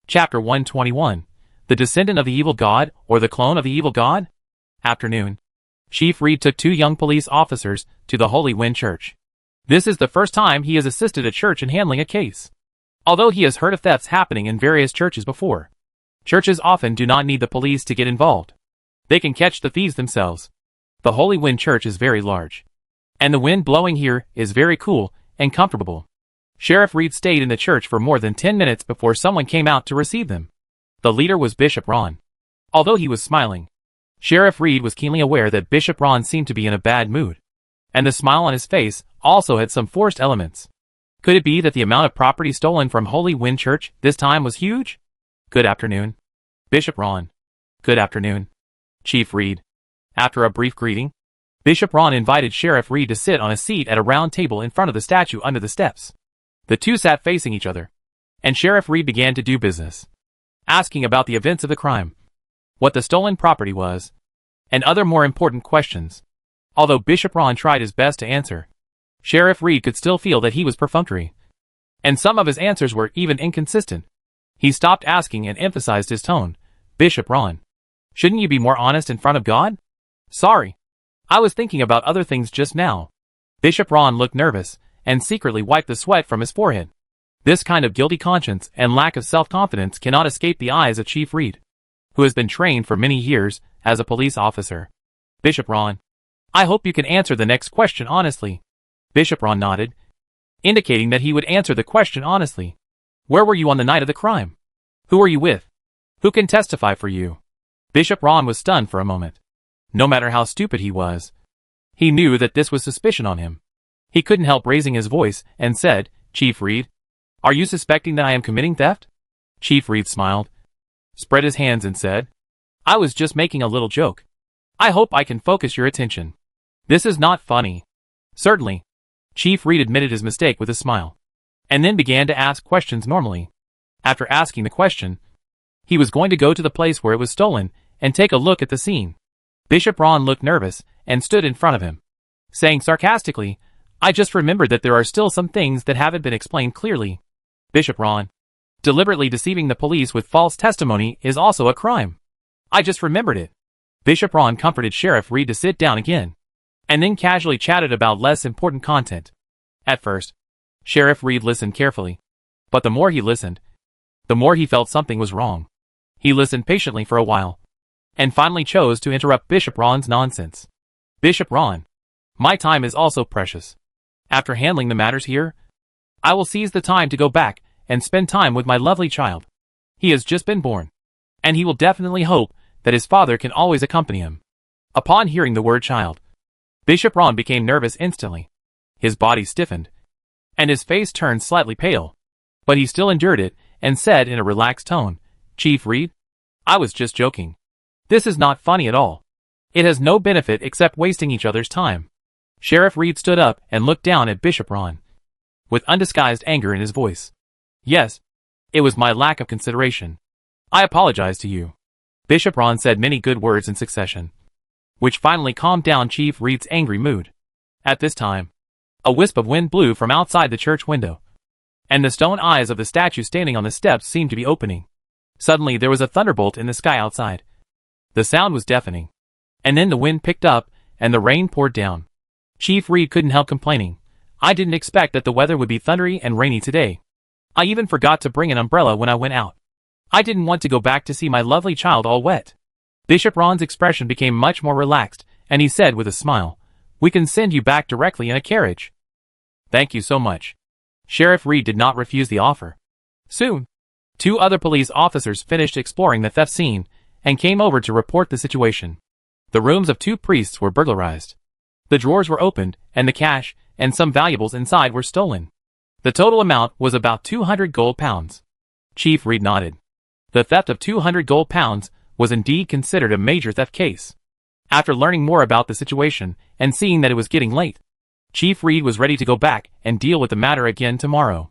Chapter 121. The Descendant of the Evil God, or the Clone of the Evil God? Afternoon. Chief Reed took 2 young police officers to the Holy Wind Church. This is the first time he has assisted a church in handling a case. Although he has heard of thefts happening in various churches before, churches often do not need the police to get involved. They can catch the thieves themselves. The Holy Wind Church is very large, and the wind blowing here is very cool and comfortable. Sheriff Reed stayed in the church for more than 10 minutes before someone came out to receive them. The leader was Bishop Ron. Although he was smiling, Sheriff Reed was keenly aware that Bishop Ron seemed to be in a bad mood, and the smile on his face also had some forced elements. Could it be that the amount of property stolen from Holy Wind Church this time was huge? Good afternoon, Bishop Ron. Good afternoon, Chief Reed. After a brief greeting, Bishop Ron invited Sheriff Reed to sit on a seat at a round table in front of the statue under the steps. The two sat facing each other, and Sheriff Reed began to do business, asking about the events of the crime, what the stolen property was, and other more important questions. Although Bishop Ron tried his best to answer, Sheriff Reed could still feel that he was perfunctory, and some of his answers were even inconsistent. He stopped asking and emphasized his tone. Bishop Ron, shouldn't you be more honest in front of God? Sorry, I was thinking about other things just now. Bishop Ron looked nervous and secretly wiped the sweat from his forehead. This kind of guilty conscience and lack of self-confidence cannot escape the eyes of Chief Reed, who has been trained for many years as a police officer. Bishop Ron, I hope you can answer the next question honestly. Bishop Ron nodded, indicating that he would answer the question honestly. Where were you on the night of the crime? Who were you with? Who can testify for you? Bishop Ron was stunned for a moment. No matter how stupid he was, he knew that this was suspicion on him. He couldn't help raising his voice and said, Chief Reed, are you suspecting that I am committing theft? Chief Reed smiled, spread his hands and said, I was just making a little joke. I hope I can focus your attention. This is not funny. Certainly. Chief Reed admitted his mistake with a smile, and then began to ask questions normally. After asking the question, he was going to go to the place where it was stolen and take a look at the scene. Bishop Ron looked nervous and stood in front of him, saying sarcastically, I just remembered that there are still some things that haven't been explained clearly. Bishop Ron, deliberately deceiving the police with false testimony is also a crime. I just remembered it. Bishop Ron comforted Sheriff Reed to sit down again, and then casually chatted about less important content. At first, Sheriff Reed listened carefully, but the more he listened, the more he felt something was wrong. He listened patiently for a while, and finally chose to interrupt Bishop Ron's nonsense. Bishop Ron, my time is also precious. After handling the matters here, I will seize the time to go back and spend time with my lovely child. He has just been born, and he will definitely hope that his father can always accompany him. Upon hearing the word child, Bishop Ron became nervous instantly. His body stiffened, and his face turned slightly pale, but he still endured it and said in a relaxed tone, Chief Reed, I was just joking. This is not funny at all. It has no benefit except wasting each other's time. Sheriff Reed stood up and looked down at Bishop Ron, with undisguised anger in his voice. Yes, it was my lack of consideration. I apologize to you. Bishop Ron said many good words in succession, which finally calmed down Chief Reed's angry mood. At this time, a wisp of wind blew from outside the church window, and the stone eyes of the statue standing on the steps seemed to be opening. Suddenly there was a thunderbolt in the sky outside. The sound was deafening, and then the wind picked up and the rain poured down. Chief Reed couldn't help complaining. I didn't expect that the weather would be thundery and rainy today. I even forgot to bring an umbrella when I went out. I didn't want to go back to see my lovely child all wet. Bishop Ron's expression became much more relaxed, and he said with a smile, we can send you back directly in a carriage. Thank you so much. Sheriff Reed did not refuse the offer. Soon, 2 other police officers finished exploring the theft scene and came over to report the situation. The rooms of 2 priests were burglarized. The drawers were opened, and the cash and some valuables inside were stolen. The total amount was about 200 gold pounds. Chief Reed nodded. The theft of 200 gold pounds was indeed considered a major theft case. After learning more about the situation and seeing that it was getting late, Chief Reed was ready to go back and deal with the matter again tomorrow.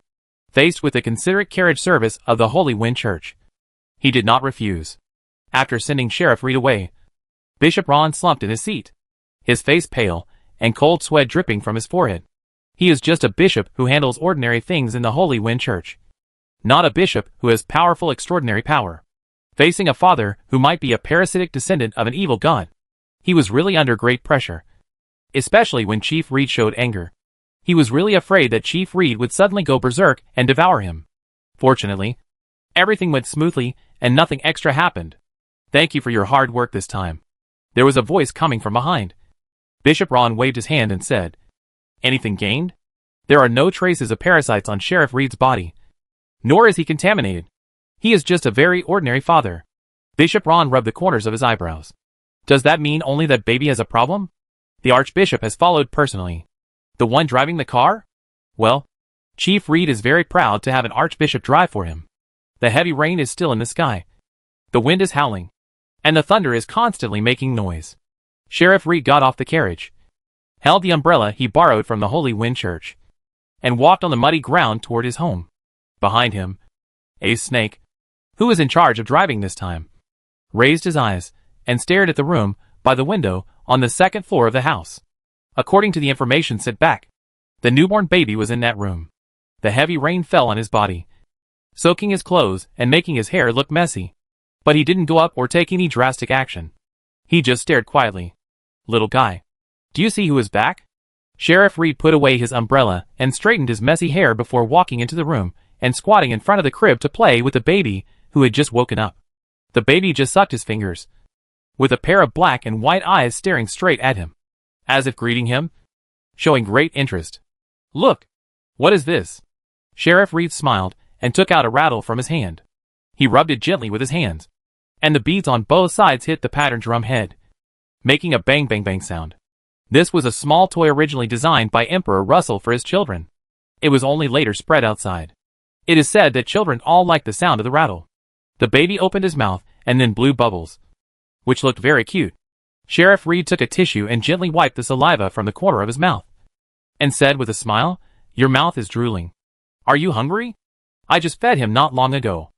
Faced with the considerate carriage service of the Holy Wind Church, he did not refuse. After sending Sheriff Reed away, Bishop Ron slumped in his seat, his face pale and cold sweat dripping from his forehead. He is just a bishop who handles ordinary things in the Holy Wind Church. not a bishop who has powerful extraordinary power. Facing a father who might be a parasitic descendant of an evil god. He was really under great pressure. Especially when Chief Reed showed anger. He was really afraid that Chief Reed would suddenly go berserk and devour him. Fortunately, everything went smoothly and nothing extra happened. Thank you for your hard work this time. There was a voice coming from behind. Bishop Ron waved his hand and said, Anything gained? There are no traces of parasites on Sheriff Reed's body. Nor is he contaminated. He is just a very ordinary father. Bishop Ron rubbed the corners of his eyebrows. Does that mean only that baby has a problem? The Archbishop has followed personally. The one driving the car? Well, Chief Reed is very proud to have an Archbishop drive for him. The heavy rain is still in the sky. The wind is howling. And the thunder is constantly making noise. Sheriff Reed got off the carriage, held the umbrella he borrowed from the Holy Wind Church, and walked on the muddy ground toward his home. Behind him, Ace Snake, who was in charge of driving this time, raised his eyes and stared at the room by the window on the second floor of the house. According to the information sent back, the newborn baby was in that room. The heavy rain fell on his body, soaking his clothes and making his hair look messy. But he didn't go up or take any drastic action. He just stared quietly. Little guy, do you see who is back? Sheriff Reed put away his umbrella and straightened his messy hair before walking into the room and squatting in front of the crib to play with the baby who had just woken up. The baby just sucked his fingers, with a pair of black and white eyes staring straight at him, as if greeting him, showing great interest. Look! What is this? Sheriff Reed smiled and took out a rattle from his hand. He rubbed it gently with his hands, and the beads on both sides hit the patterned drum head, making a bang bang bang sound. This was a small toy originally designed by Emperor Russell for his children. It was only later spread outside. It is said that children all like the sound of the rattle. The baby opened his mouth and then blew bubbles, which looked very cute. Sheriff Reed took a tissue and gently wiped the saliva from the corner of his mouth, and said with a smile, Your mouth is drooling. Are you hungry? I just fed him not long ago.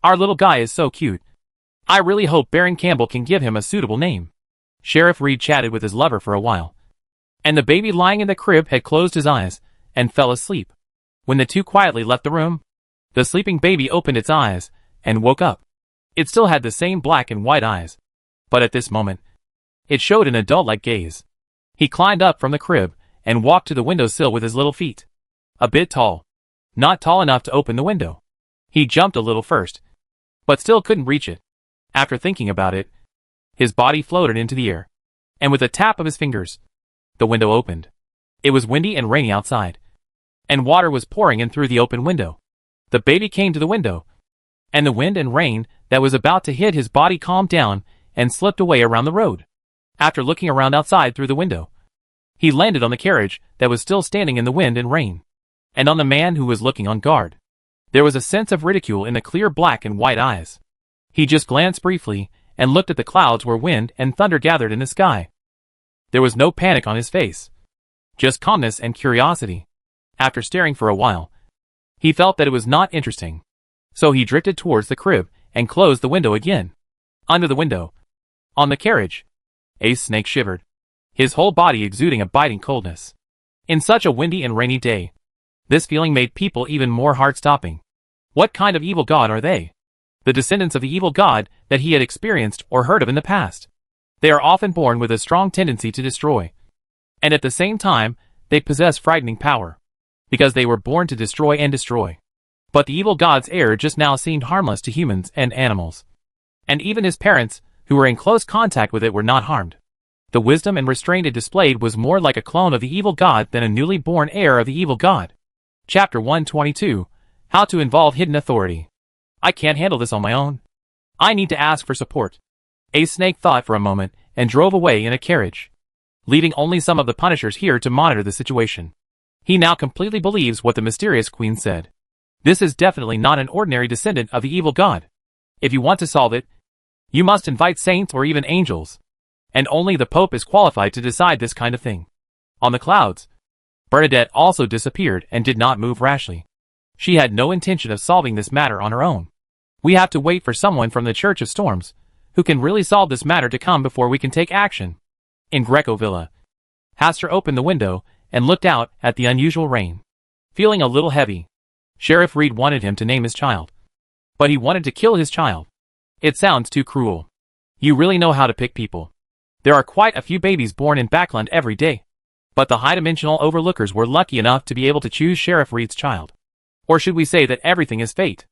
Our little guy is so cute. I really hope Baron Campbell can give him a suitable name. Sheriff Reed chatted with his lover for a while, and the baby lying in the crib had closed his eyes and fell asleep. When the two quietly left the room, the sleeping baby opened its eyes and woke up. It still had the same black and white eyes, but at this moment, it showed an adult-like gaze. He climbed up from the crib and walked to the windowsill with his little feet. A bit tall. Not tall enough to open the window. He jumped a little first, but still couldn't reach it. After thinking about it, his body floated into the air, and with a tap of his fingers, the window opened. It was windy and rainy outside, and water was pouring in through the open window. The baby came to the window, and the wind and rain that was about to hit his body calmed down and slipped away around the road. After looking around outside through the window, he landed on the carriage that was still standing in the wind and rain, and on the man who was looking on guard. There was a sense of ridicule in the clear black and white eyes. He just glanced briefly and looked at the clouds where wind and thunder gathered in the sky. There was no panic on his face, just calmness and curiosity. After staring for a while, he felt that it was not interesting, so he drifted towards the crib and closed the window again. Under the window, on the carriage, Ace Snake shivered, his whole body exuding a biting coldness. In such a windy and rainy day, this feeling made people even more heart-stopping. What kind of evil god are they? The descendants of the evil god that he had experienced or heard of in the past. They are often born with a strong tendency to destroy, and at the same time, they possess frightening power, because they were born to destroy and destroy. But the evil god's heir just now seemed harmless to humans and animals, and even his parents, who were in close contact with it, were not harmed. The wisdom and restraint it displayed was more like a clone of the evil god than a newly born heir of the evil god. Chapter 122, How to Involve Hidden Authority. I can't handle this on my own. I need to ask for support. Ace Snake thought for a moment and drove away in a carriage, leaving only some of the Punishers here to monitor the situation. He now completely believes what the mysterious queen said. This is definitely not an ordinary descendant of the evil god. If you want to solve it, you must invite saints or even angels, and only the Pope is qualified to decide this kind of thing. On the clouds, Bernadette also disappeared and did not move rashly. She had no intention of solving this matter on her own. We have to wait for someone from the Church of Storms, who can really solve this matter, to come before we can take action. In Greco Villa, Hastur opened the window and looked out at the unusual rain. Feeling a little heavy, Sheriff Reed wanted him to name his child. But he wanted to kill his child. It sounds too cruel. You really know how to pick people. There are quite a few babies born in Backland every day. But the high-dimensional overlookers were lucky enough to be able to choose Sheriff Reed's child. Or should we say that everything is fate?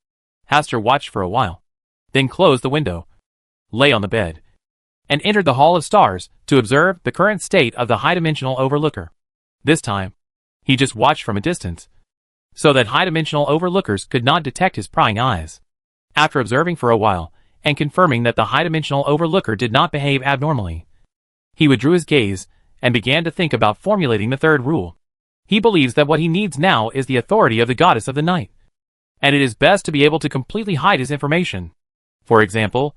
Hastur watched for a while. Then closed the window, lay on the bed, and entered the Hall of Stars to observe the current state of the high-dimensional overlooker. This time, he just watched from a distance, so that high-dimensional overlookers could not detect his prying eyes. After observing for a while, and confirming that the high-dimensional overlooker did not behave abnormally, he withdrew his gaze and began to think about formulating the third rule. He believes that what he needs now is the authority of the goddess of the night, and it is best to be able to completely hide his information. For example,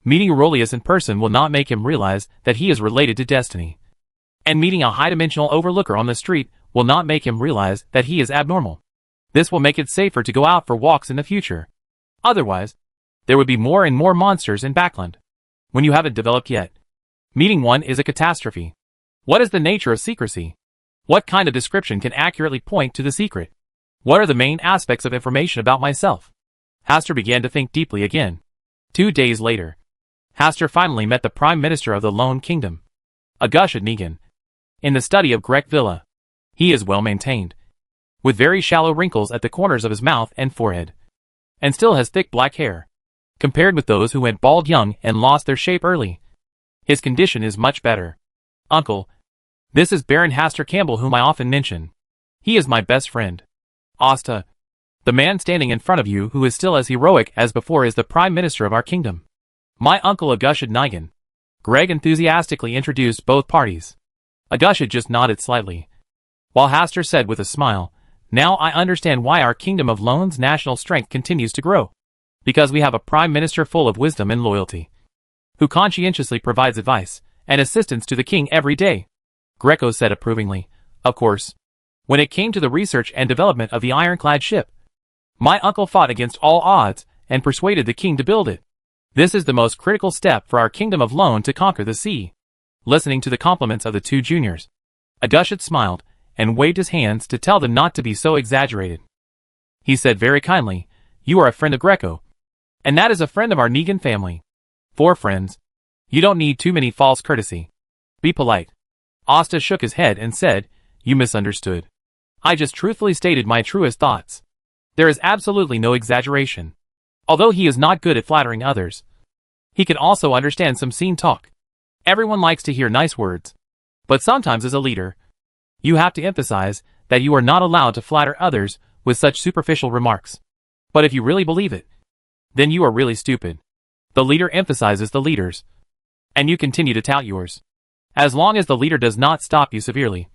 meeting Aurelius in person will not make him realize that he is related to Destiny, and meeting a high-dimensional overlooker on the street will not make him realize that he is abnormal. This will make it safer to go out for walks in the future. Otherwise, there would be more and more monsters in Backland. When you haven't developed yet, meeting one is a catastrophe. What is the nature of secrecy? What kind of description can accurately point to the secret? What are the main aspects of information about myself? Hastur began to think deeply again. 2 days later, Hastur finally met the Prime Minister of the Lone Kingdom, Augustus Negan, in the study of Grek Villa. He is well maintained, with very shallow wrinkles at the corners of his mouth and forehead, and still has thick black hair. Compared with those who went bald young and lost their shape early, his condition is much better. Uncle, this is Baron Hastur Campbell, whom I often mention. He is my best friend. Asta, the man standing in front of you who is still as heroic as before is the Prime Minister of our kingdom. My uncle Augustus Negan. Greg enthusiastically introduced both parties. Augustus just nodded slightly, while Hastur said with a smile, "Now I understand why our kingdom of Lone's national strength continues to grow. Because we have a Prime Minister full of wisdom and loyalty, who conscientiously provides advice and assistance to the king every day." Greco said approvingly, "Of course, when it came to the research and development of the ironclad ship, my uncle fought against all odds and persuaded the king to build it. This is the most critical step for our kingdom of Lone to conquer the sea." Listening to the compliments of the two juniors, Augustus smiled and waved his hands to tell them not to be so exaggerated. He said very kindly, "You are a friend of Greco, and that is a friend of our Negan family. 4 friends. You don't need too many false courtesy. Be polite." Asta shook his head and said, "You misunderstood. I just truthfully stated my truest thoughts. There is absolutely no exaggeration. Although he is not good at flattering others, he can also understand some scene talk. Everyone likes to hear nice words. But sometimes as a leader, you have to emphasize that you are not allowed to flatter others with such superficial remarks. But if you really believe it, then you are really stupid. The leader emphasizes the leaders, and you continue to tout yours. As long as the leader does not stop you severely,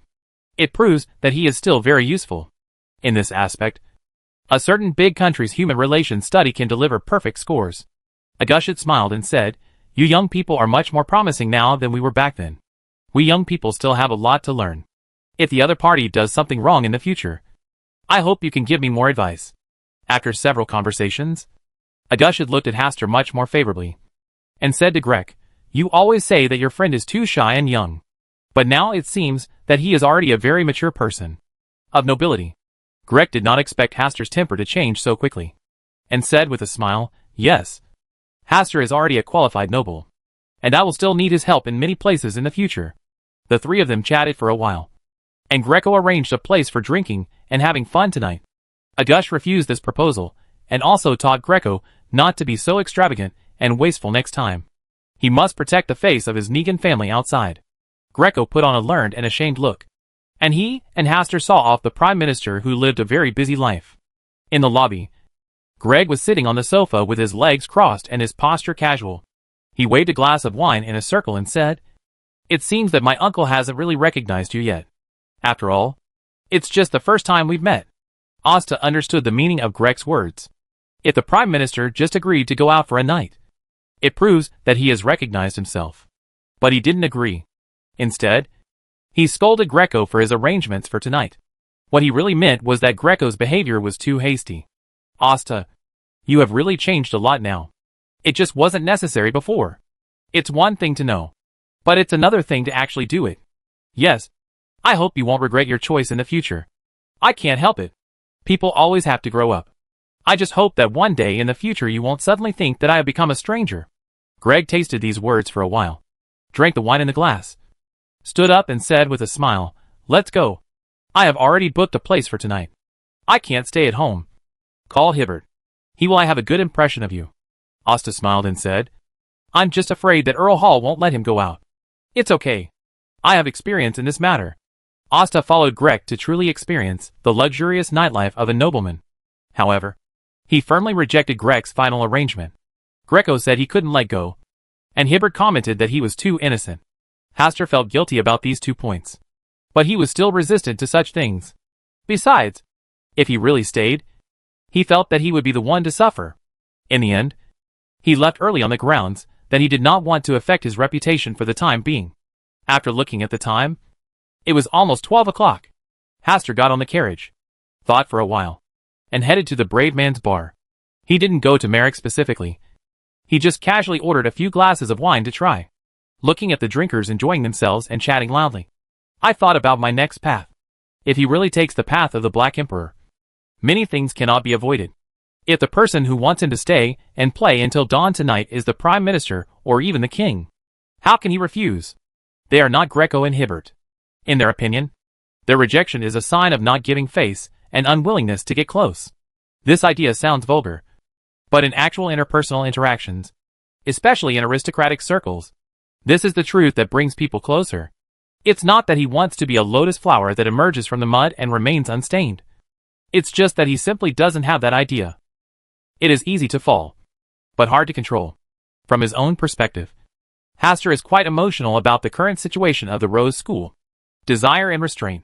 it proves that he is still very useful. In this aspect, a certain big country's human relations study can deliver perfect scores." Augustus smiled and said, "You young people are much more promising now than we were back then. We young people still have a lot to learn. If the other party does something wrong in the future, I hope you can give me more advice." After several conversations, Augustus looked at Hastur much more favorably, and said to Grek, "You always say that your friend is too shy and young. But now it seems that he is already a very mature person, of nobility." Grek did not expect Hastur's temper to change so quickly, and said with a smile, "Yes, Hastur is already a qualified noble, and I will still need his help in many places in the future." The 3 of them chatted for a while, and Greco arranged a place for drinking and having fun tonight. Augustus refused this proposal, and also taught Greco not to be so extravagant and wasteful next time. He must protect the face of his Negan family outside. Greco put on a learned and ashamed look, and he and Hastur saw off the Prime Minister, who lived a very busy life. In the lobby, Greg was sitting on the sofa with his legs crossed and his posture casual. He waved a glass of wine in a circle and said, "It seems that my uncle hasn't really recognized you yet. After all, it's just the first time we've met." Asta understood the meaning of Greg's words. If the Prime Minister just agreed to go out for a night, it proves that he has recognized himself. But he didn't agree. Instead, he scolded Greco for his arrangements for tonight. What he really meant was that Greco's behavior was too hasty. "Asta, you have really changed a lot now. It just wasn't necessary before. It's one thing to know, but it's another thing to actually do it. Yes, I hope you won't regret your choice in the future. I can't help it. People always have to grow up. I just hope that one day in the future you won't suddenly think that I have become a stranger. Greg tasted these words for a while, drank the wine in the glass, stood up and said with a smile, "Let's go. I have already booked a place for tonight. I can't stay at home. Call Hibbert. He will have a good impression of you." Asta smiled and said, "I'm just afraid that Earl Hall won't let him go out." "It's okay. I have experience in this matter." Asta followed Greg to truly experience the luxurious nightlife of a nobleman. However, he firmly rejected Greg's final arrangement. Greco said he couldn't let go, and Hibbert commented that he was too innocent. Hastur felt guilty about these 2 points, but he was still resistant to such things. Besides, if he really stayed, he felt that he would be the one to suffer. In the end, he left early on the grounds that he did not want to affect his reputation for the time being. After looking at the time, it was almost 12 o'clock. Hastur got on the carriage, thought for a while, and headed to the Brave Man's Bar. He didn't go to Merrick specifically. He just casually ordered a few glasses of wine to try, looking at the drinkers enjoying themselves and chatting loudly. I thought about my next path. If he really takes the path of the Black Emperor, many things cannot be avoided. If the person who wants him to stay and play until dawn tonight is the Prime Minister or even the King, how can he refuse? They are not Greco and Hibbert. In their opinion, their rejection is a sign of not giving face and unwillingness to get close. This idea sounds vulgar, but in actual interpersonal interactions, especially in aristocratic circles, this is the truth that brings people closer. It's not that he wants to be a lotus flower that emerges from the mud and remains unstained. It's just that he simply doesn't have that idea. It is easy to fall, but hard to control. From his own perspective, Hastur is quite emotional about the current situation of the Rose School. Desire and restraint.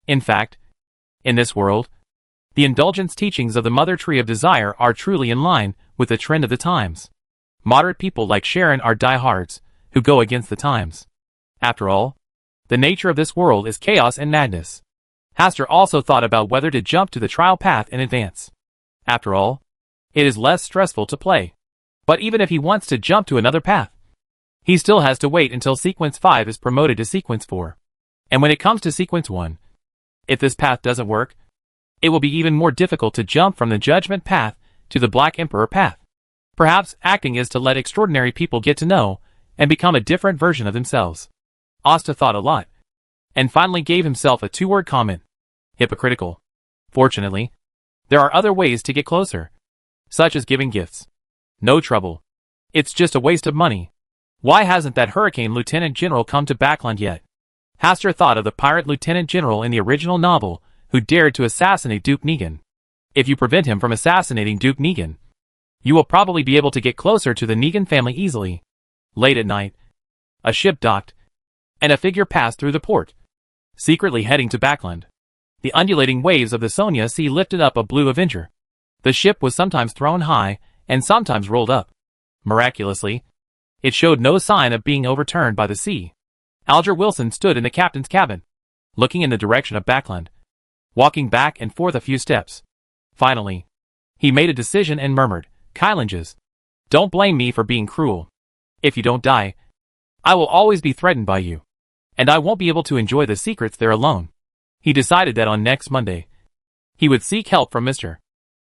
In fact, in this world, the indulgence teachings of the Mother Tree of Desire are truly in line with the trend of the times. Moderate people like Sharon are diehards, who go against the times. After all, the nature of this world is chaos and madness. Hastur also thought about whether to jump to the trial path in advance. After all, it is less stressful to play. But even if he wants to jump to another path, he still has to wait until Sequence 5 is promoted to Sequence 4. And when it comes to Sequence 1, if this path doesn't work, it will be even more difficult to jump from the Judgment path to the Black Emperor path. Perhaps acting is to let extraordinary people get to know and become a different version of themselves. Asta thought a lot, and finally gave himself a 2-word comment. Hypocritical. Fortunately, there are other ways to get closer, such as giving gifts. No trouble. It's just a waste of money. Why hasn't that Hurricane Lieutenant General come to Backland yet? Hastur thought of the pirate Lieutenant General in the original novel who dared to assassinate Duke Negan. If you prevent him from assassinating Duke Negan, you will probably be able to get closer to the Negan family easily. Late at night, a ship docked, and a figure passed through the port, secretly heading to Backland. The undulating waves of the Sonia Sea lifted up a blue Avenger. The ship was sometimes thrown high and sometimes rolled up. Miraculously, it showed no sign of being overturned by the sea. Alger Wilson stood in the captain's cabin, looking in the direction of Backland, walking back and forth a few steps. Finally, he made a decision and murmured, "Kylanges, don't blame me for being cruel. If you don't die, I will always be threatened by you, and I won't be able to enjoy the secrets there alone." He decided that on next Monday, he would seek help from Mr.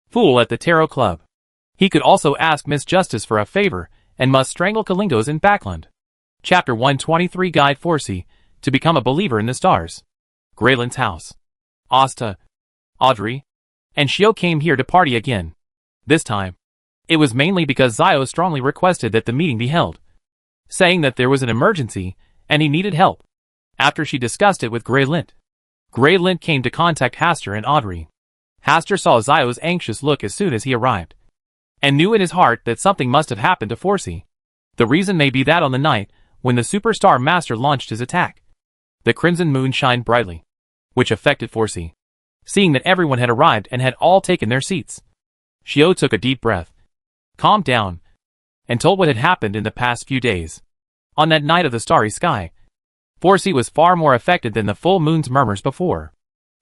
Fool at the Tarot Club. He could also ask Miss Justice for a favor and must strangle Kalingos in Backland. Chapter 123 Guide Forsey to become a believer in the stars. Greyland's house. Asta, Audrey, and Shio came here to party again. This time, it was mainly because Zio strongly requested that the meeting be held, saying that there was an emergency and he needed help. After she discussed it with Greylint came to contact Hastur and Audrey. Hastur saw Zio's anxious look as soon as he arrived, and knew in his heart that something must have happened to Forsey. The reason may be that on the night when the Superstar Master launched his attack, the crimson moon shined brightly, which affected Forsey. Seeing that everyone had arrived and had all taken their seats, Shio took a deep breath, calmed down, and told what had happened in the past few days. On that night of the starry sky, Forsey was far more affected than the full moon's murmurs before.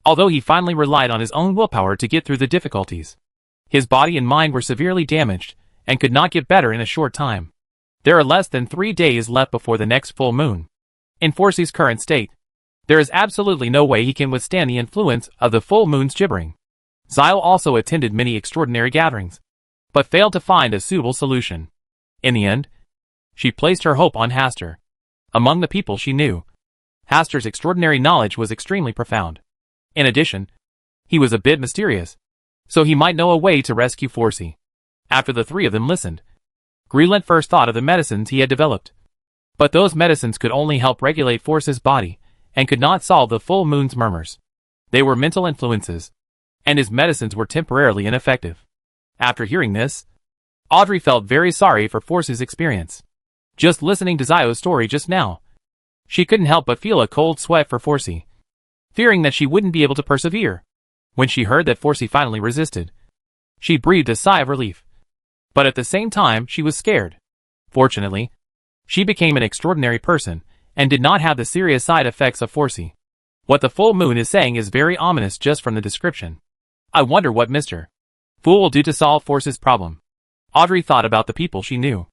Although he finally relied on his own willpower to get through the difficulties, his body and mind were severely damaged and could not get better in a short time. There are less than 3 days left before the next full moon. In Forsey's current state, there is absolutely no way he can withstand the influence of the full moon's gibbering. Zio also attended many extraordinary gatherings, but failed to find a suitable solution. In the end, she placed her hope on Hastur. Among the people she knew, Hastur's extraordinary knowledge was extremely profound. In addition, he was a bit mysterious, so he might know a way to rescue Forsey. After the three of them listened, Greenland first thought of the medicines he had developed. But those medicines could only help regulate Forsey's body, and could not solve the full moon's murmurs. They were mental influences, and his medicines were temporarily ineffective. After hearing this, Audrey felt very sorry for Forsey's experience. Just listening to Zio's story just now, she couldn't help but feel a cold sweat for Forsey, fearing that she wouldn't be able to persevere. When she heard that Forsey finally resisted, she breathed a sigh of relief. But at the same time, she was scared. Fortunately, she became an extraordinary person, and did not have the serious side effects of Forsey. What the full moon is saying is very ominous just from the description. I wonder what Mr. Fool will do to solve Forsey's problem. Audrey thought about the people she knew.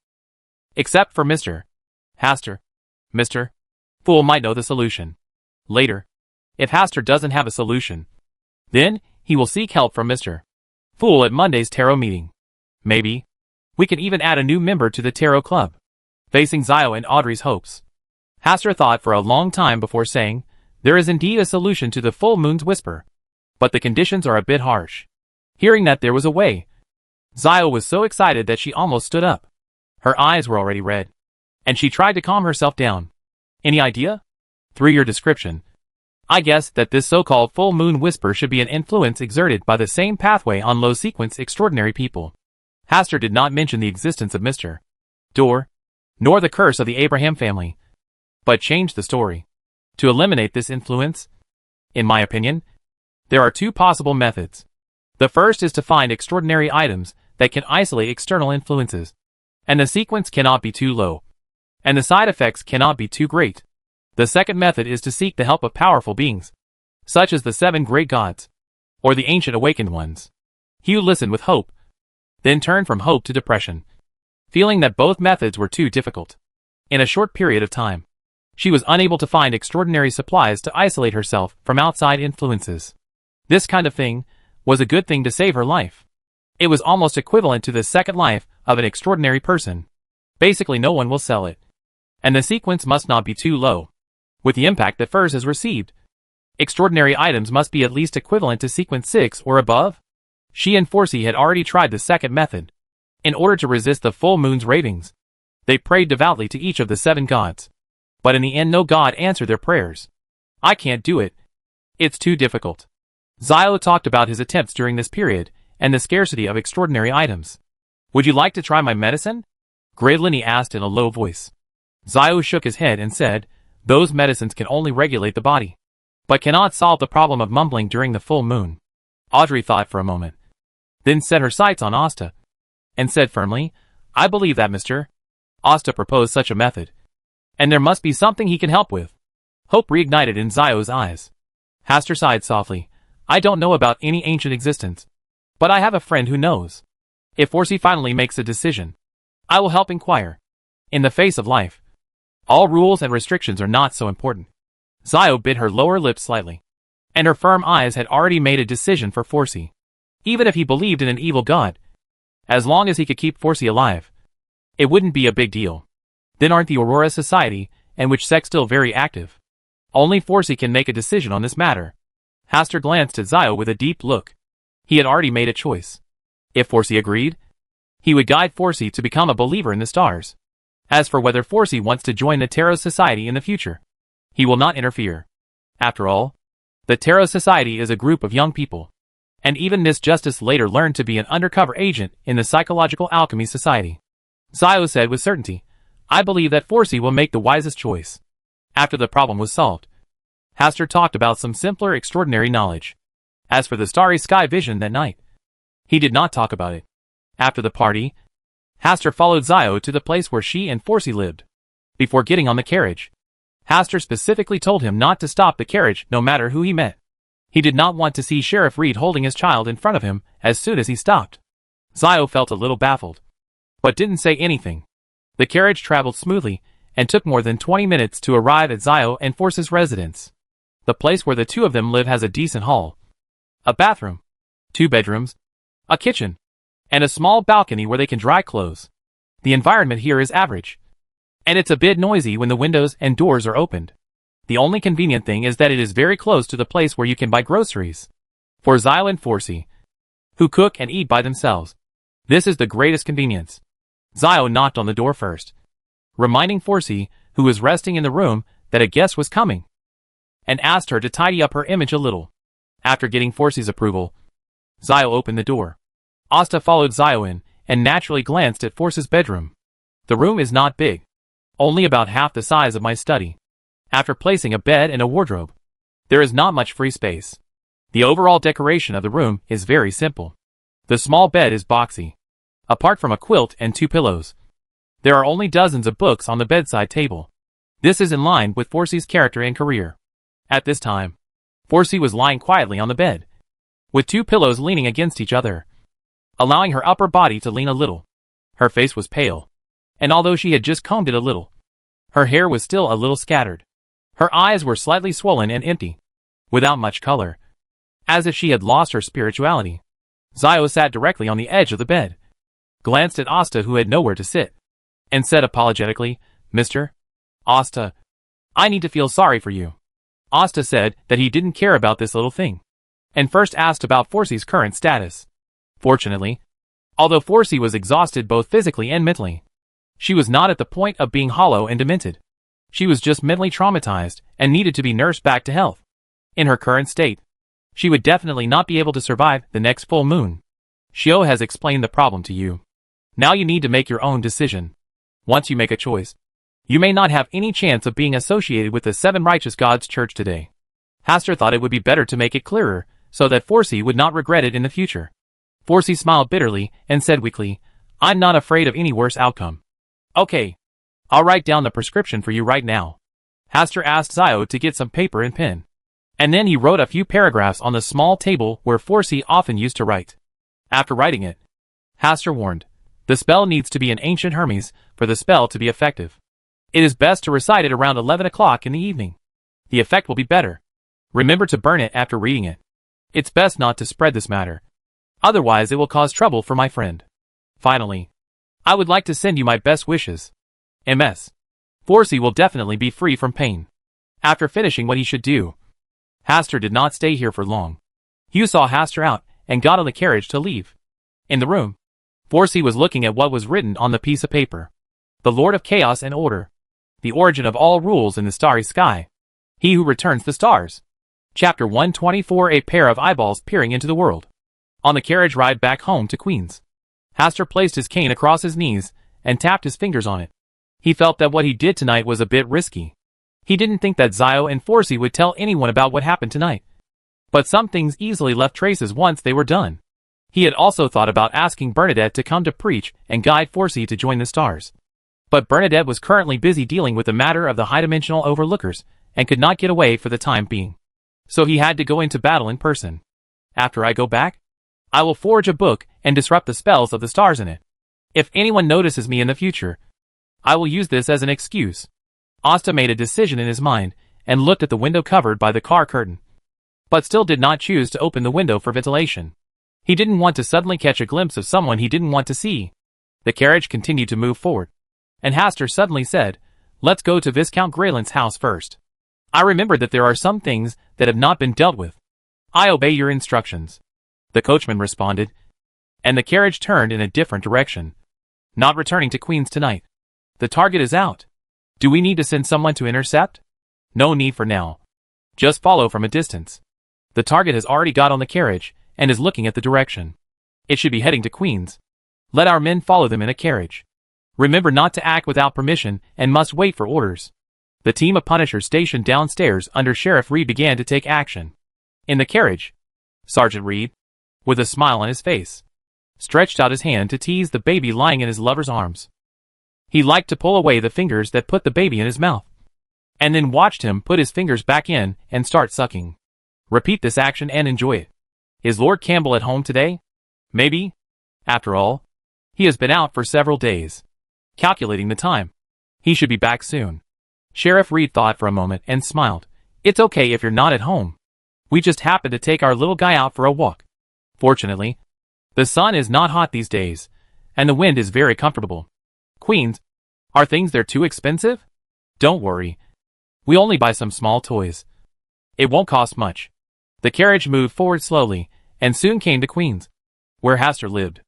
Except for Mr. Hastur. Mr. Fool might know the solution. Later, if Hastur doesn't have a solution, then he will seek help from Mr. Fool at Monday's tarot meeting. Maybe we can even add a new member to the tarot club. Facing Zio and Audrey's hopes, Hastur thought for a long time before saying, there is indeed a solution to the full moon's whisper, but the conditions are a bit harsh. Hearing that there was a way, Zio was so excited that she almost stood up. Her eyes were already red, and she tried to calm herself down. Any idea? Through your description, I guess that this so-called full moon whisper should be an influence exerted by the same pathway on low-sequence extraordinary people. Hastur did not mention the existence of Mr. Door, nor the curse of the Abraham family, but changed the story. To eliminate this influence, in my opinion, there are two possible methods. The first is to find extraordinary items that can isolate external influences, and the sequence cannot be too low, and the side effects cannot be too great. The second method is to seek the help of powerful beings, such as the seven great gods, or the ancient awakened ones. Hugh listened with hope, then turned from hope to depression, feeling that both methods were too difficult. In a short period of time, she was unable to find extraordinary supplies to isolate herself from outside influences. This kind of thing was a good thing to save her life. It was almost equivalent to the second life of an extraordinary person. Basically, no one will sell it, and the sequence must not be too low. With the impact that first has received, extraordinary items must be at least equivalent to sequence 6 or above. She and Forsey had already tried the second method. In order to resist the full moon's ravings, they prayed devoutly to each of the seven gods. But in the end, no god answered their prayers. I can't do it. It's too difficult. Zio talked about his attempts during this period, and the scarcity of extraordinary items. Would you like to try my medicine? Gradlini asked in a low voice. Zio shook his head and said, those medicines can only regulate the body, but cannot solve the problem of mumbling during the full moon. Audrey thought for a moment, then set her sights on Asta, and said firmly, I believe that Mr. Asta proposed such a method, and there must be something he can help with. Hope reignited in Zio's eyes. Hastur sighed softly. I don't know about any ancient existence, but I have a friend who knows. If Forsey finally makes a decision, I will help inquire. In the face of life, all rules and restrictions are not so important. Zio bit her lower lip slightly, and her firm eyes had already made a decision for Forsey. Even if he believed in an evil god, as long as he could keep Forsey alive, it wouldn't be a big deal. Then aren't the Aurora Society and Witch Sect still very active? Only Forsey can make a decision on this matter. Hastur glanced at Zio with a deep look. He had already made a choice. If Forsey agreed, he would guide Forsey to become a believer in the stars. As for whether Forsey wants to join the Tarot Society in the future, he will not interfere. After all, the Tarot Society is a group of young people, and even Miss Justice later learned to be an undercover agent in the Psychological Alchemy Society. Zio said with certainty, I believe that Forsey will make the wisest choice. After the problem was solved, Hastur talked about some simpler extraordinary knowledge. As for the starry sky vision that night, he did not talk about it. After the party, Hastur followed Zio to the place where she and Forsey lived. Before getting on the carriage, Hastur specifically told him not to stop the carriage no matter who he met. He did not want to see Sheriff Reed holding his child in front of him as soon as he stopped. Zio felt a little baffled, but didn't say anything. The carriage traveled smoothly, and took more than 20 minutes to arrive at Zio and Forsey's residence. The place where the two of them live has a decent hall, a bathroom, 2 bedrooms, a kitchen, and a small balcony where they can dry clothes. The environment here is average, and it's a bit noisy when the windows and doors are opened. The only convenient thing is that it is very close to the place where you can buy groceries. For Zio and Forsey, who cook and eat by themselves, this is the greatest convenience. Zio knocked on the door first, reminding Forsey, who was resting in the room, that a guest was coming, and asked her to tidy up her image a little. After getting Forsey's approval, Zio opened the door. Asta followed Zio in, and naturally glanced at Forsey's bedroom. The room is not big, only about half the size of my study. After placing a bed and a wardrobe, there is not much free space. The overall decoration of the room is very simple. The small bed is boxy, apart from a quilt and 2 pillows. There are only dozens of books on the bedside table. This is in line with Forsey's character and career. At this time, Forsey was lying quietly on the bed, with 2 pillows leaning against each other, allowing her upper body to lean a little. Her face was pale, and although she had just combed it a little, her hair was still a little scattered. Her eyes were slightly swollen and empty, without much color, as if she had lost her spirituality. Zio sat directly on the edge of the bed, glanced at Asta, who had nowhere to sit, and said apologetically, "Mr. Asta, I need to feel sorry for you." Asta said that he didn't care about this little thing, and first asked about Forsey's current status. Fortunately, although Forsey was exhausted both physically and mentally, she was not at the point of being hollow and demented. She was just mentally traumatized and needed to be nursed back to health. In her current state, she would definitely not be able to survive the next full moon. Shio has explained the problem to you. Now you need to make your own decision. Once you make a choice, you may not have any chance of being associated with the 7 Righteous Gods Church today. Haster thought it would be better to make it clearer, so that Forsey would not regret it in the future. Forsey smiled bitterly and said weakly, "I'm not afraid of any worse outcome." "Okay. I'll write down the prescription for you right now." Haster asked Zio to get some paper and pen, and then he wrote a few paragraphs on the small table where Forsey often used to write. After writing it, Haster warned, "The spell needs to be an ancient Hermes for the spell to be effective. It is best to recite it around 11 o'clock in the evening. The effect will be better. Remember to burn it after reading it. It's best not to spread this matter. Otherwise it will cause trouble for my friend. Finally, I would like to send you my best wishes. MS. Forsey will definitely be free from pain." After finishing what he should do, Haster did not stay here for long. Hugh saw Haster out and got on the carriage to leave. In the room, Forsey was looking at what was written on the piece of paper. "The Lord of Chaos and Order. The origin of all rules in the starry sky. He who returns the stars." Chapter 124. A pair of eyeballs peering into the world. On the carriage ride back home to Queens, Haster placed his cane across his knees and tapped his fingers on it. He felt that what he did tonight was a bit risky. He didn't think that Zio and Forsey would tell anyone about what happened tonight. But some things easily left traces once they were done. He had also thought about asking Bernadette to come to preach and guide Forsey to join the stars. But Bernadette was currently busy dealing with the matter of the high-dimensional overlookers and could not get away for the time being. So he had to go into battle in person. "After I go back, I will forge a book and disrupt the spells of the stars in it. If anyone notices me in the future, I will use this as an excuse." Asta made a decision in his mind and looked at the window covered by the car curtain, but still did not choose to open the window for ventilation. He didn't want to suddenly catch a glimpse of someone he didn't want to see. The carriage continued to move forward, and Haster suddenly said, "Let's go to Viscount Greyland's house first. I remember that there are some things that have not been dealt with. I obey your instructions." The coachman responded, and the carriage turned in a different direction. "Not returning to Queens tonight. The target is out. Do we need to send someone to intercept?" "No need for now. Just follow from a distance. The target has already got on the carriage and is looking at the direction. It should be heading to Queens. Let our men follow them in a carriage. Remember not to act without permission and must wait for orders." The team of Punishers stationed downstairs under Sheriff Reed began to take action. In the carriage, Sergeant Reed, with a smile on his face, stretched out his hand to tease the baby lying in his lover's arms. He liked to pull away the fingers that put the baby in his mouth, and then watched him put his fingers back in and start sucking. Repeat this action and enjoy it. Is Lord Campbell at home today? Maybe. After all, he has been out for several days. Calculating the time, he should be back soon. Sheriff Reed thought for a moment and smiled. "It's okay if you're not at home. We just happened to take our little guy out for a walk." Fortunately, the sun is not hot these days, and the wind is very comfortable. Queens, are things there too expensive? Don't worry. We only buy some small toys. It won't cost much. The carriage moved forward slowly, and soon came to Queens, where Hastur lived.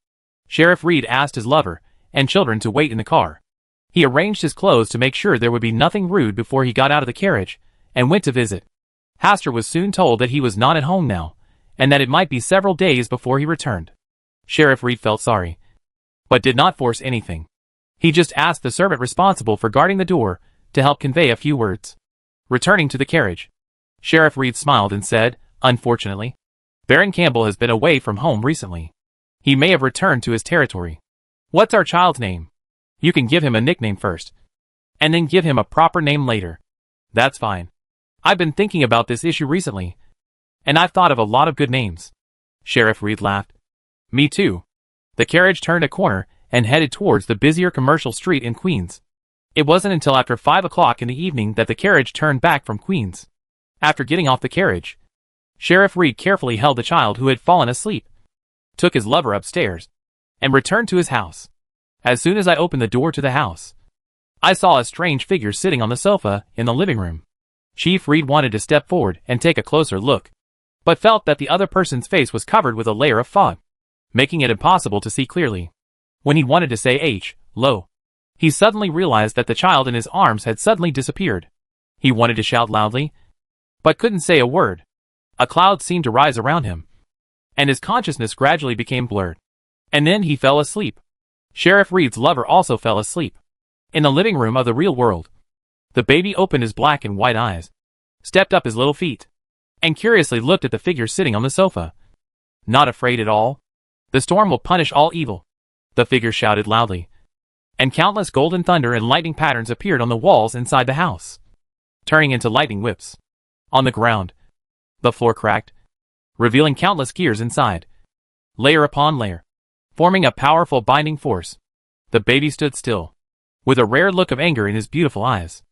Sheriff Reed asked his lover and children to wait in the car. He arranged his clothes to make sure there would be nothing rude before he got out of the carriage, and went to visit. Hastur was soon told that he was not at home now, and that it might be several days before he returned. Sheriff Reed felt sorry, but did not force anything. He just asked the servant responsible for guarding the door to help convey a few words. Returning to the carriage, Sheriff Reed smiled and said, "Unfortunately, Baron Campbell has been away from home recently. He may have returned to his territory. What's our child's name? You can give him a nickname first, and then give him a proper name later." "That's fine. I've been thinking about this issue recently, and I've thought of a lot of good names." Sheriff Reed laughed. "Me too." The carriage turned a corner and headed towards the busier commercial street in Queens. It wasn't until after 5 o'clock in the evening that the carriage turned back from Queens. After getting off the carriage, Sheriff Reed carefully held the child who had fallen asleep, took his lover upstairs, and returned to his house. As soon as I opened the door to the house, I saw a strange figure sitting on the sofa in the living room. Chief Reed wanted to step forward and take a closer look, but felt that the other person's face was covered with a layer of fog, making it impossible to see clearly. When he wanted to say "Lo," he suddenly realized that the child in his arms had suddenly disappeared. He wanted to shout loudly, but couldn't say a word. A cloud seemed to rise around him, and his consciousness gradually became blurred. And then he fell asleep. Sheriff Reed's lover also fell asleep. In the living room of the real world, the baby opened his black and white eyes, stepped up his little feet, and curiously looked at the figure sitting on the sofa. "Not afraid at all? The storm will punish all evil," the figure shouted loudly, and countless golden thunder and lightning patterns appeared on the walls inside the house, turning into lightning whips. On the ground, the floor cracked, revealing countless gears inside, layer upon layer, forming a powerful binding force. The baby stood still, with a rare look of anger in his beautiful eyes.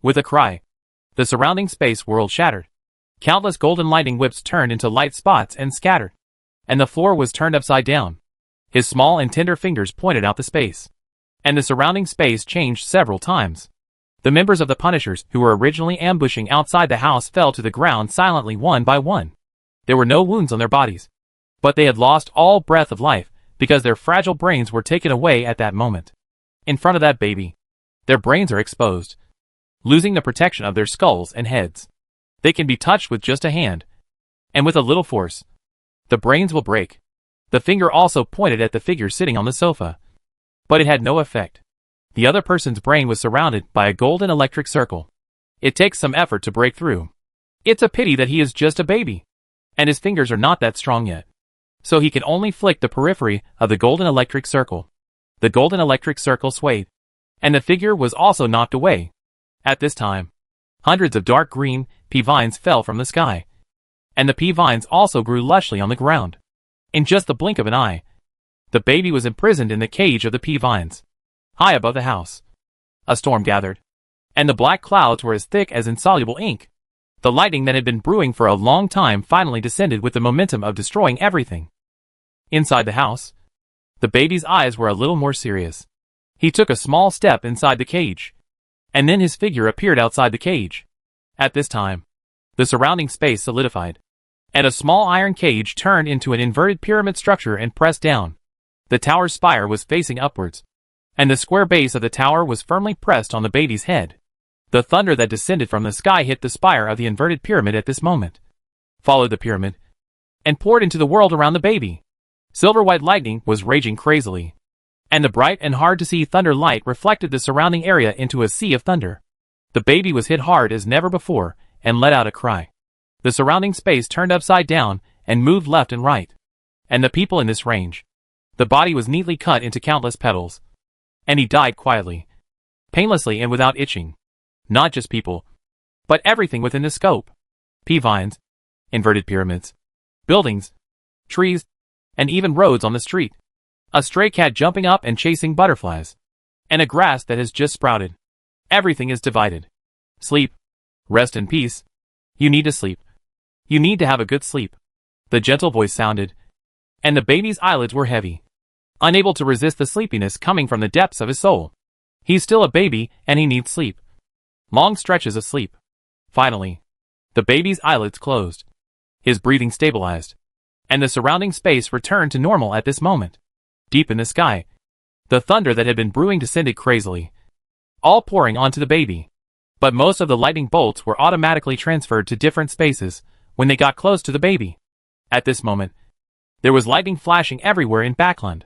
With a cry, the surrounding space world shattered. Countless golden lightning whips turned into light spots and scattered, and the floor was turned upside down. His small and tender fingers pointed out the space, and the surrounding space changed several times. The members of the Punishers who were originally ambushing outside the house fell to the ground silently one by one. There were no wounds on their bodies, but they had lost all breath of life because their fragile brains were taken away at that moment. In front of that baby, their brains are exposed, losing the protection of their skulls and heads. They can be touched with just a hand, and with a little force, the brains will break. The finger also pointed at the figure sitting on the sofa, but it had no effect. The other person's brain was surrounded by a golden electric circle. It takes some effort to break through. It's a pity that he is just a baby, and his fingers are not that strong yet, so he can only flick the periphery of the golden electric circle. The golden electric circle swayed, and the figure was also knocked away. At this time, hundreds of dark green pea vines fell from the sky, and the pea vines also grew lushly on the ground. In just the blink of an eye, the baby was imprisoned in the cage of the pea vines. High above the house, a storm gathered, and the black clouds were as thick as insoluble ink. The lightning that had been brewing for a long time finally descended with the momentum of destroying everything. Inside the house, the baby's eyes were a little more serious. He took a small step inside the cage, and then his figure appeared outside the cage. At this time, the surrounding space solidified, and a small iron cage turned into an inverted pyramid structure and pressed down. The tower's spire was facing upwards, and the square base of the tower was firmly pressed on the baby's head. The thunder that descended from the sky hit the spire of the inverted pyramid at this moment, followed the pyramid, and poured into the world around the baby. Silver-white lightning was raging crazily, and the bright and hard-to-see thunder light reflected the surrounding area into a sea of thunder. The baby was hit hard as never before and let out a cry. The surrounding space turned upside down and moved left and right, and the people in this range. The body was neatly cut into countless petals, and he died quietly, painlessly and without itching. Not just people, but everything within the scope. Pea vines, inverted pyramids, buildings, trees, and even roads on the street. A stray cat jumping up and chasing butterflies, and a grass that has just sprouted. Everything is divided. Sleep. Rest in peace. You need to sleep. You need to have a good sleep. The gentle voice sounded, and the baby's eyelids were heavy, unable to resist the sleepiness coming from the depths of his soul. He's still a baby, and he needs sleep. Long stretches of sleep. Finally, the baby's eyelids closed. His breathing stabilized, and the surrounding space returned to normal at this moment. Deep in the sky, the thunder that had been brewing descended crazily, all pouring onto the baby. But most of the lightning bolts were automatically transferred to different spaces when they got close to the baby. At this moment, there was lightning flashing everywhere in Backland.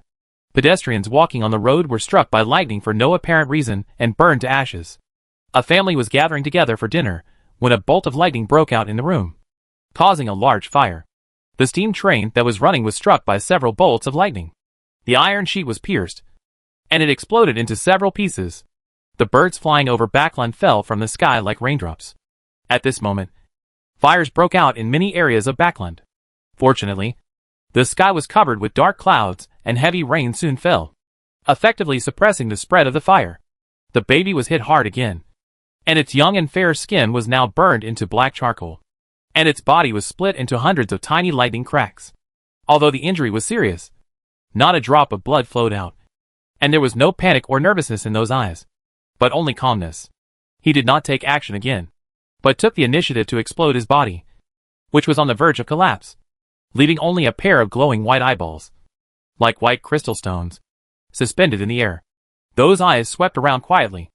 Pedestrians walking on the road were struck by lightning for no apparent reason and burned to ashes. A family was gathering together for dinner when a bolt of lightning broke out in the room, causing a large fire. The steam train that was running was struck by several bolts of lightning. The iron sheet was pierced, and it exploded into several pieces. The birds flying over Backland fell from the sky like raindrops. At this moment, fires broke out in many areas of Backland. Fortunately, the sky was covered with dark clouds and heavy rain soon fell, effectively suppressing the spread of the fire. The baby was hit hard again, and its young and fair skin was now burned into black charcoal, and its body was split into hundreds of tiny lightning cracks. Although the injury was serious, not a drop of blood flowed out, and there was no panic or nervousness in those eyes, but only calmness. He did not take action again, but took the initiative to explode his body, which was on the verge of collapse, leaving only a pair of glowing white eyeballs, like white crystal stones, suspended in the air. Those eyes swept around quietly,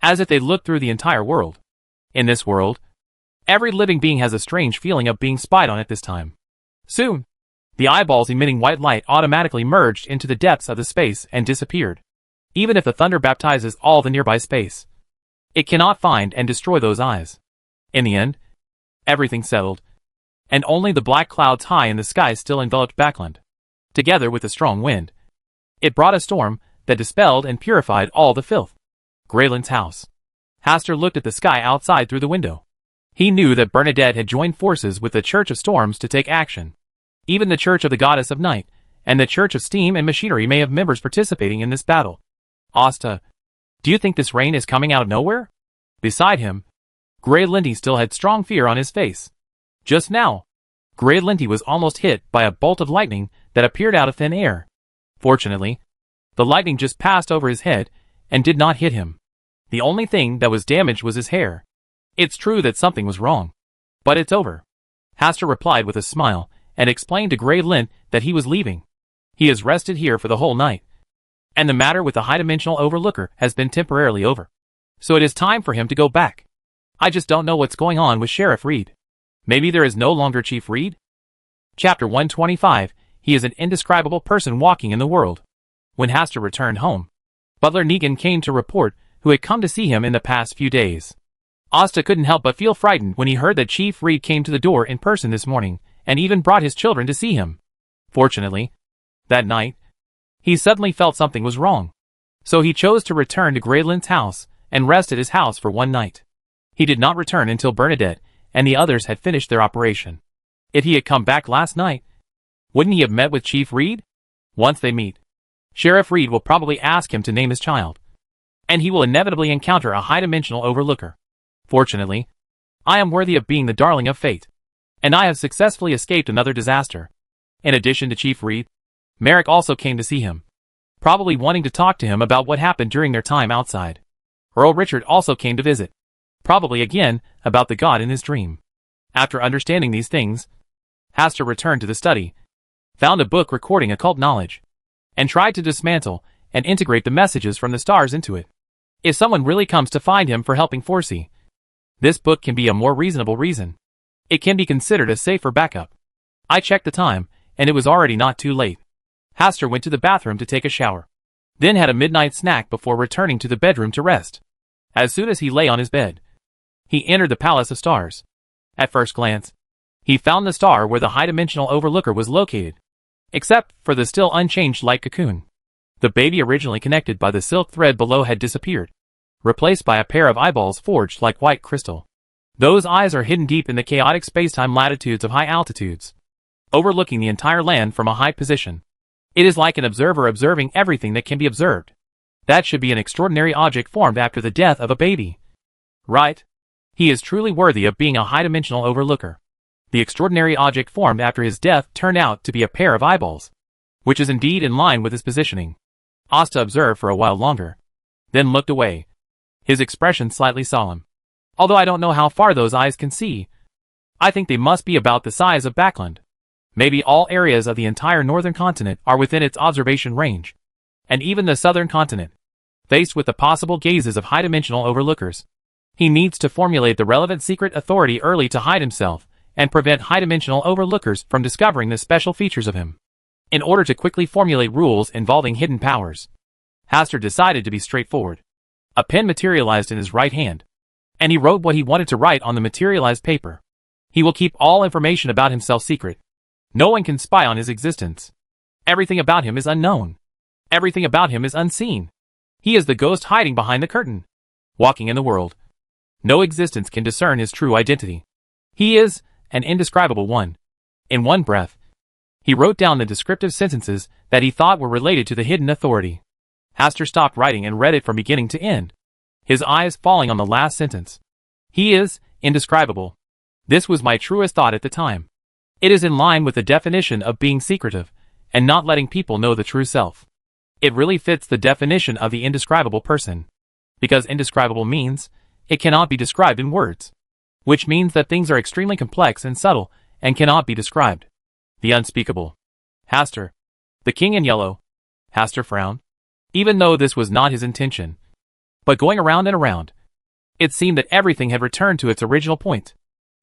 as if they looked through the entire world. In this world, every living being has a strange feeling of being spied on at this time. Soon, the eyeballs emitting white light automatically merged into the depths of the space and disappeared. Even if the thunder baptizes all the nearby space, it cannot find and destroy those eyes. In the end, everything settled, and only the black clouds high in the sky still enveloped Backland. Together with a strong wind, it brought a storm that dispelled and purified all the filth. Grayland's house. Hastur looked at the sky outside through the window. He knew that Bernadette had joined forces with the Church of Storms to take action. Even the Church of the Goddess of Night and the Church of Steam and Machinery may have members participating in this battle. Asta, do you think this rain is coming out of nowhere? Beside him, Grey Lindy still had strong fear on his face. Just now, Grey Lindy was almost hit by a bolt of lightning that appeared out of thin air. Fortunately, the lightning just passed over his head and did not hit him. The only thing that was damaged was his hair. It's true that something was wrong, but it's over. Hastur replied with a smile and explained to Grey Lint that he was leaving. He has rested here for the whole night, and the matter with the high-dimensional overlooker has been temporarily over. So it is time for him to go back. I just don't know what's going on with Sheriff Reed. Maybe there is no longer Chief Reed? Chapter 125, he is an indescribable person walking in the world. When Hastur returned home, Butler Negan came to report who had come to see him in the past few days. Asta couldn't help but feel frightened when he heard that Chief Reed came to the door in person this morning, and even brought his children to see him. Fortunately, that night, he suddenly felt something was wrong. So he chose to return to Grayland's house and rest at his house for one night. He did not return until Bernadette and the others had finished their operation. If he had come back last night, wouldn't he have met with Chief Reed? Once they meet, Sheriff Reed will probably ask him to name his child, and he will inevitably encounter a high-dimensional overlooker. Fortunately, I am worthy of being the darling of fate, and I have successfully escaped another disaster. In addition to Chief Reed, Merrick also came to see him, probably wanting to talk to him about what happened during their time outside. Earl Richard also came to visit, probably again about the god in his dream. After understanding these things, Hastur returned to the study, found a book recording occult knowledge, and tried to dismantle and integrate the messages from the stars into it. If someone really comes to find him for helping Forsey, this book can be a more reasonable reason. It can be considered a safer backup. I checked the time, and it was already not too late. Hastur went to the bathroom to take a shower, then had a midnight snack before returning to the bedroom to rest. As soon as he lay on his bed, he entered the Palace of Stars. At first glance, he found the star where the high-dimensional overlooker was located, except for the still unchanged light cocoon. The baby originally connected by the silk thread below had disappeared, replaced by a pair of eyeballs forged like white crystal. Those eyes are hidden deep in the chaotic spacetime latitudes of high altitudes, overlooking the entire land from a high position. It is like an observer observing everything that can be observed. That should be an extraordinary object formed after the death of a baby. Right? He is truly worthy of being a high-dimensional overlooker. The extraordinary object formed after his death turned out to be a pair of eyeballs. which is indeed in line with his positioning. Asta observed for a while longer, then looked away, his expression slightly solemn. Although I don't know how far those eyes can see, I think they must be about the size of Backland. Maybe all areas of the entire northern continent are within its observation range, and even the southern continent. Faced with the possible gazes of high-dimensional overlookers, he needs to formulate the relevant secret authority early to hide himself and prevent high-dimensional overlookers from discovering the special features of him. In order to quickly formulate rules involving hidden powers, Hastur decided to be straightforward. A pen materialized in his right hand, and he wrote what he wanted to write on the materialized paper. He will keep all information about himself secret. No one can spy on his existence. Everything about him is unknown. Everything about him is unseen. He is the ghost hiding behind the curtain, walking in the world. No existence can discern his true identity. He is an indescribable one. In one breath, he wrote down the descriptive sentences that he thought were related to the hidden authority. Hastur stopped writing and read it from beginning to end, his eyes falling on the last sentence. He is indescribable. This was my truest thought at the time. It is in line with the definition of being secretive and not letting people know the true self. It really fits the definition of the indescribable person. Because indescribable means it cannot be described in words, which means that things are extremely complex and subtle and cannot be described. The unspeakable. Hastur. The king in yellow. Hastur frowned, even though this was not his intention. But going around and around, it seemed that everything had returned to its original point.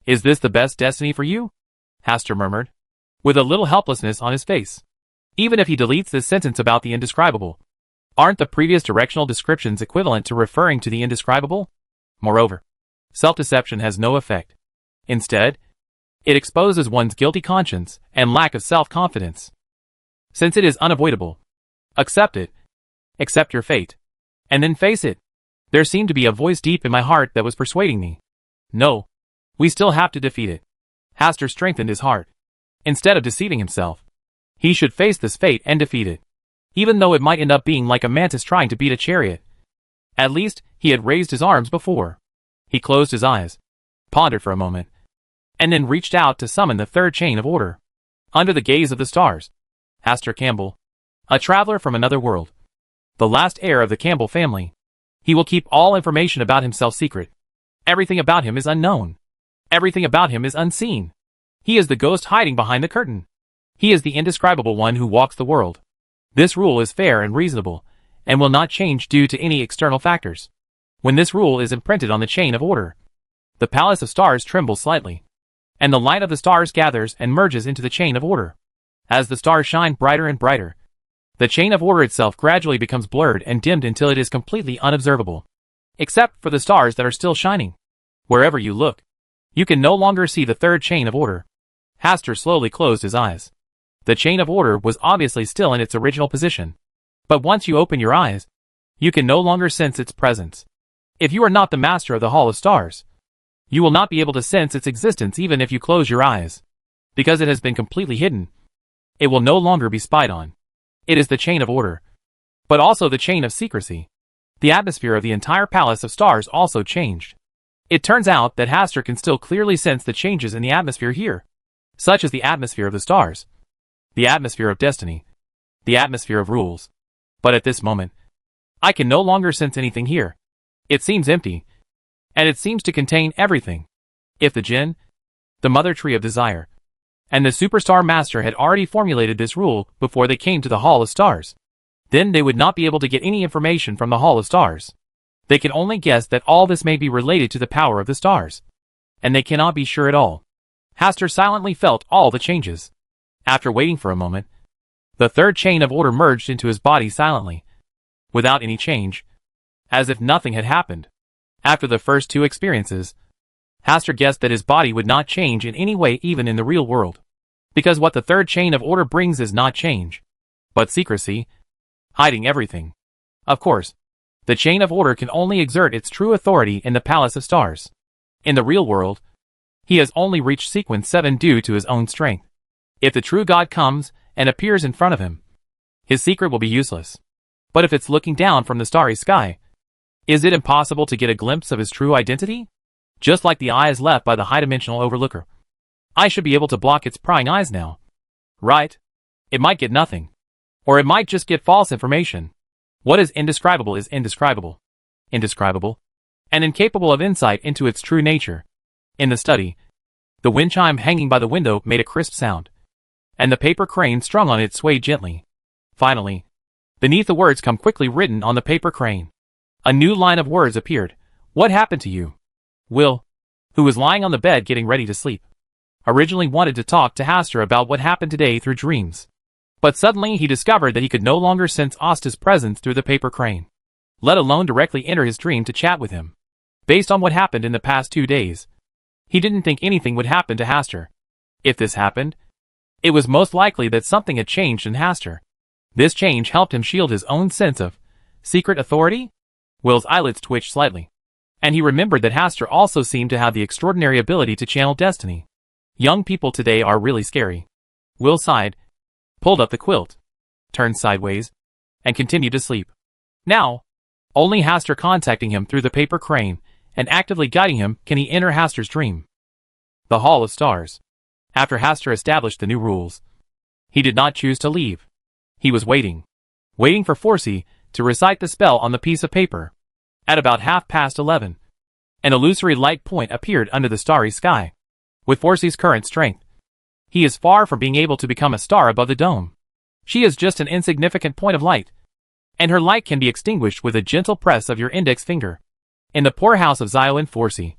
Is this the best destiny for you? Hastur murmured, with a little helplessness on his face. Even if he deletes this sentence about the indescribable, aren't the previous directional descriptions equivalent to referring to the indescribable? Moreover, self-deception has no effect. Instead, it exposes one's guilty conscience and lack of self-confidence. Since it is unavoidable, accept it. Accept your fate. And then face it. There seemed to be a voice deep in my heart that was persuading me. No. We still have to defeat it. Hastur strengthened his heart. Instead of deceiving himself, he should face this fate and defeat it. Even though it might end up being like a mantis trying to beat a chariot. At least, he had raised his arms before. He closed his eyes, pondered for a moment, and then reached out to summon the third chain of order. Under the gaze of the stars, Hastur Campbell, a traveler from another world, the last heir of the Campbell family. He will keep all information about himself secret. Everything about him is unknown. Everything about him is unseen. He is the ghost hiding behind the curtain. He is the indescribable one who walks the world. This rule is fair and reasonable, and will not change due to any external factors. When this rule is imprinted on the chain of order, the palace of stars trembles slightly, and the light of the stars gathers and merges into the chain of order. As the stars shine brighter and brighter, the chain of order itself gradually becomes blurred and dimmed until it is completely unobservable. Except for the stars that are still shining. Wherever you look, you can no longer see the third chain of order. Hastur slowly closed his eyes. The chain of order was obviously still in its original position. But once you open your eyes, you can no longer sense its presence. If you are not the master of the Hall of Stars, you will not be able to sense its existence even if you close your eyes. Because it has been completely hidden, it will no longer be spied on. It is the chain of order, but also the chain of secrecy. The atmosphere of the entire palace of stars also changed. It turns out that Hastur can still clearly sense the changes in the atmosphere here, such as the atmosphere of the stars, the atmosphere of destiny, the atmosphere of rules. But at this moment, I can no longer sense anything here. It seems empty, and it seems to contain everything. If the Jinn, the mother tree of desire, and the superstar master had already formulated this rule before they came to the Hall of Stars, then they would not be able to get any information from the Hall of Stars. They can only guess that all this may be related to the power of the stars, and they cannot be sure at all. Hastur silently felt all the changes. After waiting for a moment, the third chain of order merged into his body silently, without any change, as if nothing had happened. After the first two experiences, Hastur guessed that his body would not change in any way even in the real world. Because what the third chain of order brings is not change, but secrecy, hiding everything. Of course, the chain of order can only exert its true authority in the Palace of Stars. In the real world, he has only reached sequence 7 due to his own strength. If the true God comes and appears in front of him, his secret will be useless. But if it's looking down from the starry sky, is it impossible to get a glimpse of his true identity? Just like the eyes left by the high-dimensional overlooker. I should be able to block its prying eyes now. Right? It might get nothing. Or it might just get false information. What is indescribable is indescribable. Indescribable. And incapable of insight into its true nature. In the study, the wind chime hanging by the window made a crisp sound, and the paper crane strung on it swayed gently. Finally, beneath the words come quickly written on the paper crane, a new line of words appeared. What happened to you? Will, who was lying on the bed getting ready to sleep, originally wanted to talk to Hastur about what happened today through dreams. But suddenly he discovered that he could no longer sense Asta's presence through the paper crane, let alone directly enter his dream to chat with him. Based on what happened in the past 2 days, he didn't think anything would happen to Hastur. If this happened, it was most likely that something had changed in Hastur. This change helped him shield his own sense of secret authority. Will's eyelids twitched slightly, and he remembered that Hastur also seemed to have the extraordinary ability to channel destiny. Young people today are really scary. Will sighed, pulled up the quilt, turned sideways, and continued to sleep. Now, only Hastur contacting him through the paper crane and actively guiding him can he enter Hastur's dream. The Hall of Stars. After Hastur established the new rules, he did not choose to leave. He was waiting for Forsey to recite the spell on the piece of paper. At about 11:30, an illusory light point appeared under the starry sky. With Forsey's current strength, he is far from being able to become a star above the dome. She is just an insignificant point of light, and her light can be extinguished with a gentle press of your index finger. In the poorhouse of Zio and Forsey,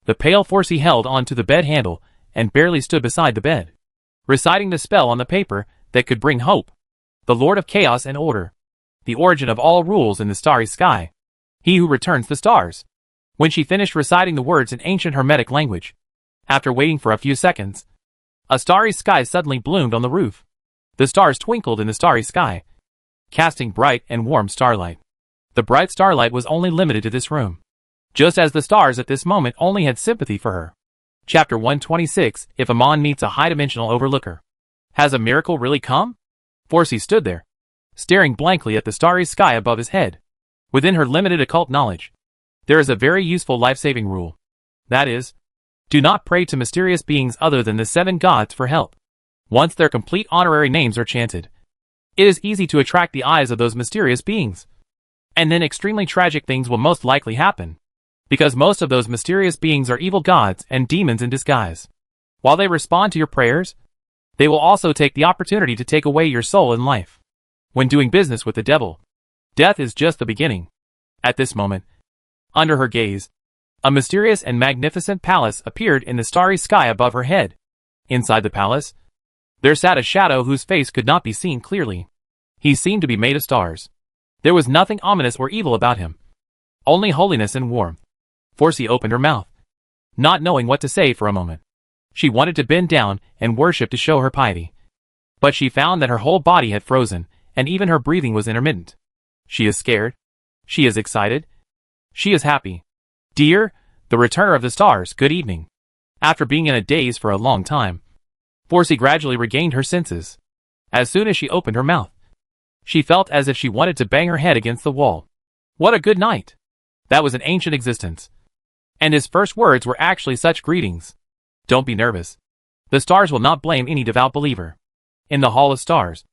the pale Forsey held on to the bed handle and barely stood beside the bed, reciting the spell on the paper that could bring hope. The Lord of Chaos and Order, the origin of all rules in the starry sky, he who returns the stars. When she finished reciting the words in ancient Hermetic language, after waiting for a few seconds, a starry sky suddenly bloomed on the roof. The stars twinkled in the starry sky, casting bright and warm starlight. The bright starlight was only limited to this room, just as the stars at this moment only had sympathy for her. Chapter 126. If Amon meets a high-dimensional overlooker. Has a miracle really come? Forsey stood there, staring blankly at the starry sky above his head. Within her limited occult knowledge, there is a very useful life-saving rule. That is, do not pray to mysterious beings other than the 7 gods for help. Once their complete honorary names are chanted, it is easy to attract the eyes of those mysterious beings. And then extremely tragic things will most likely happen, because most of those mysterious beings are evil gods and demons in disguise. While they respond to your prayers, they will also take the opportunity to take away your soul and life. When doing business with the devil, death is just the beginning. At this moment, under her gaze, a mysterious and magnificent palace appeared in the starry sky above her head. Inside the palace, there sat a shadow whose face could not be seen clearly. He seemed to be made of stars. There was nothing ominous or evil about him, only holiness and warmth. Forsey opened her mouth, not knowing what to say for a moment. She wanted to bend down and worship to show her piety, but she found that her whole body had frozen, and even her breathing was intermittent. She is scared. She is excited. She is happy. Dear, the returner of the stars, good evening. After being in a daze for a long time, Forsey gradually regained her senses. As soon as she opened her mouth, she felt as if she wanted to bang her head against the wall. What a good night! That was an ancient existence, and his first words were actually such greetings. Don't be nervous. The stars will not blame any devout believer. In the Hall of Stars,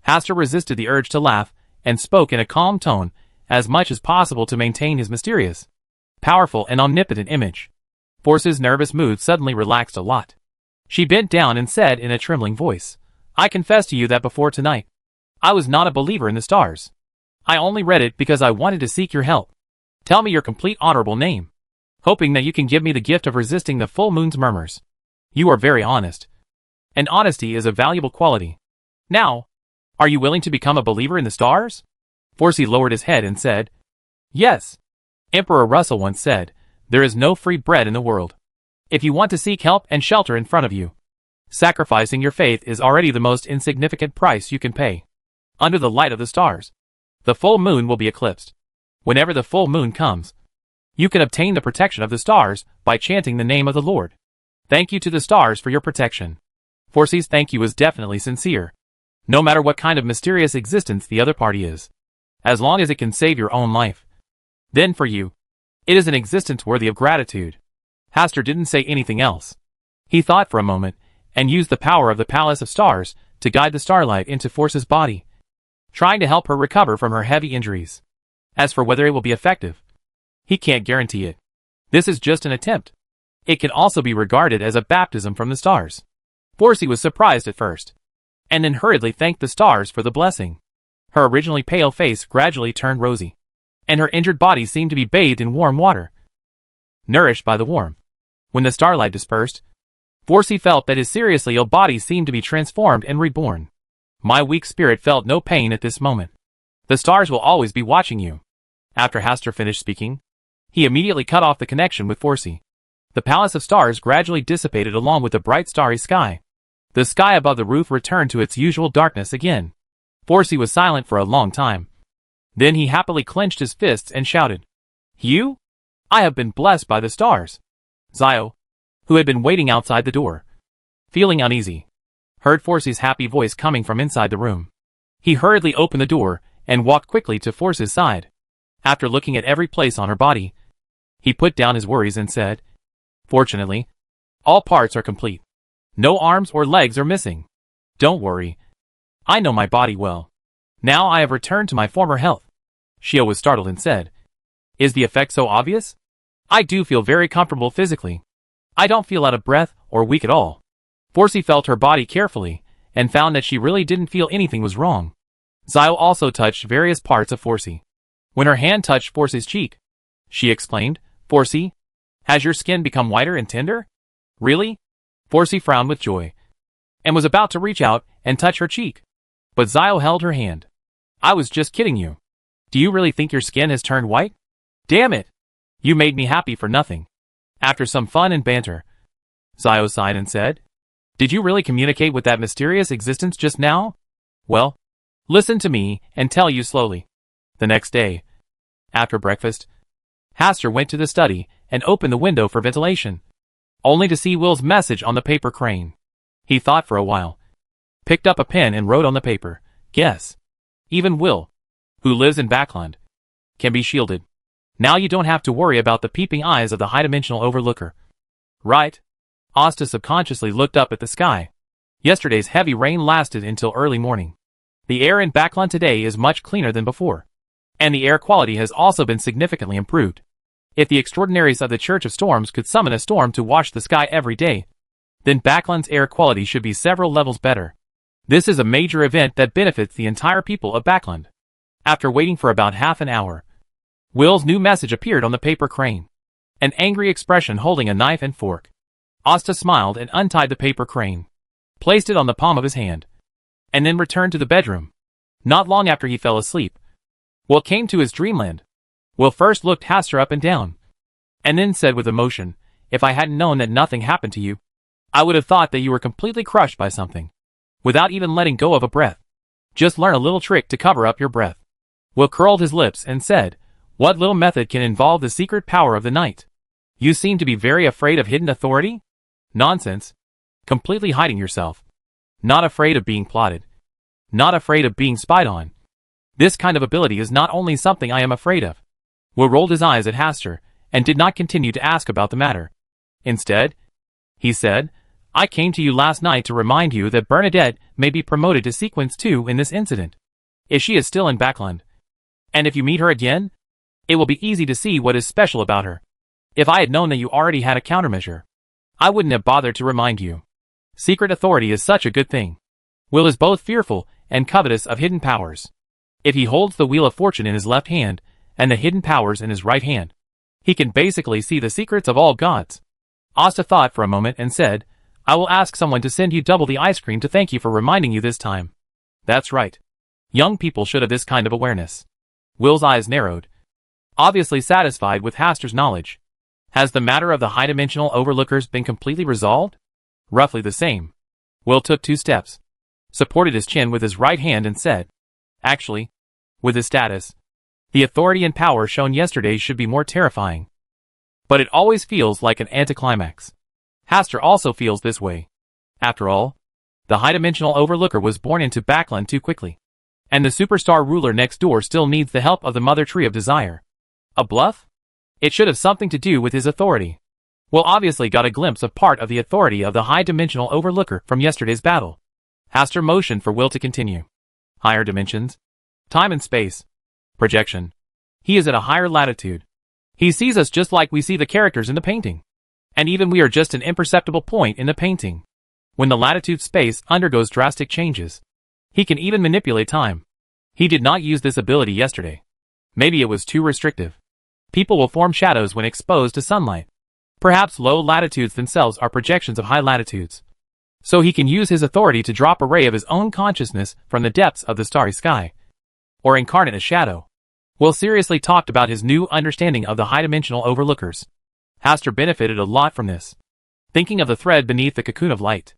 Hastur resisted the urge to laugh and spoke in a calm tone as much as possible to maintain his mysterious, powerful and omnipotent image. Forsey's nervous mood suddenly relaxed a lot. She bent down and said in a trembling voice, I confess to you that before tonight, I was not a believer in the stars. I only read it because I wanted to seek your help. Tell me your complete honorable name, hoping that you can give me the gift of resisting the full moon's murmurs. You are very honest, and honesty is a valuable quality. Now, are you willing to become a believer in the stars? Forsey lowered his head and said, Yes. Emperor Russell once said, there is no free bread in the world. If you want to seek help and shelter in front of you, sacrificing your faith is already the most insignificant price you can pay. Under the light of the stars, the full moon will be eclipsed. Whenever the full moon comes, you can obtain the protection of the stars by chanting the name of the Lord. Thank you to the stars for your protection. Forsey's thank you was definitely sincere, no matter what kind of mysterious existence the other party is. As long as it can save your own life, then for you, it is an existence worthy of gratitude. Hastur didn't say anything else. He thought for a moment, and used the power of the Palace of Stars to guide the starlight into Forsey's body. trying to help her recover from her heavy injuries. As for whether it will be effective, he can't guarantee it. This is just an attempt. It can also be regarded as a baptism from the stars. Forsey was surprised at first, and then hurriedly thanked the stars for the blessing. Her originally pale face gradually turned rosy, and her injured body seemed to be bathed in warm water, nourished by the warmth. When the starlight dispersed, Forsey felt that his seriously ill body seemed to be transformed and reborn. My weak spirit felt no pain at this moment. The stars will always be watching you. After Hastur finished speaking, he immediately cut off the connection with Forsey. The palace of stars gradually dissipated along with the bright starry sky. The sky above the roof returned to its usual darkness again. Forsey was silent for a long time. Then he happily clenched his fists and shouted, "You? I have been blessed by the stars." Zio, who had been waiting outside the door, feeling uneasy, heard Forsey's happy voice coming from inside the room. He hurriedly opened the door and walked quickly to Forsey's side. After looking at every place on her body, he put down his worries and said, "Fortunately, all parts are complete. No arms or legs are missing. Don't worry. I know my body well. Now I have returned to my former health." Shio was startled and said, "Is the effect so obvious? I do feel very comfortable physically. I don't feel out of breath or weak at all." Forsey felt her body carefully and found that she really didn't feel anything was wrong. Zio also touched various parts of Forsey. When her hand touched Forsey's cheek, she exclaimed, "Forsey, has your skin become whiter and tender?" "Really?" Forsey frowned with joy, and was about to reach out and touch her cheek. But Zio held her hand. "I was just kidding you. Do you really think your skin has turned white? Damn it! You made me happy for nothing." After some fun and banter, Zio sighed and said, "Did you really communicate with that mysterious existence just now? Well, listen to me and tell you slowly." The next day, after breakfast, Hastur went to the study and opened the window for ventilation, only to see Will's message on the paper crane. He thought for a while, picked up a pen and wrote on the paper, "Guess. Even Will, who lives in Backland, can be shielded. Now you don't have to worry about the peeping eyes of the high-dimensional overlooker." Right? Asta subconsciously looked up at the sky. Yesterday's heavy rain lasted until early morning. The air in Backland today is much cleaner than before, and the air quality has also been significantly improved. If the extraordinaries of the Church of Storms could summon a storm to wash the sky every day, then Backland's air quality should be several levels better. This is a major event that benefits the entire people of Backland. After waiting for about half an hour, Will's new message appeared on the paper crane. An angry expression holding a knife and fork. Asta smiled and untied the paper crane, placed it on the palm of his hand, and then returned to the bedroom. Not long after he fell asleep, Will came to his dreamland. Will first looked Hastur up and down, and then said with emotion, "If I hadn't known that nothing happened to you, I would have thought that you were completely crushed by something, without even letting go of a breath. Just learn a little trick to cover up your breath." Will curled his lips and said, "What little method can involve the secret power of the night? You seem to be very afraid of hidden authority?" "Nonsense. Completely hiding yourself. Not afraid of being plotted. Not afraid of being spied on. This kind of ability is not only something I am afraid of." Will rolled his eyes at Hastur and did not continue to ask about the matter. Instead, he said, "I came to you last night to remind you that Bernadette may be promoted to Sequence 2 in this incident, if she is still in Backland. And if you meet her again, it will be easy to see what is special about her. If I had known that you already had a countermeasure, I wouldn't have bothered to remind you. Secret authority is such a good thing. Will is both fearful and covetous of hidden powers. If he holds the Wheel of Fortune in his left hand and the hidden powers in his right hand, he can basically see the secrets of all gods." Asta thought for a moment and said, "I will ask someone to send you double the ice cream to thank you for reminding you this time." "That's right. Young people should have this kind of awareness." Will's eyes narrowed, obviously satisfied with Hastur's knowledge. "Has the matter of the high-dimensional overlookers been completely resolved?" "Roughly the same." Will took 2 steps, supported his chin with his right hand and said, "Actually, with his status, the authority and power shown yesterday should be more terrifying. But it always feels like an anticlimax. Hastur also feels this way. After all, the high-dimensional overlooker was born into Backland too quickly, and the superstar ruler next door still needs the help of the Mother Tree of Desire. A bluff? It should have something to do with his authority." Will obviously got a glimpse of part of the authority of the high-dimensional overlooker from yesterday's battle. Hastur motioned for Will to continue. "Higher dimensions, Time and space. Projection. He is at a higher latitude. He sees us just like we see the characters in the painting. And even we are just an imperceptible point in the painting. When the latitude space undergoes drastic changes, he can even manipulate time. He did not use this ability yesterday. Maybe it was too restrictive. People will form shadows when exposed to sunlight. Perhaps low latitudes themselves are projections of high latitudes. So he can use his authority to drop a ray of his own consciousness from the depths of the starry sky. Or incarnate a shadow. Will seriously talked about his new understanding of the high-dimensional overlookers. Hastur benefited a lot from this. Thinking of the thread beneath the cocoon of light.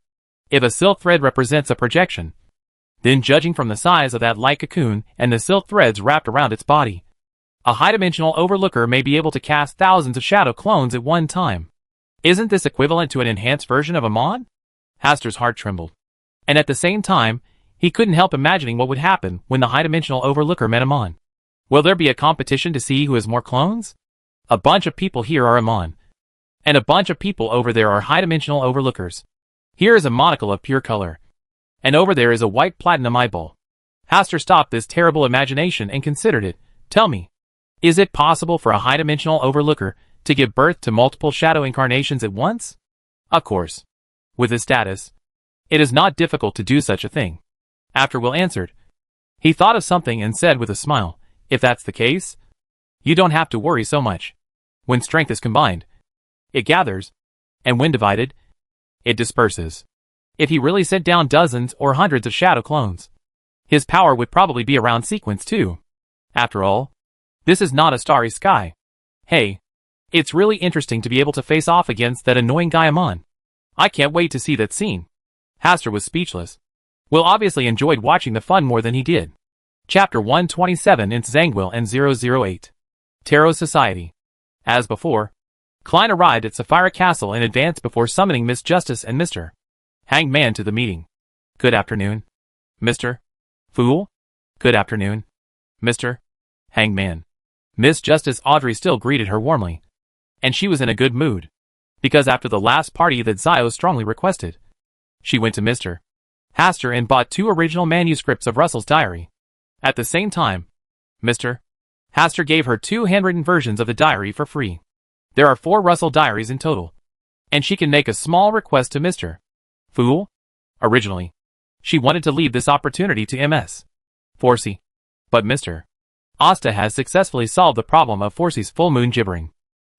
If a silk thread represents a projection, then judging from the size of that light cocoon and the silk threads wrapped around its body, a high-dimensional overlooker may be able to cast thousands of shadow clones at one time. Isn't this equivalent to an enhanced version of Amon? Hastur's heart trembled. And at the same time, he couldn't help imagining what would happen when the high-dimensional overlooker met Amon. Will there be a competition to see who has more clones? A bunch of people here are Amon. And a bunch of people over there are high-dimensional overlookers. Here is a monocle of pure color. And over there is a white platinum eyeball. Hastur stopped this terrible imagination and considered it. Tell me, is it possible for a high-dimensional overlooker to give birth to multiple shadow incarnations at once? Of course. With his status, it is not difficult to do such a thing. After Will answered, he thought of something and said with a smile, if that's the case, you don't have to worry so much. When strength is combined, it gathers, and when divided, it disperses. If he really sent down dozens or hundreds of shadow clones, his power would probably be around sequence too. After all, this is not a starry sky. Hey, it's really interesting to be able to face off against that annoying guy Amon. I can't wait to see that scene. Hastur was speechless. Will obviously enjoyed watching the fun more than he did. Chapter 127 in Zangwill and 008. Tarot Society. As before, Klein arrived at Sapphira Castle in advance before summoning Miss Justice and Mr. Hangman to the meeting. Good afternoon, Mr. Fool. Good afternoon, Mr. Hangman. Miss Justice Audrey still greeted her warmly. And she was in a good mood. Because after the last party that Zio strongly requested, she went to Mr. Hastur and bought 2 original manuscripts of Russell's diary. At the same time, Mr. Hastur gave her 2 handwritten versions of the diary for free. There are 4 Russell diaries in total. And she can make a small request to Mr. Fool. Originally, she wanted to leave this opportunity to Ms. Forsey. But Mr. Asta has successfully solved the problem of Forsey's full moon gibbering.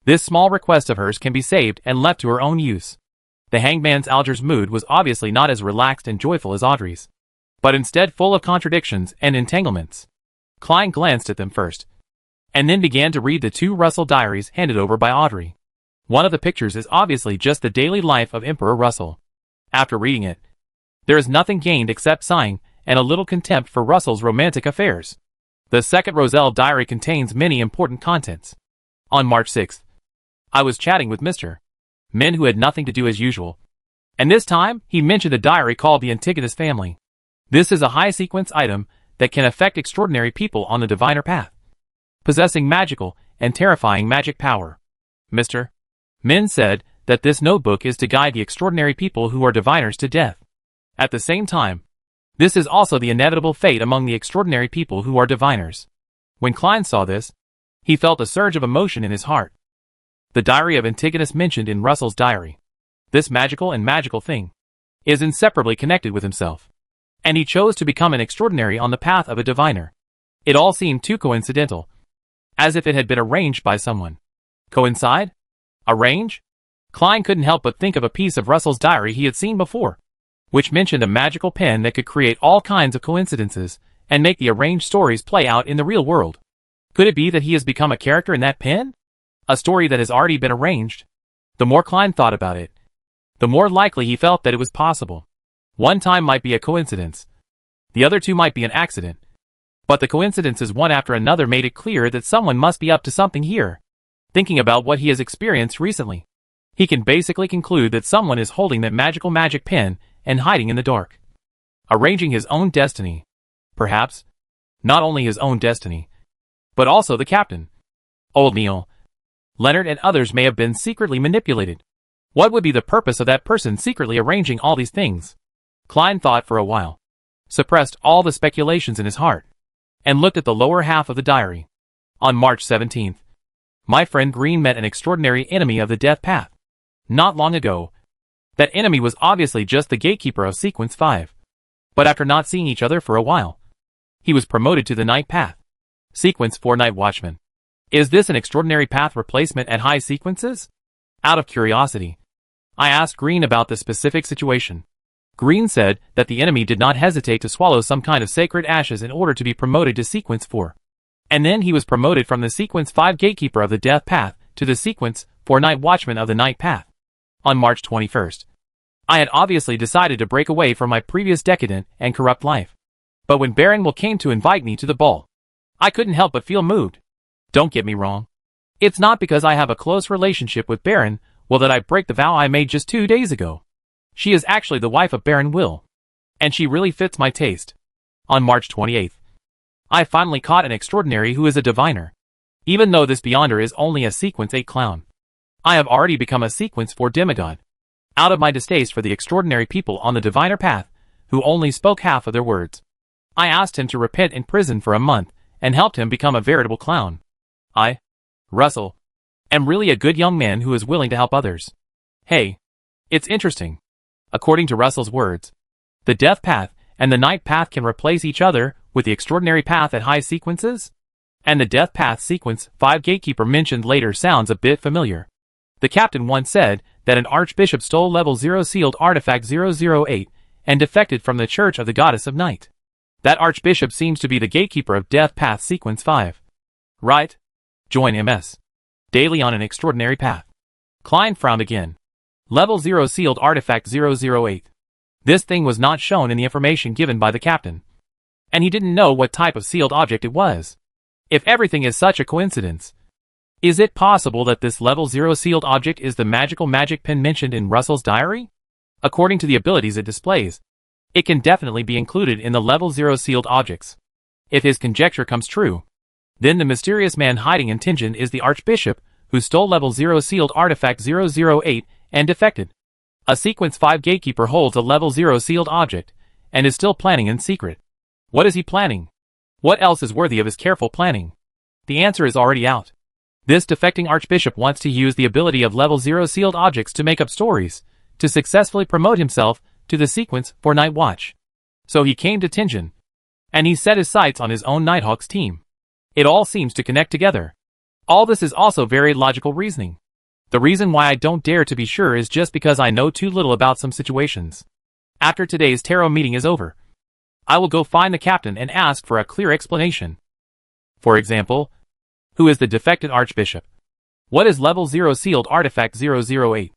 This small request of hers can be saved and left to her own use. The hangman's Alger's mood was obviously not as relaxed and joyful as Audrey's, but instead full of contradictions and entanglements. Klein glanced at them first, and then began to read the 2 Russell diaries handed over by Audrey. One of the pictures is obviously just the daily life of Emperor Russell. After reading it, there is nothing gained except sighing and a little contempt for Russell's romantic affairs. The second Roselle diary contains many important contents. On March 6th, I was chatting with Mr. Men who had nothing to do as usual. And this time, he mentioned a diary called the Antigonus Family. This is a high-sequence item that can affect extraordinary people on the diviner path, possessing magical and terrifying magic power. Mr. Men said that this notebook is to guide the extraordinary people who are diviners to death. At the same time, this is also the inevitable fate among the extraordinary people who are diviners. When Klein saw this, he felt a surge of emotion in his heart. The diary of Antigonus mentioned in Russell's diary. This magical thing is inseparably connected with himself. And he chose to become an extraordinary on the path of a diviner. It all seemed too coincidental, as if it had been arranged by someone. Coincide? Arrange? Klein couldn't help but think of a piece of Russell's diary he had seen before, which mentioned a magical pen that could create all kinds of coincidences and make the arranged stories play out in the real world. Could it be that he has become a character in that pen? A story that has already been arranged? The more Klein thought about it, the more likely he felt that it was possible. One time might be a coincidence. The other 2 might be an accident. But the coincidences one after another made it clear that someone must be up to something here. Thinking about what he has experienced recently, he can basically conclude that someone is holding that magic pen and hiding in the dark. Arranging his own destiny. Perhaps. Not only his own destiny, but also the captain. Old Neil, Leonard and others may have been secretly manipulated. What would be the purpose of that person secretly arranging all these things? Klein thought for a while, suppressed all the speculations in his heart. and looked at the lower half of the diary. On March 17th, my friend Green met an extraordinary enemy of the death path. Not long ago, that enemy was obviously just the gatekeeper of Sequence 5. But after not seeing each other for a while, he was promoted to the night path. Sequence 4 Night Watchman. Is this an extraordinary path replacement at high sequences? Out of curiosity, I asked Green about the specific situation. Green said that the enemy did not hesitate to swallow some kind of sacred ashes in order to be promoted to Sequence 4. And then he was promoted from the Sequence 5 Gatekeeper of the Death Path to the Sequence 4 Night Watchman of the Night Path. On March 21st, I had obviously decided to break away from my previous decadent and corrupt life. But when Baron Will came to invite me to the ball, I couldn't help but feel moved. Don't get me wrong. It's not because I have a close relationship with Baron Will that I break the vow I made just 2 days ago. She is actually the wife of Baron Will, and she really fits my taste. On March 28th, I finally caught an extraordinary who is a diviner. Even though this Beyonder is only a Sequence 8 clown, I have already become a Sequence 4 demigod. Out of my distaste for the extraordinary people on the diviner path, who only spoke half of their words, I asked him to repent in prison for a month, and helped him become a veritable clown. I, Russell, am really a good young man who is willing to help others. Hey, it's interesting. According to Russell's words, the death path and the night path can replace each other with the extraordinary path at high sequences? And the death path sequence 5 gatekeeper mentioned later sounds a bit familiar. The captain once said that an archbishop stole level 0 sealed artifact 008 and defected from the Church of the Goddess of Night. That archbishop seems to be the gatekeeper of death path sequence 5. Right? Join MS. Daily on an extraordinary path. Klein frowned again. Level 0 sealed artifact 008. This thing was not shown in the information given by the captain. And he didn't know what type of sealed object it was. If everything is such a coincidence, is it possible that this level 0 sealed object is the magical magic pen mentioned in Russell's diary? According to the abilities it displays, it can definitely be included in the level 0 sealed objects. If his conjecture comes true, then the mysterious man hiding in Tingen is the archbishop who stole level 0 sealed artifact 008 and defected. A sequence 5 gatekeeper holds a level 0 sealed object and is still planning in secret. What is he planning? What else is worthy of his careful planning? The answer is already out. This defecting archbishop wants to use the ability of level 0 sealed objects to make up stories, to successfully promote himself to the sequence for Night Watch. So he came to Tingen, and he set his sights on his own Nighthawks team. It all seems to connect together. All this is also very logical reasoning. The reason why I don't dare to be sure is just because I know too little about some situations. After today's tarot meeting is over, I will go find the captain and ask for a clear explanation. For example, who is the defected archbishop? What is level 0 sealed artifact 008?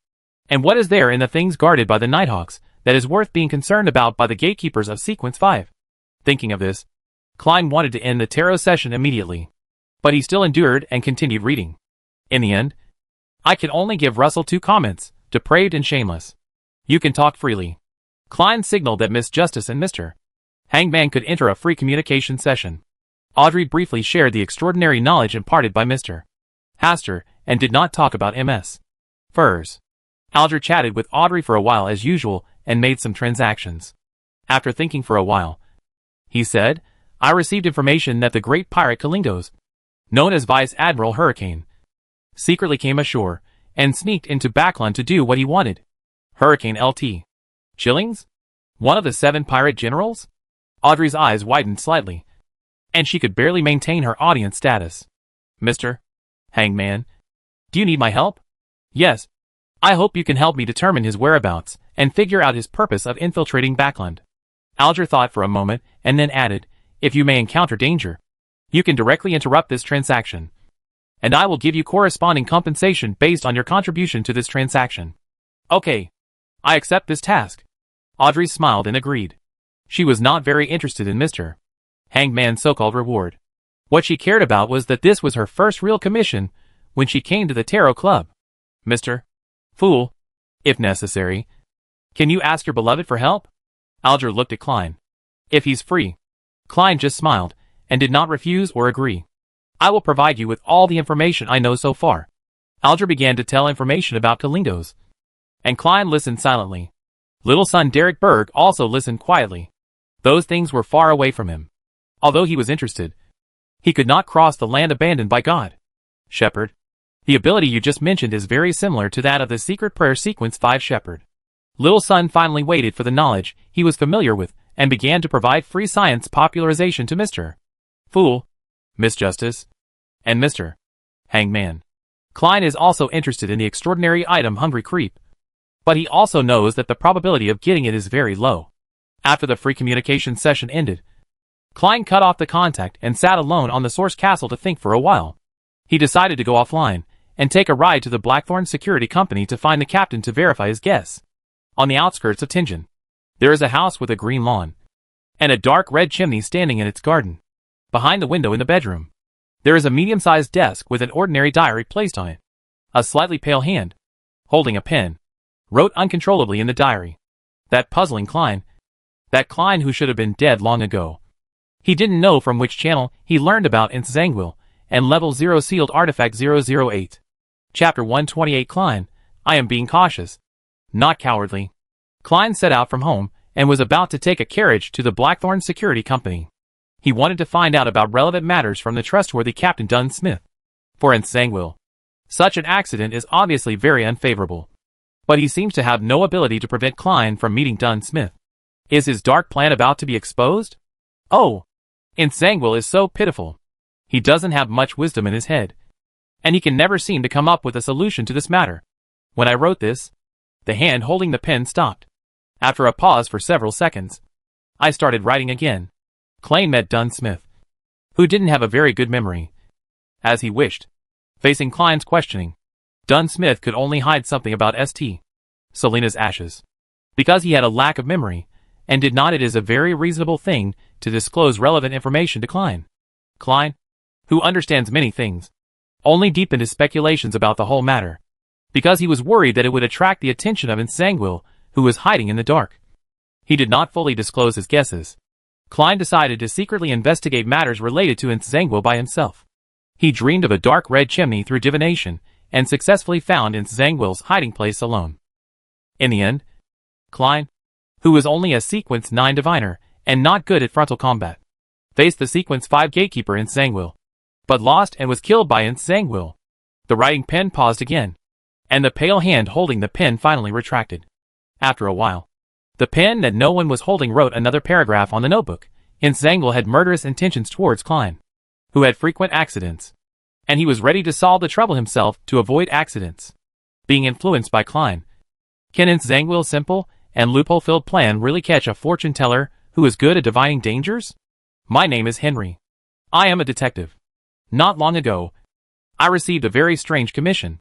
And what is there in the things guarded by the Nighthawks that is worth being concerned about by the gatekeepers of sequence 5? Thinking of this, Klein wanted to end the tarot session immediately. But he still endured and continued reading. In the end, I can only give Russell 2 comments, depraved and shameless. You can talk freely. Klein signaled that Miss Justice and Mr. Hangman could enter a free communication session. Audrey briefly shared the extraordinary knowledge imparted by Mr. Haster and did not talk about MS. Furs. Alger chatted with Audrey for a while as usual and made some transactions. After thinking for a while, he said, I received information that the great pirate Kalindos, known as Vice Admiral Hurricane, secretly came ashore and sneaked into Backland to do what he wanted. Hurricane LT. Chillings? One of the 7 pirate generals? Audrey's eyes widened slightly, and she could barely maintain her audience status. Mr. Hangman, do you need my help? Yes. I hope you can help me determine his whereabouts and figure out his purpose of infiltrating Backland. Alger thought for a moment and then added, if you may encounter danger, you can directly interrupt this transaction, and I will give you corresponding compensation based on your contribution to this transaction. Okay. I accept this task. Audrey smiled and agreed. She was not very interested in Mr. Hangman's so-called reward. What she cared about was that this was her first real commission when she came to the Tarot Club. Mr. Fool, if necessary, can you ask your beloved for help? Alger looked at Klein. If he's free. Klein just smiled and did not refuse or agree. I will provide you with all the information I know so far. Alger began to tell information about Kalindos, and Klein listened silently. Little son Derek Berg also listened quietly. Those things were far away from him. Although he was interested, he could not cross the land abandoned by God. Shepherd. The ability you just mentioned is very similar to that of the secret prayer sequence 5 Shepherd. Little Son finally waited for the knowledge he was familiar with and began to provide free science popularization to Mr. Fool, Miss Justice, and Mr. Hangman. Klein is also interested in the extraordinary item Hungry Creep, but he also knows that the probability of getting it is very low. After the free communication session ended, Klein cut off the contact and sat alone on the Source Castle to think for a while. He decided to go offline and take a ride to the Blackthorn Security Company to find the captain to verify his guess. On the outskirts of Tingen, there is a house with a green lawn and a dark red chimney standing in its garden. Behind the window in the bedroom, there is a medium-sized desk with an ordinary diary placed on it. A slightly pale hand, holding a pen, wrote uncontrollably in the diary. That puzzling Klein. That Klein who should have been dead long ago. He didn't know from which channel he learned about Zangwill and Level 0 Sealed Artifact 008. Chapter 128 Klein, I am being cautious, not cowardly. Klein set out from home and was about to take a carriage to the Blackthorn Security Company. He wanted to find out about relevant matters from the trustworthy Captain Dunn Smith. For Zangwill, such an accident is obviously very unfavorable. But he seems to have no ability to prevent Klein from meeting Dunn Smith. Is his dark plan about to be exposed? Oh! Zangwill is so pitiful. He doesn't have much wisdom in his head, and he can never seem to come up with a solution to this matter. When I wrote this, the hand holding the pen stopped. After a pause for several seconds, I started writing again. Klein met Dunn Smith, who didn't have a very good memory. As he wished, facing Klein's questioning, Dunn Smith could only hide something about St. Selena's ashes. Because he had a lack of memory, and did not, it is a very reasonable thing to disclose relevant information to Klein. Klein, who understands many things, only deepened his speculations about the whole matter, because he was worried that it would attract the attention of Zangwill, who was hiding in the dark. He did not fully disclose his guesses. Klein decided to secretly investigate matters related to Zangwill by himself. He dreamed of a dark red chimney through divination, and successfully found Zangwill's hiding place alone. In the end, Klein, who was only a Sequence 9 diviner and not good at frontal combat, faced the Sequence 5 gatekeeper Zangwill, but lost and was killed by Zangwill. The writing pen paused again, and the pale hand holding the pen finally retracted. After a while, the pen that no one was holding wrote another paragraph on the notebook. Zangwill had murderous intentions towards Klein, who had frequent accidents, and he was ready to solve the trouble himself to avoid accidents. Being influenced by Klein, can Zangwill's simple and loophole-filled plan really catch a fortune-teller who is good at divining dangers? My name is Henry. I am a detective. Not long ago, I received a very strange commission.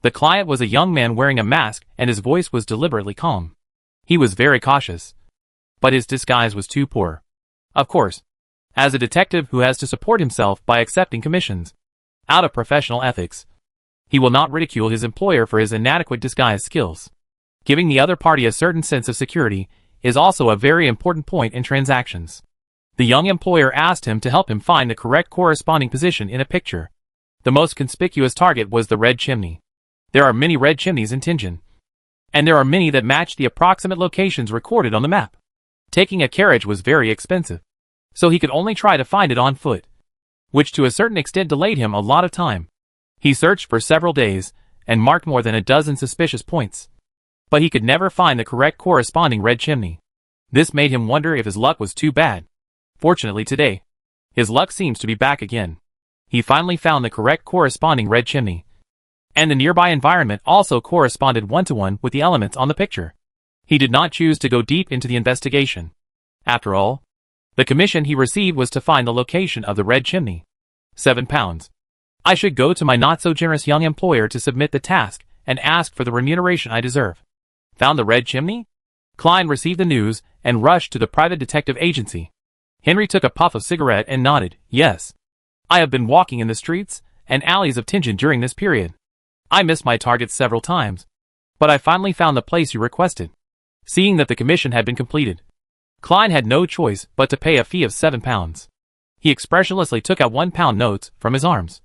The client was a young man wearing a mask and his voice was deliberately calm. He was very cautious, but his disguise was too poor. Of course, as a detective who has to support himself by accepting commissions, out of professional ethics, he will not ridicule his employer for his inadequate disguise skills. Giving the other party a certain sense of security is also a very important point in transactions. The young employer asked him to help him find the correct corresponding position in a picture. The most conspicuous target was the red chimney. There are many red chimneys in Tingen, and there are many that match the approximate locations recorded on the map. Taking a carriage was very expensive, so he could only try to find it on foot, which to a certain extent delayed him a lot of time. He searched for several days and marked more than a dozen suspicious points, but he could never find the correct corresponding red chimney. This made him wonder if his luck was too bad. Fortunately today, his luck seems to be back again. He finally found the correct corresponding red chimney, and the nearby environment also corresponded one-to-one with the elements on the picture. He did not choose to go deep into the investigation. After all, the commission he received was to find the location of the red chimney. £7. I should go to my not-so-generous young employer to submit the task and ask for the remuneration I deserve. Found the red chimney? Klein received the news and rushed to the private detective agency. Henry took a puff of cigarette and nodded, yes. I have been walking in the streets and alleys of Tingen during this period. I missed my target several times, but I finally found the place you requested. Seeing that the commission had been completed, Klein had no choice but to pay a fee of £7. He expressionlessly took out £1 notes from his arms.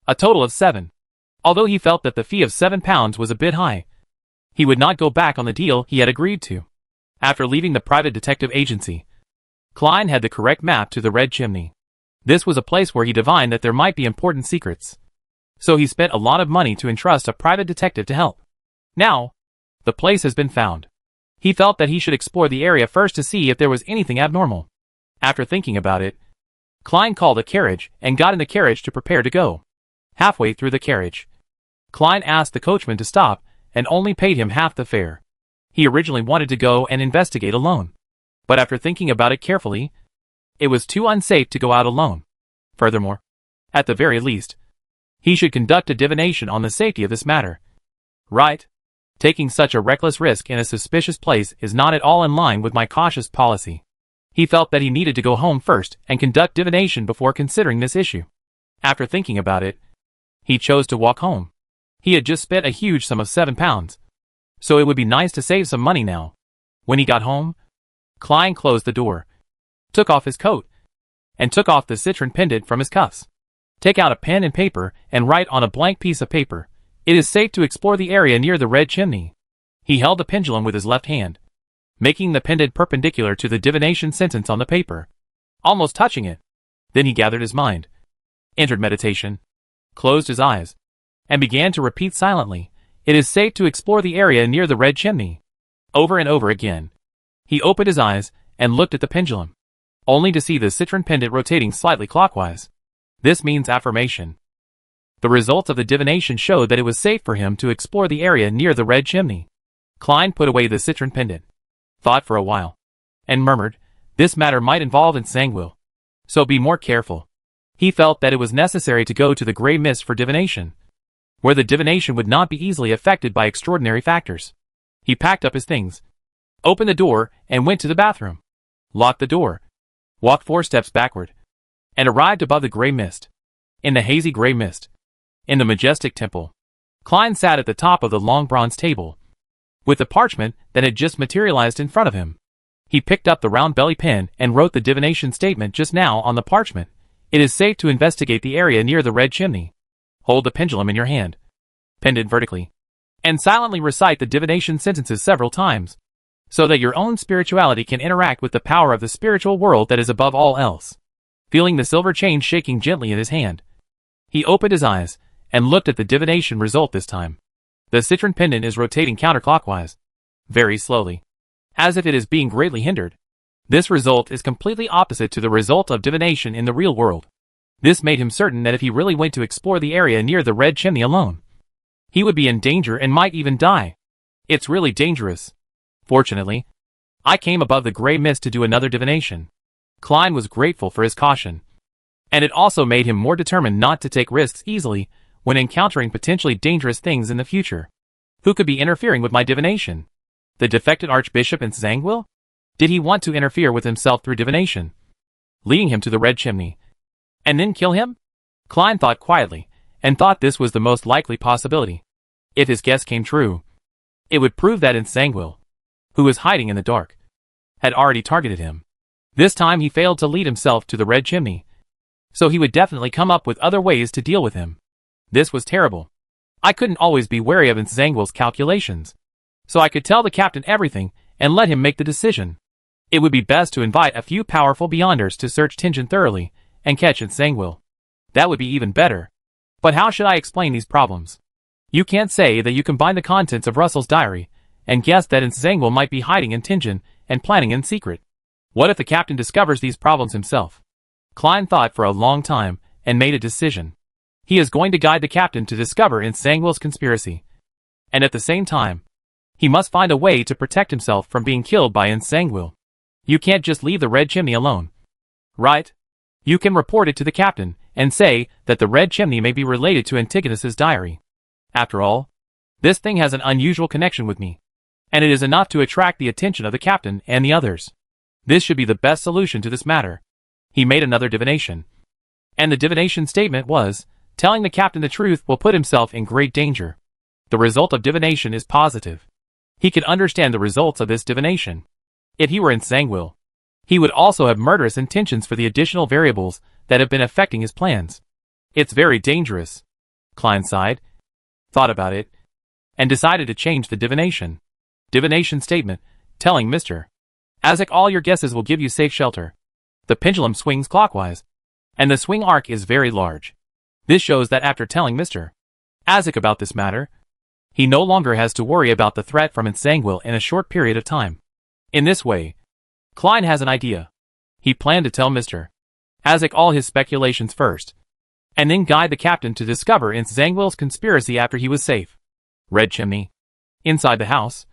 A total of 7. Although he felt that the fee of £7 was a bit high, he would not go back on the deal he had agreed to. After leaving the private detective agency, Klein had the correct map to the red chimney. This was a place where he divined that there might be important secrets. So he spent a lot of money to entrust a private detective to help. Now, the place has been found. He felt that he should explore the area first to see if there was anything abnormal. After thinking about it, Klein called a carriage and got in the carriage to prepare to go. Halfway through the carriage, Klein asked the coachman to stop and only paid him half the fare. He originally wanted to go and investigate alone. But after thinking about it carefully, it was too unsafe to go out alone. Furthermore, at the very least, he should conduct a divination on the safety of this matter. Right? Taking such a reckless risk in a suspicious place is not at all in line with my cautious policy. He felt that he needed to go home first and conduct divination before considering this issue. After thinking about it, he chose to walk home. He had just spent a huge sum of £7, so it would be nice to save some money now. When he got home, Klein closed the door, took off his coat, and took off the citron pendant from his cuffs. Take out a pen and paper and write on a blank piece of paper, "It is safe to explore the area near the red chimney." He held the pendulum with his left hand, making the pendant perpendicular to the divination sentence on the paper, almost touching it. Then he gathered his mind, entered meditation, closed his eyes, and began to repeat silently, "It is safe to explore the area near the red chimney," over and over again. He opened his eyes and looked at the pendulum, only to see the citron pendant rotating slightly clockwise. This means affirmation. The results of the divination showed that it was safe for him to explore the area near the red chimney. Klein put away the citron pendant, thought for a while, and murmured, "This matter might involve ensanguine, so be more careful." He felt that it was necessary to go to the grey mist for divination, where the divination would not be easily affected by extraordinary factors. He packed up his things, opened the door, and went to the bathroom, locked the door, walked 4 steps backward, and arrived above the grey mist. In the hazy grey mist, in the majestic temple, Klein sat at the top of the long bronze table, with the parchment that had just materialized in front of him. He picked up the round belly pen and wrote the divination statement just now on the parchment. "It is safe to investigate the area near the red chimney." Hold the pendulum in your hand, pendant vertically, and silently recite the divination sentences several times, so that your own spirituality can interact with the power of the spiritual world that is above all else. Feeling the silver chain shaking gently in his hand, he opened his eyes and looked at the divination result this time. The citron pendant is rotating counterclockwise, very slowly, as if it is being greatly hindered. This result is completely opposite to the result of divination in the real world. This made him certain that if he really went to explore the area near the red chimney alone, he would be in danger and might even die. It's really dangerous. Fortunately, I came above the grey mist to do another divination. Klein was grateful for his caution, and it also made him more determined not to take risks easily when encountering potentially dangerous things in the future. Who could be interfering with my divination? The defected Archbishop in Zangwill? Did he want to interfere with himself through divination, leading him to the red chimney, and then kill him? Klein thought quietly, and thought this was the most likely possibility. If his guess came true, it would prove that Zangwill, who was hiding in the dark, had already targeted him. This time he failed to lead himself to the red chimney, so he would definitely come up with other ways to deal with him. This was terrible. I couldn't always be wary of Zangwill's calculations, so I could tell the captain everything and let him make the decision. It would be best to invite a few powerful beyonders to search Tingen thoroughly and catch Zangwill. That would be even better. But how should I explain these problems? You can't say that you combine the contents of Russell's diary and guess that Zangwill might be hiding in Tingen and planning in secret. What if the captain discovers these problems himself? Klein thought for a long time and made a decision. He is going to guide the captain to discover Zangwill's conspiracy, and at the same time, he must find a way to protect himself from being killed by Zangwill. You can't just leave the red chimney alone, right? You can report it to the captain and say that the red chimney may be related to Antigonus's diary. After all, this thing has an unusual connection with me, and it is enough to attract the attention of the captain and the others. This should be the best solution to this matter. He made another divination, and the divination statement was, "Telling the captain the truth will put himself in great danger." The result of divination is positive. He could understand the results of this divination. If he were Zangwill, he would also have murderous intentions for the additional variables that have been affecting his plans. It's very dangerous. Klein sighed, thought about it, and decided to change the divination. Divination statement, telling Mr. Isaac all your guesses will give you safe shelter. The pendulum swings clockwise, and the swing arc is very large. This shows that after telling Mr. Isaac about this matter, he no longer has to worry about the threat from Nsangwil in a short period of time. In this way, Klein has an idea. He planned to tell Mr. Isaac all his speculations first, and then guide the captain to discover Nsangwil's conspiracy after he was safe. Red chimney. Inside the house.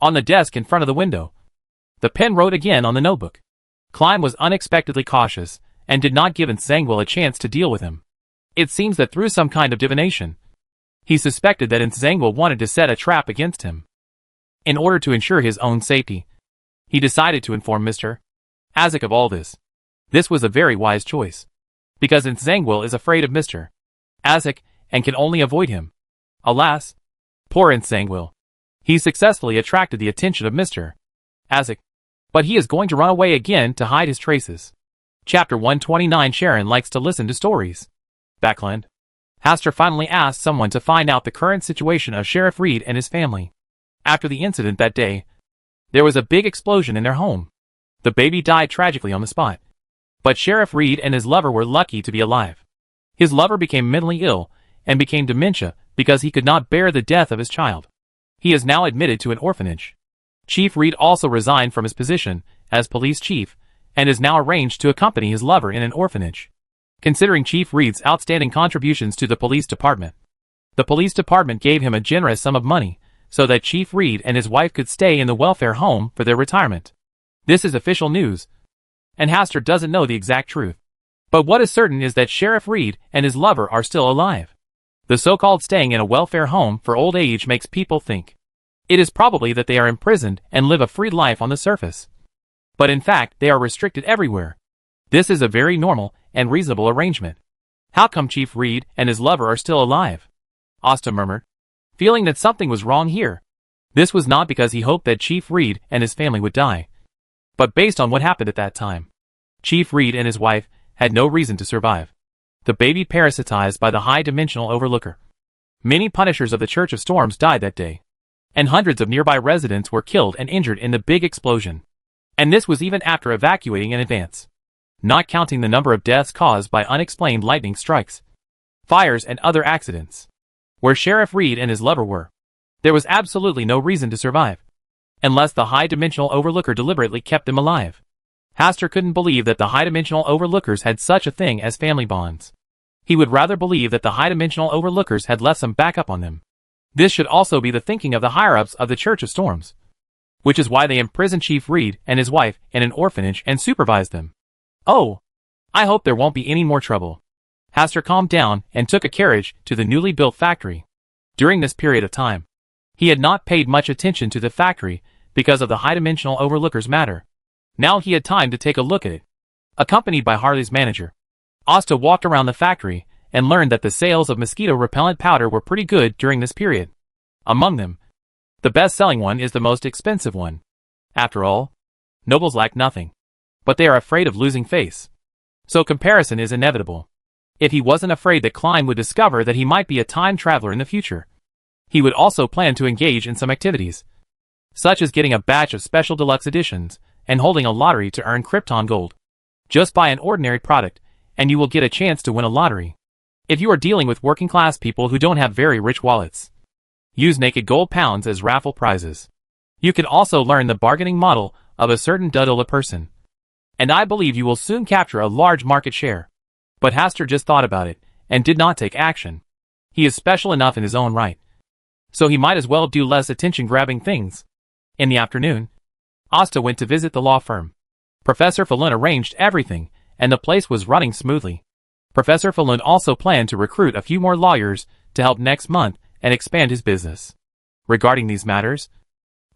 On the desk in front of the window. The pen wrote again on the notebook. Klein was unexpectedly cautious, and did not give Nsangwil a chance to deal with him. It seems that through some kind of divination, he suspected that Nsangwil wanted to set a trap against him. In order to ensure his own safety, he decided to inform Mr. Isaac of all this. This was a very wise choice, because Nsangwil is afraid of Mr. Isaac and can only avoid him. Alas, poor Nsangwil. He successfully attracted the attention of Mr. Isaac, but he is going to run away again to hide his traces. Chapter 129. Sharon likes to listen to stories. Backland. Hastur finally asked someone to find out the current situation of Sheriff Reed and his family. After the incident that day, there was a big explosion in their home. The baby died tragically on the spot. But Sheriff Reed and his lover were lucky to be alive. His lover became mentally ill and became dementia because he could not bear the death of his child. He is now admitted to an orphanage. Chief Reed also resigned from his position as police chief and is now arranged to accompany his lover in an orphanage. Considering Chief Reed's outstanding contributions to the police department, the police department gave him a generous sum of money so that Chief Reed and his wife could stay in the welfare home for their retirement. This is official news, and Hastur doesn't know the exact truth. But what is certain is that Sheriff Reed and his lover are still alive. The so-called staying in a welfare home for old age makes people think it is probably that they are imprisoned and live a free life on the surface. But in fact, they are restricted everywhere. This is a very normal and reasonable arrangement. How come Chief Reed and his lover are still alive? Asta murmured, feeling that something was wrong here. This was not because he hoped that Chief Reed and his family would die, but based on what happened at that time. Chief Reed and his wife had no reason to survive. The baby parasitized by the high-dimensional overlooker. Many punishers of the Church of Storms died that day, and hundreds of nearby residents were killed and injured in the big explosion. And this was even after evacuating in advance, not counting the number of deaths caused by unexplained lightning strikes, fires and other accidents. Where Sheriff Reed and his lover were, there was absolutely no reason to survive, unless the high-dimensional overlooker deliberately kept them alive. Hastur couldn't believe that the high-dimensional overlookers had such a thing as family bonds. He would rather believe that the high-dimensional overlookers had left some backup on them. This should also be the thinking of the higher-ups of the Church of Storms, which is why they imprisoned Chief Reed and his wife in an orphanage and supervised them. Oh, I hope there won't be any more trouble. Hastur calmed down and took a carriage to the newly built factory. During this period of time, he had not paid much attention to the factory because of the high-dimensional overlooker's matter. Now he had time to take a look at it. Accompanied by Harley's manager, Asta walked around the factory and learned that the sales of mosquito-repellent powder were pretty good during this period. Among them, the best-selling one is the most expensive one. After all, nobles lack nothing, but they are afraid of losing face. So comparison is inevitable. If he wasn't afraid that Klein would discover that he might be a time traveler in the future, he would also plan to engage in some activities, such as getting a batch of special deluxe editions and holding a lottery to earn Krypton gold. Just buy an ordinary product, and you will get a chance to win a lottery. If you are dealing with working-class people who don't have very rich wallets, use naked gold pounds as raffle prizes. You can also learn the bargaining model of a certain Dudula person, and I believe you will soon capture a large market share. But Hastur just thought about it, and did not take action. He is special enough in his own right, so he might as well do less attention-grabbing things. In the afternoon, Asta went to visit the law firm. Professor Falun arranged everything, and the place was running smoothly. Professor Falun also planned to recruit a few more lawyers to help next month and expand his business. Regarding these matters,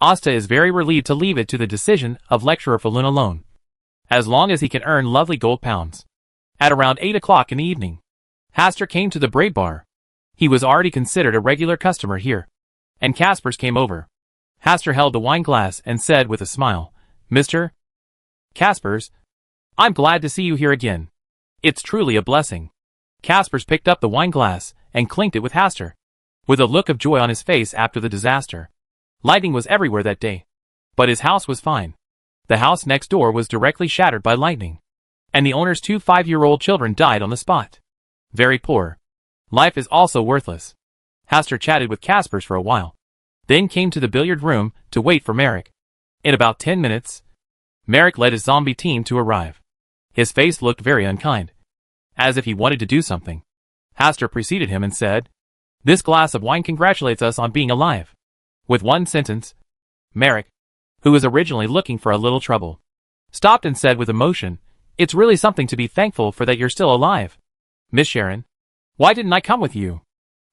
Asta is very relieved to leave it to the decision of Lecturer Falun alone, as long as he can earn lovely gold pounds. At around 8 o'clock in the evening, Hastur came to the Braid Bar. He was already considered a regular customer here, and Caspers came over. Hastur held the wine glass and said with a smile, "Mr. Caspers, I'm glad to see you here again. It's truly a blessing." Caspers picked up the wine glass and clinked it with Hastur, with a look of joy on his face after the disaster. Lightning was everywhere that day, but his house was fine. The house next door was directly shattered by lightning, and the owner's 2 5-year-old children died on the spot. Very poor. Life is also worthless. Hastur chatted with Caspers for a while, then came to the billiard room to wait for Merrick. In about 10 minutes, Merrick led his zombie team to arrive. His face looked very unkind, as if he wanted to do something. Hastur preceded him and said, "This glass of wine congratulates us on being alive." With one sentence, Merrick, who was originally looking for a little trouble, stopped and said with emotion, "It's really something to be thankful for that you're still alive. Miss Sharon, why didn't I come with you?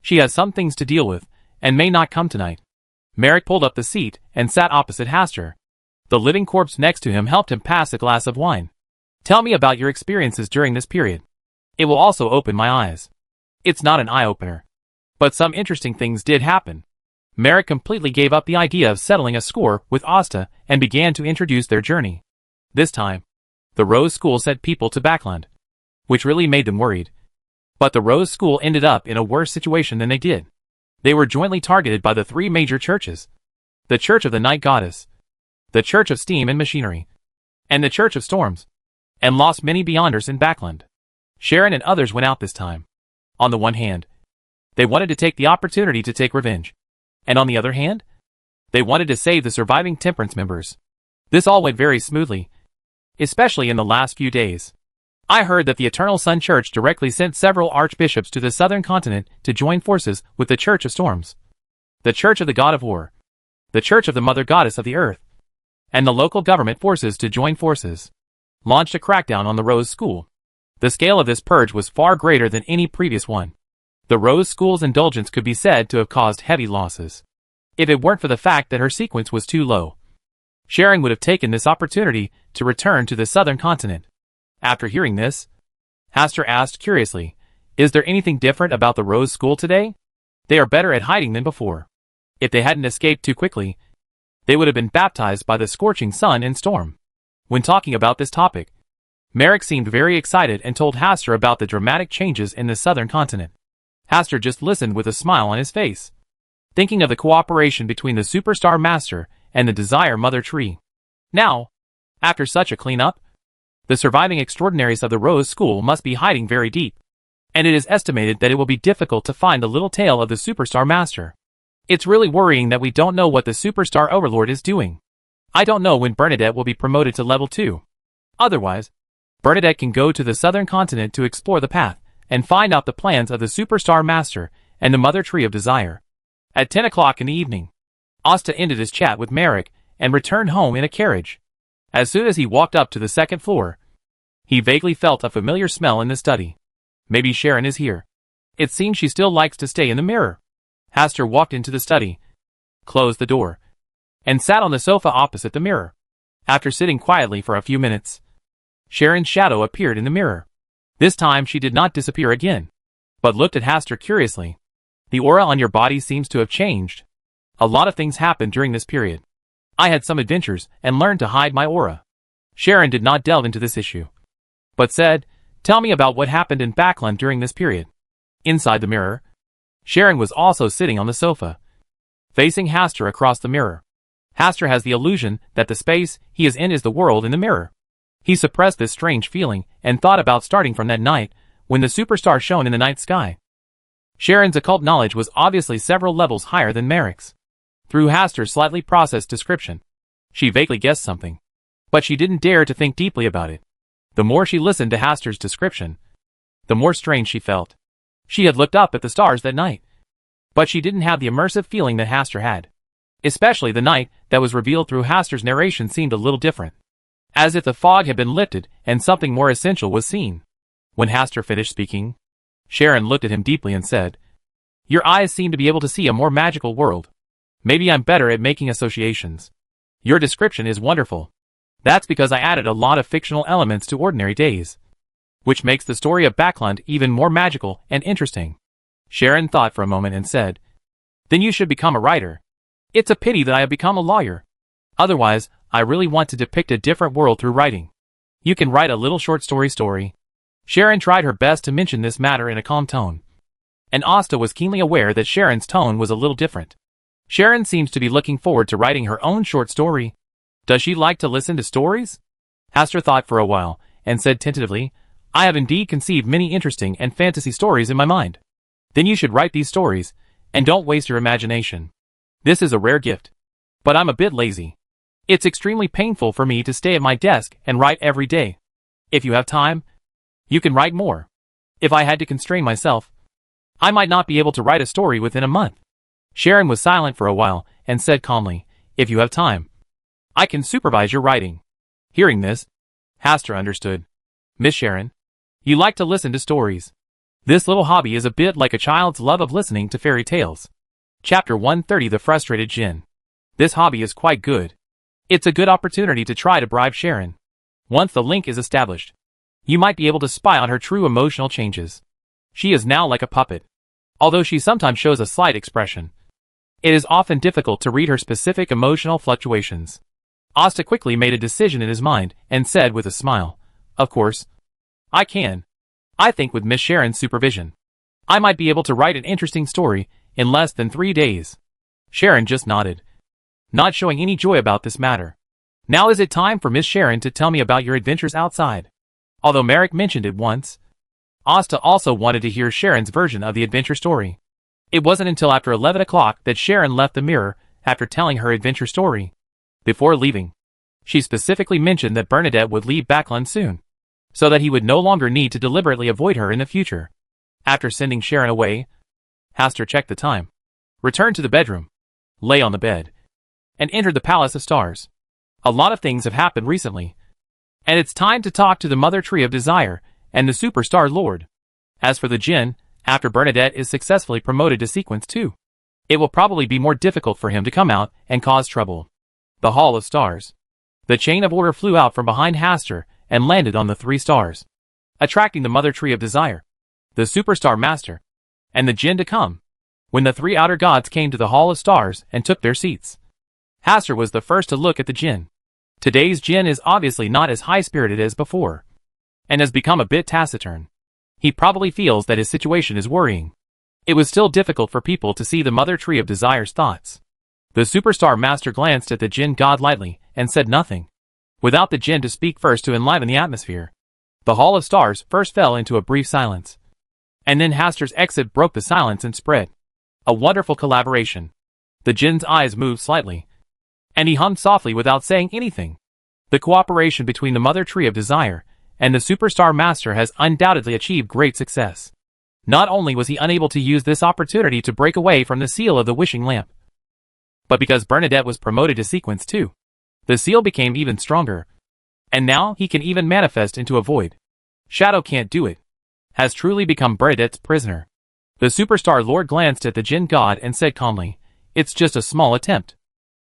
She has some things to deal with, and may not come tonight." Merrick pulled up the seat and sat opposite Hastur. The living corpse next to him helped him pass a glass of wine. "Tell me about your experiences during this period. It will also open my eyes." "It's not an eye-opener, but some interesting things did happen." Merrick completely gave up the idea of settling a score with Asta and began to introduce their journey. This time, the Rose School sent people to Backland, which really made them worried. But the Rose School ended up in a worse situation than they did. They were jointly targeted by the 3 major churches: the Church of the Night Goddess, the Church of Steam and Machinery, and the Church of Storms, and lost many Beyonders in Backland. Sharon and others went out this time. On the one hand, they wanted to take the opportunity to take revenge, and on the other hand, they wanted to save the surviving Temperance members. This all went very smoothly, especially in the last few days. I heard that the Eternal Sun Church directly sent several archbishops to the southern continent to join forces with the Church of Storms, the Church of the God of War, the Church of the Mother Goddess of the Earth, and the local government forces to join forces, launched a crackdown on the Rose School. The scale of this purge was far greater than any previous one. The Rose School's indulgence could be said to have caused heavy losses, if it weren't for the fact that her sequence was too low. Sharon would have taken this opportunity to return to the southern continent. After hearing this, Hastur asked curiously, "Is there anything different about the Rose School today? They are better at hiding than before. If they hadn't escaped too quickly, they would have been baptized by the scorching sun and storm." When talking about this topic, Merrick seemed very excited and told Hastur about the dramatic changes in the southern continent. Hastur just listened with a smile on his face, thinking of the cooperation between the Superstar Master and the Desire Mother Tree. Now, after such a cleanup, the surviving extraordinaries of the Rose School must be hiding very deep, and it is estimated that it will be difficult to find the little tail of the Superstar Master. It's really worrying that we don't know what the Superstar Overlord is doing. I don't know when Bernadette will be promoted to level 2. Otherwise, Bernadette can go to the southern continent to explore the path and find out the plans of the Superstar Master and the Mother Tree of Desire. At 10 o'clock in the evening, Asta ended his chat with Merrick and returned home in a carriage. As soon as he walked up to the second floor, he vaguely felt a familiar smell in the study. Maybe Sharon is here. It seems she still likes to stay in the mirror. Hastur walked into the study, closed the door, and sat on the sofa opposite the mirror. After sitting quietly for a few minutes, Sharon's shadow appeared in the mirror. This time she did not disappear again, but looked at Hastur curiously. "The aura on your body seems to have changed. A lot of things happened during this period. I had some adventures and learned to hide my aura." Sharon did not delve into this issue, but said, "Tell me about what happened in Backland during this period." Inside the mirror, Sharon was also sitting on the sofa, facing Hastur across the mirror. Hastur has the illusion that the space he is in is the world in the mirror. He suppressed this strange feeling and thought about starting from that night when the superstar shone in the night sky. Sharon's occult knowledge was obviously several levels higher than Merrick's. Through Hastur's slightly processed description, she vaguely guessed something, but she didn't dare to think deeply about it. The more she listened to Hastur's description, the more strange she felt. She had looked up at the stars that night, but she didn't have the immersive feeling that Hastur had. Especially the night that was revealed through Hastur's narration seemed a little different, as if the fog had been lifted and something more essential was seen. When Hastur finished speaking, Sharon looked at him deeply and said, "Your eyes seem to be able to see a more magical world. Maybe I'm better at making associations. Your description is wonderful. That's because I added a lot of fictional elements to ordinary days, which makes the story of Backland even more magical and interesting." Sharon thought for a moment and said, "Then you should become a writer. It's a pity that I have become a lawyer. Otherwise, I really want to depict a different world through writing. You can write a little short story. Sharon tried her best to mention this matter in a calm tone, and Asta was keenly aware that Sharon's tone was a little different. Sharon seems to be looking forward to writing her own short story. Does she like to listen to stories? Hastur thought for a while, and said tentatively, I have indeed conceived many interesting and fantasy stories in my mind. Then you should write these stories, and don't waste your imagination. This is a rare gift. But I'm a bit lazy. It's extremely painful for me to stay at my desk and write every day. If you have time, you can write more. If I had to constrain myself, I might not be able to write a story within a month. Sharon was silent for a while and said calmly, if you have time, I can supervise your writing. Hearing this, Hastur understood. Miss Sharon, you like to listen to stories. This little hobby is a bit like a child's love of listening to fairy tales. Chapter 130 The Frustrated Djinn. This hobby is quite good. It's a good opportunity to try to bribe Sharon. Once the link is established, you might be able to spy on her true emotional changes. She is now like a puppet. Although she sometimes shows a slight expression, it is often difficult to read her specific emotional fluctuations. Asta quickly made a decision in his mind and said with a smile, of course, I can. I think with Miss Sharon's supervision, I might be able to write an interesting story in less than 3 days. Sharon just nodded, not showing any joy about this matter. Now is it time for Miss Sharon to tell me about your adventures outside? Although Merrick mentioned it once, Asta also wanted to hear Sharon's version of the adventure story. It wasn't until after 11 o'clock that Sharon left the mirror after telling her adventure story. Before leaving, she specifically mentioned that Bernadette would leave Backlund soon, so that he would no longer need to deliberately avoid her in the future. After sending Sharon away, Hastur checked the time, returned to the bedroom, lay on the bed, and entered the Palace of Stars. A lot of things have happened recently, and it's time to talk to the Mother Tree of Desire and the Superstar Lord. As for the Djinn, after Bernadette is successfully promoted to Sequence 2, it will probably be more difficult for him to come out and cause trouble. The Hall of Stars. The chain of order flew out from behind Hastur and landed on the 3 stars, attracting the Mother Tree of Desire, the Superstar Master, and the Djinn to come. When the 3 outer gods came to the Hall of Stars and took their seats, Hastur was the first to look at the Djinn. Today's Djinn is obviously not as high-spirited as before, and has become a bit taciturn. He probably feels that his situation is worrying. It was still difficult for people to see the Mother Tree of Desire's thoughts. The Superstar Master glanced at the Djinn god lightly and said nothing, without the Djinn to speak first to enliven the atmosphere. The Hall of Stars first fell into a brief silence, and then Hastur's exit broke the silence and spread. A wonderful collaboration. The Djinn's eyes moved slightly, and he hummed softly without saying anything. The cooperation between the Mother Tree of Desire and the Superstar Master has undoubtedly achieved great success. Not only was he unable to use this opportunity to break away from the seal of the wishing lamp, but because Bernadette was promoted to Sequence 2, the seal became even stronger. And now he can even manifest into a void. Shadow can't do it. Has truly become Bernadette's prisoner. The Superstar Lord glanced at the Djinn god and said calmly, it's just a small attempt.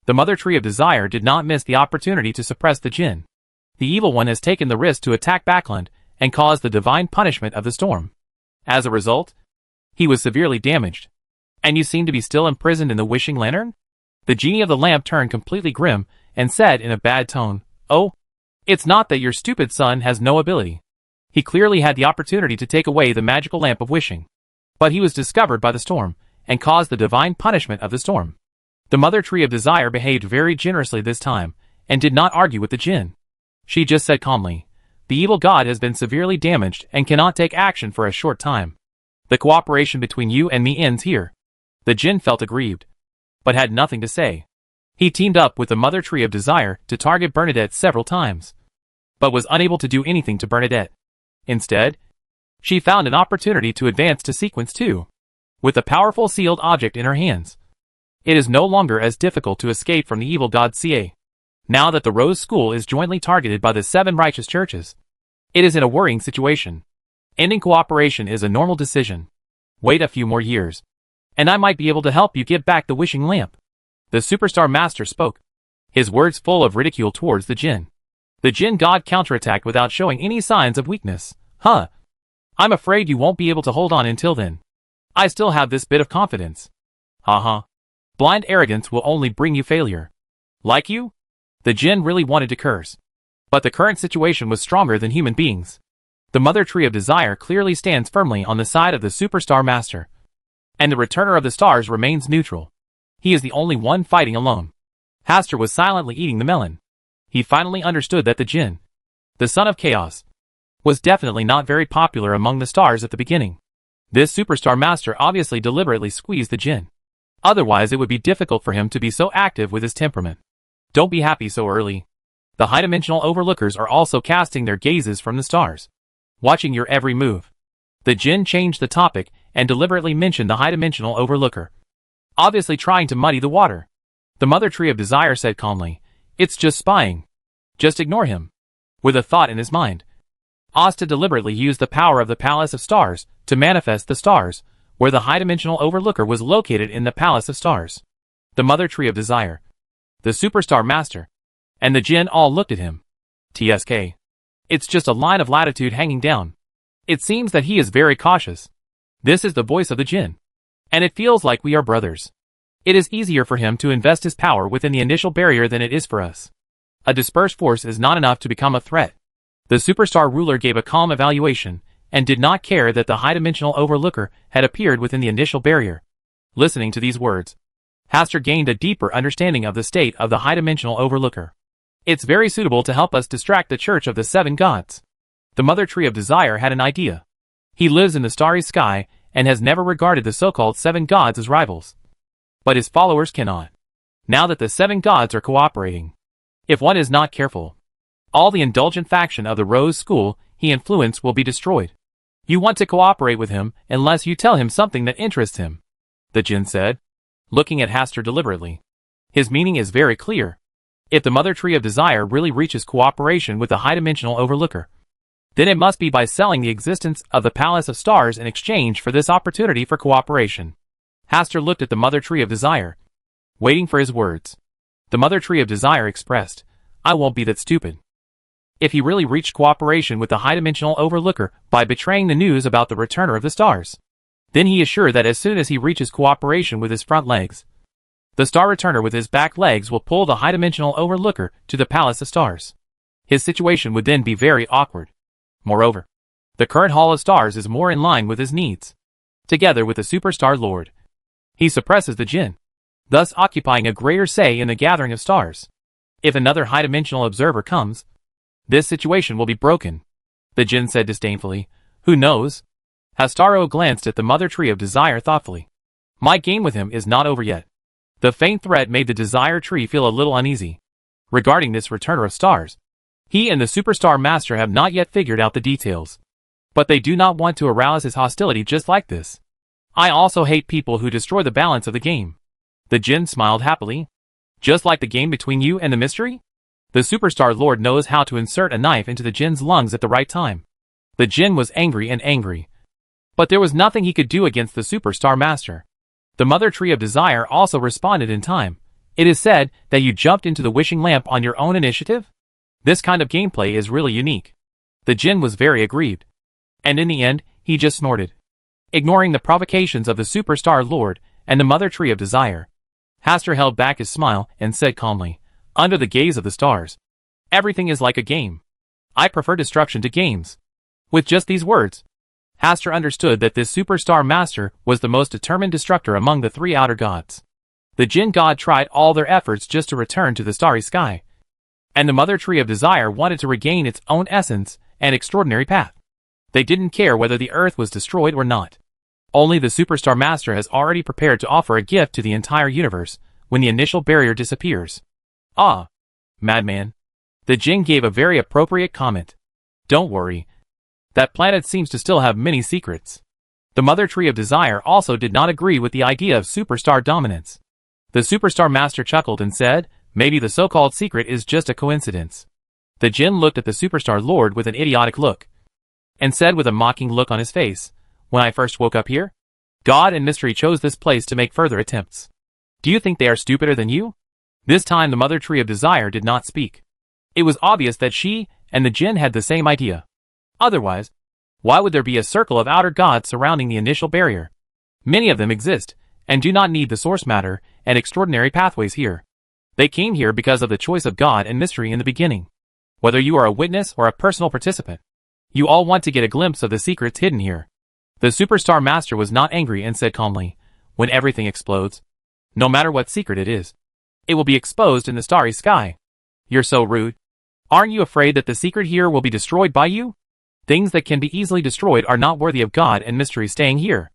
The Mother Tree of Desire did not miss the opportunity to suppress the Djinn. The Evil One has taken the risk to attack Backlund and cause the divine punishment of the storm. As a result, he was severely damaged. And you seem to be still imprisoned in the wishing lantern? The genie of the lamp turned completely grim and said in a bad tone, oh, it's not that your stupid son has no ability. He clearly had the opportunity to take away the magical lamp of wishing, but he was discovered by the storm and caused the divine punishment of the storm. The Mother Tree of Desire behaved very generously this time and did not argue with the Djinn. She just said calmly, the evil god has been severely damaged and cannot take action for a short time. The cooperation between you and me ends here. The Djinn felt aggrieved, but had nothing to say. He teamed up with the Mother Tree of Desire to target Bernadette several times, but was unable to do anything to Bernadette. Instead, she found an opportunity to advance to Sequence 2, with a powerful sealed object in her hands. It is no longer as difficult to escape from the evil god Ca. Now that the Rose School is jointly targeted by the 7 righteous churches, it is in a worrying situation. Ending cooperation is a normal decision. Wait a few more years, and I might be able to help you get back the wishing lamp. The Superstar Master spoke, his words full of ridicule towards the Djinn. The Djinn god counterattacked without showing any signs of weakness. Huh. I'm afraid you won't be able to hold on until then. I still have this bit of confidence. Haha. Blind arrogance will only bring you failure. Like you? The Djinn really wanted to curse. But the current situation was stronger than human beings. The Mother Tree of Desire clearly stands firmly on the side of the Superstar Master, and the Returner of the Stars remains neutral. He is the only one fighting alone. Hastur was silently eating the melon. He finally understood that the Djinn, the son of chaos, was definitely not very popular among the stars at the beginning. This superstar master obviously deliberately squeezed the jinn. Otherwise it would be difficult for him to be so active with his temperament. Don't be happy so early. The high-dimensional overlookers are also casting their gazes from the stars, watching your every move. The jinn changed the topic and deliberately mentioned the high-dimensional overlooker, obviously trying to muddy the water. The mother tree of desire said calmly, "It's just spying. Just ignore him." With a thought in his mind, Asta deliberately used the power of the Palace of Stars to manifest the stars, where the high-dimensional overlooker was located in the Palace of Stars. The mother tree of desire, the superstar master, and the jinn all looked at him. TSK. It's just a line of latitude hanging down. It seems that he is very cautious. This is the voice of the jinn. And it feels like we are brothers. It is easier for him to invest his power within the initial barrier than it is for us. A dispersed force is not enough to become a threat. The superstar ruler gave a calm evaluation, and did not care that the high-dimensional overlooker had appeared within the initial barrier. Listening to these words, Hastur gained a deeper understanding of the state of the high-dimensional overlooker. It's very suitable to help us distract the Church of the Seven Gods. The mother tree of desire had an idea. He lives in the starry sky, and has never regarded the so-called seven gods as rivals. But his followers cannot. Now that the seven gods are cooperating, if one is not careful, all the indulgent faction of the Rose School he influenced will be destroyed. You want to cooperate with him unless you tell him something that interests him, the jinn said, looking at Hastur deliberately. His meaning is very clear. If the mother tree of desire really reaches cooperation with the high-dimensional overlooker, then it must be by selling the existence of the Palace of Stars in exchange for this opportunity for cooperation. Hastur looked at the mother tree of desire, waiting for his words. The mother tree of desire expressed, "I won't be that stupid." If he really reached cooperation with the high-dimensional overlooker by betraying the news about the returner of the stars, then he is sure that as soon as he reaches cooperation with his front legs, the star returner with his back legs will pull the high-dimensional overlooker to the Palace of Stars. His situation would then be very awkward. Moreover, the current Hall of Stars is more in line with his needs. Together with the Superstar Lord, he suppresses the jinn, thus occupying a greater say in the gathering of stars. If another high-dimensional observer comes, this situation will be broken, the jinn said disdainfully. Who knows? Hastaro glanced at the mother tree of desire thoughtfully. My game with him is not over yet. The faint threat made the desire tree feel a little uneasy. Regarding this returner of stars, he and the superstar master have not yet figured out the details. But they do not want to arouse his hostility just like this. I also hate people who destroy the balance of the game. The jinn smiled happily. Just like the game between you and the mystery? The superstar lord knows how to insert a knife into the jinn's lungs at the right time. The jinn was angry and angry. But there was nothing he could do against the superstar master. The mother tree of desire also responded in time. It is said that you jumped into the wishing lamp on your own initiative? This kind of gameplay is really unique. The jinn was very aggrieved. And in the end, he just snorted. Ignoring the provocations of the superstar lord and the mother tree of desire, Hastur held back his smile and said calmly, under the gaze of the stars, everything is like a game. I prefer destruction to games. With just these words, Hastur understood that this superstar master was the most determined destructor among the three outer gods. The jinn god tried all their efforts just to return to the starry sky, and the mother tree of desire wanted to regain its own essence and extraordinary path. They didn't care whether the earth was destroyed or not. Only the superstar master has already prepared to offer a gift to the entire universe when the initial barrier disappears. Ah, madman. The jinn gave a very appropriate comment. Don't worry. That planet seems to still have many secrets. The mother tree of desire also did not agree with the idea of superstar dominance. The superstar master chuckled and said, maybe the so-called secret is just a coincidence. The jinn looked at the superstar lord with an idiotic look, and said with a mocking look on his face, when I first woke up here, God and mystery chose this place to make further attempts. Do you think they are stupider than you? This time the mother tree of desire did not speak. It was obvious that she and the jinn had the same idea. Otherwise, why would there be a circle of outer gods surrounding the initial barrier? Many of them exist, and do not need the source matter and extraordinary pathways here. They came here because of the choice of God and mystery in the beginning. Whether you are a witness or a personal participant, you all want to get a glimpse of the secrets hidden here. The superstar master was not angry and said calmly, when everything explodes, no matter what secret it is, it will be exposed in the starry sky. You're so rude. Aren't you afraid that the secret here will be destroyed by you? Things that can be easily destroyed are not worthy of God and mystery staying here.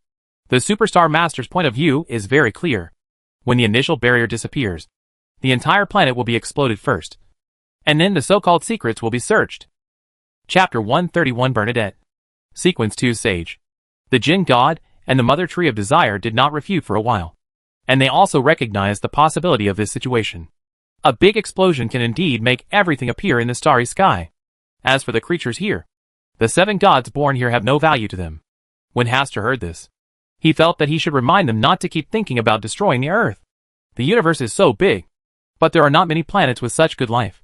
The Superstar Master's point of view is very clear. When the initial barrier disappears, the entire planet will be exploded first. And then the so-called secrets will be searched. Chapter 131 Bernadette. Sequence 2 Sage. The Jinn God and the Mother Tree of Desire did not refute for a while. And they also recognized the possibility of this situation. A big explosion can indeed make everything appear in the starry sky. As for the creatures here, the 7 gods born here have no value to them. When Hastur heard this, he felt that he should remind them not to keep thinking about destroying the Earth. The universe is so big, but there are not many planets with such good life,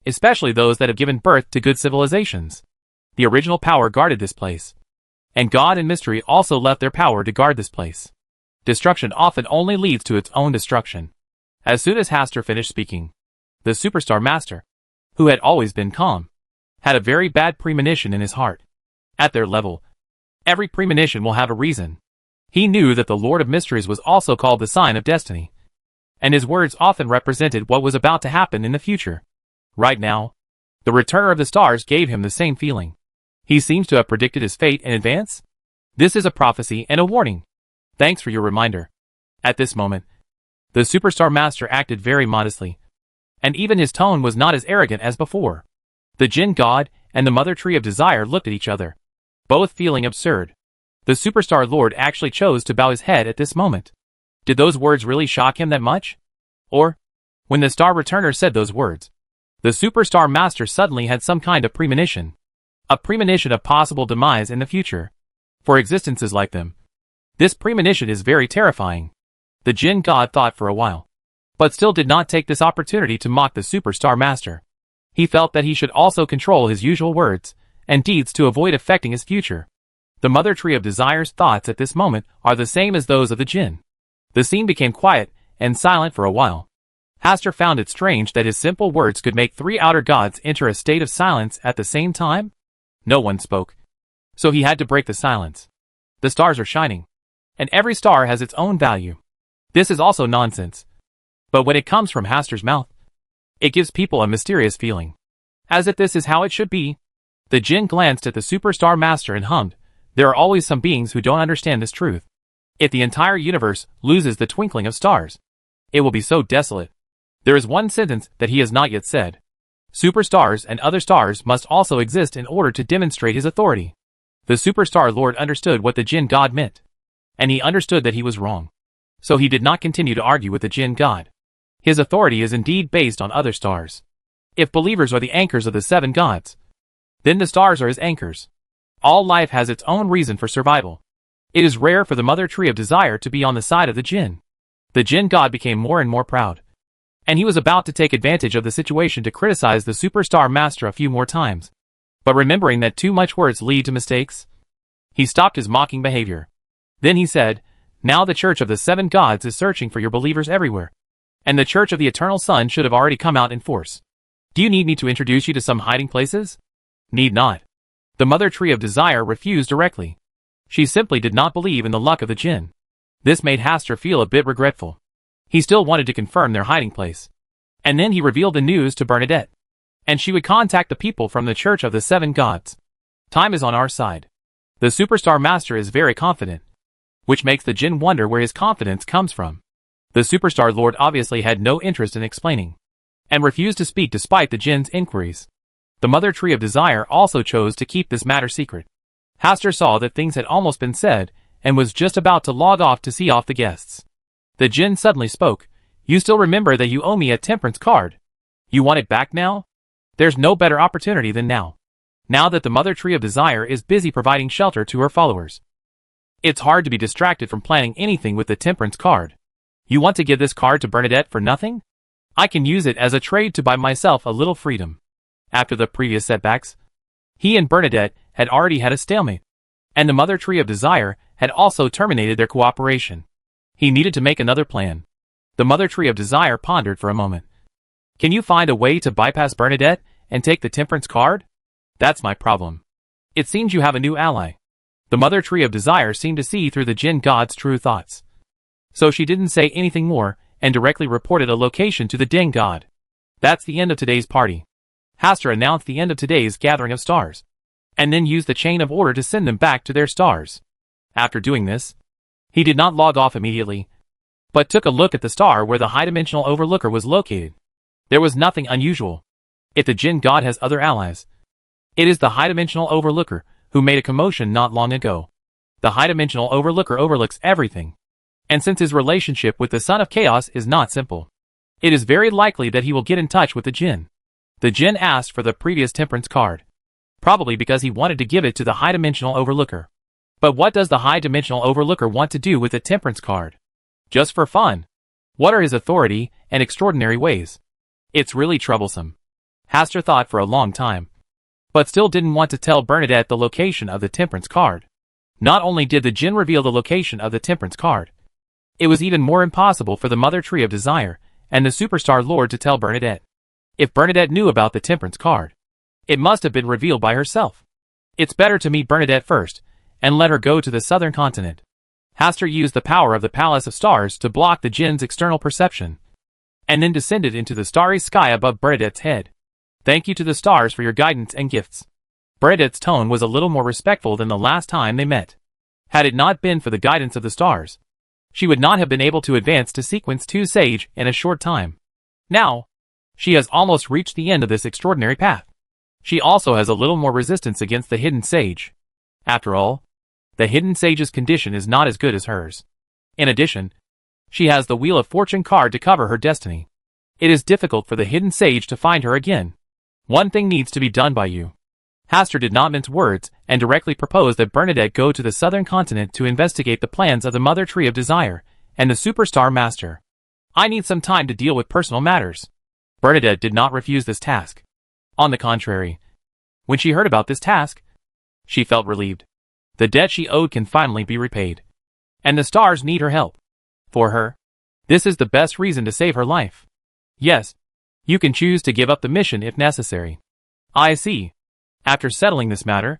especially those that have given birth to good civilizations. The original power guarded this place, and God and mystery also left their power to guard this place. Destruction often only leads to its own destruction. As soon as Hastur finished speaking, the Superstar Master, who had always been calm, had a very bad premonition in his heart. At their level, every premonition will have a reason. He knew that the Lord of Mysteries was also called the Sign of Destiny, and his words often represented what was about to happen in the future. Right now, the Returner of the Stars gave him the same feeling. He seems to have predicted his fate in advance. This is a prophecy and a warning. Thanks for your reminder. At this moment, the Superstar Master acted very modestly, and even his tone was not as arrogant as before. The Jinn God and the Mother Tree of Desire looked at each other, both feeling absurd. The Superstar Lord actually chose to bow his head at this moment. Did those words really shock him that much? Or, when the Star Returner said those words, the Superstar Master suddenly had some kind of premonition. A premonition of possible demise in the future. For existences like them, this premonition is very terrifying. The Jinn God thought for a while, but still did not take this opportunity to mock the Superstar Master. He felt that he should also control his usual words and deeds to avoid affecting his future. The Mother Tree of Desire's thoughts at this moment are the same as those of the Jinn. The scene became quiet and silent for a while. Hastur found it strange that his simple words could make 3 outer gods enter a state of silence at the same time. No one spoke, so he had to break the silence. The stars are shining, and every star has its own value. This is also nonsense. But when it comes from Hastur's mouth, it gives people a mysterious feeling, as if this is how it should be. The Jinn glanced at the Superstar Master and hummed. There are always some beings who don't understand this truth. If the entire universe loses the twinkling of stars, it will be so desolate. There is one sentence that he has not yet said. Superstars and other stars must also exist in order to demonstrate his authority. The Superstar Lord understood what the Jinn God meant, and he understood that he was wrong. So he did not continue to argue with the Jinn God. His authority is indeed based on other stars. If believers are the anchors of the 7 gods, then the stars are his anchors. All life has its own reason for survival. It is rare for the Mother Tree of Desire to be on the side of the Jinn. The Jinn God became more and more proud, and he was about to take advantage of the situation to criticize the Superstar Master a few more times. But remembering that too much words lead to mistakes, he stopped his mocking behavior. Then he said, "Now the Church of the 7 gods is searching for your believers everywhere, and the Church of the Eternal Sun should have already come out in force. Do you need me to introduce you to some hiding places?" Need not. The Mother Tree of Desire refused directly. She simply did not believe in the luck of the Jinn. This made Hastur feel a bit regretful. He still wanted to confirm their hiding place. And then he revealed the news to Bernadette, and she would contact the people from the Church of the 7 gods. Time is on our side. The Superstar Master is very confident, which makes the Jinn wonder where his confidence comes from. The Superstar Lord obviously had no interest in explaining, and refused to speak despite the Jinn's inquiries. The Mother Tree of Desire also chose to keep this matter secret. Hastur saw that things had almost been said, and was just about to log off to see off the guests. The Jinn suddenly spoke. "You still remember that you owe me a temperance card? You want it back now? There's no better opportunity than now. Now that the Mother Tree of Desire is busy providing shelter to her followers. It's hard to be distracted from planning anything with the temperance card. You want to give this card to Bernadette for nothing? I can use it as a trade to buy myself a little freedom." After the previous setbacks, he and Bernadette had already had a stalemate, and the Mother Tree of Desire had also terminated their cooperation. He needed to make another plan. The Mother Tree of Desire pondered for a moment. "Can you find a way to bypass Bernadette and take the temperance card?" "That's my problem. It seems you have a new ally." The Mother Tree of Desire seemed to see through the Jinn God's true thoughts. So she didn't say anything more, and directly reported a location to the Jinn God. That's the end of today's party. Hastur announced the end of today's gathering of stars. and then use the chain of order to send them back to their stars. After doing this, he did not log off immediately, but took a look at the star where the high-dimensional overlooker was located. There was nothing unusual. If the Jinn God has other allies, it is the high-dimensional overlooker who made a commotion not long ago. The high-dimensional overlooker overlooks everything, and since his relationship with the Son of Chaos is not simple, it is very likely that he will get in touch with the Jinn. The Jinn asked for the previous Temperance card, probably because he wanted to give it to the high-dimensional overlooker. But what does the high-dimensional overlooker want to do with the Temperance card? Just for fun. What are his authority and extraordinary ways? It's really troublesome. Hastur thought for a long time, but still didn't want to tell Bernadette the location of the Temperance card. Not only did the Jinn reveal the location of the Temperance card, it was even more impossible for the Mother Tree of Desire and the Superstar Lord to tell Bernadette. If Bernadette knew about the Temperance card, it must have been revealed by herself. It's better to meet Bernadette first, and let her go to the southern continent. Hastur used the power of the Palace of Stars to block the Jinn's external perception, and then descended into the starry sky above Bernadette's head. Thank you to the stars for your guidance and gifts. Bernadette's tone was a little more respectful than the last time they met. Had it not been for the guidance of the stars, she would not have been able to advance to Sequence 2 Sage in a short time. Now, she has almost reached the end of this extraordinary path. She also has a little more resistance against the Hidden Sage. After all, the Hidden Sage's condition is not as good as hers. In addition, she has the Wheel of Fortune card to cover her destiny. It is difficult for the Hidden Sage to find her again. One thing needs to be done by you. Hastur did not mince words and directly proposed that Bernadette go to the southern continent to investigate the plans of the Mother Tree of Desire and the Superstar Master. I need some time to deal with personal matters. Bernadette did not refuse this task. On the contrary, when she heard about this task, she felt relieved. The debt she owed can finally be repaid, and the stars need her help. For her, this is the best reason to save her life. Yes, you can choose to give up the mission if necessary. I see. After settling this matter,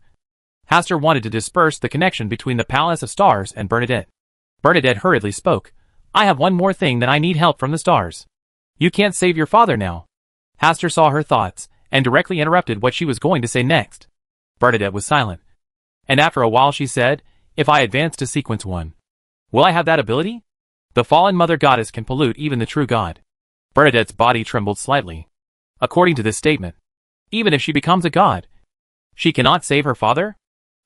Hastur wanted to disperse the connection between the Palace of Stars and Bernadette. Bernadette hurriedly spoke. I have one more thing that I need help from the stars. You can't save your father now. Hastur saw her thoughts and directly interrupted what she was going to say next. Bernadette was silent, and after a while she said, if I advance to Sequence 1, will I have that ability? The fallen Mother Goddess can pollute even the true God. Bernadette's body trembled slightly. According to this statement, even if she becomes a god, she cannot save her father?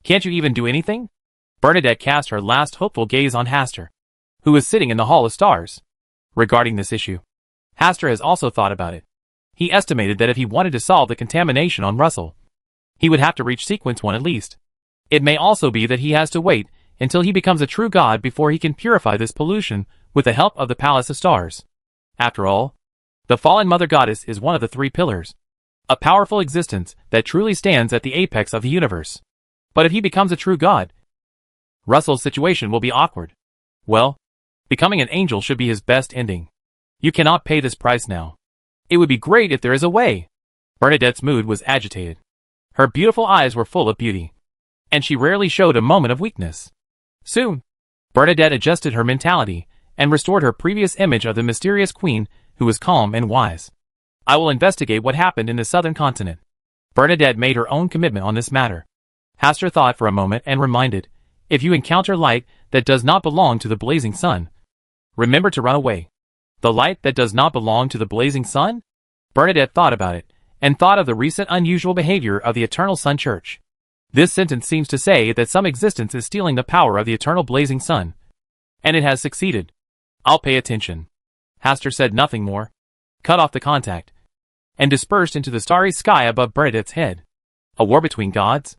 Can't you even do anything? Bernadette cast her last hopeful gaze on Hastur, who was sitting in the Hall of Stars. Regarding this issue, Hastur has also thought about it. He estimated that if he wanted to solve the contamination on Russell, he would have to reach Sequence 1 at least. It may also be that he has to wait until he becomes a true god before he can purify this pollution with the help of the Palace of Stars. After all, the fallen Mother Goddess is one of the three pillars, a powerful existence that truly stands at the apex of the universe. But if he becomes a true god, Russell's situation will be awkward. Well, becoming an angel should be his best ending. You cannot pay this price now. It would be great if there is a way. Bernadette's mood was agitated. Her beautiful eyes were full of beauty, and she rarely showed a moment of weakness. Soon, Bernadette adjusted her mentality and restored her previous image of the mysterious queen who was calm and wise. I will investigate what happened in the southern continent. Bernadette made her own commitment on this matter. Hastur thought for a moment and reminded, if you encounter light that does not belong to the blazing sun, remember to run away. The light that does not belong to the blazing sun? Bernadette thought about it, and thought of the recent unusual behavior of the Eternal Sun Church. This sentence seems to say that some existence is stealing the power of the eternal blazing sun. And it has succeeded. I'll pay attention. Hastur said nothing more, cut off the contact, and dispersed into the starry sky above Bernadette's head. A war between gods?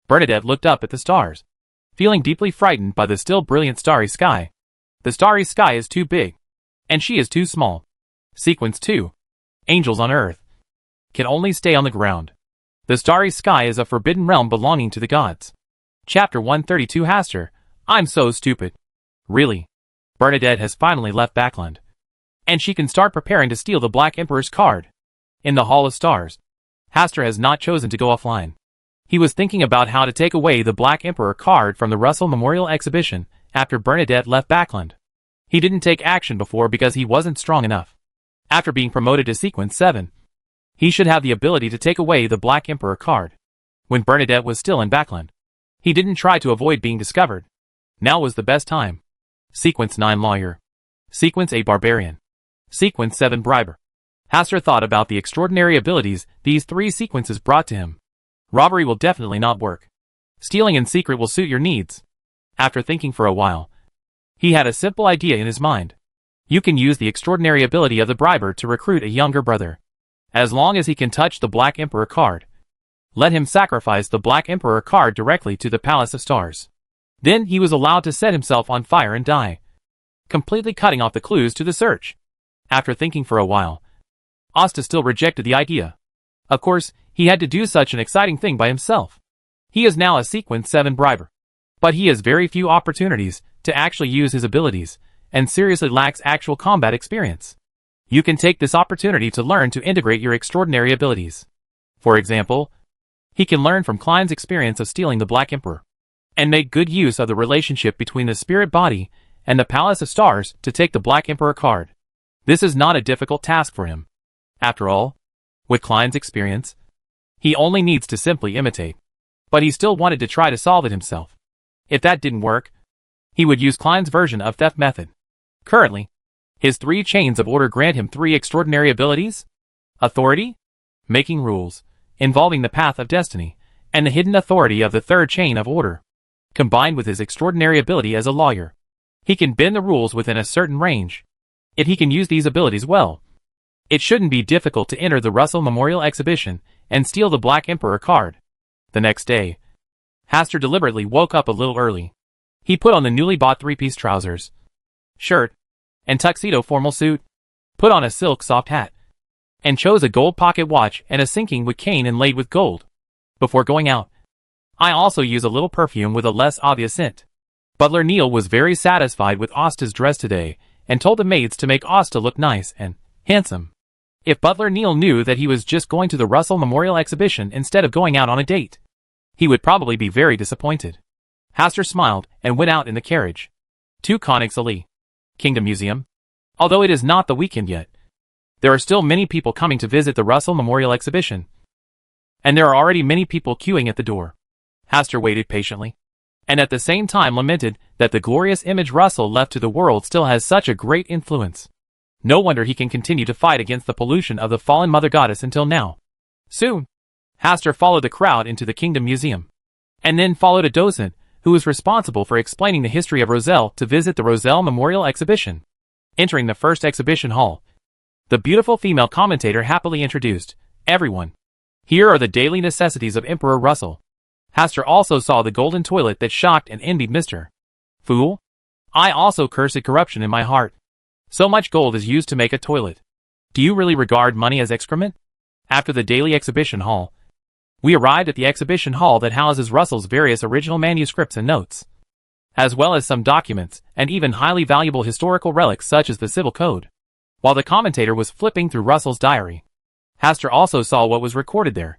Bernadette looked up at the stars, feeling deeply frightened by the still brilliant starry sky. The starry sky is too big, and she is too small. Sequence 2. Angels on earth can only stay on the ground. The starry sky is a forbidden realm belonging to the gods. Chapter 132 Hastur, I'm so stupid. Really? Bernadette has finally left Backland, and she can start preparing to steal the Black Emperor's card. In the Hall of Stars, Hastur has not chosen to go offline. He was thinking about how to take away the Black Emperor card from the Russell Memorial Exhibition after Bernadette left Backland. He didn't take action before because he wasn't strong enough. After being promoted to Sequence 7, he should have the ability to take away the Black Emperor card. when Bernadette was still in Backland. He didn't try to avoid being discovered. Now was the best time. Sequence 9 Lawyer. Sequence 8 Barbarian. Sequence 7 Briber. Hastur thought about the extraordinary abilities these 3 sequences brought to him. Robbery will definitely not work. Stealing in secret will suit your needs. After thinking for a while, he had a simple idea in his mind. You can use the extraordinary ability of the Briber to recruit a younger brother. As long as he can touch the Black Emperor card, let him sacrifice the Black Emperor card directly to the Palace of Stars. Then he was allowed to set himself on fire and die, completely cutting off the clues to the search. After thinking for a while, Asta still rejected the idea. Of course, he had to do such an exciting thing by himself. He is now a Sequence 7 Briber. But he has very few opportunities to actually use his abilities, and seriously lacks actual combat experience. You can take this opportunity to learn to integrate your extraordinary abilities. For example, he can learn from Klein's experience of stealing the Black Emperor, and make good use of the relationship between the spirit body and the Palace of Stars to take the Black Emperor card. This is not a difficult task for him. After all, with Klein's experience, he only needs to simply imitate. But he still wanted to try to solve it himself. If that didn't work, he would use Klein's version of theft method. Currently, his 3 chains of order grant him 3 extraordinary abilities: authority, making rules, involving the path of destiny, and the hidden authority of the 3rd chain of order. Combined with his extraordinary ability as a lawyer, he can bend the rules within a certain range. If he can use these abilities well, it shouldn't be difficult to enter the Russell Memorial Exhibition and steal the Black Emperor card. The next day, Hastur deliberately woke up a little early. He put on the newly bought 3-piece trousers, shirt, and tuxedo formal suit, put on a silk soft hat, and chose a gold pocket watch and a sinking with cane inlaid with gold. Before going out, I also use a little perfume with a less obvious scent. Butler Neil was very satisfied with Asta's dress today and told the maids to make Asta look nice and handsome. If Butler Neil knew that he was just going to the Russell Memorial Exhibition instead of going out on a date, he would probably be very disappointed. Hastur smiled and went out in the carriage to Königsallée Kingdom Museum. Although it is not the weekend yet, there are still many people coming to visit the Russell Memorial Exhibition, and there are already many people queuing at the door. Hastur waited patiently, and at the same time lamented that the glorious image Russell left to the world still has such a great influence. No wonder he can continue to fight against the pollution of the fallen Mother Goddess until now. Soon, Hastur followed the crowd into the Kingdom Museum, and then followed a docent who was responsible for explaining the history of Roselle to visit the Roselle Memorial Exhibition. Entering the first exhibition hall, the beautiful female commentator happily introduced everyone. Here are the daily necessities of Emperor Russell. Hastur also saw the golden toilet that shocked and envied Mr. Fool. I also cursed corruption in my heart. So much gold is used to make a toilet. Do you really regard money as excrement? After the daily exhibition hall, we arrived at the exhibition hall that houses Russell's various original manuscripts and notes, as well as some documents and even highly valuable historical relics such as the Civil Code. While the commentator was flipping through Russell's diary, Hastur also saw what was recorded there.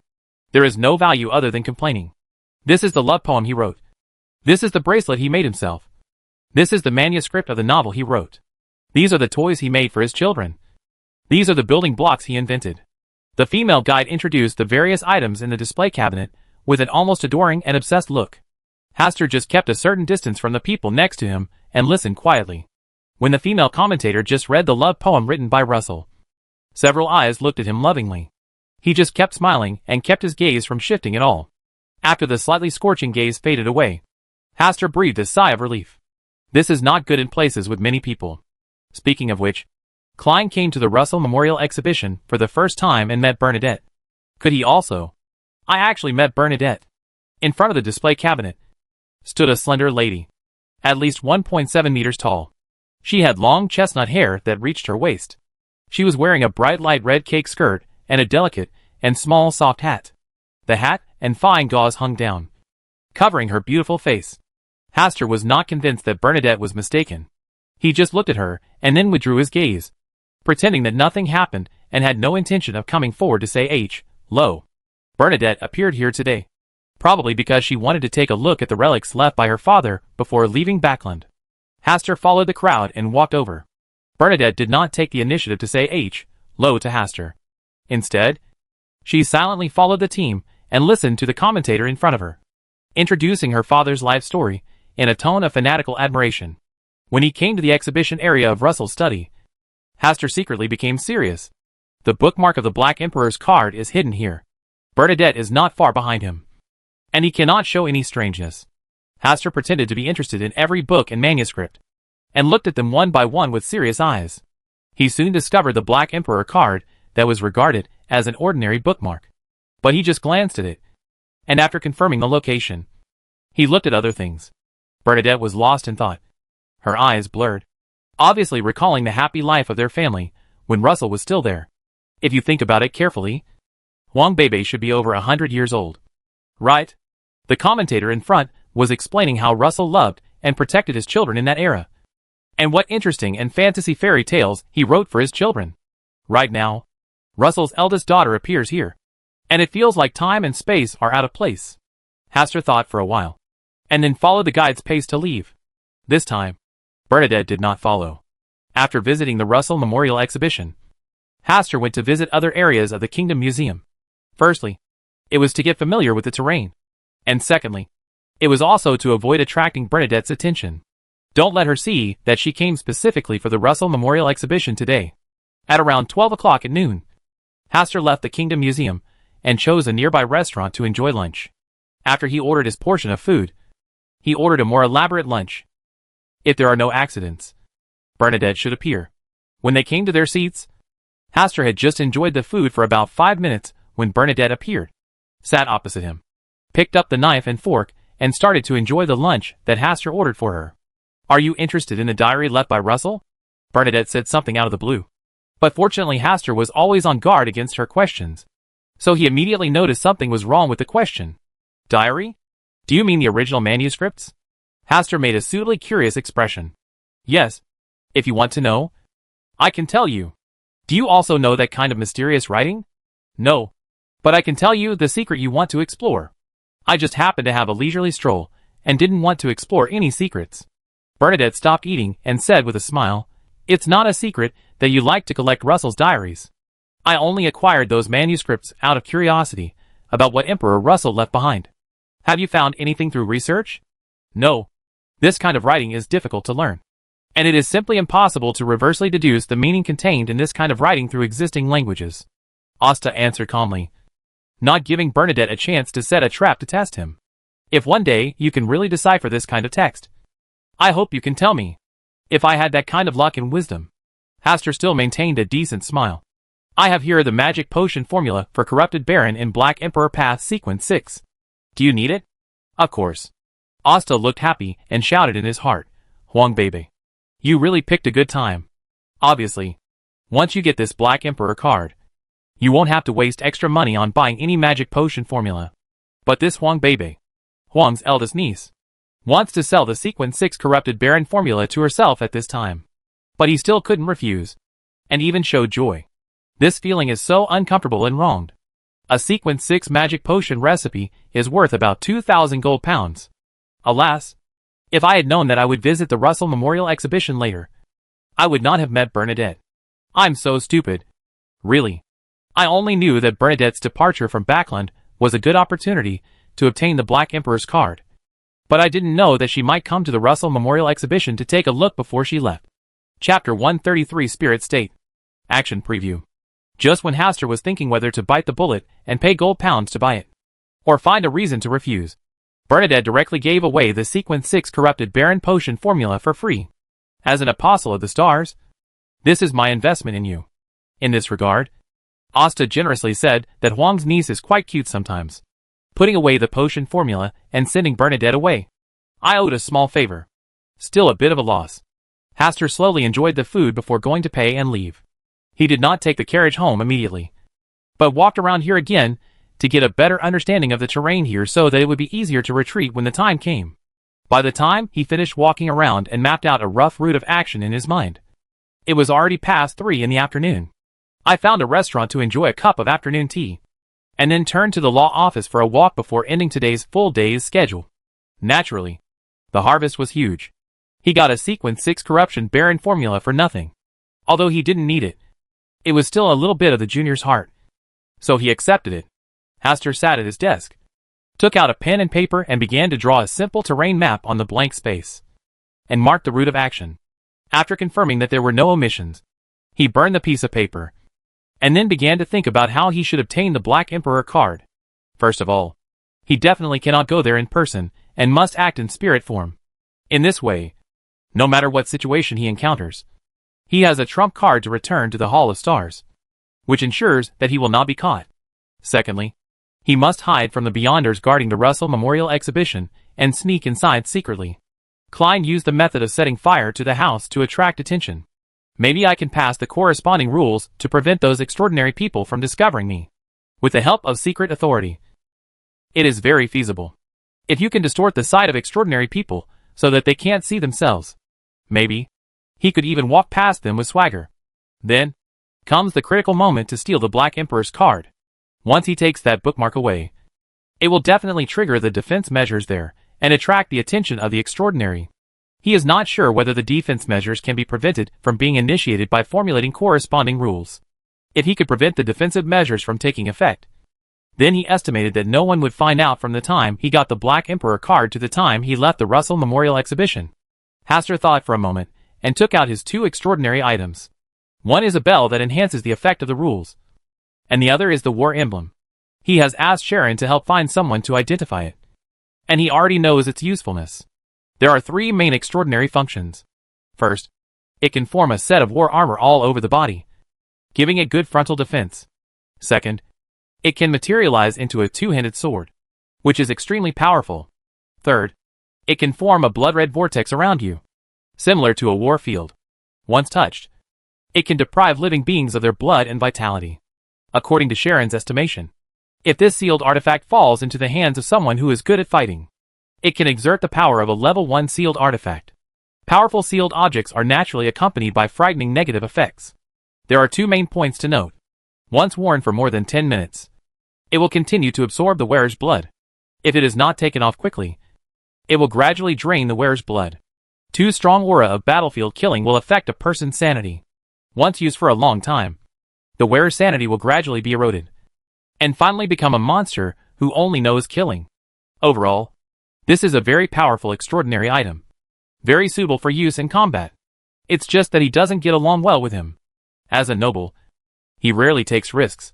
There is no value other than complaining. This is the love poem he wrote. This is the bracelet he made himself. This is the manuscript of the novel he wrote. These are the toys he made for his children. These are the building blocks he invented. The female guide introduced the various items in the display cabinet with an almost adoring and obsessed look. Hastur just kept a certain distance from the people next to him and listened quietly. When the female commentator just read the love poem written by Russell, several eyes looked at him lovingly. He just kept smiling and kept his gaze from shifting at all. After the slightly scorching gaze faded away, Hastur breathed a sigh of relief. This is not good in places with many people. Speaking of which, Klein came to the Russell Memorial Exhibition for the first time and met Bernadette. Could he also? I actually met Bernadette. In front of the display cabinet stood a slender lady, at least 1.7 meters tall. She had long chestnut hair that reached her waist. She was wearing a bright light red cake skirt and a delicate and small soft hat. The hat and fine gauze hung down, covering her beautiful face. Hastur was not convinced that Bernadette was mistaken. He just looked at her and then withdrew his gaze, pretending that nothing happened and had no intention of coming forward to say hello. Bernadette appeared here today, probably because she wanted to take a look at the relics left by her father before leaving Backland. Hastur followed the crowd and walked over. Bernadette did not take the initiative to say hello to Hastur. Instead, she silently followed the team and listened to the commentator in front of her, introducing her father's life story in a tone of fanatical admiration. When he came to the exhibition area of Russell's study, Hastur secretly became serious. The bookmark of the Black Emperor's card is hidden here. Bernadette is not far behind him, and he cannot show any strangeness. Hastur pretended to be interested in every book and manuscript, and looked at them one by one with serious eyes. He soon discovered the Black Emperor card that was regarded as an ordinary bookmark. But he just glanced at it, and after confirming the location, he looked at other things. Bernadette was lost in thought. Her eyes blurred, obviously recalling the happy life of their family when Russell was still there. If you think about it carefully, Huang Bebe should be over 100 years old. Right? The commentator in front was explaining how Russell loved and protected his children in that era, and what interesting and fantasy fairy tales he wrote for his children. Right now, Russell's eldest daughter appears here, and it feels like time and space are out of place. Hastur thought for a while, and then followed the guide's pace to leave. This time, Bernadette did not follow. After visiting the Russell Memorial Exhibition, Hastur went to visit other areas of the Kingdom Museum. Firstly, it was to get familiar with the terrain, and secondly, it was also to avoid attracting Bernadette's attention. Don't let her see that she came specifically for the Russell Memorial Exhibition today. At around 12 o'clock at noon, Hastur left the Kingdom Museum and chose a nearby restaurant to enjoy lunch. After he ordered his portion of food, he ordered a more elaborate lunch. If there are no accidents, Bernadette should appear. When they came to their seats, Hastur had just enjoyed the food for about 5 minutes when Bernadette appeared, sat opposite him, picked up the knife and fork, and started to enjoy the lunch that Hastur ordered for her. "Are you interested in the diary left by Russell?" Bernadette said something out of the blue. But fortunately Hastur was always on guard against her questions, so he immediately noticed something was wrong with the question. "Diary? Do you mean the original manuscripts?" Hastur made a suitably curious expression. "Yes. If you want to know, I can tell you." "Do you also know that kind of mysterious writing?" "No. But I can tell you the secret you want to explore." "I just happened to have a leisurely stroll, and didn't want to explore any secrets." Bernadette stopped eating and said with a smile, "It's not a secret that you like to collect Russell's diaries. I only acquired those manuscripts out of curiosity about what Emperor Russell left behind." "Have you found anything through research?" "No. This kind of writing is difficult to learn, and it is simply impossible to reversely deduce the meaning contained in this kind of writing through existing languages," Asta answered calmly, not giving Bernadette a chance to set a trap to test him. "If one day you can really decipher this kind of text, I hope you can tell me. If I had that kind of luck and wisdom." Hastur still maintained a decent smile. "I have here the magic potion formula for Corrupted Baron in Black Emperor Path Sequence 6. Do you need it?" "Of course." Asta looked happy and shouted in his heart, "Huang Bebe, you really picked a good time. Obviously, once you get this Black Emperor card, you won't have to waste extra money on buying any magic potion formula. But this Huang Bebe, Huang's eldest niece, wants to sell the Sequence 6 Corrupted Baron formula to herself at this time." But he still couldn't refuse, and even showed joy. This feeling is so uncomfortable and wronged. A Sequence 6 magic potion recipe is worth about 2,000 gold pounds. Alas, if I had known that I would visit the Russell Memorial Exhibition later, I would not have met Bernadette. I'm so stupid. Really. I only knew that Bernadette's departure from Backland was a good opportunity to obtain the Black Emperor's card. But I didn't know that she might come to the Russell Memorial Exhibition to take a look before she left. Chapter 133 Spirit State. Action Preview. Just when Hastur was thinking whether to bite the bullet and pay gold pounds to buy it, or find a reason to refuse, Bernadette directly gave away the Sequence 6 Corrupted Baron Potion formula for free. "As an apostle of the stars, this is my investment in you." In this regard, Asta generously said that Huang's niece is quite cute sometimes, putting away the potion formula and sending Bernadette away. I owed a small favor. Still a bit of a loss. Hastur slowly enjoyed the food before going to pay and leave. He did not take the carriage home immediately, but walked around here again to get a better understanding of the terrain here so that it would be easier to retreat when the time came. By the time he finished walking around and mapped out a rough route of action in his mind, it was already past 3 in the afternoon. I found a restaurant to enjoy a cup of afternoon tea, and then turned to the law office for a walk before ending today's full day's schedule. Naturally, the harvest was huge. He got a Sequence 6 Corruption Baron formula for nothing. Although he didn't need it, it was still a little bit of the junior's heart, so he accepted it. Hastur sat at his desk, took out a pen and paper and began to draw a simple terrain map on the blank space, and marked the route of action. After confirming that there were no omissions, he burned the piece of paper, and then began to think about how he should obtain the Black Emperor card. First of all, he definitely cannot go there in person, and must act in spirit form. In this way, no matter what situation he encounters, he has a trump card to return to the Hall of Stars, which ensures that he will not be caught. Secondly, he must hide from the Beyonders guarding the Russell Memorial Exhibition and sneak inside secretly. Klein used the method of setting fire to the house to attract attention. Maybe I can pass the corresponding rules to prevent those extraordinary people from discovering me, with the help of secret authority. It is very feasible. If you can distort the sight of extraordinary people so that they can't see themselves, maybe he could even walk past them with swagger. Then comes the critical moment to steal the Black Emperor's card. Once he takes that bookmark away, it will definitely trigger the defense measures there and attract the attention of the extraordinary. He is not sure whether the defense measures can be prevented from being initiated by formulating corresponding rules. If he could prevent the defensive measures from taking effect, then he estimated that no one would find out from the time he got the Black Emperor card to the time he left the Russell Memorial Exhibition. Hastur thought for a moment and took out his two extraordinary items. One is a bell that enhances the effect of the rules, and the other is the war emblem. He has asked Sharon to help find someone to identify it, and he already knows its usefulness. There are three main extraordinary functions. First, it can form a set of war armor all over the body, giving it good frontal defense. Second, it can materialize into a two-handed sword, which is extremely powerful. Third, it can form a blood-red vortex around you, similar to a war field. Once touched, it can deprive living beings of their blood and vitality. According to Sharon's estimation, if this sealed artifact falls into the hands of someone who is good at fighting, it can exert the power of a level 1 sealed artifact. Powerful sealed objects are naturally accompanied by frightening negative effects. There are two main points to note. Once worn for more than 10 minutes, it will continue to absorb the wearer's blood. If it is not taken off quickly, it will gradually drain the wearer's blood. Too strong aura of battlefield killing will affect a person's sanity. Once used for a long time, the wearer's sanity will gradually be eroded, and finally become a monster who only knows killing. Overall, this is a very powerful extraordinary item, very suitable for use in combat. It's just that he doesn't get along well with him. As a noble, he rarely takes risks,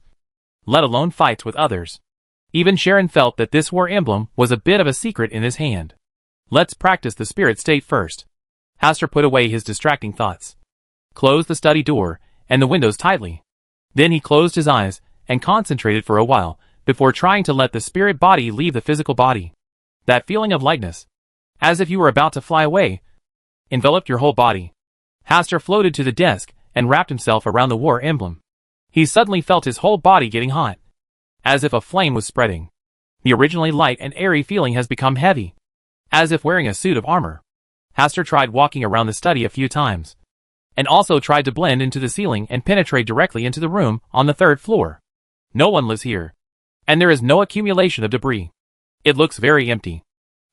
let alone fights with others. Even Sharon felt that this war emblem was a bit of a secret in his hand. Let's practice the spirit state first. Hastur put away his distracting thoughts, closed the study door and the windows tightly. Then he closed his eyes and concentrated for a while before trying to let the spirit body leave the physical body. That feeling of lightness, as if you were about to fly away, enveloped your whole body. Hastur floated to the desk and wrapped himself around the war emblem. He suddenly felt his whole body getting hot, as if a flame was spreading. The originally light and airy feeling has become heavy, as if wearing a suit of armor. Hastur tried walking around the study a few times, and also tried to blend into the ceiling and penetrate directly into the room on the 3rd floor. No one lives here, and there is no accumulation of debris. It looks very empty.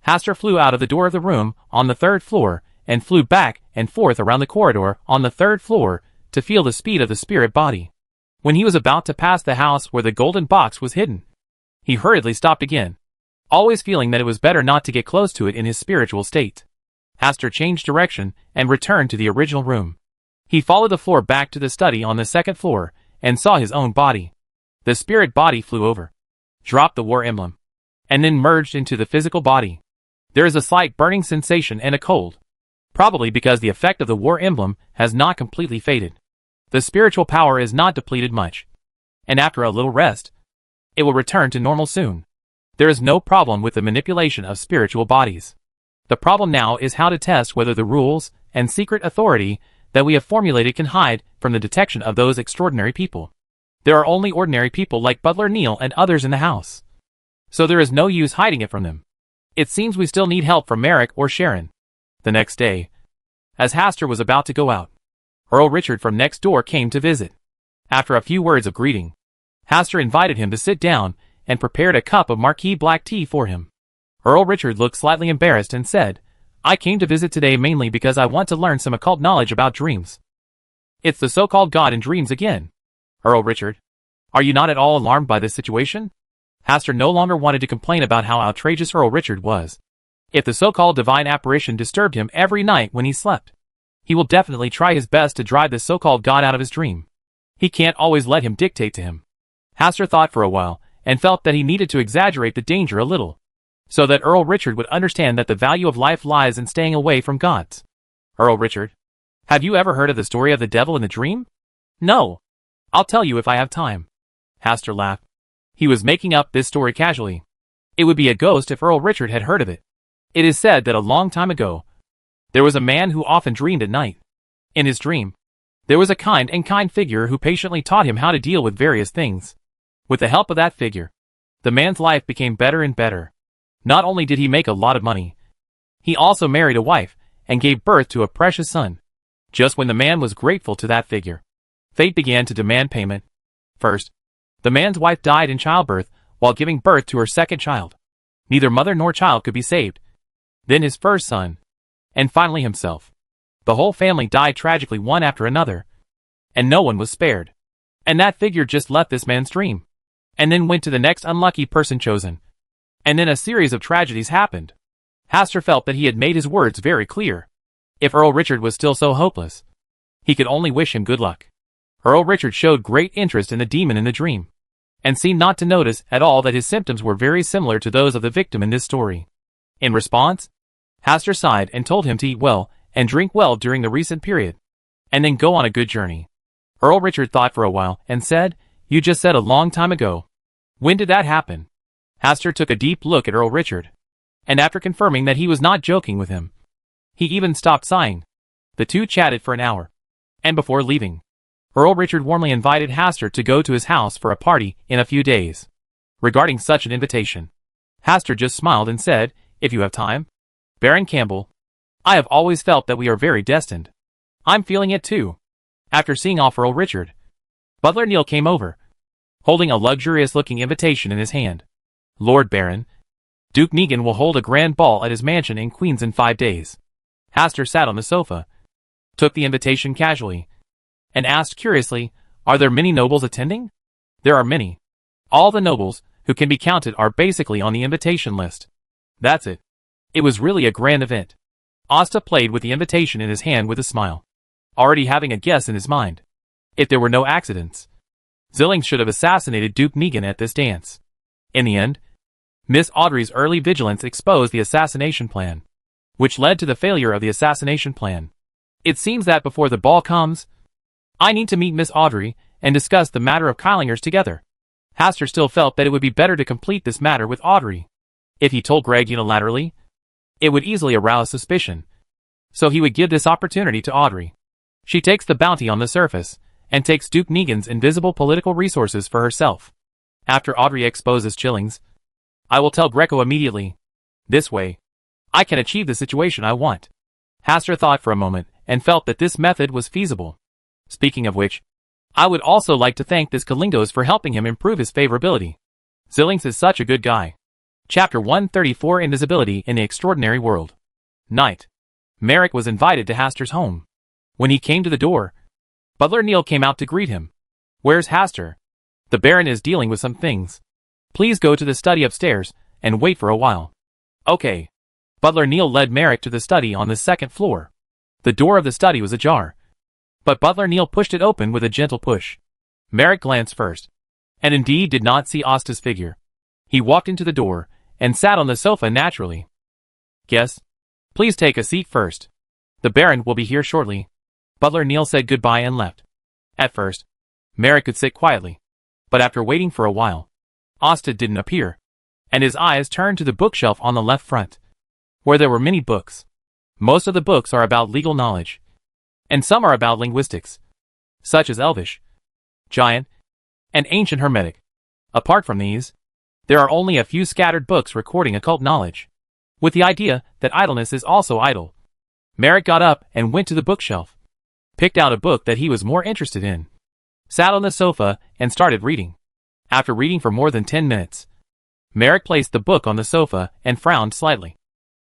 Hastur flew out of the door of the room on the 3rd floor and flew back and forth around the corridor on the 3rd floor to feel the speed of the spirit body. When he was about to pass the house where the golden box was hidden, he hurriedly stopped again, always feeling that it was better not to get close to it in his spiritual state. Hastur changed direction and returned to the original room. He followed the floor back to the study on the 2nd floor and saw his own body. The spirit body flew over, dropped the war emblem, and then merged into the physical body. There is a slight burning sensation and a cold, probably because the effect of the war emblem has not completely faded. The spiritual power is not depleted much, and after a little rest, it will return to normal soon. There is no problem with the manipulation of spiritual bodies. The problem now is how to test whether the rules and secret authority that we have formulated can hide from the detection of those extraordinary people. There are only ordinary people like Butler Neal and others in the house, so there is no use hiding it from them. It seems we still need help from Merrick or Sharon. The next day, as Hastur was about to go out, Earl Richard from next door came to visit. After a few words of greeting, Hastur invited him to sit down and prepared a cup of marquee black tea for him. Earl Richard looked slightly embarrassed and said, "I came to visit today mainly because I want to learn some occult knowledge about dreams." "It's the so-called God in dreams again. Earl Richard, are you not at all alarmed by this situation?" Hastur no longer wanted to complain about how outrageous Earl Richard was. If the so-called divine apparition disturbed him every night when he slept, he will definitely try his best to drive this so-called god out of his dream. He can't always let him dictate to him. Hastur thought for a while, and felt that he needed to exaggerate the danger a little, so that Earl Richard would understand that the value of life lies in staying away from gods. Earl Richard, have you ever heard of the story of the devil in the dream? No. I'll tell you if I have time. Hastur laughed. He was making up this story casually. It would be a ghost if Earl Richard had heard of it. It is said that a long time ago, there was a man who often dreamed at night. In his dream, there was a kind figure who patiently taught him how to deal with various things. With the help of that figure, the man's life became better and better. Not only did he make a lot of money, he also married a wife and gave birth to a precious son. Just when the man was grateful to that figure, fate began to demand payment. First, the man's wife died in childbirth while giving birth to her second child. Neither mother nor child could be saved. Then his first son, and finally himself. The whole family died tragically one after another, and no one was spared. And that figure just left this man's dream, and then went to the next unlucky person chosen. And then a series of tragedies happened. Hastur felt that he had made his words very clear. If Earl Richard was still so hopeless, he could only wish him good luck. Earl Richard showed great interest in the demon in the dream, and seemed not to notice at all that his symptoms were very similar to those of the victim in this story. In response, Hastur sighed and told him to eat well and drink well during the recent period, and then go on a good journey. Earl Richard thought for a while and said, "You just said a long time ago. When did that happen?" Hastur took a deep look at Earl Richard, and after confirming that he was not joking with him, he even stopped sighing. The two chatted for an hour, and before leaving, Earl Richard warmly invited Hastur to go to his house for a party in a few days. Regarding such an invitation, Hastur just smiled and said, "If you have time." Baron Campbell, I have always felt that we are very destined. I'm feeling it too. After seeing off Earl Richard, Butler Neil came over, holding a luxurious-looking invitation in his hand. "Lord Baron, Duke Negan will hold a grand ball at his mansion in Queens in 5 days." Hastur sat on the sofa, took the invitation casually, and asked curiously, "Are there many nobles attending?" "There are many. All the nobles who can be counted are basically on the invitation list." That's it. It was really a grand event. Asta played with the invitation in his hand with a smile, already having a guess in his mind. If there were no accidents, Zillings should have assassinated Duke Negan at this dance. In the end, Miss Audrey's early vigilance exposed the assassination plan, which led to the failure of the assassination plan. It seems that before the ball comes, I need to meet Miss Audrey and discuss the matter of Kylingers together. Hastur still felt that it would be better to complete this matter with Audrey. If he told Greg unilaterally, it would easily arouse suspicion. So he would give this opportunity to Audrey. She takes the bounty on the surface, and takes Duke Negan's invisible political resources for herself. After Audrey exposes Chillings, I will tell Greco immediately. This way, I can achieve the situation I want. Hastur thought for a moment, and felt that this method was feasible. Speaking of which, I would also like to thank this Kalingos for helping him improve his favorability. Zillings is such a good guy. Chapter 134 Invisibility in the Extraordinary World. Night. Merrick was invited to Hastur's home. When he came to the door, Butler Neil came out to greet him. "Where's Hastur? The Baron is dealing with some things. Please go to the study upstairs and wait for a while." "Okay." Butler Neil led Merrick to the study on the second floor. The door of the study was ajar, but Butler Neil pushed it open with a gentle push. Merrick glanced first, and indeed did not see Asta's figure. He walked into the door and sat on the sofa naturally. "Guess. Please take a seat first. The Baron will be here shortly." Butler Neil said goodbye and left. At first, Merrick could sit quietly, but after waiting for a while, Asta didn't appear, and his eyes turned to the bookshelf on the left front, where there were many books. Most of the books are about legal knowledge, and some are about linguistics, such as Elvish, Giant, and Ancient Hermetic. Apart from these, there are only a few scattered books recording occult knowledge, with the idea that idleness is also idle. Merrick got up and went to the bookshelf, picked out a book that he was more interested in, sat on the sofa, and started reading. After reading for more than 10 minutes, Merrick placed the book on the sofa and frowned slightly,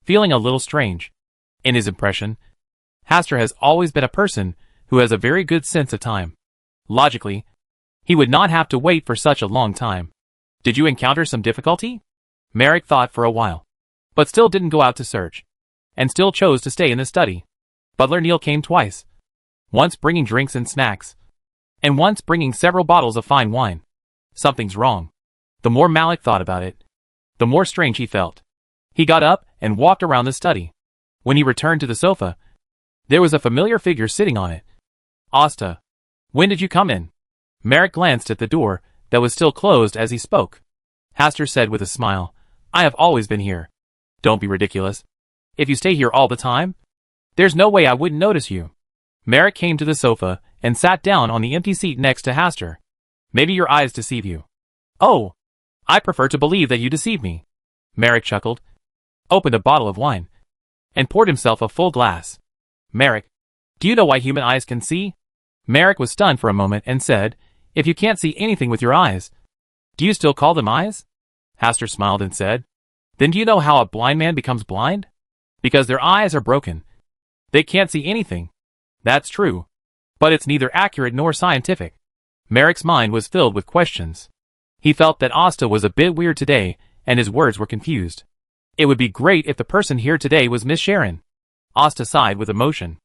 feeling a little strange. In his impression, Hastur has always been a person who has a very good sense of time. Logically, he would not have to wait for such a long time. Did you encounter some difficulty? Merrick thought for a while, but still didn't go out to search, and still chose to stay in the study. Butler Neil came twice, once bringing drinks and snacks, and once bringing several bottles of fine wine. Something's wrong. The more Malik thought about it, the more strange he felt. He got up and walked around the study. When he returned to the sofa, there was a familiar figure sitting on it. Asta, when did you come in? Merrick glanced at the door that was still closed as he spoke. Hastur said with a smile, I have always been here. Don't be ridiculous. If you stay here all the time, there's no way I wouldn't notice you. Merrick came to the sofa and sat down on the empty seat next to Hastur. Maybe your eyes deceive you. Oh, I prefer to believe that you deceive me. Merrick chuckled, opened a bottle of wine, and poured himself a full glass. Merrick, do you know why human eyes can see? Merrick was stunned for a moment and said, if you can't see anything with your eyes, do you still call them eyes? Hastur smiled and said, then do you know how a blind man becomes blind? Because their eyes are broken. They can't see anything. That's true. But it's neither accurate nor scientific. Merrick's mind was filled with questions. He felt that Asta was a bit weird today, and his words were confused. It would be great if the person here today was Miss Sharon. Asta sighed with emotion.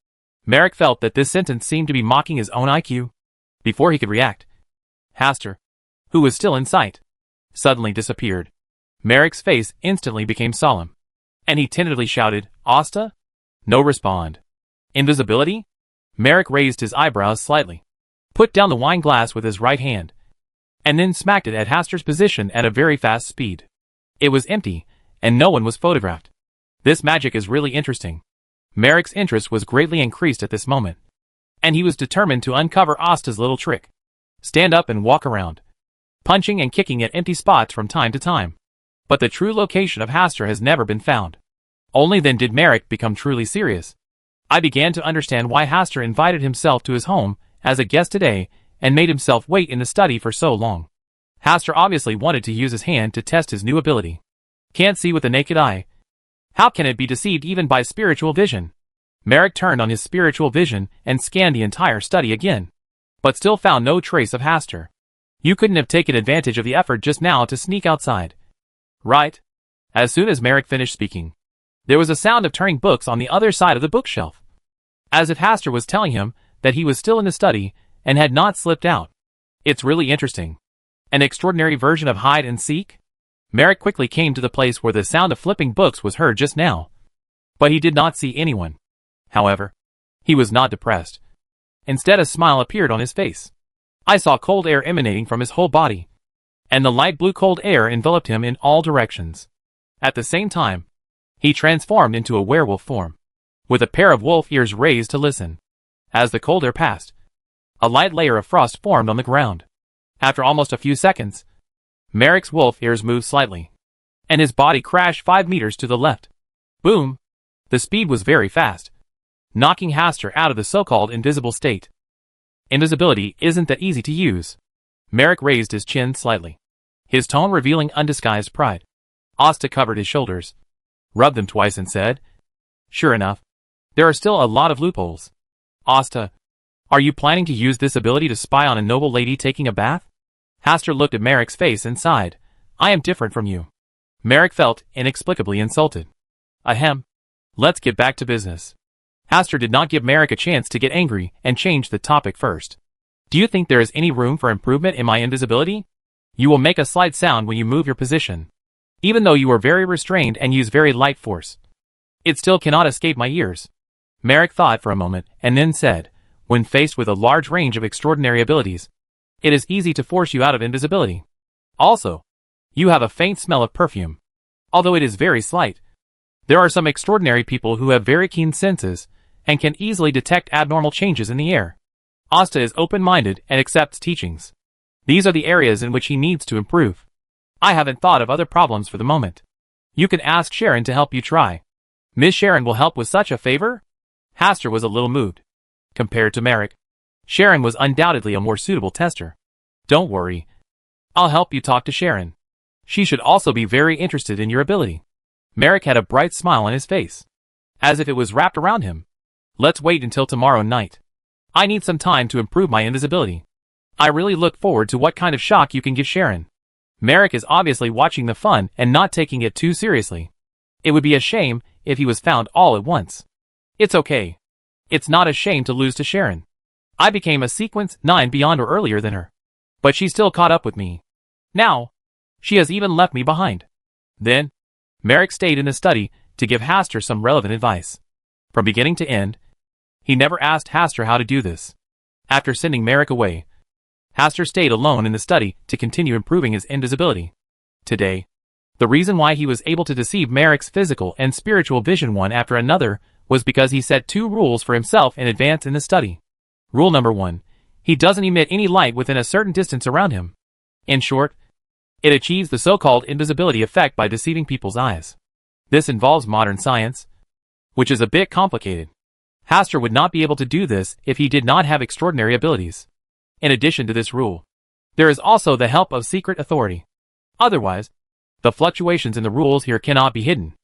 Merrick felt that this sentence seemed to be mocking his own IQ. Before he could react, Hastur, who was still in sight, suddenly disappeared. Merrick's face instantly became solemn, and he tentatively shouted, Asta? No respond. Invisibility? Merrick raised his eyebrows slightly, put down the wine glass with his right hand, and then smacked it at Hastur's position at a very fast speed. It was empty, and no one was photographed. This magic is really interesting. Merrick's interest was greatly increased at this moment, and he was determined to uncover Asta's little trick. Stand up and walk around, punching and kicking at empty spots from time to time. But the true location of Hastur has never been found. Only then did Merrick become truly serious. I began to understand why Hastur invited himself to his home as a guest today and made himself wait in the study for so long. Hastur obviously wanted to use his hand to test his new ability. Can't see with the naked eye. How can it be deceived even by spiritual vision? Merrick turned on his spiritual vision and scanned the entire study again, but still found no trace of Hastur. You couldn't have taken advantage of the effort just now to sneak outside. Right? As soon as Merrick finished speaking, there was a sound of turning books on the other side of the bookshelf, as if Hastur was telling him that he was still in the study and had not slipped out. It's really interesting. An extraordinary version of hide and seek? Merrick quickly came to the place where the sound of flipping books was heard just now, but he did not see anyone. However, he was not depressed. Instead, a smile appeared on his face. I saw cold air emanating from his whole body, and the light blue cold air enveloped him in all directions. At the same time, he transformed into a werewolf form, with a pair of wolf ears raised to listen. As the cold air passed, a light layer of frost formed on the ground. After almost a few seconds, Merrick's wolf ears moved slightly, and his body crashed 5 meters to the left. Boom! The speed was very fast, knocking Hastur out of the so-called invisible state. Invisibility isn't that easy to use. Merrick raised his chin slightly, his tone revealing undisguised pride. Asta covered his shoulders, rubbed them twice and said, sure enough, there are still a lot of loopholes. Asta, are you planning to use this ability to spy on a noble lady taking a bath? Hastur looked at Merrick's face and sighed. I am different from you. Merrick felt inexplicably insulted. Ahem. Let's get back to business. Hastur did not give Merrick a chance to get angry and changed the topic first. Do you think there is any room for improvement in my invisibility? You will make a slight sound when you move your position. Even though you are very restrained and use very light force, it still cannot escape my ears. Merrick thought for a moment and then said, when faced with a large range of extraordinary abilities, it is easy to force you out of invisibility. Also, you have a faint smell of perfume. Although it is very slight, there are some extraordinary people who have very keen senses and can easily detect abnormal changes in the air. Asta is open-minded and accepts teachings. These are the areas in which he needs to improve. I haven't thought of other problems for the moment. You can ask Sharon to help you try. Miss Sharon will help with such a favor? Hastur was a little moved. Compared to Merrick, Sharon was undoubtedly a more suitable tester. Don't worry. I'll help you talk to Sharon. She should also be very interested in your ability. Merrick had a bright smile on his face, as if it was wrapped around him. Let's wait until tomorrow night. I need some time to improve my invisibility. I really look forward to what kind of shock you can give Sharon. Merrick is obviously watching the fun and not taking it too seriously. It would be a shame if he was found all at once. It's okay. It's not a shame to lose to Sharon. I became a sequence 9 beyond or earlier than her. But she still caught up with me. Now, she has even left me behind. Then, Merrick stayed in the study to give Hastur some relevant advice. From beginning to end, he never asked Hastur how to do this. After sending Merrick away, Hastur stayed alone in the study to continue improving his invisibility. Today, the reason why he was able to deceive Merrick's physical and spiritual vision one after another was because he set 2 rules for himself in advance in the study. Rule number 1. He doesn't emit any light within a certain distance around him. In short, it achieves the so-called invisibility effect by deceiving people's eyes. This involves modern science, which is a bit complicated. Hastur would not be able to do this if he did not have extraordinary abilities. In addition to this rule, there is also the help of secret authority. Otherwise, the fluctuations in the rules here cannot be hidden.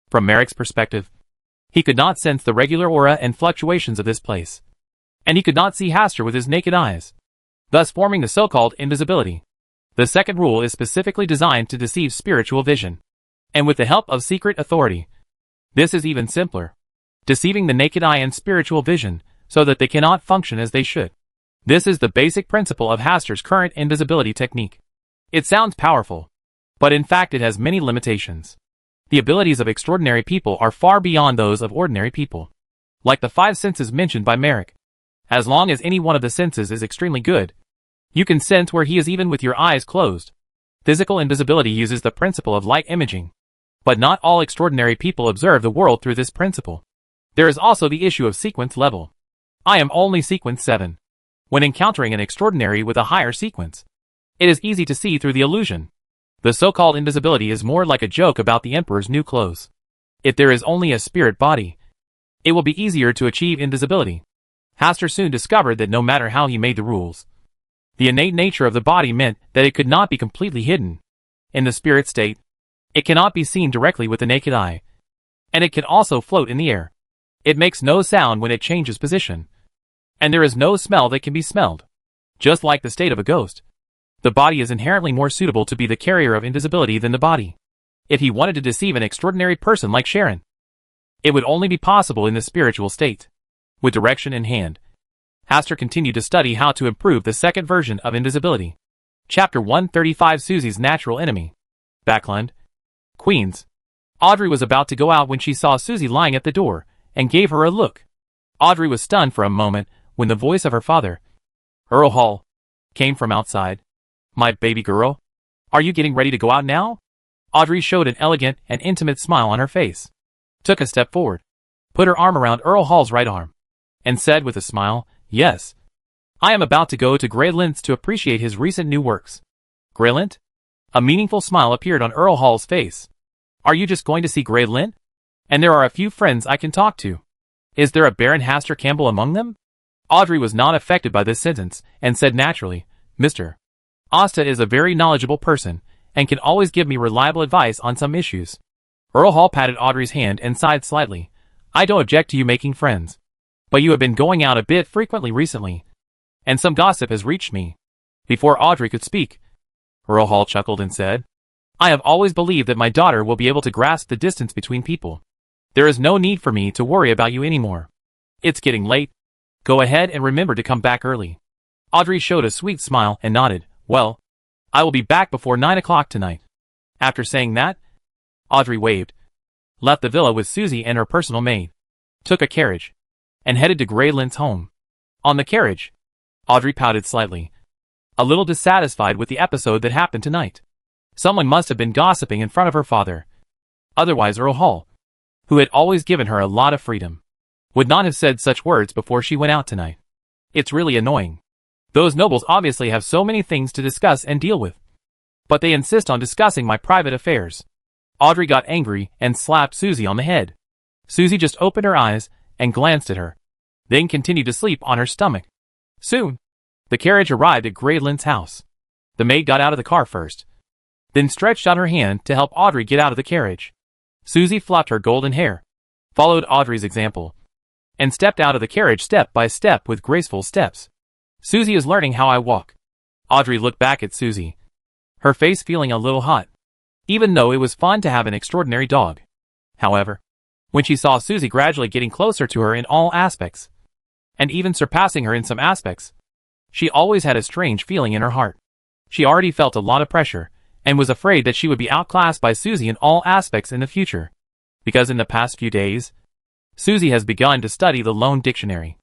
From Merrick's perspective, he could not sense the regular aura and fluctuations of this place. And he could not see Hastur with his naked eyes, thus forming the so-called invisibility. The second rule is specifically designed to deceive spiritual vision. And with the help of secret authority, this is even simpler. Deceiving the naked eye and spiritual vision so that they cannot function as they should. This is the basic principle of Hastur's current invisibility technique. It sounds powerful, but in fact it has many limitations. The abilities of extraordinary people are far beyond those of ordinary people. Like the 5 senses mentioned by Merrick. As long as any one of the senses is extremely good, you can sense where he is even with your eyes closed. Physical invisibility uses the principle of light imaging. But not all extraordinary people observe the world through this principle. There is also the issue of sequence level. I am only sequence 7. When encountering an extraordinary with a higher sequence, it is easy to see through the illusion. The so-called invisibility is more like a joke about the emperor's new clothes. If there is only a spirit body, it will be easier to achieve invisibility. Hastur soon discovered that no matter how he made the rules, the innate nature of the body meant that it could not be completely hidden. In the spirit state, it cannot be seen directly with the naked eye, and it can also float in the air. It makes no sound when it changes position, and there is no smell that can be smelled. Just like the state of a ghost, the body is inherently more suitable to be the carrier of invisibility than the body. If he wanted to deceive an extraordinary person like Sharon, it would only be possible in the spiritual state. With direction in hand, Hastur continued to study how to improve the second version of invisibility. Chapter 135 Susie's Natural Enemy. Backland, Queens. Audrey was about to go out when she saw Susie lying at the door, and gave her a look. Audrey was stunned for a moment when the voice of her father, Earl Hall, came from outside. My baby girl, are you getting ready to go out now? Audrey showed an elegant and intimate smile on her face, took a step forward, put her arm around Earl Hall's right arm, and said with a smile, yes. I am about to go to Grey Lynth's to appreciate his recent new works. Grey Lynth? A meaningful smile appeared on Earl Hall's face. Are you just going to see Grey Lynth? And there are a few friends I can talk to. Is there a Baron Hastur Campbell among them? Audrey was not affected by this sentence, and said naturally, Mr. Asta is a very knowledgeable person, and can always give me reliable advice on some issues. Earl Hall patted Audrey's hand and sighed slightly. I don't object to you making friends. But you have been going out a bit frequently recently, and some gossip has reached me. Before Audrey could speak, Earl Hall chuckled and said, I have always believed that my daughter will be able to grasp the distance between people. There is no need for me to worry about you anymore. It's getting late. Go ahead and remember to come back early. Audrey showed a sweet smile and nodded. Well, I will be back before 9 o'clock tonight. After saying that, Audrey waved, left the villa with Susie and her personal maid, took a carriage, and headed to Grey Lynth's home. On the carriage, Audrey pouted slightly, a little dissatisfied with the episode that happened tonight. Someone must have been gossiping in front of her father. Otherwise Earl Hall, who had always given her a lot of freedom, would not have said such words before she went out tonight. It's really annoying. Those nobles obviously have so many things to discuss and deal with. But they insist on discussing my private affairs. Audrey got angry and slapped Susie on the head. Susie just opened her eyes and glanced at her, then continued to sleep on her stomach. Soon, the carriage arrived at Grey Lynth's house. The maid got out of the car first, then stretched out her hand to help Audrey get out of the carriage. Susie fluffed her golden hair, followed Audrey's example, and stepped out of the carriage step by step with graceful steps. Susie is learning how I walk. Audrey looked back at Susie, her face feeling a little hot, even though it was fun to have an extraordinary dog. However, when she saw Susie gradually getting closer to her in all aspects, and even surpassing her in some aspects, she always had a strange feeling in her heart. She already felt a lot of pressure, and was afraid that she would be outclassed by Susie in all aspects in the future. Because in the past few days, Susie has begun to study the Loan Dictionary,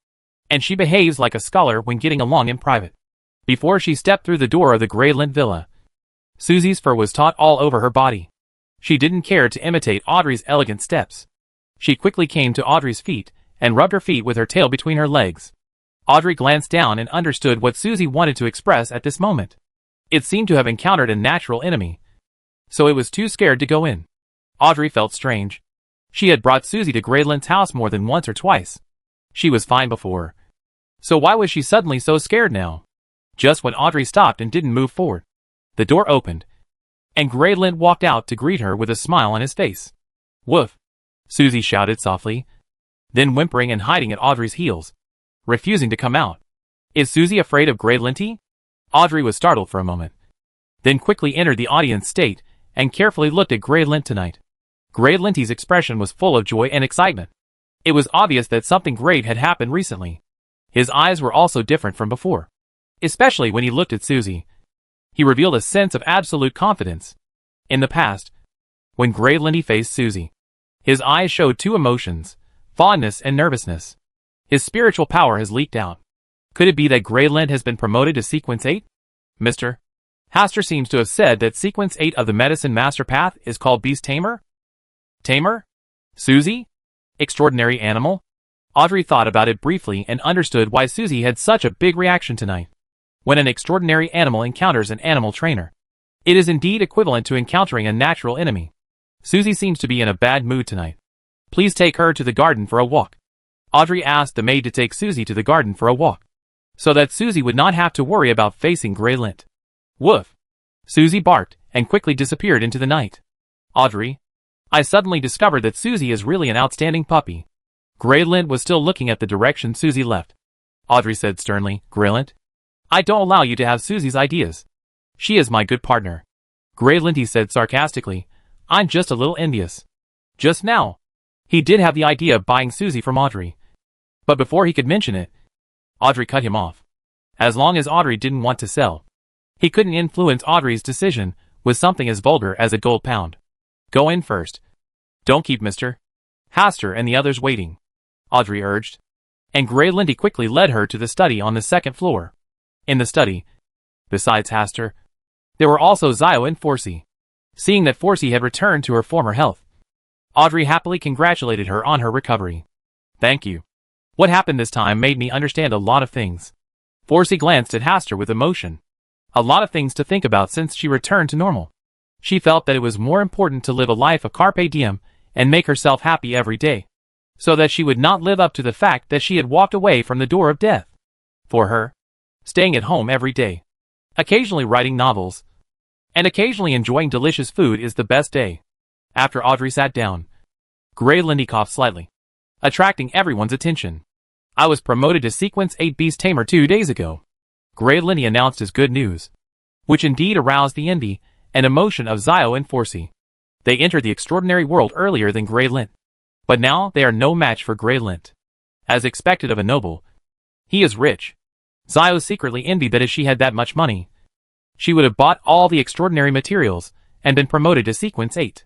and she behaves like a scholar when getting along in private. Before she stepped through the door of the Grey Lint Villa, Susie's fur was taut all over her body. She didn't care to imitate Audrey's elegant steps. She quickly came to Audrey's feet, and rubbed her feet with her tail between her legs. Audrey glanced down and understood what Susie wanted to express at this moment. It seemed to have encountered a natural enemy, so it was too scared to go in. Audrey felt strange. She had brought Susie to Grey Lint's house more than once or twice. She was fine before. So why was she suddenly so scared now? Just when Audrey stopped and didn't move forward, the door opened, and Grey Lint walked out to greet her with a smile on his face. "Woof!" Susie shouted softly, then whimpering and hiding at Audrey's heels, refusing to come out. "Is Susie afraid of Grey Linty?" Audrey was startled for a moment, then quickly entered the audience state and carefully looked at Grey Lint tonight. Grey Linty's expression was full of joy and excitement. It was obvious that something great had happened recently. His eyes were also different from before, especially when he looked at Susie. He revealed a sense of absolute confidence. In the past, when Grey Linty faced Susie, his eyes showed two emotions, fondness and nervousness. His spiritual power has leaked out. Could it be that Grey Lint has been promoted to Sequence 8? Mr. Haster seems to have said that Sequence 8 of the Medicine Master Path is called Beast Tamer? Tamer? Susie? Extraordinary animal? Audrey thought about it briefly and understood why Susie had such a big reaction tonight. When an extraordinary animal encounters an animal trainer, it is indeed equivalent to encountering a natural enemy. Susie seems to be in a bad mood tonight. Please take her to the garden for a walk. Audrey asked the maid to take Susie to the garden for a walk, so that Susie would not have to worry about facing Grey Lint. Woof! Susie barked and quickly disappeared into the night. Audrey, I suddenly discovered that Susie is really an outstanding puppy. Grey Lint was still looking at the direction Susie left. Audrey said sternly, Grey Lint, I don't allow you to have Susie's ideas. She is my good partner. Grey Lint, he said sarcastically, I'm just a little envious. Just now, he did have the idea of buying Susie from Audrey. But before he could mention it, Audrey cut him off. As long as Audrey didn't want to sell, he couldn't influence Audrey's decision with something as vulgar as a gold pound. Go in first. Don't keep Mr. Haster and the others waiting, Audrey urged. And Grey Lint quickly led her to the study on the second floor. In the study, besides Haster, there were also Zio and Forsey. Seeing that Forsey had returned to her former health, Audrey happily congratulated her on her recovery. Thank you. What happened this time made me understand a lot of things. Forsey glanced at Haster with emotion. A lot of things to think about since she returned to normal. She felt that it was more important to live a life of carpe diem and make herself happy every day, so that she would not live up to the fact that she had walked away from the door of death. For her, staying at home every day, occasionally writing novels, and occasionally enjoying delicious food is the best day. After Audrey sat down, Grey Lint coughed slightly, attracting everyone's attention. I was promoted to Sequence 8 Beast Tamer 2 days ago. Grey Lint announced his good news, which indeed aroused the envy and emotion of Zio and Forsey. They entered the extraordinary world earlier than Grey Lint, but now they are no match for Grey Lint. As expected of a noble, he is rich. Zio secretly envied that if she had that much money, she would have bought all the extraordinary materials and been promoted to Sequence 8.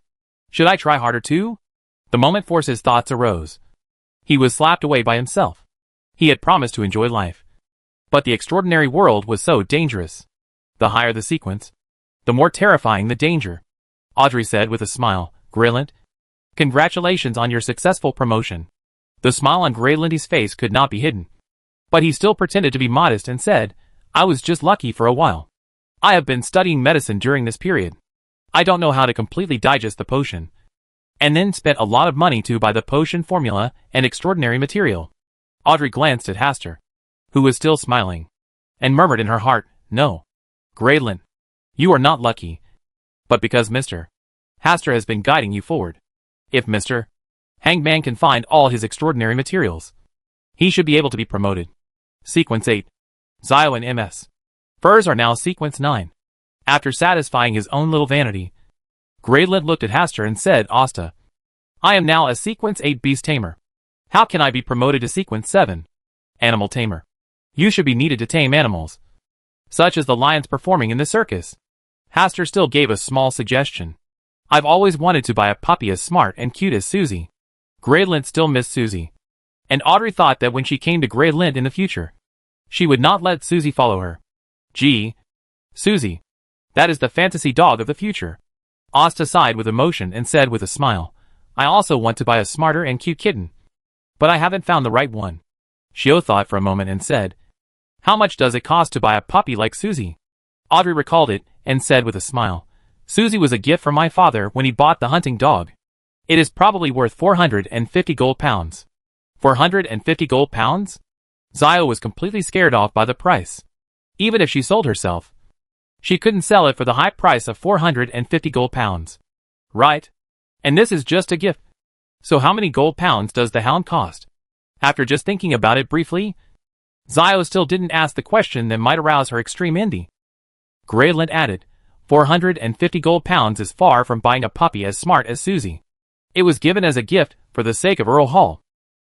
Should I try harder too? The moment Forsey's thoughts arose, he was slapped away by himself. He had promised to enjoy life, but the extraordinary world was so dangerous. The higher the sequence, the more terrifying the danger. Audrey said with a smile, Grey Lint, congratulations on your successful promotion. The smile on Grey Lint's face could not be hidden, but he still pretended to be modest and said, I was just lucky for a while. I have been studying medicine during this period. I don't know how to completely digest the potion, and then spent a lot of money to buy the potion formula and extraordinary material. Audrey glanced at Haster, who was still smiling, and murmured in her heart, No, Grey Lint, you are not lucky, but because Mr. Haster has been guiding you forward. If Mr. Hangman can find all his extraordinary materials, he should be able to be promoted. Sequence 8. Zio and MS. Furs are now Sequence 9. After satisfying his own little vanity, Graydland looked at Hastur and said, Asta, I am now a Sequence 8 beast tamer. How can I be promoted to Sequence 7? Animal tamer. You should be needed to tame animals, such as the lions performing in the circus. Hastur still gave a small suggestion. I've always wanted to buy a puppy as smart and cute as Susie. Graydland still missed Susie, and Audrey thought that when she came to Graydland in the future, she would not let Susie follow her. Gee, Susie, that is the fantasy dog of the future. Asta sighed with emotion and said with a smile, I also want to buy a smarter and cute kitten, but I haven't found the right one. Shio thought for a moment and said, How much does it cost to buy a puppy like Susie? Audrey recalled it and said with a smile, Susie was a gift from my father when he bought the hunting dog. It is probably worth 450 gold pounds. 450 gold pounds? Zio was completely scared off by the price. Even if she sold herself, she couldn't sell it for the high price of 450 gold pounds. Right? And this is just a gift. So how many gold pounds does the hound cost? After just thinking about it briefly, Zio still didn't ask the question that might arouse her extreme envy. Graydland added, 450 gold pounds is far from buying a puppy as smart as Susie. It was given as a gift for the sake of Earl Hall.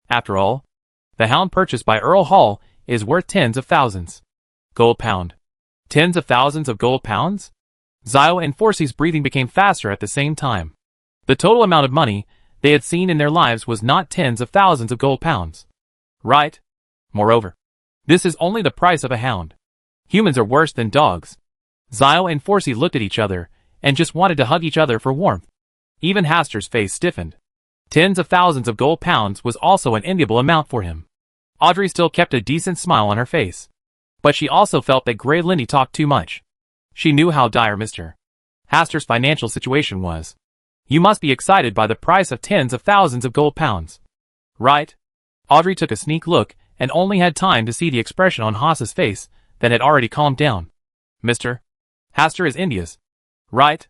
After all, the hound purchased by Earl Hall is worth tens of thousands. Gold pound. Tens of thousands of gold pounds? Zio and Forsy's breathing became faster at the same time. The total amount of money they had seen in their lives was not tens of thousands of gold pounds. Right? Moreover, this is only the price of a hound. Humans are worse than dogs. Zio and Forsy looked at each other and just wanted to hug each other for warmth. Even Hastur's face stiffened. Tens of thousands of gold pounds was also an enviable amount for him. Audrey still kept a decent smile on her face, but she also felt that Graydland talked too much. She knew how dire Mr. Hastur's financial situation was. You must be excited by the price of tens of thousands of gold pounds. Right? Audrey took a sneak look and only had time to see the expression on Haas's face that had already calmed down. Mr. Hastur is India's. Right?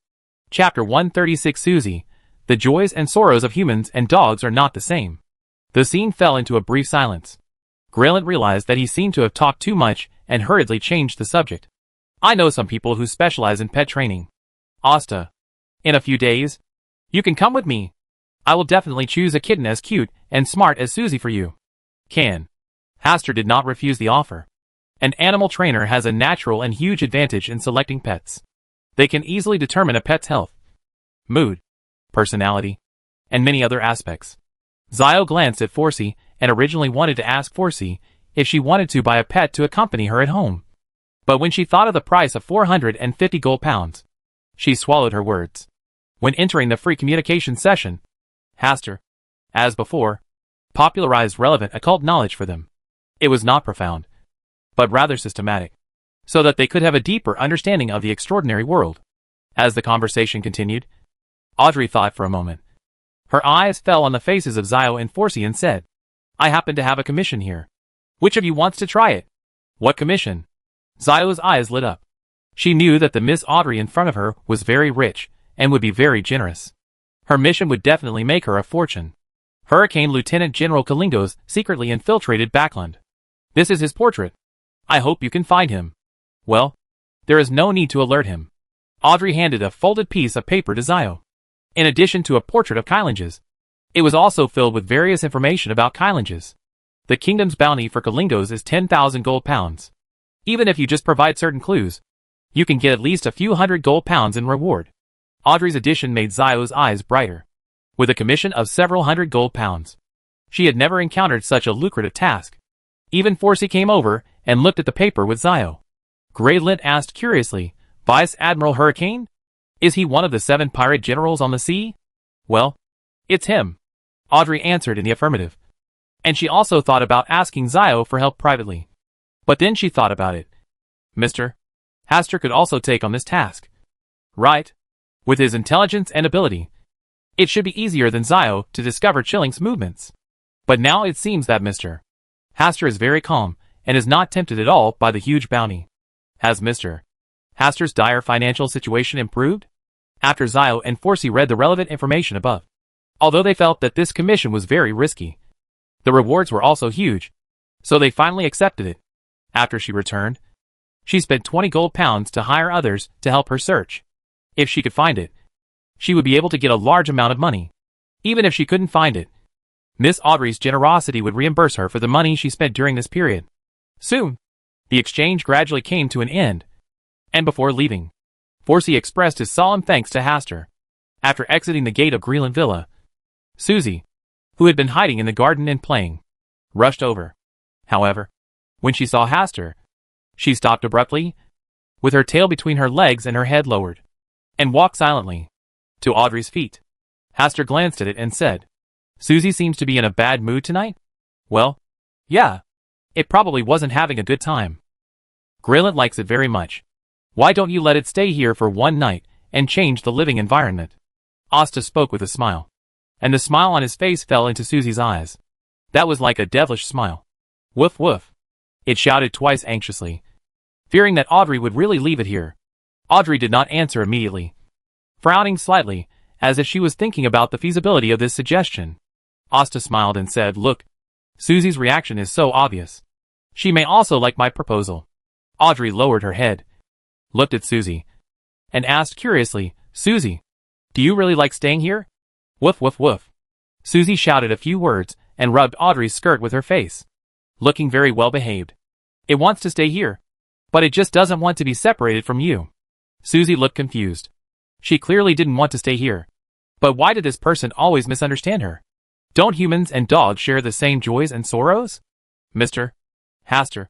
Chapter 136 Susie, the joys and sorrows of humans and dogs are not the same. The scene fell into a brief silence. Graydland realized that he seemed to have talked too much and hurriedly changed the subject. I know some people who specialize in pet training. Asta. In a few days, you can come with me. I will definitely choose a kitten as cute and smart as Susie for you. Can. Hastur did not refuse the offer. An animal trainer has a natural and huge advantage in selecting pets. They can easily determine a pet's health, mood, personality, and many other aspects. Zio glanced at Forsy and originally wanted to ask Forsy if she wanted to buy a pet to accompany her at home. But when she thought of the price of 450 gold pounds, she swallowed her words. When entering the free communication session, Hastur, as before, popularized relevant occult knowledge for them. It was not profound, but rather systematic, so that they could have a deeper understanding of the extraordinary world. As the conversation continued, Audrey thought for a moment. Her eyes fell on the faces of Zio and Forsy and said, I happen to have a commission here. Which of you wants to try it? What commission? Zio's eyes lit up. She knew that the Miss Audrey in front of her was very rich and would be very generous. Her mission would definitely make her a fortune. Hurricane Lieutenant General Kalingos secretly infiltrated Backland. This is his portrait. I hope you can find him. Well, there is no need to alert him. Audrey handed a folded piece of paper to Zio. In addition to a portrait of Kylanges, it was also filled with various information about Kylanges. The kingdom's bounty for Kalingos is 10,000 gold pounds. Even if you just provide certain clues, you can get at least a few hundred gold pounds in reward. Audrey's addition made Zio's eyes brighter. With a commission of several hundred gold pounds, she had never encountered such a lucrative task. Even Forsy came over and looked at the paper with Zio. Graydland asked curiously, Vice Admiral Hurricane? Is he one of the 7 pirate generals on the sea? Well, it's him. Audrey answered in the affirmative. And she also thought about asking Zio for help privately. But then she thought about it. Mr. Hastur could also take on this task. Right? With his intelligence and ability, it should be easier than Zio to discover Chilling's movements. But now it seems that Mr. Hastur is very calm and is not tempted at all by the huge bounty. Has Mr. Hastur's dire financial situation improved? After Zio and Forsy read the relevant information above, although they felt that this commission was very risky, the rewards were also huge, so they finally accepted it. After she returned, She spent 20 gold pounds to hire others to help her search. If she could find it, she would be able to get a large amount of money. Even if she couldn't find it, Miss Audrey's generosity would reimburse her for the money she spent during this period. Soon, the exchange gradually came to an end, and before leaving, Forsey expressed his solemn thanks to Hastur. After exiting the gate of Greenland Villa, Susie, who had been hiding in the garden and playing, rushed over. However, when she saw Hastur, she stopped abruptly, with her tail between her legs and her head lowered, and walked silently to Audrey's feet. Hastur glanced at it and said, "Susie seems to be in a bad mood tonight?" "Well, yeah. It probably wasn't having a good time. Greyland likes it very much. Why don't you let it stay here for one night and change the living environment?" Asta spoke with a smile, and the smile on his face fell into Susie's eyes. That was like a devilish smile. "Woof woof," it shouted twice anxiously, fearing that Audrey would really leave it here. Audrey did not answer immediately, frowning slightly, as if she was thinking about the feasibility of this suggestion. Asta smiled and said, "Look, Susie's reaction is so obvious. She may also like my proposal." Audrey lowered her head, looked at Susie, and asked curiously, "Susie, do you really like staying here?" "Woof woof woof." Susie shouted a few words and rubbed Audrey's skirt with her face, looking very well behaved. "It wants to stay here, but it just doesn't want to be separated from you." Susie looked confused. She clearly didn't want to stay here. But why did this person always misunderstand her? Don't humans and dogs share the same joys and sorrows? Mr. Hastur,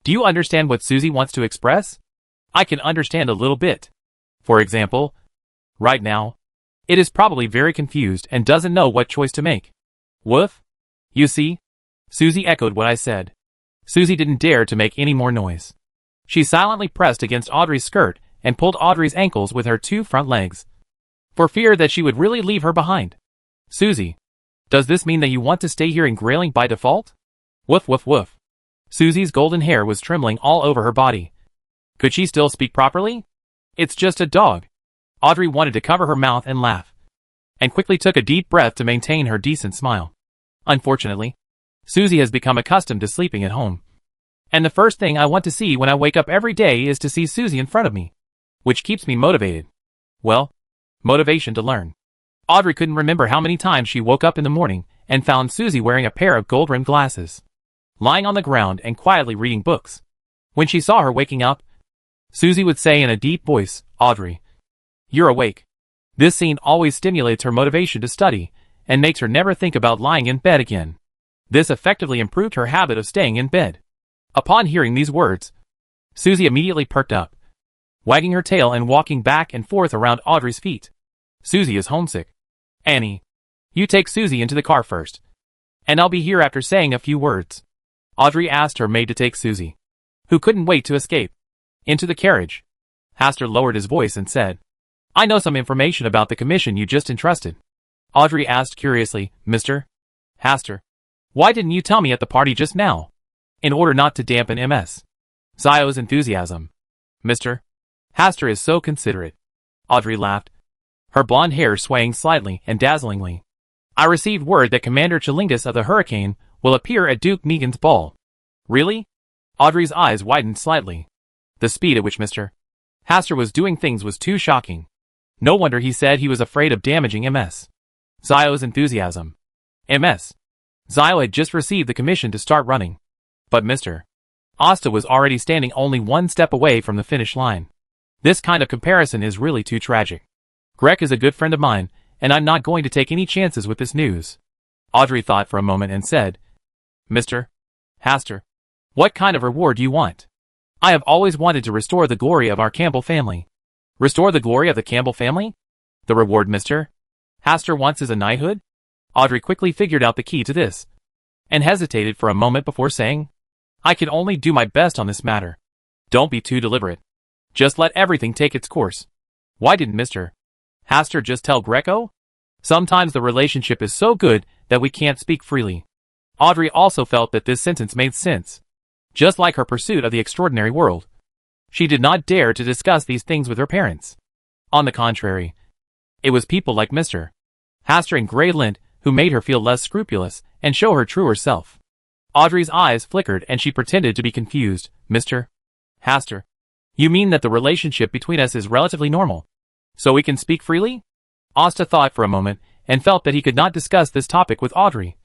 do you understand what Susie wants to express? I can understand a little bit. For example, right now, it is probably very confused and doesn't know what choice to make. Woof? You see? Susie echoed what I said. Susie didn't dare to make any more noise. She silently pressed against Audrey's skirt and pulled Audrey's ankles with her two front legs, for fear that she would really leave her behind. "Susie, does this mean that you want to stay here in Grayling by default?" Woof woof woof. Susie's golden hair was trembling all over her body. Could she still speak properly? "It's just a dog." Audrey wanted to cover her mouth and laugh, and quickly took a deep breath to maintain her decent smile. Unfortunately, Susie has become accustomed to sleeping at home, and the first thing I want to see when I wake up every day is to see Susie in front of me, which keeps me motivated. Well, motivation to learn. Audrey couldn't remember how many times she woke up in the morning and found Susie wearing a pair of gold-rimmed glasses, lying on the ground and quietly reading books. When she saw her waking up, Susie would say in a deep voice, "Audrey, you're awake." This scene always stimulates her motivation to study and makes her never think about lying in bed again. This effectively improved her habit of staying in bed. Upon hearing these words, Susie immediately perked up, wagging her tail and walking back and forth around Audrey's feet. "Susie is homesick. Annie, you take Susie into the car first, and I'll be here after saying a few words." Audrey asked her maid to take Susie, who couldn't wait to escape, into the carriage. Hastur lowered his voice and said, "I know some information about the commission you just entrusted." Audrey asked curiously, "Mr. Hastur, why didn't you tell me at the party just now?" "In order not to dampen Ms. Zio's enthusiasm. Mr. Hastur is so considerate." Audrey laughed, her blonde hair swaying slightly and dazzlingly. "I received word that Commander Chilingus of the Hurricane will appear at Duke Megan's ball." "Really?" Audrey's eyes widened slightly. The speed at which Mr. Hastur was doing things was too shocking. No wonder he said he was afraid of damaging Ms. Zio's enthusiasm. Ms. Zio had just received the commission to start running, but Mr. Asta was already standing only one step away from the finish line. This kind of comparison is really too tragic. Greg is a good friend of mine, and I'm not going to take any chances with this news. Audrey thought for a moment and said, "Mr. Hastur, what kind of reward do you want?" "I have always wanted to restore the glory of our Campbell family." "Restore the glory of the Campbell family? The reward Mr. Hastur wants is a knighthood?" Audrey quickly figured out the key to this, and hesitated for a moment before saying, "I can only do my best on this matter." "Don't be too deliberate. Just let everything take its course. Why didn't Mr. Hastur just tell Greco? Sometimes the relationship is so good that we can't speak freely." Audrey also felt that this sentence made sense. Just like her pursuit of the extraordinary world, she did not dare to discuss these things with her parents. On the contrary, it was people like Mr. Hastur and Greyland who made her feel less scrupulous and show her truer self. Audrey's eyes flickered and she pretended to be confused. "Mr. Hastur, You mean that the relationship between us is relatively normal? So we can speak freely? Asta thought for a moment, and felt that he could not discuss this topic with Audrey.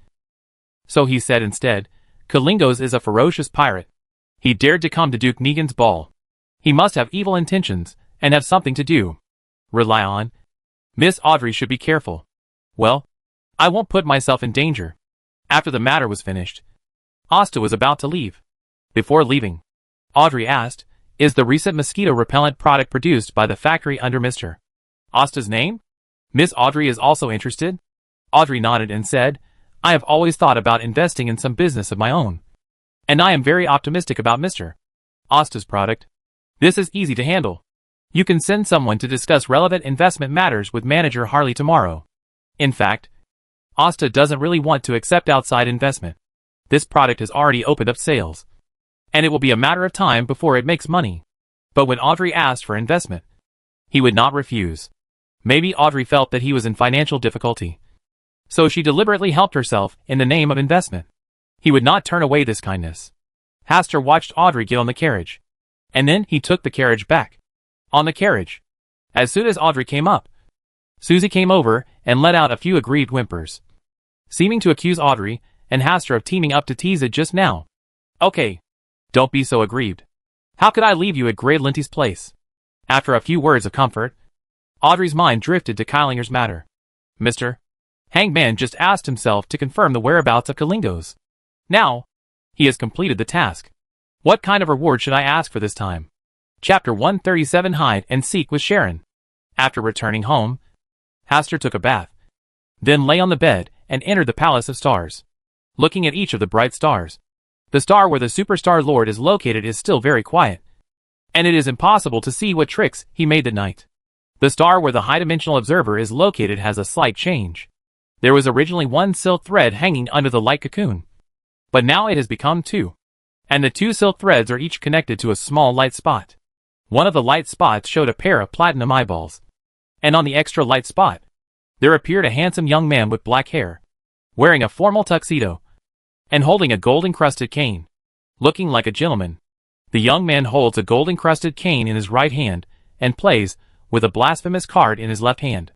So he said instead, Kalingos is a ferocious pirate. He dared to come to Duke Negan's ball. He must have evil intentions, and have something to do. Rely on. Miss Audrey should be careful. Well, I won't put myself in danger. After the matter was finished, Asta was about to leave. Before leaving, Audrey asked, is the recent mosquito repellent product produced by the factory under Mr. Asta's name? Miss Audrey is also interested? Audrey nodded and said, I have always thought about investing in some business of my own. And I am very optimistic about Mr. Asta's product. This is easy to handle. You can send someone to discuss relevant investment matters with manager Harley tomorrow. In fact, Asta doesn't really want to accept outside investment. This product has already opened up sales, and it will be a matter of time before it makes money. But when Audrey asked for investment, he would not refuse. Maybe Audrey felt that he was in financial difficulty, so she deliberately helped herself in the name of investment. He would not turn away this kindness. Hastur watched Audrey get on the carriage, and then he took the carriage back. On the carriage, as soon as Audrey came up, Susie came over and let out a few aggrieved whimpers, seeming to accuse Audrey and Hastur of teaming up to tease it just now. Okay, don't be so aggrieved. How could I leave you at Grey Linty's place? After a few words of comfort, Audrey's mind drifted to Kylinger's matter. Mr. Hangman just asked himself to confirm the whereabouts of Kalingos. Now, he has completed the task. What kind of reward should I ask for this time? Chapter 137 Hide and Seek with Sharon. After returning home, Hastur took a bath, then lay on the bed and entered the Palace of Stars. Looking at each of the bright stars, the star where the Superstar Lord is located is still very quiet, and it is impossible to see what tricks he made that night. The star where the high-dimensional observer is located has a slight change. There was originally one silk thread hanging under the light cocoon, but now it has become two, and the two silk threads are each connected to a small light spot. One of the light spots showed a pair of platinum eyeballs, and on the extra light spot, there appeared a handsome young man with black hair, wearing a formal tuxedo, and holding a gold-encrusted cane. Looking like a gentleman, the young man holds a gold-encrusted cane in his right hand, and plays with a blasphemous card in his left hand.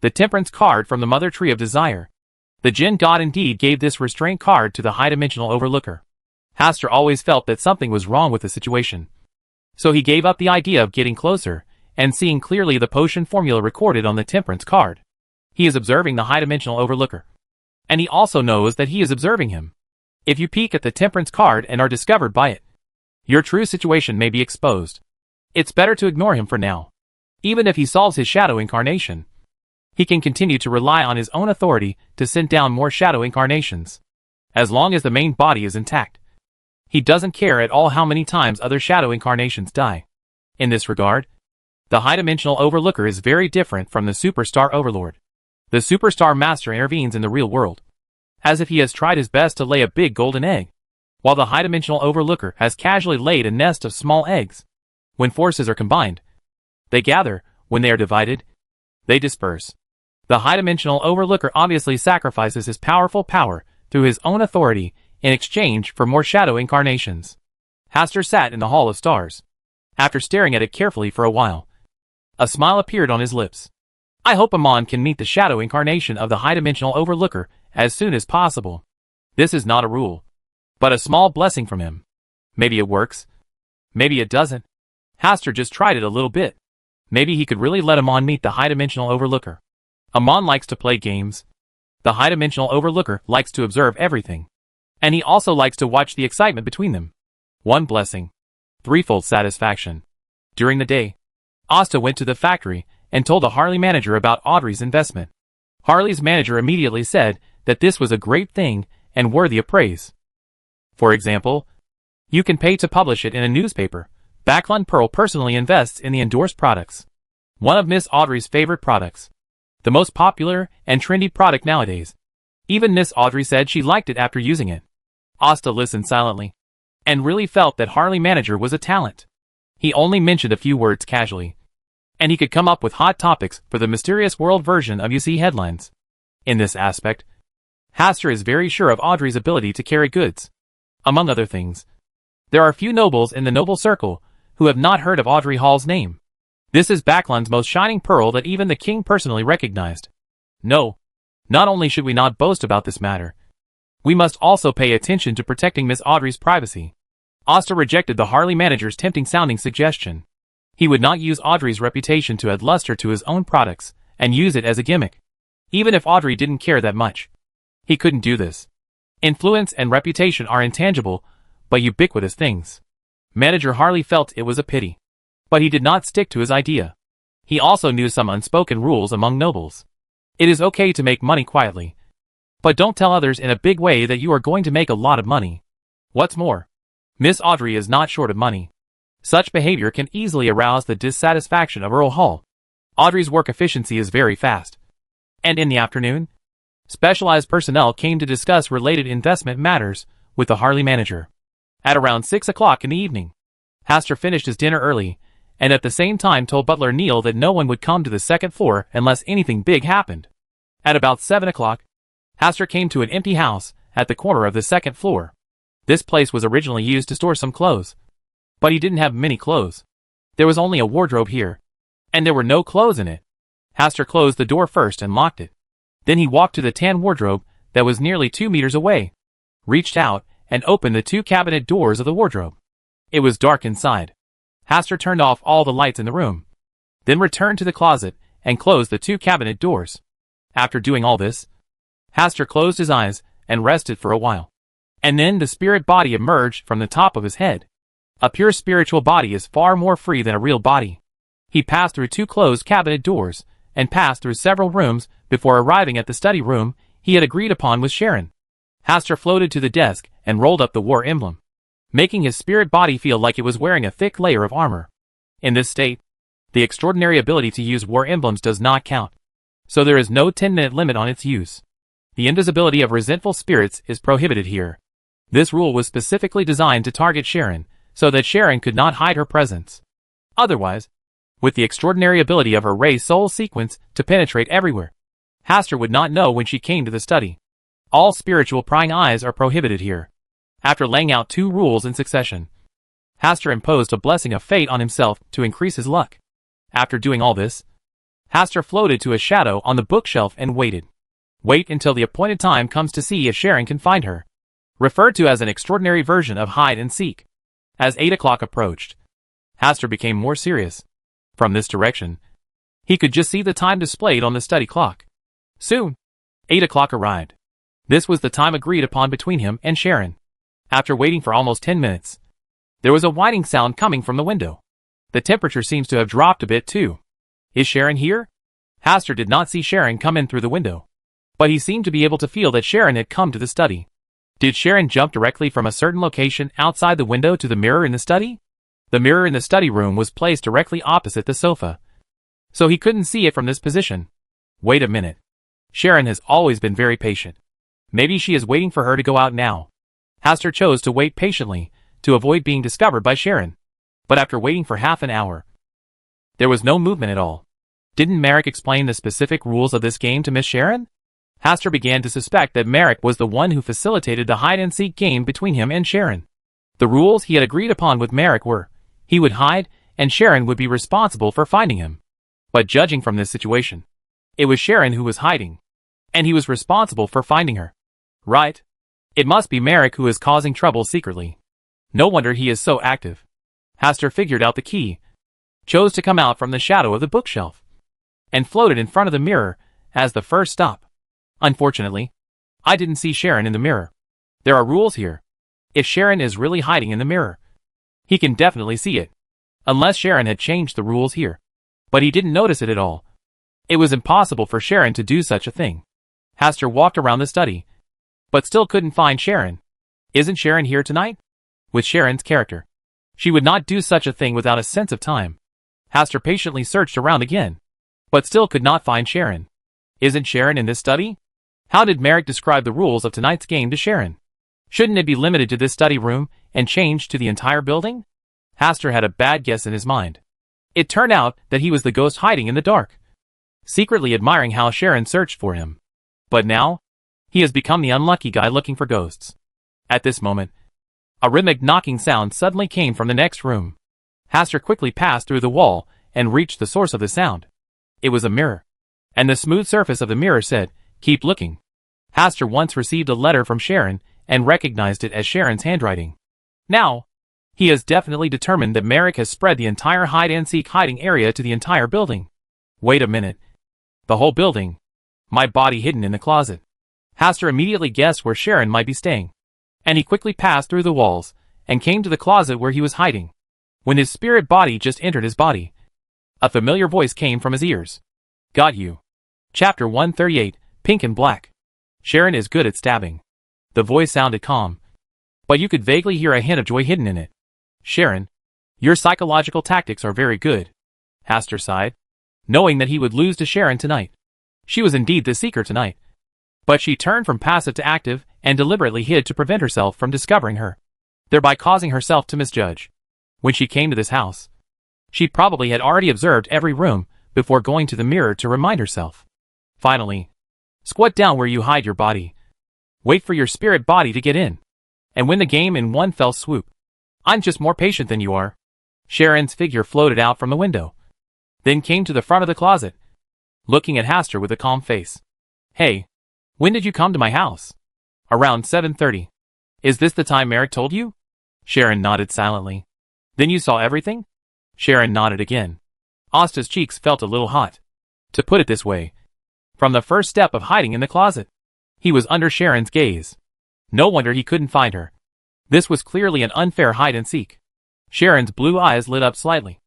The temperance card from the Mother Tree of Desire. The Jinn God indeed gave this restraint card to the high-dimensional overlooker. Hastur always felt that something was wrong with the situation, so he gave up the idea of getting closer and seeing clearly the potion formula recorded on the temperance card. He is observing the high-dimensional overlooker, and he also knows that he is observing him. If you peek at the temperance card and are discovered by it, your true situation may be exposed. It's better to ignore him for now. Even if he solves his shadow incarnation, he can continue to rely on his own authority to send down more shadow incarnations. As long as the main body is intact, he doesn't care at all how many times other shadow incarnations die. In this regard, the high-dimensional overlooker is very different from the Superstar Overlord. The Superstar Master intervenes in the real world, as if he has tried his best to lay a big golden egg, while the high-dimensional overlooker has casually laid a nest of small eggs. When forces are combined, they gather. When they are divided, they disperse. The high-dimensional overlooker obviously sacrifices his powerful power through his own authority in exchange for more shadow incarnations. Hastur sat in the Hall of Stars. After staring at it carefully for a while, a smile appeared on his lips. I hope Amon can meet the shadow incarnation of the high-dimensional overlooker as soon as possible. This is not a rule, but a small blessing from him. Maybe it works. Maybe it doesn't. Hastur just tried it a little bit. Maybe he could really let Amon meet the high-dimensional overlooker. Amon likes to play games. The high-dimensional overlooker likes to observe everything, and he also likes to watch the excitement between them. One blessing, threefold satisfaction. During the day, Asta went to the factory and told the Harley manager about Audrey's investment. Harley's manager immediately said that this was a great thing and worthy of praise. For example, you can pay to publish it in a newspaper. Backlund Pearl personally invests in the endorsed products. One of Miss Audrey's favorite products. The most popular and trendy product nowadays. Even Miss Audrey said she liked it after using it. Asta listened silently, and really felt that Harley manager was a talent. He only mentioned a few words casually, and he could come up with hot topics for the Mysterious World version of UC headlines. In this aspect, Hastur is very sure of Audrey's ability to carry goods. Among other things, there are few nobles in the noble circle who have not heard of Audrey Hall's name. This is Backlund's most shining pearl that even the king personally recognized. No, not only should we not boast about this matter, we must also pay attention to protecting Miss Audrey's privacy. Oster rejected the Harley manager's tempting-sounding suggestion. He would not use Audrey's reputation to add luster to his own products and use it as a gimmick. Even if Audrey didn't care that much, he couldn't do this. Influence and reputation are intangible, but ubiquitous things. Manager Harley felt it was a pity. But he did not stick to his idea. He also knew some unspoken rules among nobles. It is okay to make money quietly, but don't tell others in a big way that you are going to make a lot of money. What's more, Miss Audrey is not short of money. Such behavior can easily arouse the dissatisfaction of Earl Hall. Audrey's work efficiency is very fast. And in the afternoon, specialized personnel came to discuss related investment matters with the Harley manager. At around 6 o'clock in the evening, Hastur finished his dinner early, and at the same time told butler Neil that no one would come to the second floor unless anything big happened. At about 7 o'clock, Hastur came to an empty house at the corner of the second floor. This place was originally used to store some clothes, but he didn't have many clothes. There was only a wardrobe here, and there were no clothes in it. Hastur closed the door first and locked it. Then he walked to the tan wardrobe that was nearly 2 meters away, reached out, and opened the 2 cabinet doors of the wardrobe. It was dark inside. Hastur turned off all the lights in the room, then returned to the closet and closed the 2 cabinet doors. After doing all this, Hastur closed his eyes and rested for a while. And then the spirit body emerged from the top of his head. A pure spiritual body is far more free than a real body. He passed through 2 closed cabinet doors and passed through several rooms before arriving at the study room he had agreed upon with Sharon. Hastur floated to the desk and rolled up the war emblem, making his spirit body feel like it was wearing a thick layer of armor. In this state, the extraordinary ability to use war emblems does not count, so there is no 10-minute limit on its use. The invisibility of resentful spirits is prohibited here. This rule was specifically designed to target Sharon, so that Sharon could not hide her presence. Otherwise, with the extraordinary ability of her Ray Soul sequence to penetrate everywhere, Hastur would not know when she came to the study. All spiritual prying eyes are prohibited here. After laying out 2 rules in succession, Hastur imposed a blessing of fate on himself to increase his luck. After doing all this, Hastur floated to a shadow on the bookshelf and waited. Wait until the appointed time comes to see if Sharon can find her. Referred to as an extraordinary version of hide and seek. As 8 o'clock approached, Hastur became more serious. From this direction, he could just see the time displayed on the study clock. Soon, 8 o'clock arrived. This was the time agreed upon between him and Sharon. After waiting for almost 10 minutes, there was a whining sound coming from the window. The temperature seems to have dropped a bit too. Is Sharon here? Hastur did not see Sharon come in through the window, but he seemed to be able to feel that Sharon had come to the study. Did Sharon jump directly from a certain location outside the window to the mirror in the study? The mirror in the study room was placed directly opposite the sofa, so he couldn't see it from this position. Wait a minute. Sharon has always been very patient. Maybe she is waiting for her to go out now. Hastur chose to wait patiently to avoid being discovered by Sharon. But after waiting for half an hour, there was no movement at all. Didn't Merrick explain the specific rules of this game to Miss Sharon? Hastur began to suspect that Merrick was the one who facilitated the hide-and-seek game between him and Sharon. The rules he had agreed upon with Merrick were, he would hide, and Sharon would be responsible for finding him. But judging from this situation, it was Sharon who was hiding, and he was responsible for finding her. Right? It must be Merrick who is causing trouble secretly. No wonder he is so active. Hastur figured out the key, chose to come out from the shadow of the bookshelf, and floated in front of the mirror as the first stop. Unfortunately, I didn't see Sharon in the mirror. There are rules here. If Sharon is really hiding in the mirror, he can definitely see it. Unless Sharon had changed the rules here. But he didn't notice it at all. It was impossible for Sharon to do such a thing. Hastur walked around the study, but still couldn't find Sharon. Isn't Sharon here tonight? With Sharon's character, she would not do such a thing without a sense of time. Hastur patiently searched around again, but still could not find Sharon. Isn't Sharon in this study? How did Merrick describe the rules of tonight's game to Sharon? Shouldn't it be limited to this study room and changed to the entire building? Hastur had a bad guess in his mind. It turned out that he was the ghost hiding in the dark, secretly admiring how Sharon searched for him. But now, he has become the unlucky guy looking for ghosts. At this moment, a rhythmic knocking sound suddenly came from the next room. Haster quickly passed through the wall and reached the source of the sound. It was a mirror. And the smooth surface of the mirror said, "Keep looking." Haster once received a letter from Sharon and recognized it as Sharon's handwriting. Now, he is definitely determined that Merrick has spread the entire hide-and-seek hiding area to the entire building. Wait a minute. The whole building. My body hidden in the closet. Haster immediately guessed where Sharon might be staying. And he quickly passed through the walls and came to the closet where he was hiding. When his spirit body just entered his body, a familiar voice came from his ears. Got you. Chapter 138, Pink and Black. Sharon is good at stabbing. The voice sounded calm, but you could vaguely hear a hint of joy hidden in it. Sharon, your psychological tactics are very good. Haster sighed, knowing that he would lose to Sharon tonight. She was indeed the seeker tonight. But she turned from passive to active and deliberately hid to prevent herself from discovering her, thereby causing herself to misjudge. When she came to this house, she probably had already observed every room before going to the mirror to remind herself. Finally, squat down where you hide your body. Wait for your spirit body to get in, and win the game in one fell swoop. I'm just more patient than you are. Sharon's figure floated out from the window, then came to the front of the closet, looking at Haster with a calm face. Hey, when did you come to my house? Around 7:30. Is this the time Merrick told you? Sharon nodded silently. Then you saw everything? Sharon nodded again. Asta's cheeks felt a little hot. To put it this way, from the first step of hiding in the closet, he was under Sharon's gaze. No wonder he couldn't find her. This was clearly an unfair hide-and-seek. Sharon's blue eyes lit up slightly,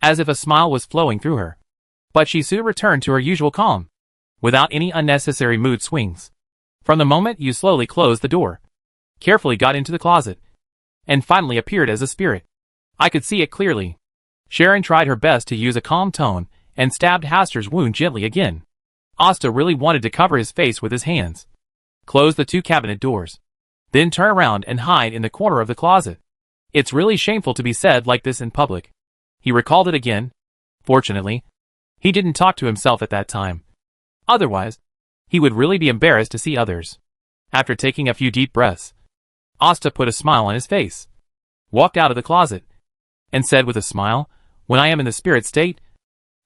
as if a smile was flowing through her. But she soon returned to her usual calm, without any unnecessary mood swings. From the moment you slowly closed the door, carefully got into the closet, and finally appeared as a spirit, I could see it clearly. Sharon tried her best to use a calm tone and stabbed Haster's wound gently again. Asta really wanted to cover his face with his hands. Close the two cabinet doors. Then turn around and hide in the corner of the closet. It's really shameful to be said like this in public. He recalled it again. Fortunately, he didn't talk to himself at that time. Otherwise, he would really be embarrassed to see others. After taking a few deep breaths, Asta put a smile on his face, walked out of the closet, and said with a smile, "When I am in the spirit state,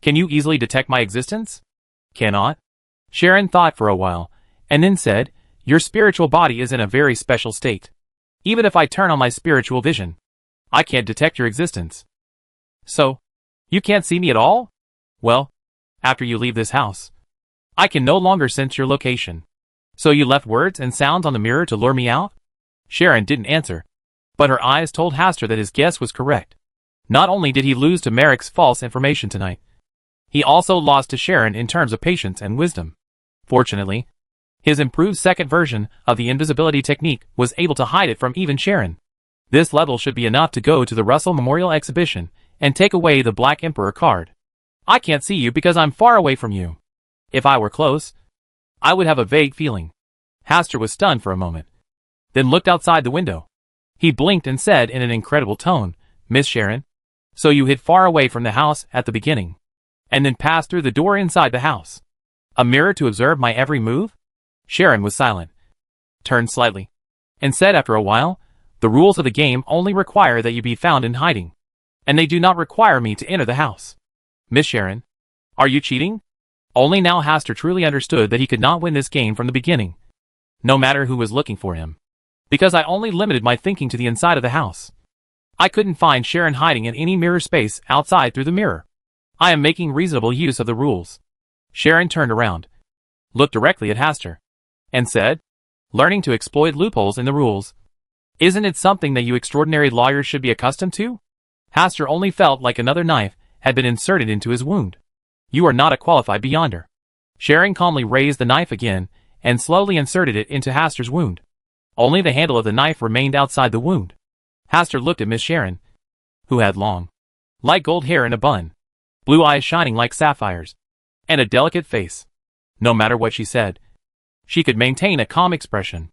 can you easily detect my existence?" Cannot. Sharon thought for a while, and then said, "Your spiritual body is in a very special state. Even if I turn on my spiritual vision, I can't detect your existence." So, you can't see me at all? Well, after you leave this house, I can no longer sense your location. So you left words and sounds on the mirror to lure me out? Sharon didn't answer, but her eyes told Haster that his guess was correct. Not only did he lose to Merrick's false information tonight, he also lost to Sharon in terms of patience and wisdom. Fortunately, his improved second version of the invisibility technique was able to hide it from even Sharon. This level should be enough to go to the Russell Memorial Exhibition and take away the Black Emperor card. I can't see you because I'm far away from you. If I were close, I would have a vague feeling. Haster was stunned for a moment, then looked outside the window. He blinked and said in an incredible tone, "Miss Sharon, so you hid far away from the house at the beginning, and then passed through the door inside the house. A mirror to observe my every move?" Sharon was silent, turned slightly, and said after a while, "The rules of the game only require that you be found in hiding, and they do not require me to enter the house. Miss Sharon, are you cheating?" Only now Haster truly understood that he could not win this game from the beginning, no matter who was looking for him. Because I only limited my thinking to the inside of the house. I couldn't find Sharon hiding in any mirror space outside through the mirror. I am making reasonable use of the rules. Sharon turned around, looked directly at Haster, and said, "Learning to exploit loopholes in the rules. Isn't it something that you extraordinary lawyers should be accustomed to?" Haster only felt like another knife had been inserted into his wound. "You are not a qualified beyonder." Sharon calmly raised the knife again and slowly inserted it into Haster's wound. Only the handle of the knife remained outside the wound. Haster looked at Miss Sharon, who had long, light gold hair in a bun, blue eyes shining like sapphires, and a delicate face. No matter what she said, she could maintain a calm expression.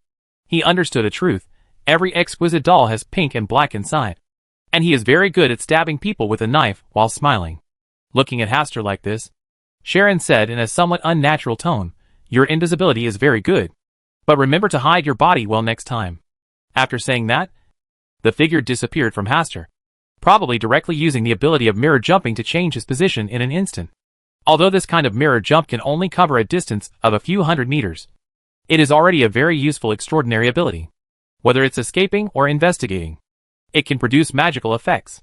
He understood a truth: every exquisite doll has pink and black inside, and he is very good at stabbing people with a knife while smiling. Looking at Haster like this, Sharon said in a somewhat unnatural tone, "Your invisibility is very good, but remember to hide your body well next time." After saying that, the figure disappeared from Haster. probably directly using the ability of mirror jumping to change his position in an instant. Although this kind of mirror jump can only cover a distance of a few hundred meters, it is already a very useful extraordinary ability. Whether it's escaping or investigating, it can produce magical effects.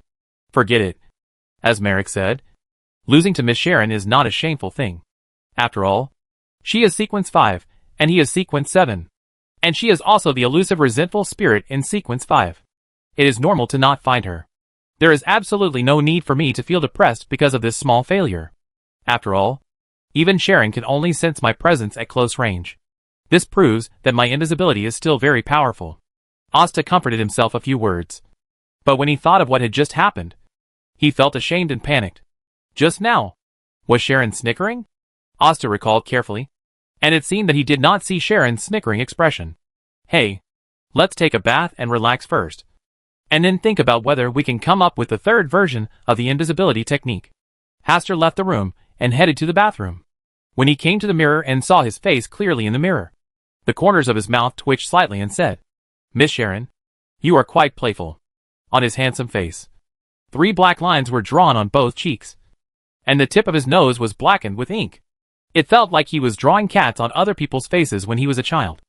Forget it. As Merrick said, losing to Miss Sharon is not a shameful thing. After all, she is Sequence 5, and he is Sequence 7. And she is also the elusive resentful spirit in Sequence 5. It is normal to not find her. There is absolutely no need for me to feel depressed because of this small failure. After all, even Sharon can only sense my presence at close range. This proves that my invisibility is still very powerful. Asta comforted himself a few words. But when he thought of what had just happened, he felt ashamed and panicked. Just now, was Sharon snickering? Asta recalled carefully, and it seemed that he did not see Sharon's snickering expression. Hey, let's take a bath and relax first, and then think about whether we can come up with the third version of the invisibility technique. Hastur left the room and headed to the bathroom. When he came to the mirror and saw his face clearly in the mirror, the corners of his mouth twitched slightly and said, "Miss Sharon, you are quite playful." On his handsome face, 3 black lines were drawn on both cheeks, and the tip of his nose was blackened with ink. It felt like he was drawing cats on other people's faces when he was a child.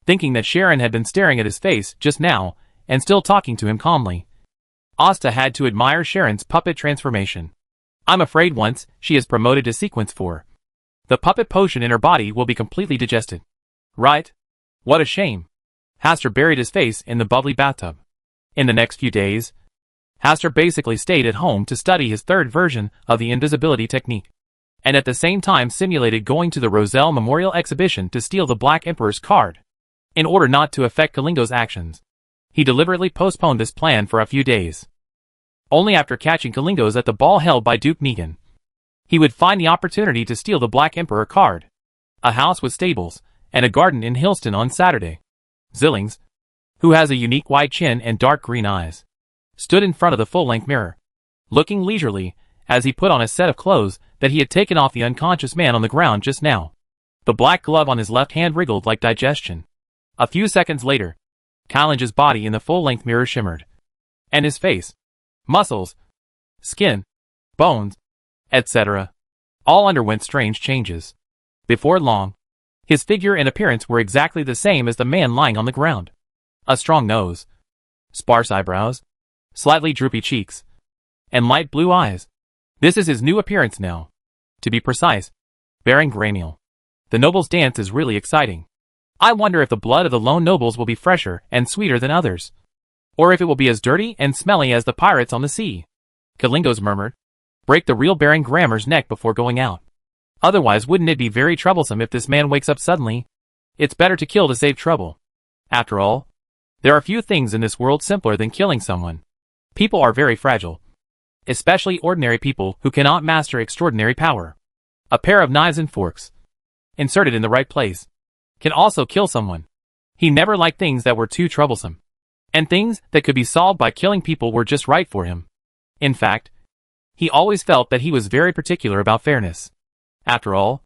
Thinking that Sharon had been staring at his face just now and still talking to him calmly, Asta had to admire Sharon's puppet transformation. I'm afraid once she is promoted to Sequence 4, the puppet potion in her body will be completely digested. Right? What a shame. Hastur buried his face in the bubbly bathtub. In the next few days, Hastur basically stayed at home to study his third version of the invisibility technique, and at the same time simulated going to the Roselle Memorial Exhibition to steal the Black Emperor's card. In order not to affect Kalingo's actions, he deliberately postponed this plan for a few days. Only after catching Kalingo's at the ball held by Duke Negan, he would find the opportunity to steal the Black Emperor card. A house with stables and a garden in Hillston on Saturday. Zillings, who has a unique wide chin and dark green eyes, stood in front of the full-length mirror, looking leisurely as he put on a set of clothes that he had taken off the unconscious man on the ground just now. The black glove on his left hand wriggled like digestion. A few seconds later, Kylange's body in the full-length mirror shimmered, and his face, muscles, skin, bones, etc., all underwent strange changes. Before long, his figure and appearance were exactly the same as the man lying on the ground. A strong nose, sparse eyebrows, slightly droopy cheeks, and light blue eyes. This is his new appearance now. To be precise, Baron Graniel. The nobles' dance is really exciting. I wonder if the blood of the lone nobles will be fresher and sweeter than others, or if it will be as dirty and smelly as the pirates on the sea. Kalingos murmured. Break the real Baron Grammer's neck before going out. Otherwise, wouldn't it be very troublesome if this man wakes up suddenly? It's better to kill to save trouble. After all, there are few things in this world simpler than killing someone. People are very fragile, especially ordinary people who cannot master extraordinary power. A pair of knives and forks, inserted in the right place, can also kill someone. He never liked things that were too troublesome, and things that could be solved by killing people were just right for him. In fact, he always felt that he was very particular about fairness. After all,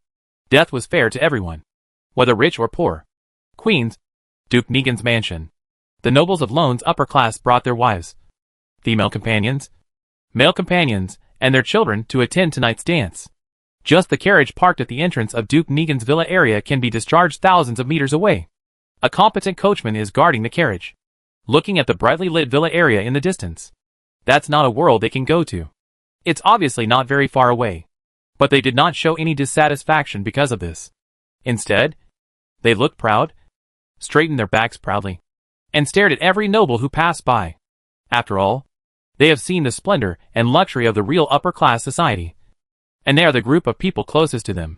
death was fair to everyone, whether rich or poor. Queens, Duke Negan's mansion. The nobles of Lone's upper class brought their wives, female companions, male companions, and their children to attend tonight's dance. Just the carriage parked at the entrance of Duke Negan's villa area can be discharged thousands of meters away. A competent coachman is guarding the carriage, looking at the brightly lit villa area in the distance. That's not a world they can go to. It's obviously not very far away, but they did not show any dissatisfaction because of this. Instead, they looked proud, straightened their backs proudly, and stared at every noble who passed by. After all, they have seen the splendor and luxury of the real upper-class society, and they are the group of people closest to them,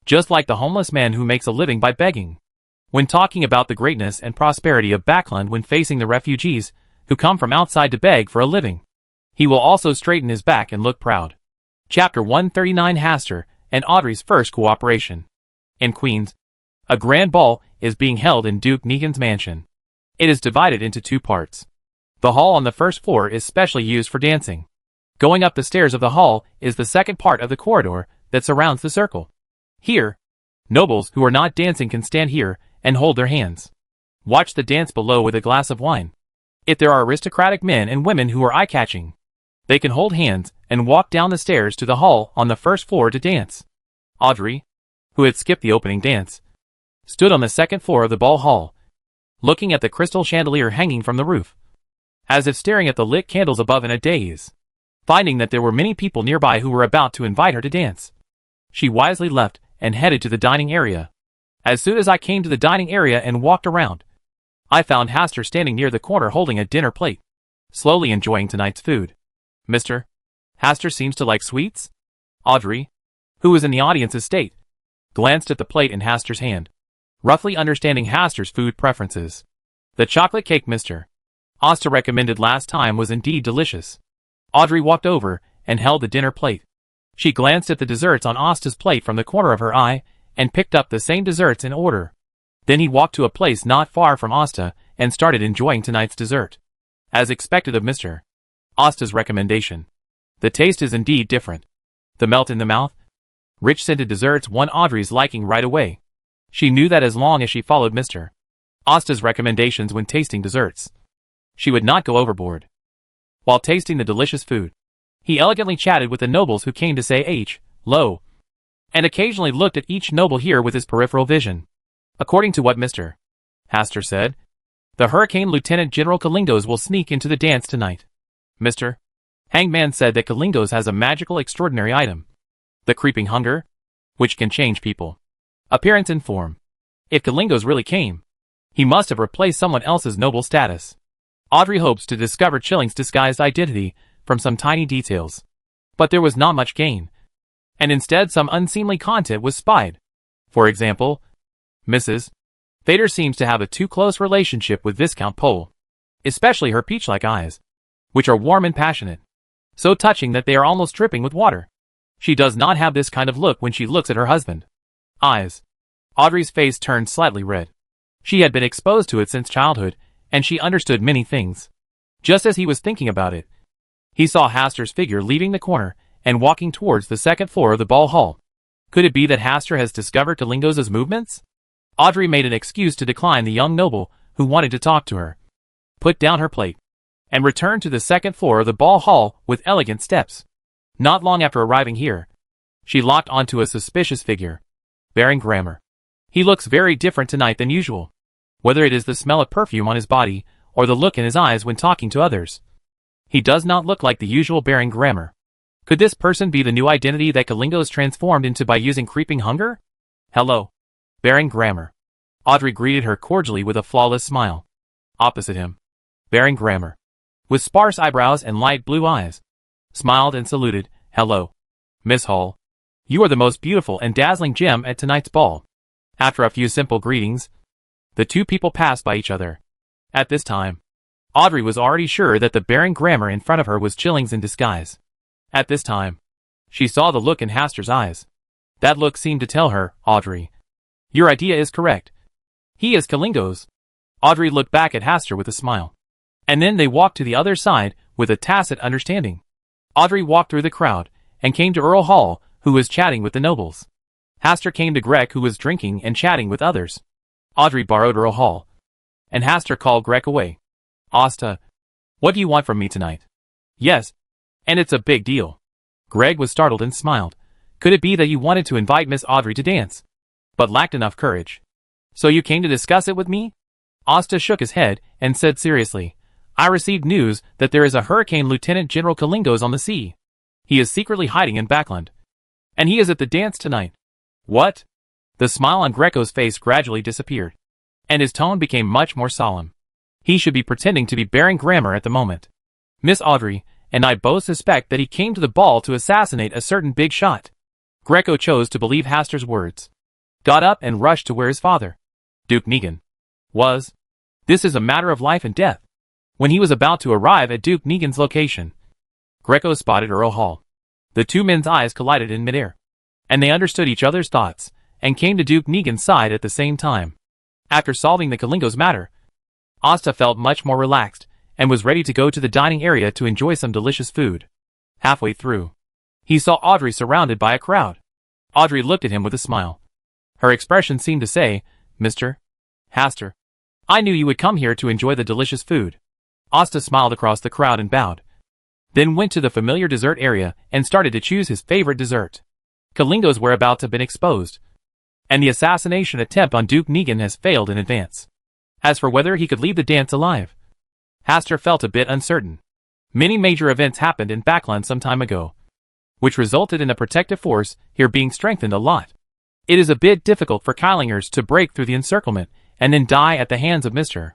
just like the homeless man who makes a living by begging. When talking about the greatness and prosperity of Backland when facing the refugees who come from outside to beg for a living, he will also straighten his back and look proud. Chapter 139 Hastur and Audrey's first cooperation. In Queens, a grand ball is being held in Duke Negan's mansion. It is divided into 2 parts. The hall on the first floor is specially used for dancing. Going up the stairs of the hall is the second part of the corridor that surrounds the circle. Here, nobles who are not dancing can stand here and hold their hands. Watch the dance below with a glass of wine. If there are aristocratic men and women who are eye-catching, They can hold hands and walk down the stairs to the hall on the first floor to dance. Audrey, who had skipped the opening dance, stood on the second floor of the ball hall, looking at the crystal chandelier hanging from the roof, as if staring at the lit candles above in a daze. Finding that there were many people nearby who were about to invite her to dance, she wisely left and headed to the dining area. As soon as I came to the dining area and walked around, I found Hastur standing near the corner holding a dinner plate, slowly enjoying tonight's food. Mr. Hastur seems to like sweets? Audrey, who was in the audience's state, glanced at the plate in Hastur's hand, roughly understanding Hastur's food preferences. The chocolate cake Mr. Asta recommended last time was indeed delicious. Audrey walked over and held the dinner plate. She glanced at the desserts on Asta's plate from the corner of her eye and picked up the same desserts in order. Then he walked to a place not far from Asta and started enjoying tonight's dessert. As expected of Mr. Asta's recommendation, the taste is indeed different. The melt in the mouth, rich scented desserts won Audrey's liking right away. She knew that as long as she followed Mr. Asta's recommendations when tasting desserts, she would not go overboard. While tasting the delicious food, he elegantly chatted with the nobles who came to say hello, and occasionally looked at each noble here with his peripheral vision. According to what Mr. Hastur said, the Hurricane Lieutenant General Kalingos will sneak into the dance tonight. Mr. Hangman said that Kalingos has a magical extraordinary item, the creeping hunger, which can change people, appearance and form. If Kalingos really came, he must have replaced someone else's noble status. Audrey hopes to discover Chilling's disguised identity from some tiny details, but there was not much gain, and instead some unseemly content was spied. For example, Mrs. Fader seems to have a too close relationship with Viscount Pole, especially her peach-like eyes, which are warm and passionate, so touching that they are almost dripping with water. She does not have this kind of look when she looks at her husband. Eyes. Audrey's face turned slightly red. She had been exposed to it since childhood, and she understood many things. Just as he was thinking about it, he saw Hastur's figure leaving the corner and walking towards the second floor of the ball hall. Could it be that Hastur has discovered Kalingos' movements? Audrey made an excuse to decline the young noble who wanted to talk to her, put down her plate, and returned to the second floor of the ball hall with elegant steps. Not long after arriving here, she locked onto a suspicious figure, Baron Grammar. He looks very different tonight than usual, whether it is the smell of perfume on his body or the look in his eyes when talking to others. He does not look like the usual Baron Grammar. Could this person be the new identity that Kalingos transformed into by using creeping hunger? Hello, Baron Grammar. Audrey greeted her cordially with a flawless smile. Opposite him, Baron Grammar, with sparse eyebrows and light blue eyes, smiled and saluted. Hello, Miss Hall. You are the most beautiful and dazzling gem at tonight's ball. After a few simple greetings, the two people passed by each other. At this time, Audrey was already sure that the Baron Grammar in front of her was Chilling's in disguise. At this time, she saw the look in Hastur's eyes. That look seemed to tell her, Audrey, your idea is correct. He is Kalingos. Audrey looked back at Hastur with a smile. And then they walked to the other side with a tacit understanding. Audrey walked through the crowd and came to Earl Hall, who was chatting with the nobles. Hastur came to Grek, who was drinking and chatting with others. Audrey borrowed Earl Hall, and Hastur called Grek away. Asta, what do you want from me tonight? Yes, and it's a big deal. Greg was startled and smiled. Could it be that you wanted to invite Miss Audrey to dance, but lacked enough courage? So you came to discuss it with me? Asta shook his head and said seriously, I received news that there is a Hurricane Lieutenant General Kalingos on the sea. He is secretly hiding in Backland, and he is at the dance tonight. What? The smile on Greco's face gradually disappeared, and his tone became much more solemn. He should be pretending to be Baron Grammar at the moment. Miss Audrey and I both suspect that he came to the ball to assassinate a certain big shot. Greco chose to believe Hastur's words, got up and rushed to where his father, Duke Negan, was. This is a matter of life and death. When he was about to arrive at Duke Negan's location, Greco spotted Earl Hall. The two men's eyes collided in midair, and they understood each other's thoughts, and came to Duke Negan's side at the same time. After solving the Kalingos matter, Asta felt much more relaxed, and was ready to go to the dining area to enjoy some delicious food. Halfway through, he saw Audrey surrounded by a crowd. Audrey looked at him with a smile. Her expression seemed to say, Mr. Hastur, I knew you would come here to enjoy the delicious food. Asta smiled across the crowd and bowed. then went to the familiar dessert area and started to choose his favorite dessert. Kalingo's whereabouts have been exposed, and the assassination attempt on Duke Negan has failed in advance. As for whether he could leave the dance alive, Hastur felt a bit uncertain. Many major events happened in Backland some time ago, which resulted in the protective force here being strengthened a lot. It is a bit difficult for Kylingers to break through the encirclement and then die at the hands of Mr.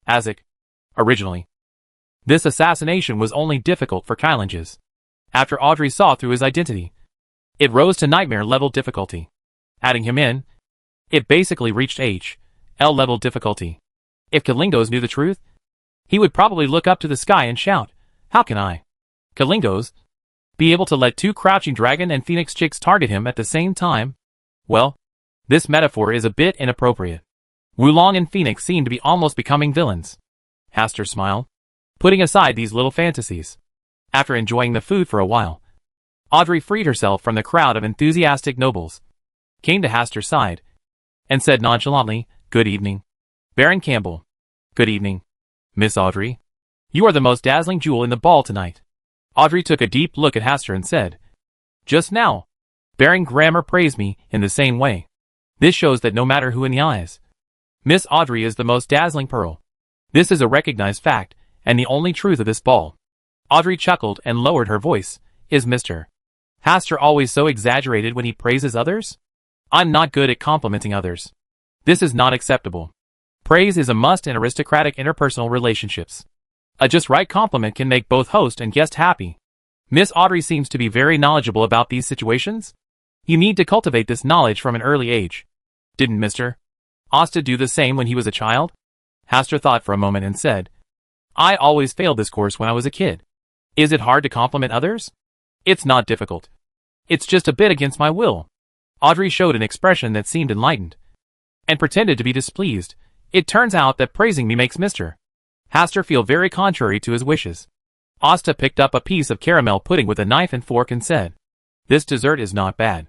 Isaac. Originally, this assassination was only difficult for Kylinges. After Audrey saw through his identity, it rose to nightmare-level difficulty. Adding him in, it basically reached H.L. level difficulty. If Kalingos knew the truth, he would probably look up to the sky and shout, "How can I, Kalingos, be able to let two crouching dragon and phoenix chicks target him at the same time?" Well, this metaphor is a bit inappropriate. Wulong and Phoenix seem to be almost becoming villains. Hastur smiled, putting aside these little fantasies. After enjoying the food for a while, Audrey freed herself from the crowd of enthusiastic nobles, came to Hastur's side, and said nonchalantly, "Good evening, Baron Campbell." "Good evening, Miss Audrey. You are the most dazzling jewel in the ball tonight." Audrey took a deep look at Hastur and said, "Just now, Baron Grammer praised me in the same way. This shows that no matter who in the eyes, Miss Audrey is the most dazzling pearl. This is a recognized fact, and the only truth of this ball." Audrey chuckled and lowered her voice. "Is Mr. Hastur always so exaggerated when he praises others? I'm not good at complimenting others. This is not acceptable. Praise is a must in aristocratic interpersonal relationships. A just right compliment can make both host and guest happy. Miss Audrey seems to be very knowledgeable about these situations. You need to cultivate this knowledge from an early age. Didn't Mr. Osta do the same when he was a child?" Hastur thought for a moment and said, "I always failed this course when I was a kid. Is it hard to compliment others?" "It's not difficult. It's just a bit against my will." Audrey showed an expression that seemed enlightened, and pretended to be displeased. "It turns out that praising me makes Mr. Hastur feel very contrary to his wishes." Asta picked up a piece of caramel pudding with a knife and fork and said, "This dessert is not bad."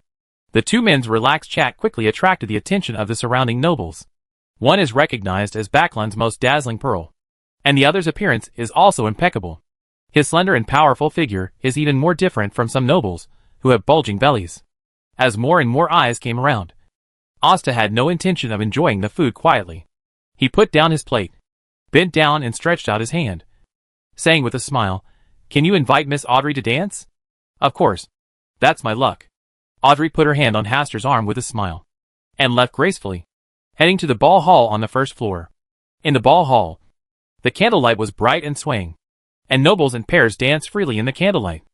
The two men's relaxed chat quickly attracted the attention of the surrounding nobles. One is recognized as Backland's most dazzling pearl, and the other's appearance is also impeccable. His slender and powerful figure is even more different from some nobles, who have bulging bellies. As more and more eyes came around, Asta had no intention of enjoying the food quietly. He put down his plate, bent down and stretched out his hand, saying with a smile, "Can you invite Miss Audrey to dance?" "Of course. That's my luck." Audrey put her hand on Hastur's arm with a smile, and left gracefully, heading to the ball hall on the first floor. In the ball hall, the candlelight was bright and swaying, and nobles and pairs danced freely in the candlelight.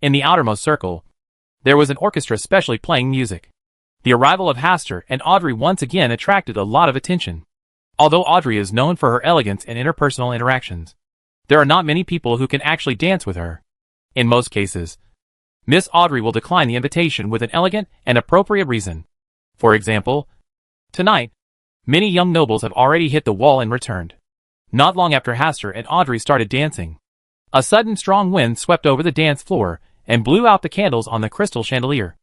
In the outermost circle, there was an orchestra specially playing music. The arrival of Hastur and Audrey once again attracted a lot of attention. Although Audrey is known for her elegance and interpersonal interactions, there are not many people who can actually dance with her. In most cases, Miss Audrey will decline the invitation with an elegant and appropriate reason. For example, tonight, many young nobles have already hit the wall and returned. Not long after Hastur and Audrey started dancing, a sudden strong wind swept over the dance floor and blew out the candles on the crystal chandelier.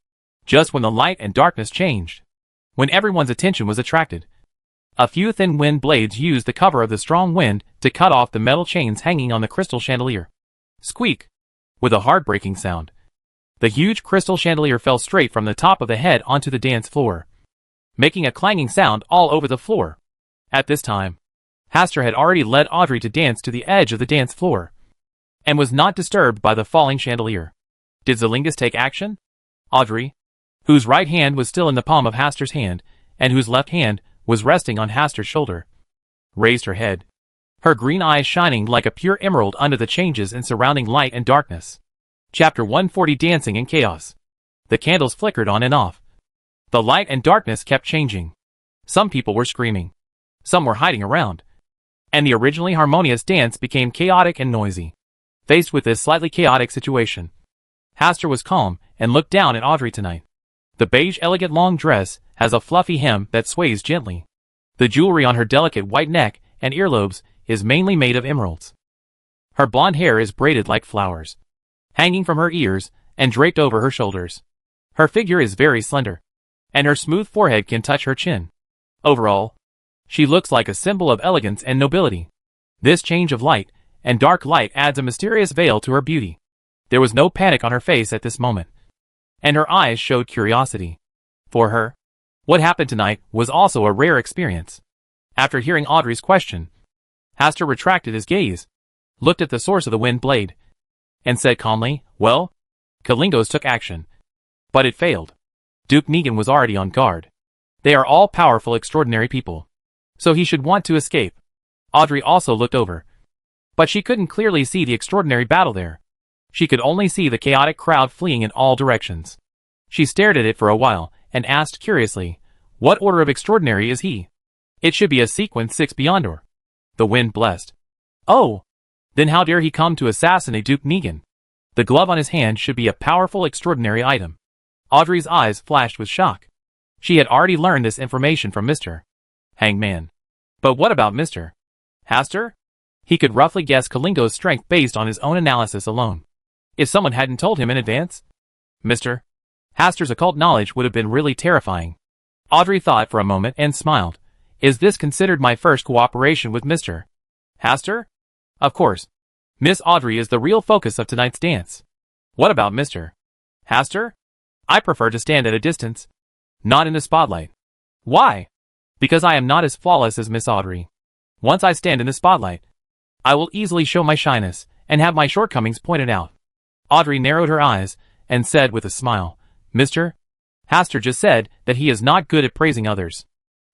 Just when the light and darkness changed, when everyone's attention was attracted, a few thin wind blades used the cover of the strong wind to cut off the metal chains hanging on the crystal chandelier. Squeak! With a heartbreaking sound, the huge crystal chandelier fell straight from the top of the head onto the dance floor, making a clanging sound all over the floor. At this time, Hastur had already led Audrey to dance to the edge of the dance floor, and was not disturbed by the falling chandelier. Did Zalingus take action? Audrey, whose right hand was still in the palm of Hastur's hand, and whose left hand was resting on Hastur's shoulder, raised her head, her green eyes shining like a pure emerald under the changes in surrounding light and darkness. Chapter 140 Dancing in Chaos. The candles flickered on and off. The light and darkness kept changing. Some people were screaming. Some were hiding around. And the originally harmonious dance became chaotic and noisy. Faced with this slightly chaotic situation, Hastur was calm and looked down at Audrey tonight. The beige elegant long dress has a fluffy hem that sways gently. The jewelry on her delicate white neck and earlobes is mainly made of emeralds. Her blonde hair is braided like flowers, hanging from her ears and draped over her shoulders. Her figure is very slender, and her smooth forehead can touch her chin. Overall, she looks like a symbol of elegance and nobility. This change of light and dark light adds a mysterious veil to her beauty. There was no panic on her face at this moment, and her eyes showed curiosity. For her, what happened tonight was also a rare experience. After hearing Audrey's question, Hastur retracted his gaze, looked at the source of the wind blade, and said calmly, "Well, Kalingos took action. But it failed. Duke Negan was already on guard. They are all powerful, extraordinary people. So he should want to escape." Audrey also looked over, but she couldn't clearly see the extraordinary battle there. She could only see the chaotic crowd fleeing in all directions. She stared at it for a while, and asked curiously, "What order of extraordinary is he?" "It should be a sequence 6 Beyondor." The wind blessed. "Oh! Then how dare he come to assassinate Duke Negan? The glove on his hand should be a powerful, extraordinary item." Audrey's eyes flashed with shock. She had already learned this information from Mr. Hangman. But what about Mr. Hastur? He could roughly guess Kalingos' strength based on his own analysis alone. If someone hadn't told him in advance, Mr. Hastur's occult knowledge would have been really terrifying. Audrey thought for a moment and smiled. "Is this considered my first cooperation with Mr. Hastur?" "Of course. Miss Audrey is the real focus of tonight's dance." "What about Mr. Hastur?" "I prefer to stand at a distance, not in the spotlight." "Why?" "Because I am not as flawless as Miss Audrey. Once I stand in the spotlight, I will easily show my shyness and have my shortcomings pointed out." Audrey narrowed her eyes and said with a smile, "Mr. Hastur just said that he is not good at praising others.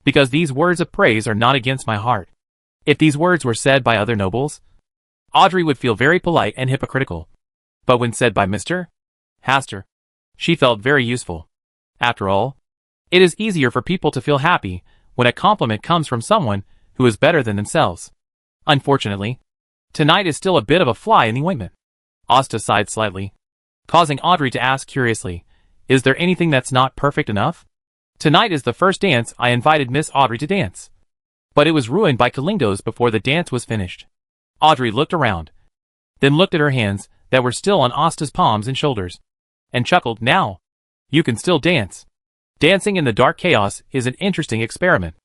Because these words of praise are not against my heart. If these words were said by other nobles, Audrey would feel very polite and hypocritical. But when said by Mr. Hastur, she felt very useful. After all, it is easier for people to feel happy when a compliment comes from someone who is better than themselves. Unfortunately, tonight is still a bit of a fly in the ointment." Asta sighed slightly, causing Audrey to ask curiously, "Is there anything that's not perfect enough? Tonight is the first dance I invited Miss Audrey to dance. But it was ruined by Kalingos before the dance was finished." Audrey looked around, then looked at her hands that were still on Asta's palms and shoulders, and chuckled. "Now, you can still dance. Dancing in the dark chaos is an interesting experiment."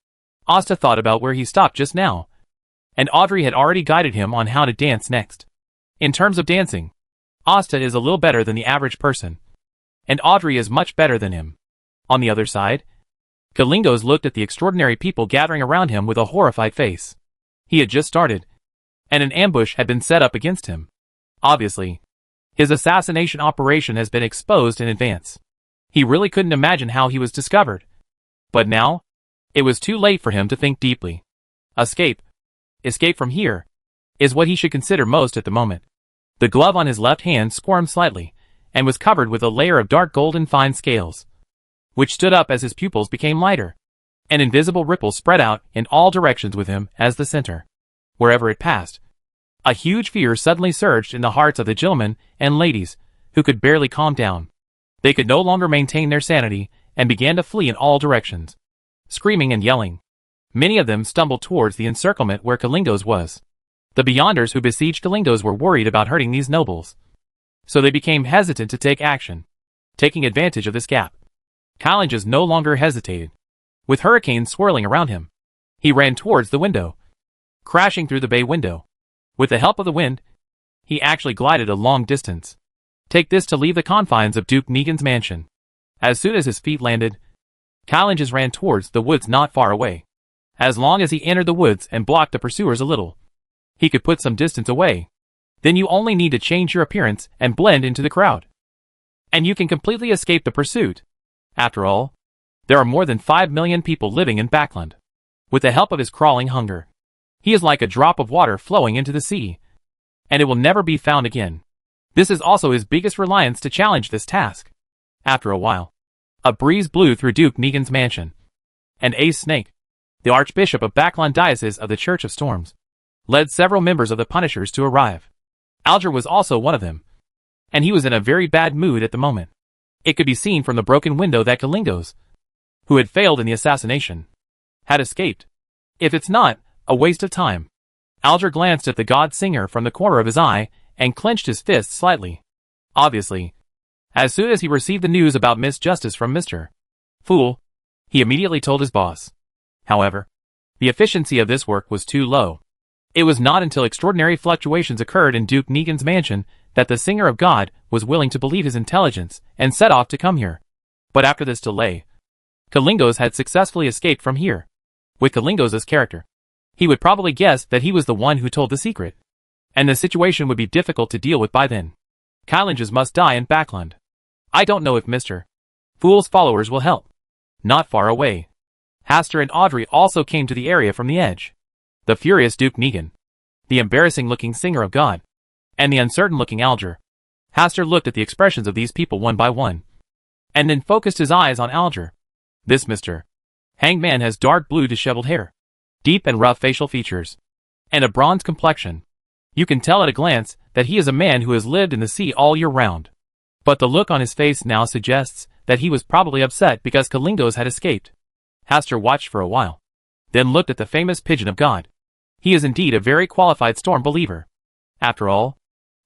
Asta thought about where he stopped just now, and Audrey had already guided him on how to dance next. In terms of dancing, Asta is a little better than the average person, and Audrey is much better than him. On the other side, Kalingos looked at the extraordinary people gathering around him with a horrified face. He had just started, and an ambush had been set up against him. Obviously, his assassination operation has been exposed in advance. He really couldn't imagine how he was discovered. But now, it was too late for him to think deeply. Escape from here, is what he should consider most at the moment. The glove on his left hand squirmed slightly, and was covered with a layer of dark golden fine scales, which stood up as his pupils became lighter. An invisible ripple spread out in all directions with him as the center. Wherever it passed, a huge fear suddenly surged in the hearts of the gentlemen and ladies, who could barely calm down. They could no longer maintain their sanity, and began to flee in all directions, screaming and yelling. Many of them stumbled towards the encirclement where Kalingos was. The Beyonders who besieged Kalingos were worried about hurting these nobles, so they became hesitant to take action. Taking advantage of this gap, Kalingos no longer hesitated. With hurricanes swirling around him, he ran towards the window, crashing through the bay window. With the help of the wind, he actually glided a long distance. Take this to leave the confines of Duke Negan's mansion. As soon as his feet landed, Kalingos ran towards the woods not far away. As long as he entered the woods and blocked the pursuers a little, he could put some distance away. Then you only need to change your appearance and blend into the crowd, and you can completely escape the pursuit. After all, there are more than 5 million people living in Backland. With the help of his crawling hunger, he is like a drop of water flowing into the sea, and it will never be found again. This is also his biggest reliance to challenge this task. After a while, a breeze blew through Duke Negan's mansion, and Ace Snake, the Archbishop of Backland Diocese of the Church of Storms, led several members of the Punishers to arrive. Alger was also one of them, and he was in a very bad mood at the moment. It could be seen from the broken window that Kalingos, who had failed in the assassination, had escaped. If it's not a waste of time. Alger glanced at the god singer from the corner of his eye and clenched his fist slightly. Obviously, as soon as he received the news about Miss Justice from Mr. Fool, he immediately told his boss. However, the efficiency of this work was too low. It was not until extraordinary fluctuations occurred in Duke Negan's mansion that the singer of God was willing to believe his intelligence and set off to come here. But after this delay, Kalingos had successfully escaped from here. With Kalingos' character, he would probably guess that he was the one who told the secret, and the situation would be difficult to deal with by then. Kalingos must die in Backland. I don't know if Mr. Fool's followers will help. Not far away, Haster and Audrey also came to the area from the edge. The furious Duke Negan, the embarrassing-looking singer of God, and the uncertain-looking Alger. Haster looked at the expressions of these people one by one, and then focused his eyes on Alger. This Mr. Hanged Man has dark blue disheveled hair, deep and rough facial features, and a bronze complexion. You can tell at a glance that he is a man who has lived in the sea all year round. But the look on his face now suggests that he was probably upset because Kalingos had escaped. Haster watched for a while, then looked at the famous Pigeon of God. He is indeed a very qualified storm believer. After all,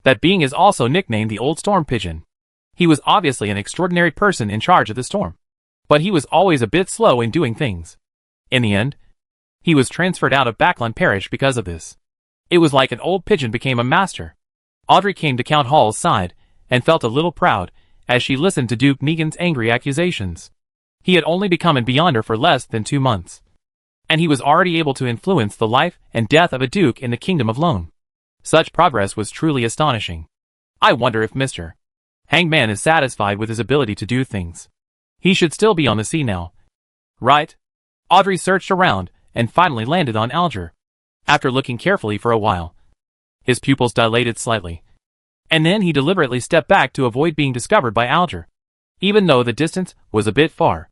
that being is also nicknamed the Old Storm Pigeon. He was obviously an extraordinary person in charge of the storm, but he was always a bit slow in doing things. In the end, he was transferred out of Backland Parish because of this. It was like an old pigeon became a master. Audrey came to Count Hall's side and felt a little proud as she listened to Duke Negan's angry accusations. He had only become a Beyonder for less than 2 months, and he was already able to influence the life and death of a duke in the Kingdom of Lone. Such progress was truly astonishing. I wonder if Mr. Hanged Man is satisfied with his ability to do things. He should still be on the sea now. Right? Audrey searched around and finally landed on Alger. After looking carefully for a while, his pupils dilated slightly, and then he deliberately stepped back to avoid being discovered by Alger, even though the distance was a bit far.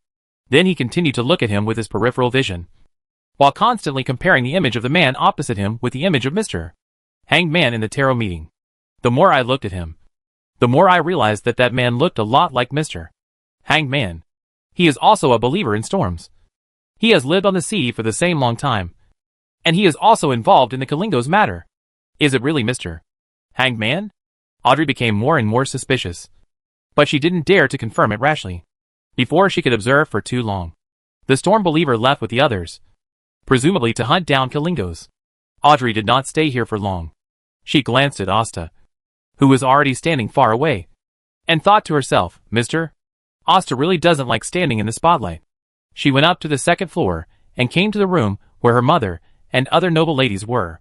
Then he continued to look at him with his peripheral vision, while constantly comparing the image of the man opposite him with the image of Mr. Hanged Man in the tarot meeting. The more I looked at him, the more I realized that that man looked a lot like Mr. Hanged Man. He is also a believer in storms. He has lived on the sea for the same long time, and he is also involved in the Kalingos matter. Is it really Mr. Hanged Man? Audrey became more and more suspicious, but she didn't dare to confirm it rashly, before she could observe for too long. The storm believer left with the others, presumably to hunt down Kalingos. Audrey did not stay here for long. She glanced at Asta, who was already standing far away, and thought to herself, Mr. Asta really doesn't like standing in the spotlight. She went up to the second floor and came to the room where her mother and other noble ladies were.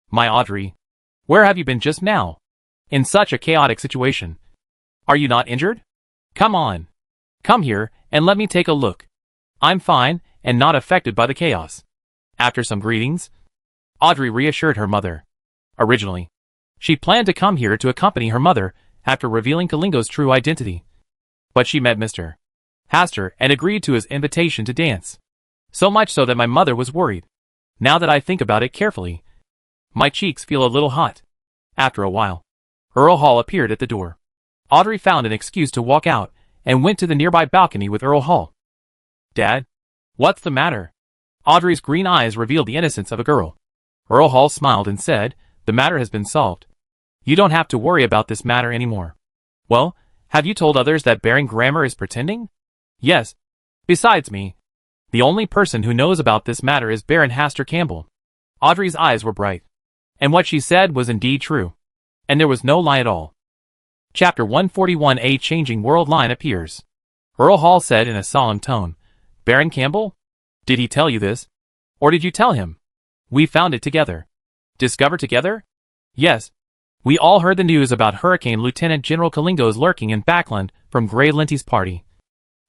My Audrey, where have you been just now? In such a chaotic situation. Are you not injured? Come on. Come here and let me take a look. I'm fine and not affected by the chaos. After some greetings, Audrey reassured her mother. Originally, she planned to come here to accompany her mother after revealing Kalingos' true identity. But she met Mr. Haster and agreed to his invitation to dance. So much so that my mother was worried. Now that I think about it carefully, my cheeks feel a little hot. After a while, Earl Hall appeared at the door. Audrey found an excuse to walk out and went to the nearby balcony with Earl Hall. Dad? What's the matter? Audrey's green eyes revealed the innocence of a girl. Earl Hall smiled and said, The matter has been solved. You don't have to worry about this matter anymore. Well, have you told others that Baron Grammer is pretending? Yes. Besides me, the only person who knows about this matter is Baron Haster Campbell. Audrey's eyes were bright, and what she said was indeed true, and there was no lie at all. Chapter 141. A changing world line appears. Earl Hall said in a solemn tone, Baron Campbell? Did he tell you this? Or did you tell him? We found it together. Discovered together? Yes. We all heard the news about Hurricane Lieutenant General Kalingos lurking in Backland from Grey Linty's party.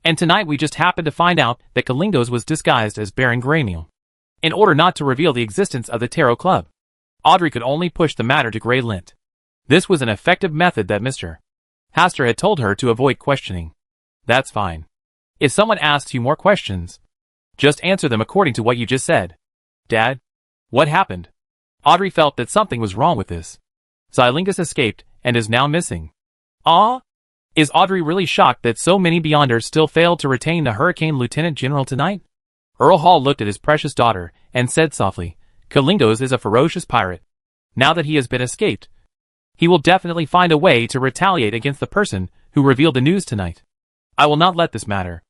And tonight we just happened to find out that Kalingos was disguised as Baron Graymeal, in order not to reveal the existence of the Tarot Club. Audrey could only push the matter to Grey Lint. This was an effective method that Mr. Haster had told her to avoid questioning. That's fine. If someone asks you more questions, just answer them according to what you just said. Dad? What happened? Audrey felt that something was wrong with this. Xilingus escaped and is now missing. Ah? Is Audrey really shocked that so many Beyonders still failed to retain the Hurricane Lieutenant General tonight? Earl Hall looked at his precious daughter and said softly, Kalingos is a ferocious pirate. Now that he has been escaped, he will definitely find a way to retaliate against the person who revealed the news tonight. I will not let this matter.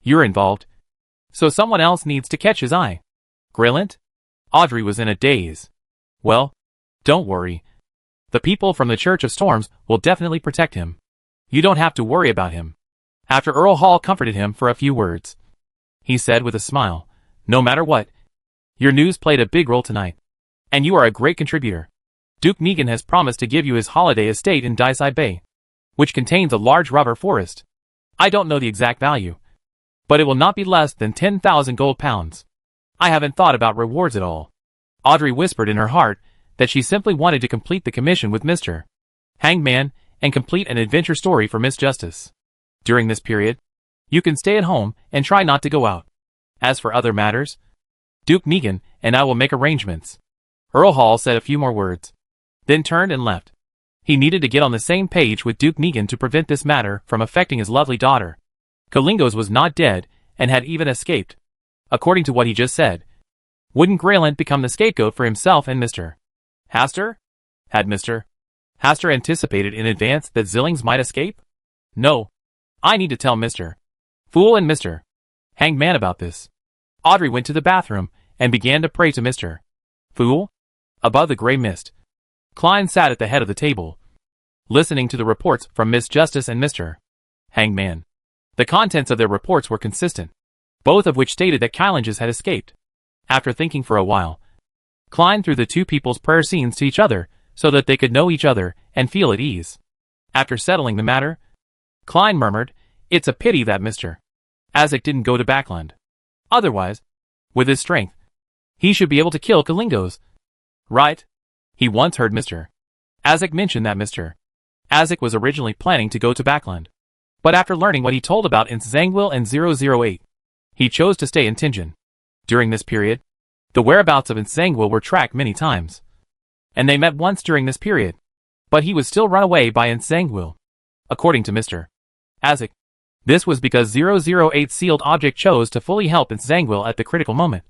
You're involved, so someone else needs to catch his eye. Grillint? Audrey was in a daze. Well, don't worry. The people from the Church of Storms will definitely protect him. You don't have to worry about him. After Earl Hall comforted him for a few words, he said with a smile, no matter what, your news played a big role tonight. And you are a great contributor. Duke Negan has promised to give you his holiday estate in Dyside Bay, which contains a large rubber forest. I don't know the exact value, but it will not be less than 10,000 gold pounds. I haven't thought about rewards at all. Audrey whispered in her heart that she simply wanted to complete the commission with Mr. Hangman and complete an adventure story for Miss Justice. During this period, you can stay at home and try not to go out. As for other matters, Duke Negan and I will make arrangements. Earl Hall said a few more words, then turned and left. He needed to get on the same page with Duke Negan to prevent this matter from affecting his lovely daughter. Kalingos was not dead and had even escaped. According to what he just said, wouldn't Graylent become the scapegoat for himself and Mr. Hastur? Had Mr. Hastur anticipated in advance that Zillings might escape? No. I need to tell Mr. Fool and Mr. Hangman about this. Audrey went to the bathroom and began to pray to Mr. Fool. Above the gray mist, Klein sat at the head of the table, listening to the reports from Miss Justice and Mr. Hangman. The contents of their reports were consistent, both of which stated that Kylanges had escaped. After thinking for a while, Klein threw the two people's prayer scenes to each other so that they could know each other and feel at ease. After settling the matter, Klein murmured, it's a pity that Mr. Azek didn't go to Backland. Otherwise, with his strength, he should be able to kill Kalingos. Right? He once heard Mr. Azek mention that Mr. Azek was originally planning to go to Backland. But after learning what he told about in Zangwil and 008, he chose to stay in Tingen. During this period, the whereabouts of Zangwil were tracked many times. And they met once during this period. But he was still run away by Zangwil. According to Mr. Azek, this was because 008's sealed object chose to fully help Zangwil at the critical moment,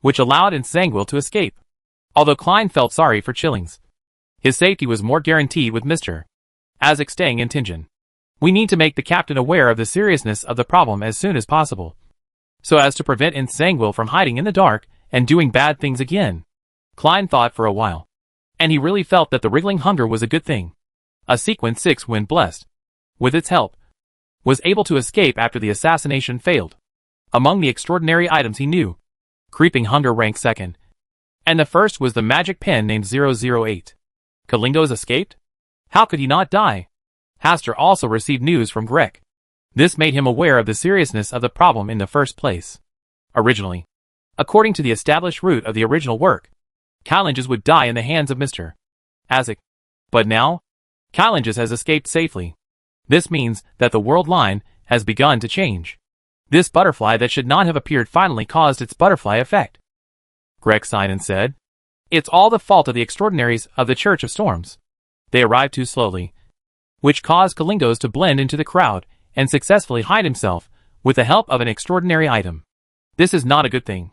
which allowed Zangwil to escape. Although Klein felt sorry for Chillings, his safety was more guaranteed with Mr. Azek staying in Tingen. We need to make the captain aware of the seriousness of the problem as soon as possible, so as to prevent Zangwil from hiding in the dark and doing bad things again. Klein thought for a while, and he really felt that the wriggling hunger was a good thing. A Sequence 6, when blessed with its help, was able to escape after the assassination failed. Among the extraordinary items he knew, creeping hunger ranked second, and the first was the magic pen named 008. Kalingos escaped? How could he not die? Hastur also received news from Grek. This made him aware of the seriousness of the problem in the first place. Originally, according to the established route of the original work, Kylanges would die in the hands of Mr. Azek. But now, Kylanges has escaped safely. This means that the world line has begun to change. This butterfly that should not have appeared finally caused its butterfly effect. Greg sighed and said, it's all the fault of the extraordinaries of the Church of Storms. They arrived too slowly, which caused Kalingos to blend into the crowd and successfully hide himself with the help of an extraordinary item. This is not a good thing.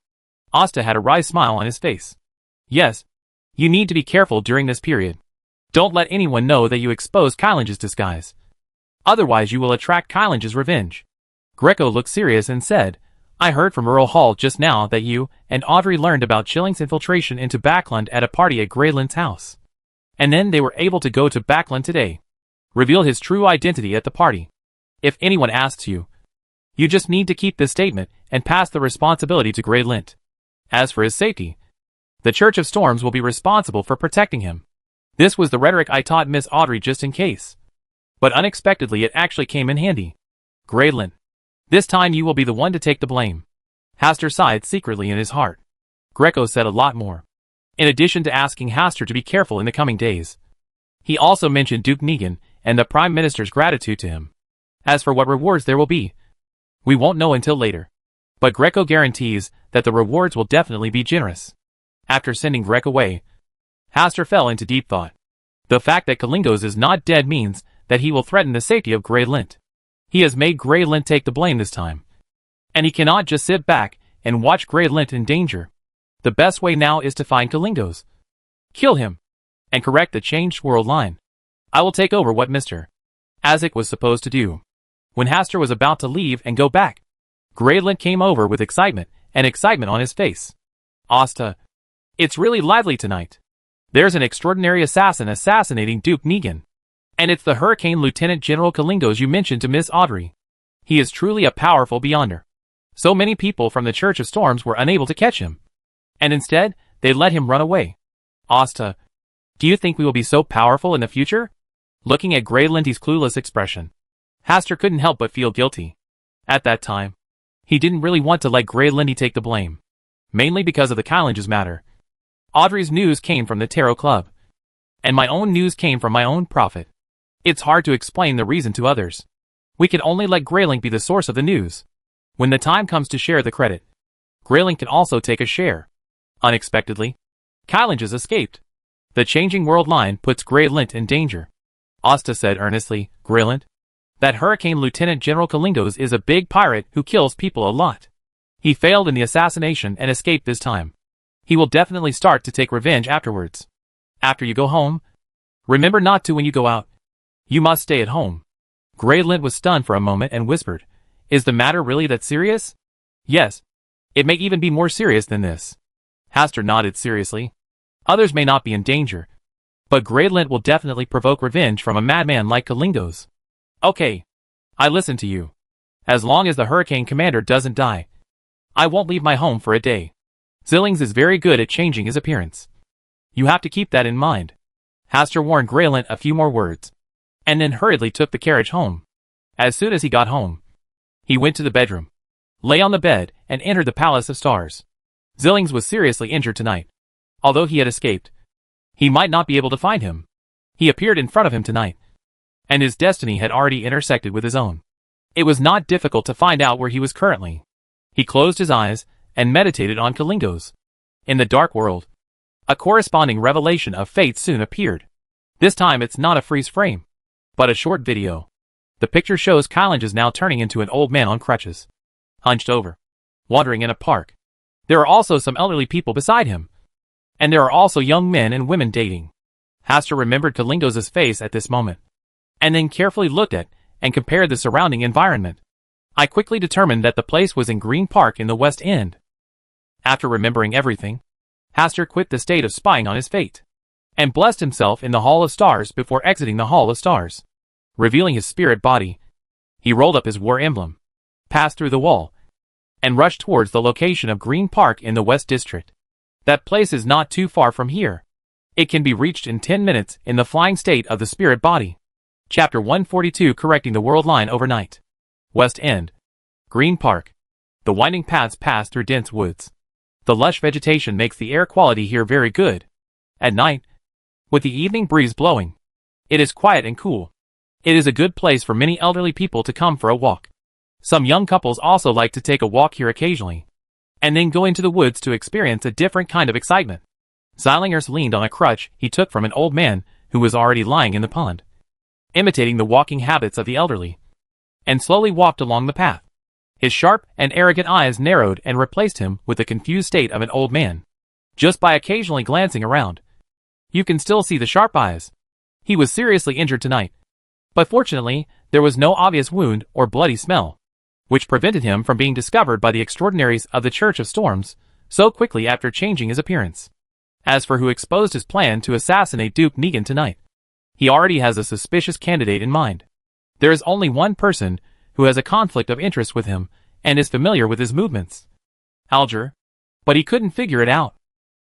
Asta had a wry smile on his face. Yes, you need to be careful during this period. Don't let anyone know that you expose Kylanges' disguise. Otherwise you will attract Kylanges' revenge. Greco looked serious and said, I heard from Earl Hall just now that you and Audrey learned about Chilling's infiltration into Backland at a party at Graylint's house. And then they were able to go to Backland today. Reveal his true identity at the party. If anyone asks you, you just need to keep this statement and pass the responsibility to Graylint. As for his safety, the Church of Storms will be responsible for protecting him. This was the rhetoric I taught Miss Audrey just in case. But unexpectedly it actually came in handy. Graylint, this time you will be the one to take the blame. Hastur sighed secretly in his heart. Greco said a lot more. In addition to asking Hastur to be careful in the coming days, he also mentioned Duke Negan and the Prime Minister's gratitude to him. As for what rewards there will be, we won't know until later. But Greco guarantees that the rewards will definitely be generous. After sending Grek away, Hastur fell into deep thought. The fact that Kalingos is not dead means that he will threaten the safety of Graylint. He has made Graylint take the blame this time. And he cannot just sit back and watch Graylint in danger. The best way now is to find Kalingos, kill him, and correct the changed world line. I will take over what Mr. Azek was supposed to do. When Hastur was about to leave and go back, Graylint came over with excitement on his face. Asta, it's really lively tonight. There's an extraordinary assassin assassinating Duke Negan. And it's the Hurricane Lieutenant General Kalingos you mentioned to Miss Audrey. He is truly a powerful beyonder. So many people from the Church of Storms were unable to catch him. And instead, they let him run away. Asta, do you think we will be so powerful in the future? Looking at Grey Lindy's clueless expression, Haster couldn't help but feel guilty. At that time, he didn't really want to let Grey Lindy take the blame. Mainly because of the Kylanges matter. Audrey's news came from the Tarot Club. And my own news came from my own prophet. It's hard to explain the reason to others. We can only let Greylink be the source of the news. When the time comes to share the credit, Greylink can also take a share. Unexpectedly, Kylanges escaped. The changing world line puts Greylint in danger. Asta said earnestly, Greylint? That Hurricane Lieutenant General Kalingos is a big pirate who kills people a lot. He failed in the assassination and escaped this time. He will definitely start to take revenge afterwards. After you go home, remember not to when you go out. You must stay at home. Greylint was stunned for a moment and whispered, Is the matter really that serious? Yes. It may even be more serious than this. Haster nodded seriously. Others may not be in danger, but Greylint will definitely provoke revenge from a madman like Kalingos. Okay. I listen to you. As long as the Hurricane Commander doesn't die, I won't leave my home for a day. Zillings is very good at changing his appearance. You have to keep that in mind. Haster warned Greylint a few more words, and then hurriedly took the carriage home. As soon as he got home, he went to the bedroom, lay on the bed, and entered the Palace of Stars. Zillings was seriously injured tonight. Although he had escaped, he might not be able to find him. He appeared in front of him tonight, and his destiny had already intersected with his own. It was not difficult to find out where he was currently. He closed his eyes and meditated on Kalingos. In the dark world, a corresponding revelation of fate soon appeared. This time it's not a freeze frame, but a short video. The picture shows Kylanges now turning into an old man on crutches, hunched over, wandering in a park. There are also some elderly people beside him. And there are also young men and women dating. Haster remembered Kalingos' face at this moment, and then carefully looked at and compared the surrounding environment. I quickly determined that the place was in Green Park in the West End. After remembering everything, Haster quit the state of spying on his fate, and blessed himself in the Hall of Stars before exiting the Hall of Stars. Revealing his spirit body, he rolled up his war emblem, passed through the wall, and rushed towards the location of Green Park in the West District. That place is not too far from here. It can be reached in 10 minutes in the flying state of the spirit body. Chapter 142 Correcting the World Line Overnight. West End. Green Park. The winding paths pass through dense woods. The lush vegetation makes the air quality here very good. At night, with the evening breeze blowing, it is quiet and cool. It is a good place for many elderly people to come for a walk. Some young couples also like to take a walk here occasionally, and then go into the woods to experience a different kind of excitement. Zeilingers leaned on a crutch he took from an old man who was already lying in the pond, imitating the walking habits of the elderly, and slowly walked along the path. His sharp and arrogant eyes narrowed and replaced him with the confused state of an old man. Just by occasionally glancing around, you can still see the sharp eyes. He was seriously injured tonight, but fortunately, there was no obvious wound or bloody smell, which prevented him from being discovered by the extraordinaries of the Church of Storms so quickly after changing his appearance. As for who exposed his plan to assassinate Duke Negan tonight, he already has a suspicious candidate in mind. There is only one person who has a conflict of interest with him and is familiar with his movements. Alger. But he couldn't figure it out.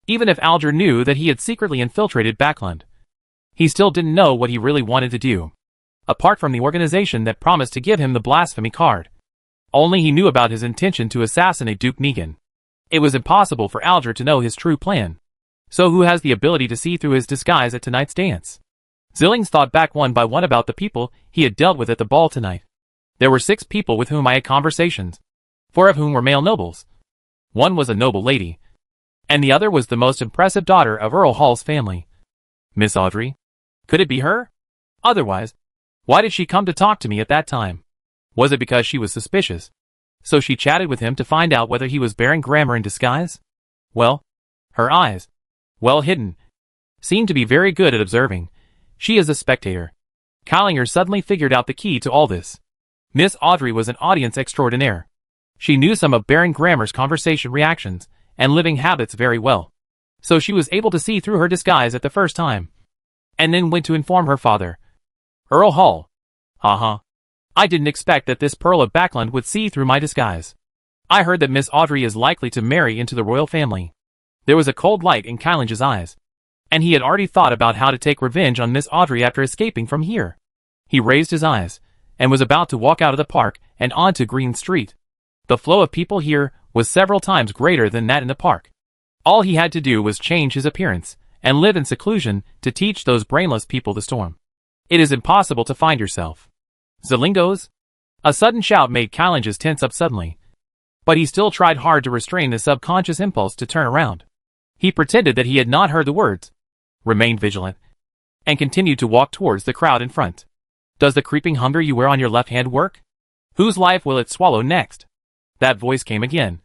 Even if Alger knew that he had secretly infiltrated Backland, he still didn't know what he really wanted to do, apart from the organization that promised to give him the blasphemy card. Only he knew about his intention to assassinate Duke Negan. It was impossible for Alger to know his true plan. So who has the ability to see through his disguise at tonight's dance? Zillings thought back one by one about the people he had dealt with at the ball tonight. There were 6 people with whom I had conversations, 4 of whom were male nobles. One was a noble lady, and the other was the most impressive daughter of Earl Hall's family. Miss Audrey? Could it be her? Otherwise, why did she come to talk to me at that time? Was it because she was suspicious? So she chatted with him to find out whether he was Baron Grammar in disguise? Well, her eyes, well hidden, seemed to be very good at observing. She is a spectator. Kylinger suddenly figured out the key to all this. Miss Audrey was an audience extraordinaire. She knew some of Baron Grammar's conversation reactions and living habits very well. so she was able to see through her disguise at the first time. And then went to inform her father. Earl Hall. I didn't expect that this Pearl of Backland would see through my disguise. I heard that Miss Audrey is likely to marry into the royal family. There was a cold light in Kylange's eyes, and he had already thought about how to take revenge on Miss Audrey after escaping from here. He raised his eyes, and was about to walk out of the park and onto Green Street. The flow of people here was several times greater than that in the park. All he had to do was change his appearance, and live in seclusion to teach those brainless people the storm. It is impossible to find yourself. Zalingos? A sudden shout made Kylange's tense up suddenly. But he still tried hard to restrain the subconscious impulse to turn around. He pretended that he had not heard the words, remained vigilant, and continued to walk towards the crowd in front. Does the creeping hunger you wear on your left hand work? Whose life will it swallow next? That voice came again,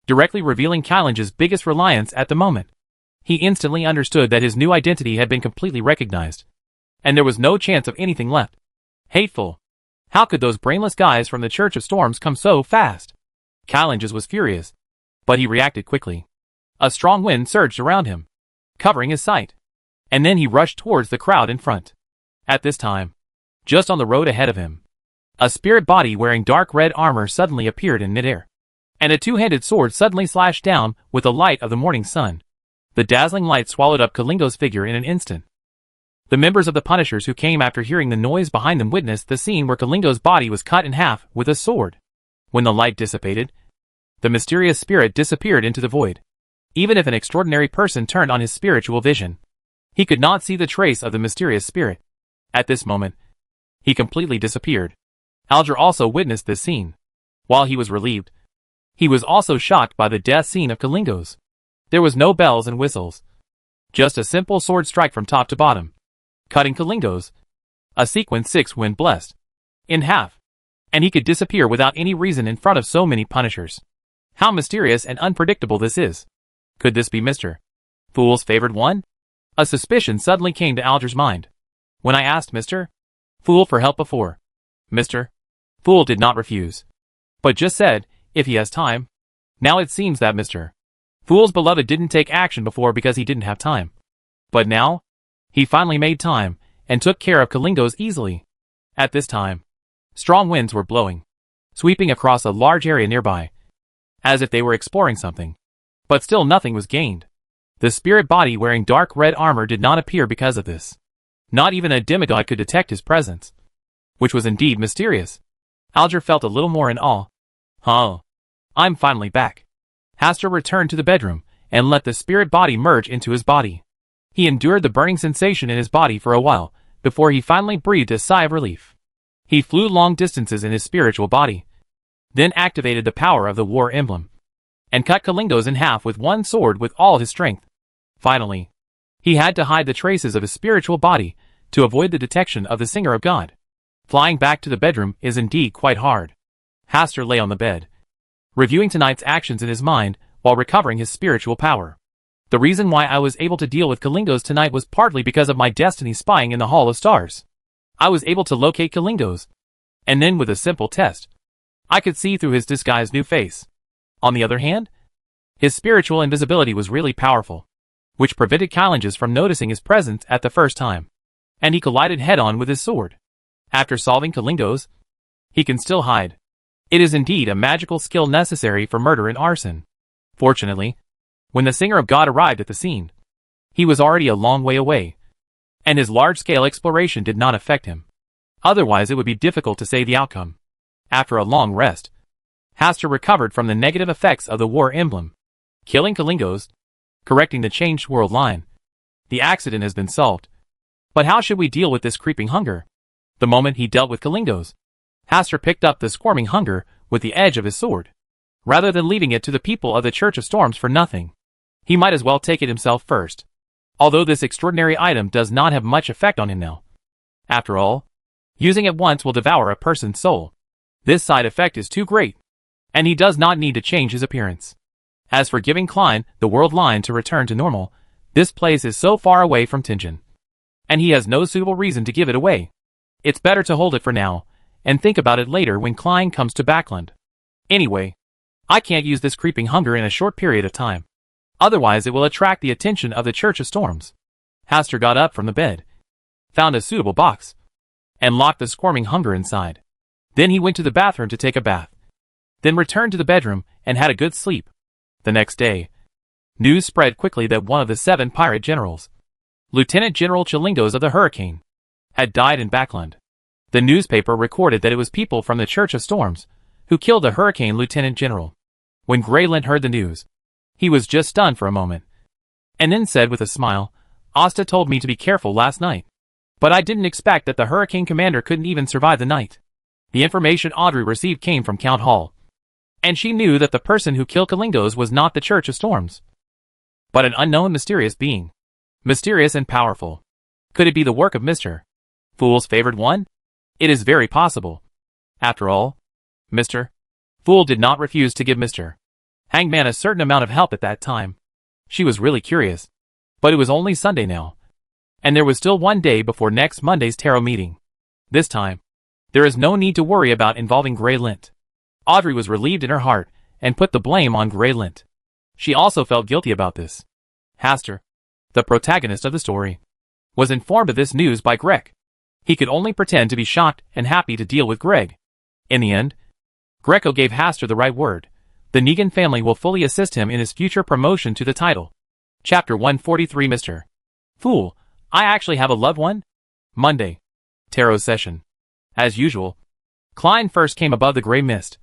directly revealing Kylange's biggest reliance at the moment. He instantly understood that his new identity had been completely recognized, and there was no chance of anything left. Hateful. How could those brainless guys from the Church of Storms come so fast? Kylange's was furious, but he reacted quickly. A strong wind surged around him, covering his sight, and then he rushed towards the crowd in front. At this time, just on the road ahead of him, a spirit body wearing dark red armor suddenly appeared in midair, and a two-handed sword suddenly slashed down with the light of the morning sun. The dazzling light swallowed up Kalingo's figure in an instant. The members of the Punishers who came after hearing the noise behind them witnessed the scene where Kalingo's body was cut in half with a sword. When the light dissipated, the mysterious spirit disappeared into the void. Even if an extraordinary person turned on his spiritual vision, he could not see the trace of the mysterious spirit. At this moment, he completely disappeared. Alger also witnessed this scene. While he was relieved, he was also shocked by the death scene of Kalingos. There was no bells and whistles, just a simple sword strike from top to bottom, cutting Kalingos, a sequence 6 when blessed, in half, and he could disappear without any reason in front of so many Punishers. How mysterious and unpredictable this is. Could this be Mr. Fool's favored one? A suspicion suddenly came to Alger's mind. When I asked Mr. Fool for help before, Mr. Fool did not refuse, but just said, if he has time. Now it seems that Mr. Fool's beloved didn't take action before because he didn't have time. But now, he finally made time, and took care of Kalingos easily. At this time, strong winds were blowing, sweeping across a large area nearby, as if they were exploring something. But still nothing was gained. The spirit body wearing dark red armor did not appear because of this. Not even a demigod could detect his presence, which was indeed mysterious. Alger felt a little more in awe. I'm finally back. Hastur returned to the bedroom, and let the spirit body merge into his body. He endured the burning sensation in his body for a while, before he finally breathed a sigh of relief. He flew long distances in his spiritual body, then activated the power of the war emblem, and cut Kalingos in half with one sword with all his strength. Finally, he had to hide the traces of his spiritual body to avoid the detection of the Singer of God. Flying back to the bedroom is indeed quite hard. Hastur lay on the bed, reviewing tonight's actions in his mind while recovering his spiritual power. The reason why I was able to deal with Kalingos tonight was partly because of my destiny spying in the Hall of Stars. I was able to locate Kalingos, and then with a simple test, I could see through his disguised new face. On the other hand, his spiritual invisibility was really powerful, which prevented Kylange's from noticing his presence at the first time, and he collided head-on with his sword. After solving Kalingos, he can still hide. It is indeed a magical skill necessary for murder and arson. Fortunately, when the Singer of God arrived at the scene, he was already a long way away, and his large-scale exploration did not affect him. Otherwise it would be difficult to say the outcome. After a long rest, Hastur recovered from the negative effects of the war emblem, killing Kalingos, correcting the changed world line. The accident has been solved. But how should we deal with this creeping hunger? The moment he dealt with Kalingos, Hastur picked up the squirming hunger with the edge of his sword. Rather than leaving it to the people of the Church of Storms for nothing, he might as well take it himself first. Although this extraordinary item does not have much effect on him now. After all, using it once will devour a person's soul. This side effect is too great, and he does not need to change his appearance. As for giving Klein the world line to return to normal, this place is so far away from Tingen, and he has no suitable reason to give it away. It's better to hold it for now, and think about it later when Klein comes to Backland. Anyway, I can't use this creeping hunger in a short period of time. Otherwise it will attract the attention of the Church of Storms. Hastur got up from the bed, found a suitable box, and locked the squirming hunger inside. Then he went to the bathroom to take a bath, then returned to the bedroom and had a good sleep. The next day, news spread quickly that one of the 7 pirate generals, Lieutenant General Chilingos of the Hurricane, had died in Backland. The newspaper recorded that it was people from the Church of Storms who killed the Hurricane Lieutenant General. When Graylint heard the news, he was just stunned for a moment, and then said with a smile, "Asta told me to be careful last night, but I didn't expect that the Hurricane commander couldn't even survive the night." The information Audrey received came from Count Hall, and she knew that the person who killed Chilingos was not the Church of Storms, but an unknown mysterious being. Mysterious and powerful. Could it be the work of Mr. Fool's favored one? It is very possible. After all, Mr. Fool did not refuse to give Mr. Hangman a certain amount of help at that time. She was really curious. But it was only Sunday now, and there was still one day before next Monday's tarot meeting. This time, there is no need to worry about involving Graylint. Audrey was relieved in her heart and put the blame on Graylint. She also felt guilty about this. Hastur, the protagonist of the story, was informed of this news by Greg. He could only pretend to be shocked and happy to deal with Greg. In the end, Greco gave Hastur the right word. The Negan family will fully assist him in his future promotion to the title. Chapter 143. Mr. Fool, I actually have a loved one? Monday. Tarot session. As usual, Klein first came above the gray mist,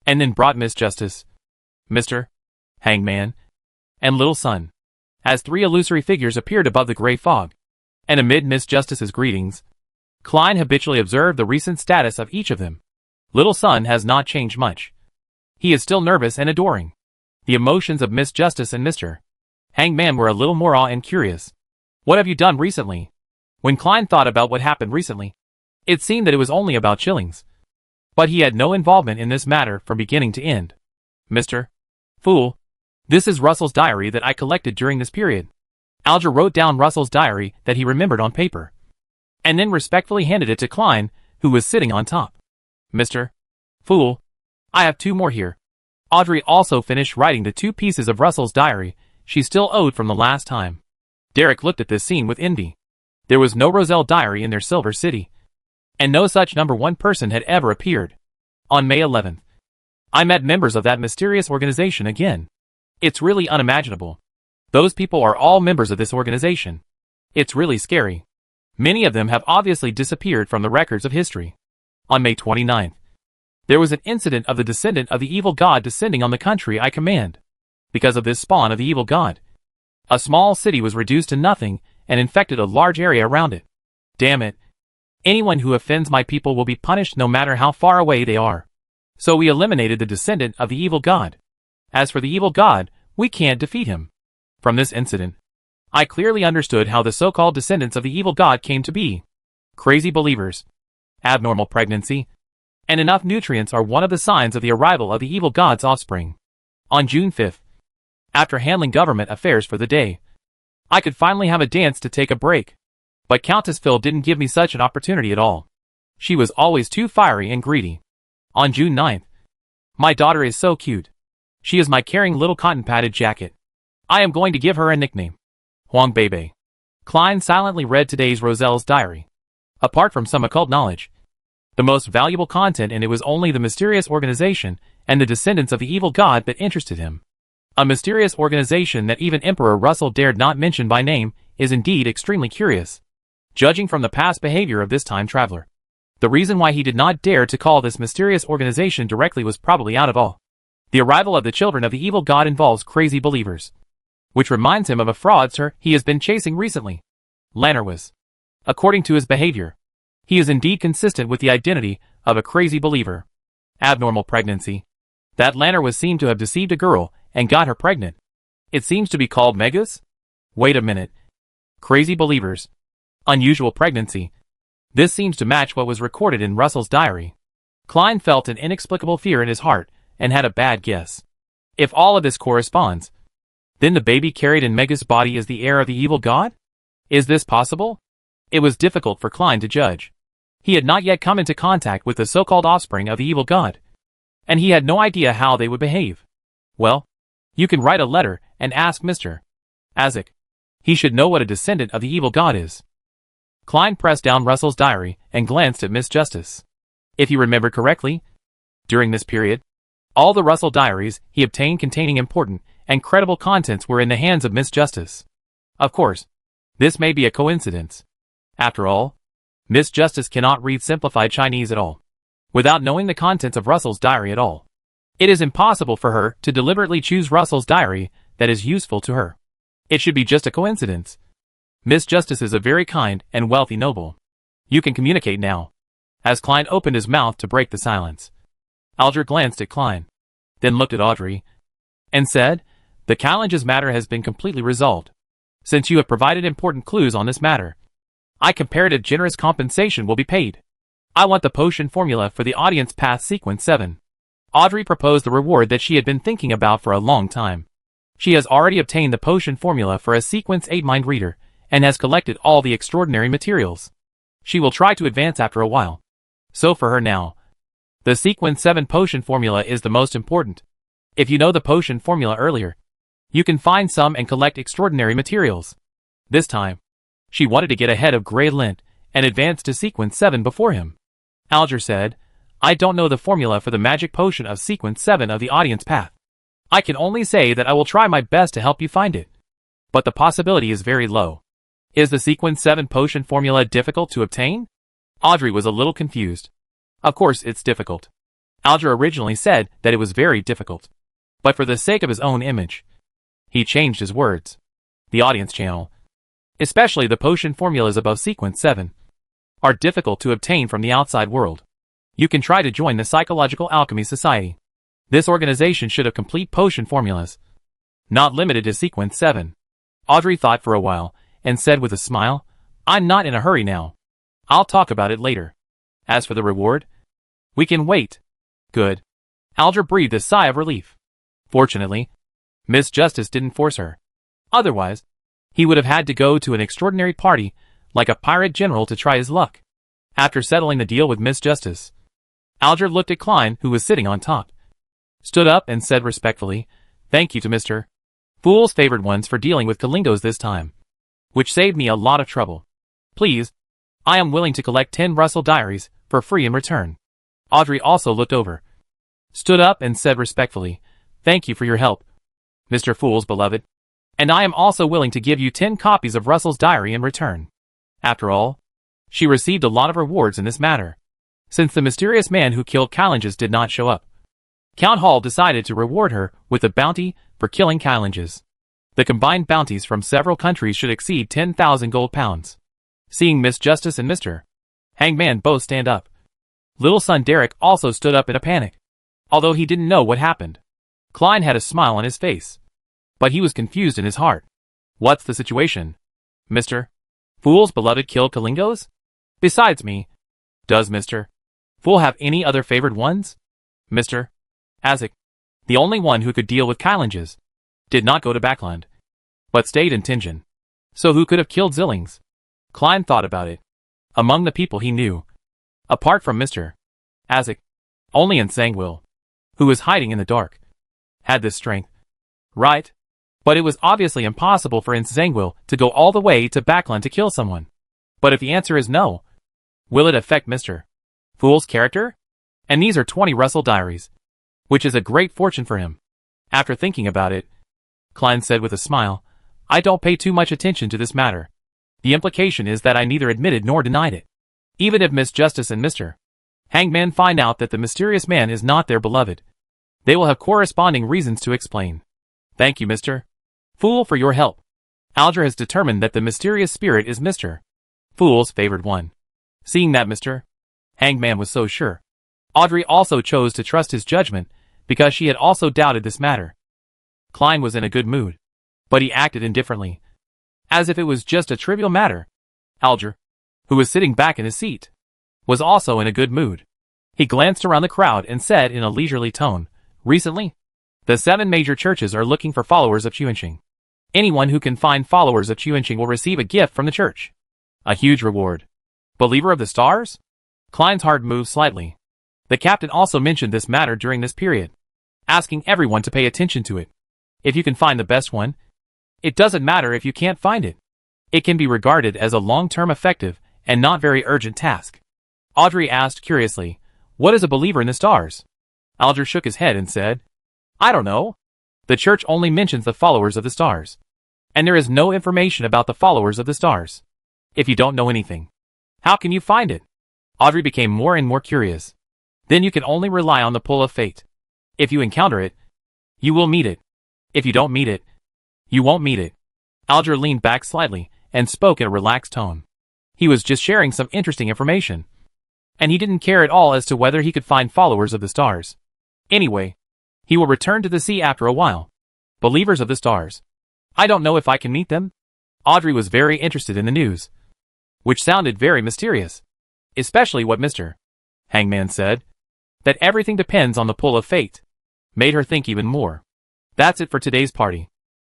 and then brought Miss Justice, Mr. Hangman, and Little Sun, as 3 illusory figures appeared above the gray fog. And amid Miss Justice's greetings, Klein habitually observed the recent status of each of them. Little Sun has not changed much. He is still nervous and adoring. The emotions of Miss Justice and Mr. Hangman were a little more awe and curious. What have you done recently? When Klein thought about what happened recently, it seemed that it was only about Chillings. But he had no involvement in this matter from beginning to end. Mr. Fool, this is Russell's diary that I collected during this period. Alger wrote down Russell's diary that he remembered on paper, and then respectfully handed it to Klein, who was sitting on top. Mr. Fool, I have 2 more here. Audrey also finished writing the 2 pieces of Russell's diary she still owed from the last time. Derek looked at this scene with envy. There was no Roselle diary in their Silver City, and no such number 1 person had ever appeared. On May 11th, I met members of that mysterious organization again. It's really unimaginable. Those people are all members of this organization. It's really scary. Many of them have obviously disappeared from the records of history. On May 29th, there was an incident of the descendant of the evil god descending on the country I command. Because of this spawn of the evil god, a small city was reduced to nothing and infected a large area around it. Damn it. Anyone who offends my people will be punished no matter how far away they are. So we eliminated the descendant of the evil god. As for the evil god, we can't defeat him. From this incident, I clearly understood how the so-called descendants of the evil god came to be. Crazy believers, abnormal pregnancy, and enough nutrients are one of the signs of the arrival of the evil god's offspring. On June 5th, after handling government affairs for the day, I could finally have a dance to take a break. But Countess Phil didn't give me such an opportunity at all. She was always too fiery and greedy. On June 9th, my daughter is so cute. She is my caring little cotton-padded jacket. I am going to give her a nickname. Huang Bebe. Klein silently read today's Roselle's diary. Apart from some occult knowledge, the most valuable content in it was only the mysterious organization and the descendants of the evil god that interested him. A mysterious organization that even Emperor Russell dared not mention by name is indeed extremely curious. Judging from the past behavior of this time traveler, the reason why he did not dare to call this mysterious organization directly was probably out of all. The arrival of the children of the evil god involves crazy believers, which reminds him of a fraudster he has been chasing recently. Lanner was. According to his behavior, he is indeed consistent with the identity of a crazy believer. Abnormal pregnancy. That Lanner was seen to have deceived a girl and got her pregnant. It seems to be called Megas? Wait a minute. Crazy believers. Unusual pregnancy. This seems to match what was recorded in Russell's diary. Klein felt an inexplicable fear in his heart and had a bad guess. If all of this corresponds, then the baby carried in Megas' body is the heir of the evil god? Is this possible? It was difficult for Klein to judge. He had not yet come into contact with the so-called offspring of the evil god, and he had no idea how they would behave. Well, you can write a letter and ask Mr. Isaac. He should know what a descendant of the evil god is. Klein pressed down Russell's diary and glanced at Miss Justice. If he remembered correctly, during this period, all the Russell diaries he obtained containing important and credible contents were in the hands of Miss Justice. Of course, this may be a coincidence. After all, Miss Justice cannot read simplified Chinese at all, without knowing the contents of Russell's diary at all. It is impossible for her to deliberately choose Russell's diary that is useful to her. It should be just a coincidence. Miss Justice is a very kind and wealthy noble. You can communicate now. As Klein opened his mouth to break the silence, Alger glanced at Klein, then looked at Audrey, and said, "The Callenges matter has been completely resolved. Since you have provided important clues on this matter, comparative generous compensation will be paid. I want the potion formula for the audience path sequence 7. Audrey proposed the reward that she had been thinking about for a long time. She has already obtained the potion formula for a sequence 8 mind reader, and has collected all the extraordinary materials. She will try to advance after a while. So for her now, the sequence 7 potion formula is the most important. If you know the potion formula earlier, you can find some and collect extraordinary materials. This time, she wanted to get ahead of Grey Lint and advance to sequence 7 before him. Alger said, "I don't know the formula for the magic potion of sequence 7 of the audience path. I can only say that I will try my best to help you find it. But the possibility is very low. Is the sequence 7 potion formula difficult to obtain?" Audrey was a little confused. Of course it's difficult. Alger originally said that it was very difficult. But for the sake of his own image, he changed his words. The audience channel, especially the potion formulas above sequence 7, are difficult to obtain from the outside world. You can try to join the Psychological Alchemy Society. This organization should have complete potion formulas, not limited to sequence 7. Audrey thought for a while, and said with a smile, "I'm not in a hurry now. I'll talk about it later. As for the reward, we can wait." Good. Alger breathed a sigh of relief. Fortunately, Miss Justice didn't force her. Otherwise, he would have had to go to an extraordinary party, like a pirate general, to try his luck. After settling the deal with Miss Justice, Alger looked at Klein, who was sitting on top, stood up and said respectfully, "Thank you to Mr. Fool's favored ones for dealing with Kalingos this time, which saved me a lot of trouble. Please, I am willing to collect 10 Russell diaries for free in return." Audrey also looked over, stood up and said respectfully, "Thank you for your help, Mr. Fool's beloved. And I am also willing to give you 10 copies of Russell's diary in return." After all, she received a lot of rewards in this matter. Since the mysterious man who killed Callenges did not show up, Count Hall decided to reward her with a bounty for killing Callenges. The combined bounties from several countries should exceed 10,000 gold pounds. Seeing Miss Justice and Mr. Hangman both stand up, little son Derek also stood up in a panic. Although he didn't know what happened, Klein had a smile on his face, but he was confused in his heart. What's the situation? Mr. Fool's beloved killed Kalingos? Besides me, does Mr. Fool have any other favored ones? Mr. Isaac, the only one who could deal with Callenges, did not go to Backland, but stayed in Tingen. So who could have killed Zillings? Klein thought about it. Among the people he knew, apart from Mr. Isaac, only Nsangwil, who was hiding in the dark, had this strength. Right? But it was obviously impossible for Nsangwil to go all the way to Backland to kill someone. But if the answer is no, will it affect Mr. Fool's character? And these are 20 Russell diaries, which is a great fortune for him. After thinking about it, Klein said with a smile, "I don't pay too much attention to this matter. The implication is that I neither admitted nor denied it. Even if Miss Justice and Mr. Hangman find out that the mysterious man is not their beloved, they will have corresponding reasons to explain. Thank you, Mr. Fool, for your help. Alger has determined that the mysterious spirit is Mr. Fool's favored one." Seeing that Mr. Hangman was so sure, Audrey also chose to trust his judgment because she had also doubted this matter. Klein was in a good mood, but he acted indifferently, as if it was just a trivial matter. Alger, who was sitting back in his seat, was also in a good mood. He glanced around the crowd and said in a leisurely tone, "Recently, the 7 major churches are looking for followers of Chuanqing. Anyone who can find followers of Chuanqing will receive a gift from the church. A huge reward. Believer of the stars?" Klein's heart moved slightly. The captain also mentioned this matter during this period, asking everyone to pay attention to it. If you can find the best one, it doesn't matter if you can't find it. It can be regarded as a long-term effective and not very urgent task. Audrey asked curiously, "What is a believer in the stars?" Alger shook his head and said, "I don't know. The church only mentions the followers of the stars. And there is no information about the followers of the stars. If you don't know anything, how can you find it?" Audrey became more and more curious. "Then you can only rely on the pull of fate. If you encounter it, you will meet it. If you don't meet it, you won't meet it." Alger leaned back slightly and spoke in a relaxed tone. He was just sharing some interesting information, and he didn't care at all as to whether he could find followers of the stars. Anyway, he will return to the sea after a while. Believers of the stars. I don't know if I can meet them. Audrey was very interested in the news, which sounded very mysterious. Especially what Mr. Hangman said, that everything depends on the pull of fate, made her think even more. That's it for today's party.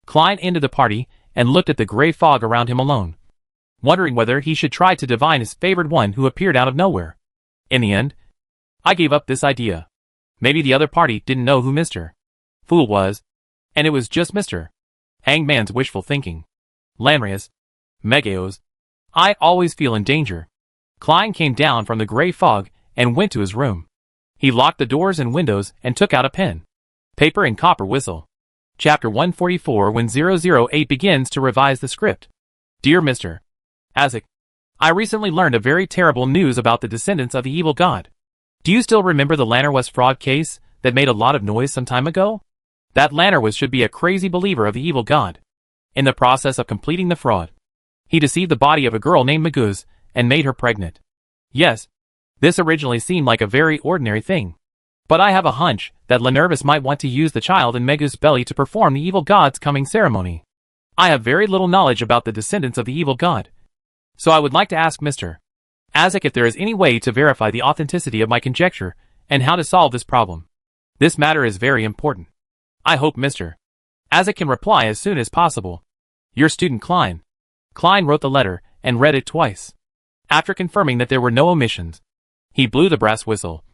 Klein ended the party and looked at the gray fog around him alone, wondering whether he should try to divine his favored one who appeared out of nowhere. In the end, I gave up this idea. Maybe the other party didn't know who Mr. Fool was, and it was just Mr. Hangman's wishful thinking. Lanreus, Megaos, I always feel in danger. Klein came down from the gray fog and went to his room. He locked the doors and windows and took out a pen, paper and copper whistle. Chapter 144 when 008 begins to revise the script. Dear Mr. Azek, I recently learned a very terrible news about the descendants of the evil god. Do you still remember the Lannerwas fraud case that made a lot of noise some time ago? That Lannerwas should be a crazy believer of the evil god. In the process of completing the fraud, he deceived the body of a girl named Maguz and made her pregnant. Yes, this originally seemed like a very ordinary thing. But I have a hunch that Lannerwas might want to use the child in Maguz's belly to perform the evil god's coming ceremony. I have very little knowledge about the descendants of the evil god, so I would like to ask Mr. Azek if there is any way to verify the authenticity of my conjecture and how to solve this problem. This matter is very important. I hope Mr. Azek can reply as soon as possible. Your student Klein. Klein wrote the letter and read it twice. After confirming that there were no omissions, he blew the brass whistle,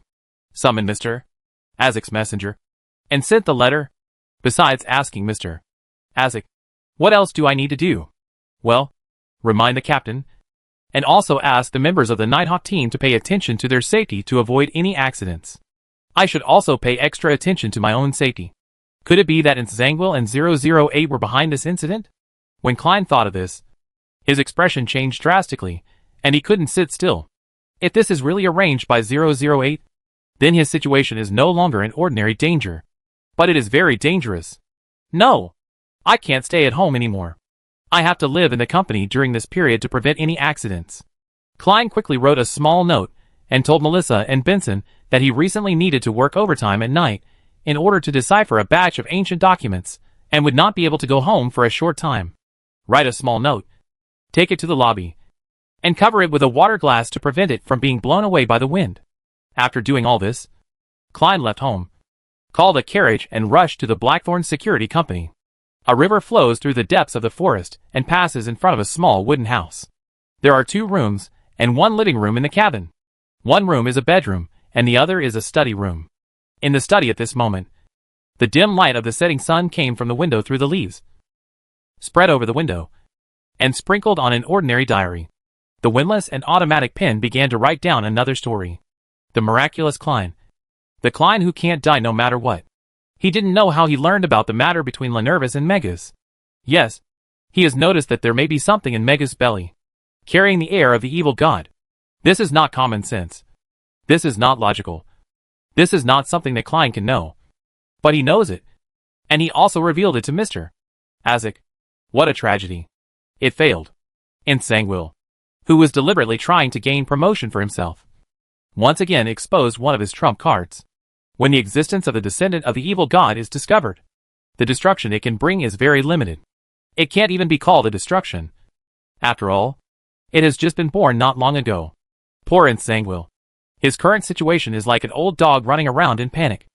summoned Mr. Azek's messenger, and sent the letter. Besides asking Mr. Azek, what else do I need to do? Well, remind the captain, and also ask the members of the Nighthawk team to pay attention to their safety to avoid any accidents. I should also pay extra attention to my own safety. Could it be that Zangwill and 008 were behind this incident? When Klein thought of this, his expression changed drastically, and he couldn't sit still. If this is really arranged by 008, then his situation is no longer an ordinary danger. But it is very dangerous. No! I can't stay at home anymore. I have to live in the company during this period to prevent any accidents. Klein quickly wrote a small note and told Melissa and Benson that he recently needed to work overtime at night in order to decipher a batch of ancient documents and would not be able to go home for a short time. Write a small note, take it to the lobby, and cover it with a water glass to prevent it from being blown away by the wind. After doing all this, Klein left home, called a carriage and rushed to the Blackthorn Security Company. A river flows through the depths of the forest and passes in front of a small wooden house. There are 2 rooms and 1 living room in the cabin. One room is a bedroom and the other is a study room. In the study at this moment, the dim light of the setting sun came from the window through the leaves, spread over the window, and sprinkled on an ordinary diary. The windlass and automatic pen began to write down another story. The miraculous Klein. The Klein who can't die no matter what. He didn't know how he learned about the matter between Lannerwas and Maguz. Yes, he has noticed that there may be something in Maguz's belly, carrying the air of the evil god. This is not common sense. This is not logical. This is not something that Klein can know. But he knows it. And he also revealed it to Mr. Azek. What a tragedy. It failed. And Zangwill, who was deliberately trying to gain promotion for himself, once again exposed one of his trump cards. When the existence of the descendant of the evil god is discovered, the destruction it can bring is very limited. It can't even be called a destruction. After all, it has just been born not long ago. Poor Zangwill. His current situation is like an old dog running around in panic.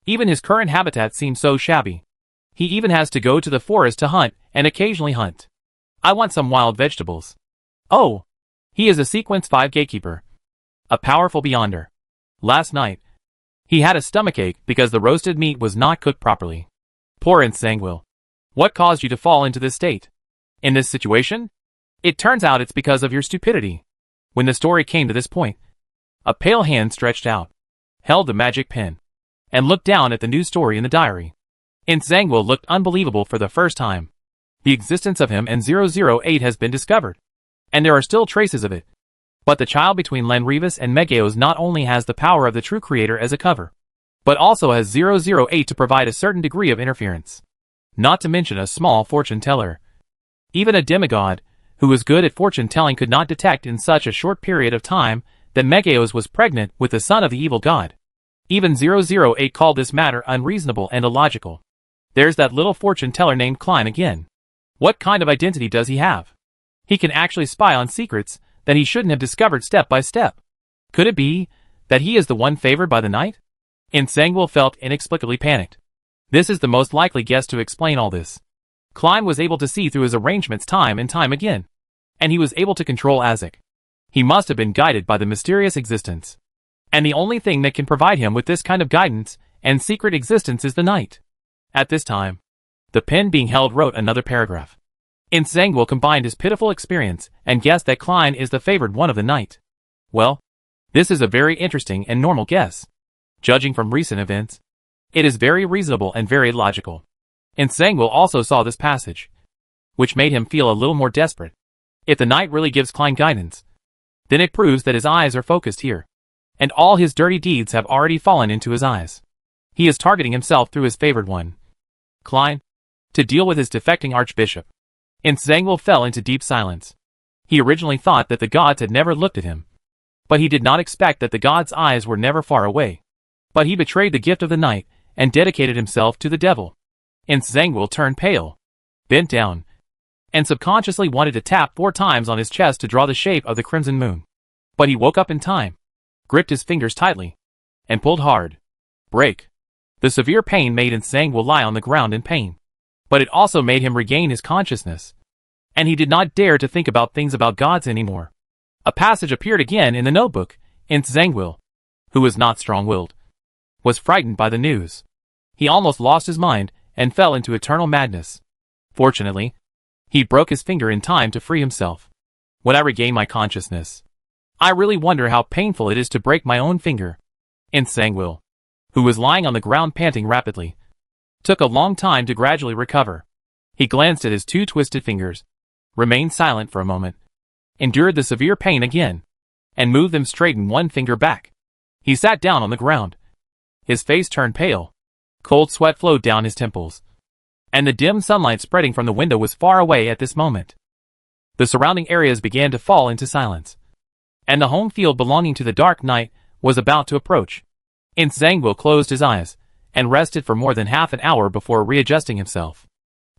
Even his current habitat seems so shabby. He even has to go to the forest to hunt and occasionally hunt. I want some wild vegetables. Oh, he is a Sequence 5 gatekeeper, a powerful beyonder. Last night, he had a stomachache because the roasted meat was not cooked properly. Poor Zangwill. What caused you to fall into this state? In this situation? It turns out it's because of your stupidity. When the story came to this point, a pale hand stretched out, held the magic pen, and looked down at the new story in the diary. Zhangguo looked unbelievable for the first time. The existence of him and 008 has been discovered, and there are still traces of it. But the child between Len Rivas and Megaos not only has the power of the true creator as a cover, but also has 008 to provide a certain degree of interference. Not to mention a small fortune teller. Even a demigod, who was good at fortune telling, could not detect in such a short period of time that Megaos was pregnant with the son of the evil god. Even 008 called this matter unreasonable and illogical. There's that little fortune teller named Klein again. What kind of identity does he have? He can actually spy on secrets that he shouldn't have discovered step by step. Could it be that he is the one favored by the night? Zhangguo felt inexplicably panicked. This is the most likely guess to explain all this. Klein was able to see through his arrangements time and time again, and he was able to control Azek. He must have been guided by the mysterious existence. And the only thing that can provide him with this kind of guidance and secret existence is the night. At this time, the pen being held wrote another paragraph. Zhangguo combined his pitiful experience and guessed that Klein is the favored one of the night. Well, this is a very interesting and normal guess. Judging from recent events, it is very reasonable and very logical. Zhangguo also saw this passage, which made him feel a little more desperate. If the night really gives Klein guidance, then it proves that his eyes are focused here, and all his dirty deeds have already fallen into his eyes. He is targeting himself through his favored one, Klein, to deal with his defecting archbishop. Zhangguo fell into deep silence. He originally thought that the gods had never looked at him, but he did not expect that the gods' eyes were never far away. But he betrayed the gift of the night and dedicated himself to the devil. Zhangguo turned pale, bent down, and subconsciously wanted to tap 4 times on his chest to draw the shape of the crimson moon. But he woke up in time, gripped his fingers tightly, and pulled hard. Break. The severe pain made Zhangguo lie on the ground in pain, but it also made him regain his consciousness, and he did not dare to think about things about gods anymore. A passage appeared again in the notebook. Zhangguo, who was not strong-willed, was frightened by the news. He almost lost his mind and fell into eternal madness. Fortunately, he broke his finger in time to free himself. When I regain my consciousness, I really wonder how painful it is to break my own finger. Zhangguo, who was lying on the ground panting rapidly, took a long time to gradually recover. He glanced at his 2 twisted fingers, remained silent for a moment, endured the severe pain again, and moved them straightened one finger back. He sat down on the ground. His face turned pale. Cold sweat flowed down his temples, and the dim sunlight spreading from the window was far away at this moment. The surrounding areas began to fall into silence, and the home field belonging to the dark night was about to approach. Zhangguo closed his eyes and rested for more than half an hour before readjusting himself.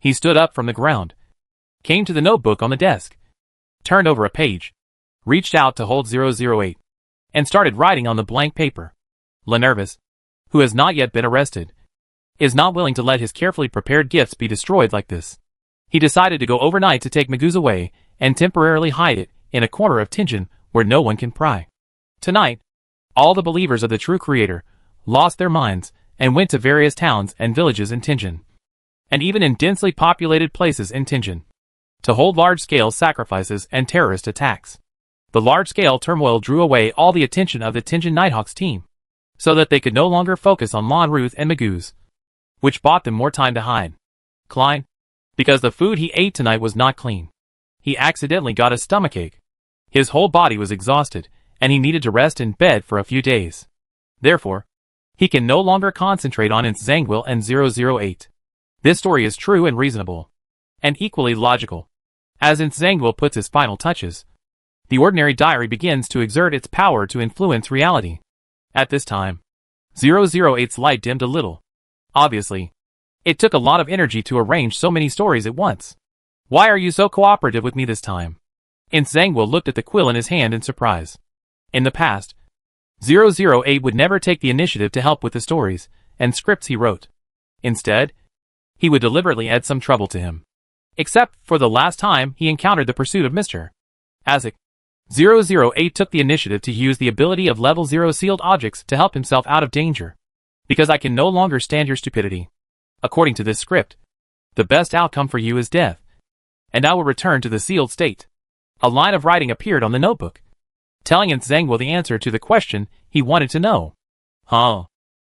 He stood up from the ground, came to the notebook on the desk, turned over a page, reached out to hold 008, and started writing on the blank paper. Lenervis, who has not yet been arrested, is not willing to let his carefully prepared gifts be destroyed like this. He decided to go overnight to take Magoo's away and temporarily hide it in a corner of Tianjin where no one can pry. Tonight, all the believers of the true creator lost their minds and went to various towns and villages in Tianjin, and even in densely populated places in Tianjin, to hold large-scale sacrifices and terrorist attacks. The large-scale turmoil drew away all the attention of the Tianjin Nighthawks team, so that they could no longer focus on Lon Ruth and Magoo's, which bought them more time to hide. Klein, because the food he ate tonight was not clean. He accidentally got a stomachache. His whole body was exhausted, and he needed to rest in bed for a few days. Therefore, he can no longer concentrate on Zhangguo and 008. This story is true and reasonable, and equally logical. As Zhangguo puts his final touches, the ordinary diary begins to exert its power to influence reality. At this time, 008's light dimmed a little. Obviously, it took a lot of energy to arrange so many stories at once. Why are you so cooperative with me this time? Zhangguo looked at the quill in his hand in surprise. In the past, 008 would never take the initiative to help with the stories and scripts he wrote. Instead, he would deliberately add some trouble to him. Except for the last time he encountered the pursuit of Mr. Azek. 008 took the initiative to use the ability of level 0 sealed objects to help himself out of danger. Because I can no longer stand your stupidity. According to this script, The best outcome for you is death. And I will return to the sealed state. A line of writing appeared on the notebook, telling Zhangguo the answer to the question he wanted to know. Huh?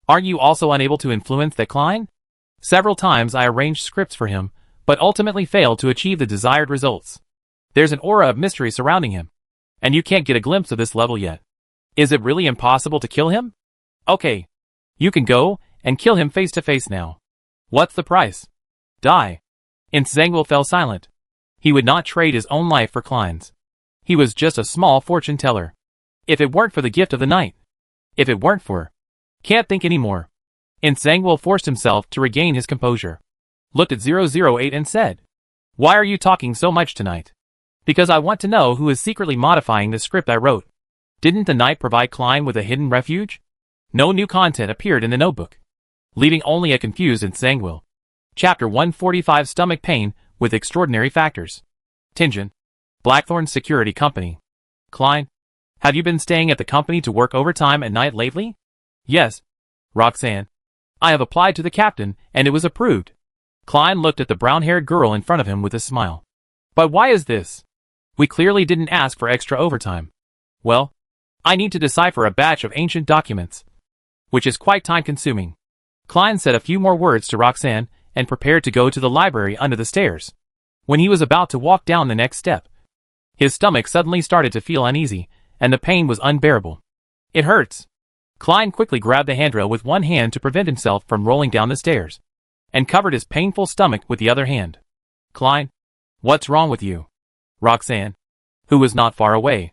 Aren't you also unable to influence that Klein? Several times I arranged scripts for him, but ultimately failed to achieve the desired results. There's an aura of mystery surrounding him, and you can't get a glimpse of this level yet. Is it really impossible to kill him? Okay. You can go and kill him face to face now. What's the price? Die. Zhangguo fell silent. He would not trade his own life for Klein's. He was just a small fortune teller. If it weren't for the gift of the night. If it weren't for... Can't think anymore. Zhangguo forced himself to regain his composure. Looked at 008 and said, "Why are you talking so much tonight?" "Because I want to know who is secretly modifying the script I wrote." Didn't the night provide Klein with a hidden refuge? No new content appeared in the notebook, leaving only a confused Zhangguo. Chapter 145 Stomach Pain with Extraordinary Factors. Tianjin. Blackthorn Security Company. Klein, have you been staying at the company to work overtime at night lately? Yes. Roxanne. I have applied to the captain, and it was approved. Klein looked at the brown-haired girl in front of him with a smile. But why is this? We clearly didn't ask for extra overtime. Well, I need to decipher a batch of ancient documents, which is quite time-consuming. Klein said a few more words to Roxanne and prepared to go to the library under the stairs. When he was about to walk down the next step, his stomach suddenly started to feel uneasy, and the pain was unbearable. It hurts. Klein quickly grabbed the handrail with one hand to prevent himself from rolling down the stairs, and covered his painful stomach with the other hand. Klein, what's wrong with you? Roxanne, who was not far away,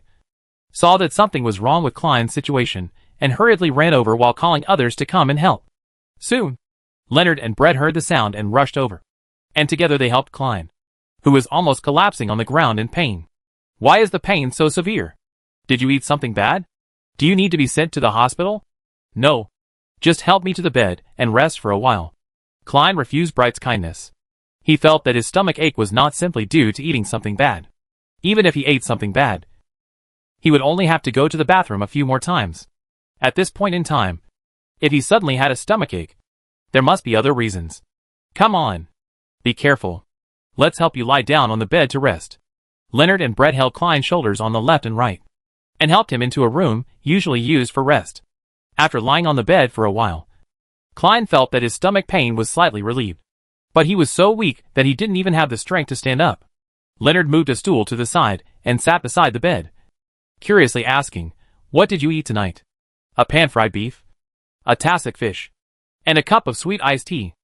saw that something was wrong with Klein's situation, and hurriedly ran over while calling others to come and help. Soon, Leonard and Brett heard the sound and rushed over, and together they helped Klein, who was almost collapsing on the ground in pain. Why is the pain so severe? Did you eat something bad? Do you need to be sent to the hospital? No. Just help me to the bed and rest for a while. Klein refused Brett's kindness. He felt that his stomach ache was not simply due to eating something bad. Even if he ate something bad, he would only have to go to the bathroom a few more times. At this point in time, if he suddenly had a stomachache, there must be other reasons. Come on. Be careful. Let's help you lie down on the bed to rest. Leonard and Brett held Klein's shoulders on the left and right, and helped him into a room usually used for rest. After lying on the bed for a while, Klein felt that his stomach pain was slightly relieved. But he was so weak that he didn't even have the strength to stand up. Leonard moved a stool to the side and sat beside the bed, curiously asking, "What did you eat tonight?" "A pan-fried beef, a tassoc fish, and a cup of sweet iced tea."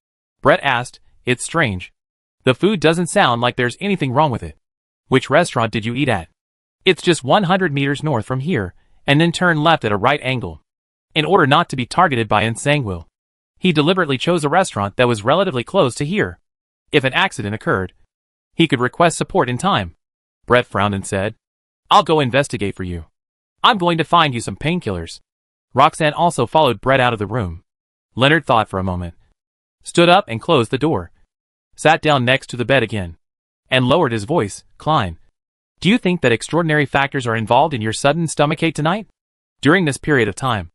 Brett asked, "It's strange. The food doesn't sound like there's anything wrong with it." "Which restaurant did you eat at?" "It's just 100 meters north from here, and then turn left at a right angle." In order not to be targeted by Zhangguo, he deliberately chose a restaurant that was relatively close to here. If an accident occurred, he could request support in time. Brett frowned and said, "I'll go investigate for you. I'm going to find you some painkillers." Roxanne also followed Brett out of the room. Leonard thought for a moment, stood up and closed the door, sat down next to the bed again, and lowered his voice. "Klein, do you think that extraordinary factors are involved in your sudden stomachache tonight?" During this period of time,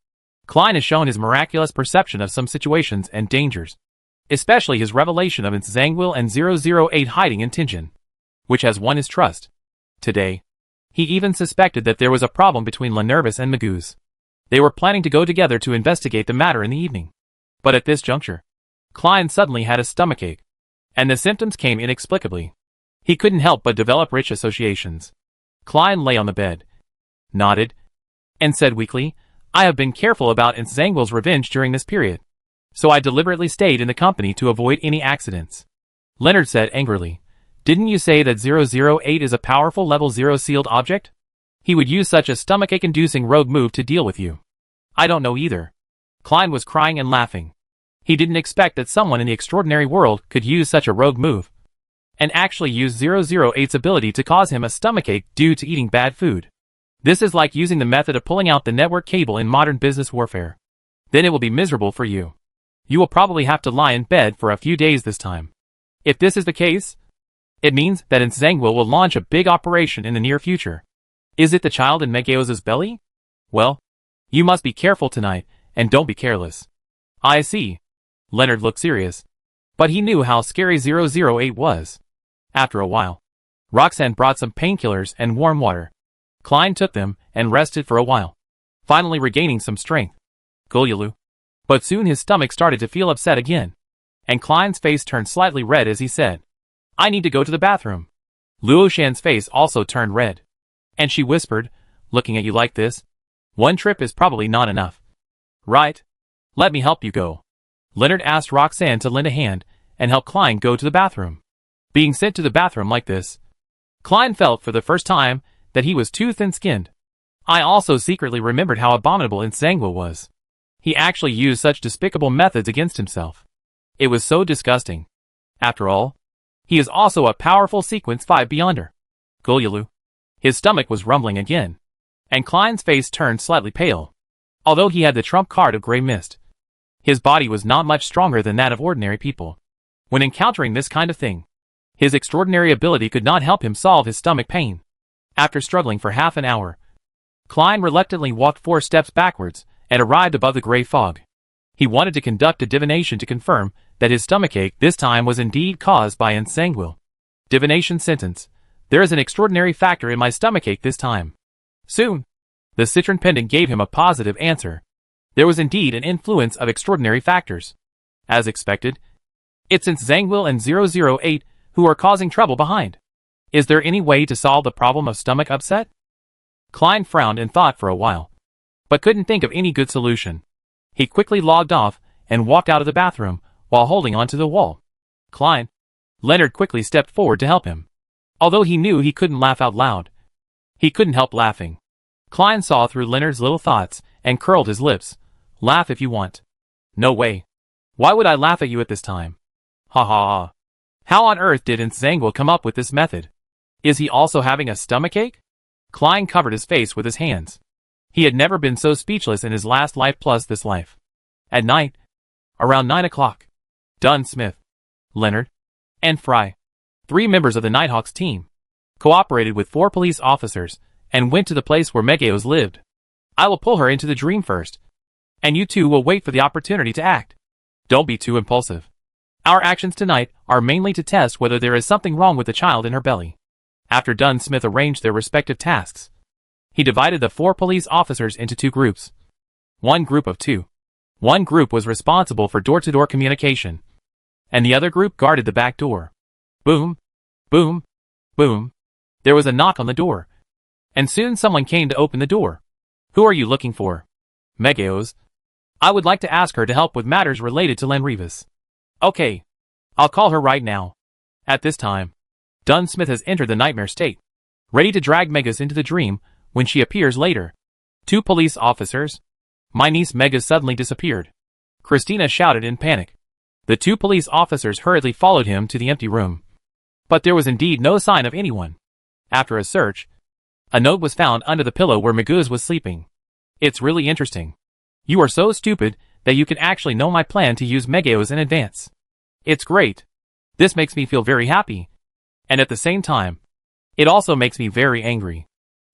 Klein has shown his miraculous perception of some situations and dangers, especially his revelation of Zhangguo and 008 hiding in Tianjin, which has won his trust. Today, he even suspected that there was a problem between Lenervis and Maguz. They were planning to go together to investigate the matter in the evening. But at this juncture, Klein suddenly had a stomachache, and the symptoms came inexplicably. He couldn't help but develop rich associations. Klein lay on the bed, nodded, and said weakly, "I have been careful about Zhangguo's revenge during this period, so I deliberately stayed in the company to avoid any accidents." Leonard said angrily, "Didn't you say that 008 is a powerful level 0 sealed object? He would use such a stomachache-inducing rogue move to deal with you." "I don't know either." Klein was crying and laughing. He didn't expect that someone in the extraordinary world could use such a rogue move, and actually use 008's ability to cause him a stomachache due to eating bad food. This is like using the method of pulling out the network cable in modern business warfare. Then it will be miserable for you. You will probably have to lie in bed for a few days this time. If this is the case, it means that Zhangguo will launch a big operation in the near future. Is it the child in Megaoza's belly? Well, you must be careful tonight, and don't be careless. I see. Leonard looked serious. But he knew how scary 008 was. After a while, Roxanne brought some painkillers and warm water. Klein took them and rested for a while, finally regaining some strength. Gulyalu. But soon his stomach started to feel upset again, and Klein's face turned slightly red as he said, "I need to go to the bathroom." Luoshan's face also turned red, and she whispered, "Looking at you like this, one trip is probably not enough. Right? Let me help you go." Leonard asked Roxanne to lend a hand and help Klein go to the bathroom. Being sent to the bathroom like this, Klein felt for the first time that he was too thin-skinned. I also secretly remembered how abominable Nsangwa was. He actually used such despicable methods against himself. It was so disgusting. After all, he is also a powerful Sequence 5 Beyonder. Gulyalu. His stomach was rumbling again, and Klein's face turned slightly pale. Although he had the trump card of Grey Mist, his body was not much stronger than that of ordinary people. When encountering this kind of thing, his extraordinary ability could not help him solve his stomach pain. After struggling for half an hour, Klein reluctantly walked 4 steps backwards and arrived above the grey fog. He wanted to conduct a divination to confirm that his stomachache this time was indeed caused by Nsangwa. Divination sentence: "There is an extraordinary factor in my stomachache this time." Soon, the citron pendant gave him a positive answer. There was indeed an influence of extraordinary factors. As expected, it's Nsangwa and 008 who are causing trouble behind. Is there any way to solve the problem of stomach upset? Klein frowned and thought for a while, but couldn't think of any good solution. He quickly logged off and walked out of the bathroom while holding onto the wall. Klein. Leonard quickly stepped forward to help him. Although he knew he couldn't laugh out loud, he couldn't help laughing. Klein saw through Leonard's little thoughts and curled his lips. "Laugh if you want." "No way. Why would I laugh at you at this time?" "Ha ha ha. How on earth did Nsangwa come up with this method? Is he also having a stomachache?" Klein covered his face with his hands. He had never been so speechless in his last life plus this life. At night, around 9 o'clock, Dunn Smith, Leonard, and Fry, 3 members of the Nighthawks team, cooperated with 4 police officers and went to the place where Megaos lived. "I will pull her into the dream first, and you two will wait for the opportunity to act. Don't be too impulsive. Our actions tonight are mainly to test whether there is something wrong with the child in her belly." After Dunn Smith arranged their respective tasks, he divided the 4 police officers into 2 groups. One group of 2. One group was responsible for door-to-door communication, and the other group guarded the back door. Boom, boom, boom. There was a knock on the door, and soon someone came to open the door. "Who are you looking for?" "Megaos. I would like to ask her to help with matters related to Len Rivas." "Okay. I'll call her right now." At this time, Dunn Smith has entered the nightmare state, ready to drag Megas into the dream when she appears later. 2 police officers. My niece Megas suddenly disappeared. Christina shouted in panic. The 2 police officers hurriedly followed him to the empty room. But there was indeed no sign of anyone. After a search, a note was found under the pillow where Meguz was sleeping. "It's really interesting. You are so stupid that you can actually know my plan to use Megaos in advance. It's great. This makes me feel very happy. And at the same time, it also makes me very angry.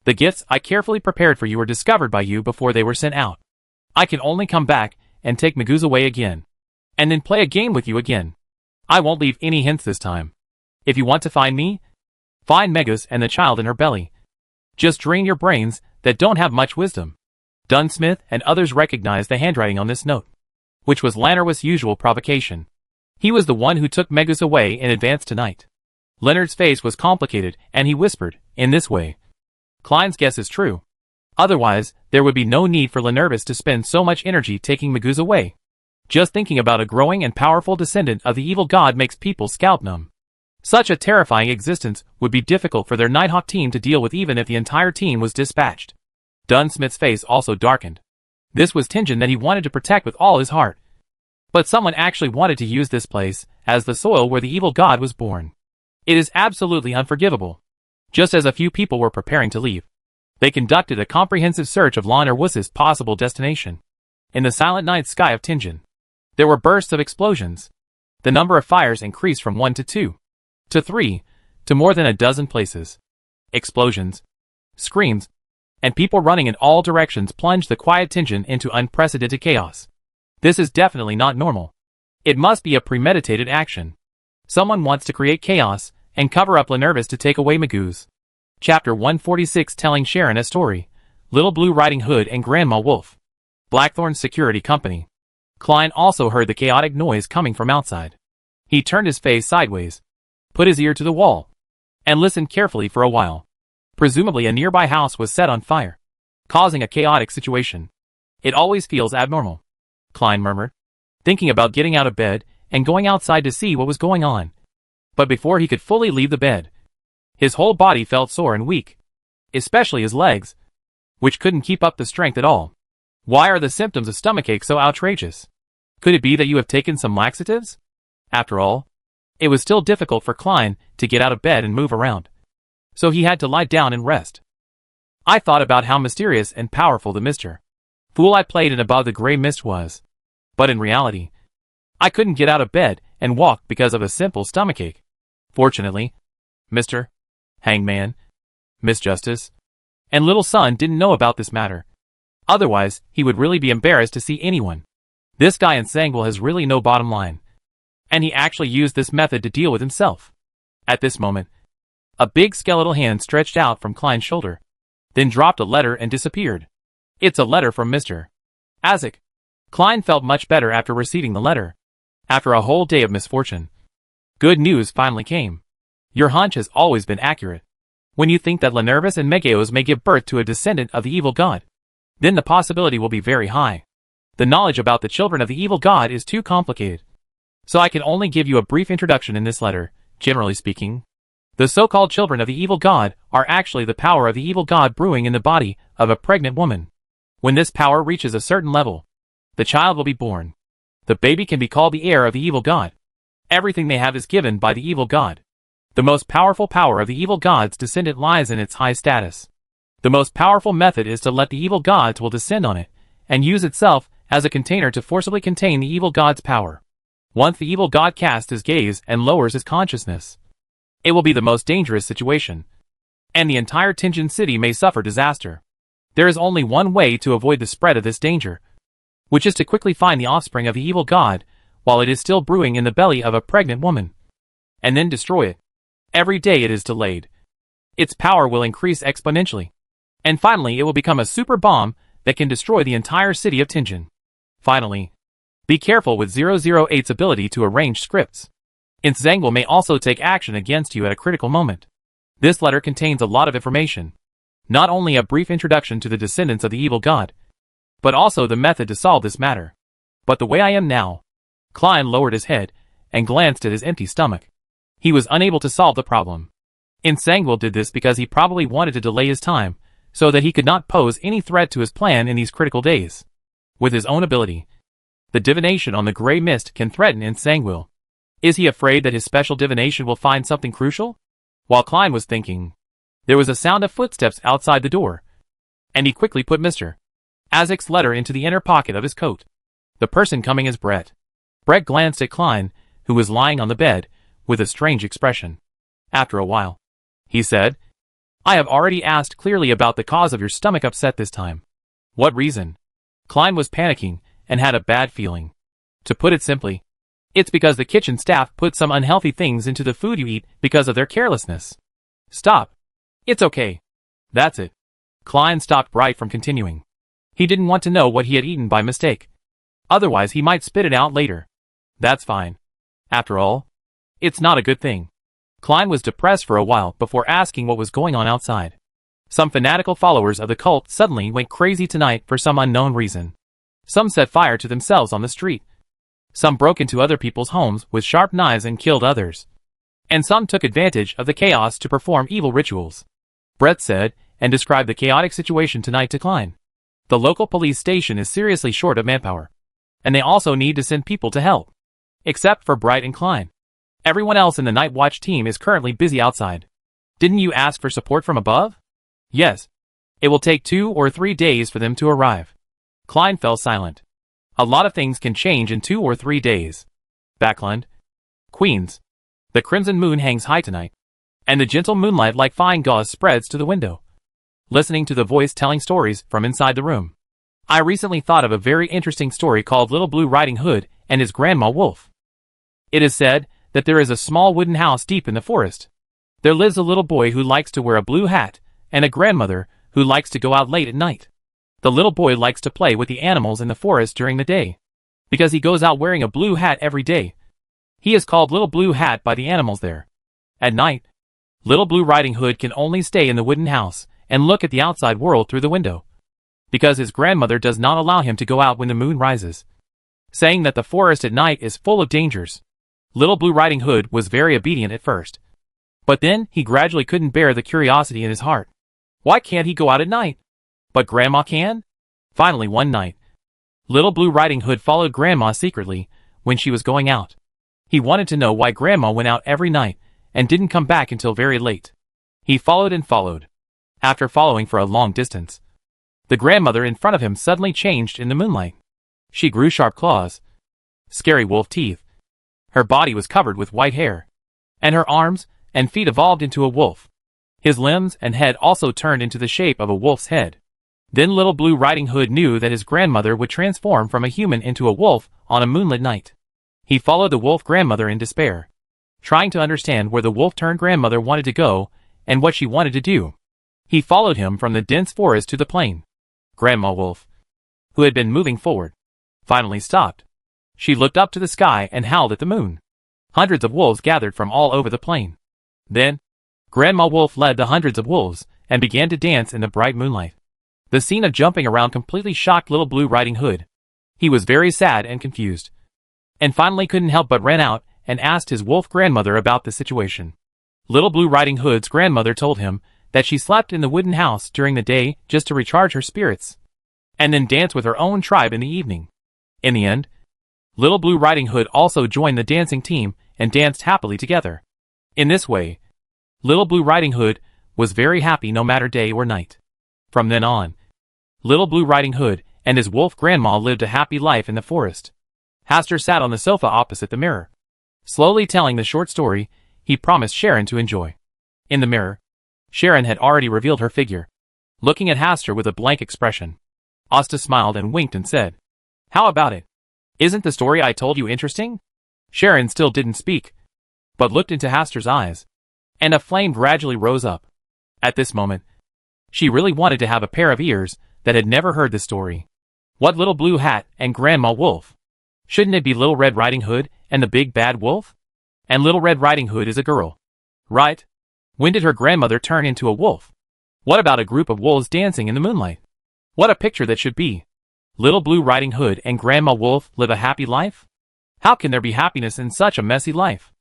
The gifts I carefully prepared for you were discovered by you before they were sent out. I can only come back and take Meguz away again, and then play a game with you again. I won't leave any hints this time. If you want to find me, find Meguz and the child in her belly. Just drain your brains that don't have much wisdom." Dunn Smith and others recognized the handwriting on this note, which was Lanarwith's usual provocation. He was the one who took Meguz away in advance tonight. Leonard's face was complicated, and he whispered, "In this way, Klein's guess is true. Otherwise, there would be no need for Lenervis to spend so much energy taking Meguz away. Just thinking about a growing and powerful descendant of the evil god makes people scalp numb. Such a terrifying existence would be difficult for their Nighthawk team to deal with even if the entire team was dispatched." Dunn Smith's face also darkened. This was Tingen that he wanted to protect with all his heart. But someone actually wanted to use this place as the soil where the evil god was born. It is absolutely unforgivable. Just as a few people were preparing to leave, they conducted a comprehensive search of Lon Erwus's possible destination. In the silent night sky of Tingen, there were bursts of explosions. The number of fires increased from 1 to 2, to 3, to more than a dozen places. Explosions, screams, and people running in all directions plunged the quiet Tingen into unprecedented chaos. This is definitely not normal. It must be a premeditated action. Someone wants to create chaos and cover up Lenervis to take away Magoo's. Chapter 146, telling Sharon a story. Little Blue Riding Hood and Grandma Wolf. Blackthorn Security Company. Klein also heard the chaotic noise coming from outside. He turned his face sideways, put his ear to the wall, and listened carefully for a while. Presumably a nearby house was set on fire, causing a chaotic situation. It always feels abnormal, Klein murmured, thinking about getting out of bed and going outside to see what was going on. But before he could fully leave the bed, his whole body felt sore and weak, especially his legs, which couldn't keep up the strength at all. Why are the symptoms of stomachache so outrageous? Could it be that you have taken some laxatives? After all, it was still difficult for Klein to get out of bed and move around, so he had to lie down and rest. I thought about how mysterious and powerful the Mr. Fool I played in Above the Grey Mist was. But in reality, I couldn't get out of bed and walk because of a simple stomachache. Fortunately, Mr. Hangman, Miss Justice, and Little Son didn't know about this matter. Otherwise, he would really be embarrassed to see anyone. This guy in Sangwell has really no bottom line. And he actually used this method to deal with himself. At this moment, a big skeletal hand stretched out from Klein's shoulder, then dropped a letter and disappeared. It's a letter from Mr. Isaac. Klein felt much better after receiving the letter. After a whole day of misfortune, good news finally came. Your hunch has always been accurate. When you think that Lenervis and Megaeos may give birth to a descendant of the evil god, then the possibility will be very high. The knowledge about the children of the evil god is too complicated, so I can only give you a brief introduction in this letter. Generally speaking, the so-called children of the evil god are actually the power of the evil god brewing in the body of a pregnant woman. When this power reaches a certain level, the child will be born. The baby can be called the heir of the evil god. Everything they have is given by the evil god. The most powerful power of the evil god's descendant lies in its high status. The most powerful method is to let the evil gods will descend on it, and use itself as a container to forcibly contain the evil god's power. Once the evil god casts his gaze and lowers his consciousness, it will be the most dangerous situation, and the entire Tinjin city may suffer disaster. There is only one way to avoid the spread of this danger, which is to quickly find the offspring of the evil god while it is still brewing in the belly of a pregnant woman, and then destroy it. Every day it is delayed, its power will increase exponentially, and finally it will become a super bomb that can destroy the entire city of Tinjin. Finally, be careful with 008's ability to arrange scripts. Its Zangwell may also take action against you at a critical moment. This letter contains a lot of information, not only a brief introduction to the descendants of the evil god, but also the method to solve this matter. But the way I am now. Klein lowered his head and glanced at his empty stomach. He was unable to solve the problem. Sangwell did this because he probably wanted to delay his time, so that he could not pose any threat to his plan in these critical days. With his own ability, the divination on the Grey Mist can threaten Sangwell. Is he afraid that his special divination will find something crucial? While Klein was thinking, there was a sound of footsteps outside the door, and he quickly put Mr. Isaac's letter into the inner pocket of his coat. The person coming is Brett. Brett glanced at Klein, who was lying on the bed, with a strange expression. After a while, he said, I have already asked clearly about the cause of your stomach upset this time. What reason? Klein was panicking and had a bad feeling. To put it simply, it's because the kitchen staff put some unhealthy things into the food you eat because of their carelessness. Stop. It's okay. That's it. Klein stopped Bright from continuing. He didn't want to know what he had eaten by mistake. Otherwise he might spit it out later. That's fine. After all, it's not a good thing. Klein was depressed for a while before asking what was going on outside. Some fanatical followers of the cult suddenly went crazy tonight for some unknown reason. Some set fire to themselves on the street. Some broke into other people's homes with sharp knives and killed others. And some took advantage of the chaos to perform evil rituals. Brett said, and described the chaotic situation tonight to Klein. The local police station is seriously short of manpower, and they also need to send people to help. Except for Bright and Klein. Everyone else in the night watch team is currently busy outside. Didn't you ask for support from above? Yes. It will take 2 or 3 days for them to arrive. Klein fell silent. A lot of things can change in 2 or 3 days. Backland. Queens. The crimson moon hangs high tonight, and the gentle moonlight like fine gauze spreads to the window. Listening to the voice telling stories from inside the room. I recently thought of a very interesting story called Little Blue Riding Hood and his Grandma Wolf. It is said that there is a small wooden house deep in the forest. There lives a little boy who likes to wear a blue hat, and a grandmother who likes to go out late at night. The little boy likes to play with the animals in the forest during the day, because he goes out wearing a blue hat every day. He is called Little Blue Hat by the animals there. At night, Little Blue Riding Hood can only stay in the wooden house and look at the outside world through the window, because his grandmother does not allow him to go out when the moon rises, saying that the forest at night is full of dangers. Little Blue Riding Hood was very obedient at first, but then he gradually couldn't bear the curiosity in his heart. Why can't he go out at night? But Grandma can? Finally one night, Little Blue Riding Hood followed Grandma secretly when she was going out. He wanted to know why Grandma went out every night and didn't come back until very late. He followed and followed. After following for a long distance, the grandmother in front of him suddenly changed in the moonlight. She grew sharp claws, scary wolf teeth. Her body was covered with white hair, and her arms and feet evolved into a wolf. His limbs and head also turned into the shape of a wolf's head. Then Little Blue Riding Hood knew that his grandmother would transform from a human into a wolf on a moonlit night. He followed the wolf grandmother in despair, trying to understand where the wolf-turned-grandmother wanted to go and what she wanted to do. He followed him from the dense forest to the plain. Grandma Wolf, who had been moving forward, finally stopped. She looked up to the sky and howled at the moon. Hundreds of wolves gathered from all over the plain. Then, Grandma Wolf led the hundreds of wolves and began to dance in the bright moonlight. The scene of jumping around completely shocked Little Blue Riding Hood. He was very sad and confused, and finally couldn't help but ran out and asked his wolf grandmother about the situation. Little Blue Riding Hood's grandmother told him that she slept in the wooden house during the day just to recharge her spirits, and then dance with her own tribe in the evening. In the end, Little Blue Riding Hood also joined the dancing team and danced happily together. In this way, Little Blue Riding Hood was very happy no matter day or night. From then on, Little Blue Riding Hood and his wolf grandma lived a happy life in the forest. Hastur sat on the sofa opposite the mirror, slowly telling the short story he promised Sharon to enjoy. In the mirror, Sharon had already revealed her figure, looking at Hastur with a blank expression. Asta smiled and winked and said, "How about it? Isn't the story I told you interesting?" Sharon still didn't speak, but looked into Hastur's eyes, and a flame gradually rose up. At this moment, she really wanted to have a pair of ears that had never heard the story. What Little Blue Hat and Grandma Wolf? Shouldn't it be Little Red Riding Hood and the Big Bad Wolf? And Little Red Riding Hood is a girl, right? When did her grandmother turn into a wolf? What about a group of wolves dancing in the moonlight? What a picture that should be. Little Blue Riding Hood and Grandma Wolf live a happy life? How can there be happiness in such a messy life?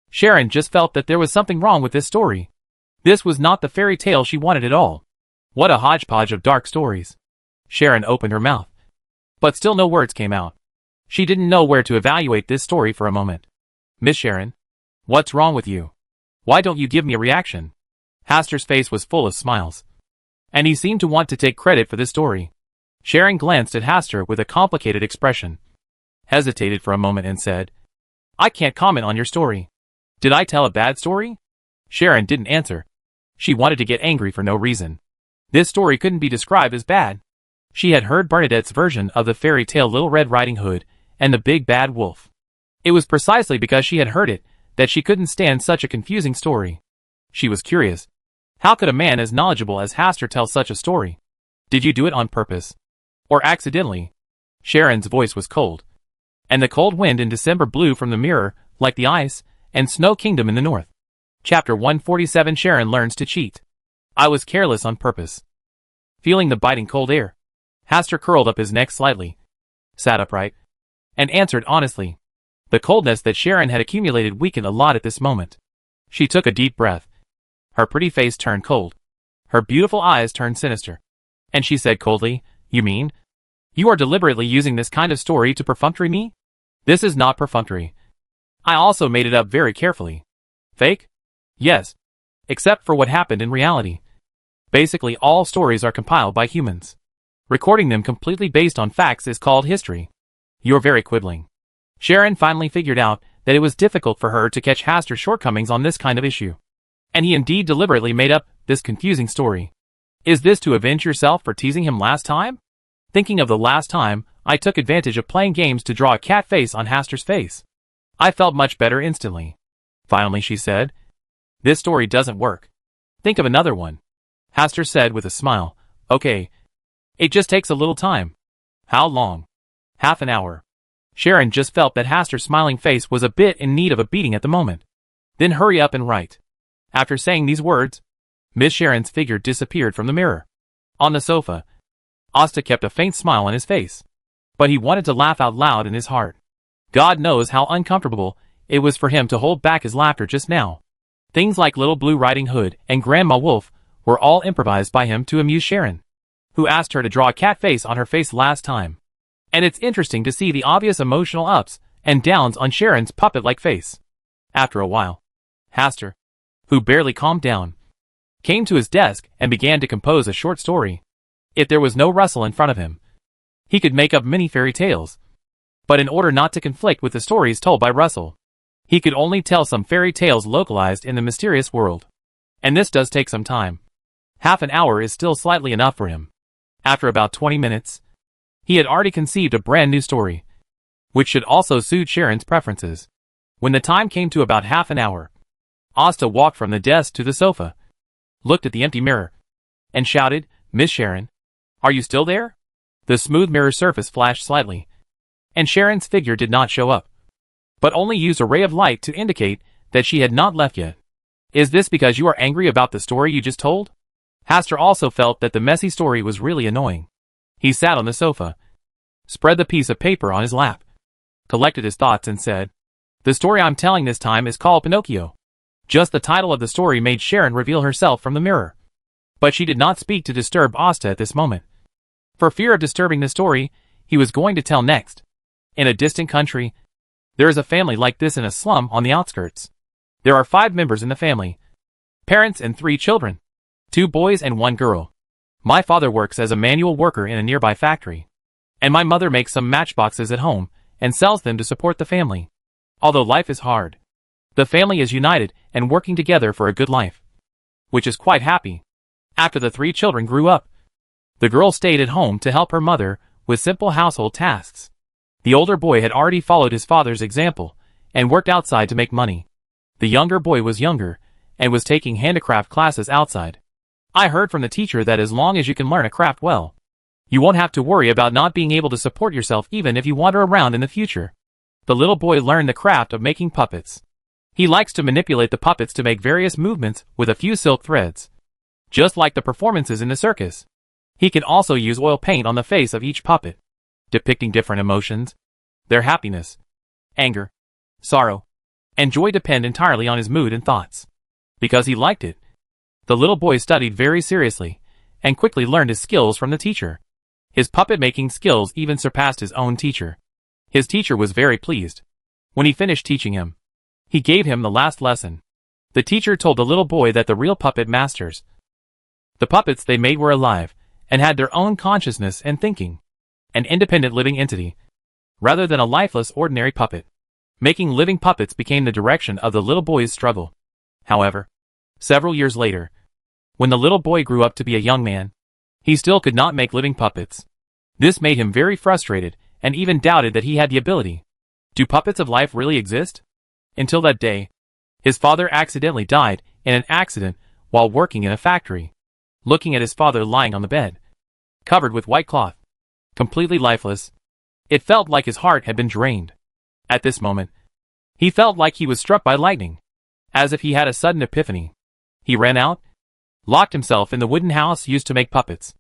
Sharon just felt that there was something wrong with this story. This was not the fairy tale she wanted at all. What a hodgepodge of dark stories. Sharon opened her mouth, but still no words came out. She didn't know where to evaluate this story for a moment. "Miss Sharon, what's wrong with you? Why don't you give me a reaction?" Hastur's face was full of smiles, and he seemed to want to take credit for this story. Sharon glanced at Hastur with a complicated expression, hesitated for a moment and said, "I can't comment on your story. Did I tell a bad story?" Sharon didn't answer. She wanted to get angry for no reason. This story couldn't be described as bad. She had heard Bernadette's version of the fairy tale Little Red Riding Hood and the Big Bad Wolf. It was precisely because she had heard it that she couldn't stand such a confusing story. She was curious. How could a man as knowledgeable as Hastur tell such a story? Did you do it on purpose? Or accidentally? Sharon's voice was cold, and the cold wind in December blew from the mirror like the ice and snow kingdom in the north. Chapter 147. Sharon learns to cheat. I was careless on purpose. Feeling the biting cold air, Hastur curled up his neck slightly, sat upright, and answered honestly. The coldness that Sharon had accumulated weakened a lot at this moment. She took a deep breath. Her pretty face turned cold. Her beautiful eyes turned sinister. And she said coldly, "You mean? You are deliberately using this kind of story to perfunctory me?" "This is not perfunctory. I also made it up very carefully." "Fake?" "Yes. Except for what happened in reality. Basically all stories are compiled by humans. Recording them completely based on facts is called history." "You're very quibbling." Sharon finally figured out that it was difficult for her to catch Hastur's shortcomings on this kind of issue. And he indeed deliberately made up this confusing story. "Is this to avenge yourself for teasing him last time?" Thinking of the last time, I took advantage of playing games to draw a cat face on Hastur's face. I felt much better instantly. Finally, she said, "This story doesn't work. Think of another one." Haster said with a smile, "Okay. It just takes a little time." "How long?" "Half an hour." Sharon just felt that Haster's smiling face was a bit in need of a beating at the moment. "Then hurry up and write." After saying these words, Miss Sharon's figure disappeared from the mirror. On the sofa, Asta kept a faint smile on his face, but he wanted to laugh out loud in his heart. God knows how uncomfortable it was for him to hold back his laughter just now. Things like Little Blue Riding Hood and Grandma Wolf were all improvised by him to amuse Sharon, who asked her to draw a cat face on her face last time. And it's interesting to see the obvious emotional ups and downs on Sharon's puppet-like face. After a while, Haster, who barely calmed down, came to his desk and began to compose a short story. If there was no Russell in front of him, he could make up many fairy tales. But in order not to conflict with the stories told by Russell, he could only tell some fairy tales localized in the mysterious world. And this does take some time. Half an hour is still slightly enough for him. After about 20 minutes, he had already conceived a brand new story, which should also suit Sharon's preferences. When the time came to about half an hour, Asta walked from the desk to the sofa, looked at the empty mirror, and shouted, "Miss Sharon, are you still there?" The smooth mirror surface flashed slightly, and Sharon's figure did not show up, but only used a ray of light to indicate that she had not left yet. "Is this because you are angry about the story you just told?" Haster also felt that the messy story was really annoying. He sat on the sofa, spread the piece of paper on his lap, collected his thoughts and said, "The story I'm telling this time is called Pinocchio." Just the title of the story made Sharon reveal herself from the mirror. But she did not speak to disturb Asta at this moment. For fear of disturbing the story he was going to tell next. In a distant country, there is a family like this in a slum on the outskirts. There are 5 members in the family, parents and 3 children, 2 boys and 1 girl. My father works as a manual worker in a nearby factory, and my mother makes some matchboxes at home and sells them to support the family. Although life is hard, the family is united and working together for a good life, which is quite happy. After the 3 children grew up, the girl stayed at home to help her mother with simple household tasks. The older boy had already followed his father's example and worked outside to make money. The younger boy was younger and was taking handicraft classes outside. I heard from the teacher that as long as you can learn a craft well, you won't have to worry about not being able to support yourself even if you wander around in the future. The little boy learned the craft of making puppets. He likes to manipulate the puppets to make various movements with a few silk threads, just like the performances in the circus. He can also use oil paint on the face of each puppet, depicting different emotions. Their happiness, anger, sorrow, and joy depend entirely on his mood and thoughts. Because he liked it, the little boy studied very seriously and quickly learned his skills from the teacher. His puppet-making skills even surpassed his own teacher. His teacher was very pleased. When he finished teaching him, he gave him the last lesson. The teacher told the little boy that the real puppet masters, the puppets they made were alive and had their own consciousness and thinking, an independent living entity, rather than a lifeless ordinary puppet. Making living puppets became the direction of the little boy's struggle. However, several years later, when the little boy grew up to be a young man, he still could not make living puppets. This made him very frustrated and even doubted that he had the ability. Do puppets of life really exist? Until that day, his father accidentally died in an accident while working in a factory. Looking at his father lying on the bed, covered with white cloth, completely lifeless, it felt like his heart had been drained. At this moment, he felt like he was struck by lightning, as if he had a sudden epiphany. He ran out, locked himself in the wooden house used to make puppets,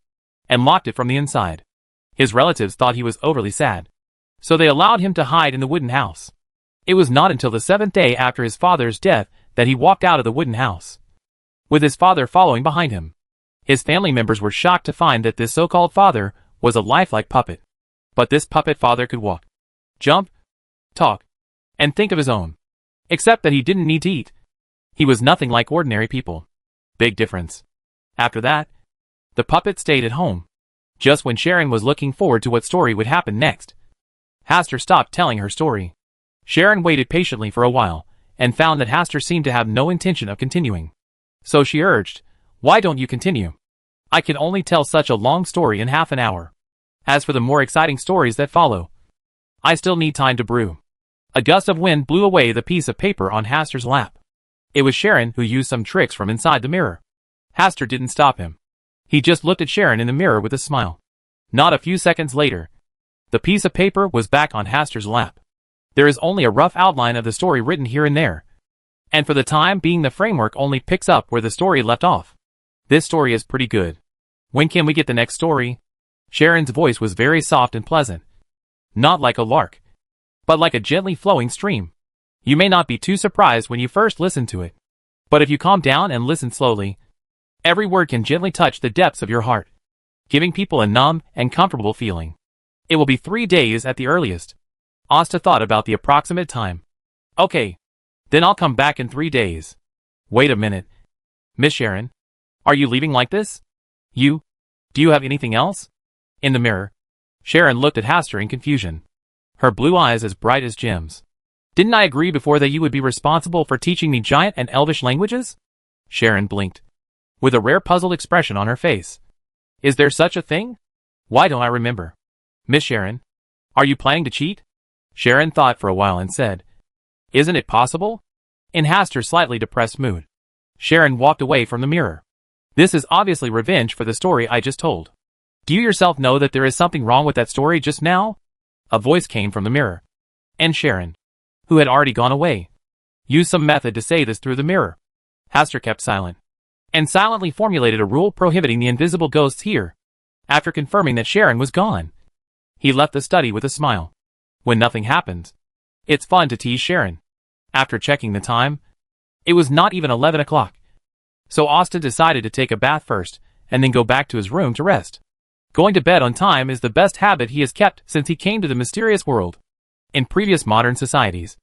and locked it from the inside. His relatives thought he was overly sad, so they allowed him to hide in the wooden house. It was not until the 7th day after his father's death that he walked out of the wooden house, with his father following behind him. His family members were shocked to find that this so-called father was a lifelike puppet. But this puppet father could walk, jump, talk, and think of his own. Except that he didn't need to eat. He was nothing like ordinary people. Big difference. After that, the puppet stayed at home. Just when Sharon was looking forward to what story would happen next, Haster stopped telling her story. Sharon waited patiently for a while, and found that Haster seemed to have no intention of continuing. So she urged, "Why don't you continue? I can only tell such a long story in half an hour. As for the more exciting stories that follow, I still need time to brew." A gust of wind blew away the piece of paper on Hastur's lap. It was Sharon who used some tricks from inside the mirror. Hastur didn't stop him. He just looked at Sharon in the mirror with a smile. Not a few seconds later, the piece of paper was back on Hastur's lap. There is only a rough outline of the story written here and there. And for the time being, the framework only picks up where the story left off. This story is pretty good. When can we get the next story? Sharon's voice was very soft and pleasant. Not like a lark, but like a gently flowing stream. You may not be too surprised when you first listen to it. But if you calm down and listen slowly, every word can gently touch the depths of your heart, giving people a numb and comfortable feeling. It will be 3 days at the earliest. Asta thought about the approximate time. Okay. Then I'll come back in 3 days. Wait a minute. Miss Sharon, are you leaving like this? Do you have anything else? In the mirror, Sharon looked at Hastur in confusion. Her blue eyes as bright as gems. Didn't I agree before that you would be responsible for teaching me giant and elvish languages? Sharon blinked, with a rare puzzled expression on her face. Is there such a thing? Why don't I remember? Miss Sharon, are you planning to cheat? Sharon thought for a while and said, Isn't it possible? In Hastur's slightly depressed mood, Sharon walked away from the mirror. This is obviously revenge for the story I just told. Do you yourself know that there is something wrong with that story just now? A voice came from the mirror. And Sharon, who had already gone away, used some method to say this through the mirror. Hastur kept silent, and silently formulated a rule prohibiting the invisible ghosts here. After confirming that Sharon was gone, he left the study with a smile. When nothing happens, it's fun to tease Sharon. After checking the time, it was not even 11 o'clock. So Asta decided to take a bath first, and then go back to his room to rest. Going to bed on time is the best habit he has kept since he came to the mysterious world. In previous modern societies,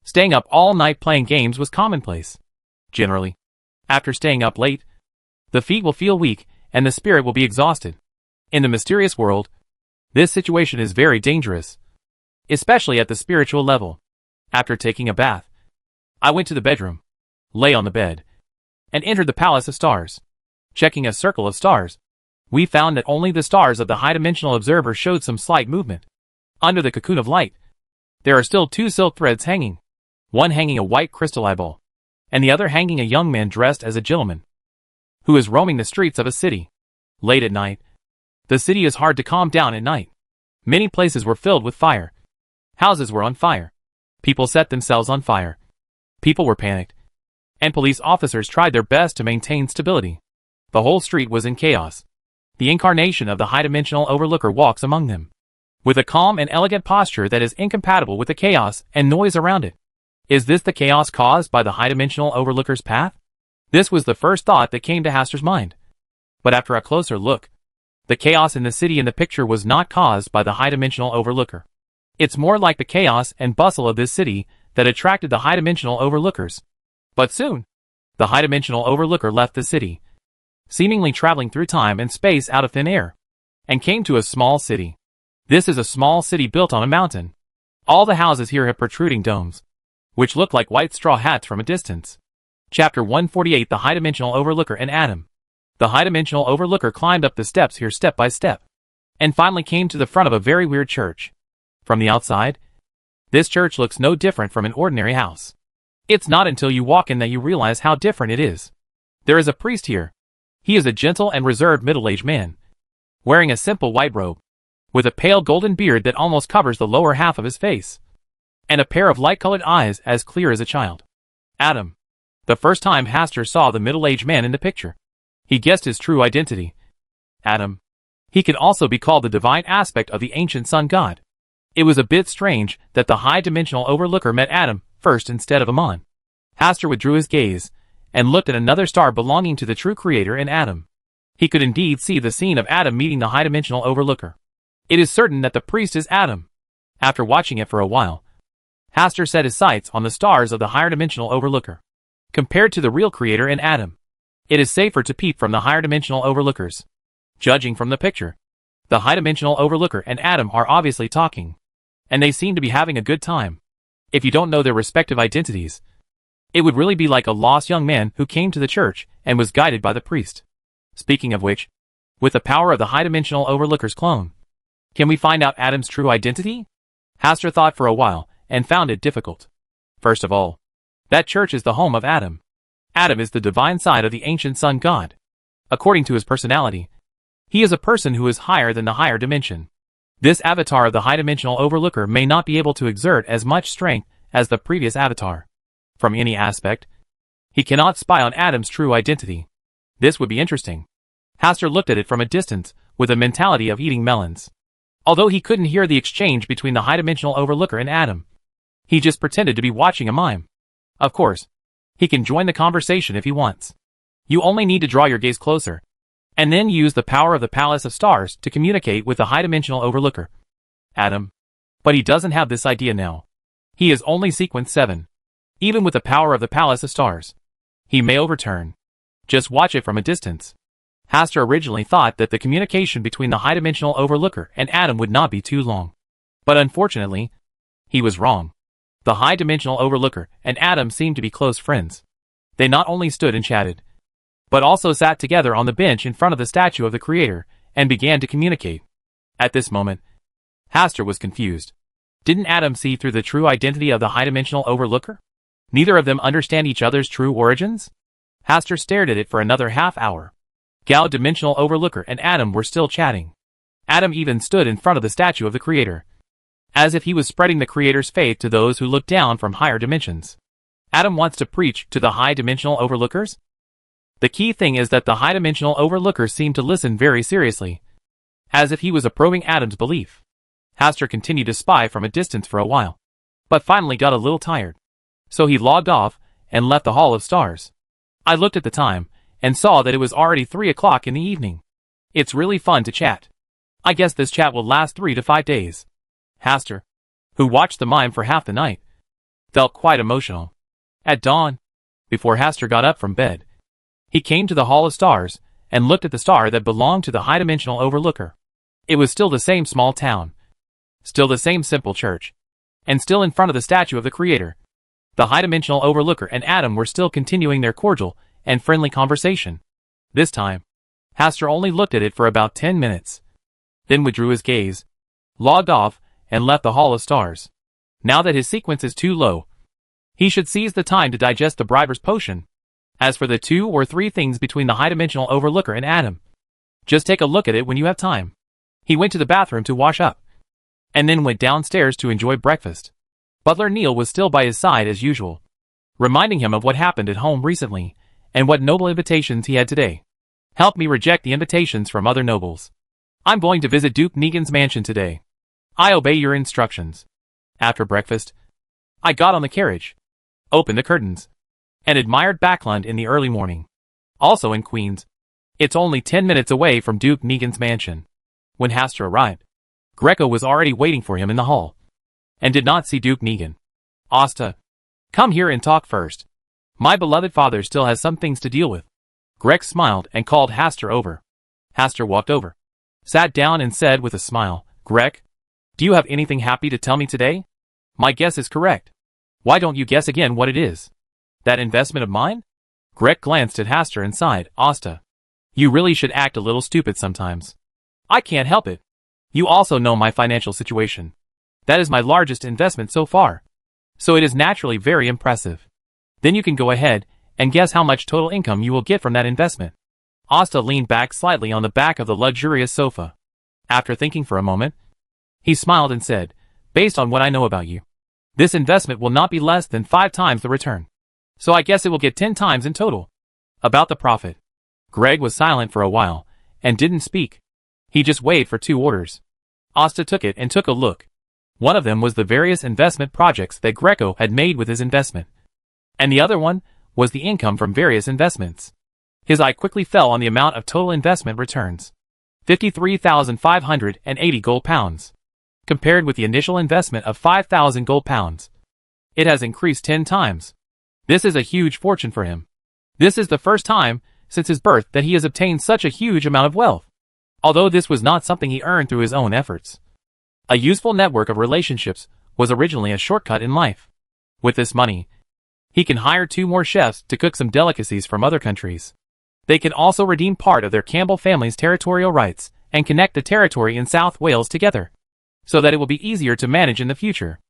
staying up all night playing games was commonplace. Generally, after staying up late, the feet will feel weak and the spirit will be exhausted. In the mysterious world, this situation is very dangerous, especially at the spiritual level. After taking a bath, I went to the bedroom, lay on the bed, and entered the palace of stars. Checking a circle of stars, we found that only the stars of the high-dimensional observer showed some slight movement. Under the cocoon of light, there are still 2 silk threads hanging, one hanging a white crystal eyeball, and the other hanging a young man dressed as a gentleman, who is roaming the streets of a city. Late at night, the city is hard to calm down at night. Many places were filled with fire. Houses were on fire. People set themselves on fire. People were panicked, and police officers tried their best to maintain stability. The whole street was in chaos. The incarnation of the high-dimensional overlooker walks among them, with a calm and elegant posture that is incompatible with the chaos and noise around it. Is this the chaos caused by the high-dimensional overlooker's path? This was the first thought that came to Hastur's mind. But after a closer look, the chaos in the city in the picture was not caused by the high-dimensional overlooker. It's more like the chaos and bustle of this city that attracted the high-dimensional overlookers. But soon, the high-dimensional overlooker left the city, seemingly traveling through time and space out of thin air, and came to a small city. This is a small city built on a mountain. All the houses here have protruding domes, which look like white straw hats from a distance. Chapter 148: The High-Dimensional Overlooker and Adam. The high-dimensional overlooker climbed up the steps here step by step, and finally came to the front of a very weird church. From the outside, this church looks no different from an ordinary house. It's not until you walk in that you realize how different it is. There is a priest here. He is a gentle and reserved middle-aged man, wearing a simple white robe, with a pale golden beard that almost covers the lower half of his face, and a pair of light-colored eyes as clear as a child. Adam. The first time Hastur saw the middle-aged man in the picture, he guessed his true identity. Adam. He could also be called the divine aspect of the ancient sun god. It was a bit strange that the high-dimensional overlooker met Adam first instead of Amon. Hastur withdrew his gaze and looked at another star belonging to the true creator in Adam. He could indeed see the scene of Adam meeting the high-dimensional overlooker. It is certain that the priest is Adam. After watching it for a while, Hastur set his sights on the stars of the higher-dimensional overlooker. Compared to the real creator in Adam, it is safer to peep from the higher-dimensional overlookers. Judging from the picture, the high-dimensional overlooker and Adam are obviously talking, and they seem to be having a good time. If you don't know their respective identities, it would really be like a lost young man who came to the church and was guided by the priest. Speaking of which, with the power of the high-dimensional overlooker's clone, can we find out Adam's true identity? Hastur thought for a while, and found it difficult. First of all, that church is the home of Adam. Adam is the divine side of the ancient sun god. According to his personality, he is a person who is higher than the higher dimension. This avatar of the high-dimensional overlooker may not be able to exert as much strength as the previous avatar. From any aspect, he cannot spy on Adam's true identity. This would be interesting. Hastur looked at it from a distance, with a mentality of eating melons. Although he couldn't hear the exchange between the high-dimensional overlooker and Adam, he just pretended to be watching a mime. Of course, he can join the conversation if he wants. You only need to draw your gaze closer, and then use the power of the Palace of Stars to communicate with the high-dimensional overlooker. Adam. But he doesn't have this idea now. He is only sequence 7. Even with the power of the Palace of Stars, he may overturn. Just watch it from a distance. Hastur originally thought that the communication between the high-dimensional overlooker and Adam would not be too long. But unfortunately, he was wrong. The high-dimensional overlooker and Adam seemed to be close friends. They not only stood and chatted, but also sat together on the bench in front of the statue of the Creator and began to communicate. At this moment, Hastur was confused. Didn't Adam see through the true identity of the high-dimensional overlooker? Neither of them understand each other's true origins? Hastur stared at it for another half hour. Dimensional overlooker and Adam were still chatting. Adam even stood in front of the statue of the Creator, as if he was spreading the Creator's faith to those who look down from higher dimensions. Adam wants to preach to the high-dimensional overlookers? The key thing is that the high-dimensional overlooker seemed to listen very seriously, as if he was probing Adam's belief. Hastur continued to spy from a distance for a while, but finally got a little tired. So he logged off and left the Hall of Stars. I looked at the time and saw that it was already 3 o'clock in the evening. It's really fun to chat. I guess this chat will last 3 to 5 days. Hastur, who watched the mime for half the night, felt quite emotional. At dawn, before Hastur got up from bed, he came to the Hall of Stars and looked at the star that belonged to the high-dimensional overlooker. It was still the same small town, still the same simple church, and still in front of the statue of the Creator. The high-dimensional overlooker and Adam were still continuing their cordial and friendly conversation. This time, Hastur only looked at it for about 10 minutes, then withdrew his gaze, logged off, and left the Hall of Stars. Now that his sequence is too low, he should seize the time to digest the Briber's potion. As for the 2 or 3 things between the high-dimensional overlooker and Adam, just take a look at it when you have time. He went to the bathroom to wash up, and then went downstairs to enjoy breakfast. Butler Neil was still by his side as usual, reminding him of what happened at home recently, and what noble invitations he had today. Help me reject the invitations from other nobles. I'm going to visit Duke Negan's mansion today. I obey your instructions. After breakfast, I got on the carriage, opened the curtains, and admired Backlund in the early morning. Also in Queens. It's only 10 minutes away from Duke Negan's mansion. When Hastur arrived, Greco was already waiting for him in the hall, and did not see Duke Negan. Asta, come here and talk first. My beloved father still has some things to deal with. Greg smiled and called Hastur over. Hastur walked over, sat down and said with a smile, Greg, do you have anything happy to tell me today? My guess is correct. Why don't you guess again what it is? That investment of mine? Greg glanced at Hastur and sighed, Asta, you really should act a little stupid sometimes. I can't help it. You also know my financial situation. That is my largest investment so far, so it is naturally very impressive. Then you can go ahead and guess how much total income you will get from that investment. Asta leaned back slightly on the back of the luxurious sofa. After thinking for a moment, he smiled and said, based on what I know about you, this investment will not be less than 5 times the return. So I guess it will get 10 times in total. About the profit. Greg was silent for a while, and didn't speak. He just waited for 2 orders. Asta took it and took a look. One of them was the various investment projects that Greco had made with his investment, and the other one was the income from various investments. His eye quickly fell on the amount of total investment returns. 53,580 gold pounds. Compared with the initial investment of 5,000 gold pounds, it has increased 10 times. This is a huge fortune for him. This is the first time since his birth that he has obtained such a huge amount of wealth. Although this was not something he earned through his own efforts. A useful network of relationships was originally a shortcut in life. With this money, he can hire 2 more chefs to cook some delicacies from other countries. They can also redeem part of their Campbell family's territorial rights and connect the territory in South Wales together, so that it will be easier to manage in the future.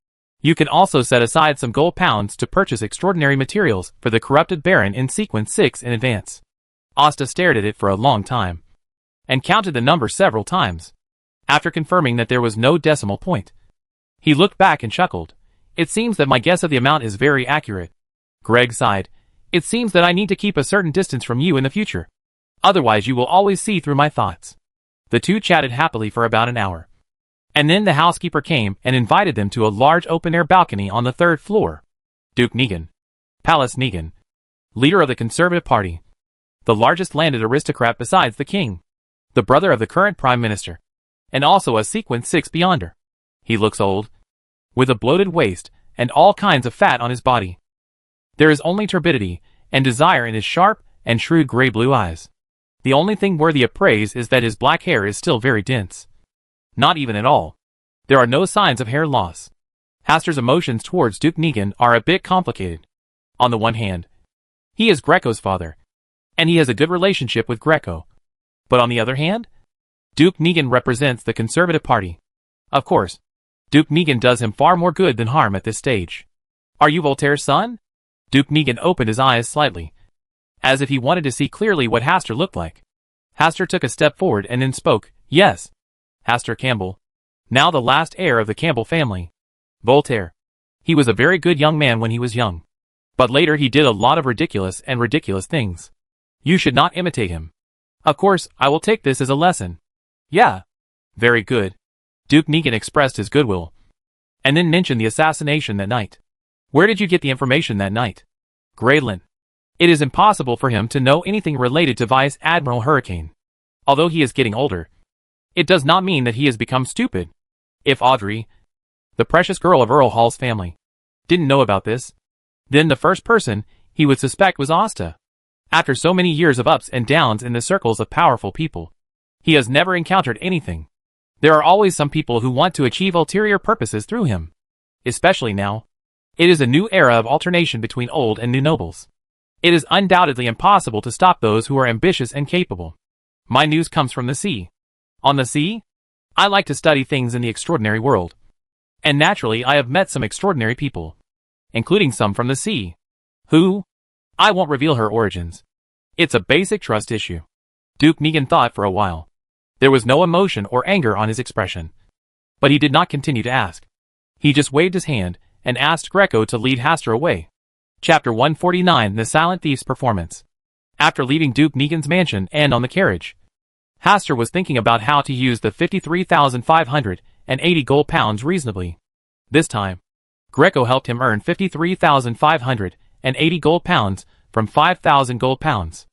You can also set aside some gold pounds to purchase extraordinary materials for the corrupted Baron in sequence 6 in advance. Asta stared at it for a long time, and counted the number several times. After confirming that there was no decimal point, he looked back and chuckled. It seems that my guess of the amount is very accurate. Greg sighed. It seems that I need to keep a certain distance from you in the future. Otherwise you will always see through my thoughts. The two chatted happily for about an hour. And then the housekeeper came and invited them to a large open-air balcony on the 3rd floor. Duke Negan, Palace Negan, leader of the Conservative Party, the largest landed aristocrat besides the king, the brother of the current prime minister, and also a sequence 6 beyonder. He looks old, with a bloated waist and all kinds of fat on his body. There is only turbidity and desire in his sharp and shrewd gray-blue eyes. The only thing worthy of praise is that his black hair is still very dense. Not even at all. There are no signs of hair loss. Hastur's emotions towards Duke Negan are a bit complicated. On the one hand, he is Greco's father, and he has a good relationship with Greco. But on the other hand, Duke Negan represents the Conservative Party. Of course, Duke Negan does him far more good than harm at this stage. Are you Voltaire's son? Duke Negan opened his eyes slightly, as if he wanted to see clearly what Hastur looked like. Hastur took a step forward and then spoke. Yes. Hastur Campbell, now the last heir of the Campbell family. Voltaire. He was a very good young man when he was young. But later he did a lot of ridiculous things. You should not imitate him. Of course, I will take this as a lesson. Yeah. Very good. Duke Negan expressed his goodwill, and then mentioned the assassination that night. Where did you get the information that night? Graydlin. It is impossible for him to know anything related to Vice Admiral Hurricane. Although he is getting older, it does not mean that he has become stupid. If Audrey, the precious girl of Earl Hall's family, didn't know about this, then the first person he would suspect was Asta. After so many years of ups and downs in the circles of powerful people, he has never encountered anything. There are always some people who want to achieve ulterior purposes through him. Especially now. It is a new era of alternation between old and new nobles. It is undoubtedly impossible to stop those who are ambitious and capable. My news comes from the sea. On the sea? I like to study things in the extraordinary world. And naturally I have met some extraordinary people, including some from the sea. Who? I won't reveal her origins. It's a basic trust issue. Duke Negan thought for a while. There was no emotion or anger on his expression. But he did not continue to ask. He just waved his hand and asked Greco to lead Hastur away. Chapter 149 The Silent Thief's Performance. After leaving Duke Negan's mansion and on the carriage, Hastur was thinking about how to use the 53,580 gold pounds reasonably. This time, Greco helped him earn 53,580 gold pounds from 5,000 gold pounds.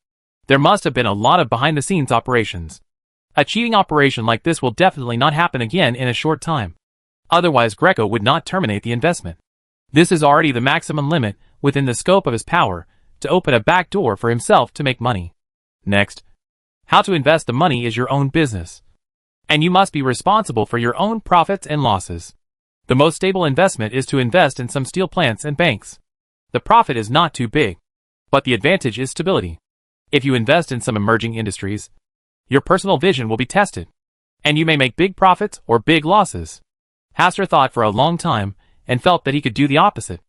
There must have been a lot of behind-the-scenes operations. A cheating operation like this will definitely not happen again in a short time. Otherwise Greco would not terminate the investment. This is already the maximum limit within the scope of his power to open a back door for himself to make money. Next, how to invest the money is your own business. And you must be responsible for your own profits and losses. The most stable investment is to invest in some steel plants and banks. The profit is not too big, but the advantage is stability. If you invest in some emerging industries, your personal vision will be tested, and you may make big profits or big losses. Hastur thought for a long time and felt that he could do the opposite.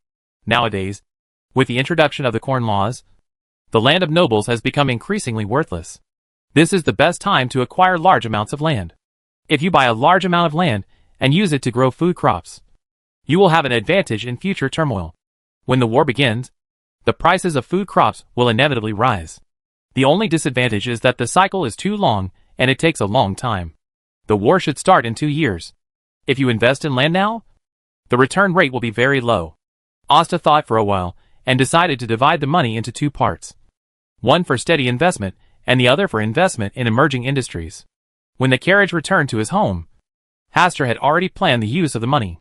Nowadays, with the introduction of the corn laws, the land of nobles has become increasingly worthless. This is the best time to acquire large amounts of land. If you buy a large amount of land and use it to grow food crops, you will have an advantage in future turmoil. When the war begins, the prices of food crops will inevitably rise. The only disadvantage is that the cycle is too long and it takes a long time. The war should start in 2 years. If you invest in land now, the return rate will be very low. Asta thought for a while and decided to divide the money into 2 parts. One for steady investment and the other for investment in emerging industries. When the carriage returned to his home, Hastur had already planned the use of the money.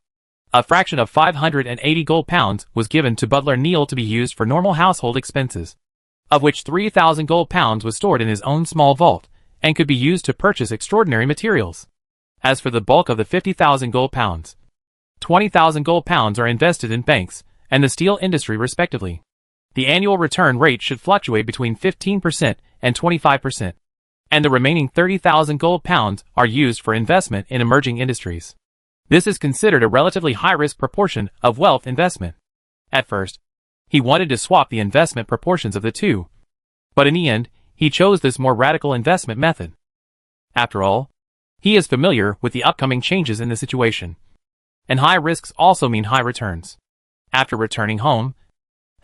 A fraction of 580 gold pounds was given to butler Neil to be used for normal household expenses, of which 3,000 gold pounds was stored in his own small vault and could be used to purchase extraordinary materials. As for the bulk of the 50,000 gold pounds, 20,000 gold pounds are invested in banks and the steel industry respectively. The annual return rate should fluctuate between 15% and 25%, and the remaining 30,000 gold pounds are used for investment in emerging industries. This is considered a relatively high-risk proportion of wealth investment. At first, he wanted to swap the investment proportions of the two, but in the end, he chose this more radical investment method. After all, he is familiar with the upcoming changes in the situation, and high risks also mean high returns. After returning home,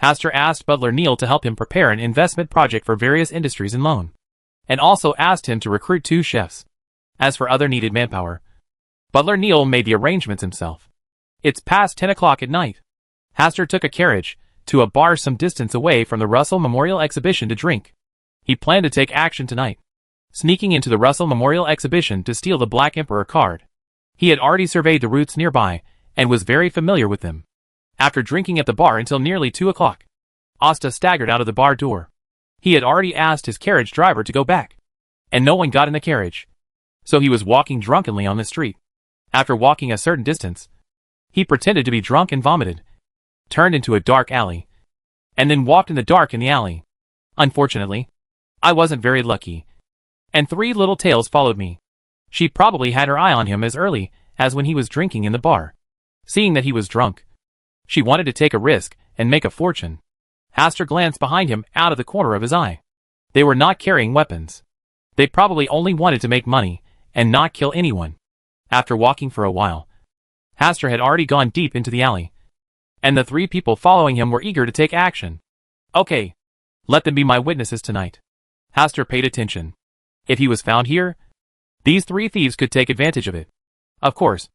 Haster asked butler Neil to help him prepare an investment project for various industries and loan, and also asked him to recruit 2 chefs. As for other needed manpower, butler Neil made the arrangements himself. It's past 10 o'clock at night. Haster took a carriage to a bar some distance away from the Russell Memorial Exhibition to drink. He planned to take action tonight, sneaking into the Russell Memorial Exhibition to steal the Black Emperor card. He had already surveyed the routes nearby and was very familiar with them. After drinking at the bar until nearly 2 o'clock, Asta staggered out of the bar door. He had already asked his carriage driver to go back, and no one got in the carriage, so he was walking drunkenly on the street. After walking a certain distance, he pretended to be drunk and vomited, turned into a dark alley, and then walked in the dark in the alley. Unfortunately, I wasn't very lucky, and 3 little tails followed me. She probably had her eye on him as early as when he was drinking in the bar. Seeing that he was drunk, she wanted to take a risk and make a fortune. Haster glanced behind him out of the corner of his eye. They were not carrying weapons. They probably only wanted to make money and not kill anyone. After walking for a while, Haster had already gone deep into the alley, and the 3 people following him were eager to take action. Okay, let them be my witnesses tonight. Haster paid attention. If he was found here, these 3 thieves could take advantage of it. Of course,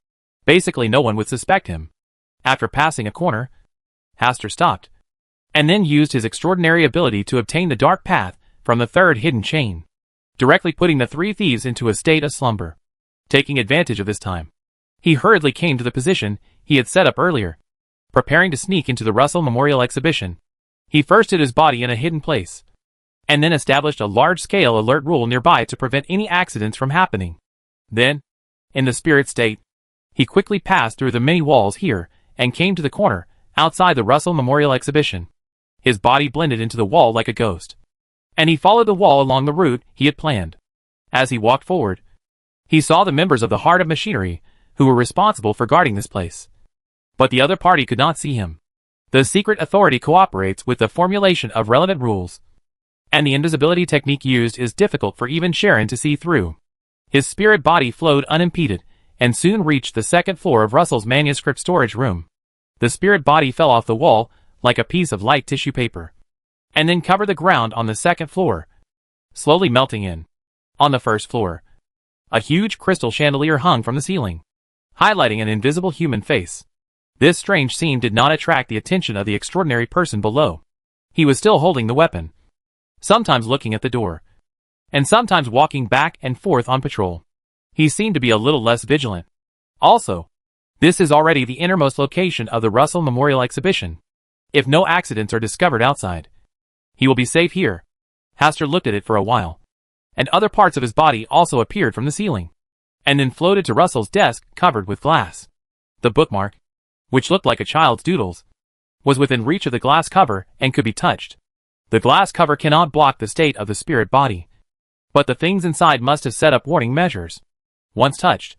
basically no one would suspect him. After passing a corner, Haster stopped, and then used his extraordinary ability to obtain the dark path from the 3rd hidden chain, directly putting the 3 thieves into a state of slumber. Taking advantage of this time, he hurriedly came to the position he had set up earlier, preparing to sneak into the Russell Memorial Exhibition. He first hid his body in a hidden place, and then established a large-scale alert rule nearby to prevent any accidents from happening. Then, in the spirit state, he quickly passed through the many walls here and came to the corner outside the Russell Memorial Exhibition. His body blended into the wall like a ghost, and he followed the wall along the route he had planned. As he walked forward, he saw the members of the Heart of Machinery who were responsible for guarding this place. But the other party could not see him. The secret authority cooperates with the formulation of relevant rules, and the invisibility technique used is difficult for even Sharon to see through. His spirit body flowed unimpeded, and soon reached the 2nd floor of Russell's manuscript storage room. The spirit body fell off the wall like a piece of light tissue paper, and then covered the ground on the 2nd floor, slowly melting in. On the 1st floor, a huge crystal chandelier hung from the ceiling, highlighting an invisible human face. This strange scene did not attract the attention of the extraordinary person below. He was still holding the weapon, sometimes looking at the door, and sometimes walking back and forth on patrol. He seemed to be a little less vigilant. Also, this is already the innermost location of the Russell Memorial Exhibition. If no accidents are discovered outside, he will be safe here. Haster looked at it for a while, and other parts of his body also appeared from the ceiling, and then floated to Russell's desk covered with glass. The bookmark, which looked like a child's doodles, was within reach of the glass cover and could be touched. The glass cover cannot block the state of the spirit body, but the things inside must have set up warning measures. Once touched,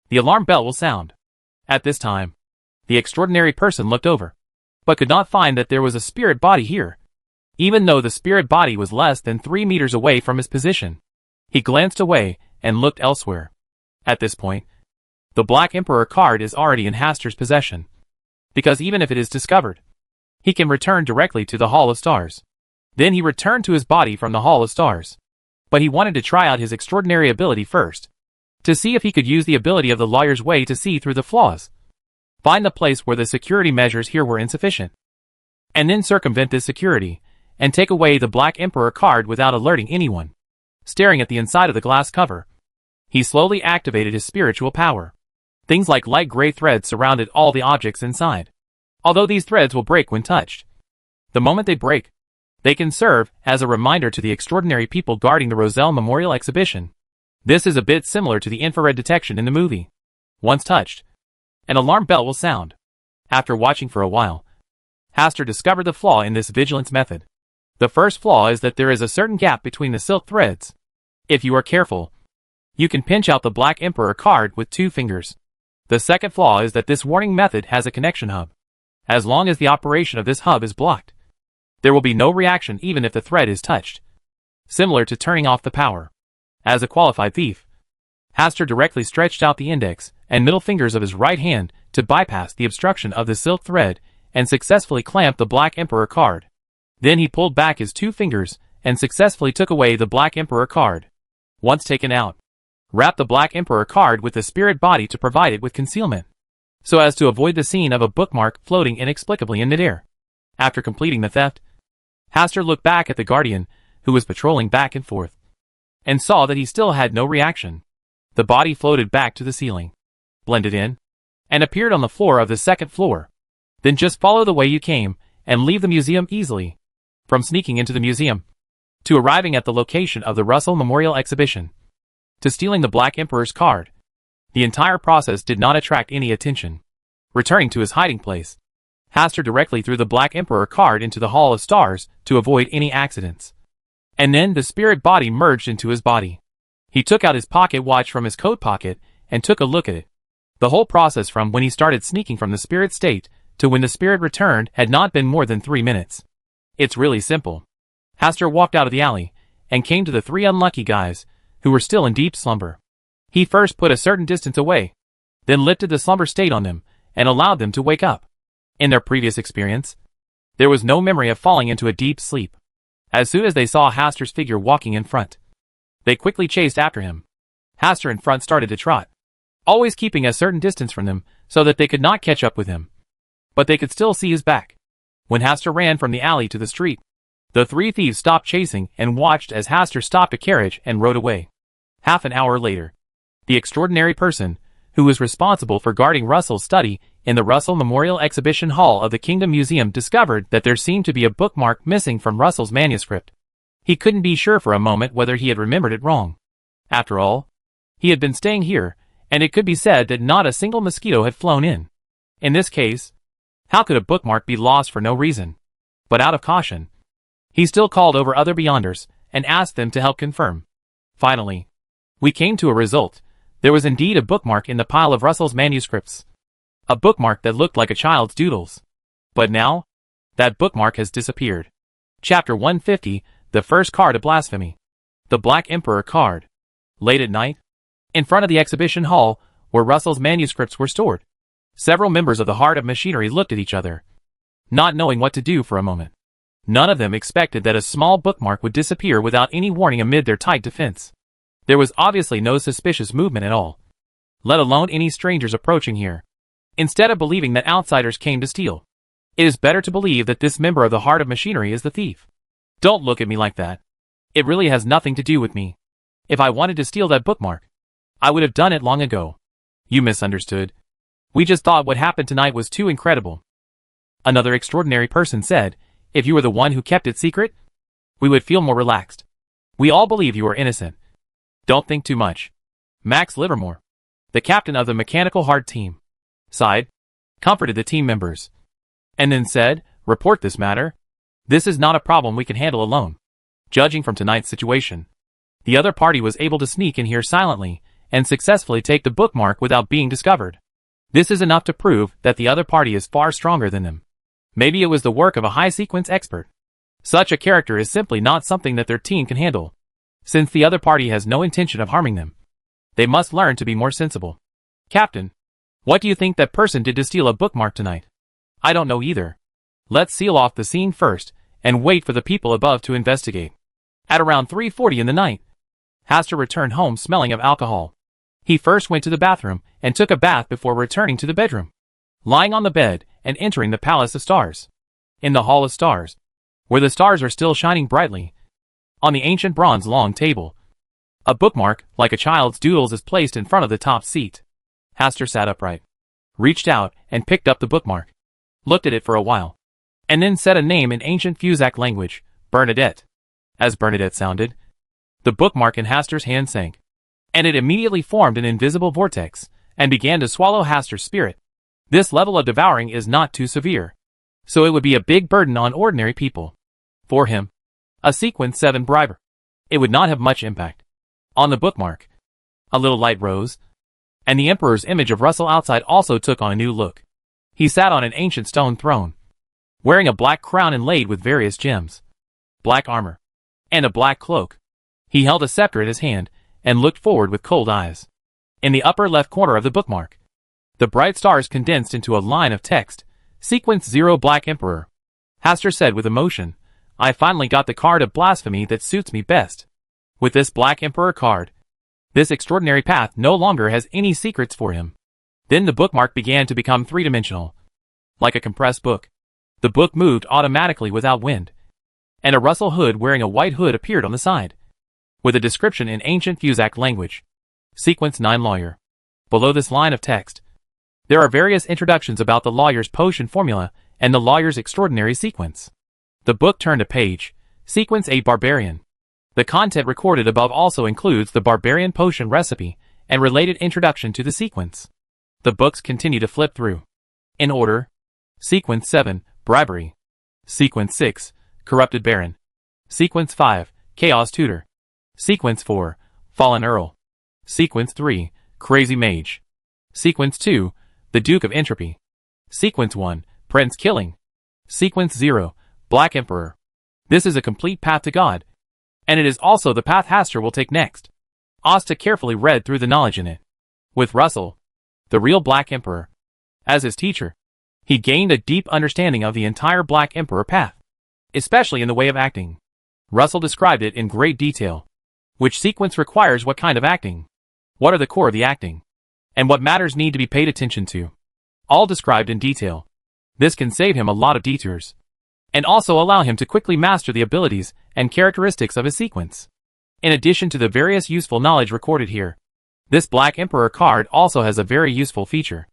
the alarm bell will sound. At this time, the extraordinary person looked over, but could not find that there was a spirit body here, even though the spirit body was less than 3 meters away from his position. He glanced away and looked elsewhere. At this point, the Black Emperor card is already in Haster's possession, because even if it is discovered, he can return directly to the Hall of Stars. Then he returned to his body from the Hall of Stars, but he wanted to try out his extraordinary ability first, to see if he could use the ability of the lawyer's way to see through the flaws, find the place where the security measures here were insufficient, and then circumvent this security, and take away the Black Emperor card without alerting anyone. Staring at the inside of the glass cover, he slowly activated his spiritual power. Things like light gray threads surrounded all the objects inside, although these threads will break when touched. The moment they break, they can serve as a reminder to the extraordinary people guarding the Russell Memorial Exhibition. This is a bit similar to the infrared detection in the movie. Once touched, an alarm bell will sound. After watching for a while, Haster discovered the flaw in this vigilance method. The first flaw is that there is a certain gap between the silk threads. If you are careful, you can pinch out the Black Emperor card with 2 fingers. The second flaw is that this warning method has a connection hub. As long as the operation of this hub is blocked, there will be no reaction even if the thread is touched. Similar to turning off the power. As a qualified thief, Hastur directly stretched out the index and middle fingers of his right hand to bypass the obstruction of the silk thread and successfully clamped the Black Emperor card. Then he pulled back his 2 fingers and successfully took away the Black Emperor card. Once taken out, wrap the Black Emperor card with the spirit body to provide it with concealment, so as to avoid the scene of a bookmark floating inexplicably in midair. After completing the theft, Hastur looked back at the Guardian, who was patrolling back and forth, and saw that he still had no reaction. The body floated back to the ceiling, blended in, and appeared on the floor of the second floor. Then just follow the way you came, and leave the museum easily. From sneaking into the museum, to arriving at the location of the Russell Memorial Exhibition, to stealing the Black Emperor's card, the entire process did not attract any attention. Returning to his hiding place, Hastur directly threw the Black Emperor card into the Hall of Stars to avoid any accidents. And then the spirit body merged into his body. He took out his pocket watch from his coat pocket and took a look at it. The whole process from when he started sneaking from the spirit state to when the spirit returned had not been more than 3 minutes. It's really simple. Hastur walked out of the alley and came to the 3 unlucky guys who were still in deep slumber. He first put a certain distance away, then lifted the slumber state on them and allowed them to wake up. In their previous experience, there was no memory of falling into a deep sleep. As soon as they saw Hastur's figure walking in front, they quickly chased after him. Hastur in front started to trot, always keeping a certain distance from them so that they could not catch up with him. But they could still see his back. When Hastur ran from the alley to the street, the 3 thieves stopped chasing and watched as Hastur stopped a carriage and rode away. Half an hour later, the extraordinary person, who was responsible for guarding Russell's study in the Russell Memorial Exhibition Hall of the Kingdom Museum, discovered that there seemed to be a bookmark missing from Russell's manuscript. He couldn't be sure for a moment whether he had remembered it wrong. After all, he had been staying here, and it could be said that not a single mosquito had flown in. In this case, how could a bookmark be lost for no reason? But out of caution, he still called over other Beyonders and asked them to help confirm. Finally, we came to a result. There was indeed a bookmark in the pile of Russell's manuscripts. A bookmark that looked like a child's doodles. But now, that bookmark has disappeared. Chapter 150, The First Card of Blasphemy. The Black Emperor card. Late at night, in front of the exhibition hall, where Russell's manuscripts were stored, several members of the Heart of Machinery looked at each other, not knowing what to do for a moment. None of them expected that a small bookmark would disappear without any warning amid their tight defense. There was obviously no suspicious movement at all, let alone any strangers approaching here. Instead of believing that outsiders came to steal, it is better to believe that this member of the Heart of Machinery is the thief. Don't look at me like that. It really has nothing to do with me. If I wanted to steal that bookmark, I would have done it long ago. You misunderstood. We just thought what happened tonight was too incredible. Another extraordinary person said, if you were the one who kept it secret, we would feel more relaxed. We all believe you are innocent. Don't think too much. Max Livermore, the captain of the Mechanical Heart team, sighed, comforted the team members, and then said, report this matter. This is not a problem we can handle alone. Judging from tonight's situation, the other party was able to sneak in here silently and successfully take the bookmark without being discovered. This is enough to prove that the other party is far stronger than them. Maybe it was the work of a high-sequence expert. Such a character is simply not something that their team can handle. Since the other party has no intention of harming them, they must learn to be more sensible. Captain, what do you think that person did to steal a bookmark tonight? I don't know either. Let's seal off the scene first and wait for the people above to investigate. At around 3:40 in the night, Hastur returned home smelling of alcohol. He first went to the bathroom and took a bath before returning to the bedroom, lying on the bed and entering the Palace of Stars. In the Hall of Stars, where the stars are still shining brightly, on the ancient bronze long table, a bookmark like a child's doodles is placed in front of the top seat. Hastur sat upright, reached out and picked up the bookmark, looked at it for a while, and then said a name in ancient Fuzak language, Bernadette. As Bernadette sounded, the bookmark in Hastur's hand sank, and it immediately formed an invisible vortex and began to swallow Hastur's spirit. This level of devouring is not too severe, so it would be a big burden on ordinary people. For him, a sequence 7 briber, it would not have much impact. On the bookmark, a little light rose, And the Emperor's image of Russell outside also took on a new look. He sat on an ancient stone throne, wearing a black crown inlaid with various gems, black armor, and a black cloak. He held a scepter in his hand and looked forward with cold eyes. In the upper left corner of the bookmark, the bright stars condensed into a line of text, Sequence 0 Black Emperor. Hastur said with emotion, I finally got the card of blasphemy that suits me best. With this Black Emperor card, this extraordinary path no longer has any secrets for him. Then the bookmark began to become three-dimensional. Like a compressed book, the book moved automatically without wind, and a Russell Hood wearing a white hood appeared on the side, with a description in ancient Fusac language. Sequence 9 Lawyer. Below this line of text, there are various introductions about the lawyer's potion formula and the lawyer's extraordinary sequence. The book turned a page, Sequence 8 Barbarian. The content recorded above also includes the barbarian potion recipe and related introduction to the sequence. The books continue to flip through, in order. Sequence 7 Bribery. Sequence 6 Corrupted Baron. Sequence 5 Chaos Tutor. Sequence 4 Fallen Earl. Sequence 3 Crazy Mage. Sequence 2 The Duke of Entropy. Sequence 1 Prince Killing. Sequence 0 Black Emperor. This is a complete path to God, and it is also the path Hastur will take next. Asta carefully read through the knowledge in it. With Russell, the real Black Emperor, as his teacher, he gained a deep understanding of the entire Black Emperor path, especially in the way of acting. Russell described it in great detail. Which sequence requires what kind of acting? What are the core of the acting? And what matters need to be paid attention to? All described in detail. This can save him a lot of detours, and also allow him to quickly master the abilities and characteristics of his sequence. In addition to the various useful knowledge recorded here, this Black Emperor card also has a very useful feature.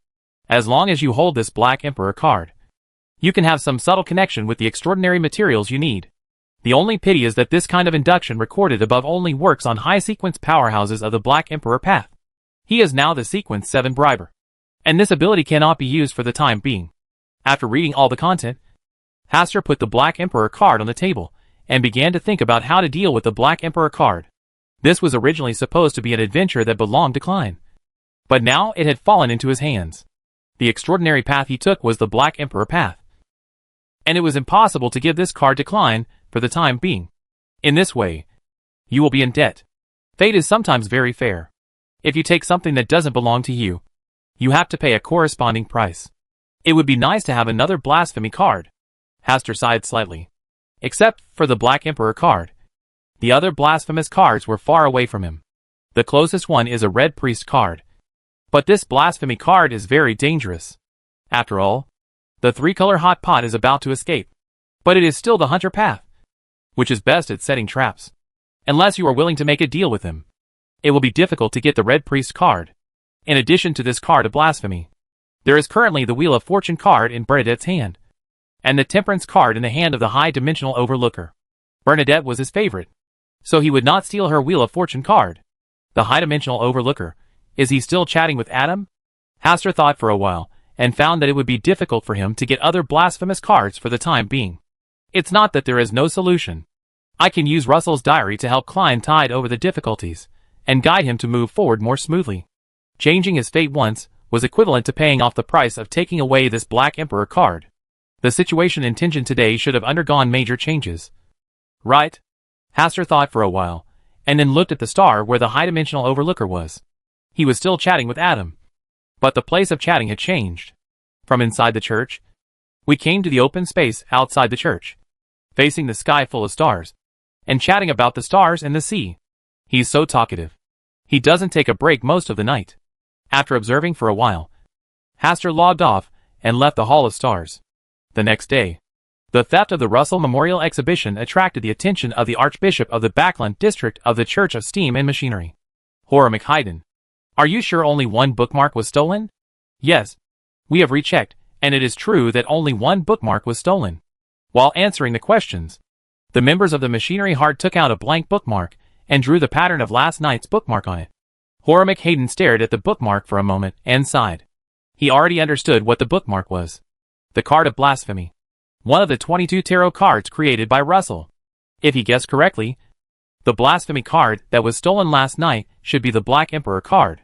As long as you hold this Black Emperor card, you can have some subtle connection with the extraordinary materials you need. The only pity is that this kind of induction recorded above only works on high sequence powerhouses of the Black Emperor path. He is now the Sequence 7 Briber, and this ability cannot be used for the time being. After reading all the content, Hastur put the Black Emperor card on the table and began to think about how to deal with the Black Emperor card. This was originally supposed to be an adventure that belonged to Klein, but now it had fallen into his hands. The extraordinary path he took was the Black Emperor path, and it was impossible to give this card to Klein for the time being. In this way, you will be in debt. Fate is sometimes very fair. If you take something that doesn't belong to you, you have to pay a corresponding price. It would be nice to have another blasphemy card. Hastur sighed slightly. Except for the Black Emperor card, the other blasphemous cards were far away from him. The closest one is a Red Priest card. But this blasphemy card is very dangerous. After all, the three-color hot pot is about to escape. But it is still the Hunter path, which is best at setting traps. Unless you are willing to make a deal with him, it will be difficult to get the Red Priest card. In addition to this card of blasphemy, there is currently the Wheel of Fortune card in Bernadette's hand, and the Temperance card in the hand of the high-dimensional overlooker. Bernadette was his favorite, so he would not steal her Wheel of Fortune card. The high-dimensional overlooker, is he still chatting with Adam? Hastur thought for a while, and found that it would be difficult for him to get other blasphemous cards for the time being. It's not that there is no solution. I can use Russell's diary to help Klein tide over the difficulties, and guide him to move forward more smoothly. Changing his fate once was equivalent to paying off the price of taking away this Black Emperor card. The situation in Tenjin today should have undergone major changes. Right? Hastur thought for a while, and then looked at the star where the high-dimensional overlooker was. He was still chatting with Adam, but the place of chatting had changed. From inside the church, we came to the open space outside the church, facing the sky full of stars, and chatting about the stars and the sea. He's so talkative. He doesn't take a break most of the night. After observing for a while, Hastur logged off and left the Hall of Stars. The next day, the theft of the Russell Memorial Exhibition attracted the attention of the Archbishop of the Backland District of the Church of Steam and Machinery. Horace Haydn. Are you sure only one bookmark was stolen? Yes. We have rechecked, and it is true that only one bookmark was stolen. While answering the questions, the members of the Machinery Heart took out a blank bookmark and drew the pattern of last night's bookmark on it. Horace Haydn stared at the bookmark for a moment and sighed. He already understood what the bookmark was. The card of blasphemy. One of the 22 tarot cards created by Russell. If he guessed correctly, the blasphemy card that was stolen last night should be the Black Emperor card.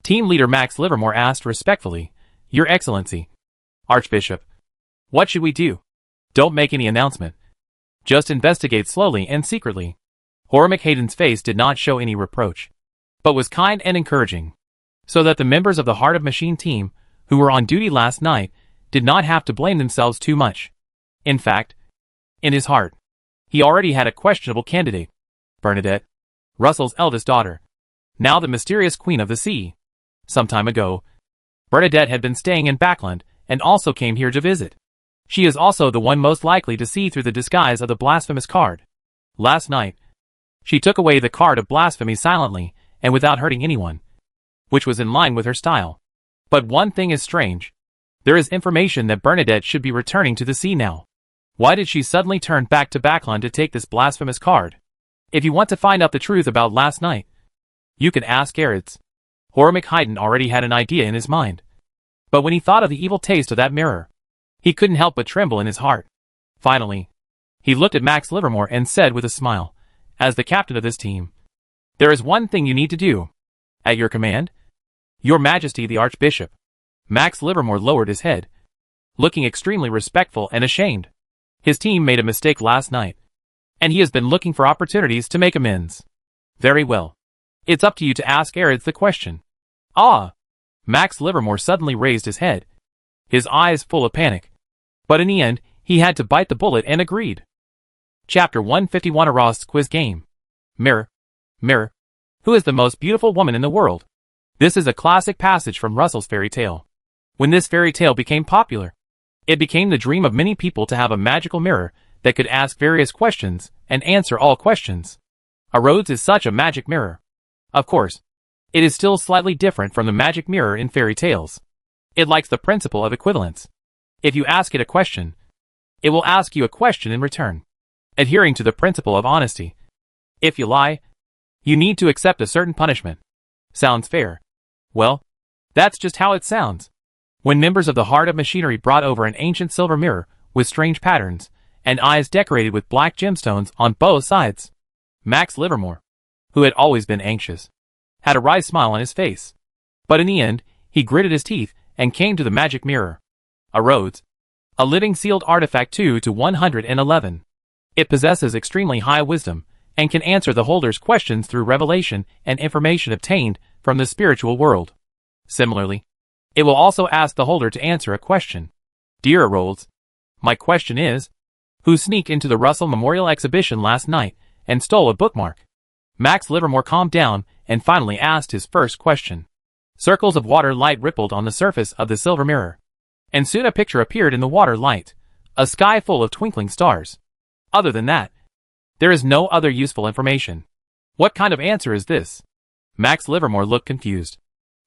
Team leader Max Livermore asked respectfully, "Your Excellency, Archbishop, what should we do?" "Don't make any announcement. Just investigate slowly and secretly." Hormick Hayden's face did not show any reproach, but was kind and encouraging, so that the members of the Heart of Machine team, who were on duty last night, did not have to blame themselves too much. In fact, in his heart, he already had a questionable candidate, Bernadette, Russell's eldest daughter, now the mysterious Queen of the Sea. Some time ago, Bernadette had been staying in Backland and also came here to visit. She is also the one most likely to see through the disguise of the blasphemous card. Last night, she took away the card of blasphemy silently and without hurting anyone, which was in line with her style. But one thing is strange. There is information that Bernadette should be returning to the sea now. Why did she suddenly turn back to Backland to take this blasphemous card? If you want to find out the truth about last night, you can ask Aeriths. Hormick Hayden already had an idea in his mind. But when he thought of the evil taste of that mirror, he couldn't help but tremble in his heart. Finally, he looked at Max Livermore and said with a smile, "As the captain of this team, there is one thing you need to do." "At your command?" "Your Majesty the Archbishop." Max Livermore lowered his head, looking extremely respectful and ashamed. His team made a mistake last night, and he has been looking for opportunities to make amends. "Very well. It's up to you to ask Aeriths the question." "Ah!" Max Livermore suddenly raised his head, his eyes full of panic. But in the end, he had to bite the bullet and agreed. Chapter 151 Arost's Quiz Game. Mirror, mirror, who is the most beautiful woman in the world? This is a classic passage from Russell's fairy tale. When this fairy tale became popular, it became the dream of many people to have a magical mirror that could ask various questions and answer all questions. A Rhodes is such a magic mirror. Of course, it is still slightly different from the magic mirror in fairy tales. It likes the principle of equivalence. If you ask it a question, it will ask you a question in return, adhering to the principle of honesty. If you lie, you need to accept a certain punishment. Sounds fair? Well, that's just how it sounds. When members of the Heart of Machinery brought over an ancient silver mirror with strange patterns and eyes decorated with black gemstones on both sides, Max Livermore, who had always been anxious, had a wry smile on his face. But in the end, he gritted his teeth and came to the magic mirror. A Rhodes, a living sealed artifact 2 to 111. It possesses extremely high wisdom and can answer the holder's questions through revelation and information obtained from the spiritual world. Similarly, it will also ask the holder to answer a question. "Dear Rhodes, my question is, who sneaked into the Russell Memorial Exhibition last night and stole a bookmark?" Max Livermore calmed down and finally asked his first question. Circles of water light rippled on the surface of the silver mirror, and soon a picture appeared in the water light, a sky full of twinkling stars. Other than that, there is no other useful information. What kind of answer is this? Max Livermore looked confused,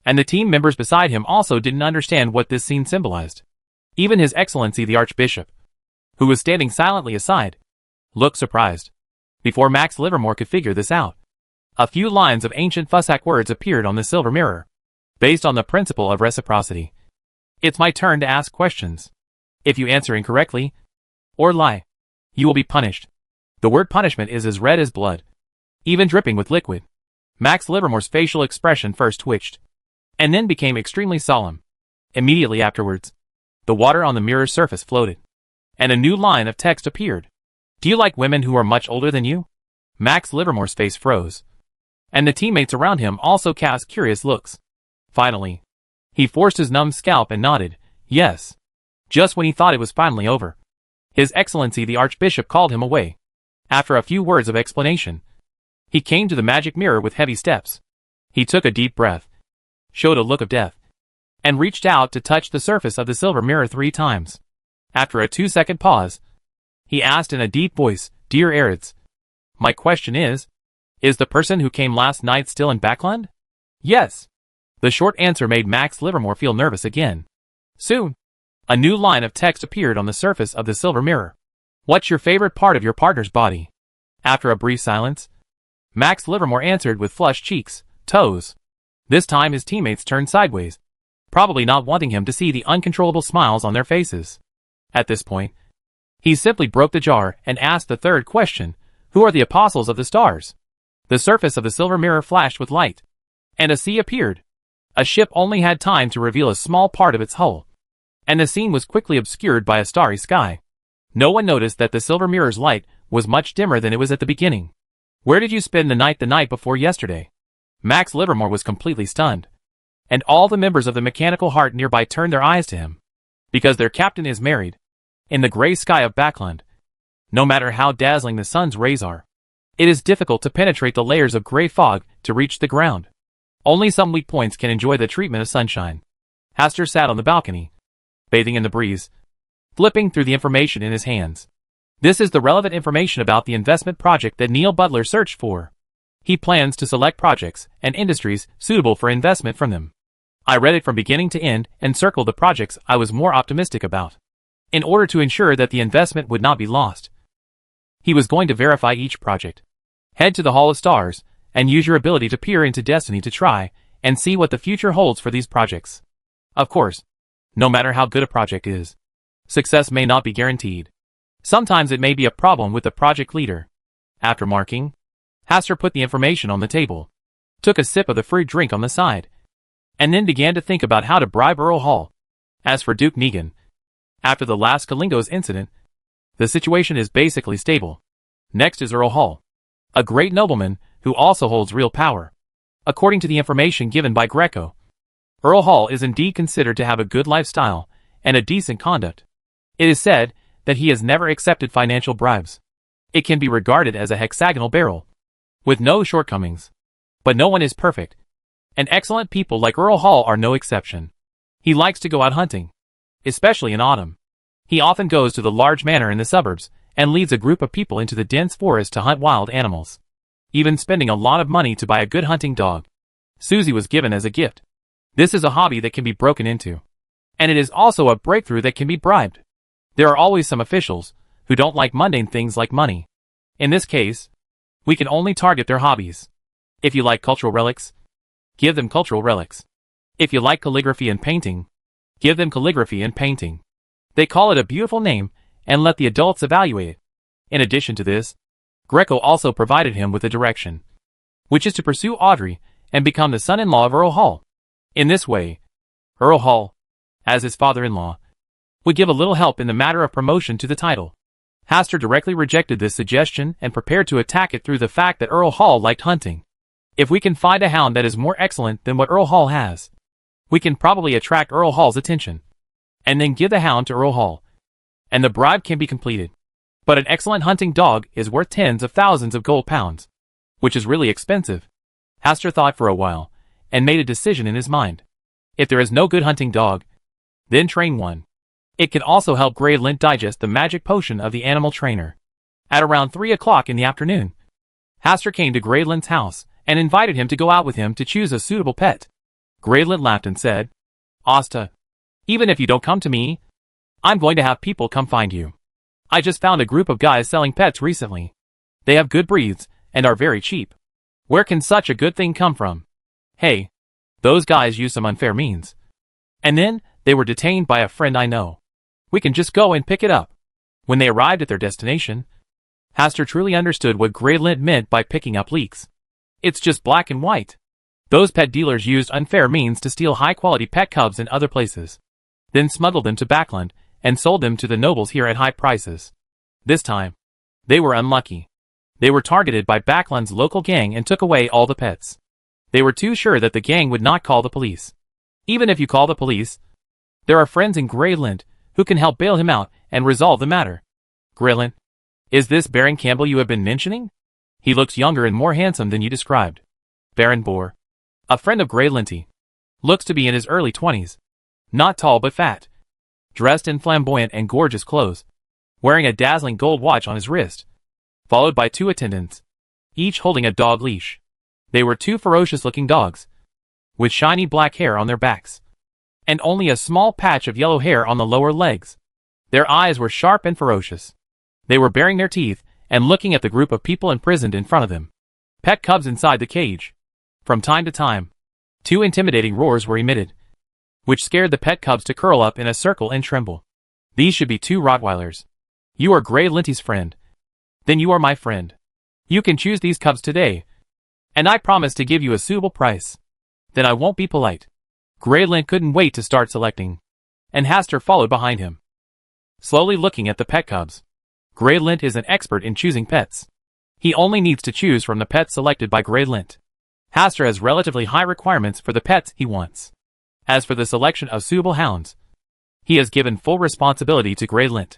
and the team members beside him also didn't understand what this scene symbolized. Even His Excellency the Archbishop, who was standing silently aside, looked surprised. Before Max Livermore could figure this out, a few lines of ancient Fussac words appeared on the silver mirror. Based on the principle of reciprocity, it's my turn to ask questions. If you answer incorrectly, or lie, you will be punished. The word punishment is as red as blood, even dripping with liquid. Max Livermore's facial expression first twitched, and then became extremely solemn. Immediately afterwards, the water on the mirror's surface floated, and a new line of text appeared. "Do you like women who are much older than you?" Max Livermore's face froze, and the teammates around him also cast curious looks. Finally, he forced his numb scalp and nodded, "Yes." Just when he thought it was finally over, His Excellency the Archbishop called him away. After a few words of explanation, he came to the magic mirror with heavy steps. He took a deep breath, showed a look of death, and reached out to touch the surface of the silver mirror 3 times. After a 2-second pause, he asked in a deep voice, "Dear Aeriths, my question is the person who came last night still in Backland?" "Yes." The short answer made Max Livermore feel nervous again. Soon, a new line of text appeared on the surface of the silver mirror. "What's your favorite part of your partner's body?" After a brief silence, Max Livermore answered with flushed cheeks, "Toes." This time his teammates turned sideways, probably not wanting him to see the uncontrollable smiles on their faces. At this point, he simply broke the jar and asked the third question, "Who are the apostles of the stars?" The surface of the silver mirror flashed with light, and a sea appeared. A ship only had time to reveal a small part of its hull, and the scene was quickly obscured by a starry sky. No one noticed that the silver mirror's light was much dimmer than it was at the beginning. Where did you spend the night before yesterday? Max Livermore was completely stunned, and all the members of the Mechanical Heart nearby turned their eyes to him, because their captain is married. In the gray sky of Backland, no matter how dazzling the sun's rays are, it is difficult to penetrate the layers of gray fog to reach the ground. Only some weak points can enjoy the treatment of sunshine. Hastur sat on the balcony, bathing in the breeze, flipping through the information in his hands. This is the relevant information about the investment project that Neil Butler searched for. He plans to select projects and industries suitable for investment from them. I read it from beginning to end and circled the projects I was more optimistic about, in order to ensure that the investment would not be lost. He was going to verify each project. Head to the Hall of Stars, and use your ability to peer into destiny to try and see what the future holds for these projects. Of course, no matter how good a project is, success may not be guaranteed. Sometimes it may be a problem with the project leader. After marking, Hastur put the information on the table, took a sip of the free drink on the side, and then began to think about how to bribe Earl Hall. As for Duke Negan, after the last Kalingos incident, the situation is basically stable. Next is Earl Hall, a great nobleman who also holds real power. According to the information given by Greco, Earl Hall is indeed considered to have a good lifestyle and a decent conduct. It is said that he has never accepted financial bribes. It can be regarded as a hexagonal barrel, with no shortcomings. But no one is perfect, and excellent people like Earl Hall are no exception. He likes to go out hunting, especially in autumn. He often goes to the large manor in the suburbs and leads a group of people into the dense forest to hunt wild animals, even spending a lot of money to buy a good hunting dog. Susie was given as a gift. This is a hobby that can be broken into, and it is also a breakthrough that can be bribed. There are always some officials who don't like mundane things like money. In this case, we can only target their hobbies. If you like cultural relics, give them cultural relics. If you like calligraphy and painting, give them calligraphy and painting. They call it a beautiful name and let the adults evaluate it. In addition to this, Greco also provided him with a direction, which is to pursue Audrey and become the son-in-law of Earl Hall. In this way, Earl Hall, as his father-in-law, would give a little help in the matter of promotion to the title. Hastur directly rejected this suggestion and prepared to attack it through the fact that Earl Hall liked hunting. If we can find a hound that is more excellent than what Earl Hall has, we can probably attract Earl Hall's attention, and then give the hound to Earl Hall, and the bribe can be completed. But an excellent hunting dog is worth tens of thousands of gold pounds, which is really expensive. Hastur thought for a while, and made a decision in his mind. If there is no good hunting dog, then train one. It can also help Grey Lint digest the magic potion of the animal trainer. At around 3 o'clock in the afternoon, Hastur came to Grey Lint's house and invited him to go out with him to choose a suitable pet. Grey Lint laughed and said, "Asta, even if you don't come to me, I'm going to have people come find you. I just found a group of guys selling pets recently. They have good breeds and are very cheap. Where can such a good thing come from? Hey, those guys use some unfair means. And then, they were detained by a friend I know. We can just go and pick it up." When they arrived at their destination, Hastur truly understood what Grey Lint meant by picking up leaks. It's just black and white. Those pet dealers used unfair means to steal high-quality pet cubs in other places, then smuggled them to Backland and sold them to the nobles here at high prices. This time, they were unlucky. They were targeted by Backland's local gang and took away all the pets. They were too sure that the gang would not call the police. Even if you call the police, there are friends in Grey Lint who can help bail him out and resolve the matter. Grey Lint, is this Baron Campbell you have been mentioning? He looks younger and more handsome than you described. Baron Boar, a friend of Grey Linty, looks to be in his early 20s. Not tall but fat, dressed in flamboyant and gorgeous clothes, wearing a dazzling gold watch on his wrist, followed by 2 attendants, each holding a dog leash. They were 2 ferocious-looking dogs, with shiny black hair on their backs, and only a small patch of yellow hair on the lower legs. Their eyes were sharp and ferocious. They were baring their teeth and looking at the group of people imprisoned in front of them. Pet cubs inside the cage. From time to time, 2 intimidating roars were emitted, which scared the pet cubs to curl up in a circle and tremble. These should be 2 Rottweilers. You are Grey Linty's friend. Then you are my friend. You can choose these cubs today, and I promise to give you a suitable price. Then I won't be polite. Graylint couldn't wait to start selecting, and Hastur followed behind him, slowly looking at the pet cubs. Graylint is an expert in choosing pets. He only needs to choose from the pets selected by Graylint. Hastur has relatively high requirements for the pets he wants. As for the selection of suitable hounds, he has given full responsibility to Graylint.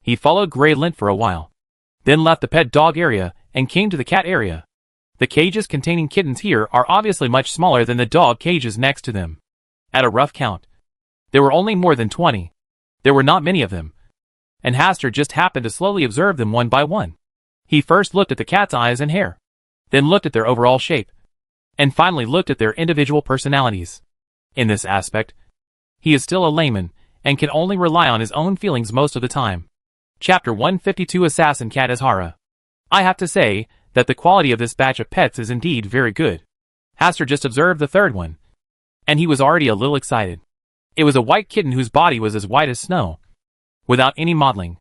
He followed Graylint for a while, then left the pet dog area and came to the cat area. The cages containing kittens here are obviously much smaller than the dog cages next to them. At a rough count, there were only more than 20. There were not many of them, and Hastur just happened to slowly observe them one by one. He first looked at the cat's eyes and hair, then looked at their overall shape, and finally looked at their individual personalities. In this aspect, he is still a layman, and can only rely on his own feelings most of the time. Chapter 152 Assassin Cat Azhara. I have to say that the quality of this batch of pets is indeed very good. Hastur just observed the third one, and he was already a little excited. It was a white kitten whose body was as white as snow, without any mottling.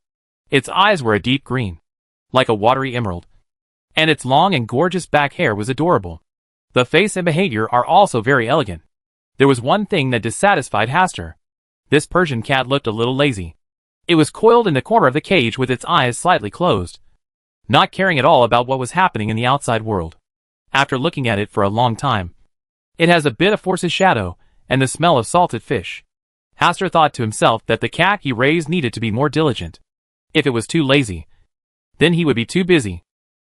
Its eyes were a deep green, like a watery emerald, and its long and gorgeous back hair was adorable. The face and behavior are also very elegant. There was one thing that dissatisfied Hastur. This Persian cat looked a little lazy. It was coiled in the corner of the cage with its eyes slightly closed, not caring at all about what was happening in the outside world. After looking at it for a long time, it has a bit of Force's shadow and the smell of salted fish. Hastur thought to himself that the cat he raised needed to be more diligent. If it was too lazy, then he would be too busy.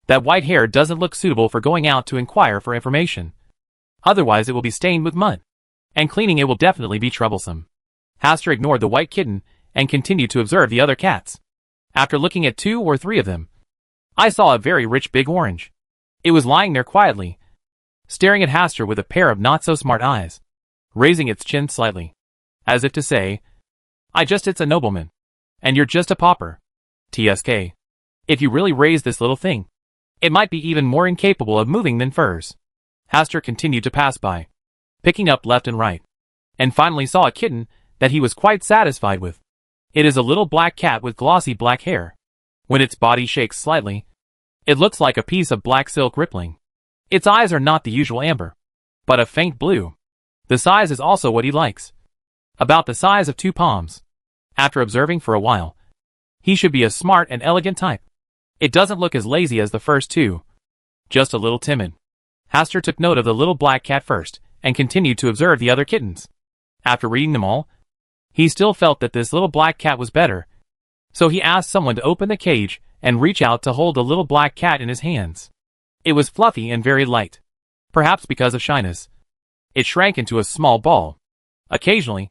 That white hair doesn't look suitable for going out to inquire for information. Otherwise it will be stained with mud, and cleaning it will definitely be troublesome. Hastur ignored the white kitten and continued to observe the other cats. After looking at 2 or 3 of them, I saw a very rich big orange. It was lying there quietly, staring at Hastur with a pair of not-so-smart eyes, raising its chin slightly, as if to say, it's a nobleman, and you're just a pauper. TSK. If you really raise this little thing, it might be even more incapable of moving than furs. Hastur continued to pass by, picking up left and right, and finally saw a kitten that he was quite satisfied with. It is a little black cat with glossy black hair. When its body shakes slightly, it looks like a piece of black silk rippling. Its eyes are not the usual amber, but a faint blue. The size is also what he likes, about the size of 2 palms. After observing for a while, he should be a smart and elegant type. It doesn't look as lazy as the first 2, just a little timid. Hastur took note of the little black cat first, and continued to observe the other kittens. After reading them all, he still felt that this little black cat was better, so he asked someone to open the cage and reach out to hold the little black cat in his hands. It was fluffy and very light. Perhaps because of shyness, it shrank into a small ball. Occasionally,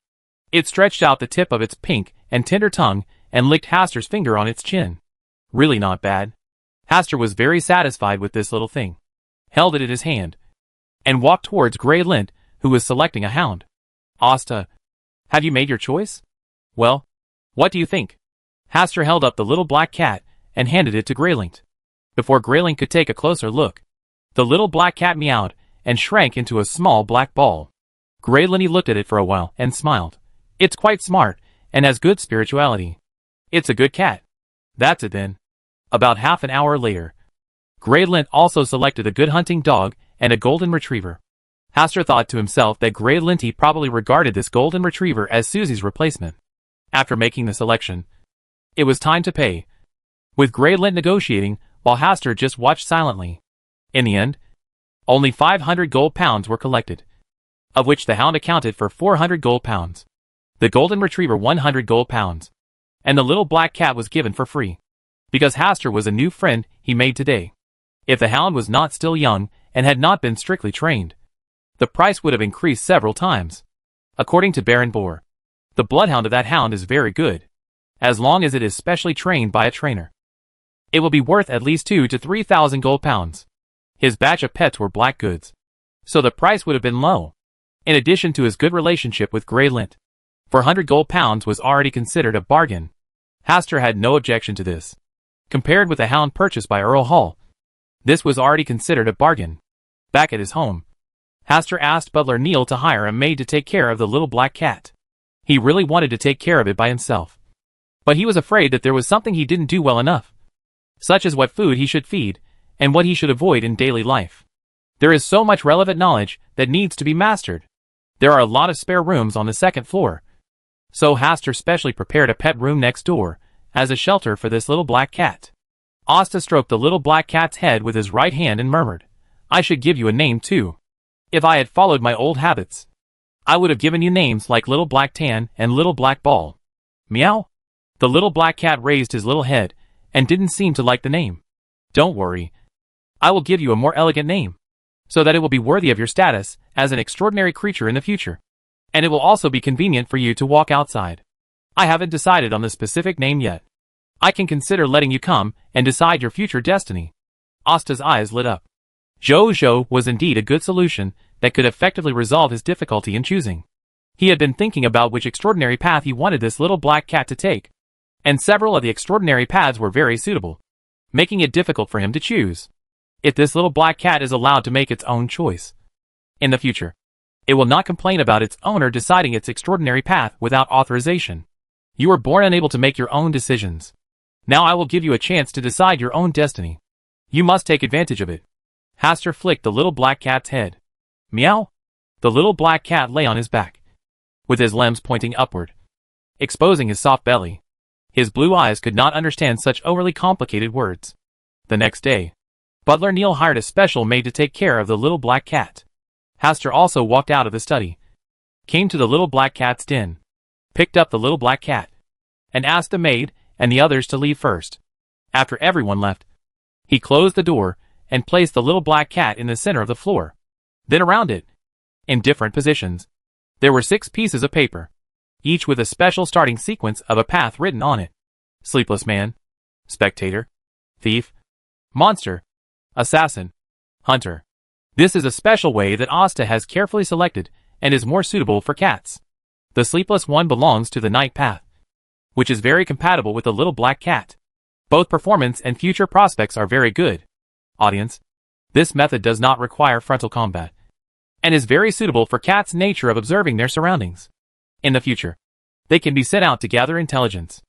it stretched out the tip of its pink and tender tongue and licked Hastur's finger on its chin. Really not bad. Hastur was very satisfied with this little thing, held it in his hand, and walked towards Graylint, who was selecting a hound. Asta, have you made your choice? Well, what do you think? Hastur held up the little black cat and handed it to Graylint. Before Graylint could take a closer look, the little black cat meowed and shrank into a small black ball. Graylint looked at it for a while and smiled. It's quite smart and has good spirituality. It's a good cat. That's it then. About half an hour later, Graylint also selected a good hunting dog and a golden retriever. Hastur thought to himself that Graylint probably regarded this golden retriever as Susie's replacement. After making the selection, it was time to pay, with Graylint negotiating while Hastur just watched silently. In the end, only 500 gold pounds were collected, of which the hound accounted for 400 gold pounds, the golden retriever 100 gold pounds, and the little black cat was given for free, because Hastur was a new friend he made today. If the hound was not still young and had not been strictly trained, the price would have increased several times. According to Baron Bohr, the bloodhound of that hound is very good, as long as it is specially trained by a trainer. It will be worth at least 2,000 to 3,000 gold pounds. His batch of pets were black goods, so the price would have been low. In addition to his good relationship with Graylint, 400 gold pounds was already considered a bargain. Hastur had no objection to this. Compared with the hound purchased by Earl Hall, this was already considered a bargain. Back at his home, Hastur asked butler Neil to hire a maid to take care of the little black cat. He really wanted to take care of it by himself, but he was afraid that there was something he didn't do well enough, such as what food he should feed and what he should avoid in daily life. There is so much relevant knowledge that needs to be mastered. There are a lot of spare rooms on the second floor. So Haster specially prepared a pet room next door, as a shelter for this little black cat. Asta stroked the little black cat's head with his right hand and murmured, "I should give you a name too. If I had followed my old habits, I would have given you names like Little Black Tan and Little Black Ball." Meow? The little black cat raised his little head, and didn't seem to like the name. "Don't worry. I will give you a more elegant name, so that it will be worthy of your status as an extraordinary creature in the future. And it will also be convenient for you to walk outside. I haven't decided on the specific name yet. I can consider letting you come and decide your future destiny." Asta's eyes lit up. Jojo was indeed a good solution that could effectively resolve his difficulty in choosing. He had been thinking about which extraordinary path he wanted this little black cat to take, and several of the extraordinary paths were very suitable, making it difficult for him to choose. If this little black cat is allowed to make its own choice in the future, it will not complain about its owner deciding its extraordinary path without authorization. You were born unable to make your own decisions. Now I will give you a chance to decide your own destiny. You must take advantage of it. Haster flicked the little black cat's head. Meow? The little black cat lay on his back, with his limbs pointing upward, exposing his soft belly. His blue eyes could not understand such overly complicated words. The next day, Butler Neil hired a special maid to take care of the little black cat. Haster also walked out of the study, came to the little black cat's den, picked up the little black cat, and asked the maid and the others to leave first. After everyone left, he closed the door and placed the little black cat in the center of the floor. Then around it, in different positions, there were 6 pieces of paper, each with a special starting sequence of a path written on it. Sleepless man, spectator, thief, monster, assassin, hunter. This is a special way that Asta has carefully selected and is more suitable for cats. The sleepless one belongs to the night path, which is very compatible with the little black cat. Both performance and future prospects are very good. Audience, this method does not require frontal combat, and is very suitable for cats' nature of observing their surroundings. In the future, they can be sent out to gather intelligence.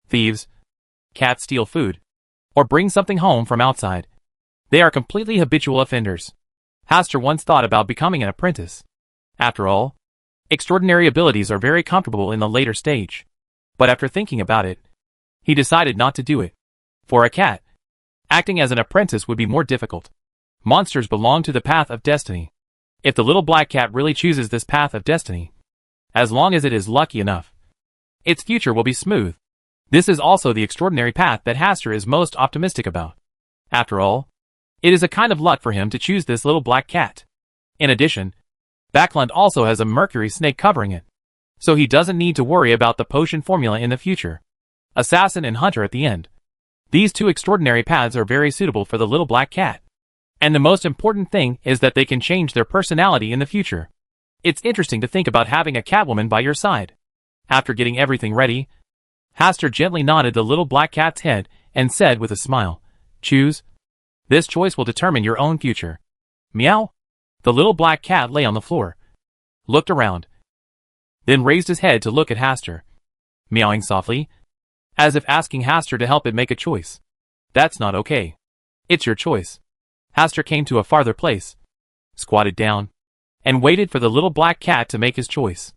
Thieves, cats steal food, or bring something home from outside. They are completely habitual offenders. Haster once thought about becoming an apprentice. After all, extraordinary abilities are very comfortable in the later stage. But after thinking about it, he decided not to do it. For a cat, acting as an apprentice would be more difficult. Monsters belong to the path of destiny. If the little black cat really chooses this path of destiny, as long as it is lucky enough, its future will be smooth. This is also the extraordinary path that Haster is most optimistic about. After all, it is a kind of luck for him to choose this little black cat. In addition, Backlund also has a mercury snake covering it, so he doesn't need to worry about the potion formula in the future. Assassin and hunter at the end. These 2 extraordinary paths are very suitable for the little black cat. And the most important thing is that they can change their personality in the future. It's interesting to think about having a catwoman by your side. After getting everything ready, Haster gently nodded the little black cat's head and said with a smile, "Choose. This choice will determine your own future." Meow? The little black cat lay on the floor, looked around, then raised his head to look at Haster, meowing softly, as if asking Haster to help it make a choice. "That's not okay. It's your choice." Haster came to a farther place, squatted down, and waited for the little black cat to make his choice.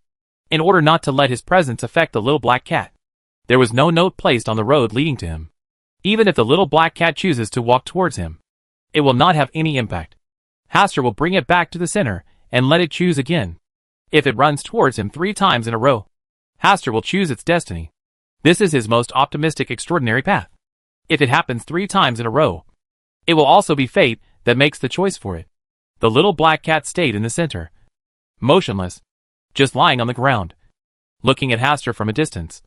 In order not to let his presence affect the little black cat, there was no note placed on the road leading to him. Even if the little black cat chooses to walk towards him, it will not have any impact. Haster will bring it back to the center and let it choose again. If it runs towards him 3 times in a row, Haster will choose its destiny. This is his most optimistic extraordinary path. If it happens 3 times in a row, it will also be fate that makes the choice for it. The little black cat stayed in the center, motionless, just lying on the ground, looking at Haster from a distance,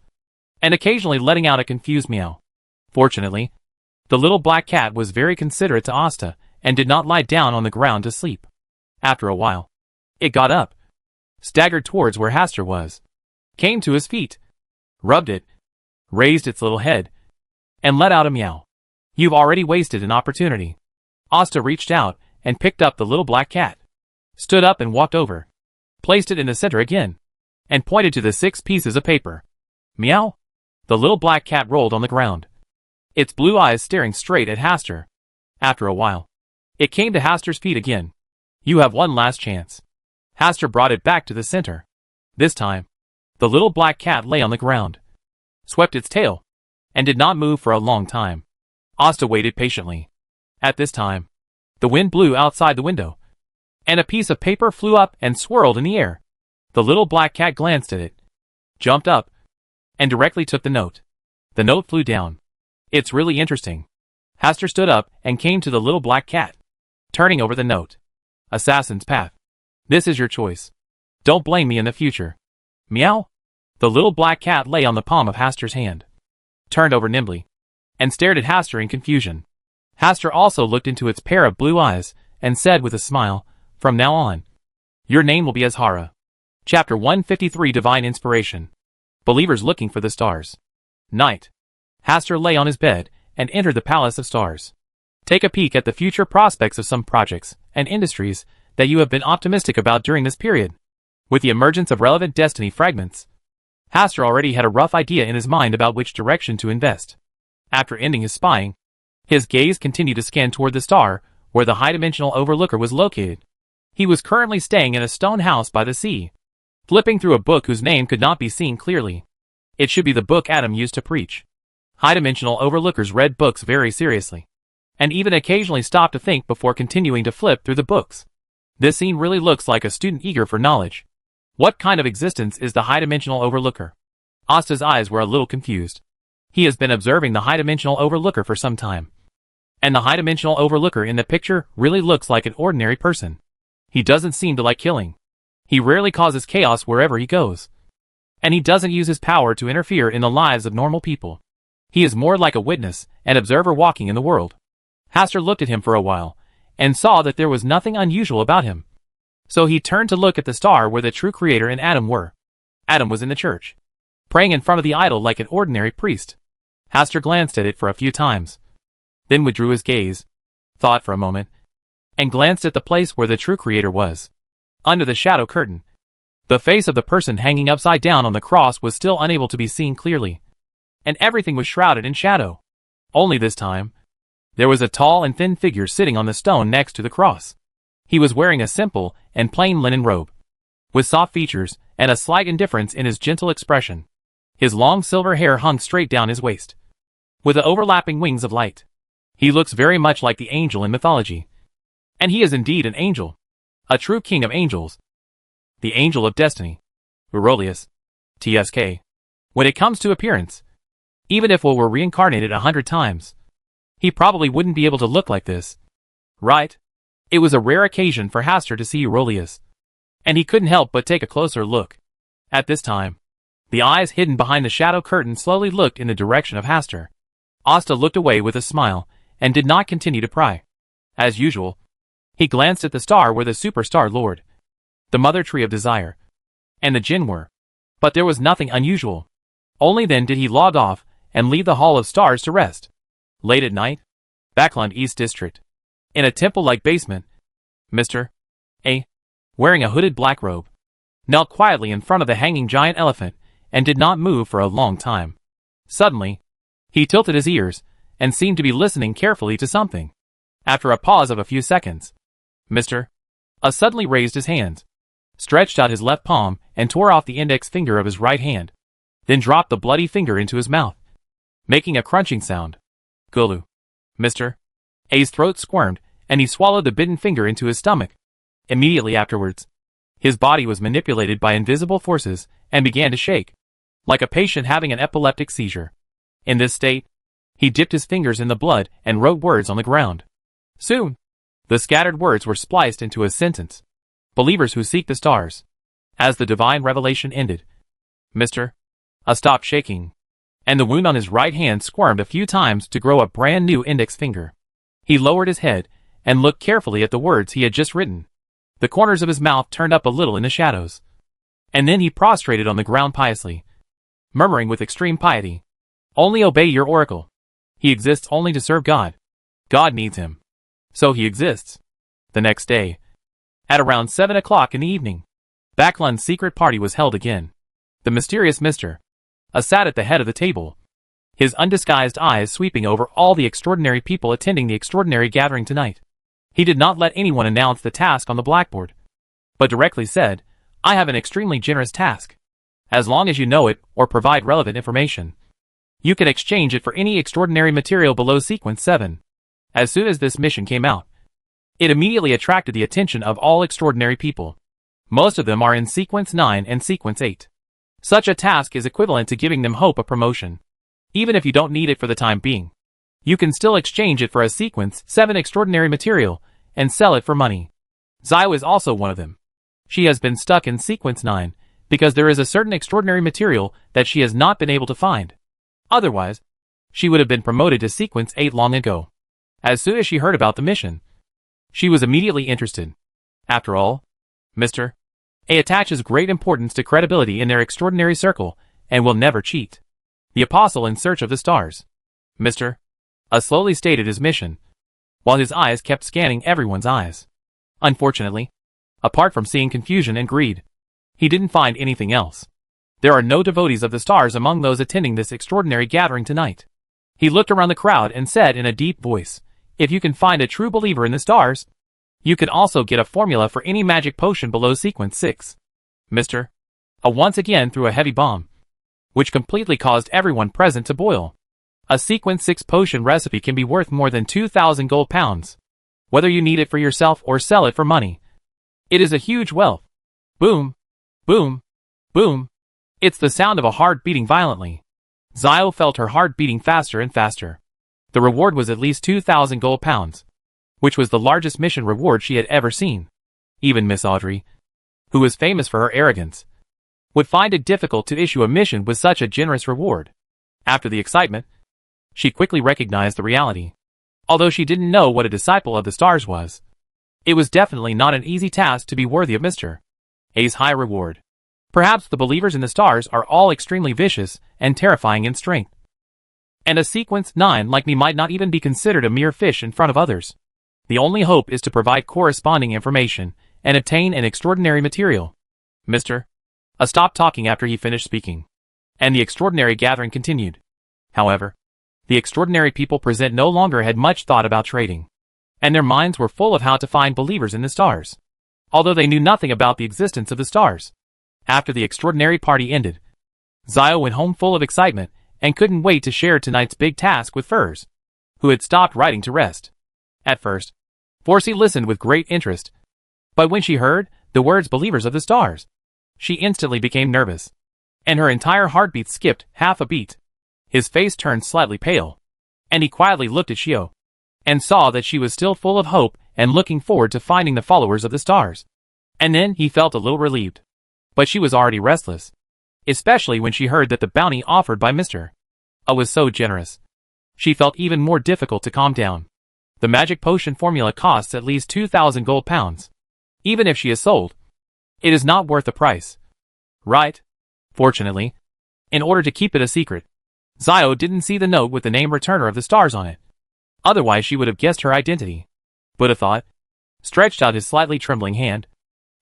and occasionally letting out a confused meow. Fortunately, the little black cat was very considerate to Asta and did not lie down on the ground to sleep. After a while, it got up, staggered towards where Haster was, came to his feet, rubbed it, raised its little head, and let out a meow. "You've already wasted an opportunity." Asta reached out and picked up the little black cat, stood up and walked over, placed it in the center again, and pointed to the 6 pieces of paper. Meow? The little black cat rolled on the ground, its blue eyes staring straight at Haster. After a while, it came to Haster's feet again. "You have one last chance." Hastur brought it back to the center. This time, the little black cat lay on the ground, swept its tail, and did not move for a long time. Asta waited patiently. At this time, the wind blew outside the window, and a piece of paper flew up and swirled in the air. The little black cat glanced at it, jumped up, and directly took the note. The note flew down. It's really interesting. Hastur stood up and came to the little black cat, turning over the note. Assassin's Path. This is your choice. Don't blame me in the future. Meow. The little black cat lay on the palm of Hastur's hand, turned over nimbly, and stared at Hastur in confusion. Hastur also looked into its pair of blue eyes and said with a smile, "From now on, your name will be Azhara." Chapter 153 Divine Inspiration. Believers looking for the stars. Night. Hastur lay on his bed and entered the Palace of Stars. Take a peek at the future prospects of some projects and industries that you have been optimistic about during this period. With the emergence of relevant destiny fragments, Hastur already had a rough idea in his mind about which direction to invest. After ending his spying, his gaze continued to scan toward the star where the high-dimensional overlooker was located. He was currently staying in a stone house by the sea, flipping through a book whose name could not be seen clearly. It should be the book Adam used to preach. High-dimensional overlookers read books very seriously, and even occasionally stopped to think before continuing to flip through the books. This scene really looks like a student eager for knowledge. What kind of existence is the high-dimensional overlooker? Asta's eyes were a little confused. He has been observing the high-dimensional overlooker for some time, and the high-dimensional overlooker in the picture really looks like an ordinary person. He doesn't seem to like killing. He rarely causes chaos wherever he goes, and he doesn't use his power to interfere in the lives of normal people. He is more like a witness and observer walking in the world. Hastur looked at him for a while, and saw that there was nothing unusual about him. So he turned to look at the star where the true creator and Adam were. Adam was in the church, praying in front of the idol like an ordinary priest. Hastur glanced at it for a few times, then withdrew his gaze, thought for a moment, and glanced at the place where the true creator was. Under the shadow curtain, the face of the person hanging upside down on the cross was still unable to be seen clearly, and everything was shrouded in shadow. Only this time, there was a tall and thin figure sitting on the stone next to the cross. He was wearing a simple and plain linen robe, with soft features and a slight indifference in his gentle expression. His long silver hair hung straight down his waist, with the overlapping wings of light. He looks very much like the angel in mythology. And he is indeed an angel, a true king of angels, the angel of destiny, Aurelius, TSK. When it comes to appearance, even if Will were reincarnated 100 times, he probably wouldn't be able to look like this. Right? It was a rare occasion for Hastur to see Aurelius, and he couldn't help but take a closer look. At this time, the eyes hidden behind the shadow curtain slowly looked in the direction of Hastur. Asta looked away with a smile, and did not continue to pry. As usual, he glanced at the star where the superstar lord, the mother tree of desire, and the jinn were. But there was nothing unusual. Only then did he log off and leave the Hall of Stars to rest. Late at night, Backland East District. In a temple-like basement, Mr. A, wearing a hooded black robe, knelt quietly in front of the hanging giant elephant and did not move for a long time. Suddenly, he tilted his ears and seemed to be listening carefully to something. After a pause of a few seconds, Mr. A suddenly raised his hands, stretched out his left palm and tore off the index finger of his right hand, then dropped the bloody finger into his mouth, making a crunching sound. Gulu. Mr. A's throat squirmed, and he swallowed the bitten finger into his stomach. Immediately afterwards, his body was manipulated by invisible forces and began to shake, like a patient having an epileptic seizure. In this state, he dipped his fingers in the blood and wrote words on the ground. Soon, the scattered words were spliced into a sentence. Believers who seek the stars. As the divine revelation ended, Mr. A stopped shaking, and the wound on his right hand squirmed a few times to grow a brand new index finger. He lowered his head and looked carefully at the words he had just written. The corners of his mouth turned up a little in the shadows, and then he prostrated on the ground piously, murmuring with extreme piety, "Only obey your oracle. He exists only to serve God. God needs him. So he exists." The next day, at around 7 o'clock in the evening, Backland's secret party was held again. The mysterious Mr. A sat at the head of the table, his undisguised eyes sweeping over all the extraordinary people attending the extraordinary gathering tonight. He did not let anyone announce the task on the blackboard. but directly said, I have an extremely generous task. As long as you know it or provide relevant information, you can exchange it for any extraordinary material below sequence 7. As soon as this mission came out, it immediately attracted the attention of all extraordinary people. Most of them are in sequence 9 and sequence 8. Such a task is equivalent to giving them hope of promotion. Even if you don't need it for the time being, you can still exchange it for a sequence 7 extraordinary material and sell it for money. Zio is also one of them. She has been stuck in sequence 9 because there is a certain extraordinary material that she has not been able to find. Otherwise, she would have been promoted to sequence 8 long ago. As soon as she heard about the mission, she was immediately interested. After all, Mr. A attaches great importance to credibility in their extraordinary circle and will never cheat. The apostle in search of the stars. Mr. A slowly stated his mission, while his eyes kept scanning everyone's eyes. Unfortunately, apart from seeing confusion and greed, he didn't find anything else. There are no devotees of the stars among those attending this extraordinary gathering tonight. He looked around the crowd and said in a deep voice, if you can find a true believer in the stars, you can also get a formula for any magic potion below sequence 6. Mr. A once again threw a heavy bomb, which completely caused everyone present to boil. A sequence 6 potion recipe can be worth more than 2,000 gold pounds, whether you need it for yourself or sell it for money. It is a huge wealth. Boom, boom, boom. It's the sound of a heart beating violently. Zio felt her heart beating faster and faster. The reward was at least 2,000 gold pounds, which was the largest mission reward she had ever seen. Even Miss Audrey, who was famous for her arrogance, would find it difficult to issue a mission with such a generous reward. After the excitement, she quickly recognized the reality. Although she didn't know what a disciple of the stars was, it was definitely not an easy task to be worthy of Mr. A's high reward. Perhaps the believers in the stars are all extremely vicious and terrifying in strength. And a sequence 9 like me might not even be considered a mere fish in front of others. The only hope is to provide corresponding information and obtain an extraordinary material. Mr. A stopped talking after he finished speaking, and the extraordinary gathering continued. However, the extraordinary people present no longer had much thought about trading, and their minds were full of how to find believers in the stars, although they knew nothing about the existence of the stars. After the extraordinary party ended, Zio went home full of excitement and couldn't wait to share tonight's big task with Furs, who had stopped writing to rest. At first, Forsey listened with great interest, but when she heard the words believers of the stars, she instantly became nervous, and her entire heartbeat skipped half a beat. His face turned slightly pale, and he quietly looked at Shio, and saw that she was still full of hope and looking forward to finding the followers of the stars. And then he felt a little relieved. But she was already restless, especially when she heard that the bounty offered by Mr. A was so generous. She felt even more difficult to calm down. The magic potion formula costs at least 2,000 gold pounds. Even if she is sold, it is not worth the price. Right? Fortunately, in order to keep it a secret, Zio didn't see the note with the name Returner of the Stars on it. Otherwise she would have guessed her identity. Buddha thought, stretched out his slightly trembling hand,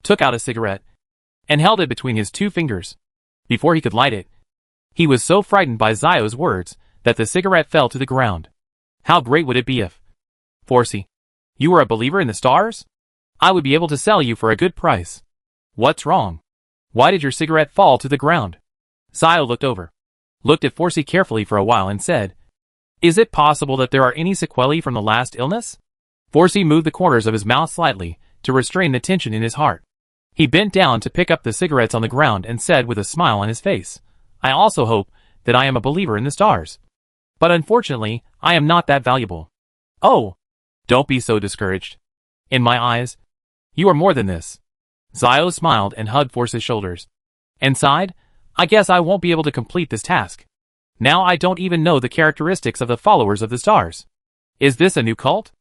took out a cigarette, and held it between his 2 fingers. Before he could light it, he was so frightened by Zio's words that the cigarette fell to the ground. How great would it be if, Forsey, you were a believer in the stars? I would be able to sell you for a good price. What's wrong? Why did your cigarette fall to the ground? Zio looked at Forsey carefully for a while and said, is it possible that there are any sequelae from the last illness? Forsey moved the corners of his mouth slightly to restrain the tension in his heart. He bent down to pick up the cigarettes on the ground and said with a smile on his face, I also hope that I am a believer in the stars. But unfortunately, I am not that valuable. Oh, don't be so discouraged. In my eyes, you are more than this. Zio smiled and hugged Forsey's shoulders, and sighed, I guess I won't be able to complete this task. Now I don't even know the characteristics of the followers of the stars. Is this a new cult?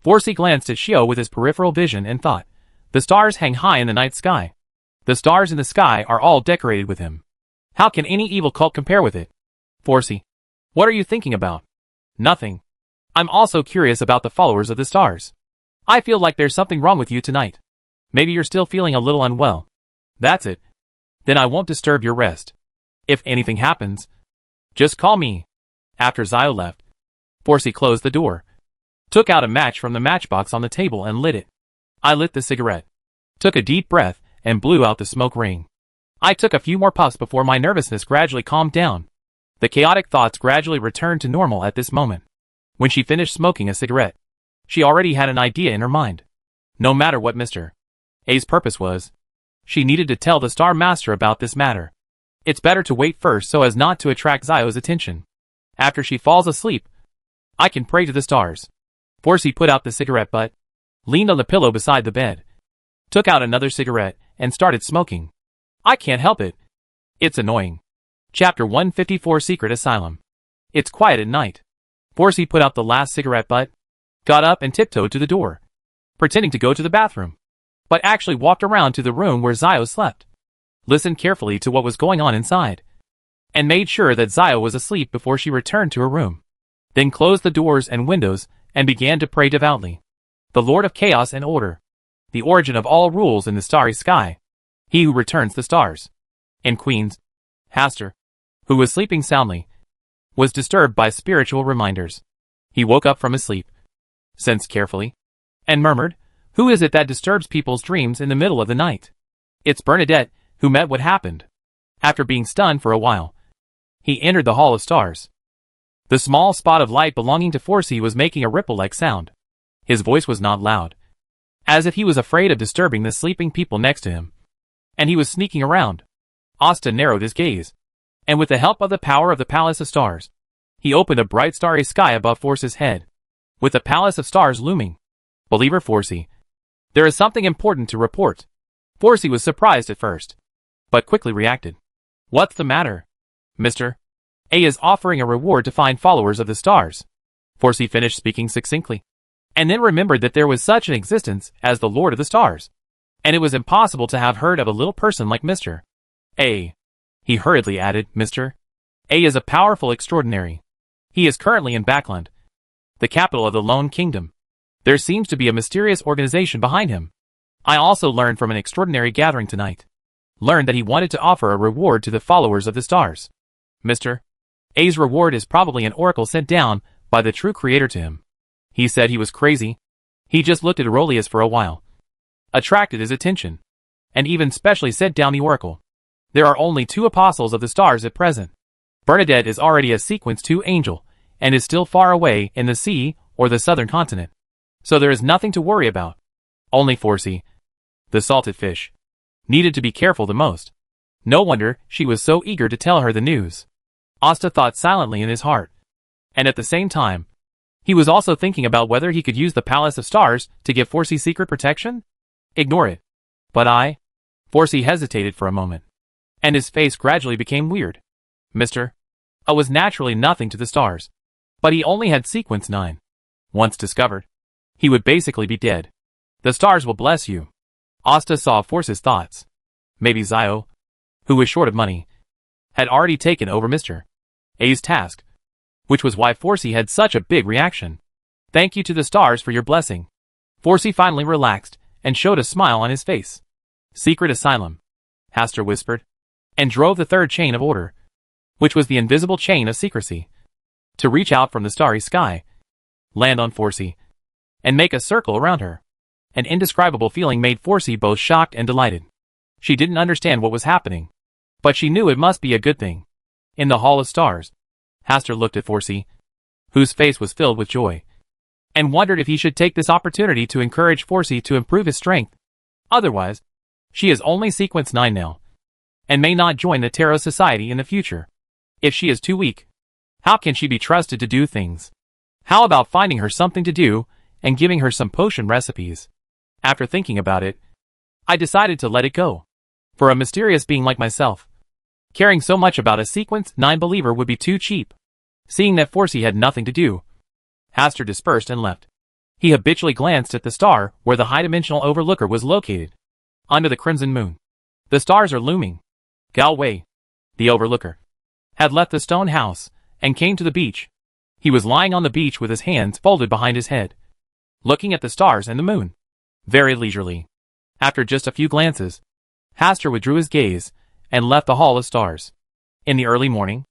Forsey glanced at Shio with his peripheral vision and thought, the stars hang high in the night sky. The stars in the sky are all decorated with him. How can any evil cult compare with it? Forsey, what are you thinking about? Nothing. I'm also curious about the followers of the stars. I feel like there's something wrong with you tonight. Maybe you're still feeling a little unwell. That's it. Then I won't disturb your rest. If anything happens, just call me. After Zio left, Forsey closed the door, took out a match from the matchbox on the table and lit it. I lit the cigarette, took a deep breath, and blew out the smoke ring. I took a few more puffs before my nervousness gradually calmed down. The chaotic thoughts gradually returned to normal at this moment. When she finished smoking a cigarette, she already had an idea in her mind. No matter what Mr. A's purpose was, she needed to tell the Star Master about this matter. It's better to wait first so as not to attract Zio's attention. After she falls asleep, I can pray to the stars. Forsey put out the cigarette butt, leaned on the pillow beside the bed, took out another cigarette, and started smoking. I can't help it. It's annoying. Chapter 154 Secret Asylum. It's quiet at night. Forsey put out the last cigarette butt, got up and tiptoed to the door, pretending to go to the bathroom, but actually walked around to the room where Zio slept, listened carefully to what was going on inside, and made sure that Zio was asleep before she returned to her room. Then closed the doors and windows and began to pray devoutly. The Lord of Chaos and Order, the origin of all rules in the starry sky, he who returns the stars. In Queens, Hastur, who was sleeping soundly, was disturbed by spiritual reminders. He woke up from his sleep, sensed carefully, and murmured, "Who is it that disturbs people's dreams in the middle of the night?" It's Bernadette, who met what happened. After being stunned for a while, he entered the Hall of Stars. The small spot of light belonging to Forsey was making a ripple-like sound. His voice was not loud, as if he was afraid of disturbing the sleeping people next to him, and he was sneaking around. Asta narrowed his gaze, and with the help of the power of the Palace of Stars, he opened a bright starry sky above Forsey's head, with the Palace of Stars looming. "Believer Forsey, there is something important to report." Forsey was surprised at first, but quickly reacted. "What's the matter? Mr. A is offering a reward to find followers of the stars." Forsey finished speaking succinctly, and then remembered that there was such an existence as the Lord of the Stars, and it was impossible to have heard of a little person like Mr. A. He hurriedly added, "Mr. A is a powerful extraordinary. He is currently in Backland, the capital of the Lone Kingdom. There seems to be a mysterious organization behind him. I also learned from an extraordinary gathering tonight. Learned that he wanted to offer a reward to the followers of the stars. Mr. A's reward is probably an oracle sent down by the true creator to him. He said he was crazy. He just looked at Aurelius for a while, attracted his attention, and even specially sent down the oracle. There are only 2 apostles of the stars at present. Bernadette is already a sequence 2 angel, and is still far away in the sea or the southern continent. So there is nothing to worry about. Only Forsey, the salted fish, needed to be careful the most. No wonder she was so eager to tell her the news. Asta thought silently in his heart, and at the same time, he was also thinking about whether he could use the Palace of Stars to give Forsey secret protection? Ignore it. But Forsey hesitated for a moment, and his face gradually became weird. Mr. A was naturally nothing to the stars, but he only had sequence 9. Once discovered, he would basically be dead. The stars will bless you. Asta saw Forsey's thoughts. Maybe Zio, who was short of money, had already taken over Mr. A's task, which was why Forsey had such a big reaction. "Thank you to the stars for your blessing." Forsey finally relaxed and showed a smile on his face. "Secret asylum," Hastur whispered, and drove the 3rd chain of order, which was the invisible chain of secrecy, to reach out from the starry sky, land on Forsey, and make a circle around her. An indescribable feeling made Forsey both shocked and delighted. She didn't understand what was happening, but she knew it must be a good thing. In the Hall of Stars, Hastur looked at Forsey, whose face was filled with joy, and wondered if he should take this opportunity to encourage Forsey to improve his strength. Otherwise, she is only sequence 9 now, and may not join the Tarot Society in the future. If she is too weak, how can she be trusted to do things? How about finding her something to do and giving her some potion recipes? After thinking about it, I decided to let it go. For a mysterious being like myself, caring so much about a sequence 9 believer would be too cheap. Seeing that Forsey had nothing to do, Hastur dispersed and left. He habitually glanced at the star where the high-dimensional overlooker was located, under the crimson moon. The stars are looming. Galway, the overlooker, had left the stone house and came to the beach. He was lying on the beach with his hands folded behind his head, looking at the stars and the moon, very leisurely. After just a few glances, Hastur withdrew his gaze and left the Hall of Stars. In the early morning,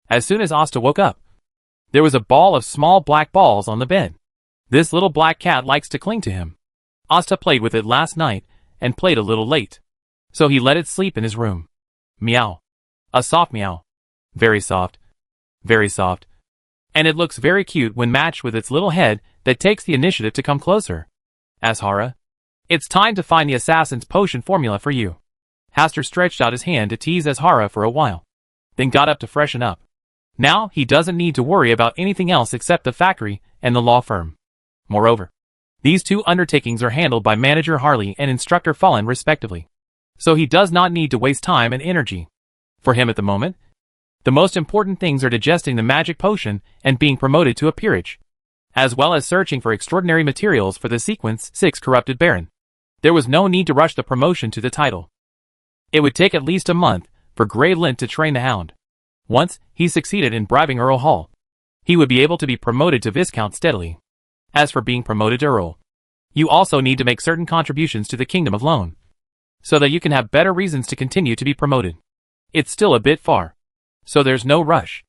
as soon as Asta woke up, there was a ball of small black balls on the bed. This little black cat likes to cling to him. Asta played with it last night and played a little late. So he let it sleep in his room. Meow. A soft meow. Very soft. Very soft. And it looks very cute when matched with its little head that takes the initiative to come closer. Azhara, it's time to find the assassin's potion formula for you. Hastur stretched out his hand to tease Azhara for a while, then got up to freshen up. Now he doesn't need to worry about anything else except the factory and the law firm. Moreover, these two undertakings are handled by Manager Harley and Instructor Fallen respectively. So he does not need to waste time and energy. For him at the moment, the most important things are digesting the magic potion and being promoted to a peerage, as well as searching for extraordinary materials for the Sequence 6 Corrupted Baron. There was no need to rush the promotion to the title. It would take at least a month for Grey Lint to train the hound. Once he succeeded in bribing Earl Hall, he would be able to be promoted to Viscount steadily. As for being promoted to Earl, you also need to make certain contributions to the Kingdom of Loan, so that you can have better reasons to continue to be promoted. It's still a bit far, so there's no rush.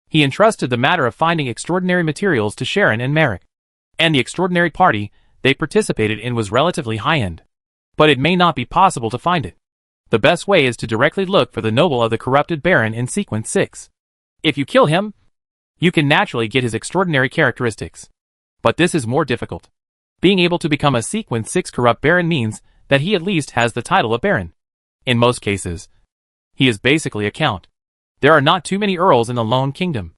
He entrusted the matter of finding extraordinary materials to Sharon and Merrick, and the extraordinary party they participated in was relatively high-end. But it may not be possible to find it. The best way is to directly look for the noble of the Corrupted Baron in Sequence 6. If you kill him, you can naturally get his extraordinary characteristics. But this is more difficult. Being able to become a Sequence 6 Corrupt Baron means that he at least has the title of Baron. In most cases, he is basically a count. There are not too many earls in the Lone Kingdom,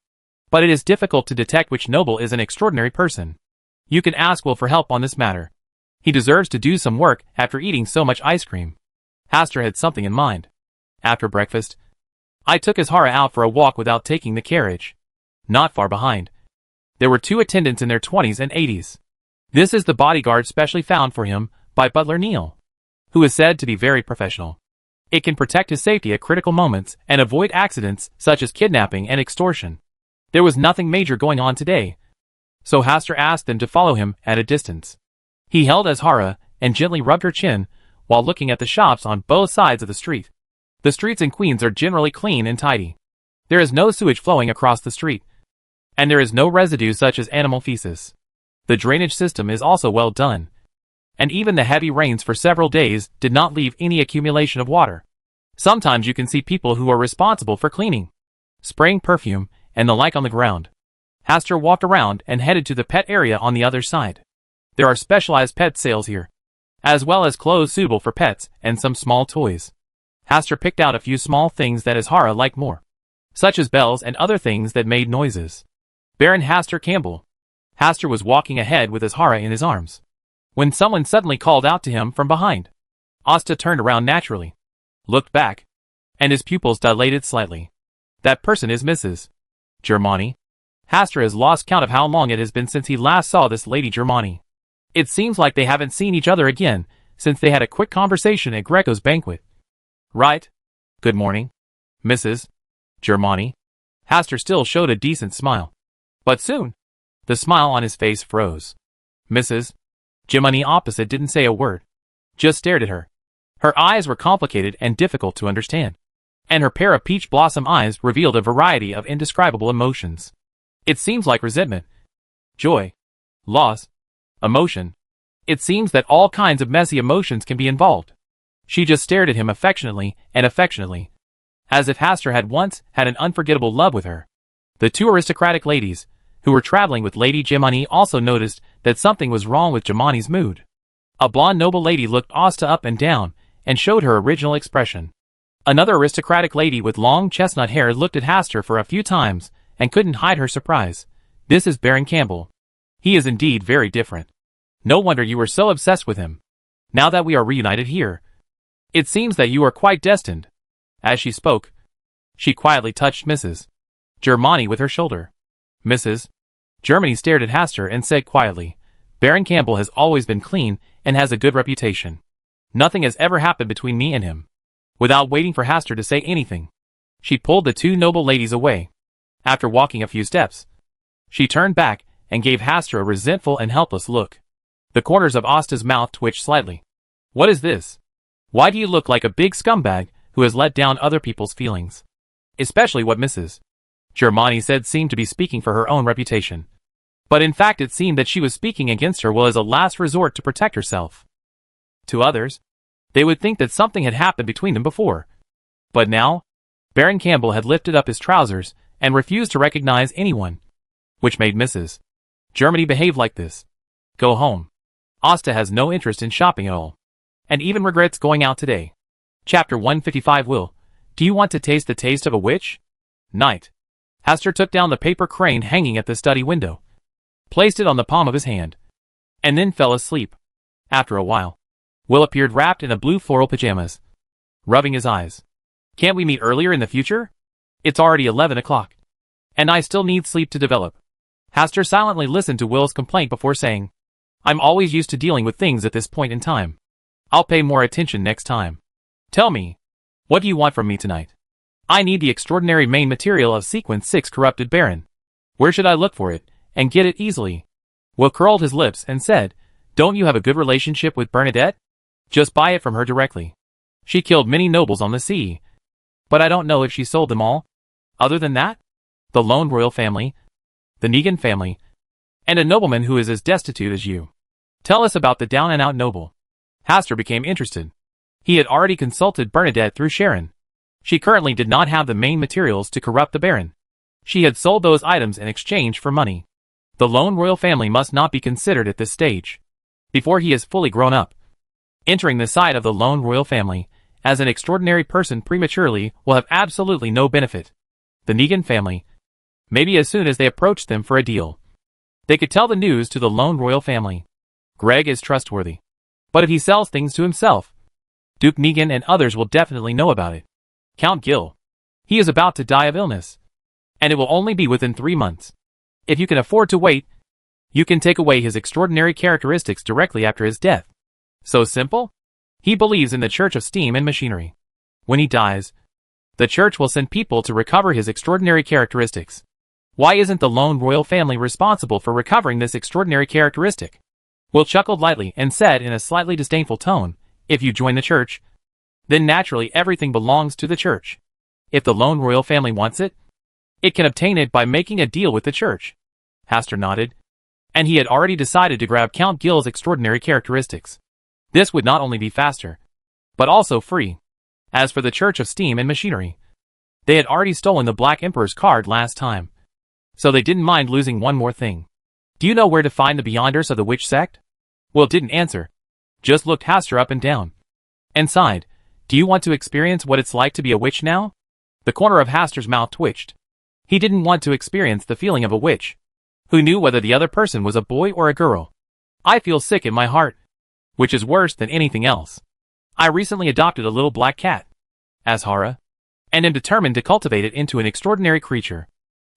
but it is difficult to detect which noble is an extraordinary person. You can ask Will for help on this matter. He deserves to do some work after eating so much ice cream. Hastur had something in mind. After breakfast, I took Azhara out for a walk without taking the carriage. Not far behind, there were two attendants in their 20s and 80s. This is the bodyguard specially found for him by Butler Neal, who is said to be very professional. It can protect his safety at critical moments and avoid accidents such as kidnapping and extortion. There was nothing major going on today, so Hastur asked them to follow him at a distance. He held Azhara and gently rubbed her chin while looking at the shops on both sides of the street. The streets in Queens are generally clean and tidy. There is no sewage flowing across the street, and there is no residue such as animal feces. The drainage system is also well done, and even the heavy rains for several days did not leave any accumulation of water. Sometimes you can see people who are responsible for cleaning, spraying perfume, and the like on the ground. Hastur walked around and headed to the pet area on the other side. There are specialized pet sales here, as well as clothes suitable for pets and some small toys. Hastur picked out a few small things that Azhara liked more, such as bells and other things that made noises. Baron Hastur Campbell. Hastur was walking ahead with Azhara in his arms, when someone suddenly called out to him from behind. Asta turned around naturally, looked back, and his pupils dilated slightly. That person is Mrs. Germani. Hastur has lost count of how long it has been since he last saw this Lady Germani. It seems like they haven't seen each other again since they had a quick conversation at Greco's banquet. Right. Good morning, Mrs. Germani. Hastur still showed a decent smile. But soon, the smile on his face froze. Mrs. Germani opposite didn't say a word, just stared at her. Her eyes were complicated and difficult to understand, and her pair of peach blossom eyes revealed a variety of indescribable emotions. It seems like resentment, joy, loss, emotion. It seems that all kinds of messy emotions can be involved. She just stared at him affectionately, as if Hastur had once had an unforgettable love with her. The two aristocratic ladies, who were traveling with Lady Germani, also noticed that something was wrong with Germani's mood. A blonde noble lady looked Asta up and down, and showed her original expression. Another aristocratic lady with long chestnut hair looked at Hastur for a few times, and couldn't hide her surprise. This is Baron Campbell. He is indeed very different. No wonder you were so obsessed with him. Now that we are reunited here, it seems that you are quite destined. As she spoke, she quietly touched Mrs. Germani with her shoulder. Mrs. Germani stared at Hastur and said quietly, Baron Campbell has always been clean and has a good reputation. Nothing has ever happened between me and him. Without waiting for Hastur to say anything, she pulled the two noble ladies away. After walking a few steps, she turned back and gave Hastur a resentful and helpless look. The corners of Asta's mouth twitched slightly. What is this? Why do you look like a big scumbag who has let down other people's feelings? Especially what Mrs. Germani said seemed to be speaking for her own reputation. But in fact it seemed that she was speaking against her will as a last resort to protect herself. To others, They would think that something had happened between them before. But now, Baron Campbell had lifted up his trousers and refused to recognize anyone, which made Mrs. Germany behave like this. Go home. Asta has no interest in shopping at all, and even regrets going out today. Chapter 155. Will, do you want to taste the taste of a witch? Night. Hastur took down the paper crane hanging at the study window, placed it on the palm of his hand, and then fell asleep. After a while, Will appeared wrapped in a blue floral pajamas, rubbing his eyes. Can't we meet earlier in the future? It's already 11 o'clock, and I still need sleep to develop. Hastur silently listened to Will's complaint before saying, I'm always used to dealing with things at this point in time. I'll pay more attention next time. Tell me, what do you want from me tonight? I need the extraordinary main material of Sequence 6 Corrupted Baron. Where should I look for it, and get it easily? Will curled his lips and said, Don't you have a good relationship with Bernadette? Just buy it from her directly. She killed many nobles on the sea, but I don't know if she sold them all. Other than that, the lone royal family, the Negan family, and a nobleman who is as destitute as you. Tell us about the down-and-out noble. Hastur became interested. He had already consulted Bernadette through Sharon. She currently did not have the main materials to corrupt the Baron. She had sold those items in exchange for money. The lone royal family must not be considered at this stage, before he is fully grown up. Entering the side of the lone royal family as an extraordinary person prematurely will have absolutely no benefit. The Negan family, maybe as soon as they approach them for a deal, they could tell the news to the lone royal family. Greg is trustworthy, but if he sells things to himself, Duke Negan and others will definitely know about it. Count Gil. He is about to die of illness, and it will only be within 3 months. If you can afford to wait, you can take away his extraordinary characteristics directly after his death. So simple? He believes in the Church of Steam and Machinery. When he dies, the church will send people to recover his extraordinary characteristics. Why isn't the lone royal family responsible for recovering this extraordinary characteristic? Will chuckled lightly and said in a slightly disdainful tone, If you join the church, then naturally everything belongs to the church. If the lone royal family wants it, it can obtain it by making a deal with the church. Hastur nodded, and he had already decided to grab Count Gil's extraordinary characteristics. This would not only be faster, but also free. As for the Church of Steam and Machinery, they had already stolen the Black Emperor's card last time, so they didn't mind losing one more thing. Do you know where to find the Beyonders of the Witch Sect? Will didn't answer, just looked Hastur up and down, and sighed. Do you want to experience what it's like to be a witch now? The corner of Hastur's mouth twitched. He didn't want to experience the feeling of a witch. Who knew whether the other person was a boy or a girl? I feel sick in my heart, which is worse than anything else. I recently adopted a little black cat, Azhara, and am determined to cultivate it into an extraordinary creature.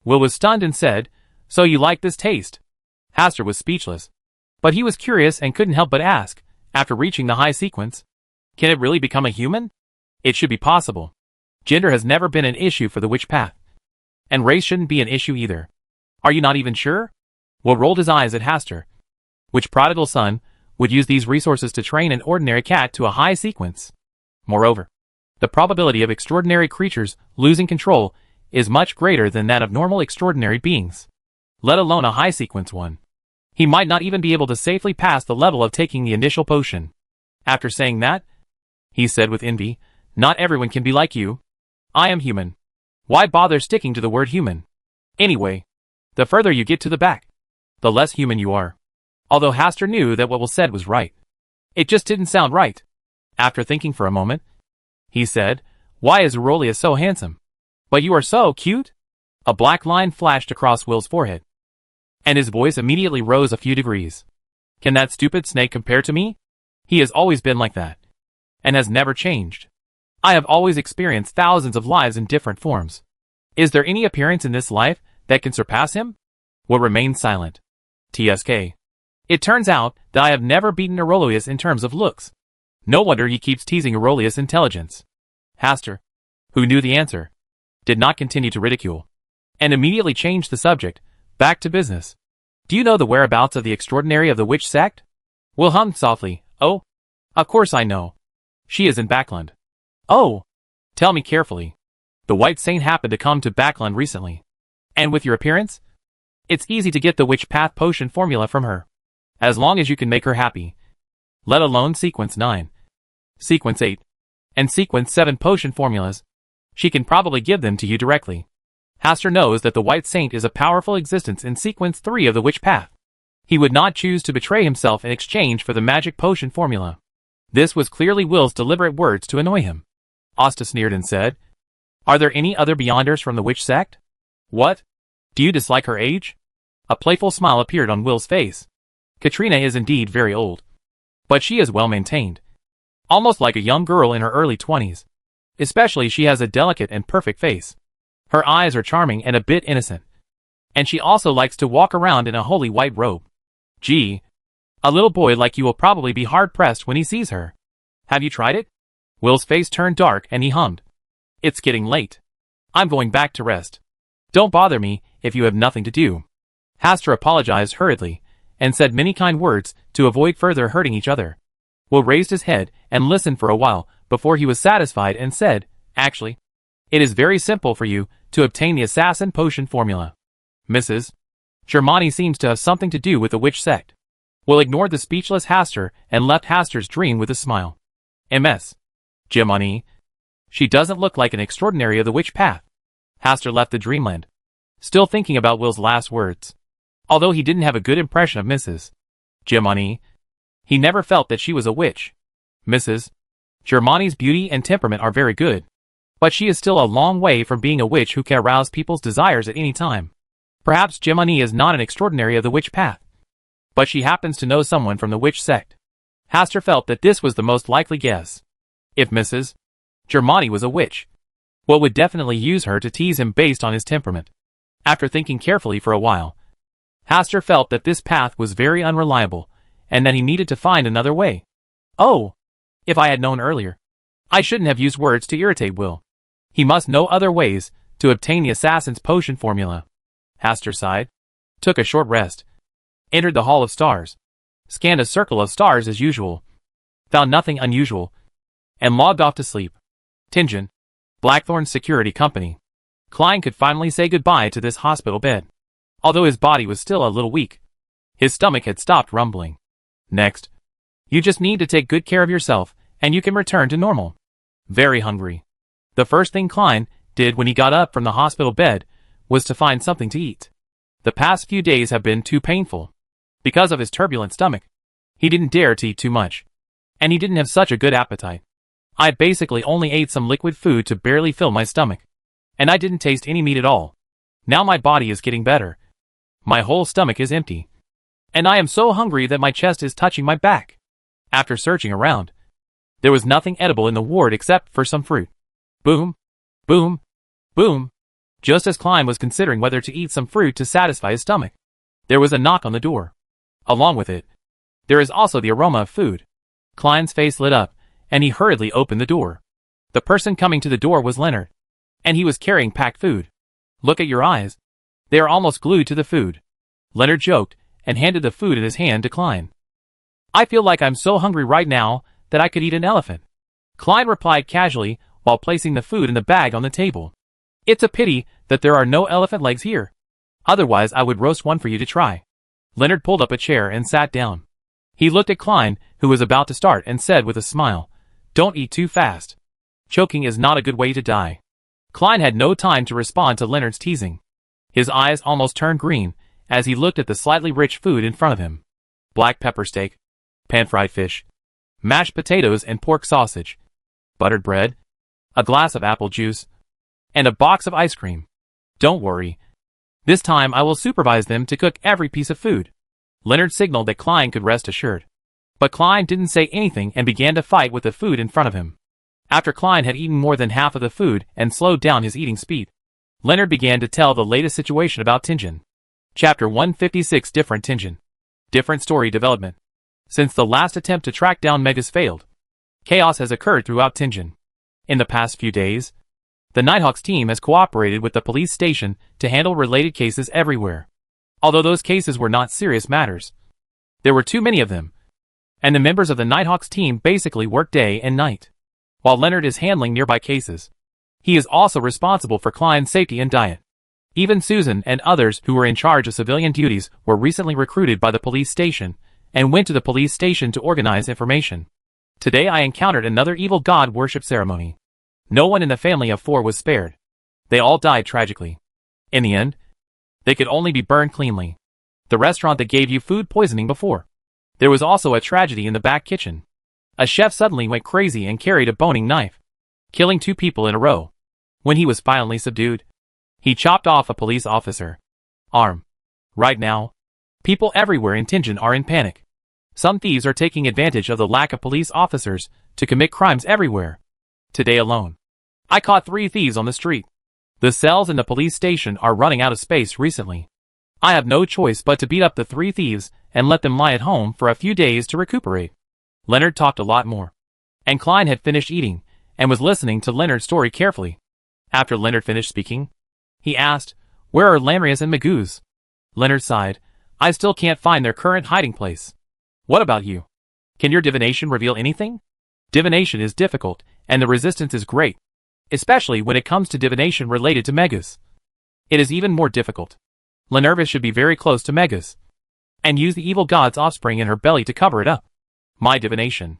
Will was stunned and said, So you like this taste? Hastur was speechless, but he was curious and couldn't help but ask, after reaching the high sequence, Can it really become a human? It should be possible. Gender has never been an issue for the witch path, and race shouldn't be an issue either. Are you not even sure? Will rolled his eyes at Hastur. Which prodigal son would use these resources to train an ordinary cat to a high sequence? Moreover, the probability of extraordinary creatures losing control is much greater than that of normal extraordinary beings, let alone a high sequence one. He might not even be able to safely pass the level of taking the initial potion. After saying that, he said with envy, Not everyone can be like you. I am human. Why bother sticking to the word human? Anyway, the further you get to the back, the less human you are. Although Hastur knew that what was said was right, it just didn't sound right. After thinking for a moment, he said, Why is Aurelius so handsome? But you are so cute? A black line flashed across Will's forehead, and his voice immediately rose a few degrees. Can that stupid snake compare to me? He has always been like that, and has never changed. I have always experienced thousands of lives in different forms. Is there any appearance in this life that can surpass him? Will remain silent. TSK. It turns out that I have never beaten Aurelius in terms of looks. No wonder he keeps teasing Aurelius' intelligence. Hastur, who knew the answer, did not continue to ridicule, and immediately changed the subject, back to business. Do you know the whereabouts of the extraordinary of the witch sect? Will hummed softly, Oh, of course I know. She is in Backland. Oh, tell me carefully. The White Saint happened to come to Backland recently. And with your appearance, it's easy to get the witch path potion formula from her. As long as you can make her happy. Let alone sequence 9. Sequence 8, and Sequence 7 potion formulas. She can probably give them to you directly. Hastur knows that the White Saint is a powerful existence in Sequence 3 of the Witch Path. He would not choose to betray himself in exchange for the magic potion formula. This was clearly Will's deliberate words to annoy him. Asta sneered and said, "Are there any other Beyonders from the Witch sect? What? Do you dislike her age?" A playful smile appeared on Will's face. Katrina is indeed very old. But she is well maintained. Almost like a young girl in her early 20s. Especially she has a delicate and perfect face. Her eyes are charming and a bit innocent. And she also likes to walk around in a holy white robe. Gee, a little boy like you will probably be hard-pressed when he sees her. Have you tried it? Will's face turned dark and he hummed. It's getting late. I'm going back to rest. Don't bother me if you have nothing to do. Hastur apologized hurriedly, and said many kind words to avoid further hurting each other. Will raised his head and listened for a while before he was satisfied and said, "Actually, it is very simple for you to obtain the assassin potion formula. Mrs. Germani seems to have something to do with the witch sect." Will ignored the speechless Hastur and left Hastur's dream with a smile. Ms. Germani. She doesn't look like an extraordinary of the witch path. Hastur left the dreamland, still thinking about Will's last words. Although he didn't have a good impression of Mrs. Germani, he never felt that she was a witch. Mrs. Germani's beauty and temperament are very good, but she is still a long way from being a witch who can arouse people's desires at any time. Perhaps Germani is not an extraordinary of the witch path, but she happens to know someone from the witch sect. Hastur felt that this was the most likely guess. If Mrs. Germani was a witch, Will would definitely use her to tease him based on his temperament. After thinking carefully for a while, Hastur felt that this path was very unreliable, and that he needed to find another way. Oh! If I had known earlier, I shouldn't have used words to irritate Will. He must know other ways to obtain the assassin's potion formula. Hastur sighed, took a short rest, entered the Hall of Stars, scanned a circle of stars as usual, found nothing unusual, and logged off to sleep. Tingen, Blackthorn's security company. Klein could finally say goodbye to this hospital bed. Although his body was still a little weak, his stomach had stopped rumbling. Next, you just need to take good care of yourself, and you can return to normal. Very hungry. The first thing Klein did when he got up from the hospital bed was to find something to eat. The past few days have been too painful. Because of his turbulent stomach, he didn't dare to eat too much. And he didn't have such a good appetite. I basically only ate some liquid food to barely fill my stomach. And I didn't taste any meat at all. Now my body is getting better. My whole stomach is empty. And I am so hungry that my chest is touching my back. After searching around, there was nothing edible in the ward except for some fruit. Boom, boom, boom. Just as Klein was considering whether to eat some fruit to satisfy his stomach, there was a knock on the door. Along with it, there is also the aroma of food. Klein's face lit up, and he hurriedly opened the door. The person coming to the door was Leonard, and he was carrying packed food. Look at your eyes. They are almost glued to the food. Leonard joked, and handed the food in his hand to Klein. I feel like I'm so hungry right now that I could eat an elephant. Klein replied casually while placing the food in the bag on the table. It's a pity that there are no elephant legs here. Otherwise I would roast one for you to try. Leonard pulled up a chair and sat down. He looked at Klein, who was about to start, and said with a smile, Don't eat too fast. Choking is not a good way to die. Klein had no time to respond to Leonard's teasing. His eyes almost turned green as he looked at the slightly rich food in front of him. Black pepper steak, pan-fried fish, mashed potatoes and pork sausage, buttered bread, a glass of apple juice, and a box of ice cream. Don't worry. This time I will supervise them to cook every piece of food. Leonard signaled that Klein could rest assured. But Klein didn't say anything and began to fight with the food in front of him. After Klein had eaten more than half of the food and slowed down his eating speed, Leonard began to tell the latest situation about Tingen. Chapter 156 Different Tingen. Different story development. Since the last attempt to track down Megas failed, chaos has occurred throughout Tingen. In the past few days, the Nighthawks team has cooperated with the police station to handle related cases everywhere. Although those cases were not serious matters, there were too many of them, and the members of the Nighthawks team basically work day and night. While Leonard is handling nearby cases, he is also responsible for Klein's safety and diet. Even Susan and others who were in charge of civilian duties were recently recruited by the police station and went to the police station to organize information. Today I encountered another evil god worship ceremony. No one in the family of 4 was spared. They all died tragically. In the end, they could only be burned cleanly. The restaurant that gave you food poisoning before. There was also a tragedy in the back kitchen. A chef suddenly went crazy and carried a boning knife, killing 2 people in a row. When he was finally subdued, he chopped off a police officer arm. Right now, people everywhere in Tianjin are in panic. Some thieves are taking advantage of the lack of police officers to commit crimes everywhere. Today alone, I caught 3 thieves on the street. The cells in the police station are running out of space recently. I have no choice but to beat up the 3 thieves and let them lie at home for a few days to recuperate. Leonard talked a lot more. And Klein had finished eating and was listening to Leonard's story carefully. After Leonard finished speaking, he asked, "Where are Lanrius and Magoo's?" Leonard sighed, "I still can't find their current hiding place." "What about you? Can your divination reveal anything?" Divination is difficult, and the resistance is great, especially when it comes to divination related to Megas. It is even more difficult. Lanrius should be very close to Megas, and use the evil god's offspring in her belly to cover it up. My divination.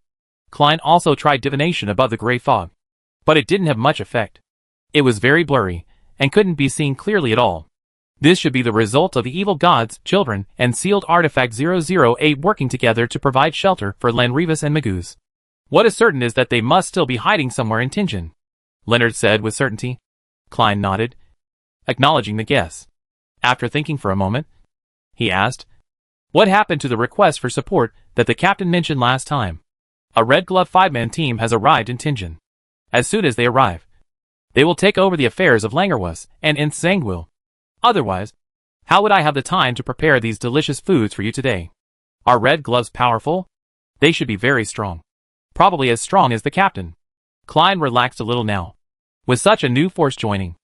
Klein also tried divination above the gray fog, but it didn't have much effect. It was very blurry, and couldn't be seen clearly at all. This should be the result of the evil gods, children, and sealed artifact 008 working together to provide shelter for Lanrius and Magoo's. What is certain is that they must still be hiding somewhere in Tianjin, Leonard said with certainty. Klein nodded, acknowledging the guess. After thinking for a moment, he asked, "What happened to the request for support that the captain mentioned last time?" "A Red Glove 5-man team has arrived in Tianjin. As soon as they arrive, they will take over the affairs of Langerwas and Zangwil. Otherwise, how would I have the time to prepare these delicious foods for you today? Are Red Gloves powerful? They should be very strong. Probably as strong as the captain." Klein relaxed a little now. With such a new force joining,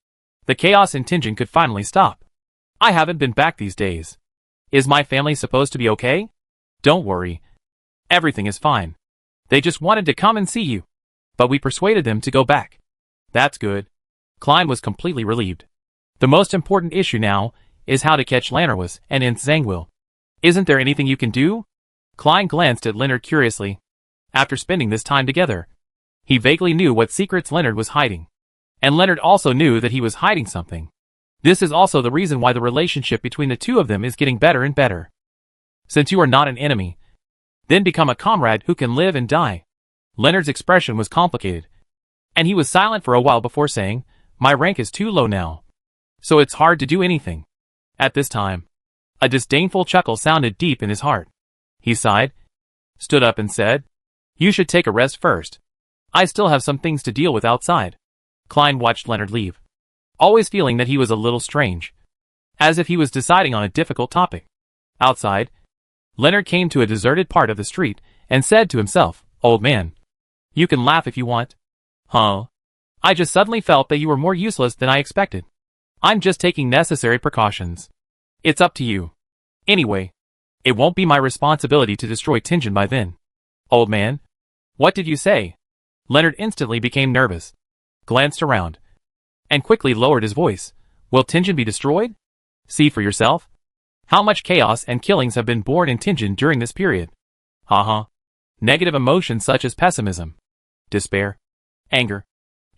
the chaos in Tianjin could finally stop. "I haven't been back these days. Is my family supposed to be okay?" "Don't worry. Everything is fine. They just wanted to come and see you, but we persuaded them to go back." "That's good." Klein was completely relieved. The most important issue now is how to catch Langerwas and Zangwil. "Isn't there anything you can do?" Klein glanced at Leonard curiously. After spending this time together, he vaguely knew what secrets Leonard was hiding. And Leonard also knew that he was hiding something. This is also the reason why the relationship between the 2 of them is getting better and better. Since you are not an enemy, then become a comrade who can live and die. Leonard's expression was complicated, and he was silent for a while before saying, "My rank is too low now, so it's hard to do anything." At this time, a disdainful chuckle sounded deep in his heart. He sighed, stood up and said, "You should take a rest first. I still have some things to deal with outside." Klein watched Leonard leave, always feeling that he was a little strange, as if he was deciding on a difficult topic. Outside, Leonard came to a deserted part of the street and said to himself, "Old man, you can laugh if you want." "Huh? I just suddenly felt that you were more useless than I expected. I'm just taking necessary precautions. It's up to you. Anyway, it won't be my responsibility to destroy Tianjin by then." "Old man, what did you say?" Leonard instantly became nervous, glanced around, and quickly lowered his voice. "Will Tianjin be destroyed? See for yourself. How much chaos and killings have been born in Tianjin during this period." "Haha. Negative emotions such as pessimism, despair, anger,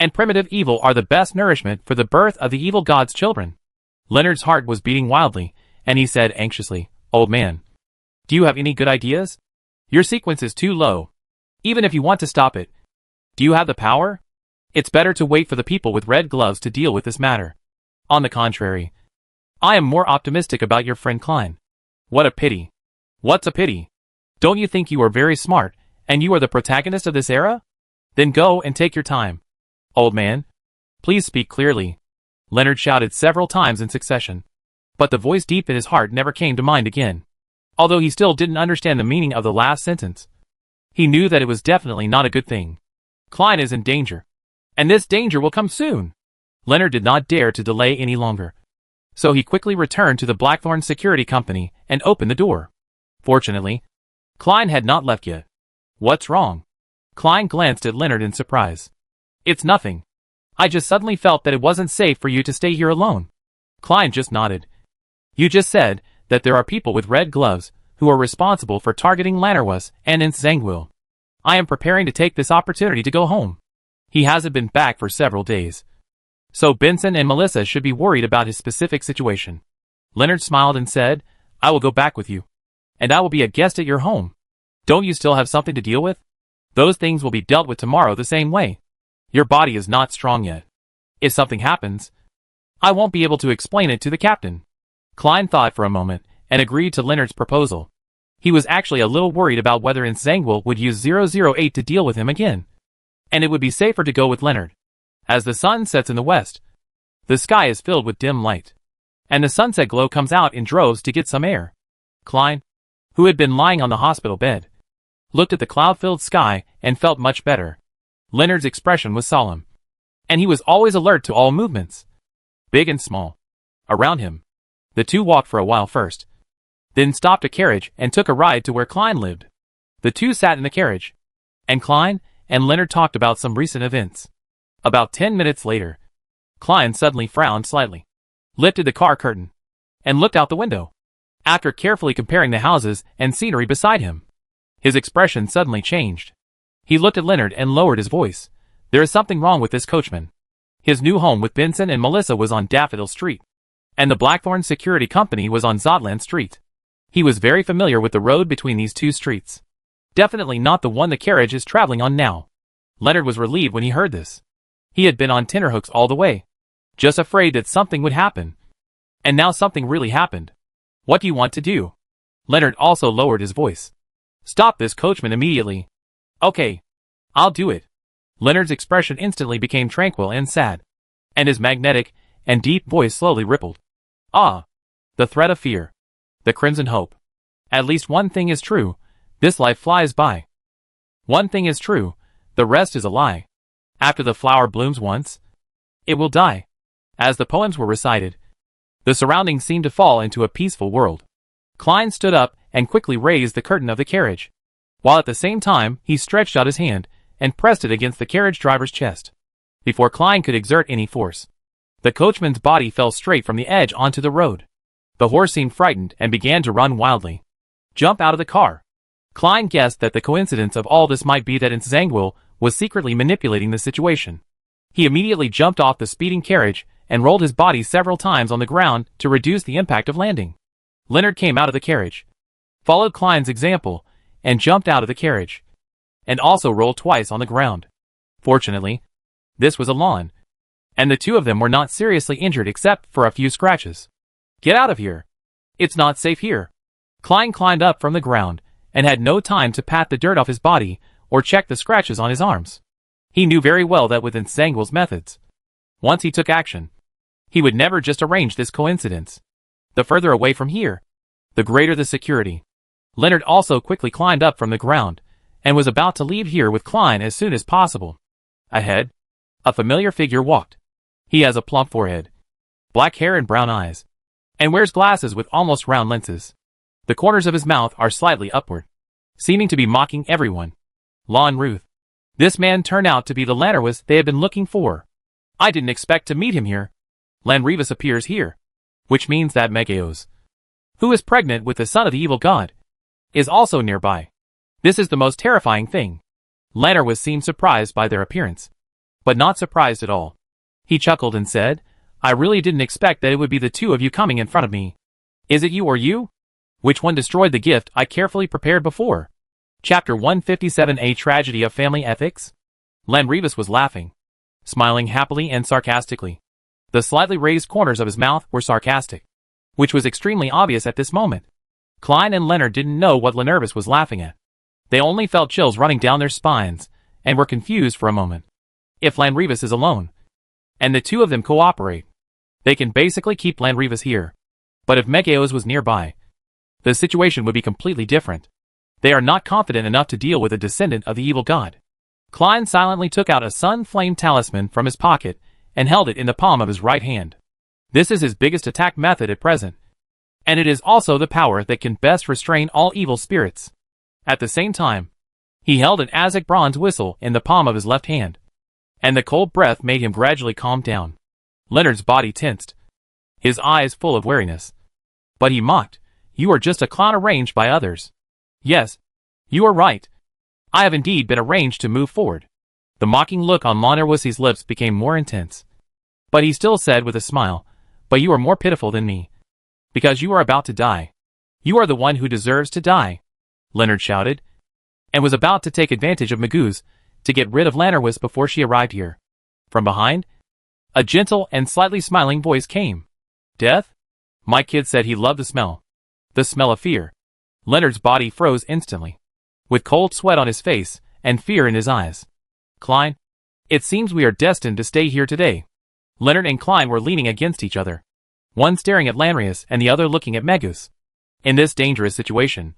and primitive evil are the best nourishment for the birth of the evil god's children." Leonard's heart was beating wildly, and he said anxiously, "Old man, do you have any good ideas? Your sequence is too low. Even if you want to stop it, do you have the power? It's better to wait for the people with red gloves to deal with this matter. On the contrary, I am more optimistic about your friend Klein." "What a pity." "What's a pity? Don't you think you are very smart, and you are the protagonist of this era? Then go and take your time." "Old man, please speak clearly," Leonard shouted several times in succession. But the voice deep in his heart never came to mind again. Although he still didn't understand the meaning of the last sentence, he knew that it was definitely not a good thing. Klein is in danger, and this danger will come soon. Leonard did not dare to delay any longer, so he quickly returned to the Blackthorn Security Company and opened the door. Fortunately, Klein had not left yet. "What's wrong?" Klein glanced at Leonard in surprise. "It's nothing. I just suddenly felt that it wasn't safe for you to stay here alone." Klein just nodded. "You just said that there are people with red gloves who are responsible for targeting Langerwas and Zangwil. I am preparing to take this opportunity to go home. He hasn't been back for several days. So Benson and Melissa should be worried about his specific situation. Leonard smiled and said, I will go back with you. And I will be a guest at your home. Don't you still have something to deal with? Those things will be dealt with tomorrow the same way. Your body is not strong yet. If something happens, I won't be able to explain it to the captain. Klein thought for a moment and agreed to Leonard's proposal. He was actually a little worried about whether Zangwill would use 008 to deal with him again. And it would be safer to go with Leonard. As the sun sets in the west, the sky is filled with dim light, and the sunset glow comes out in droves to get some air. Klein, who had been lying on the hospital bed, looked at the cloud-filled sky and felt much better. Leonard's expression was solemn, and he was always alert to all movements, big and small, around him. The two walked for a while first, then stopped a carriage and took a ride to where Klein lived. The two sat in the carriage, and Klein and Leonard talked about some recent events. About 10 minutes later, Klein suddenly frowned slightly, lifted the car curtain, and looked out the window. After carefully comparing the houses and scenery beside him, his expression suddenly changed. He looked at Leonard and lowered his voice. There is something wrong with this coachman. His new home with Benson and Melissa was on Daffodil Street, and the Blackthorn Security Company was on Zodland Street. He was very familiar with the road between these two streets. Definitely not the one the carriage is traveling on now. Leonard was relieved when he heard this. He had been on tenterhooks all the way, just afraid that something would happen. And now something really happened. What do you want to do? Leonard also lowered his voice. Stop this coachman immediately. Okay, I'll do it. Leonard's expression instantly became tranquil and sad, and his magnetic and deep voice slowly rippled. Ah, the threat of fear, the crimson hope. At least one thing is true, this life flies by. One thing is true, the rest is a lie. After the flower blooms once, it will die. As the poems were recited, the surroundings seemed to fall into a peaceful world. Klein stood up and quickly raised the curtain of the carriage, while at the same time he stretched out his hand and pressed it against the carriage driver's chest. Before Klein could exert any force, the coachman's body fell straight from the edge onto the road. The horse seemed frightened and began to run wildly. Jump out of the car. Klein guessed that the coincidence of all this might be that Zangwill was secretly manipulating the situation. He immediately jumped off the speeding carriage and rolled his body several times on the ground to reduce the impact of landing. Leonard came out of the carriage, followed Klein's example, and jumped out of the carriage, and also rolled twice on the ground. Fortunately, this was a lawn, and the two of them were not seriously injured except for a few scratches. Get out of here. It's not safe here. Klein climbed up from the ground and had no time to pat the dirt off his body or check the scratches on his arms. He knew very well that with Zangwill's methods, once he took action, he would never just arrange this coincidence. The further away from here, the greater the security. Leonard also quickly climbed up from the ground and was about to leave here with Klein as soon as possible. Ahead, a familiar figure walked. He has a plump forehead, black hair and brown eyes, and wears glasses with almost round lenses. The corners of his mouth are slightly upward, seeming to be mocking everyone. Lon Ruth. This man turned out to be the Lannerwas they had been looking for. I didn't expect to meet him here. Lan Rivas appears here, which means that Megaos, who is pregnant with the son of the evil god, is also nearby. This is the most terrifying thing. Lannerwas seemed surprised by their appearance, but not surprised at all. He chuckled and said, I really didn't expect that it would be the two of you coming in front of me. Is it you or you? Which one destroyed the gift I carefully prepared before? Chapter 157, A Tragedy of Family Ethics? Lan Rivas was laughing, smiling happily and sarcastically. The slightly raised corners of his mouth were sarcastic, which was extremely obvious at this moment. Klein and Leonard didn't know what Lannervis was laughing at. They only felt chills running down their spines, and were confused for a moment. If Lan Rivas is alone, and the two of them cooperate, they can basically keep Lan Rivas here. But if Megaos was nearby, the situation would be completely different. They are not confident enough to deal with a descendant of the evil god. Klein silently took out a sun flame talisman from his pocket and held it in the palm of his right hand. This is his biggest attack method at present, and it is also the power that can best restrain all evil spirits. At the same time, he held an Aztec bronze whistle in the palm of his left hand, and the cold breath made him gradually calm down. Leonard's body tensed, his eyes full of wariness. But he mocked, You are just a clown arranged by others. Yes, you are right. I have indeed been arranged to move forward. The mocking look on Lannerwussie's lips became more intense. But he still said with a smile, but you are more pitiful than me. Because you are about to die. You are the one who deserves to die, Leonard shouted, and was about to take advantage of Magoo's to get rid of Lannerwuss before she arrived here. From behind, a gentle and slightly smiling voice came. Death? My kid said he loved the smell. The smell of fear. Leonard's body froze instantly, with cold sweat on his face and fear in his eyes. Klein, it seems we are destined to stay here today. Leonard and Klein were leaning against each other, one staring at Lannerwuss and the other looking at Magus. In this dangerous situation,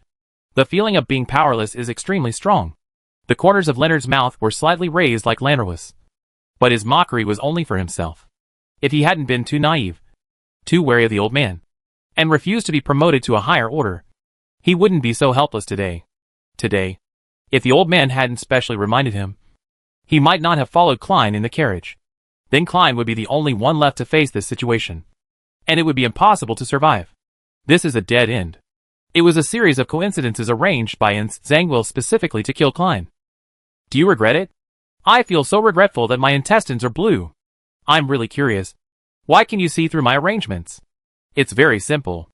the feeling of being powerless is extremely strong. The corners of Leonard's mouth were slightly raised like Lannerwuss. But his mockery was only for himself. If he hadn't been too naive, too wary of the old man, and refused to be promoted to a higher order, he wouldn't be so helpless today. Today, if the old man hadn't specially reminded him, he might not have followed Klein in the carriage. Then Klein would be the only one left to face this situation, and it would be impossible to survive. This is a dead end. It was a series of coincidences arranged by Ins Zangwill specifically to kill Klein. Do you regret it? I feel so regretful that my intestines are blue. I'm really curious. Why can you see through my arrangements? It's very simple.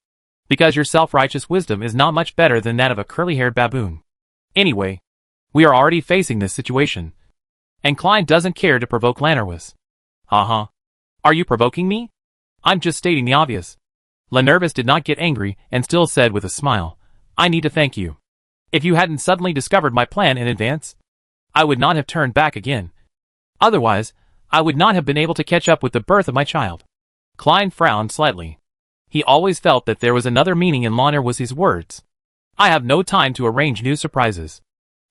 Because your self-righteous wisdom is not much better than that of a curly-haired baboon. Anyway, we are already facing this situation. And Klein doesn't care to provoke Lannerwuss. Are you provoking me? I'm just stating the obvious. Lannerwuss did not get angry and still said with a smile, I need to thank you. If you hadn't suddenly discovered my plan in advance, I would not have turned back again. Otherwise, I would not have been able to catch up with the birth of my child. Klein frowned slightly. He always felt that there was another meaning in Lannerwussie's words. I have no time to arrange new surprises.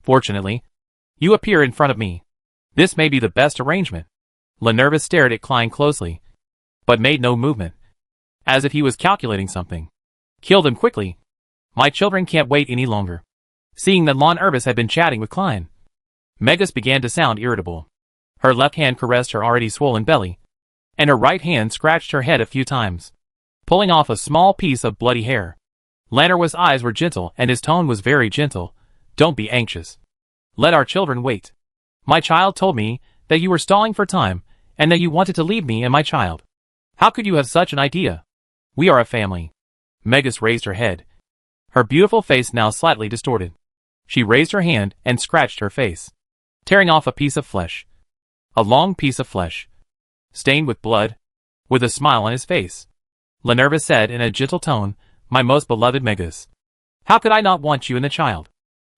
Fortunately, you appear in front of me. This may be the best arrangement. Lannerwuss stared at Klein closely, but made no movement, as if he was calculating something. Kill them quickly. My children can't wait any longer. Seeing that Lannerwuss had been chatting with Klein, Magus began to sound irritable. Her left hand caressed her already swollen belly, and her right hand scratched her head a few times, pulling off a small piece of bloody hair. Lannerwuss' eyes were gentle and his tone was very gentle. Don't be anxious. Let our children wait. My child told me that you were stalling for time and that you wanted to leave me and my child. How could you have such an idea? We are a family. Magus raised her head, her beautiful face now slightly distorted. She raised her hand and scratched her face, tearing off a piece of flesh. A long piece of flesh, stained with blood, with a smile on his face. Lannerwuss said in a gentle tone, My most beloved Magus, how could I not want you and the child?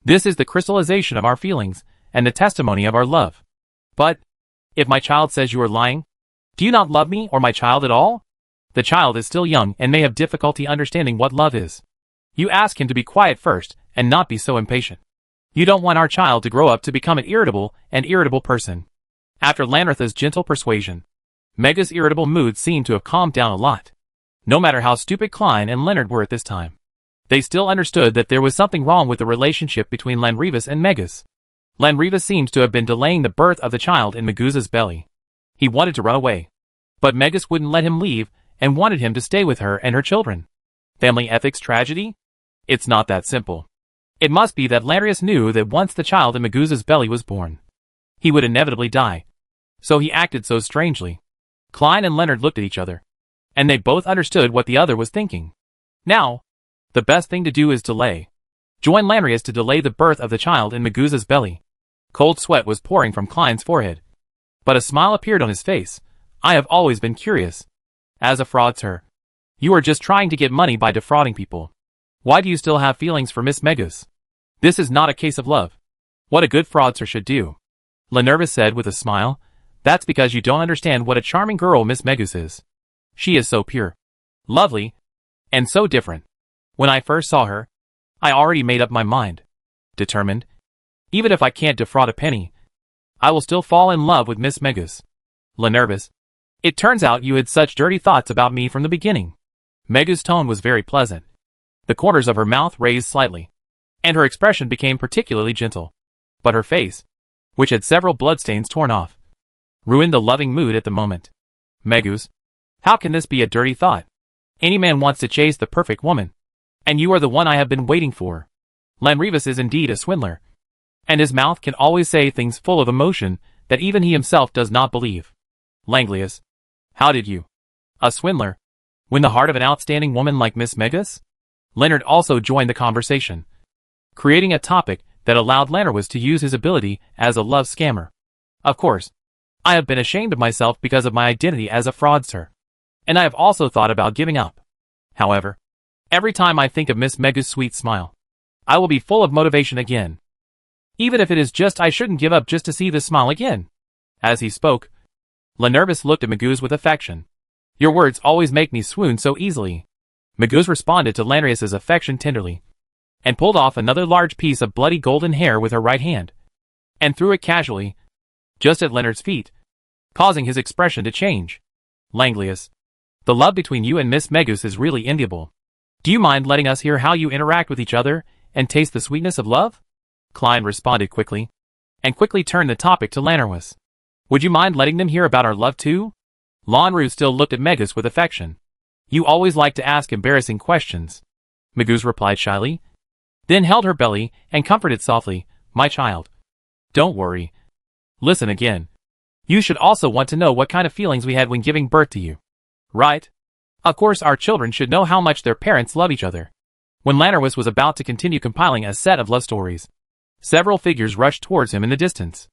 This is the crystallization of our feelings and the testimony of our love. But, if my child says you are lying, do you not love me or my child at all? The child is still young and may have difficulty understanding what love is. You ask him to be quiet first and not be so impatient. You don't want our child to grow up to become an irritable person. After Lannerwuss's gentle persuasion, Mega's irritable mood seemed to have calmed down a lot. No matter how stupid Klein and Leonard were at this time, they still understood that there was something wrong with the relationship between Lannerwuss and Magus. Lannerwuss seemed to have been delaying the birth of the child in Magusa's belly. He wanted to run away, but Magus wouldn't let him leave and wanted him to stay with her and her children. Family ethics tragedy? It's not that simple. It must be that Lannerwuss knew that once the child in Magusa's belly was born, he would inevitably die. So he acted so strangely. Klein and Leonard looked at each other, and they both understood what the other was thinking. Now, the best thing to do is delay. Join Lannerwuss to delay the birth of the child in Magusa's belly. Cold sweat was pouring from Klein's forehead, but a smile appeared on his face. I have always been curious. As a fraudster, you are just trying to get money by defrauding people. Why do you still have feelings for Miss Magus? This is not a case of love. What a good fraudster should do. Lannerwuss said with a smile. That's because you don't understand what a charming girl Miss Magus is. She is so pure, lovely, and so different. When I first saw her, I already made up my mind. Determined. Even if I can't defraud a penny, I will still fall in love with Miss Magus. Lannerwuss, it turns out you had such dirty thoughts about me from the beginning. Magus' tone was very pleasant. The corners of her mouth raised slightly, and her expression became particularly gentle. But her face, which had several bloodstains torn off, ruined the loving mood at the moment. Magus, how can this be a dirty thought? Any man wants to chase the perfect woman, and you are the one I have been waiting for. Lannerwuss is indeed a swindler, And his mouth can always say things full of emotion that even he himself does not believe. Langlius. How did you? A swindler. Win the heart of an outstanding woman like Miss Megas? Leonard also joined the conversation, creating a topic that allowed Lanarwis to use his ability as a love scammer. Of course, I have been ashamed of myself because of my identity as a fraudster. And I have also thought about giving up. However, every time I think of Miss Mega's sweet smile, I will be full of motivation again. Even if it is just I shouldn't give up just to see this smile again. As he spoke, Lanarwis looked at Magoo's with affection. Your words always make me swoon so easily. Magoo's responded to Lanarius's affection tenderly, and pulled off another large piece of bloody golden hair with her right hand, and threw it casually, just at Leonard's feet, causing his expression to change. Langlius, the love between you and Miss Megas is really enviable. Do you mind letting us hear how you interact with each other and taste the sweetness of love? Klein responded quickly, and quickly turned the topic to Lanarwis. Would you mind letting them hear about our love too? Lanru still looked at Megas with affection. You always like to ask embarrassing questions. Magoo's replied shyly, then held her belly and comforted softly, my child. Don't worry. Listen again. You should also want to know what kind of feelings we had when giving birth to you. Right? Of course our children should know how much their parents love each other. When Lanarwis was about to continue compiling a set of love stories, several figures rushed towards him in the distance.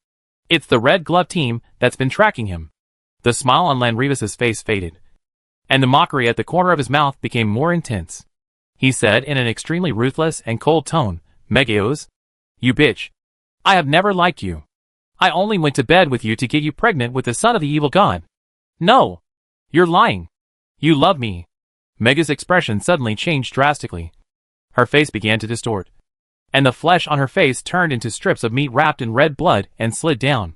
It's the Red Glove team that's been tracking him. The smile on Lanrivis's face faded, and the mockery at the corner of his mouth became more intense. He said in an extremely ruthless and cold tone, Megios, you bitch. I have never liked you. I only went to bed with you to get you pregnant with the son of the evil god. No. You're lying. You love me. Mega's expression suddenly changed drastically. Her face began to distort, and the flesh on her face turned into strips of meat wrapped in red blood and slid down.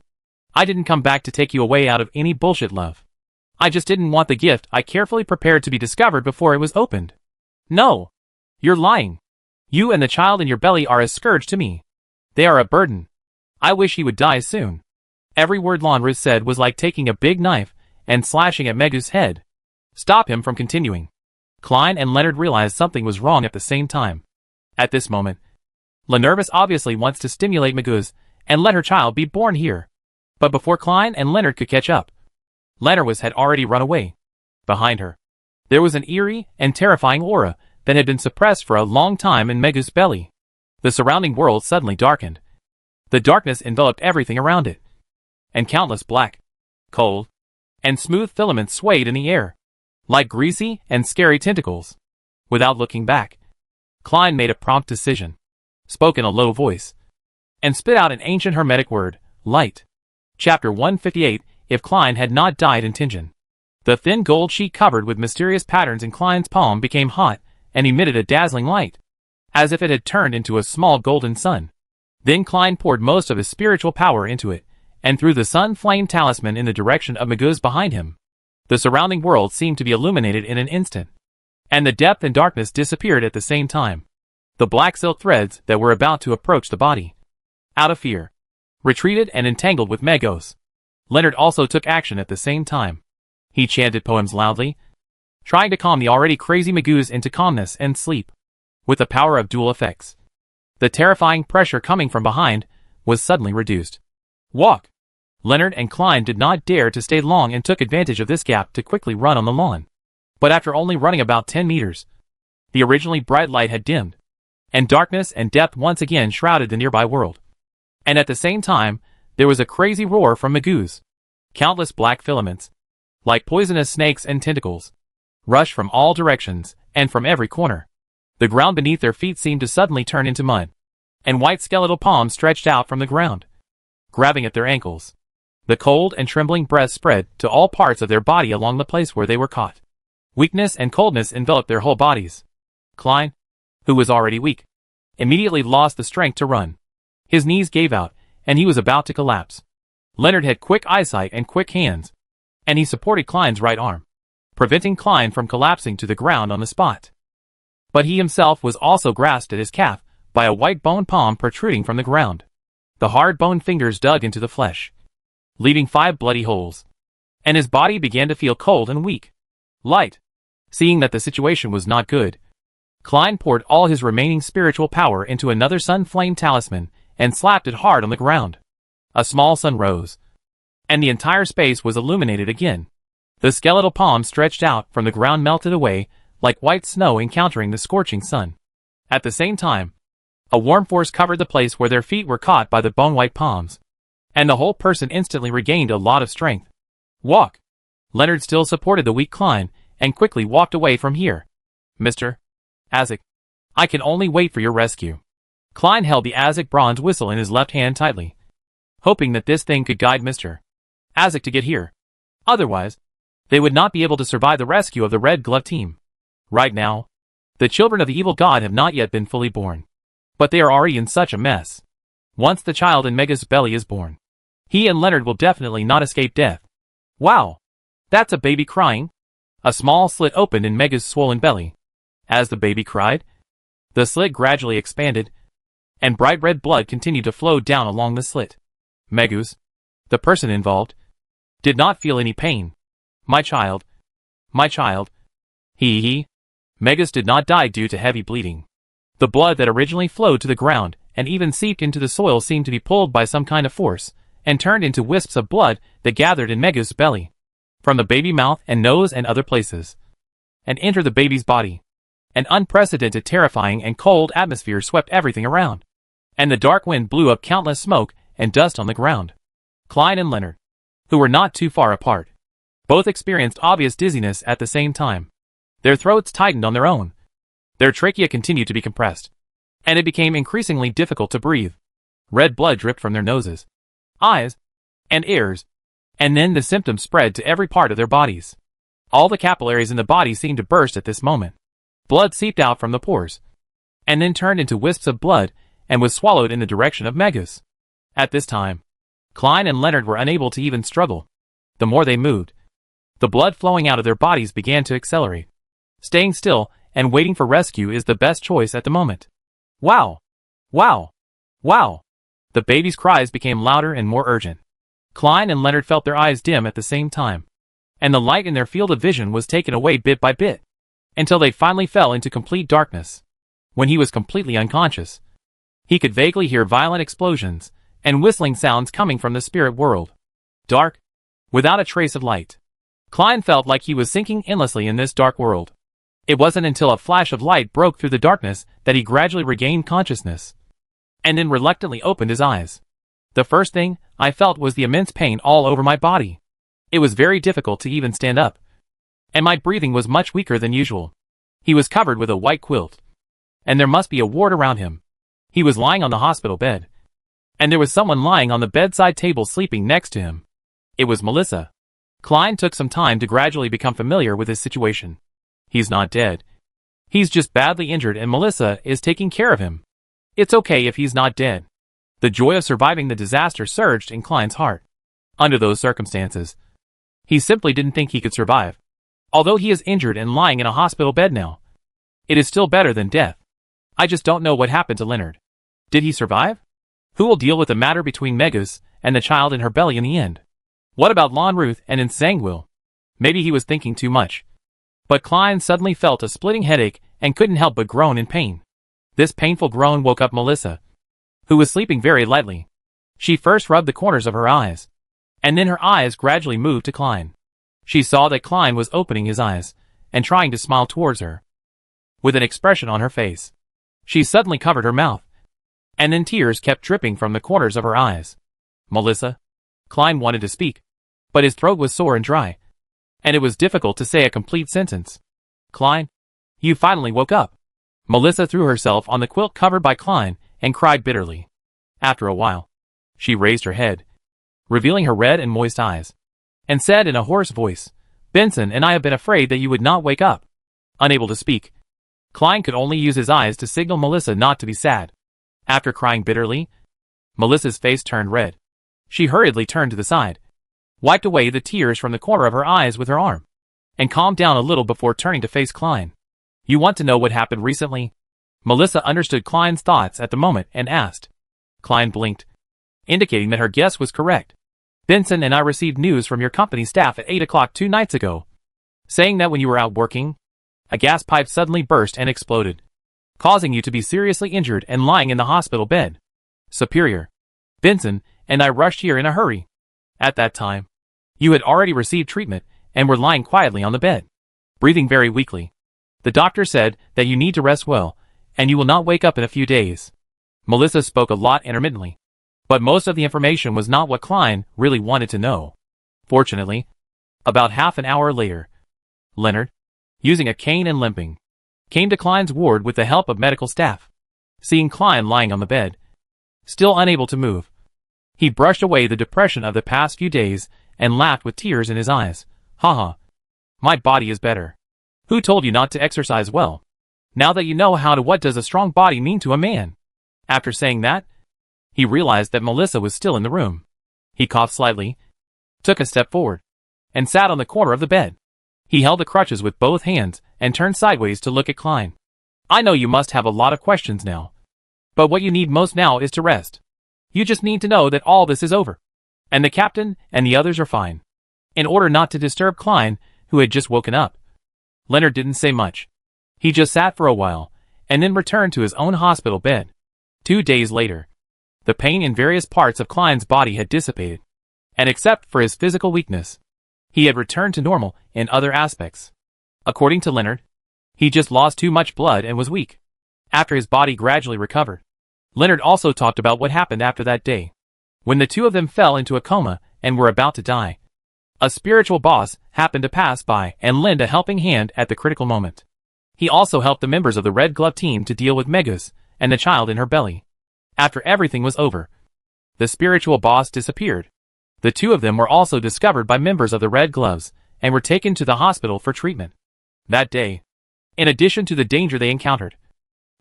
I didn't come back to take you away out of any bullshit love. I just didn't want the gift I carefully prepared to be discovered before it was opened. No. You're lying. You and the child in your belly are a scourge to me. They are a burden. I wish he would die soon. Every word Lanrus said was like taking a big knife and slashing at Megu's head. Stop him from continuing. Klein and Leonard realized something was wrong at the same time. At this moment, Lanarwis obviously wants to stimulate Megu's and let her child be born here. But before Klein and Leonard could catch up, Lanarwis had already run away. Behind her, there was an eerie and terrifying aura that had been suppressed for a long time in Megu's belly. The surrounding world suddenly darkened. The darkness enveloped everything around it, and countless black, cold, and smooth filaments swayed in the air, like greasy and scary tentacles. Without looking back, Klein made a prompt decision, spoke in a low voice, and spit out an ancient hermetic word, light. Chapter 158, If Klein had not died in Tingen. The thin gold sheet covered with mysterious patterns in Klein's palm became hot and emitted a dazzling light, as if it had turned into a small golden sun. Then Klein poured most of his spiritual power into it, and threw the sun flame talisman in the direction of Maguz behind him. The surrounding world seemed to be illuminated in an instant, and the depth and darkness disappeared at the same time. The black silk threads that were about to approach the body, out of fear, retreated and entangled with Megos. Leonard also took action at the same time. He chanted poems loudly, trying to calm the already crazy Maguz into calmness and sleep. With the power of dual effects, the terrifying pressure coming from behind was suddenly reduced. Walk! Leonard and Klein did not dare to stay long and took advantage of this gap to quickly run on the lawn. But after only running about 10 meters, the originally bright light had dimmed, and darkness and depth once again shrouded the nearby world. And at the same time, there was a crazy roar from Maguz. Countless black filaments, like poisonous snakes and tentacles, rushed from all directions and from every corner. The ground beneath their feet seemed to suddenly turn into mud, and white skeletal palms stretched out from the ground, grabbing at their ankles. The cold and trembling breath spread to all parts of their body along the place where they were caught. Weakness and coldness enveloped their whole bodies. Klein, who was already weak, immediately lost the strength to run. His knees gave out, and he was about to collapse. Leonard had quick eyesight and quick hands, and he supported Klein's right arm, preventing Klein from collapsing to the ground on the spot. But he himself was also grasped at his calf by a white bone palm protruding from the ground. The hard bone fingers dug into the flesh, leaving 5 bloody holes, and his body began to feel cold and weak. Light. Seeing that the situation was not good, Klein poured all his remaining spiritual power into another sun flame talisman and slapped it hard on the ground. A small sun rose, and the entire space was illuminated again. The skeletal palm stretched out from the ground melted away like white snow encountering the scorching sun. At the same time, a warm force covered the place where their feet were caught by the bone-white palms, and the whole person instantly regained a lot of strength. Walk! Leonard still supported the weak Klein, and quickly walked away from here. Mr. Azek, I can only wait for your rescue. Klein held the Azek bronze whistle in his left hand tightly, hoping that this thing could guide Mr. Azek to get here. Otherwise, they would not be able to survive the rescue of the Red Glove team. Right now, the children of the evil god have not yet been fully born, but they are already in such a mess. Once the child in Mega's belly is born, he and Leonard will definitely not escape death. Wow! That's a baby crying. A small slit opened in Mega's swollen belly. As the baby cried, the slit gradually expanded, and bright red blood continued to flow down along the slit. Megus, the person involved, did not feel any pain. My child. He. Megus did not die due to heavy bleeding. The blood that originally flowed to the ground and even seeped into the soil seemed to be pulled by some kind of force, and turned into wisps of blood that gathered in Megus' belly, from the baby mouth and nose and other places, and entered the baby's body. An unprecedented, terrifying, and cold atmosphere swept everything around, and the dark wind blew up countless smoke and dust on the ground. Klein and Leonard, who were not too far apart, both experienced obvious dizziness at the same time. Their throats tightened on their own. Their trachea continued to be compressed, and it became increasingly difficult to breathe. Red blood dripped from their noses, eyes, and ears, and then the symptoms spread to every part of their bodies. All the capillaries in the body seemed to burst at this moment. Blood seeped out from the pores, and then turned into wisps of blood and was swallowed in the direction of Megus. At this time, Klein and Leonard were unable to even struggle. The more they moved, the blood flowing out of their bodies began to accelerate. Staying still and waiting for rescue is the best choice at the moment. Wow! Wow! Wow! The baby's cries became louder and more urgent. Klein and Leonard felt their eyes dim at the same time, and the light in their field of vision was taken away bit by bit, until they finally fell into complete darkness. When he was completely unconscious, he could vaguely hear violent explosions and whistling sounds coming from the spirit world. Dark, without a trace of light. Klein felt like he was sinking endlessly in this dark world. It wasn't until a flash of light broke through the darkness that he gradually regained consciousness, and then reluctantly opened his eyes. The first thing I felt was the immense pain all over my body. It was very difficult to even stand up, and my breathing was much weaker than usual. He was covered with a white quilt, and there must be a ward around him. He was lying on the hospital bed, and there was someone lying on the bedside table sleeping next to him. It was Melissa. Klein took some time to gradually become familiar with his situation. He's not dead. He's just badly injured and Melissa is taking care of him. It's okay if he's not dead. The joy of surviving the disaster surged in Klein's heart. Under those circumstances, he simply didn't think he could survive. Although he is injured and lying in a hospital bed now, it is still better than death. I just don't know what happened to Leonard. Did he survive? Who will deal with the matter between Megus and the child in her belly in the end? What about Lon Ruth and Nsangwil? Maybe he was thinking too much. But Klein suddenly felt a splitting headache and couldn't help but groan in pain. This painful groan woke up Melissa, who was sleeping very lightly. She first rubbed the corners of her eyes, and then her eyes gradually moved to Klein. She saw that Klein was opening his eyes and trying to smile towards her, with an expression on her face. She suddenly covered her mouth, and then tears kept dripping from the corners of her eyes. Melissa? Klein wanted to speak, but his throat was sore and dry, and it was difficult to say a complete sentence. Klein, you finally woke up. Melissa threw herself on the quilt covered by Klein and cried bitterly. After a while, she raised her head, revealing her red and moist eyes, and said in a hoarse voice, Benson and I have been afraid that you would not wake up. Unable to speak, Klein could only use his eyes to signal Melissa not to be sad. After crying bitterly, Melissa's face turned red. She hurriedly turned to the side, wiped away the tears from the corner of her eyes with her arm, and calmed down a little before turning to face Klein. You want to know what happened recently? Melissa understood Klein's thoughts at the moment and asked. Klein blinked, indicating that her guess was correct. Benson and I received news from your company staff at 8 o'clock 2 nights ago, saying that when you were out working, a gas pipe suddenly burst and exploded, causing you to be seriously injured and lying in the hospital bed. Superior Benson and I rushed here in a hurry. At that time, you had already received treatment and were lying quietly on the bed, breathing very weakly. The doctor said that you need to rest well, and you will not wake up in a few days. Melissa spoke a lot intermittently, but most of the information was not what Klein really wanted to know. Fortunately, about half an hour later, Leonard, using a cane and limping, came to Klein's ward with the help of medical staff. Seeing Klein lying on the bed, still unable to move, he brushed away the depression of the past few days and laughed with tears in his eyes. Haha. My body is better. Who told you not to exercise well? Now that you know how to, what does a strong body mean to a man? After saying that, he realized that Melissa was still in the room. He coughed slightly, took a step forward, and sat on the corner of the bed. He held the crutches with both hands and turned sideways to look at Klein. I know you must have a lot of questions now, but what you need most now is to rest. You just need to know that all this is over, and the captain and the others are fine. In order not to disturb Klein, who had just woken up, Leonard didn't say much. He just sat for a while, and then returned to his own hospital bed. 2 days later, the pain in various parts of Klein's body had dissipated, and except for his physical weakness, he had returned to normal in other aspects. According to Leonard, he just lost too much blood and was weak. After his body gradually recovered, Leonard also talked about what happened after that day, when the two of them fell into a coma and were about to die. A spiritual boss happened to pass by and lend a helping hand at the critical moment. He also helped the members of the Red Glove team to deal with Megas and the child in her belly. After everything was over, the spiritual boss disappeared. The two of them were also discovered by members of the Red Gloves and were taken to the hospital for treatment. That day, in addition to the danger they encountered,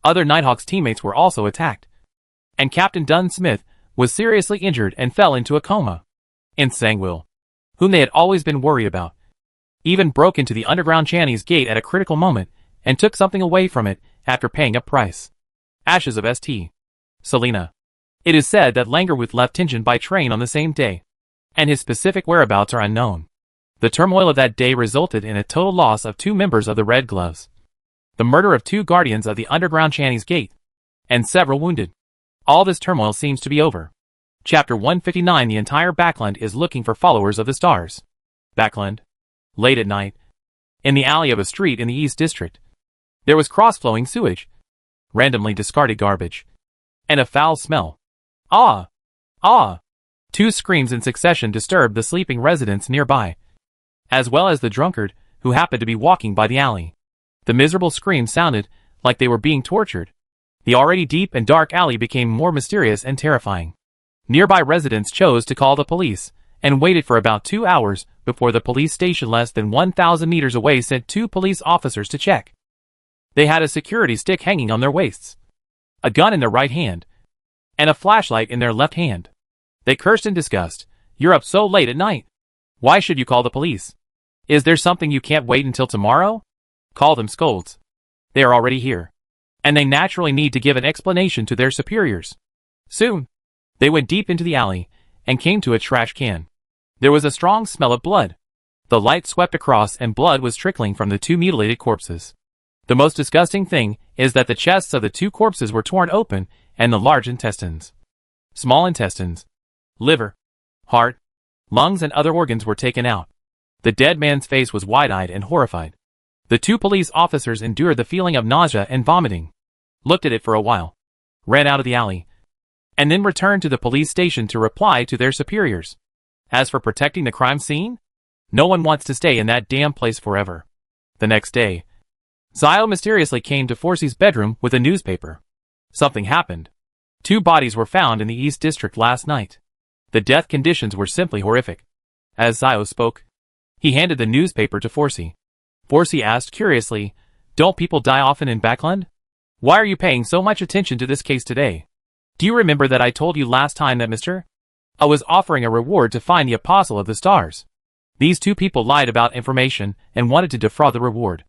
other Nighthawks teammates were also attacked, and Captain Dunn Smith was seriously injured and fell into a coma. And Sangwil, whom they had always been worried about, even broke into the underground Channy's gate at a critical moment and took something away from it after paying a price. Ashes of St. Selena. It is said that Langerwooth left Tingen by train on the same day, and his specific whereabouts are unknown. The turmoil of that day resulted in a total loss of 2 members of the Red Gloves, the murder of 2 guardians of the underground Channy's gate, and several wounded. All this turmoil seems to be over. Chapter 159. The entire Backland is looking for followers of the stars. Backland. Late at night, in the alley of a street in the East District, there was cross-flowing sewage, randomly discarded garbage, and a foul smell. Ah! Ah! 2 screams in succession disturbed the sleeping residents nearby, as well as the drunkard who happened to be walking by the alley. The miserable screams sounded like they were being tortured. The already deep and dark alley became more mysterious and terrifying. Nearby residents chose to call the police, and waited for about 2 hours before the police station less than 1,000 meters away sent 2 police officers to check. They had a security stick hanging on their waists, a gun in their right hand, and a flashlight in their left hand. They cursed in disgust. You're up so late at night. Why should you call the police? Is there something you can't wait until tomorrow? Call them scolds. They are already here, and they naturally need to give an explanation to their superiors. Soon, they went deep into the alley and came to a trash can. There was a strong smell of blood. The light swept across and blood was trickling from the 2 mutilated corpses. The most disgusting thing is that the chests of the 2 corpses were torn open and the large intestines, small intestines, liver, heart, lungs and other organs were taken out. The dead man's face was wide-eyed and horrified. The 2 police officers endured the feeling of nausea and vomiting, looked at it for a while, ran out of the alley, and then returned to the police station to reply to their superiors. As for protecting the crime scene, no one wants to stay in that damn place forever. The next day, Zio mysteriously came to Forsey's bedroom with a newspaper. Something happened. 2 bodies were found in the East District last night. The death conditions were simply horrific. As Zio spoke, he handed the newspaper to Forsey. Forsey asked curiously, "Don't people die often in Backland? Why are you paying so much attention to this case today? Do you remember that I told you last time that Mr. I was offering a reward to find the Apostle of the Stars? These 2 people lied about information and wanted to defraud the reward.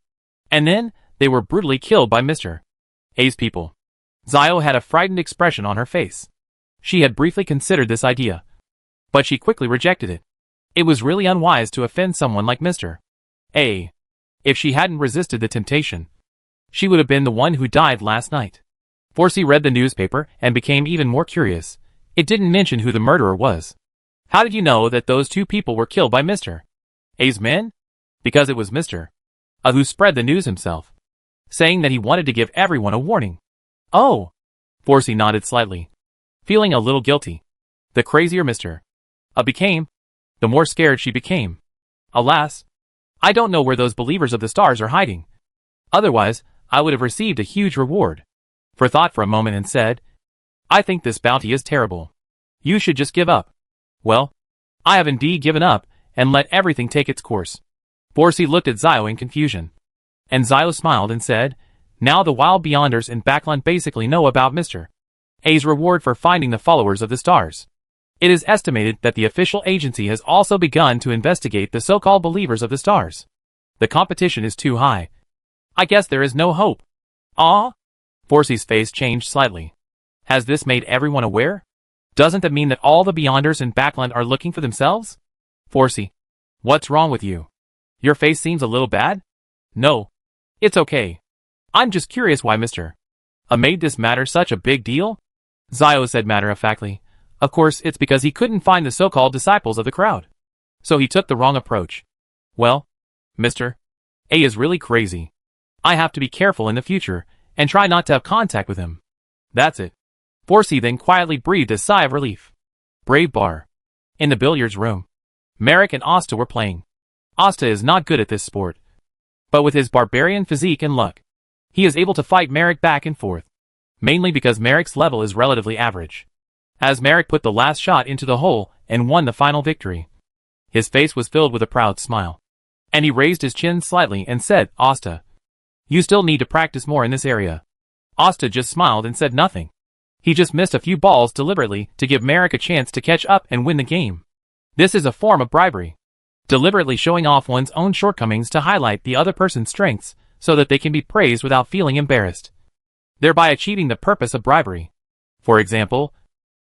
And then, they were brutally killed by Mr. A's people." Zio had a frightened expression on her face. She had briefly considered this idea, but she quickly rejected it. It was really unwise to offend someone like Mr. A. If she hadn't resisted the temptation, she would have been the one who died last night. Forsey read the newspaper and became even more curious. It didn't mention who the murderer was. How did you know that those two people were killed by Mr. A's men? Because it was Mr. A who spread the news himself, saying that he wanted to give everyone a warning. Oh! Forsey nodded slightly, feeling a little guilty. The crazier Mr. A became, the more scared she became. Alas! I don't know where those believers of the stars are hiding. Otherwise, I would have received a huge reward. For thought for a moment and said, I think this bounty is terrible. You should just give up. Well, I have indeed given up, and let everything take its course. Forsey looked at Zio in confusion. And Zio smiled and said, now the wild beyonders in Backland basically know about Mr. A's reward for finding the followers of the stars. It is estimated that the official agency has also begun to investigate the so-called believers of the stars. The competition is too high. I guess there is no hope. Ah? Forsey's face changed slightly. Has this made everyone aware? Doesn't that mean that all the beyonders in Backland are looking for themselves? Forsey. What's wrong with you? Your face seems a little bad? No. It's okay. I'm just curious why Mr. A made this matter such a big deal? Zio said matter-of-factly. Of course, it's because he couldn't find the so-called disciples of the crowd. So he took the wrong approach. Well, Mr. A is really crazy. I have to be careful in the future, and try not to have contact with him. That's it. Forsey then quietly breathed a sigh of relief. Brave bar. In the billiards room, Merrick and Asta were playing. Asta is not good at this sport. But with his barbarian physique and luck, he is able to fight Merrick back and forth. Mainly because Merrick's level is relatively average. As Merrick put the last shot into the hole and won the final victory, his face was filled with a proud smile. And he raised his chin slightly and said, Asta, you still need to practice more in this area. Asta just smiled and said nothing. He just missed a few balls deliberately to give Merrick a chance to catch up and win the game. This is a form of bribery. Deliberately showing off one's own shortcomings to highlight the other person's strengths so that they can be praised without feeling embarrassed, thereby achieving the purpose of bribery. For example,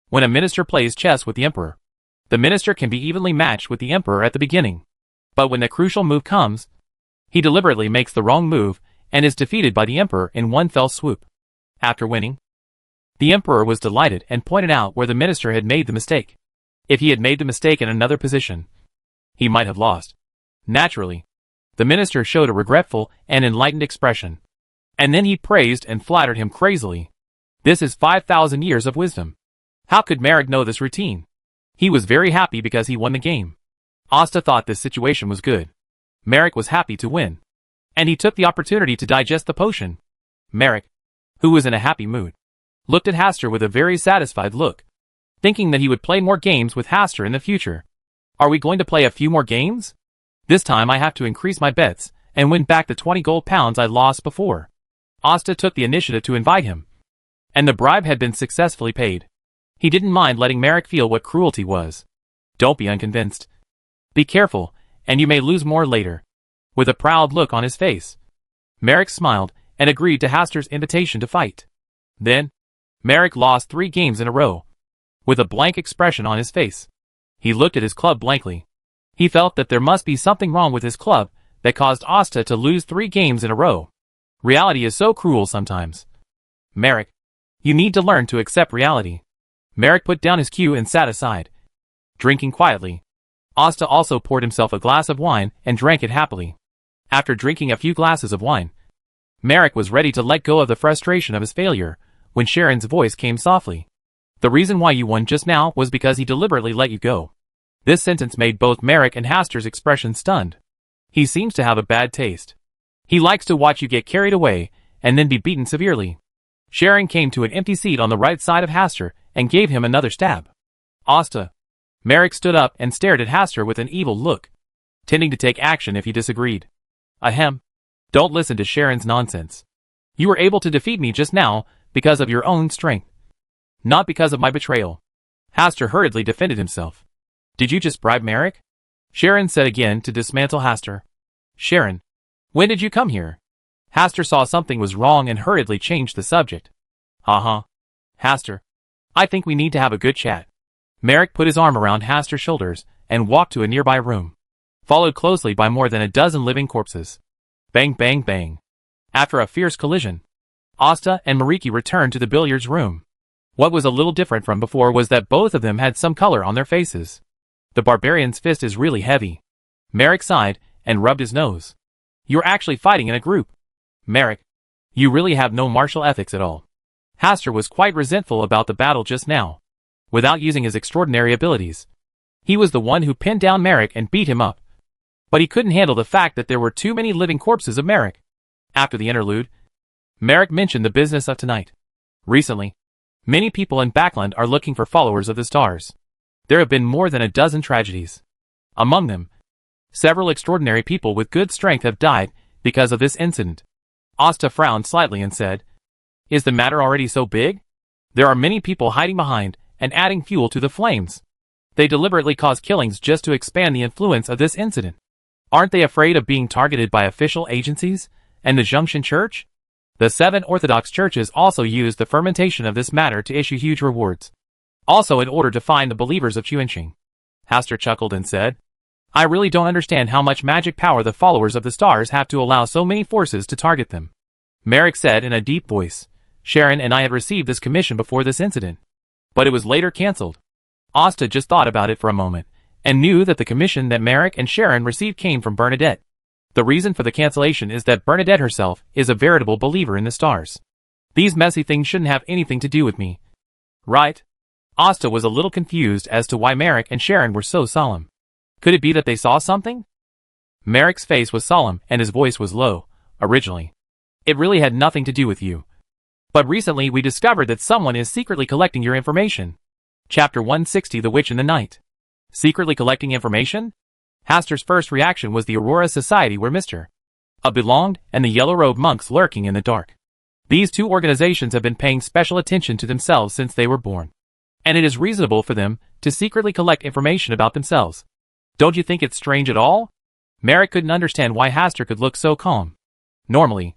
when a minister plays chess with the emperor, the minister can be evenly matched with the emperor at the beginning. But when the crucial move comes, he deliberately makes the wrong move and is defeated by the emperor in one fell swoop. After winning, the emperor was delighted and pointed out where the minister had made the mistake. If he had made the mistake in another position, he might have lost. Naturally, the minister showed a regretful and enlightened expression. And then he praised and flattered him crazily. This is 5,000 years of wisdom. How could Merrick know this routine? He was very happy because he won the game. Asta thought this situation was good. Merrick was happy to win. And he took the opportunity to digest the potion. Merrick, who was in a happy mood, looked at Hastur with a very satisfied look, thinking that he would play more games with Hastur in the future. Are we going to play a few more games? This time I have to increase my bets and win back the 20 gold pounds I lost before. Asta took the initiative to invite him. And the bribe had been successfully paid. He didn't mind letting Merrick feel what cruelty was. Don't be unconvinced. Be careful, and you may lose more later. With a proud look on his face, Merrick smiled and agreed to Hastur's invitation to fight. Then, Merrick lost 3 games in a row. With a blank expression on his face, he looked at his club blankly. He felt that there must be something wrong with his club that caused Asta to lose 3 games in a row. Reality is so cruel sometimes. Merrick, you need to learn to accept reality. Merrick put down his cue and sat aside, drinking quietly. Asta also poured himself a glass of wine and drank it happily. After drinking a few glasses of wine, Merrick was ready to let go of the frustration of his failure when Sharon's voice came softly. The reason why you won just now was because he deliberately let you go. This sentence made both Merrick and Hastur's expression stunned. He seems to have a bad taste. He likes to watch you get carried away and then be beaten severely. Sharon came to an empty seat on the right side of Hastur and gave him another stab. Asta. Merrick stood up and stared at Hastur with an evil look, tending to take action if he disagreed. Ahem. Don't listen to Sharon's nonsense. You were able to defeat me just now because of your own strength, not because of my betrayal. Hastur hurriedly defended himself. Did you just bribe Merrick? Sharon said again to dismantle Hastur. Sharon, when did you come here? Hastur saw something was wrong and hurriedly changed the subject. Hastur, I think we need to have a good chat. Merrick put his arm around Hastur's shoulders and walked to a nearby room, followed closely by more than a dozen living corpses. Bang, bang, bang. After a fierce collision, Asta and Mariki returned to the billiards room. What was a little different from before was that both of them had some color on their faces. The barbarian's fist is really heavy. Merrick sighed and rubbed his nose. You're actually fighting in a group. Merrick, you really have no martial ethics at all. Hastur was quite resentful about the battle just now. Without using his extraordinary abilities, he was the one who pinned down Merrick and beat him up. But he couldn't handle the fact that there were too many living corpses of Merrick. After the interlude, Merrick mentioned the business of tonight. Recently, many people in Backland are looking for followers of the stars. There have been more than a dozen tragedies. Among them, several extraordinary people with good strength have died because of this incident. Asta frowned slightly and said, Is the matter already so big? There are many people hiding behind and adding fuel to the flames. They deliberately cause killings just to expand the influence of this incident. Aren't they afraid of being targeted by official agencies and the Junction Church? The 7 Orthodox churches also use the fermentation of this matter to issue huge rewards. Also in order to find the believers of Chuanqing. Hastur chuckled and said, I really don't understand how much magic power the followers of the stars have to allow so many forces to target them. Merrick said in a deep voice, Sharon and I had received this commission before this incident. But it was later cancelled. Asta just thought about it for a moment, and knew that the commission that Merrick and Sharon received came from Bernadette. The reason for the cancellation is that Bernadette herself is a veritable believer in the stars. These messy things shouldn't have anything to do with me. Right? Asta was a little confused as to why Merrick and Sharon were so solemn. Could it be that they saw something? Merrick's face was solemn and his voice was low, originally. It really had nothing to do with you. But recently we discovered that someone is secretly collecting your information. Chapter 160 The Witch in the Night. Secretly collecting information? Hastur's first reaction was the Aurora Society where Mr. A belonged and the yellow-robed monks lurking in the dark. These two organizations have been paying special attention to themselves since they were born. And it is reasonable for them to secretly collect information about themselves. Don't you think it's strange at all? Merrick couldn't understand why Hastur could look so calm. Normally,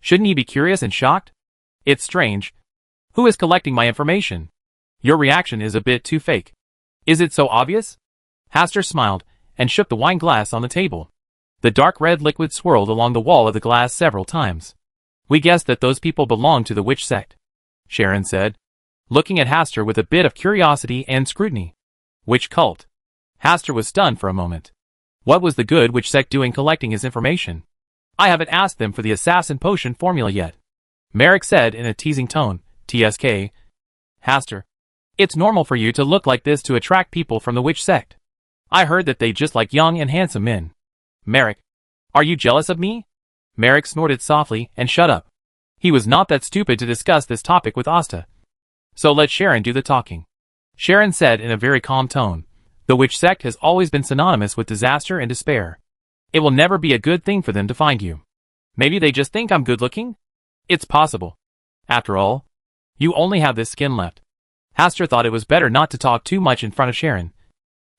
shouldn't he be curious and shocked? It's strange. Who is collecting my information? Your reaction is a bit too fake. Is it so obvious? Hastur smiled and shook the wine glass on the table. The dark red liquid swirled along the wall of the glass several times. We guessed that those people belong to the witch sect, Sharon said, looking at Hastur with a bit of curiosity and scrutiny. Witch cult? Hastur was stunned for a moment. What was the good witch sect doing collecting his information? I haven't asked them for the assassin potion formula yet. Merrick said in a teasing tone, TSK. Hastur, it's normal for you to look like this to attract people from the witch sect. I heard that they just like young and handsome men. Merrick, are you jealous of me? Merrick snorted softly and shut up. He was not that stupid to discuss this topic with Asta. So let Sharon do the talking. Sharon said in a very calm tone, the witch sect has always been synonymous with disaster and despair. It will never be a good thing for them to find you. Maybe they just think I'm good looking? It's possible. After all, you only have this skin left. Hastur thought it was better not to talk too much in front of Sharon.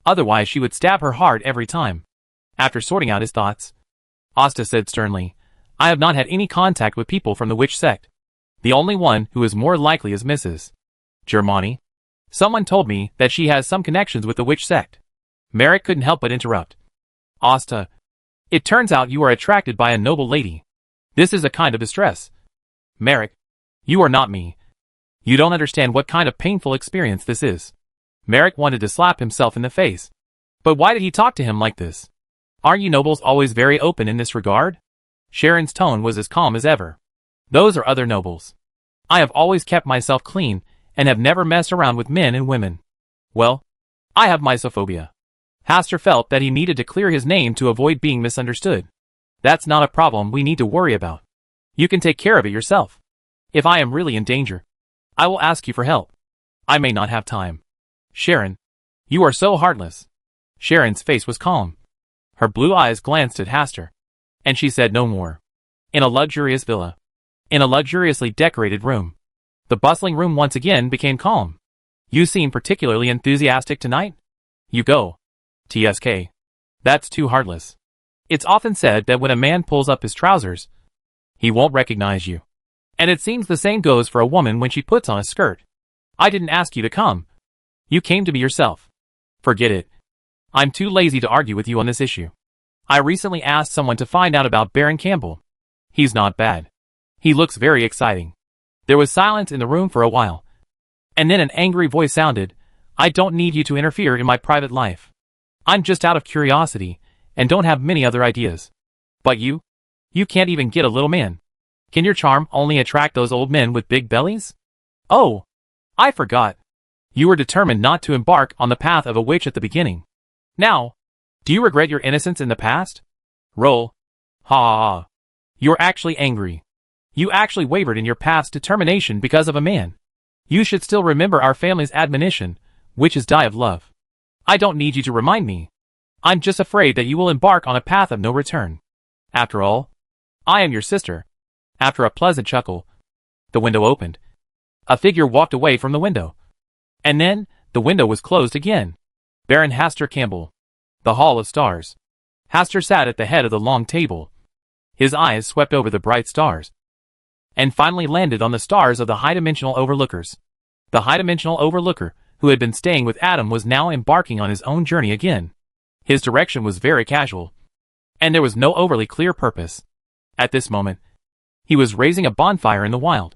Otherwise she would stab her heart every time. After sorting out his thoughts, Asta said sternly, I have not had any contact with people from the witch sect. The only one who is more likely is Mrs. Germani. Someone told me that she has some connections with the witch sect. Merrick couldn't help but interrupt. Asta, it turns out you are attracted by a noble lady. This is a kind of distress. Merrick, you are not me. You don't understand what kind of painful experience this is. Merrick wanted to slap himself in the face. But why did he talk to him like this? Aren't you nobles always very open in this regard? Sharon's tone was as calm as ever. Those are other nobles. I have always kept myself clean and have never messed around with men and women. Well, I have mysophobia. Hastur felt that he needed to clear his name to avoid being misunderstood. That's not a problem we need to worry about. You can take care of it yourself. If I am really in danger, I will ask you for help. I may not have time. Sharon, you are so heartless. Sharon's face was calm. Her blue eyes glanced at Hastur, and she said no more. In a luxurious villa. In a luxuriously decorated room. The bustling room once again became calm. You seem particularly enthusiastic tonight? You go. TSK. That's too heartless. It's often said that when a man pulls up his trousers, he won't recognize you. And it seems the same goes for a woman when she puts on a skirt. I didn't ask you to come. You came to me yourself. Forget it. I'm too lazy to argue with you on this issue. I recently asked someone to find out about Baron Campbell. He's not bad. He looks very exciting. There was silence in the room for a while. And then an angry voice sounded, "I don't need you to interfere in my private life. I'm just out of curiosity, and don't have many other ideas. But you can't even get a little man. Can your charm only attract those old men with big bellies? Oh, I forgot. You were determined not to embark on the path of a witch at the beginning. Now, do you regret your innocence in the past? Roll. Ha ha ha. You're actually angry. You actually wavered in your past determination because of a man. You should still remember our family's admonition, which is die of love. I don't need you to remind me. I'm just afraid that you will embark on a path of no return. After all, I am your sister." After a pleasant chuckle, the window opened. A figure walked away from the window. And then, the window was closed again. Baron Hastur Campbell. The Hall of Stars. Hastur sat at the head of the long table. His eyes swept over the bright stars, and finally landed on the stars of the high-dimensional overlookers. The high-dimensional overlooker, who had been staying with Adam, was now embarking on his own journey again. His direction was very casual, and there was no overly clear purpose. At this moment, he was raising a bonfire in the wild,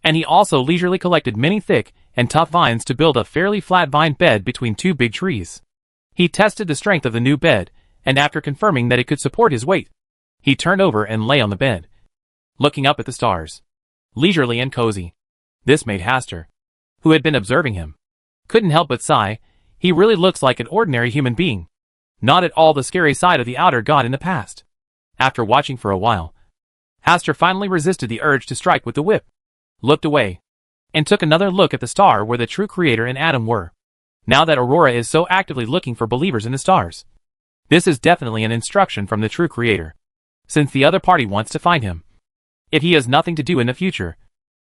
and he also leisurely collected many thick and tough vines to build a fairly flat vine bed between two big trees. He tested the strength of the new bed, and after confirming that it could support his weight, he turned over and lay on the bed, looking up at the stars, leisurely and cozy. This made Hastur, who had been observing him, couldn't help but sigh. He really looks like an ordinary human being, not at all the scary side of the outer god in the past. After watching for a while, Hastur finally resisted the urge to strike with the whip, looked away, and took another look at the star where the true creator and Adam were. Now that Aurora is so actively looking for believers in the stars, this is definitely an instruction from the true creator, since the other party wants to find him. If he has nothing to do in the future,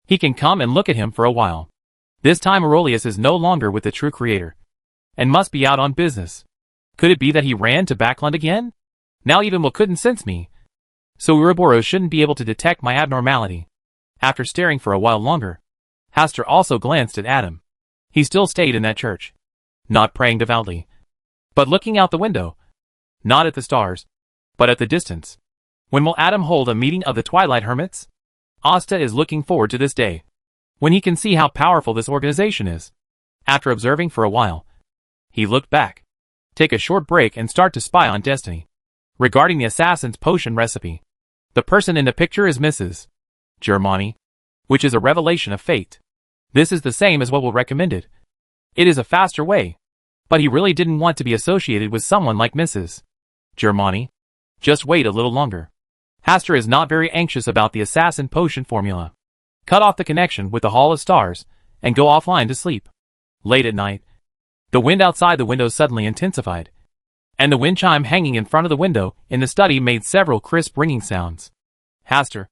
he can come and look at him for a while. This time Aurelius is no longer with the true creator, and must be out on business. Could it be that he ran to Backland again? Now even Will couldn't sense me, so Ouroboros shouldn't be able to detect my abnormality. After staring for a while longer, Hastur also glanced at Adam. He still stayed in that church, not praying devoutly, but looking out the window, not at the stars, but at the distance. When will Adam hold a meeting of the Twilight Hermits? Asta is looking forward to this day, when he can see how powerful this organization is. After observing for a while, he looked back, take a short break and start to spy on Destiny. Regarding the assassin's potion recipe, the person in the picture is Mrs. Germani, which is a revelation of fate. This is the same as what Will recommended. It is a faster way, but he really didn't want to be associated with someone like Mrs. Germani. Just wait a little longer. Hastur is not very anxious about the assassin potion formula. Cut off the connection with the Hall of Stars, and go offline to sleep. Late at night, the wind outside the window suddenly intensified, and the wind chime hanging in front of the window in the study made several crisp ringing sounds. Hastur,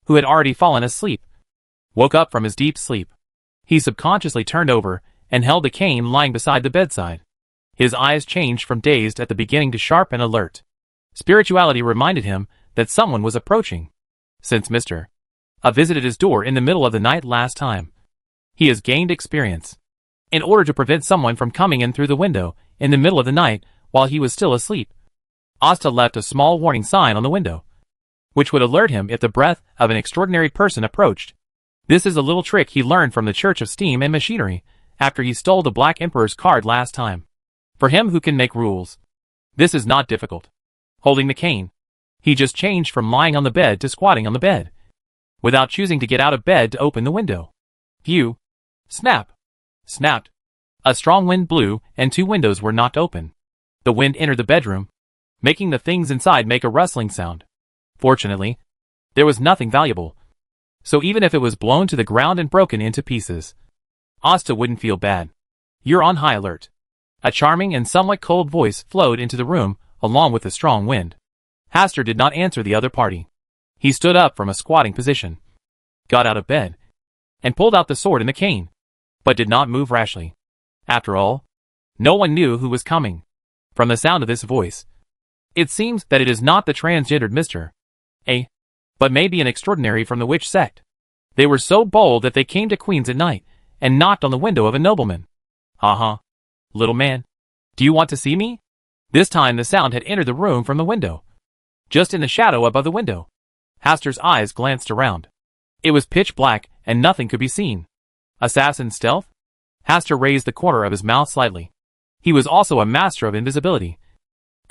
who had already fallen asleep, woke up from his deep sleep. He subconsciously turned over and held the cane lying beside the bedside. His eyes changed from dazed at the beginning to sharp and alert. Spirituality reminded him that someone was approaching. Since Mr. A visited his door in the middle of the night last time, he has gained experience. In order to prevent someone from coming in through the window in the middle of the night while he was still asleep, Asta left a small warning sign on the window, which would alert him if the breath of an extraordinary person approached. This is a little trick he learned from the Church of Steam and Machinery after he stole the Black Emperor's card last time. For him who can make rules, this is not difficult. Holding the cane, he just changed from lying on the bed to squatting on the bed, without choosing to get out of bed to open the window. Phew! Snap! Snapped. A strong wind blew, and two windows were knocked open. The wind entered the bedroom, making the things inside make a rustling sound. Fortunately, there was nothing valuable, so even if it was blown to the ground and broken into pieces, Asta wouldn't feel bad. You're on high alert. A charming and somewhat cold voice flowed into the room, along with the strong wind. Hastur did not answer the other party. He stood up from a squatting position, got out of bed, and pulled out the sword and the cane, but did not move rashly. After all, no one knew who was coming. From the sound of this voice, it seems that it is not the transgendered Mr. A, but maybe an extraordinary from the witch sect. They were so bold that they came to Queens at night and knocked on the window of a nobleman. Little man, do you want to see me? This time the sound had entered the room from the window, just in the shadow above the window. Hastur's eyes glanced around. It was pitch black, and nothing could be seen. Assassin stealth? Hastur raised the corner of his mouth slightly. He was also a master of invisibility,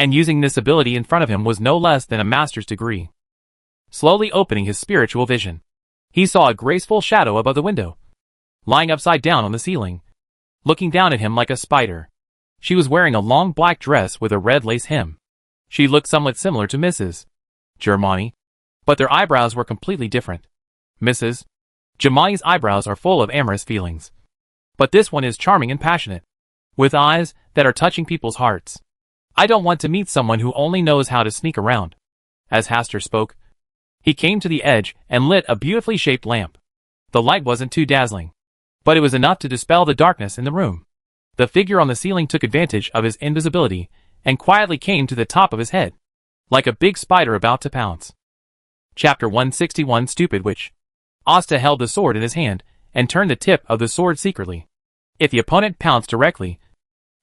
and using this ability in front of him was no less than a master's degree. Slowly opening his spiritual vision, he saw a graceful shadow above the window, lying upside down on the ceiling, looking down at him like a spider. She was wearing a long black dress with a red lace hem. She looked somewhat similar to Mrs. Germani, but their eyebrows were completely different. Mrs. Germani's eyebrows are full of amorous feelings, but this one is charming and passionate, with eyes that are touching people's hearts. I don't want to meet someone who only knows how to sneak around. As Hastur spoke, he came to the edge and lit a beautifully shaped lamp. The light wasn't too dazzling, but it was enough to dispel the darkness in the room. The figure on the ceiling took advantage of his invisibility and quietly came to the top of his head, like a big spider about to pounce. Chapter 161 Stupid Witch. Asta held the sword in his hand and turned the tip of the sword secretly. If the opponent pounced directly,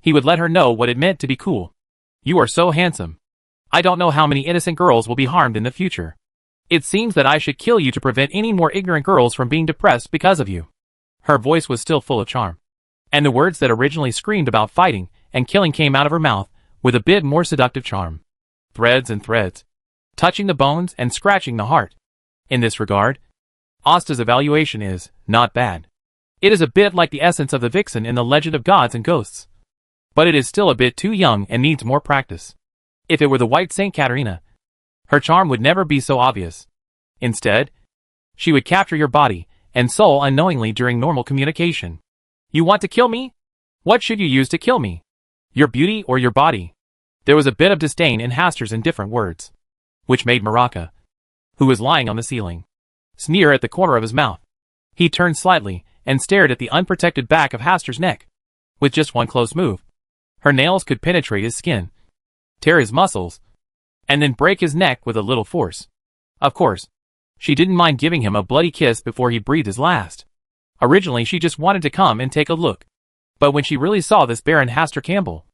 he would let her know what it meant to be cool. You are so handsome. I don't know how many innocent girls will be harmed in the future. It seems that I should kill you to prevent any more ignorant girls from being depressed because of you. Her voice was still full of charm, and the words that originally screamed about fighting and killing came out of her mouth with a bit more seductive charm. Threads and threads, touching the bones and scratching the heart. In this regard, Asta's evaluation is not bad. It is a bit like the essence of the vixen in the Legend of Gods and Ghosts, but it is still a bit too young and needs more practice. If it were the White Saint Katerina, her charm would never be so obvious. Instead, she would capture your body and soul unknowingly during normal communication. You want to kill me? What should you use to kill me? Your beauty or your body? There was a bit of disdain in Hastur's indifferent words, which made Maraka, who was lying on the ceiling, sneer at the corner of his mouth. He turned slightly and stared at the unprotected back of Hastur's neck. With just one close move, her nails could penetrate his skin, tear his muscles, and then break his neck with a little force. Of course, she didn't mind giving him a bloody kiss before he breathed his last. Originally she just wanted to come and take a look, but when she really saw this Baron Hastur Campbell,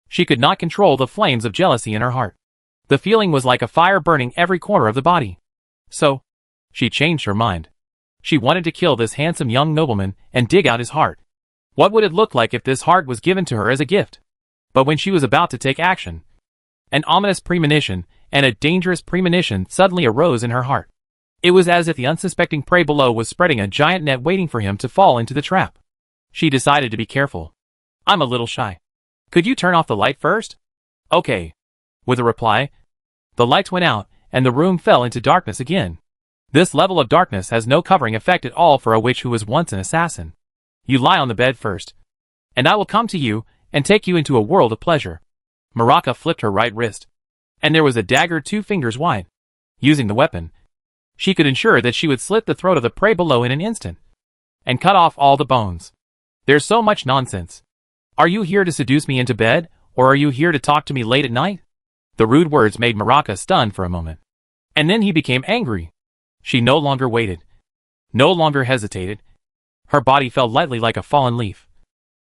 she could not control the flames of jealousy in her heart. The feeling was like a fire burning every corner of the body. So, she changed her mind. She wanted to kill this handsome young nobleman and dig out his heart. What would it look like if this heart was given to her as a gift? But when she was about to take action, an ominous premonition and a dangerous premonition suddenly arose in her heart. It was as if the unsuspecting prey below was spreading a giant net waiting for him to fall into the trap. She decided to be careful. I'm a little shy. Could you turn off the light first? Okay. With a reply, the lights went out and the room fell into darkness again. This level of darkness has no covering effect at all for a witch who was once an assassin. You lie on the bed first, and I will come to you and take you into a world of pleasure. Maraka flipped her right wrist, and there was a dagger 2 fingers wide. Using the weapon, she could ensure that she would slit the throat of the prey below in an instant, and cut off all the bones. There's so much nonsense. Are you here to seduce me into bed, or are you here to talk to me late at night? The rude words made Maraka stunned for a moment, and then he became angry. She no longer waited, no longer hesitated. Her body fell lightly like a fallen leaf.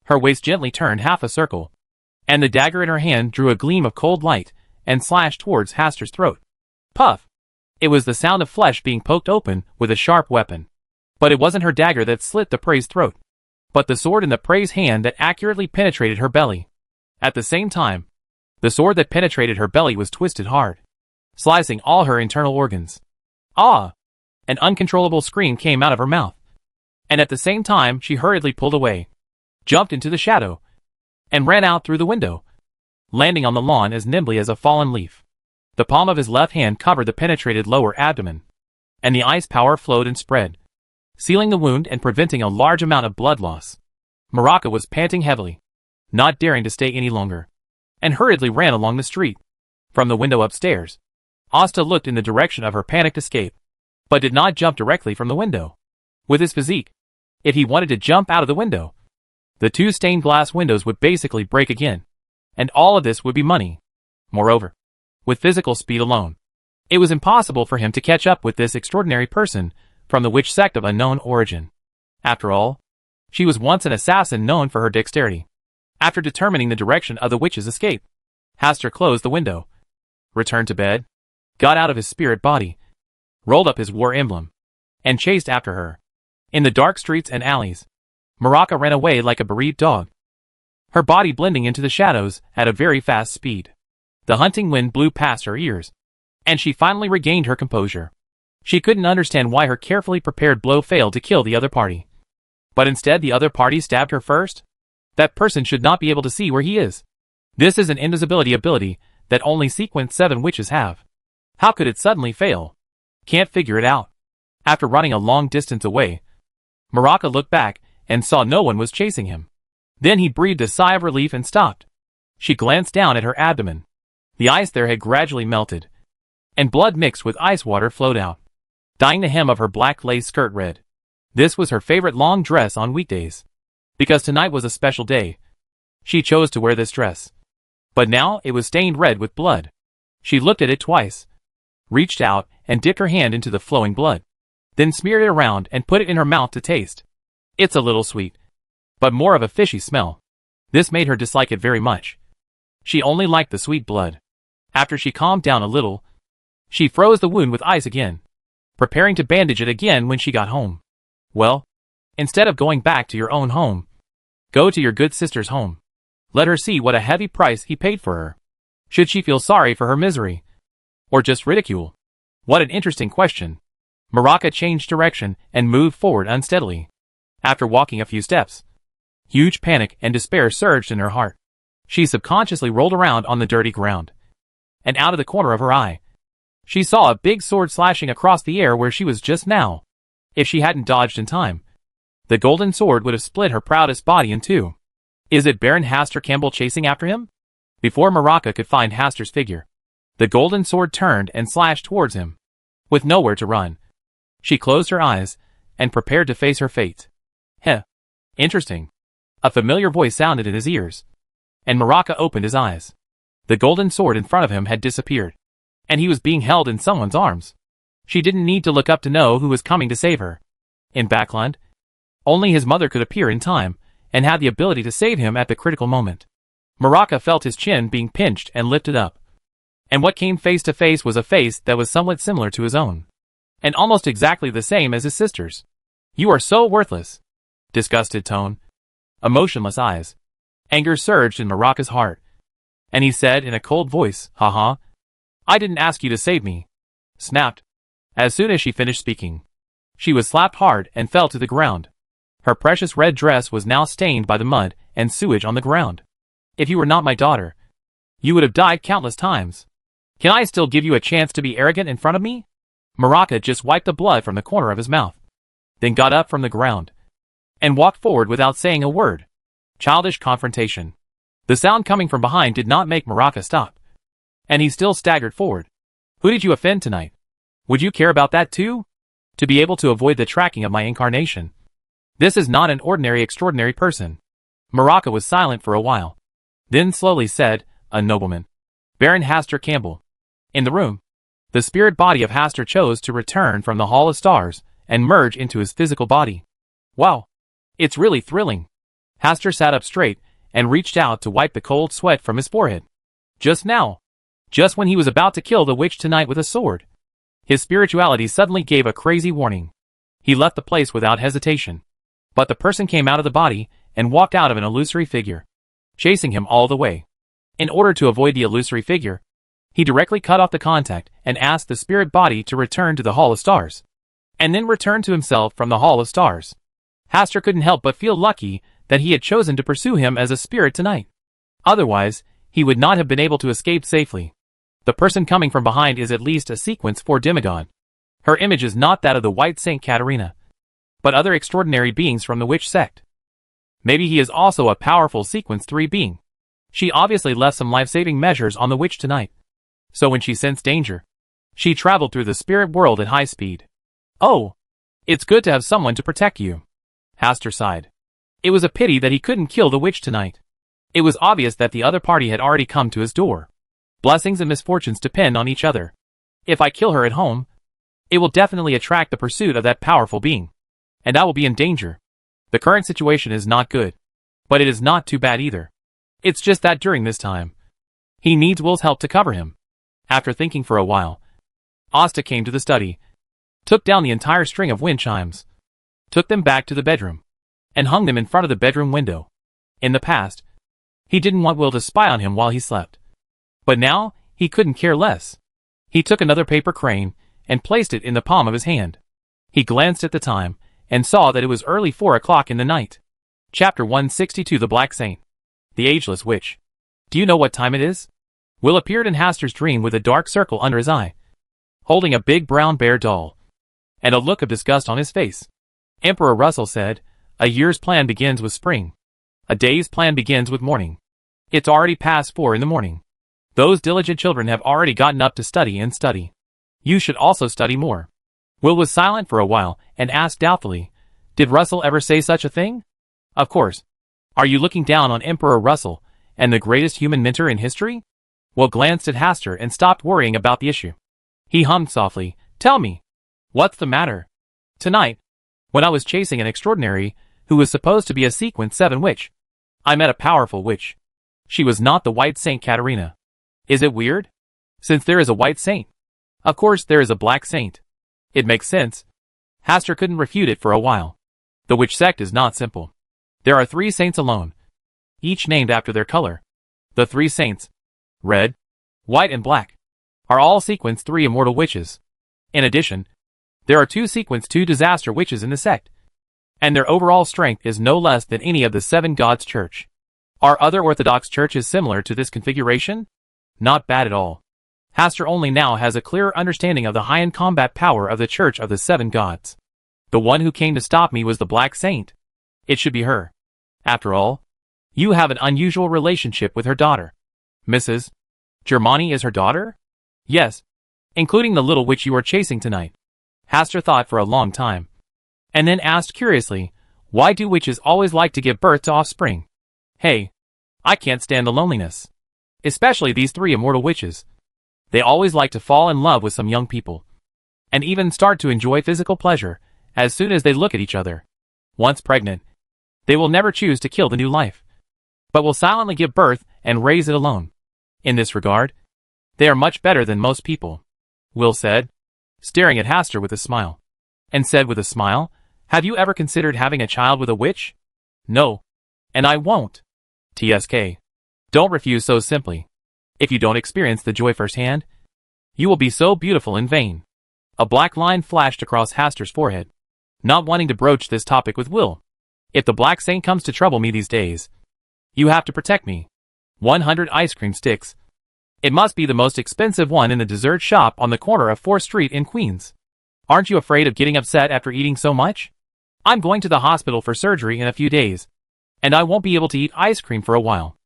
Her waist gently turned half a circle, and the dagger in her hand drew a gleam of cold light and slashed towards Hastur's throat. Puff! It was the sound of flesh being poked open with a sharp weapon. But it wasn't her dagger that slit the prey's throat, but the sword in the prey's hand that accurately penetrated her belly. At the same time, the sword that penetrated her belly was twisted hard, slicing all her internal organs. Ah! An uncontrollable scream came out of her mouth, and at the same time she hurriedly pulled away, jumped into the shadow, and ran out through the window, landing on the lawn as nimbly as a fallen leaf. The palm of his left hand covered the penetrated lower abdomen, and the ice power flowed and spread, sealing the wound and preventing a large amount of blood loss. Maraka was panting heavily, not daring to stay any longer, and hurriedly ran along the street. From the window upstairs, Asta looked in the direction of her panicked escape, but did not jump directly from the window. With his physique, if he wanted to jump out of the window, the 2 stained glass windows would basically break again, and all of this would be money. Moreover, with physical speed alone, it was impossible for him to catch up with this extraordinary person from the witch sect of unknown origin. After all, she was once an assassin known for her dexterity. After determining the direction of the witch's escape, Hastur closed the window, returned to bed, got out of his spirit body, rolled up his war emblem, and chased after her. In the dark streets and alleys, Maraca ran away like a bereaved dog, her body blending into the shadows at a very fast speed. The hunting wind blew past her ears, and she finally regained her composure. She couldn't understand why her carefully prepared blow failed to kill the other party. But instead the other party stabbed her first? That person should not be able to see where he is. This is an invisibility ability that only Sequence 7 witches have. How could it suddenly fail? Can't figure it out. After running a long distance away, Maraca looked back and saw no one was chasing him. Then he breathed a sigh of relief and stopped. She glanced down at her abdomen. The ice there had gradually melted, and blood mixed with ice water flowed out, dyeing the hem of her black lace skirt red. This was her favorite long dress on weekdays. Because tonight was a special day, she chose to wear this dress. But now it was stained red with blood. She looked at it twice, reached out and dipped her hand into the flowing blood, then smeared it around and put it in her mouth to taste. It's a little sweet, but more of a fishy smell. This made her dislike it very much. She only liked the sweet blood. After she calmed down a little, she froze the wound with ice again, preparing to bandage it again when she got home. Well, instead of going back to your own home, go to your good sister's home. Let her see what a heavy price he paid for her. Should she feel sorry for her misery? Or just ridicule? What an interesting question. Maraca changed direction and moved forward unsteadily. After walking a few steps, huge panic and despair surged in her heart. She subconsciously rolled around on the dirty ground, and out of the corner of her eye, she saw a big sword slashing across the air where she was just now. If she hadn't dodged in time, the golden sword would have split her proudest body in two. Is it Baron Hastur Campbell chasing after him? Before Maraca could find Hastur's figure, the golden sword turned and slashed towards him. With nowhere to run, she closed her eyes and prepared to face her fate. Heh. Interesting. A familiar voice sounded in his ears, and Maraca opened his eyes. The golden sword in front of him had disappeared, and he was being held in someone's arms. She didn't need to look up to know who was coming to save her. In Backland, only his mother could appear in time and had the ability to save him at the critical moment. Maraca felt his chin being pinched and lifted up, and what came face to face was a face that was somewhat similar to his own, and almost exactly the same as his sister's. You are so worthless. Disgusted tone, emotionless eyes. Anger surged in Maraca's heart, and he said in a cold voice, "Haha. I didn't ask you to save me." Snapped. As soon as she finished speaking, she was slapped hard and fell to the ground. Her precious red dress was now stained by the mud and sewage on the ground. If you were not my daughter, you would have died countless times. Can I still give you a chance to be arrogant in front of me? Maraca just wiped the blood from the corner of his mouth, then got up from the ground and walked forward without saying a word. Childish confrontation. The sound coming from behind did not make Maraca stop, and he still staggered forward. Who did you offend tonight? Would you care about that too? To be able to avoid the tracking of my incarnation. This is not an ordinary extraordinary person. Maraca was silent for a while, then slowly said, "A nobleman. Baron Hastur Campbell." In the room, the spirit body of Hastur chose to return from the Hall of Stars and merge into his physical body. Wow. It's really thrilling. Hastur sat up straight and reached out to wipe the cold sweat from his forehead. Just now, just when he was about to kill the witch tonight with a sword, his spirituality suddenly gave a crazy warning. He left the place without hesitation. But the person came out of the body and walked out of an illusory figure, chasing him all the way. In order to avoid the illusory figure, he directly cut off the contact and asked the spirit body to return to the Hall of Stars, and then return to himself from the Hall of Stars. Hastur couldn't help but feel lucky that he had chosen to pursue him as a spirit tonight. Otherwise, he would not have been able to escape safely. The person coming from behind is at least a Sequence 4 demigod. Her image is not that of the White Saint Katarina, but other extraordinary beings from the witch sect. Maybe he is also a powerful Sequence 3 being. She obviously left some life-saving measures on the witch tonight, so when she sensed danger, she traveled through the spirit world at high speed. Oh, it's good to have someone to protect you. Hastur sighed. It was a pity that he couldn't kill the witch tonight. It was obvious that the other party had already come to his door. Blessings and misfortunes depend on each other. If I kill her at home, it will definitely attract the pursuit of that powerful being, and I will be in danger. The current situation is not good, but it is not too bad either. It's just that during this time, he needs Will's help to cover him. After thinking for a while, Asta came to the study, took down the entire string of wind chimes, took them back to the bedroom, and hung them in front of the bedroom window. In the past, he didn't want Will to spy on him while he slept. But now, he couldn't care less. He took another paper crane, and placed it in the palm of his hand. He glanced at the time, and saw that it was early 4 o'clock in the night. Chapter 162 The Black Saint. The Ageless Witch. Do you know what time it is? Will appeared in Hastur's dream with a dark circle under his eye, holding a big brown bear doll, and a look of disgust on his face. Emperor Russell said, "A year's plan begins with spring. A day's plan begins with morning. It's already past 4 in the morning. Those diligent children have already gotten up to study and study. You should also study more." Will was silent for a while and asked doubtfully, "Did Russell ever say such a thing?" "Of course. Are you looking down on Emperor Russell and the greatest human mentor in history?" Will glanced at Hastur and stopped worrying about the issue. He hummed softly, "Tell me, what's the matter?" "Tonight, when I was chasing an extraordinary, who was supposed to be a Sequence 7 witch, I met a powerful witch. She was not the White Saint Katarina. Is it weird? Since there is a White Saint, of course there is a Black Saint. It makes sense." Hastur couldn't refute it for a while. The witch sect is not simple. There are 3 saints alone, each named after their color. The 3 saints, red, white and black, are all Sequence 3 immortal witches. In addition, there are 2 Sequence 2 disaster witches in the sect, and their overall strength is no less than any of the 7 gods church. Are other Orthodox churches similar to this configuration? Not bad at all. Hastur only now has a clearer understanding of the high-end combat power of the Church of the 7 Gods. The one who came to stop me was the Black Saint. It should be her. After all, you have an unusual relationship with her daughter. Mrs. Germani is her daughter? Yes, including the little witch you are chasing tonight. Hastur thought for a long time, and then asked curiously, "Why do witches always like to give birth to offspring?" "Hey, I can't stand the loneliness. Especially these 3 immortal witches. They always like to fall in love with some young people, and even start to enjoy physical pleasure as soon as they look at each other. Once pregnant, they will never choose to kill the new life, but will silently give birth and raise it alone. In this regard, they are much better than most people," Will said, staring at Hastur with a smile. And said with a smile, "Have you ever considered having a child with a witch?" "No. And I won't." "TSK. Don't refuse so simply. If you don't experience the joy firsthand, you will be so beautiful in vain." A black line flashed across Hastur's forehead, not wanting to broach this topic with Will. "If the Black Saint comes to trouble me these days, you have to protect me. 100 ice cream sticks. It must be the most expensive one in the dessert shop on the corner of 4th Street in Queens. Aren't you afraid of getting upset after eating so much? I'm going to the hospital for surgery in a few days, and I won't be able to eat ice cream for a while.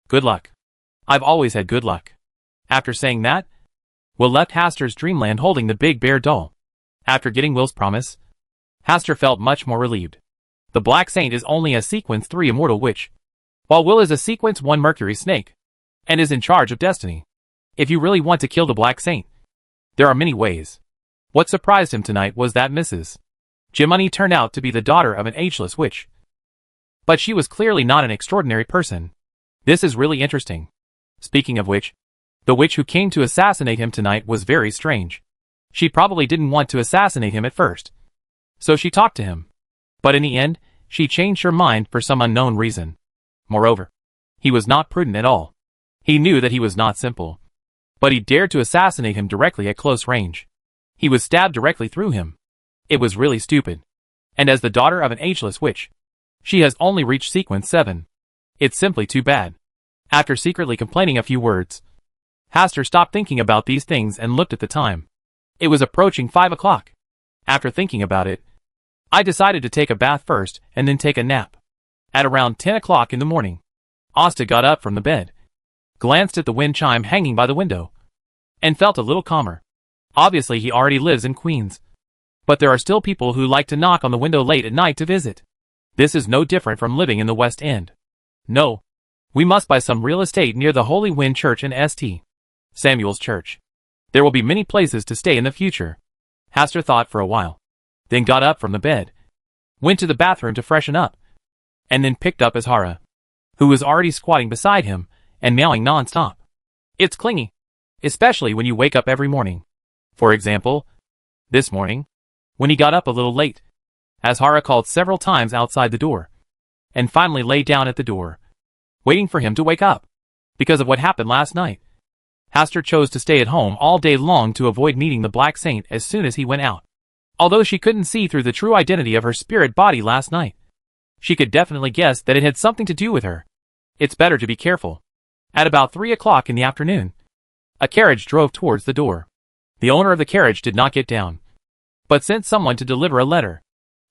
Good luck." "I've always had good luck." After saying that, Will left Hastur's dreamland holding the big bear doll. After getting Will's promise, Hastur felt much more relieved. The Black Saint is only a Sequence 3 immortal witch, while Will is a Sequence 1 Mercury snake, and is in charge of destiny. If you really want to kill the Black Saint, there are many ways. What surprised him tonight was that Mrs. Germani turned out to be the daughter of an ageless witch. But she was clearly not an extraordinary person. This is really interesting. Speaking of which, the witch who came to assassinate him tonight was very strange. She probably didn't want to assassinate him at first, so she talked to him. But in the end, she changed her mind for some unknown reason. Moreover, he was not prudent at all. He knew that he was not simple, but he dared to assassinate him directly at close range. He was stabbed directly through him. It was really stupid. And as the daughter of an ageless witch, she has only reached Sequence 7. It's simply too bad. After secretly complaining a few words, Hastur stopped thinking about these things and looked at the time. It was approaching 5 o'clock. After thinking about it, I decided to take a bath first and then take a nap. At around 10 o'clock in the morning, Asta got up from the bed, glanced at the wind chime hanging by the window, and felt a little calmer. Obviously he already lives in Queens, but there are still people who like to knock on the window late at night to visit. This is no different from living in the West End. No, we must buy some real estate near the Holy Wind Church in St. Samuel's Church. There will be many places to stay in the future. Hastur thought for a while, then got up from the bed, went to the bathroom to freshen up, and then picked up Azhara, who was already squatting beside him and meowing non-stop. It's clingy, especially when you wake up every morning. For example, this morning, when he got up a little late, Azhara called several times outside the door, and finally lay down at the door, waiting for him to wake up. Because of what happened last night, Hastert chose to stay at home all day long to avoid meeting the Black Saint as soon as he went out. Although she couldn't see through the true identity of her spirit body last night, she could definitely guess that it had something to do with her. It's better to be careful. At about 3 o'clock in the afternoon, a carriage drove towards the door. The owner of the carriage did not get down, but sent someone to deliver a letter.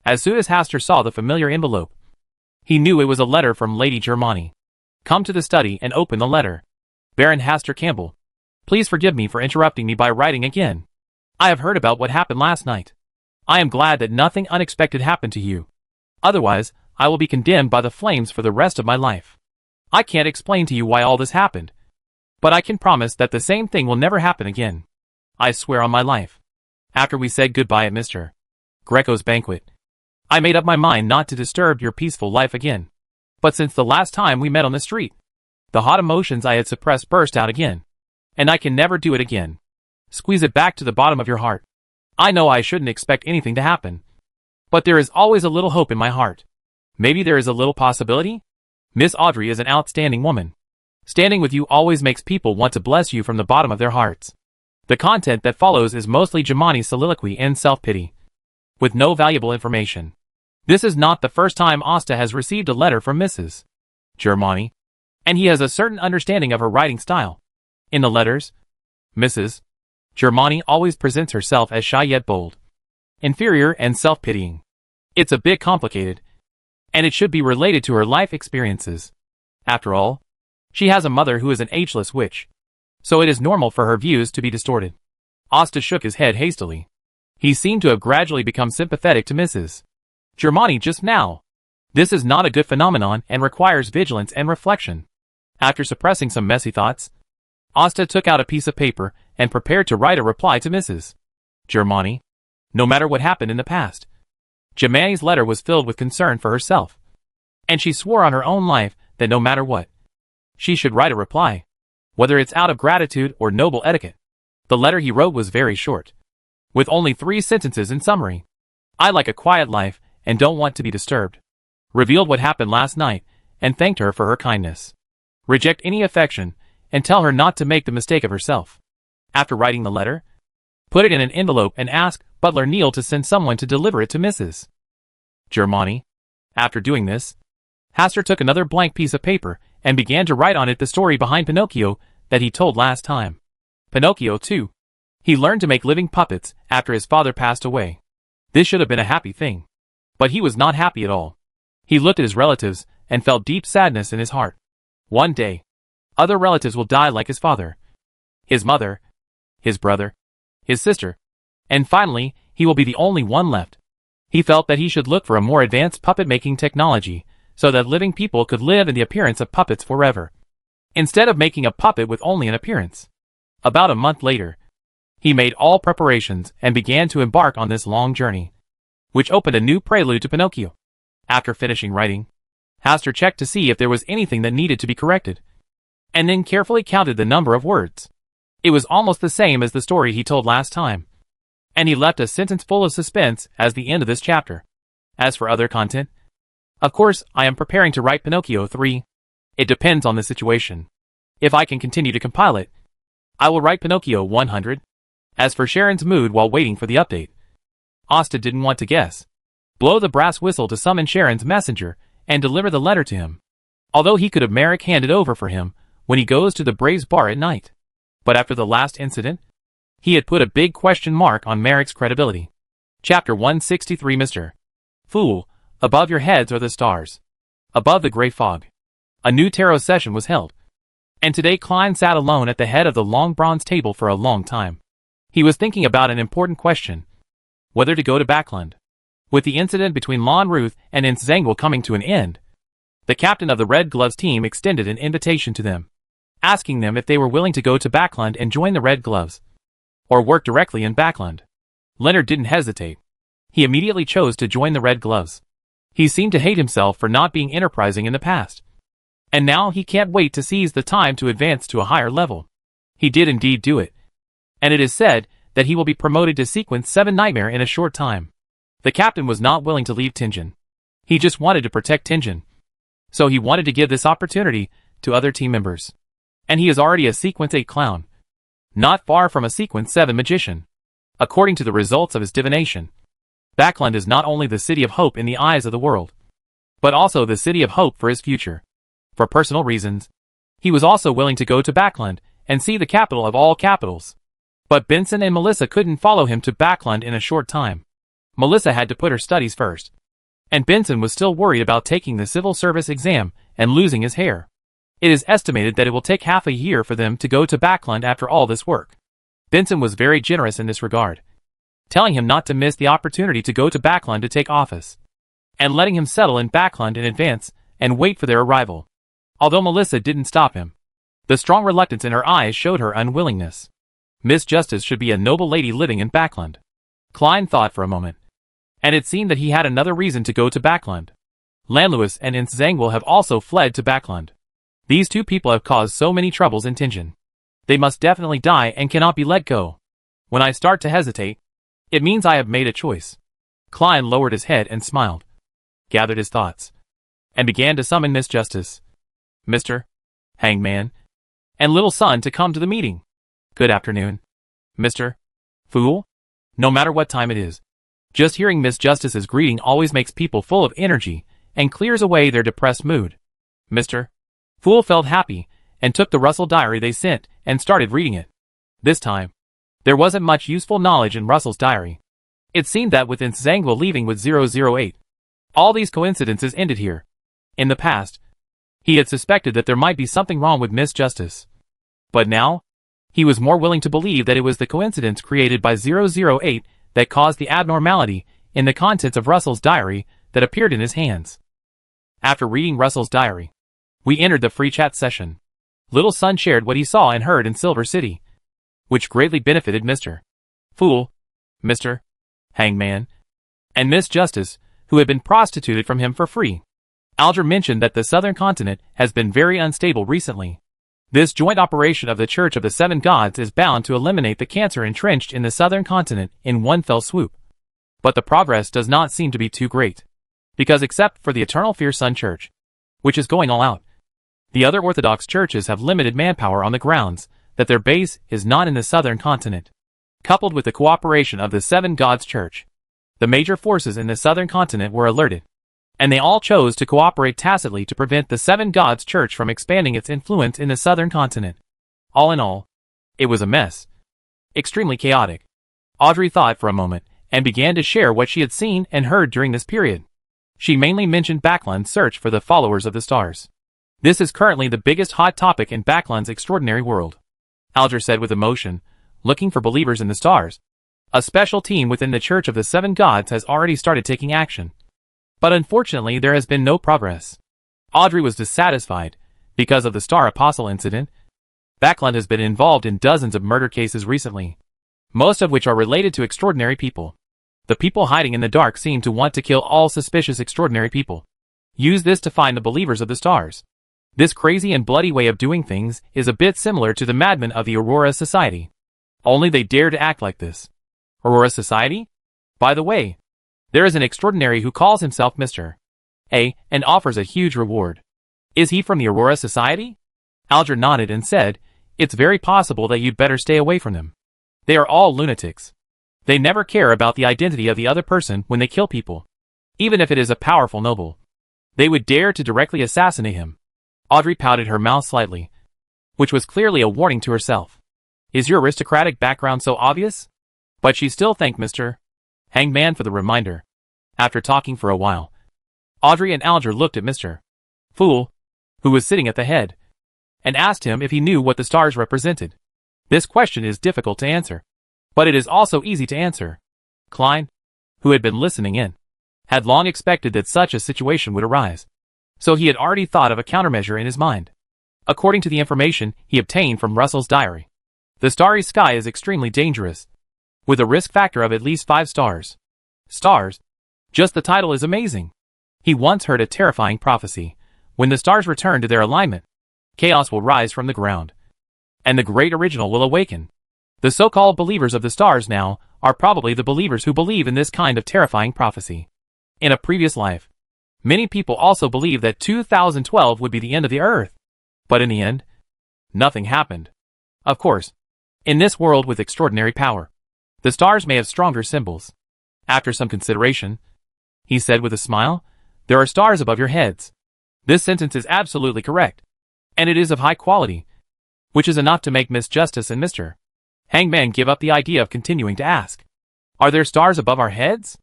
As soon as Hastert saw the familiar envelope, he knew it was a letter from Lady Germani. Come to the study and open the letter. Baron Hastert Campbell, please forgive me for interrupting me by writing again. I have heard about what happened last night. I am glad that nothing unexpected happened to you. Otherwise, I will be condemned by the flames for the rest of my life. I can't explain to you why all this happened, but I can promise that the same thing will never happen again. I swear on my life. After we said goodbye at Mr. Greco's banquet, I made up my mind not to disturb your peaceful life again. But since the last time we met on the street, the hot emotions I had suppressed burst out again, and I can never do it again. Squeeze it back to the bottom of your heart. I know I shouldn't expect anything to happen, but there is always a little hope in my heart. Maybe there is a little possibility? Miss Audrey is an outstanding woman. Standing with you always makes people want to bless you from the bottom of their hearts. The content that follows is mostly Germani's soliloquy and self-pity, with no valuable information. This is not the first time Asta has received a letter from Mrs. Germani, and he has a certain understanding of her writing style. In the letters, Mrs. Germani always presents herself as shy yet bold, inferior and self-pitying. It's a bit complicated, and it should be related to her life experiences. After all, she has a mother who is an ageless witch, so it is normal for her views to be distorted. Asta shook his head hastily. He seemed to have gradually become sympathetic to Mrs. Germani just now. This is not a good phenomenon and requires vigilance and reflection. After suppressing some messy thoughts, Asta took out a piece of paper and prepared to write a reply to Mrs. Germani. No matter what happened in the past, Germani's letter was filled with concern for herself, and she swore on her own life that no matter what, she should write a reply, whether it's out of gratitude or noble etiquette. The letter he wrote was very short, with only 3 sentences in summary. I like a quiet life and don't want to be disturbed. Revealed what happened last night and thanked her for her kindness. Reject any affection and tell her not to make the mistake of herself. After writing the letter, put it in an envelope and ask Butler Neal to send someone to deliver it to Mrs. Germani. After doing this, Hastert took another blank piece of paper and began to write on it the story behind Pinocchio that he told last time. Pinocchio, too. He learned to make living puppets after his father passed away. This should have been a happy thing. But he was not happy at all. He looked at his relatives and felt deep sadness in his heart. One day, other relatives will die like his father, his mother, his brother, his sister, and finally, he will be the only one left. He felt that he should look for a more advanced puppet-making technology so that living people could live in the appearance of puppets forever, instead of making a puppet with only an appearance. About a month later, he made all preparations and began to embark on this long journey, which opened a new prelude to Pinocchio. After finishing writing, Hastert checked to see if there was anything that needed to be corrected, and then carefully counted the number of words. It was almost the same as the story he told last time, and he left a sentence full of suspense as the end of this chapter. As for other content, of course, I am preparing to write Pinocchio 3. It depends on the situation. If I can continue to compile it, I will write Pinocchio 100. As for Sharon's mood while waiting for the update, Asta didn't want to guess. Blow the brass whistle to summon Sharon's messenger and deliver the letter to him. Although he could have Merrick hand it over for him when he goes to the Braves bar at night. But after the last incident, he had put a big question mark on Merrick's credibility. Chapter 163. Mr. Fool, above your heads are the stars. Above the gray fog. A new tarot session was held, and today Klein sat alone at the head of the long bronze table for a long time. He was thinking about an important question: whether to go to Backlund. With the incident between Lon Ruth and Ince Zangwill coming to an end, the captain of the Red Gloves team extended an invitation to them, asking them if they were willing to go to Backlund and join the Red Gloves, or work directly in Backlund. Leonard didn't hesitate. He immediately chose to join the Red Gloves. He seemed to hate himself for not being enterprising in the past, and now he can't wait to seize the time to advance to a higher level. He did indeed do it, and it is said that he will be promoted to Sequence 7 Nightmare in a short time. The captain was not willing to leave Tingen. He just wanted to protect Tingen. So he wanted to give this opportunity to other team members. And he is already a Sequence 8 clown. Not far from a Sequence 7 magician. According to the results of his divination, Backland is not only the city of hope in the eyes of the world, but also the city of hope for his future. For personal reasons, he was also willing to go to Backland and see the capital of all capitals. But Benson and Melissa couldn't follow him to Backland in a short time. Melissa had to put her studies first. And Benson was still worried about taking the civil service exam and losing his hair. It is estimated that it will take half a year for them to go to Backland after all this work. Benson was very generous in this regard, telling him not to miss the opportunity to go to Backland to take office, and letting him settle in Backland in advance and wait for their arrival. Although Melissa didn't stop him, the strong reluctance in her eyes showed her unwillingness. Miss Justice should be a noble lady living in Backland. Klein thought for a moment, and it seemed that he had another reason to go to Backland. Landlewis and Zangwill have also fled to Backland. These two people have caused so many troubles in Tingen. They must definitely die and cannot be let go. When I start to hesitate, it means I have made a choice. Klein lowered his head and smiled, gathered his thoughts, and began to summon Miss Justice, Mr. Hangman, and Little Son to come to the meeting. Good afternoon, Mr. Fool. No matter what time it is, just hearing Miss Justice's greeting always makes people full of energy and clears away their depressed mood. Mr. Fool felt happy and took the Russell diary they sent and started reading it. This time, there wasn't much useful knowledge in Russell's diary. It seemed that with Zangwill leaving with 008, all these coincidences ended here. In the past, he had suspected that there might be something wrong with Miss Justice. But now, he was more willing to believe that it was the coincidence created by 008 that caused the abnormality in the contents of Russell's diary that appeared in his hands. After reading Russell's diary, we entered the free chat session. Little Son shared what he saw and heard in Silver City, which greatly benefited Mr. Fool, Mr. Hangman, and Miss Justice, who had been prostituted from him for free. Alger mentioned that the southern continent has been very unstable recently. This joint operation of the Church of the Seven Gods is bound to eliminate the cancer entrenched in the southern continent in one fell swoop. But the progress does not seem to be too great, because except for the Eternal Fear Sun Church, which is going all out, the other Orthodox churches have limited manpower on the grounds that their base is not in the southern continent. Coupled with the cooperation of the Seven Gods Church, the major forces in the southern continent were alerted, and they all chose to cooperate tacitly to prevent the Seven Gods Church from expanding its influence in the southern continent. All in all, it was a mess. Extremely chaotic. Audrey thought for a moment, and began to share what she had seen and heard during this period. She mainly mentioned Backland's search for the followers of the stars. This is currently the biggest hot topic in Backland's extraordinary world. Alger said with emotion, looking for believers in the stars. A special team within the Church of the Seven Gods has already started taking action. But unfortunately there has been no progress. Audrey was dissatisfied, because of the Star Apostle incident. Backland has been involved in dozens of murder cases recently, most of which are related to extraordinary people. The people hiding in the dark seem to want to kill all suspicious extraordinary people. Use this to find the believers of the stars. This crazy and bloody way of doing things is a bit similar to the madmen of the Aurora Society. Only they dare to act like this. Aurora Society? By the way, there is an extraordinary who calls himself Mr. A and offers a huge reward. Is he from the Aurora Society? Alger nodded and said, it's very possible that you'd better stay away from them. They are all lunatics. They never care about the identity of the other person when they kill people. Even if it is a powerful noble, they would dare to directly assassinate him. Audrey pouted her mouth slightly, which was clearly a warning to herself. Is your aristocratic background so obvious? But she still thanked Mr. Hangman for the reminder. After talking for a while, Audrey and Alger looked at Mr. Fool, who was sitting at the head, and asked him if he knew what the stars represented. This question is difficult to answer, but it is also easy to answer. Klein, who had been listening in, had long expected that such a situation would arise, so he had already thought of a countermeasure in his mind. According to the information he obtained from Russell's diary, the starry sky is extremely dangerous, with a risk factor of at least 5 stars. Stars? Just the title is amazing. He once heard a terrifying prophecy. When the stars return to their alignment, chaos will rise from the ground, and the great original will awaken. The so-called believers of the stars now are probably the believers who believe in this kind of terrifying prophecy. In a previous life, many people also believed that 2012 would be the end of the earth. But in the end, nothing happened. Of course, in this world with extraordinary power, the stars may have stronger symbols. After some consideration, he said with a smile, "There are stars above your heads." This sentence is absolutely correct, and it is of high quality, which is enough to make Miss Justice and Mr. Hangman give up the idea of continuing to ask, "Are there stars above our heads?"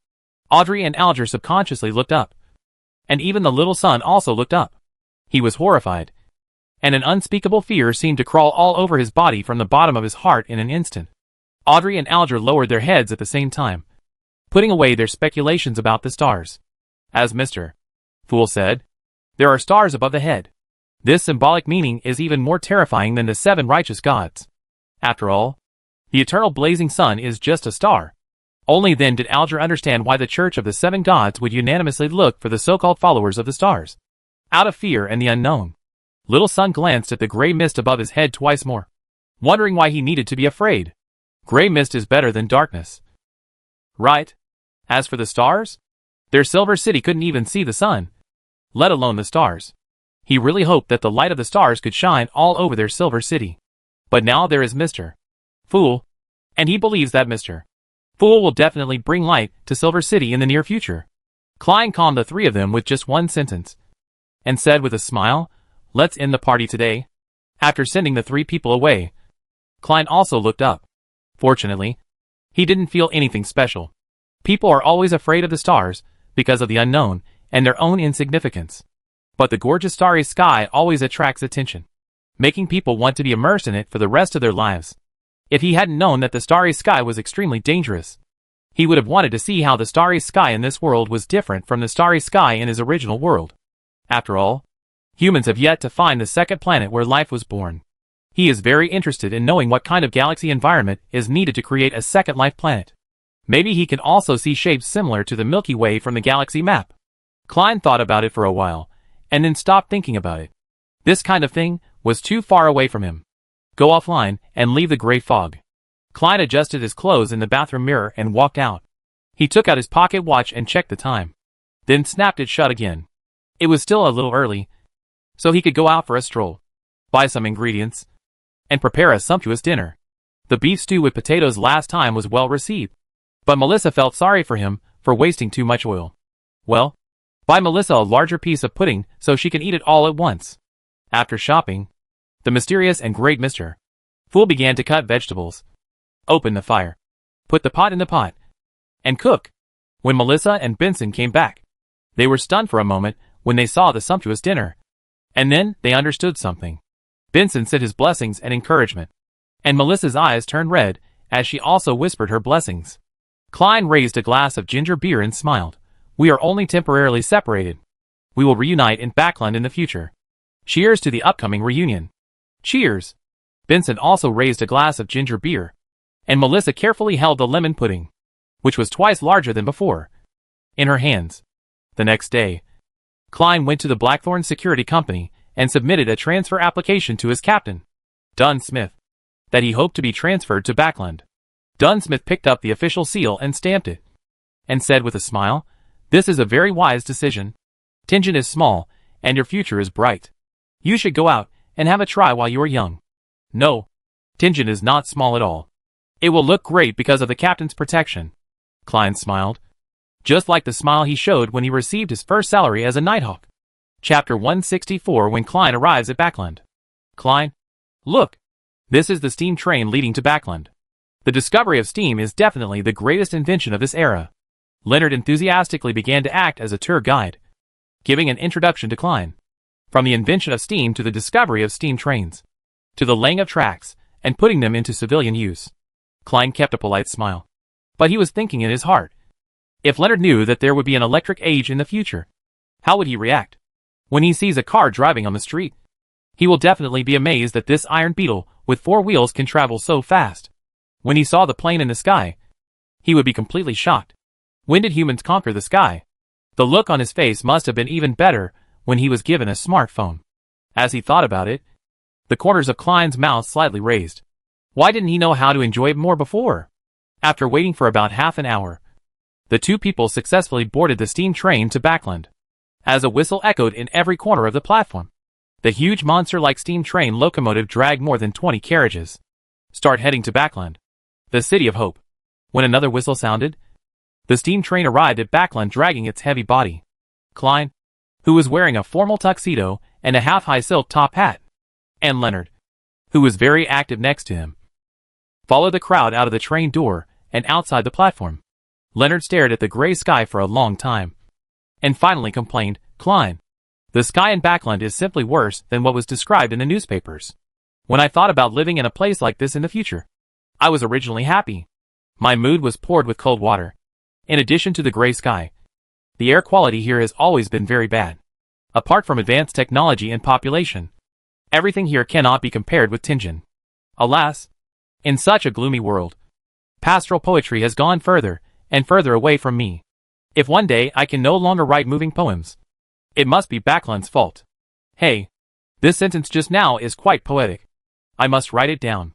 Audrey and Alger subconsciously looked up, and even the little son also looked up. He was horrified, and an unspeakable fear seemed to crawl all over his body from the bottom of his heart in an instant. Audrey and Alger lowered their heads at the same time, putting away their speculations about the stars. As Mr. Fool said, "There are stars above the head." This symbolic meaning is even more terrifying than the 7 righteous gods. After all, the eternal blazing sun is just a star. Only then did Alger understand why the Church of the 7 gods would unanimously look for the so-called followers of the stars. Out of fear and the unknown, little son glanced at the gray mist above his head twice more, wondering why he needed to be afraid. Gray mist is better than darkness, right? As for the stars, their silver city couldn't even see the sun, let alone the stars. He really hoped that the light of the stars could shine all over their silver city. But now there is Mr. Fool, and he believes that Mr. Fool will definitely bring light to Silver City in the near future. Klein calmed the 3 of them with just one sentence, and said with a smile, "Let's end the party today." After sending the 3 people away, Klein also looked up. Fortunately, he didn't feel anything special. People are always afraid of the stars because of the unknown and their own insignificance. But the gorgeous starry sky always attracts attention, making people want to be immersed in it for the rest of their lives. If he hadn't known that the starry sky was extremely dangerous, he would have wanted to see how the starry sky in this world was different from the starry sky in his original world. After all, humans have yet to find the second planet where life was born. He is very interested in knowing what kind of galaxy environment is needed to create a second life planet. Maybe he can also see shapes similar to the Milky Way from the galaxy map. Klein thought about it for a while, and then stopped thinking about it. This kind of thing was too far away from him. Go offline and leave the gray fog. Klein adjusted his clothes in the bathroom mirror and walked out. He took out his pocket watch and checked the time, then snapped it shut again. It was still a little early, so he could go out for a stroll, buy some ingredients, and prepare a sumptuous dinner. The beef stew with potatoes last time was well received, but Melissa felt sorry for him for wasting too much oil. Well, buy Melissa a larger piece of pudding so she can eat it all at once. After shopping, the mysterious and great Mr. Fool began to cut vegetables, open the fire, put the pot in the pot, and cook. When Melissa and Benson came back, they were stunned for a moment when they saw the sumptuous dinner, and then they understood something. Benson said his blessings and encouragement, and Melissa's eyes turned red as she also whispered her blessings. Klein raised a glass of ginger beer and smiled. "We are only temporarily separated. We will reunite in Backland in the future. Cheers to the upcoming reunion." Cheers. Benson also raised a glass of ginger beer, and Melissa carefully held the lemon pudding, which was twice larger than before, in her hands. The next day, Klein went to the Blackthorn Security Company and submitted a transfer application to his captain, Dunn Smith, that he hoped to be transferred to Backland. Dunn Smith picked up the official seal and stamped it, and said with a smile, "This is a very wise decision. Tingen is small, and your future is bright. You should go out and have a try while you are young." "No, Tingen is not small at all. It will look great because of the captain's protection." Klein smiled, just like the smile he showed when he received his first salary as a Nighthawk. Chapter 164. When Klein arrives at Backland. "Klein, look. This is the steam train leading to Backland. The discovery of steam is definitely the greatest invention of this era." Leonard enthusiastically began to act as a tour guide, giving an introduction to Klein. From the invention of steam to the discovery of steam trains, to the laying of tracks and putting them into civilian use. Klein kept a polite smile, but he was thinking in his heart, if Leonard knew that there would be an electric age in the future, how would he react? When he sees a car driving on the street, he will definitely be amazed that this iron beetle with 4 wheels can travel so fast. When he saw the plane in the sky, he would be completely shocked. When did humans conquer the sky? The look on his face must have been even better when he was given a smartphone. As he thought about it, the corners of Klein's mouth slightly raised. Why didn't he know how to enjoy it more before? After waiting for about half an hour, the two people successfully boarded the steam train to Backland. As a whistle echoed in every corner of the platform, the huge monster-like steam train locomotive dragged more than 20 carriages. Start heading to Backland, the city of hope. When another whistle sounded, the steam train arrived at Backland dragging its heavy body. Klein, who was wearing a formal tuxedo and a half-high silk top hat, and Leonard, who was very active next to him, followed the crowd out of the train door and outside the platform. Leonard stared at the gray sky for a long time, and finally complained, "Klein, the sky in Backland is simply worse than what was described in the newspapers. When I thought about living in a place like this in the future, I was originally happy. My mood was poured with cold water. In addition to the gray sky, the air quality here has always been very bad. Apart from advanced technology and population, everything here cannot be compared with Tianjin. Alas, in such a gloomy world, pastoral poetry has gone further and further away from me. If one day I can no longer write moving poems, it must be Backland's fault. Hey, this sentence just now is quite poetic. I must write it down.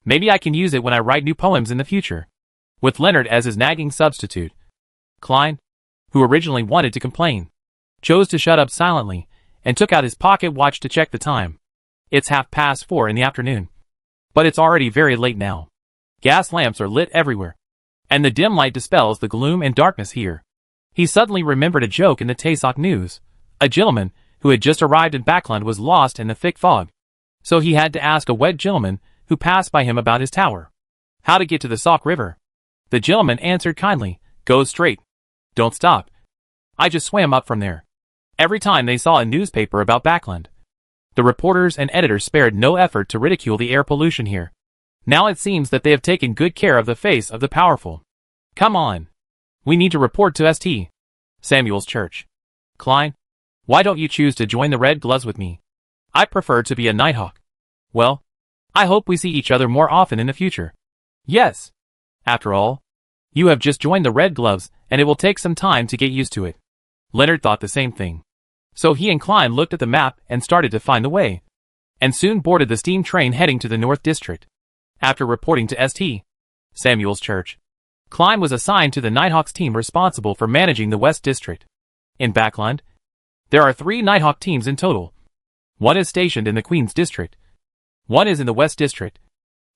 Maybe I can use it when I write new poems in the future." With Leonard as his nagging substitute, Klein, who originally wanted to complain, chose to shut up silently and took out his pocket watch to check the time. It's 4:30 in the afternoon. But it's already very late now. Gas lamps are lit everywhere, and the dim light dispels the gloom and darkness here. He suddenly remembered a joke in the Taysok news. A gentleman who had just arrived in Backland was lost in the thick fog, so he had to ask a wet gentleman who passed by him about his tower how to get to the Sok River. The gentleman answered kindly, "Go straight. Don't stop. I just swam up from there." Every time they saw a newspaper about Backland, the reporters and editors spared no effort to ridicule the air pollution here. Now it seems that they have taken good care of the face of the powerful. "Come on. We need to report to St. Samuel's Church. Klein, why don't you choose to join the Red Gloves with me? I prefer to be a Nighthawk. Well, I hope we see each other more often in the future." "Yes. After all, you have just joined the Red Gloves, and it will take some time to get used to it." Leonard thought the same thing. So he and Klein looked at the map and started to find the way, and soon boarded the steam train heading to the North District. After reporting to St. Samuel's Church, Klein was assigned to the Nighthawks team responsible for managing the West District. In Backland, there are 3 Nighthawk teams in total. One is stationed in the Queen's District, one is in the West District,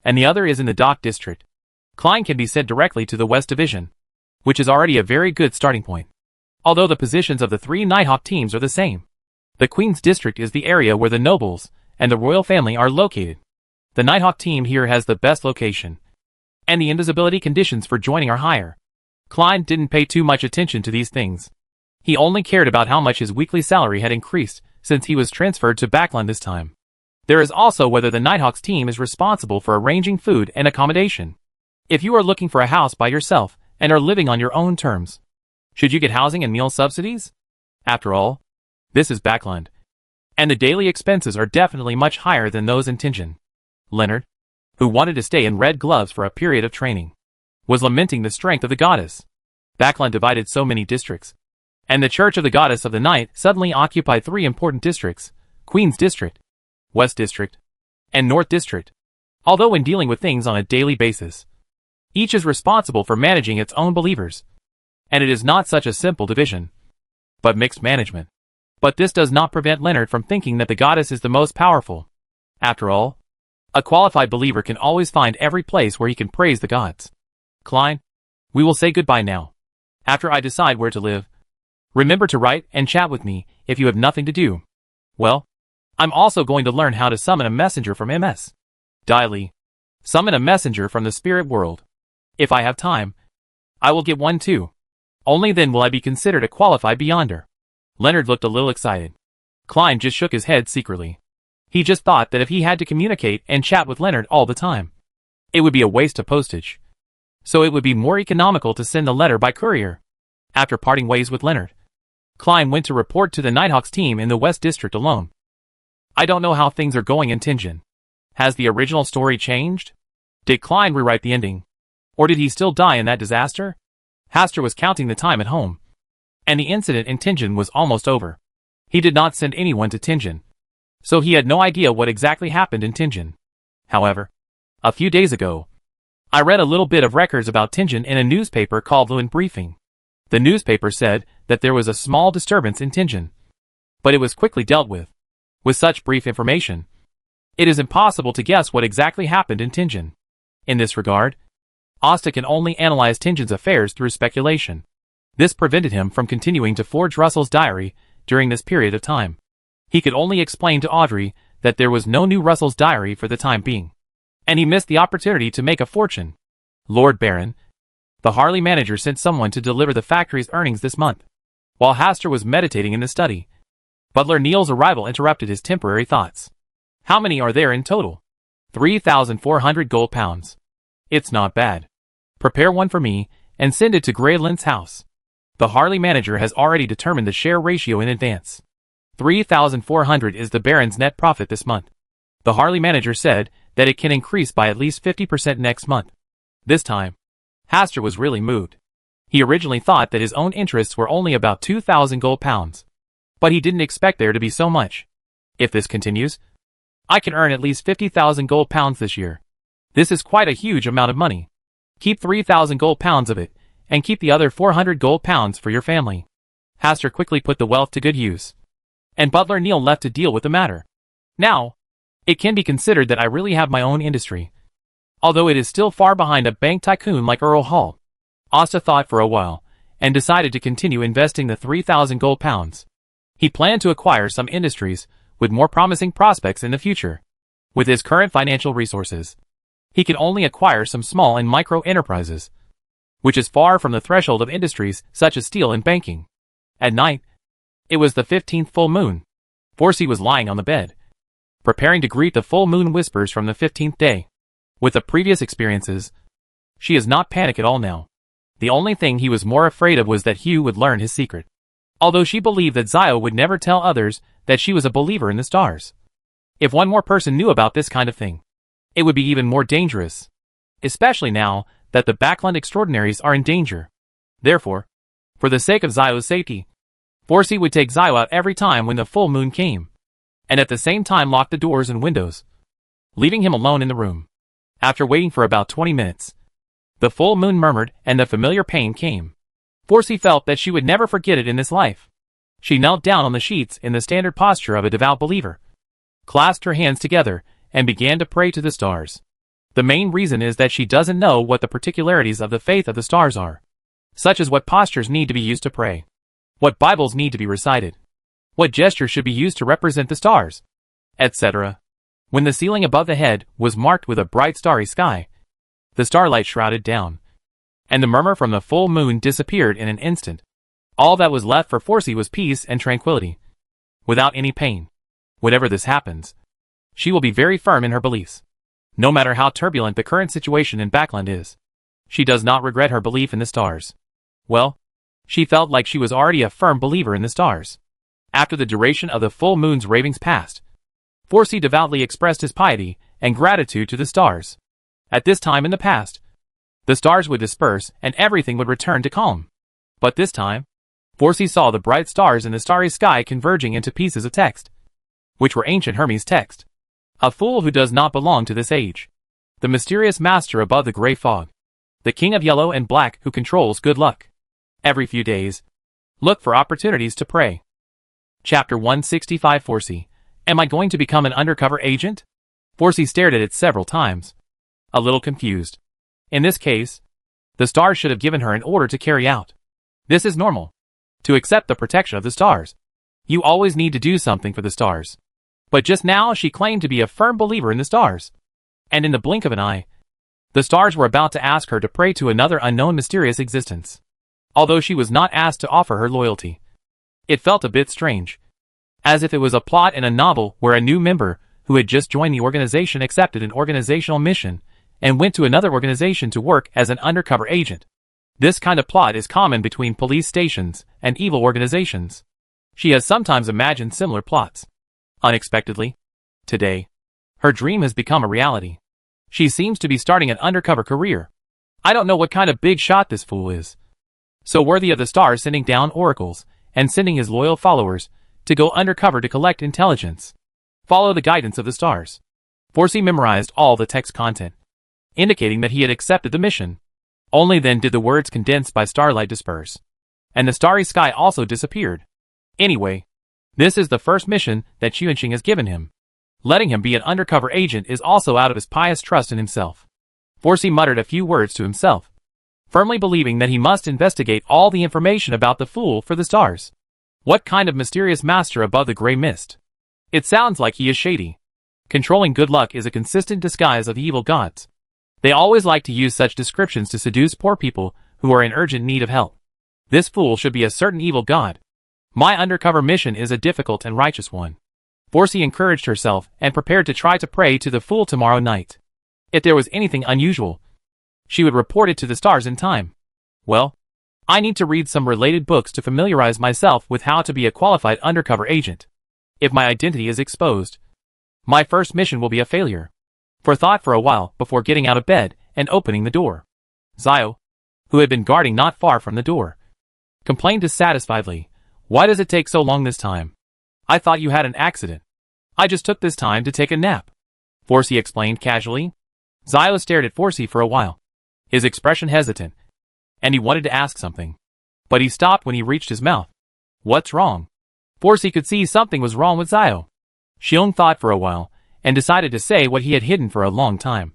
and the other is in the Dock District. Klein can be sent directly to the West Division, which is already a very good starting point. Although the positions of the 3 Nighthawk teams are the same, the Queen's District is the area where the nobles and the royal family are located. The Nighthawk team here has the best location, and the invisibility conditions for joining are higher. Klein didn't pay too much attention to these things. He only cared about how much his weekly salary had increased since he was transferred to Backland this time. There is also whether the Nighthawks team is responsible for arranging food and accommodation. If you are looking for a house by yourself and are living on your own terms, should you get housing and meal subsidies? After all, this is Backland, and the daily expenses are definitely much higher than those in Tianjin. Leonard, who wanted to stay in Red Gloves for a period of training, was lamenting the strength of the goddess. Backland divided so many districts, and the Church of the Goddess of the Night suddenly occupied 3 important districts: Queen's District, West District, and North District. Although when dealing with things on a daily basis, each is responsible for managing its own believers, and it is not such a simple division, but mixed management. But this does not prevent Leonard from thinking that the goddess is the most powerful. After all, a qualified believer can always find every place where he can praise the gods. "Klein, we will say goodbye now. After I decide where to live, remember to write and chat with me if you have nothing to do. Well, I'm also going to learn how to summon a messenger from MS. Daily. Summon a messenger from the spirit world. If I have time, I will get one too. Only then will I be considered a qualified beyonder." Leonard looked a little excited. Klein just shook his head secretly. He just thought that if he had to communicate and chat with Leonard all the time, it would be a waste of postage. So it would be more economical to send the letter by courier. After parting ways with Leonard, Klein went to report to the Nighthawks team in the West District alone. "I don't know how things are going in Tianjin. Has the original story changed? Did Klein rewrite the ending? Or did he still die in that disaster?" Haster was counting the time at home, and the incident in Tianjin was almost over. He did not send anyone to Tianjin, so he had no idea what exactly happened in Tianjin. However, A few days ago, I read a little bit of records about Tianjin in a newspaper called Luan Briefing. The newspaper said that there was a small disturbance in Tianjin, but it was quickly dealt with. With such brief information, it is impossible to guess what exactly happened in Tianjin. In this regard, Asta can only analyze Tianjin's affairs through speculation. This prevented him from continuing to forge Russell's diary during this period of time. He could only explain to Audrey that there was no new Russell's diary for the time being, and he missed the opportunity to make a fortune. Lord Baron, the Harley manager, sent someone to deliver the factory's earnings this month. While Hastur was meditating in the study, Butler Neil's arrival interrupted his temporary thoughts. How many are there in total? 3,400 gold pounds. It's not bad. Prepare one for me and send it to Greyland's house. The Harley manager has already determined the share ratio in advance. 3,400 is the Baron's net profit this month. The Harley manager said that it can increase by at least 50% next month. This time, Hastur was really moved. He originally thought that his own interests were only about 2,000 gold pounds, but he didn't expect there to be so much. If this continues, I can earn at least 50,000 gold pounds this year. This is quite a huge amount of money. Keep 3,000 gold pounds of it, and keep the other 400 gold pounds for your family. Hastur quickly put the wealth to good use, and Butler Neil left to deal with the matter. Now, it can be considered that I really have my own industry, although it is still far behind a bank tycoon like Earl Hall. Asta thought for a while, and decided to continue investing the 3,000 gold pounds. He planned to acquire some industries with more promising prospects in the future. With his current financial resources, he can only acquire some small and micro enterprises, which is far from the threshold of industries such as steel and banking. At night, it was the 15th full moon. Forsey was lying on the bed, preparing to greet the full moon whispers from the 15th day. With the previous experiences, she is not panic at all now. The only thing he was more afraid of was that Hugh would learn his secret. Although she believed that Zio would never tell others that she was a believer in the stars. If one more person knew about this kind of thing, it would be even more dangerous. Especially now that the Backland Extraordinaries are in danger. Therefore, for the sake of Zio's safety, Forsey would take Zio out every time when the full moon came, and at the same time lock the doors and windows, leaving him alone in the room. After waiting for about 20 minutes, the full moon murmured and the familiar pain came. Forsey felt that she would never forget it in this life. She knelt down on the sheets in the standard posture of a devout believer, clasped her hands together, and began to pray to the stars. The main reason is that she doesn't know what the particularities of the faith of the stars are, such as what postures need to be used to pray, what Bibles need to be recited, what gestures should be used to represent the stars, etc. When the ceiling above the head was marked with a bright starry sky, the starlight shrouded down, and the murmur from the full moon disappeared in an instant. All that was left for Forsey was peace and tranquility, without any pain. Whenever this happens, she will be very firm in her beliefs. No matter how turbulent the current situation in Backland is, she does not regret her belief in the stars. Well, she felt like she was already a firm believer in the stars. After the duration of the full moon's ravings passed, Forsey devoutly expressed his piety and gratitude to the stars. At this time in the past, the stars would disperse and everything would return to calm. But this time, Forsey saw the bright stars in the starry sky converging into pieces of text, which were ancient Hermes text. A fool who does not belong to this age. The mysterious master above the gray fog. The king of yellow and black who controls good luck. Every few days, look for opportunities to pray. Chapter 165. Forsey. Am I going to become an undercover agent? Forsey stared at it several times, a little confused. In this case, the stars should have given her an order to carry out. This is normal. To accept the protection of the stars, you always need to do something for the stars. But just now she claimed to be a firm believer in the stars. And in the blink of an eye, the stars were about to ask her to pray to another unknown mysterious existence. Although she was not asked to offer her loyalty, it felt a bit strange, as if it was a plot in a novel where a new member who had just joined the organization accepted an organizational mission and went to another organization to work as an undercover agent. This kind of plot is common between police stations and evil organizations. She has sometimes imagined similar plots. Unexpectedly, today, her dream has become a reality. She seems to be starting an undercover career. I don't know what kind of big shot this fool is, so worthy of the stars sending down oracles and sending his loyal followers to go undercover to collect intelligence. Follow the guidance of the stars. Forsey memorized all the text content. indicating that he had accepted the mission. Only then did the words condensed by starlight disperse, and the starry sky also disappeared. Anyway, this is the first mission that Xuanxing has given him. Letting him be an undercover agent is also out of his pious trust in himself. Forsey muttered a few words to himself, firmly believing that he must investigate all the information about the Fool for the Stars. What kind of mysterious master above the gray mist? It sounds like he is shady. Controlling good luck is a consistent disguise of evil gods. They always like to use such descriptions to seduce poor people who are in urgent need of help. This fool should be a certain evil god. My undercover mission is a difficult and righteous one. Forsey encouraged herself and prepared to try to pray to the Fool tomorrow night. If there was anything unusual, she would report it to the stars in time. Well, I need to read some related books to familiarize myself with how to be a qualified undercover agent. If my identity is exposed, my first mission will be a failure. Thought for a while before getting out of bed and opening the door. Zio, who had been guarding not far from the door, complained dissatisfiedly, "Why does it take so long this time? I thought you had an accident." "I just took this time to take a nap," Forsey explained casually. Zio stared at Forsey for a while, his expression hesitant, and he wanted to ask something, but he stopped when he reached his mouth. "What's wrong?" Forsey could see something was wrong with Zio. Xiong thought for a while, and decided to say what he had hidden for a long time.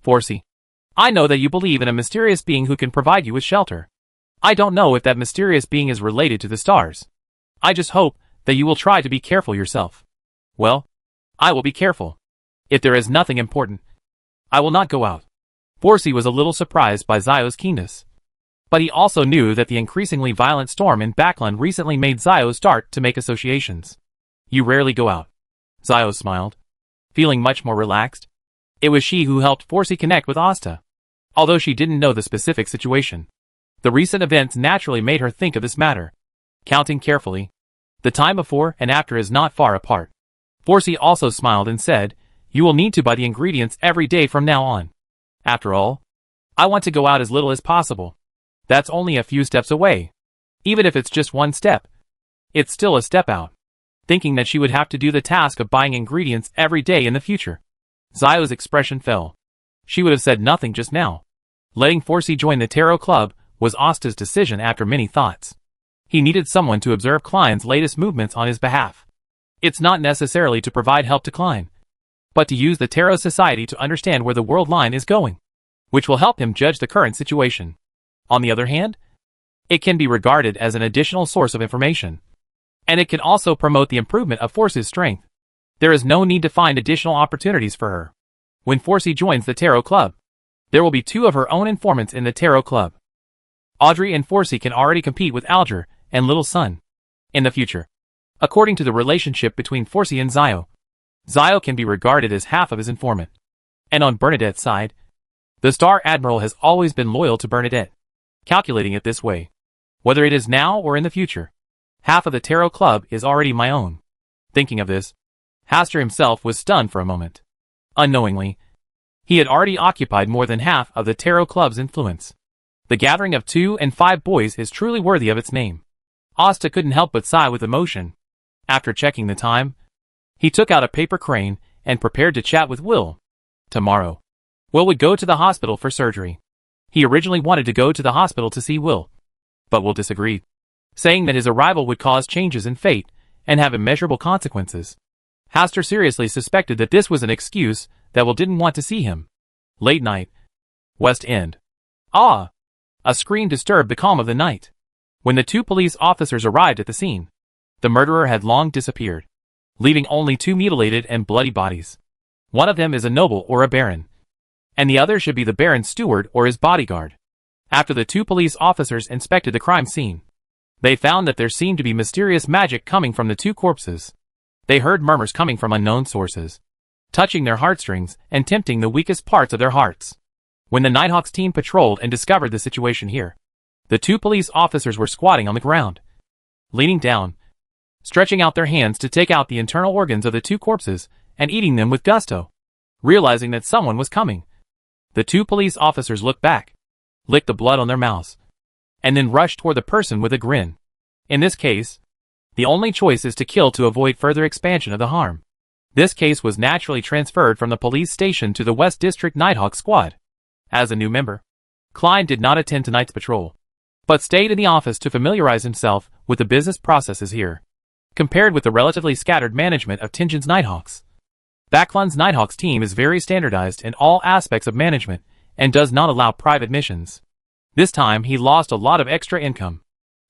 "Forsey, I know that you believe in a mysterious being who can provide you with shelter. I don't know if that mysterious being is related to the stars. I just hope that you will try to be careful yourself." "Well, I will be careful. If there is nothing important, I will not go out." Forsey was a little surprised by Zio's keenness, but he also knew that the increasingly violent storm in Backland recently made Zio start to make associations. "You rarely go out." Zio smiled, feeling much more relaxed. It was she who helped Forsey connect with Asta. Although she didn't know the specific situation, the recent events naturally made her think of this matter. Counting carefully, the time before and after is not far apart. Forsey also smiled and said, "You will need to buy the ingredients every day from now on. After all, I want to go out as little as possible. That's only a few steps away. Even if it's just one step, it's still a step out." Thinking that she would have to do the task of buying ingredients every day in the future, Zio's expression fell. She would have said nothing just now. Letting Forsey join the tarot club was Asta's decision after many thoughts. He needed someone to observe Klein's latest movements on his behalf. It's not necessarily to provide help to Klein, but to use the Tarot Society to understand where the world line is going, which will help him judge the current situation. On the other hand, it can be regarded as an additional source of information, and it can also promote the improvement of Forsey's strength. There is no need to find additional opportunities for her. When Forsey joins the Tarot Club, there will be two of her own informants in the Tarot Club. Audrey and Forsey can already compete with Alger and Little Sun in the future. According to the relationship between Forsey and Zio, Zio can be regarded as half of his informant. And on Bernadette's side, the Star Admiral has always been loyal to Bernadette. Calculating it this way, whether it is now or in the future, half of the Tarot Club is already my own. Thinking of this, Hastur himself was stunned for a moment. Unknowingly, he had already occupied more than half of the Tarot Club's influence. The gathering of 2 and 5 boys is truly worthy of its name. Asta couldn't help but sigh with emotion. After checking the time, he took out a paper crane and prepared to chat with Will. Tomorrow, Will would go to the hospital for surgery. He originally wanted to go to the hospital to see Will, but Will disagreed, saying that his arrival would cause changes in fate and have immeasurable consequences. Hastur seriously suspected that this was an excuse that Will didn't want to see him. Late night, West End. Ah! A scream disturbed the calm of the night. When the 2 police officers arrived at the scene, the murderer had long disappeared, leaving only 2 mutilated and bloody bodies. One of them is a noble or a baron, and the other should be the baron's steward or his bodyguard. After the 2 police officers inspected the crime scene, they found that there seemed to be mysterious magic coming from the 2 corpses. They heard murmurs coming from unknown sources, touching their heartstrings and tempting the weakest parts of their hearts. When the Nighthawks team patrolled and discovered the situation here, the 2 police officers were squatting on the ground, leaning down, stretching out their hands to take out the internal organs of the 2 corpses and eating them with gusto. Realizing that someone was coming, the 2 police officers looked back, licked the blood on their mouths, and then rushed toward the person with a grin. In this case, the only choice is to kill to avoid further expansion of the harm. This case was naturally transferred from the police station to the West District Nighthawk squad. As a new member, Klein did not attend tonight's patrol, but stayed in the office to familiarize himself with the business processes here. Compared with the relatively scattered management of Tingen's Nighthawks, Backlund's Nighthawks team is very standardized in all aspects of management and does not allow private missions. This time he lost a lot of extra income.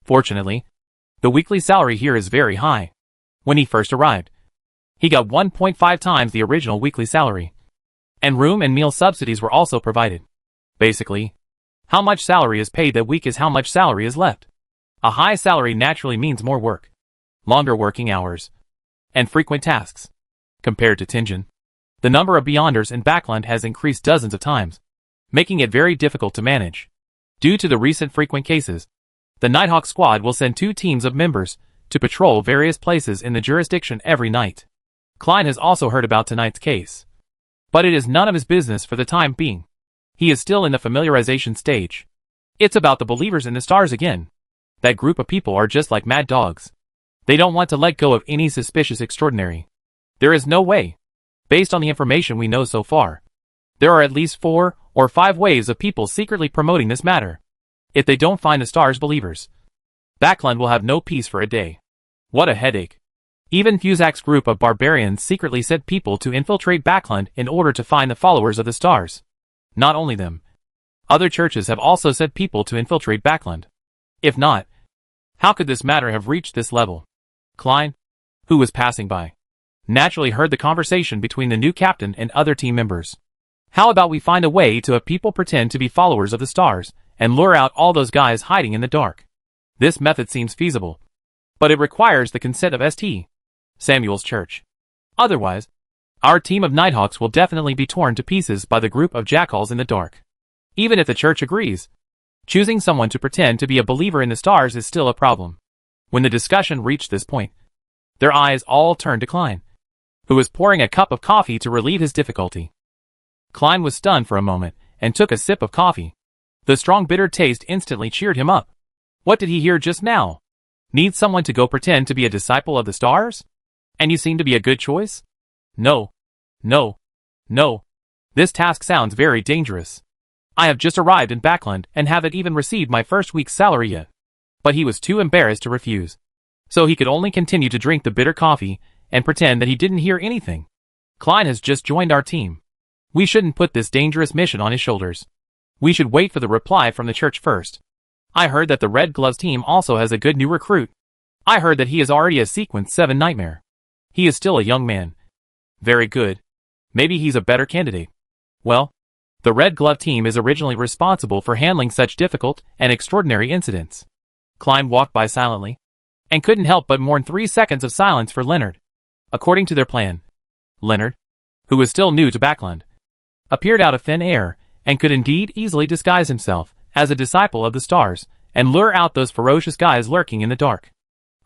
Fortunately, the weekly salary here is very high. When he first arrived, he got 1.5 times the original weekly salary, and room and meal subsidies were also provided. Basically, how much salary is paid that week is how much salary is left. A high salary naturally means more work, longer working hours, and frequent tasks. Compared to Tingen, the number of Beyonders in Backlund has increased dozens of times, making it very difficult to manage. Due to the recent frequent cases, the Nighthawk squad will send 2 teams of members to patrol various places in the jurisdiction every night. Klein has also heard about tonight's case, but it is none of his business for the time being. He is still in the familiarization stage. It's about the believers in the stars again. That group of people are just like mad dogs. They don't want to let go of any suspicious extraordinary. There is no way. Based on the information we know so far, there are at least 4 or 5 ways of people secretly promoting this matter. If they don't find the stars believers, Backlund will have no peace for a day. What a headache. Even Fusak's group of barbarians secretly sent people to infiltrate Backlund in order to find the followers of the stars. Not only them, other churches have also sent people to infiltrate Backlund. If not, how could this matter have reached this level? Klein, who was passing by, naturally heard the conversation between the new captain and other team members. How about we find a way to have people pretend to be followers of the stars and lure out all those guys hiding in the dark? This method seems feasible, but it requires the consent of St. Samuel's Church. Otherwise, our team of Nighthawks will definitely be torn to pieces by the group of jackals in the dark. Even if the church agrees, choosing someone to pretend to be a believer in the stars is still a problem. When the discussion reached this point, their eyes all turned to Klein, who was pouring a cup of coffee to relieve his difficulty. Klein was stunned for a moment and took a sip of coffee. The strong bitter taste instantly cheered him up. What did he hear just now? Need someone to go pretend to be a disciple of the stars? And you seem to be a good choice? No. No. No. This task sounds very dangerous. I have just arrived in Backlund and haven't even received my first week's salary yet. But he was too embarrassed to refuse, so he could only continue to drink the bitter coffee and pretend that he didn't hear anything. Klein has just joined our team. We shouldn't put this dangerous mission on his shoulders. We should wait for the reply from the church first. I heard that the Red Gloves team also has a good new recruit. I heard that he is already a Sequence 7 nightmare. He is still a young man. Very good. Maybe he's a better candidate. Well, the Red Glove team is originally responsible for handling such difficult and extraordinary incidents. Klein walked by silently, and couldn't help but mourn 3 seconds of silence for Leonard. According to their plan, Leonard, who was still new to Backlund, appeared out of thin air, and could indeed easily disguise himself as a disciple of the stars, and lure out those ferocious guys lurking in the dark.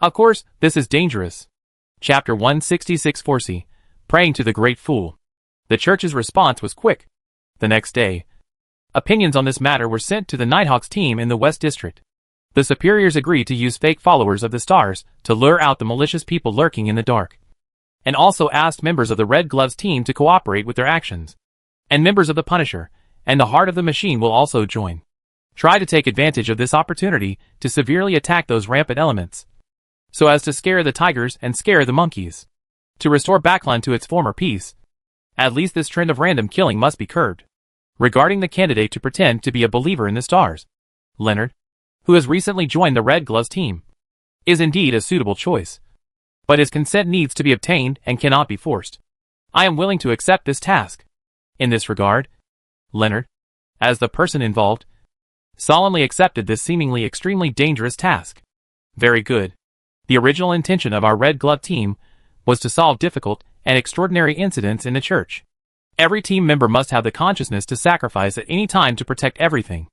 Of course, this is dangerous. Chapter 166 Forsey, Praying to the Great Fool. The church's response was quick. The next day, opinions on this matter were sent to the Nighthawks team in the West District. The superiors agreed to use fake followers of the stars to lure out the malicious people lurking in the dark, and also asked members of the Red Gloves team to cooperate with their actions. And members of the Punisher and the Heart of the Machine will also join. Try to take advantage of this opportunity to severely attack those rampant elements, so as to scare the tigers and scare the monkeys. To restore Backlund to its former peace, at least this trend of random killing must be curbed. Regarding the candidate to pretend to be a believer in the stars, Leonard, who has recently joined the Red Gloves team, is indeed a suitable choice. But his consent needs to be obtained and cannot be forced. I am willing to accept this task. In this regard, Leonard, as the person involved, solemnly accepted this seemingly extremely dangerous task. Very good. The original intention of our Red Glove team was to solve difficult and extraordinary incidents in the church. Every team member must have the consciousness to sacrifice at any time to protect everything.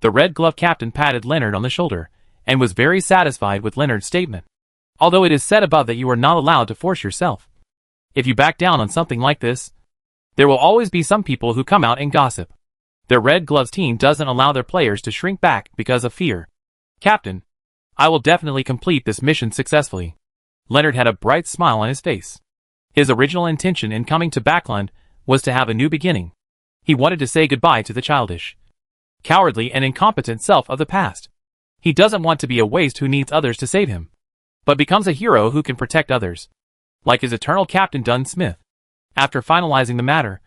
The Red Glove captain patted Leonard on the shoulder, and was very satisfied with Leonard's statement. Although it is said above that you are not allowed to force yourself. If you back down on something like this, there will always be some people who come out and gossip. The Red Gloves team doesn't allow their players to shrink back because of fear. Captain, I will definitely complete this mission successfully. Leonard had a bright smile on his face. His original intention in coming to Backlund was to have a new beginning. He wanted to say goodbye to the childish, cowardly and incompetent self of the past. He doesn't want to be a waste who needs others to save him, but becomes a hero who can protect others, like his eternal Captain Dunn Smith. After finalizing the matter,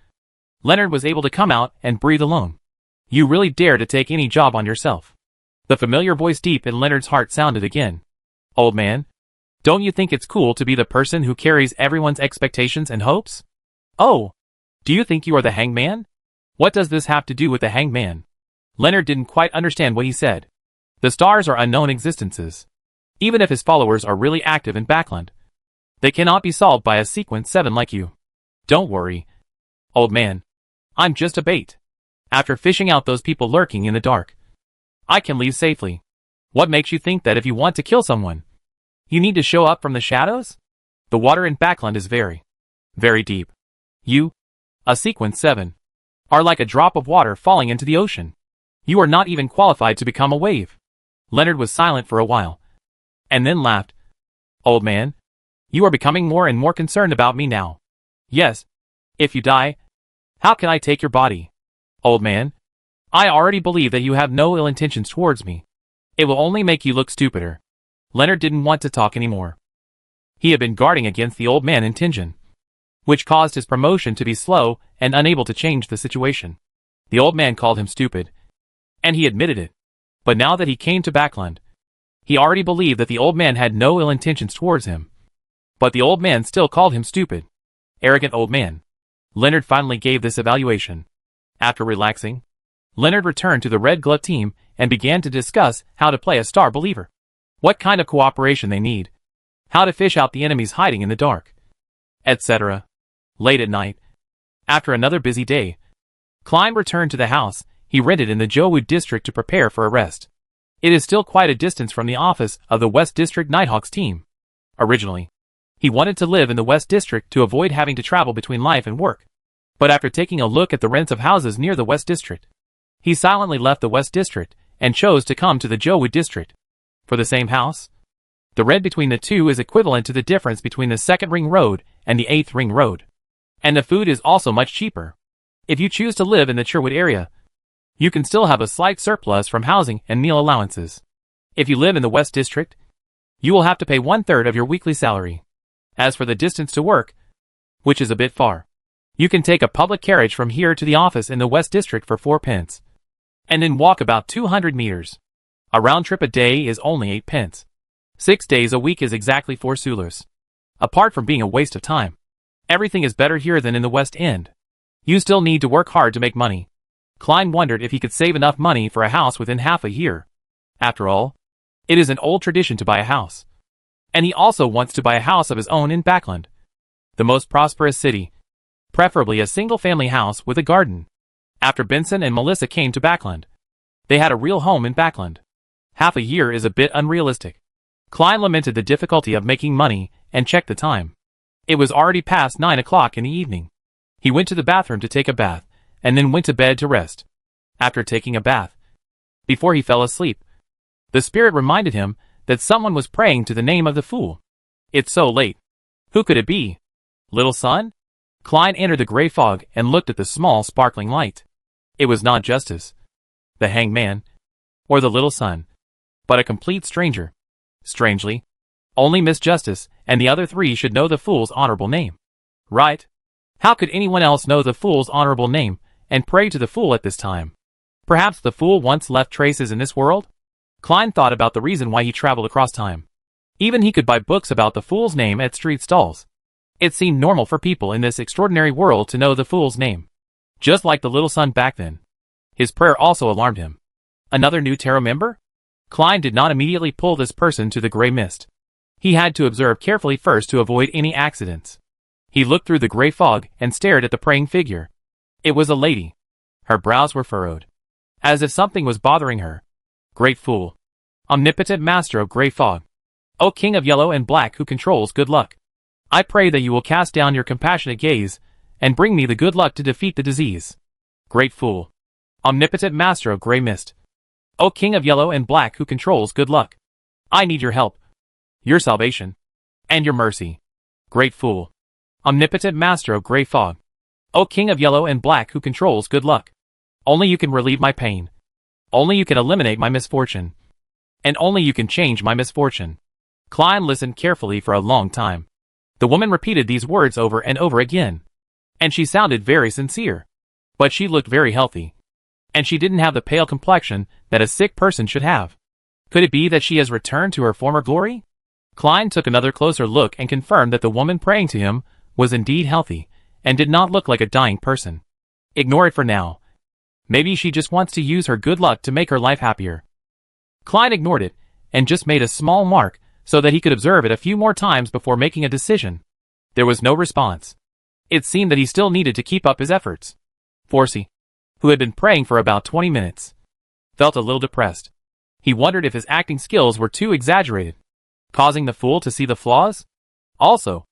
Leonard was able to come out and breathe alone. You really dare to take any job on yourself. The familiar voice deep in Leonard's heart sounded again. Old man, don't you think it's cool to be the person who carries everyone's expectations and hopes? Oh, do you think you are the hangman? What does this have to do with the hangman? Leonard didn't quite understand what he said. The stars are unknown existences. Even if his followers are really active in Backland, they cannot be solved by a Sequence 7 like you. Don't worry, old man. I'm just a bait. After fishing out those people lurking in the dark, I can leave safely. What makes you think that if you want to kill someone, you need to show up from the shadows? The water in Backland is very, very deep. You, a Sequence 7, are like a drop of water falling into the ocean. You are not even qualified to become a wave. Leonard was silent for a while, and then laughed. Old man, you are becoming more and more concerned about me now. Yes. If you die, how can I take your body? Old man, I already believe that you have no ill intentions towards me. It will only make you look stupider. Leonard didn't want to talk anymore. He had been guarding against the old man intention, which caused his promotion to be slow and unable to change the situation. The old man called him stupid, and he admitted it. But now that he came to Backland, he already believed that the old man had no ill intentions towards him. But the old man still called him stupid. Arrogant old man. Leonard finally gave this evaluation. After relaxing, Leonard returned to the Red Glove team and began to discuss how to play a star believer, what kind of cooperation they need, how to fish out the enemies hiding in the dark, etc. Late at night, after another busy day, Klein returned to the house he rented in the Jowood district to prepare for a rest. It is still quite a distance from the office of the West District Nighthawks team. Originally, he wanted to live in the West District to avoid having to travel between life and work. But after taking a look at the rents of houses near the West District, he silently left the West District and chose to come to the Jowood District. For the same house, the rent between the two is equivalent to the difference between the 2nd Ring Road and the 8th Ring Road. And the food is also much cheaper. If you choose to live in the Sherwood area, you can still have a slight surplus from housing and meal allowances. If you live in the West District, you will have to pay 1/3 of your weekly salary. As for the distance to work, which is a bit far, you can take a public carriage from here to the office in the West District for 4 pence, and then walk about 200 meters. A round trip a day is only 8 pence. 6 days a week is exactly 4 sulas. Apart from being a waste of time, everything is better here than in the West End. You still need to work hard to make money. Klein wondered if he could save enough money for a house within half a year. After all, it is an old tradition to buy a house. And he also wants to buy a house of his own in Backland, the most prosperous city, preferably a single-family house with a garden. After Benson and Melissa came to Backland, they had a real home in Backland. Half a year is a bit unrealistic. Klein lamented the difficulty of making money and checked the time. It was already past 9 o'clock in the evening. He went to the bathroom to take a bath, and then went to bed to rest. After taking a bath, before he fell asleep, the spirit reminded him that someone was praying to the name of the fool. It's so late. Who could it be? Little Sun? Klein entered the gray fog and looked at the small sparkling light. It was not Justice, the hangman, or the Little Sun, but a complete stranger. Strangely, only Miss Justice and the other 3 should know the fool's honorable name. Right? How could anyone else know the fool's honorable name and pray to the fool at this time? Perhaps the fool once left traces in this world? Klein thought about the reason why he traveled across time. Even he could buy books about the fool's name at street stalls. It seemed normal for people in this extraordinary world to know the fool's name, just like the Little Sun back then. His prayer also alarmed him. Another new tarot member? Klein did not immediately pull this person to the gray mist. He had to observe carefully first to avoid any accidents. He looked through the gray fog and stared at the praying figure. It was a lady. Her brows were furrowed, as if something was bothering her. Great fool. Omnipotent master of gray fog. O king of yellow and black who controls good luck. I pray that you will cast down your compassionate gaze and bring me the good luck to defeat the disease. Great fool. Omnipotent master of gray mist. O king of yellow and black who controls good luck. I need your help, your salvation, and your mercy. Great fool. Omnipotent master of gray fog. O King of Yellow and Black who controls good luck. Only you can relieve my pain. Only you can eliminate my misfortune. And only you can change my misfortune. Klein listened carefully for a long time. The woman repeated these words over and over again. And she sounded very sincere. But she looked very healthy. And she didn't have the pale complexion that a sick person should have. Could it be that she has returned to her former glory? Klein took another closer look and confirmed that the woman praying to him was indeed healthy, and did not look like a dying person. Ignore it for now. Maybe she just wants to use her good luck to make her life happier. Klein ignored it, and just made a small mark so that he could observe it a few more times before making a decision. There was no response. It seemed that he still needed to keep up his efforts. Forsey, who had been praying for about 20 minutes, felt a little depressed. He wondered if his acting skills were too exaggerated, causing the fool to see the flaws? Also,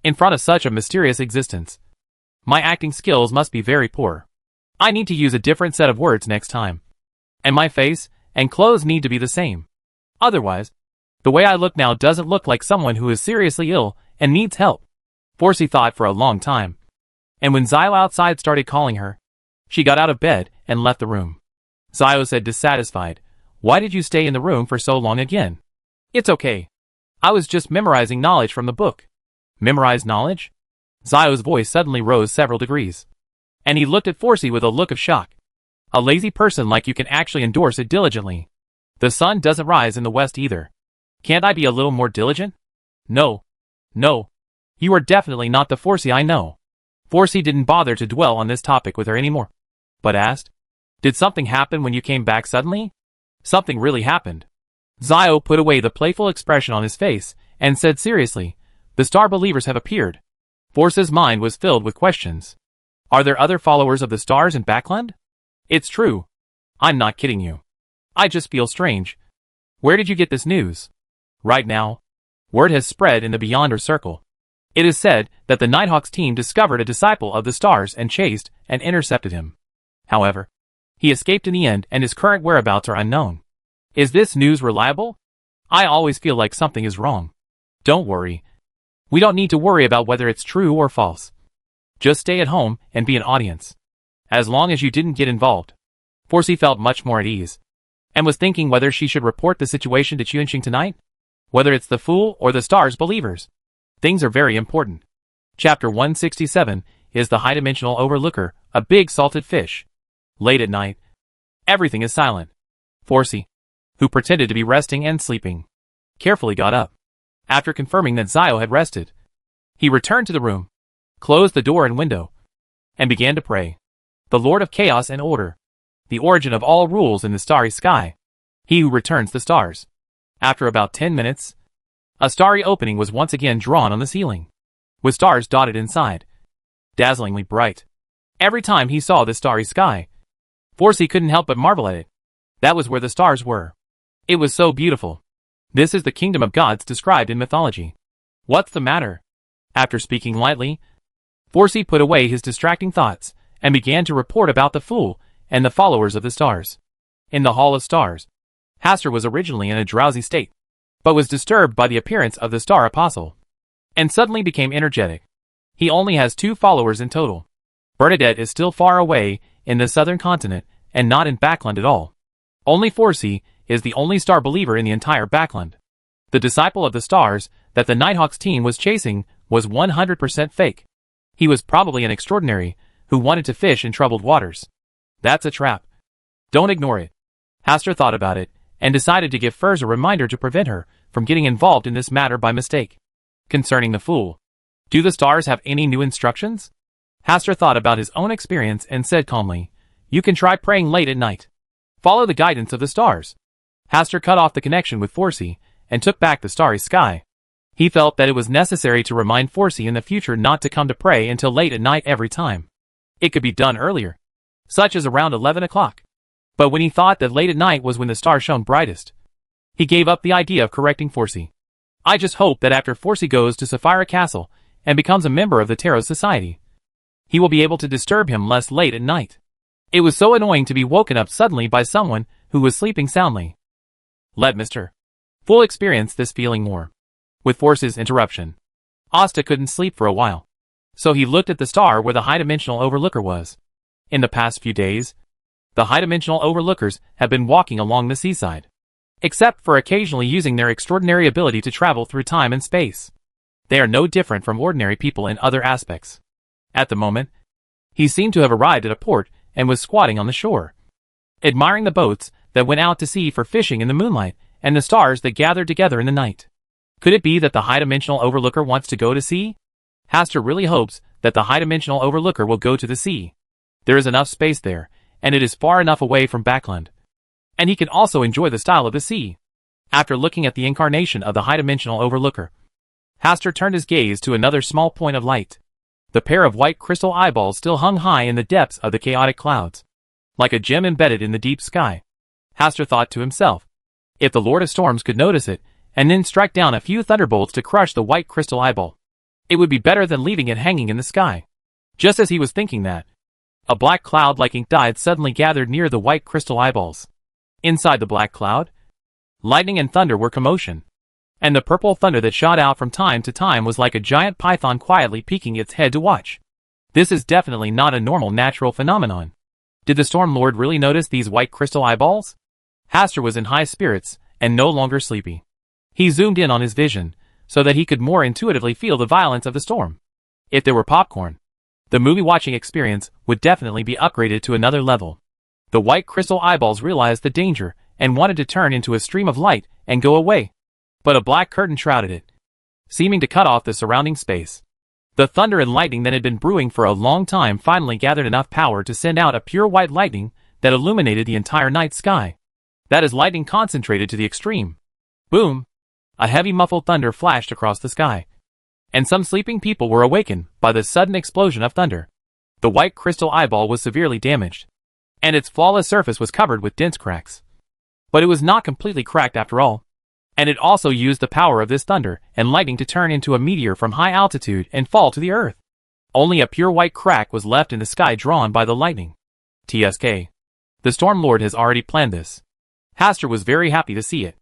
in front of such a mysterious existence, my acting skills must be very poor. I need to use a different set of words next time. And my face and clothes need to be the same. Otherwise, the way I look now doesn't look like someone who is seriously ill and needs help. Forsey thought for a long time. And when Zio outside started calling her, she got out of bed and left the room. Zio said dissatisfied, "Why did you stay in the room for so long again?" "It's okay. I was just memorizing knowledge from the book." "Memorize knowledge?" Zio's voice suddenly rose several degrees. And he looked at Forsey with a look of shock. "A lazy person like you can actually endorse it diligently. The sun doesn't rise in the west either. Can't I be a little more diligent?" No. You are definitely not the Forsey I know." Forsey didn't bother to dwell on this topic with her anymore, but asked, "Did something happen when you came back suddenly?" "Something really happened." Zio put away the playful expression on his face and said seriously, "The Star Believers have appeared." Forsey's mind was filled with questions. "Are there other followers of the stars in Backland?" "It's true. I'm not kidding you. I just feel strange." "Where did you get this news?" "Right now. Word has spread in the Beyonder Circle. It is said that the Nighthawks team discovered a disciple of the stars and chased and intercepted him. However, he escaped in the end and his current whereabouts are unknown." "Is this news reliable?" "I always feel like something is wrong." "Don't worry. We don't need to worry about whether it's true or false. Just stay at home and be an audience. As long as you didn't get involved." Forsey felt much more at ease, and was thinking whether she should report the situation to Qianxing tonight. Whether it's the Fool or the Stars Believers. Things are very important. Chapter 167 is the high-dimensional overlooker, a big salted fish. Late at night, everything is silent. Forsey, who pretended to be resting and sleeping, carefully got up. After confirming that Zio had rested, he returned to the room, closed the door and window, and began to pray. The Lord of Chaos and Order, the origin of all rules in the starry sky, he who returns the stars. After about 10 minutes, a starry opening was once again drawn on the ceiling, with stars dotted inside, dazzlingly bright. Every time he saw the starry sky, Forsey couldn't help but marvel at it. That was where the stars were. It was so beautiful. This is the kingdom of gods described in mythology. What's the matter? After speaking lightly, Forsey put away his distracting thoughts and began to report about the Fool and the followers of the stars. In the Hall of Stars, Hastur was originally in a drowsy state, but was disturbed by the appearance of the Star Apostle, and suddenly became energetic. He only has 2 followers in total. Bernadette is still far away in the southern continent and not in Backland at all. Only Forsey is the only star believer in the entire Backland. The disciple of the stars that the Nighthawks team was chasing was 100% fake. He was probably an extraordinary who wanted to fish in troubled waters. That's a trap. Don't ignore it. Hastur thought about it and decided to give Furs a reminder to prevent her from getting involved in this matter by mistake. Concerning the Fool, do the stars have any new instructions? Hastur thought about his own experience and said calmly, "You can try praying late at night. Follow the guidance of the stars." Hastur cut off the connection with Forsey and took back the starry sky. He felt that it was necessary to remind Forsey in the future not to come to pray until late at night every time. It could be done earlier, such as around 11 o'clock. But when he thought that late at night was when the stars shone brightest, he gave up the idea of correcting Forsey. I just hope that after Forsey goes to Sapphira Castle and becomes a member of the Tarot Society, he will be able to disturb him less late at night. It was so annoying to be woken up suddenly by someone who was sleeping soundly. Let Mr. Fool experience this feeling more. With Forsey's interruption, Asta couldn't sleep for a while. So he looked at the star where the high-dimensional overlooker was. In the past few days, the high-dimensional overlookers have been walking along the seaside, except for occasionally using their extraordinary ability to travel through time and space. They are no different from ordinary people in other aspects. At the moment, he seemed to have arrived at a port and was squatting on the shore, admiring the boats that went out to sea for fishing in the moonlight and the stars that gathered together in the night. Could it be that the high-dimensional overlooker wants to go to sea? Hastur really hopes that the high-dimensional overlooker will go to the sea. There is enough space there, and it is far enough away from Backland. And he can also enjoy the style of the sea. After looking at the incarnation of the high-dimensional overlooker, Hastur turned his gaze to another small point of light. The pair of white crystal eyeballs still hung high in the depths of the chaotic clouds, like a gem embedded in the deep sky. Hastur thought to himself, if the Lord of Storms could notice it, and then strike down a few thunderbolts to crush the white crystal eyeball, it would be better than leaving it hanging in the sky. Just as he was thinking that, a black cloud like ink dyed suddenly gathered near the white crystal eyeballs. Inside the black cloud, lightning and thunder were commotion, and the purple thunder that shot out from time to time was like a giant python quietly peeking its head to watch. This is definitely not a normal natural phenomenon. Did the Storm Lord really notice these white crystal eyeballs? Hastur was in high spirits and no longer sleepy. He zoomed in on his vision so that he could more intuitively feel the violence of the storm. If there were popcorn, the movie-watching experience would definitely be upgraded to another level. The white crystal eyeballs realized the danger and wanted to turn into a stream of light and go away. But a black curtain shrouded it, seeming to cut off the surrounding space. The thunder and lightning that had been brewing for a long time finally gathered enough power to send out a pure white lightning that illuminated the entire night sky. That is lightning concentrated to the extreme. Boom! A heavy muffled thunder flashed across the sky, and some sleeping people were awakened by the sudden explosion of thunder. The white crystal eyeball was severely damaged, and its flawless surface was covered with dense cracks. But it was not completely cracked after all, and it also used the power of this thunder and lightning to turn into a meteor from high altitude and fall to the earth. Only a pure white crack was left in the sky drawn by the lightning. TSK. The Storm Lord has already planned this. Hastur was very happy to see it.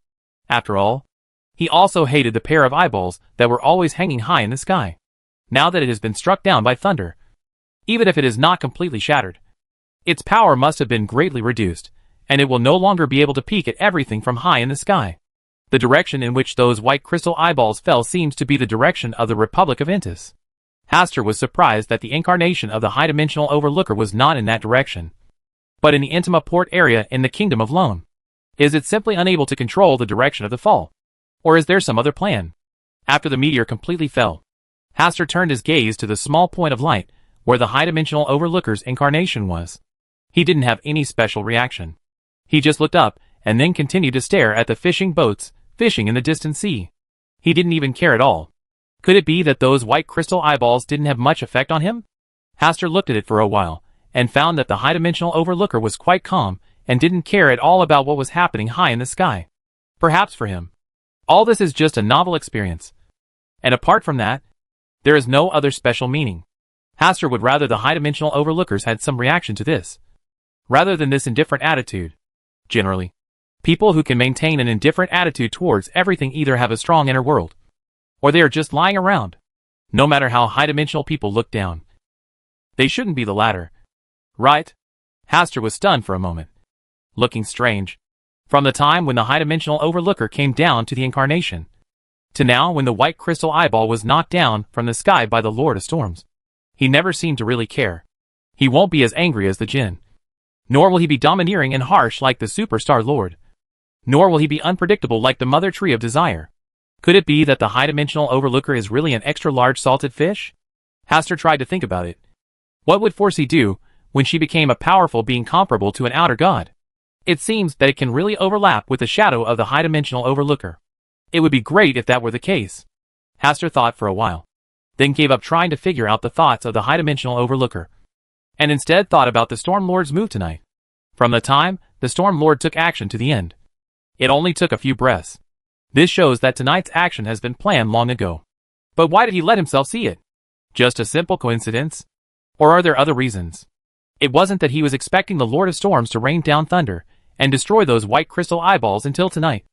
After all, he also hated the pair of eyeballs that were always hanging high in the sky. Now that it has been struck down by thunder, even if it is not completely shattered, its power must have been greatly reduced, and it will no longer be able to peek at everything from high in the sky. The direction in which those white crystal eyeballs fell seems to be the direction of the Republic of Intis. Hastur was surprised that the incarnation of the high-dimensional overlooker was not in that direction, but in the Intima port area in the Kingdom of Loan. Is it simply unable to control the direction of the fall? Or is there some other plan? After the meteor completely fell, Hastur turned his gaze to the small point of light where the high-dimensional overlooker's incarnation was. He didn't have any special reaction. He just looked up and then continued to stare at the fishing boats fishing in the distant sea. He didn't even care at all. Could it be that those white crystal eyeballs didn't have much effect on him? Hastur looked at it for a while and found that the high-dimensional overlooker was quite calm and didn't care at all about what was happening high in the sky. Perhaps for him, all this is just a novel experience. And apart from that, there is no other special meaning. Hastur would rather the high-dimensional overlookers had some reaction to this, rather than this indifferent attitude. Generally, people who can maintain an indifferent attitude towards everything either have a strong inner world, or they are just lying around. No matter how high-dimensional people look down, they shouldn't be the latter. Right? Hastur was stunned for a moment, looking strange. From the time when the high-dimensional overlooker came down to the incarnation, to now when the white crystal eyeball was knocked down from the sky by the Lord of Storms, he never seemed to really care. He won't be as angry as the Jinn, nor will he be domineering and harsh like the Superstar Lord, nor will he be unpredictable like the Mother Tree of Desire. Could it be that the high-dimensional overlooker is really an extra-large salted fish? Hastur tried to think about it. What would Forsey do when she became a powerful being comparable to an outer god? It seems that it can really overlap with the shadow of the high-dimensional overlooker. It would be great if that were the case. Hastur thought for a while, then gave up trying to figure out the thoughts of the high-dimensional overlooker, and instead thought about the Storm Lord's move tonight. From the time the Storm Lord took action to the end, it only took a few breaths. This shows that tonight's action has been planned long ago. But why did he let himself see it? Just a simple coincidence? Or are there other reasons? It wasn't that he was expecting the Lord of Storms to rain down thunder and destroy those white crystal eyeballs until tonight.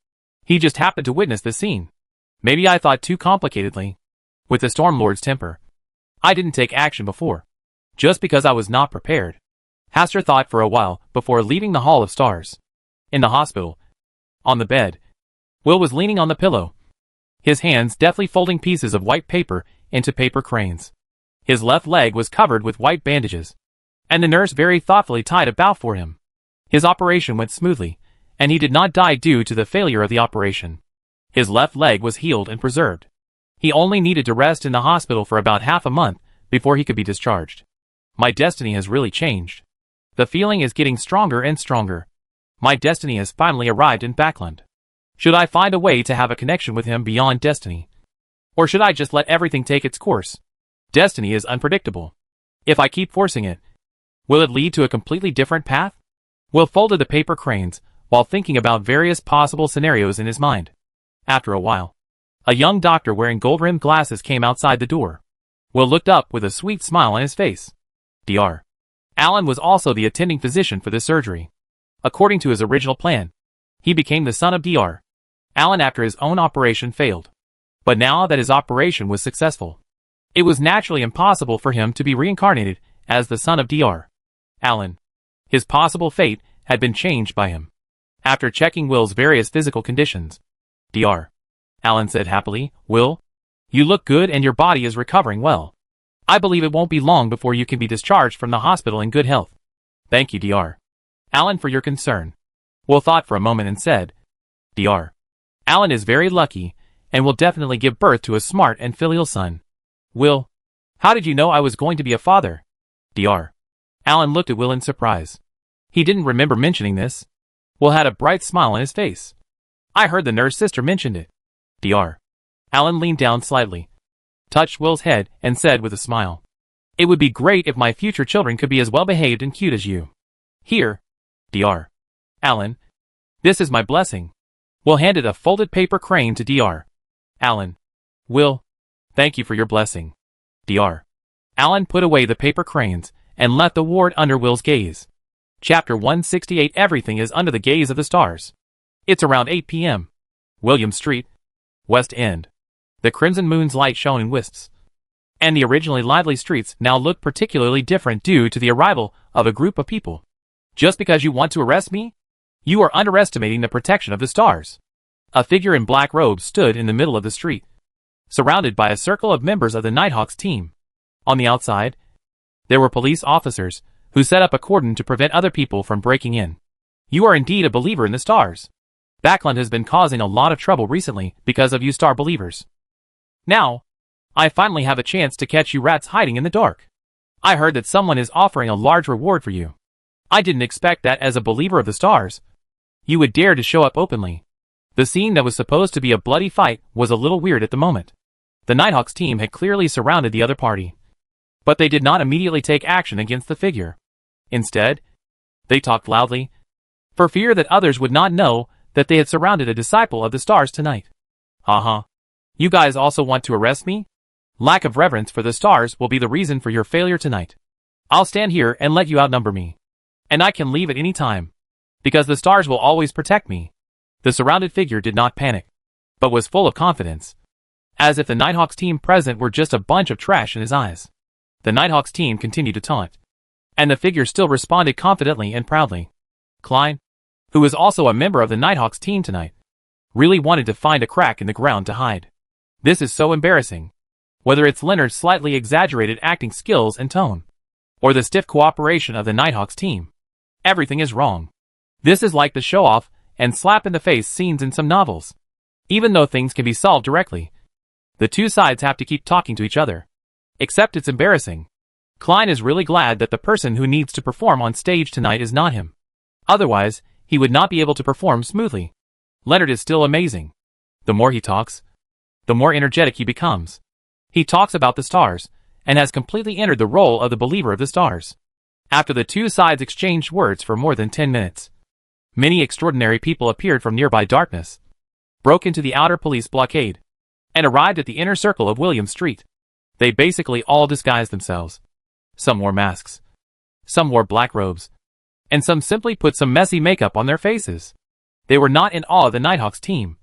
He just happened to witness this scene. Maybe I thought too complicatedly. With the Storm Lord's temper, I didn't take action before. Just because I was not prepared. Hastur thought for a while before leaving the Hall of Stars. In the hospital. On the bed. Will was leaning on the pillow. His hands deftly folding pieces of white paper into paper cranes. His left leg was covered with white bandages. And the nurse very thoughtfully tied a bow for him. His operation went smoothly, and he did not die due to the failure of the operation. His left leg was healed and preserved. He only needed to rest in the hospital for about half a month before he could be discharged. My destiny has really changed. The feeling is getting stronger and stronger. My destiny has finally arrived in Backland. Should I find a way to have a connection with him beyond destiny? Or should I just let everything take its course? Destiny is unpredictable. If I keep forcing it, will it lead to a completely different path? Will folded the paper cranes while thinking about various possible scenarios in his mind. After a while, a young doctor wearing gold-rimmed glasses came outside the door. Will looked up with a sweet smile on his face. Dr. Allen was also the attending physician for this surgery. According to his original plan, he became the son of Dr. Allen after his own operation failed. But now that his operation was successful, it was naturally impossible for him to be reincarnated as the son of Dr. Allen. His possible fate had been changed by him. After checking Will's various physical conditions, Dr. Allen said happily, "Will, you look good and your body is recovering well. I believe it won't be long before you can be discharged from the hospital in good health." "Thank you, Dr. Allen, for your concern." Will thought for a moment and said, "Dr. Allen is very lucky and will definitely give birth to a smart and filial son." "Will, how did you know I was going to be a father?" Dr. Allen looked at Will in surprise. He didn't remember mentioning this. Will had a bright smile on his face. "I heard the nurse sister mentioned it." Dr. Allen leaned down slightly, touched Will's head, and said with a smile, "It would be great if my future children could be as well behaved and cute as you. Here, Dr. Allen, this is my blessing." Will handed a folded paper crane to Dr. Allen. "Will, thank you for your blessing." Dr. Allen put away the paper cranes and left the ward under Will's gaze. Chapter 168. Everything is under the gaze of the stars. It's around 8 p.m. William Street, West End. The crimson moon's light shone in wisps, and the originally lively streets now looked particularly different due to the arrival of a group of people. "Just because you want to arrest me? You are underestimating the protection of the stars." A figure in black robes stood in the middle of the street, surrounded by a circle of members of the Nighthawks team. On the outside, there were police officers who set up a cordon to prevent other people from breaking in. "You are indeed a believer in the stars. Backland has been causing a lot of trouble recently because of you star believers. Now, I finally have a chance to catch you rats hiding in the dark. I heard that someone is offering a large reward for you. I didn't expect that as a believer of the stars, you would dare to show up openly." The scene that was supposed to be a bloody fight was a little weird at the moment. The Nighthawks team had clearly surrounded the other party, but they did not immediately take action against the figure. Instead, they talked loudly, for fear that others would not know that they had surrounded a disciple of the stars tonight. "Uh-huh. You guys also want to arrest me? Lack of reverence for the stars will be the reason for your failure tonight. I'll stand here and let you outnumber me. And I can leave at any time, because the stars will always protect me." The surrounded figure did not panic, but was full of confidence, as if the Nighthawks team present were just a bunch of trash in his eyes. The Nighthawks team continued to taunt, and the figure still responded confidently and proudly. Klein, who was also a member of the Nighthawks team tonight, really wanted to find a crack in the ground to hide. This is so embarrassing. Whether it's Leonard's slightly exaggerated acting skills and tone, or the stiff cooperation of the Nighthawks team, everything is wrong. This is like the show-off and slap-in-the-face scenes in some novels. Even though things can be solved directly, the two sides have to keep talking to each other. Except it's embarrassing. Klein is really glad that the person who needs to perform on stage tonight is not him. Otherwise, he would not be able to perform smoothly. Leonard is still amazing. The more he talks, the more energetic he becomes. He talks about the stars, and has completely entered the role of the believer of the stars. After the two sides exchanged words for more than 10 minutes, many extraordinary people appeared from nearby darkness, broke into the outer police blockade, and arrived at the inner circle of William Street. They basically all disguised themselves. Some wore masks, some wore black robes, and some simply put some messy makeup on their faces. They were not in awe of the Nighthawks team,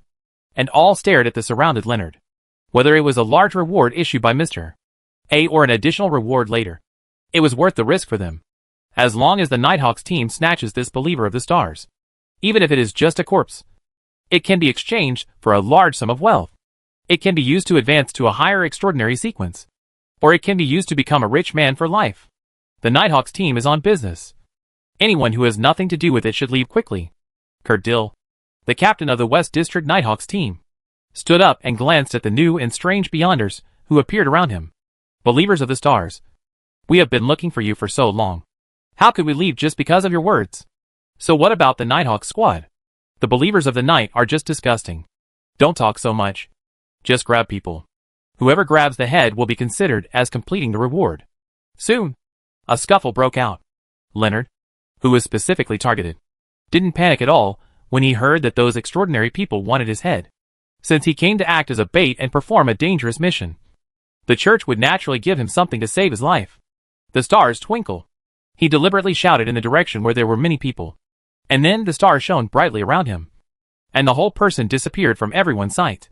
and all stared at the surrounded Leonard. Whether it was a large reward issued by Mr. or an additional reward later. It was worth the risk for them. As long as the Nighthawks team snatches this believer of the stars, even if it is just a corpse, it can be exchanged for a large sum of wealth. It can be used to advance to a higher extraordinary sequence, or it can be used to become a rich man for life. The Nighthawks team is on business. Anyone who has nothing to do with it should leave quickly. Kurt Dill, the captain of the West District Nighthawks team, stood up and glanced at the new and strange beyonders who appeared around him. Believers of the stars, we have been looking for you for so long. How could we leave just because of your words? So what about the Nighthawks squad? The believers of the night are just disgusting. Don't talk so much. Just grab people. Whoever grabs the head will be considered as completing the reward. Soon, a scuffle broke out. Leonard, who was specifically targeted, didn't panic at all when he heard that those extraordinary people wanted his head, since he came to act as a bait and perform a dangerous mission. The church would naturally give him something to save his life. The stars twinkle. He deliberately shouted in the direction where there were many people, and then the stars shone brightly around him, and the whole person disappeared from everyone's sight.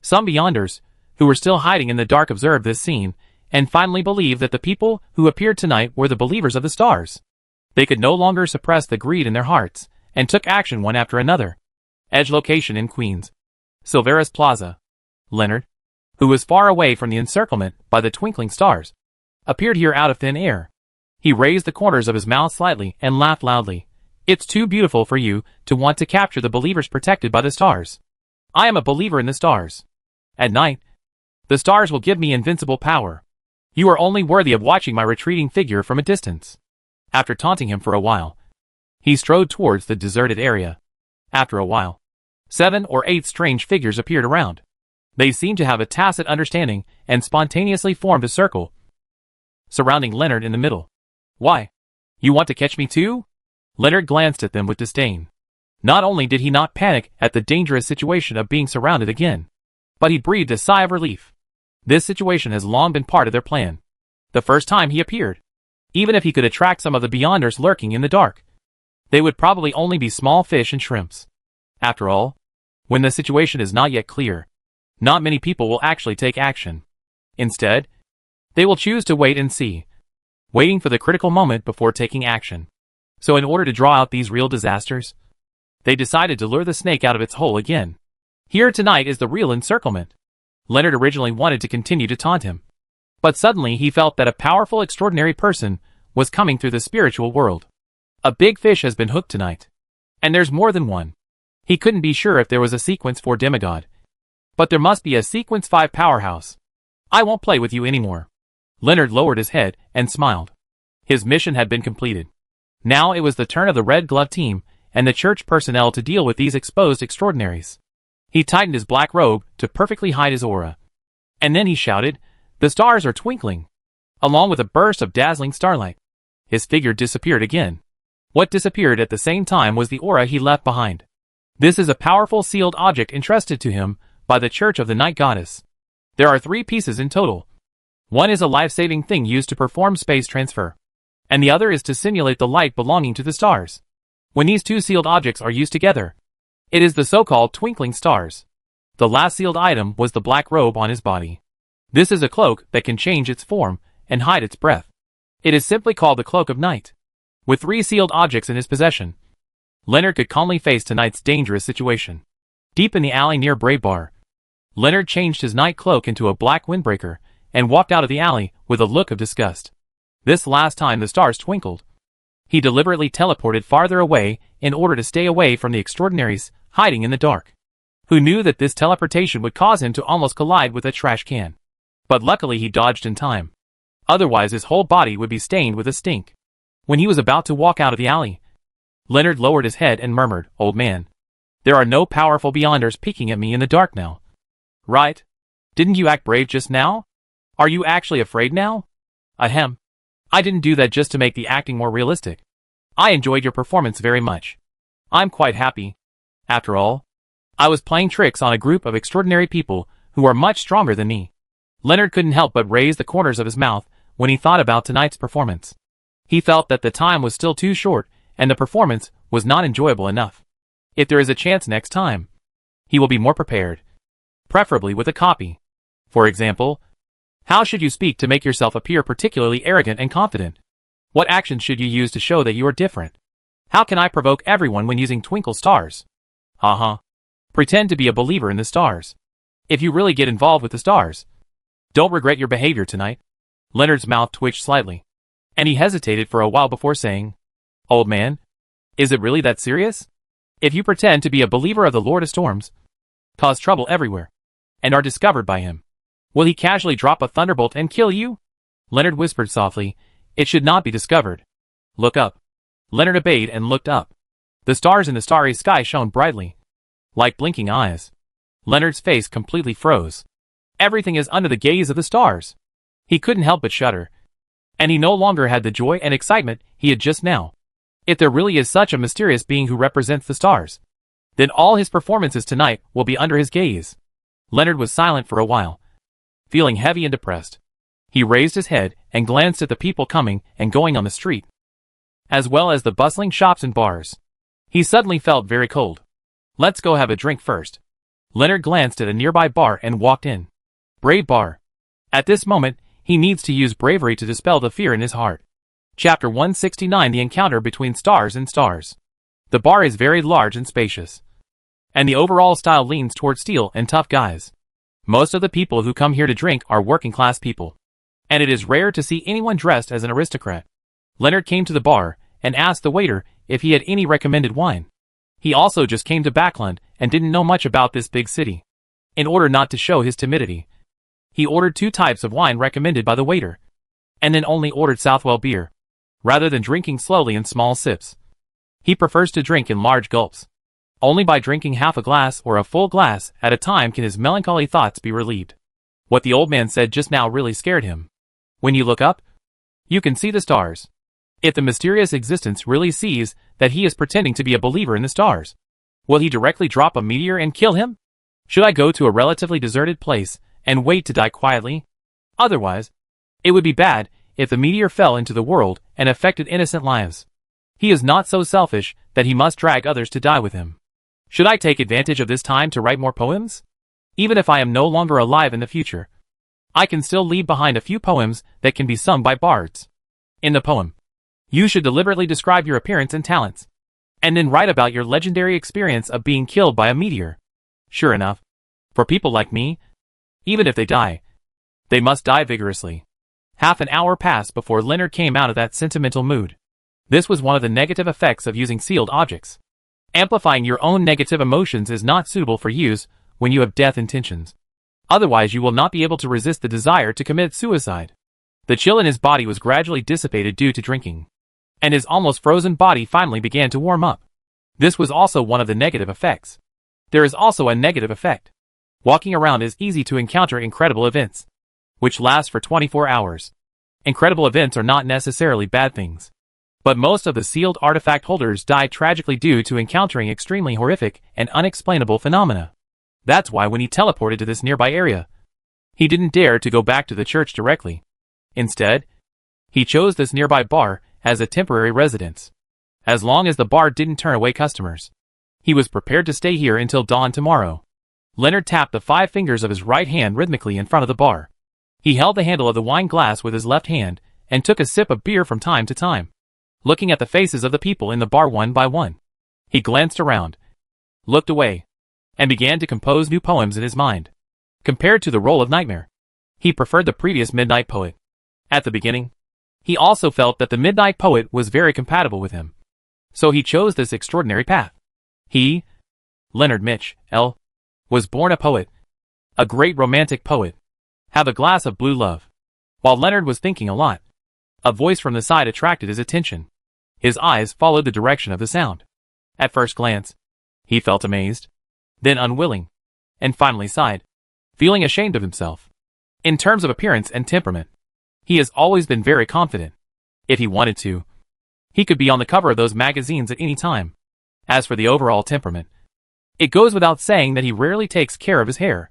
Some beyonders, who were still hiding in the dark, observed this scene, and finally believed that the people who appeared tonight were the believers of the stars. They could no longer suppress the greed in their hearts, and took action one after another. Edge location in Queens. Silvera's Plaza. Leonard, who was far away from the encirclement by the twinkling stars, appeared here out of thin air. He raised the corners of his mouth slightly and laughed loudly. It's too beautiful for you to want to capture the believers protected by the stars. I am a believer in the stars. At night, the stars will give me invincible power. You are only worthy of watching my retreating figure from a distance. After taunting him for a while, he strode towards the deserted area. After a while, 7 or 8 strange figures appeared around. They seemed to have a tacit understanding and spontaneously formed a circle, surrounding Leonard in the middle. Why? You want to catch me too? Leonard glanced at them with disdain. Not only did he not panic at the dangerous situation of being surrounded again, but he breathed a sigh of relief. This situation has long been part of their plan. The first time he appeared, even if he could attract some of the beyonders lurking in the dark, they would probably only be small fish and shrimps. After all, when the situation is not yet clear, not many people will actually take action. Instead, they will choose to wait and see, waiting for the critical moment before taking action. So in order to draw out these real disasters, they decided to lure the snake out of its hole again. Here tonight is the real encirclement. Leonard originally wanted to continue to taunt him, but suddenly he felt that a powerful, extraordinary person was coming through the spiritual world. A big fish has been hooked tonight, and there's more than one. He couldn't be sure if there was a sequence 4 demigod, but there must be a sequence 5 powerhouse. I won't play with you anymore. Leonard lowered his head and smiled. His mission had been completed. Now it was the turn of the Red Glove team and the church personnel to deal with these exposed extraordinaries. He tightened his black robe to perfectly hide his aura. And then he shouted, "The stars are twinkling!" Along with a burst of dazzling starlight, his figure disappeared again. What disappeared at the same time was the aura he left behind. This is a powerful sealed object entrusted to him by the Church of the Night Goddess. There are 3 pieces in total. One is a life-saving thing used to perform space transfer, and the other is to simulate the light belonging to the stars. When these 2 sealed objects are used together, it is the so-called twinkling stars. The last sealed item was the black robe on his body. This is a cloak that can change its form and hide its breath. It is simply called the Cloak of Night. With 3 sealed objects in his possession, Leonard could calmly face tonight's dangerous situation. Deep in the alley near Brave Bar, Leonard changed his night cloak into a black windbreaker and walked out of the alley with a look of disgust. This last time the stars twinkled, he deliberately teleported farther away in order to stay away from the extraordinaries hiding in the dark, who knew that this teleportation would cause him to almost collide with a trash can. But luckily he dodged in time. Otherwise his whole body would be stained with a stink. When he was about to walk out of the alley, Leonard lowered his head and murmured, "Old man, there are no powerful beyonders peeking at me in the dark now. Right? Didn't you act brave just now? Are you actually afraid now?" "Ahem. I didn't do that just to make the acting more realistic. I enjoyed your performance very much. I'm quite happy. After all, I was playing tricks on a group of extraordinary people who are much stronger than me." Leonard couldn't help but raise the corners of his mouth when he thought about tonight's performance. He felt that the time was still too short and the performance was not enjoyable enough. If there is a chance next time, he will be more prepared, preferably with a copy. For example, How should you speak to make yourself appear particularly arrogant and confident? What actions should you use to show that you are different? How can I provoke everyone when using twinkle stars? Pretend to be a believer in the stars. If you really get involved with the stars, don't regret your behavior tonight. Leonard's mouth twitched slightly, and he hesitated for a while before saying, Old man, is it really that serious? If you pretend to be a believer of the Lord of Storms, cause trouble everywhere, and are discovered by him, will he casually drop a thunderbolt and kill you? Leonard whispered softly, It should not be discovered. Look up. Leonard obeyed and looked up. The stars in the starry sky shone brightly, like blinking eyes. Leonard's face completely froze. Everything is under the gaze of the stars. He couldn't help but shudder, and he no longer had the joy and excitement he had just now. If there really is such a mysterious being who represents the stars, then all his performances tonight will be under his gaze. Leonard was silent for a while, feeling heavy and depressed. He raised his head and glanced at the people coming and going on the street, as well as the bustling shops and bars. He suddenly felt very cold. Let's go have a drink first. Leonard glanced at a nearby bar and walked in. Brave bar. At this moment, he needs to use bravery to dispel the fear in his heart. Chapter 169: The Encounter Between Stars and Stars. The bar is very large and spacious, and the overall style leans toward steel and tough guys. Most of the people who come here to drink are working class people, and it is rare to see anyone dressed as an aristocrat. Leonard came to the bar and asked the waiter if he had any recommended wine. He also just came to Backland and didn't know much about this big city. In order not to show his timidity, he ordered 2 types of wine recommended by the waiter, and then only ordered Southwell beer, rather than drinking slowly in small sips. He prefers to drink in large gulps. Only by drinking half a glass or a full glass at a time can his melancholy thoughts be relieved. What the old man said just now really scared him. When you look up, you can see the stars. If the mysterious existence really sees that he is pretending to be a believer in the stars, will he directly drop a meteor and kill him? Should I go to a relatively deserted place and wait to die quietly? Otherwise, it would be bad if the meteor fell into the world and affected innocent lives. He is not so selfish that he must drag others to die with him. Should I take advantage of this time to write more poems? Even if I am no longer alive in the future, I can still leave behind a few poems that can be sung by bards. In the poem, you should deliberately describe your appearance and talents, and then write about your legendary experience of being killed by a meteor. Sure enough, for people like me, even if they die, they must die vigorously. Half an hour passed before Leonard came out of that sentimental mood. This was one of the negative effects of using sealed objects. Amplifying your own negative emotions is not suitable for use when you have death intentions. Otherwise you will not be able to resist the desire to commit suicide. The chill in his body was gradually dissipated due to drinking, and his almost frozen body finally began to warm up. This was also one of the negative effects. There is also a negative effect. Walking around is easy to encounter incredible events, which last for 24 hours. Incredible events are not necessarily bad things, but most of the sealed artifact holders die tragically due to encountering extremely horrific and unexplainable phenomena. That's why when he teleported to this nearby area, he didn't dare to go back to the church directly. Instead, he chose this nearby bar as a temporary residence. As long as the bar didn't turn away customers, he was prepared to stay here until dawn tomorrow. Leonard tapped the 5 fingers of his right hand rhythmically in front of the bar. He held the handle of the wine glass with his left hand and took a sip of beer from time to time, looking at the faces of the people in the bar one by one. He glanced around, looked away, and began to compose new poems in his mind. Compared to the role of nightmare, he preferred the previous midnight poet. At the beginning, he also felt that the midnight poet was very compatible with him, so he chose this extraordinary path. He, Leonard Mitch, L., was born a poet, a great romantic poet. Have a glass of blue love. While Leonard was thinking a lot, a voice from the side attracted his attention. His eyes followed the direction of the sound. At first glance, he felt amazed, then unwilling, and finally sighed, feeling ashamed of himself. In terms of appearance and temperament, he has always been very confident. If he wanted to, he could be on the cover of those magazines at any time. As for the overall temperament, it goes without saying that he rarely takes care of his hair,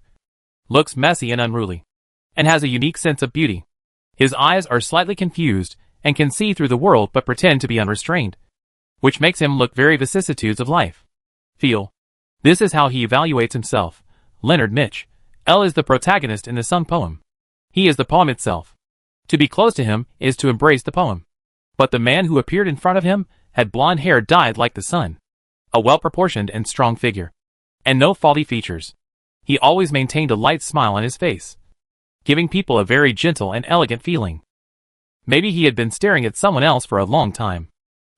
looks messy and unruly, and has a unique sense of beauty. His eyes are slightly confused and can see through the world but pretend to be unrestrained, which makes him look very vicissitudes of life. Feel. This is how he evaluates himself. Leonard Mitch, L. is the protagonist in the sung poem. He is the poem itself. To be close to him is to embrace the poem. But the man who appeared in front of him had blonde hair dyed like the sun, a well-proportioned and strong figure, and no faulty features. He always maintained a light smile on his face, giving people a very gentle and elegant feeling. Maybe he had been staring at someone else for a long time.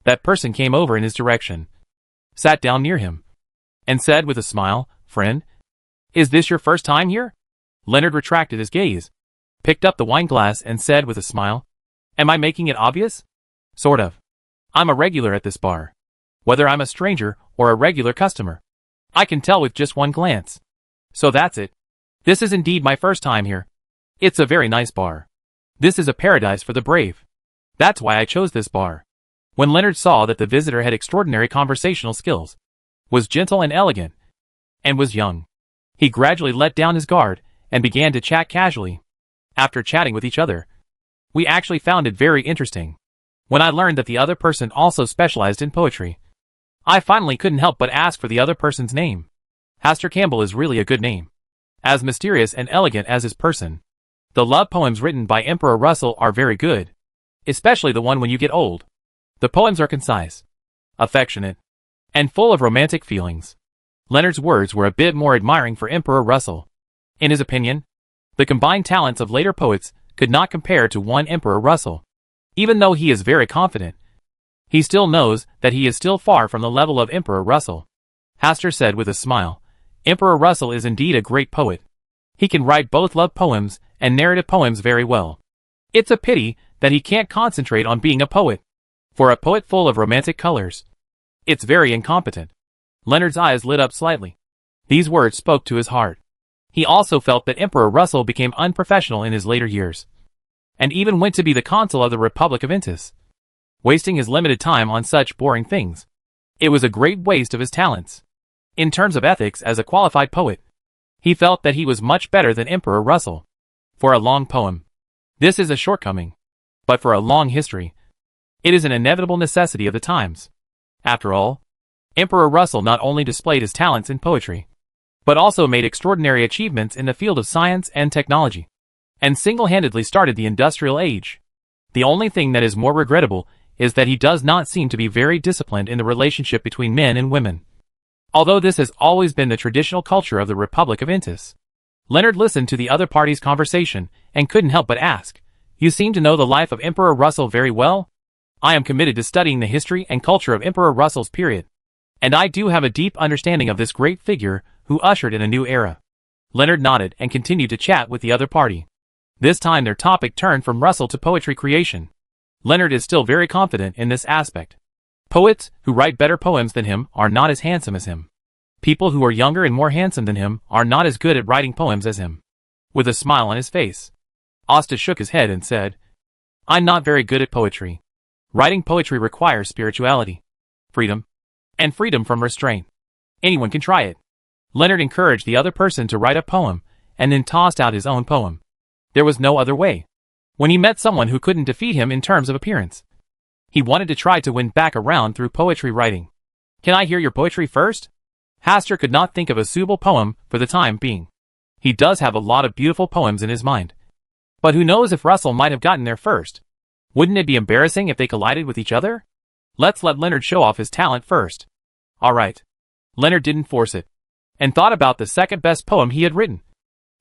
That person came over in his direction, sat down near him, and said with a smile, "Friend, is this your first time here?" Leonard retracted his gaze, picked up the wine glass and said with a smile, "Am I making it obvious?" "Sort of. I'm a regular at this bar. Whether I'm a stranger or a regular customer, I can tell with just one glance. So that's it. This is indeed my first time here. It's a very nice bar. This is a paradise for the brave. That's why I chose this bar." When Leonard saw that the visitor had extraordinary conversational skills, was gentle and elegant, and was young, he gradually let down his guard and began to chat casually. After chatting with each other, we actually found it very interesting. When I learned that the other person also specialized in poetry, I finally couldn't help but ask for the other person's name. Hastur Campbell is really a good name. As mysterious and elegant as his person. The love poems written by Emperor Russell are very good, especially the one When You Get Old. The poems are concise, affectionate, and full of romantic feelings. Leonard's words were a bit more admiring for Emperor Russell. In his opinion, the combined talents of later poets could not compare to one Emperor Russell. Even though he is very confident, he still knows that he is still far from the level of Emperor Russell. Hastur said with a smile, "Emperor Russell is indeed a great poet. He can write both love poems and narrative poems very well. It's a pity that he can't concentrate on being a poet. For a poet full of romantic colors, it's very incompetent." Leonard's eyes lit up slightly. These words spoke to his heart. He also felt that Emperor Russell became unprofessional in his later years, and even went to be the consul of the Republic of Intis, wasting his limited time on such boring things. It was a great waste of his talents. In terms of ethics as a qualified poet, he felt that he was much better than Emperor Russell. For a long poem, this is a shortcoming. But for a long history, it is an inevitable necessity of the times. After all, Emperor Russell not only displayed his talents in poetry, but also made extraordinary achievements in the field of science and technology, and single-handedly started the industrial age. The only thing that is more regrettable is that he does not seem to be very disciplined in the relationship between men and women. Although this has always been the traditional culture of the Republic of Intis. Leonard listened to the other party's conversation and couldn't help but ask, "You seem to know the life of Emperor Russell very well?" "I am committed to studying the history and culture of Emperor Russell's period, and I do have a deep understanding of this great figure who ushered in a new era." Leonard nodded and continued to chat with the other party. This time their topic turned from Russell to poetry creation. Leonard is still very confident in this aspect. Poets who write better poems than him are not as handsome as him. People who are younger and more handsome than him are not as good at writing poems as him. With a smile on his face, Asta shook his head and said, "I'm not very good at poetry. Writing poetry requires spirituality, freedom, and freedom from restraint. Anyone can try it." Leonard encouraged the other person to write a poem, and then tossed out his own poem. There was no other way. When he met someone who couldn't defeat him in terms of appearance, he wanted to try to win back around through poetry writing. "Can I hear your poetry first?" Hastur could not think of a suitable poem for the time being. He does have a lot of beautiful poems in his mind. But who knows if Russell might have gotten there first? Wouldn't it be embarrassing if they collided with each other? Let's let Leonard show off his talent first. Alright. Leonard didn't force it, and thought about the second best poem he had written,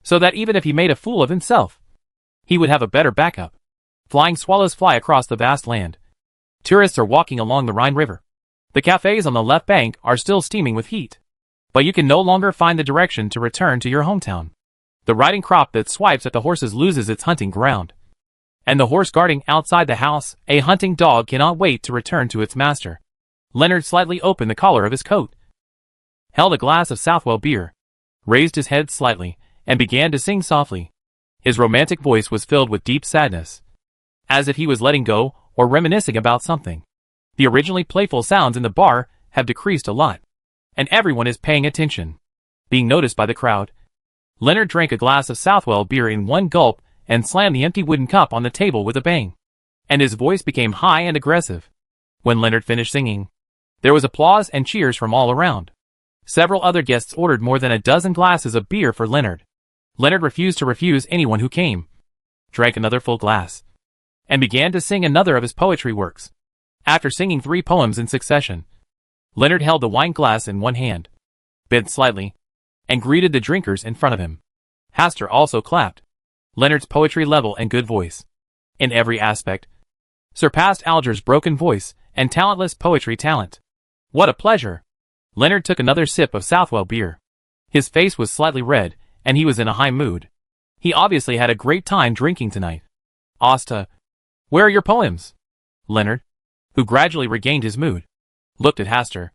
so that even if he made a fool of himself, he would have a better backup. Flying swallows fly across the vast land. Tourists are walking along the Rhine River. The cafes on the left bank are still steaming with heat. But you can no longer find the direction to return to your hometown. The riding crop that swipes at the horses loses its hunting ground. And the horse guarding outside the house, a hunting dog, cannot wait to return to its master. Leonard slightly opened the collar of his coat, held a glass of Southwell beer, raised his head slightly, and began to sing softly. His romantic voice was filled with deep sadness, as if he was letting go or reminiscing about something. The originally playful sounds in the bar have decreased a lot, and everyone is paying attention, being noticed by the crowd. Leonard drank a glass of Southwell beer in one gulp and slammed the empty wooden cup on the table with a bang, and his voice became high and aggressive. When Leonard finished singing, there was applause and cheers from all around. Several other guests ordered more than a dozen glasses of beer for Leonard. Leonard refused to refuse anyone who came. drank another full glass, and began to sing another of his poetry works. After singing 3 poems in succession, Leonard held the wine glass in one hand, bent slightly, and greeted the drinkers in front of him. Hastur also clapped. Leonard's poetry level and good voice, in every aspect, surpassed Alger's broken voice and talentless poetry talent. What a pleasure! Leonard took another sip of Southwell beer. His face was slightly red, and he was in a high mood. He obviously had a great time drinking tonight. Asta, where are your poems? Leonard, who gradually regained his mood, looked at Hastur,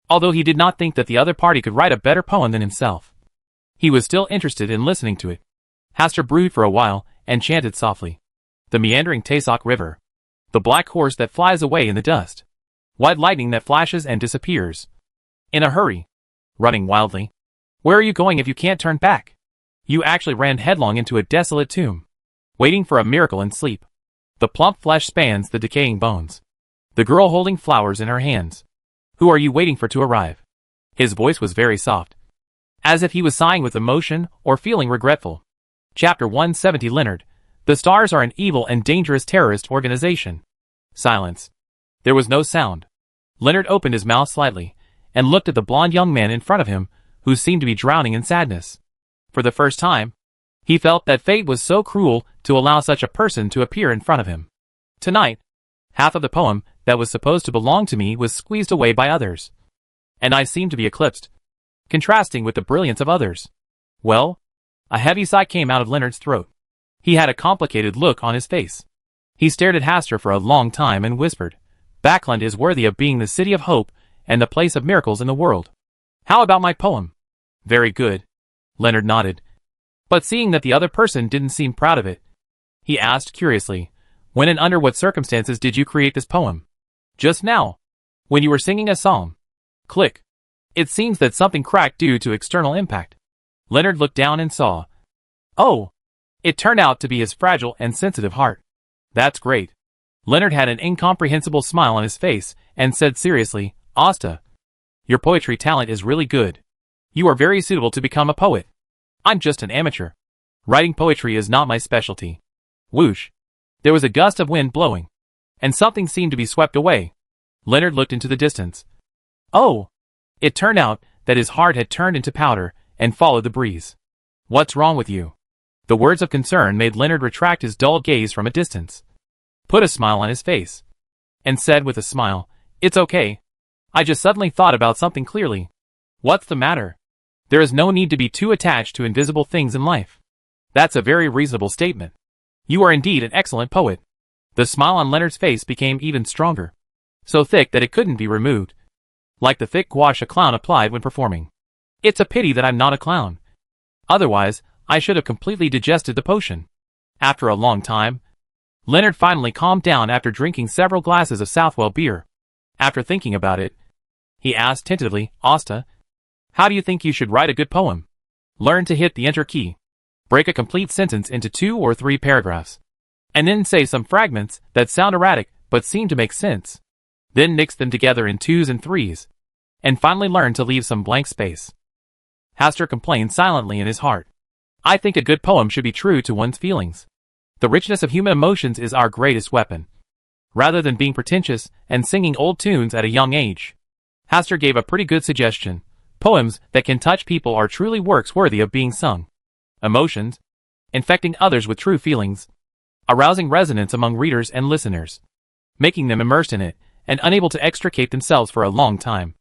although he did not think that the other party could write a better poem than himself. He was still interested in listening to it. Hastur brewed for a while and chanted softly. The meandering Taysok River. The black horse that flies away in the dust. White lightning that flashes and disappears. In a hurry. Running wildly. Where are you going if you can't turn back? You actually ran headlong into a desolate tomb. Waiting for a miracle in sleep. The plump flesh spans the decaying bones. The girl holding flowers in her hands. Who are you waiting for to arrive? His voice was very soft, as if he was sighing with emotion or feeling regretful. Chapter 170. Leonard. The Stars are an evil and dangerous terrorist organization. Silence. There was no sound. Leonard opened his mouth slightly, and looked at the blond young man in front of him, who seemed to be drowning in sadness. For the first time, he felt that fate was so cruel to allow such a person to appear in front of him. Tonight, half of the poem that was supposed to belong to me was squeezed away by others. And I seemed to be eclipsed, contrasting with the brilliance of others. Well? A heavy sigh came out of Leonard's throat. He had a complicated look on his face. He stared at Hastur for a long time and whispered, Backland is worthy of being the city of hope and the place of miracles in the world. How about my poem? Very good. Leonard nodded. But seeing that the other person didn't seem proud of it, he asked curiously, when and under what circumstances did you create this poem? Just now. When you were singing a psalm. Click. It seems that something cracked due to external impact. Leonard looked down and saw. Oh! It turned out to be his fragile and sensitive heart. That's great. Leonard had an incomprehensible smile on his face and said seriously, Asta, your poetry talent is really good. You are very suitable to become a poet. I'm just an amateur. Writing poetry is not my specialty. Whoosh. There was a gust of wind blowing, and something seemed to be swept away. Leonard looked into the distance. Oh! It turned out that his heart had turned into powder and followed the breeze. What's wrong with you? The words of concern made Leonard retract his dull gaze from a distance, put a smile on his face, and said with a smile, It's okay. I just suddenly thought about something clearly. What's the matter? There is no need to be too attached to invisible things in life. That's a very reasonable statement. You are indeed an excellent poet. The smile on Leonard's face became even stronger, so thick that it couldn't be removed, like the thick gouache a clown applied when performing. It's a pity that I'm not a clown. Otherwise, I should have completely digested the potion. After a long time, Leonard finally calmed down after drinking several glasses of Southwell beer. After thinking about it, he asked tentatively, Asta, how do you think you should write a good poem? Learn to hit the enter key. Break a complete sentence into 2 or 3 paragraphs. And then say some fragments that sound erratic but seem to make sense. Then mix them together in 2s and 3s. And finally learn to leave some blank space. Hastur complained silently in his heart. I think a good poem should be true to one's feelings. The richness of human emotions is our greatest weapon. Rather than being pretentious and singing old tunes at a young age, Hastur gave a pretty good suggestion. Poems that can touch people are truly works worthy of being sung. Emotions, infecting others with true feelings, arousing resonance among readers and listeners, making them immersed in it and unable to extricate themselves for a long time.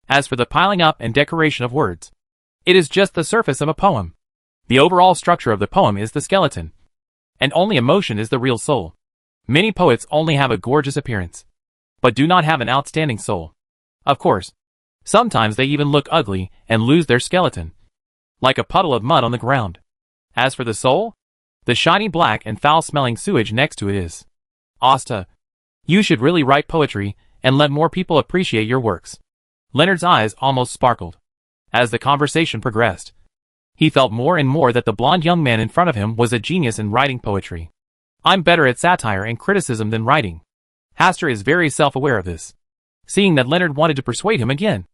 As for the piling up and decoration of words, it is just the surface of a poem. The overall structure of the poem is the skeleton, and only emotion is the real soul. Many poets only have a gorgeous appearance, but do not have an outstanding soul. Of course, sometimes they even look ugly and lose their skeleton, like a puddle of mud on the ground. As for the soul, the shiny black and foul-smelling sewage next to it is. Asta, you should really write poetry and let more people appreciate your works. Leonard's eyes almost sparkled. As the conversation progressed, he felt more and more that the blond young man in front of him was a genius in writing poetry. I'm better at satire and criticism than writing. Hastur is very self-aware of this. Seeing that Leonard wanted to persuade him again,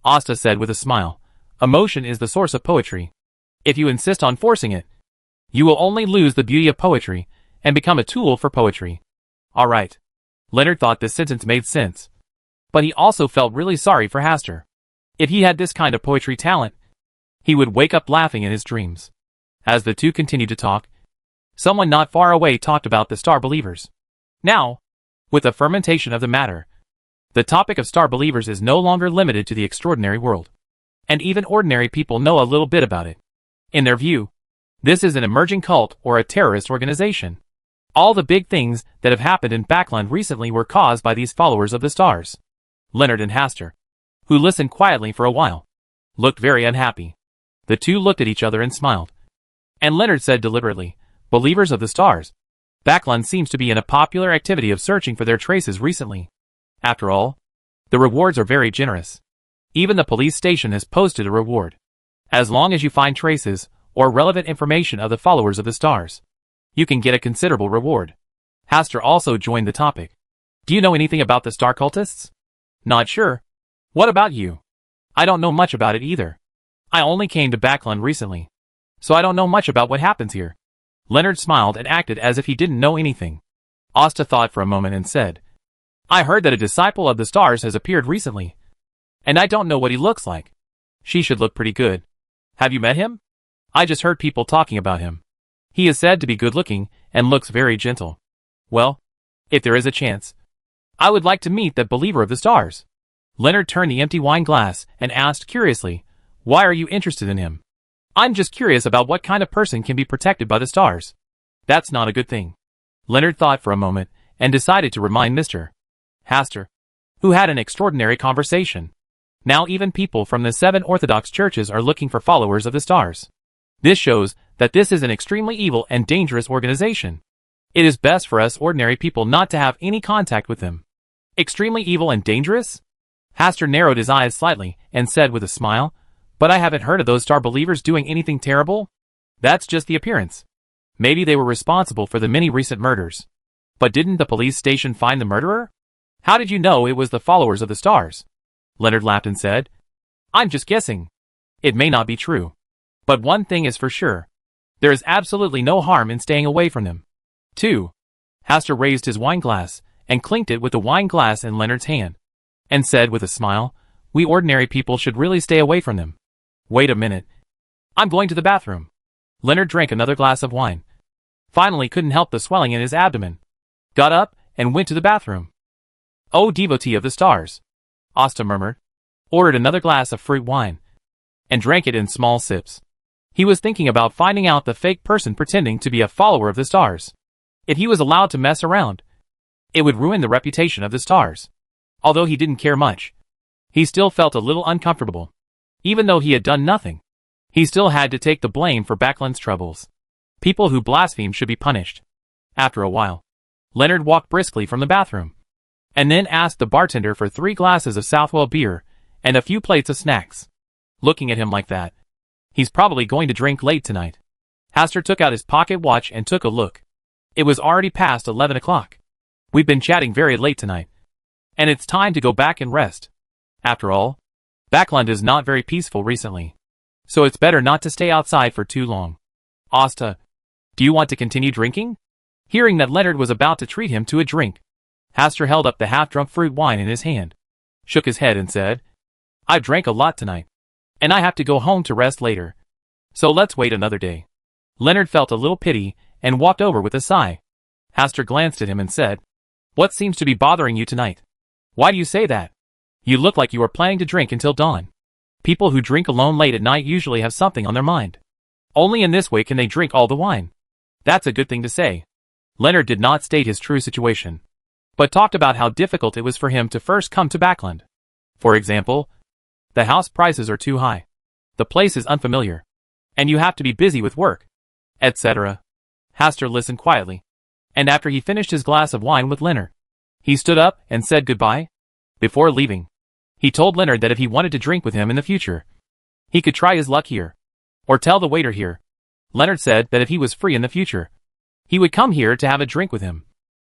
Asta said with a smile, Emotion is the source of poetry. If you insist on forcing it, you will only lose the beauty of poetry, and become a tool for poetry. Alright. Leonard thought this sentence made sense. But he also felt really sorry for Hastur. If he had this kind of poetry talent, he would wake up laughing in his dreams. As the two continued to talk, someone not far away talked about the star believers. Now, with the fermentation of the matter, the topic of star believers is no longer limited to the extraordinary world. And even ordinary people know a little bit about it. In their view, this is an emerging cult or a terrorist organization. All the big things that have happened in Backland recently were caused by these followers of the stars. Leonard and Hastur, who listened quietly for a while, looked very unhappy. The two looked at each other and smiled. And Leonard said deliberately, "Believers of the stars. Backland seems to be in a popular activity of searching for their traces recently. After all, the rewards are very generous. Even the police station has posted a reward. As long as you find traces or relevant information of the followers of the stars, you can get a considerable reward." Hastur also joined the topic. "Do you know anything about the star cultists?" "Not sure. What about you?" "I don't know much about it either. I only came to Backland recently, so I don't know much about what happens here." Leonard smiled and acted as if he didn't know anything. Asta thought for a moment and said, "I heard that a disciple of the stars has appeared recently, and I don't know what he looks like. She should look pretty good. Have you met him?" "I just heard people talking about him. He is said to be good-looking and looks very gentle." "Well, if there is a chance, I would like to meet that believer of the stars." Leonard turned the empty wine glass and asked curiously, "Why are you interested in him?" "I'm just curious about what kind of person can be protected by the stars." "That's not a good thing." Leonard thought for a moment and decided to remind Mr. Hastur, who had an extraordinary conversation. Now even people from the 7 Orthodox churches are looking for followers of the stars. This shows that this is an extremely evil and dangerous organization. It is best for us ordinary people not to have any contact with them. "Extremely evil and dangerous?" Hastur narrowed his eyes slightly and said with a smile, "But I haven't heard of those star believers doing anything terrible. That's just the appearance. Maybe they were responsible for the many recent murders. But didn't the police station find the murderer?" "How did you know it was the followers of the stars?" Leonard laughed and said, "I'm just guessing. It may not be true. But one thing is for sure. There is absolutely no harm in staying away from them." 2. Hastur raised his wine glass and clinked it with the wine glass in Leonard's hand, and said with a smile, "We ordinary people should really stay away from them." "Wait a minute. I'm going to the bathroom." Leonard drank another glass of wine. Finally couldn't help the swelling in his abdomen. Got up and went to the bathroom. "Oh, devotee of the stars," Asta murmured, ordered another glass of fruit wine, and drank it in small sips. He was thinking about finding out the fake person pretending to be a follower of the stars. If he was allowed to mess around, it would ruin the reputation of the stars. Although he didn't care much, he still felt a little uncomfortable. Even though he had done nothing, he still had to take the blame for Backland's troubles. People who blaspheme should be punished. After a while, Leonard walked briskly from the bathroom, and then asked the bartender for 3 glasses of Southwell beer and a few plates of snacks. Looking at him like that, he's probably going to drink late tonight. Hastur took out his pocket watch and took a look. It was already past 11 o'clock. "We've been chatting very late tonight, and it's time to go back and rest. After all, Backland is not very peaceful recently, so it's better not to stay outside for too long. Asta, do you want to continue drinking?" Hearing that Leonard was about to treat him to a drink, Hastur held up the half-drunk fruit wine in his hand, shook his head and said, "I've drank a lot tonight, and I have to go home to rest later. So let's wait another day." Leonard felt a little pity and walked over with a sigh. Hastur glanced at him and said, "What seems to be bothering you tonight? Why do you say that? You look like you are planning to drink until dawn." People who drink alone late at night usually have something on their mind. Only in this way can they drink all the wine. That's a good thing to say. Leonard did not state his true situation, but talked about how difficult it was for him to first come to Backland. For example, the house prices are too high, the place is unfamiliar, and you have to be busy with work, etc. Hastur listened quietly, and after he finished his glass of wine with Leonard, he stood up and said goodbye. Before leaving, he told Leonard that if he wanted to drink with him in the future, he could try his luck here, or tell the waiter here. Leonard said that if he was free in the future, he would come here to have a drink with him,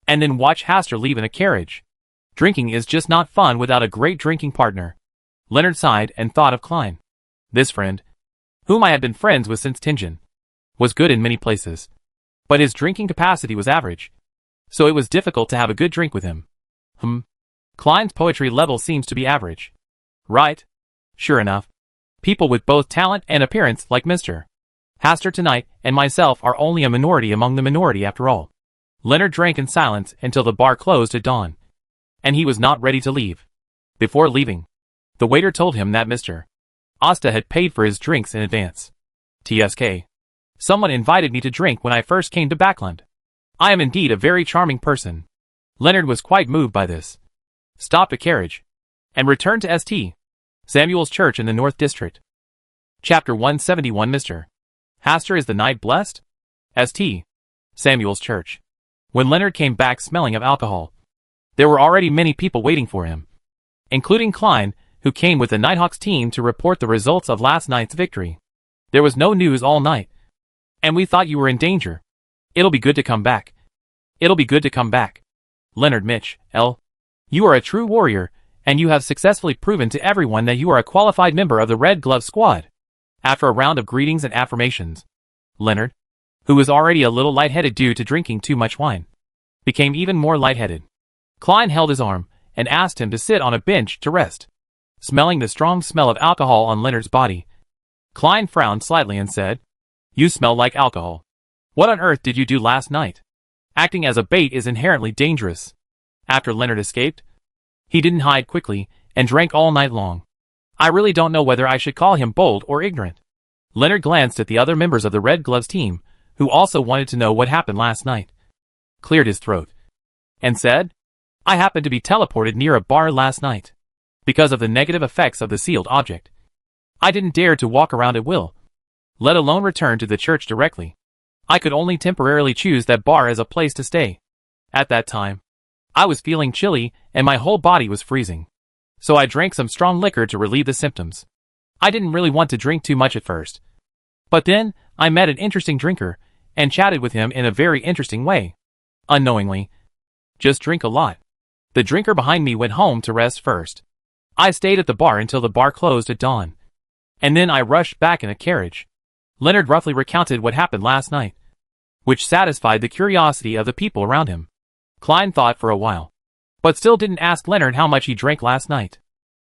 and then watch Hastur leave in a carriage. Drinking is just not fun without a great drinking partner. Leonard sighed and thought of Klein. This friend, whom I had been friends with since Tingen, was good in many places, but his drinking capacity was average, so it was difficult to have a good drink with him. Klein's poetry level seems to be average. Right. Sure enough. People with both talent and appearance like Mr. Hastur tonight and myself are only a minority among the minority after all. Leonard drank in silence until the bar closed at dawn. And he was not ready to leave. Before leaving, the waiter told him that Mr. Asta had paid for his drinks in advance. TSK. Someone invited me to drink when I first came to Backland. I am indeed a very charming person. Leonard was quite moved by this. Stopped a carriage. And returned to St. Samuel's Church in the North District. Chapter 171 Mr. Hastur is the night blessed? St. Samuel's Church. When Leonard came back smelling of alcohol, there were already many people waiting for him, including Klein, who came with the Nighthawks team to report the results of last night's victory. There was no news all night, and we thought you were in danger. It'll be good to come back. It'll be good to come back. Leonard Mitch, L. You are a true warrior, and you have successfully proven to everyone that you are a qualified member of the Red Glove Squad. After a round of greetings and affirmations, Leonard, who was already a little lightheaded due to drinking too much wine, became even more lightheaded. Klein held his arm and asked him to sit on a bench to rest. Smelling the strong smell of alcohol on Leonard's body, Klein frowned slightly and said, You smell like alcohol. What on earth did you do last night? Acting as a bait is inherently dangerous. After Leonard escaped, he didn't hide quickly and drank all night long. I really don't know whether I should call him bold or ignorant. Leonard glanced at the other members of the Red Gloves team, who also wanted to know what happened last night, cleared his throat, and said, I happened to be teleported near a bar last night. Because of the negative effects of the sealed object, I didn't dare to walk around at will, let alone return to the church directly. I could only temporarily choose that bar as a place to stay. At that time, I was feeling chilly and my whole body was freezing. So I drank some strong liquor to relieve the symptoms. I didn't really want to drink too much at first. But then, I met an interesting drinker, and chatted with him in a very interesting way. Unknowingly. Just drink a lot. The drinker behind me went home to rest first. I stayed at the bar until the bar closed at dawn. And then I rushed back in a carriage. Leonard roughly recounted what happened last night, which satisfied the curiosity of the people around him. Klein thought for a while, but still didn't ask Leonard how much he drank last night.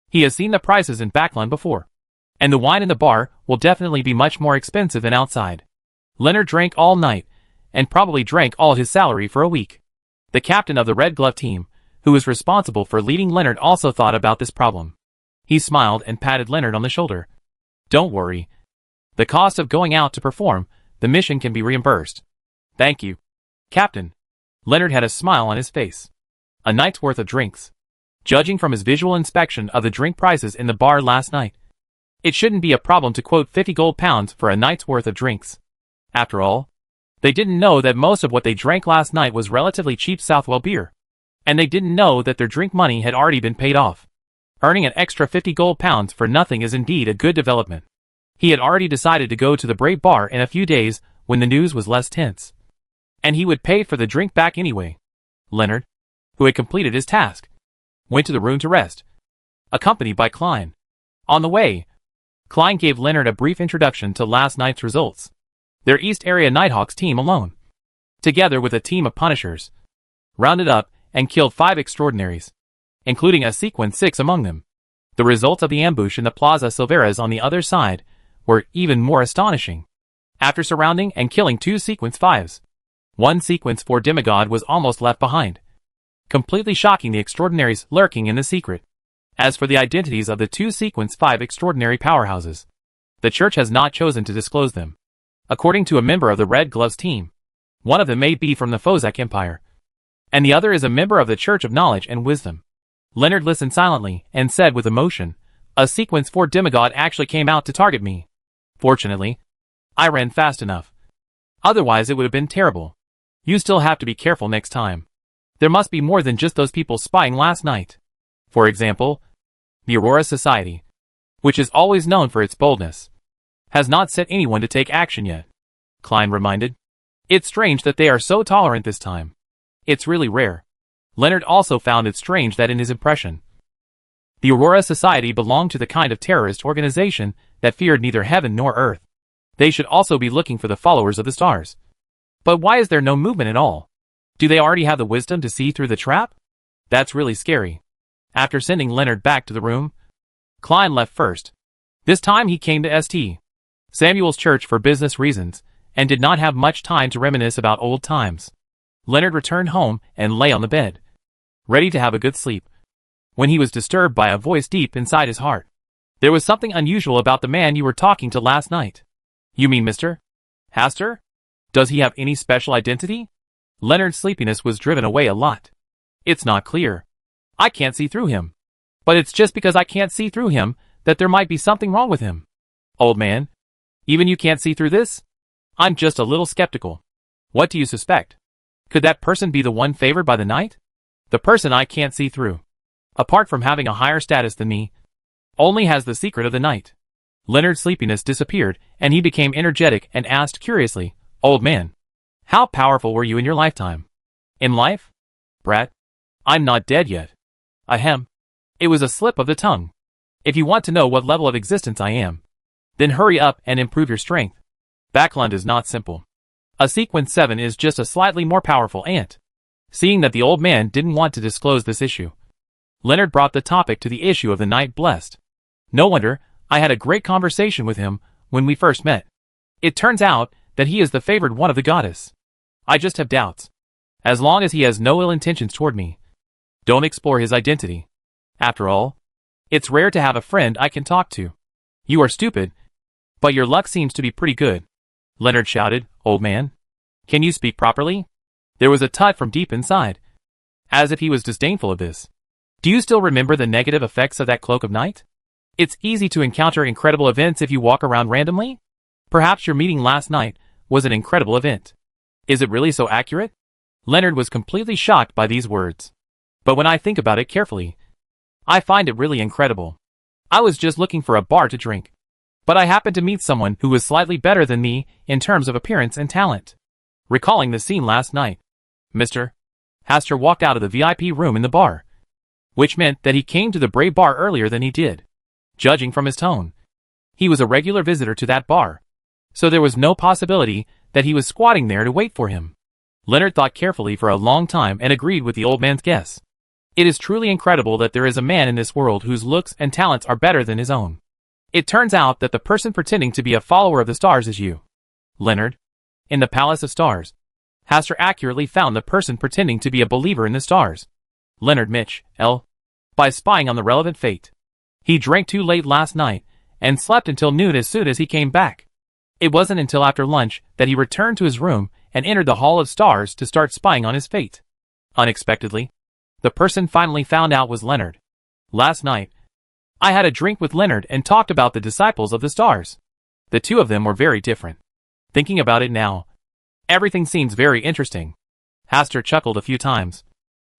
He has seen the prices in Backland before, and the wine in the bar will definitely be much more expensive than outside. Leonard drank all night, and probably drank all his salary for a week. The captain of the Red Glove team, who was responsible for leading Leonard, also thought about this problem. He smiled and patted Leonard on the shoulder. Don't worry. The cost of going out to perform the mission can be reimbursed. Thank you, Captain. Leonard had a smile on his face. A night's worth of drinks. Judging from his visual inspection of the drink prices in the bar last night, it shouldn't be a problem to quote 50 gold pounds for a night's worth of drinks. After all, they didn't know that most of what they drank last night was relatively cheap Southwell beer. And they didn't know that their drink money had already been paid off. Earning an extra 50 gold pounds for nothing is indeed a good development. He had already decided to go to the Brave Bar in a few days when the news was less tense. And he would pay for the drink back anyway. Leonard, who had completed his task, went to the room to rest, accompanied by Klein. On the way, Klein gave Leonard a brief introduction to last night's results. Their East Area Nighthawks team alone, together with a team of Punishers, rounded up and killed 5 extraordinaries, including a Sequence 6 among them. The results of the ambush in the Plaza Silveras on the other side were even more astonishing. After surrounding and killing 2 Sequence 5s, 1 Sequence 4 demigod was almost left behind, completely shocking the extraordinaries lurking in the secret. As for the identities of the 2 Sequence 5 extraordinary powerhouses, the church has not chosen to disclose them. According to a member of the Red Gloves team, one of them may be from the Fozak Empire, and the other is a member of the Church of Knowledge and Wisdom. Leonard listened silently and said with emotion, A Sequence 4 demigod actually came out to target me. Fortunately, I ran fast enough. Otherwise it would have been terrible. You still have to be careful next time. There must be more than just those people spying last night. For example, the Aurora Society, which is always known for its boldness, has not set anyone to take action yet. Klein reminded. It's strange that they are so tolerant this time. It's really rare. Leonard also found it strange that in his impression, the Aurora Society belonged to the kind of terrorist organization that feared neither heaven nor earth. They should also be looking for the followers of the stars. But why is there no movement at all? Do they already have the wisdom to see through the trap? That's really scary. After sending Leonard back to the room, Klein left first. This time he came to St. Samuel's Church for business reasons, and did not have much time to reminisce about old times. Leonard returned home and lay on the bed, ready to have a good sleep, when he was disturbed by a voice deep inside his heart. There was something unusual about the man you were talking to last night. You mean Mr. Hastur? Does he have any special identity? Leonard's sleepiness was driven away a lot. It's not clear. I can't see through him. But it's just because I can't see through him that there might be something wrong with him. Old man, even you can't see through this? I'm just a little skeptical. What do you suspect? Could that person be the one favored by the night? The person I can't see through, apart from having a higher status than me, only has the secret of the night. Leonard's sleepiness disappeared, and he became energetic and asked curiously, Old man, how powerful were you in your lifetime? In life? Brat, I'm not dead yet. Ahem. It was a slip of the tongue. If you want to know what level of existence I am, then hurry up and improve your strength. Backlund is not simple. A sequence 7 is just a slightly more powerful ant. Seeing that the old man didn't want to disclose this issue, Leonard brought the topic to the issue of the night blessed. No wonder, I had a great conversation with him when we first met. It turns out that he is the favored one of the goddess. I just have doubts. As long as he has no ill intentions toward me, don't explore his identity. After all, it's rare to have a friend I can talk to. You are stupid, but your luck seems to be pretty good. Leonard shouted, Old man, can you speak properly? There was a tut from deep inside, as if he was disdainful of this. Do you still remember the negative effects of that cloak of night? It's easy to encounter incredible events if you walk around randomly. Perhaps your meeting last night was an incredible event. Is it really so accurate? Leonard was completely shocked by these words. But when I think about it carefully, I find it really incredible. I was just looking for a bar to drink, but I happened to meet someone who was slightly better than me in terms of appearance and talent. Recalling the scene last night, Mr. Hastur walked out of the VIP room in the bar, which meant that he came to the Bray bar earlier than he did. Judging from his tone, he was a regular visitor to that bar, so there was no possibility that he was squatting there to wait for him. Leonard thought carefully for a long time and agreed with the old man's guess. It is truly incredible that there is a man in this world whose looks and talents are better than his own. It turns out that the person pretending to be a follower of the stars is you, Leonard. In the Palace of Stars, Hastur accurately found the person pretending to be a believer in the stars. Leonard Mitch, L. By spying on the relevant fate. He drank too late last night, and slept until noon as soon as he came back. It wasn't until after lunch that he returned to his room and entered the Hall of Stars to start spying on his fate. Unexpectedly, the person finally found out was Leonard. Last night, I had a drink with Leonard and talked about the disciples of the stars. The two of them were very different. Thinking about it now, everything seems very interesting. Hastur chuckled a few times,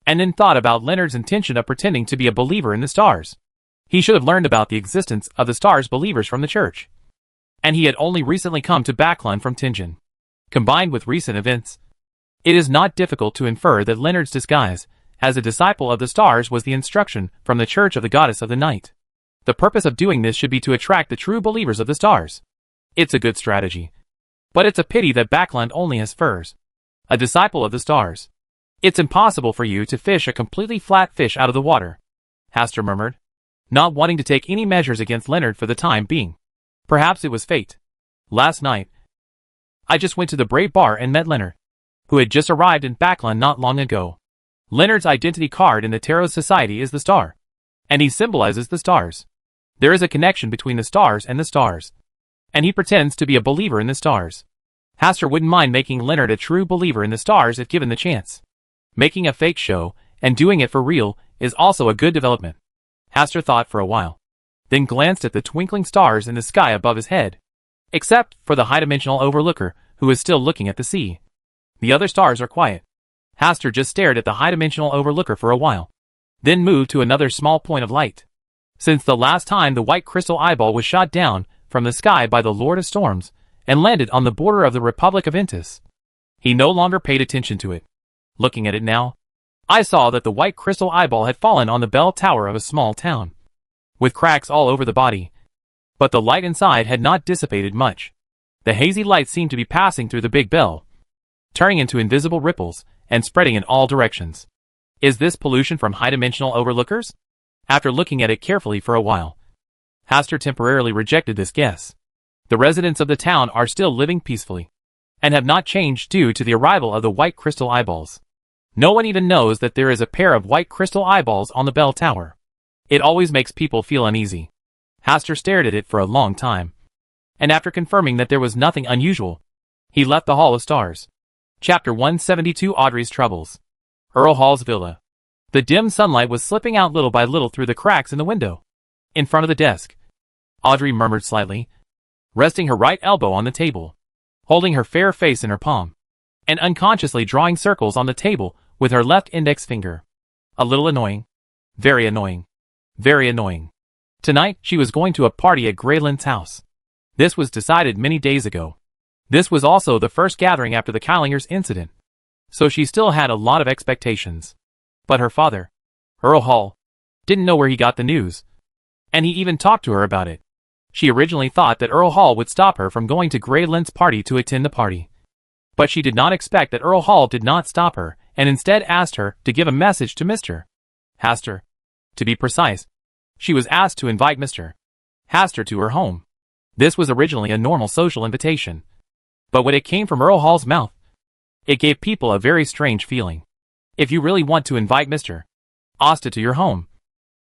and then thought about Leonard's intention of pretending to be a believer in the stars. He should have learned about the existence of the stars believers from the church. And he had only recently come to Backlund from Tingen. Combined with recent events, it is not difficult to infer that Leonard's disguise as a disciple of the stars was the instruction from the Church of the Goddess of the Night. The purpose of doing this should be to attract the true believers of the stars. It's a good strategy. But it's a pity that Backlund only has furs. A disciple of the stars. It's impossible for you to fish a completely flat fish out of the water, Hastur murmured, not wanting to take any measures against Leonard for the time being. Perhaps it was fate. Last night, I just went to the Bray bar and met Leonard, who had just arrived in Backlund not long ago. Leonard's identity card in the Tarot Society is the star, and he symbolizes the stars. There is a connection between the stars and the stars, and he pretends to be a believer in the stars. Hastur wouldn't mind making Leonard a true believer in the stars if given the chance. Making a fake show and doing it for real is also a good development. Hastur thought for a while, then glanced at the twinkling stars in the sky above his head. Except for the high-dimensional overlooker, who is still looking at the sea. The other stars are quiet. Hastur just stared at the high-dimensional overlooker for a while, then moved to another small point of light. Since the last time the white crystal eyeball was shot down from the sky by the Lord of Storms and landed on the border of the Republic of Intis, he no longer paid attention to it. Looking at it now, I saw that the white crystal eyeball had fallen on the bell tower of a small town, with cracks all over the body. But the light inside had not dissipated much. The hazy light seemed to be passing through the big bell, turning into invisible ripples and spreading in all directions. Is this pollution from high-dimensional overlookers? After looking at it carefully for a while, Hastur temporarily rejected this guess. The residents of the town are still living peacefully and have not changed due to the arrival of the white crystal eyeballs. No one even knows that there is a pair of white crystal eyeballs on the bell tower. It always makes people feel uneasy. Hastur stared at it for a long time, and after confirming that there was nothing unusual, he left the Hall of Stars. Chapter 172 Audrey's Troubles. Earl Hall's Villa. The dim sunlight was slipping out little by little through the cracks in the window. In front of the desk, Audrey murmured slightly, resting her right elbow on the table, holding her fair face in her palm, and unconsciously drawing circles on the table with her left index finger. A little annoying. Very annoying. Very annoying. Tonight, she was going to a party at Greylin's house. This was decided many days ago. This was also the first gathering after the Kylingers incident, so she still had a lot of expectations. But her father, Earl Hall, didn't know where he got the news, and he even talked to her about it. She originally thought that Earl Hall would stop her from going to Greylin's party to attend the party. But she did not expect that Earl Hall did not stop her, and instead asked her to give a message to Mr. Hastur. To be precise, she was asked to invite Mr. Hastur to her home. This was originally a normal social invitation, but when it came from Earl Hall's mouth, it gave people a very strange feeling. If you really want to invite Mr. Asta to your home,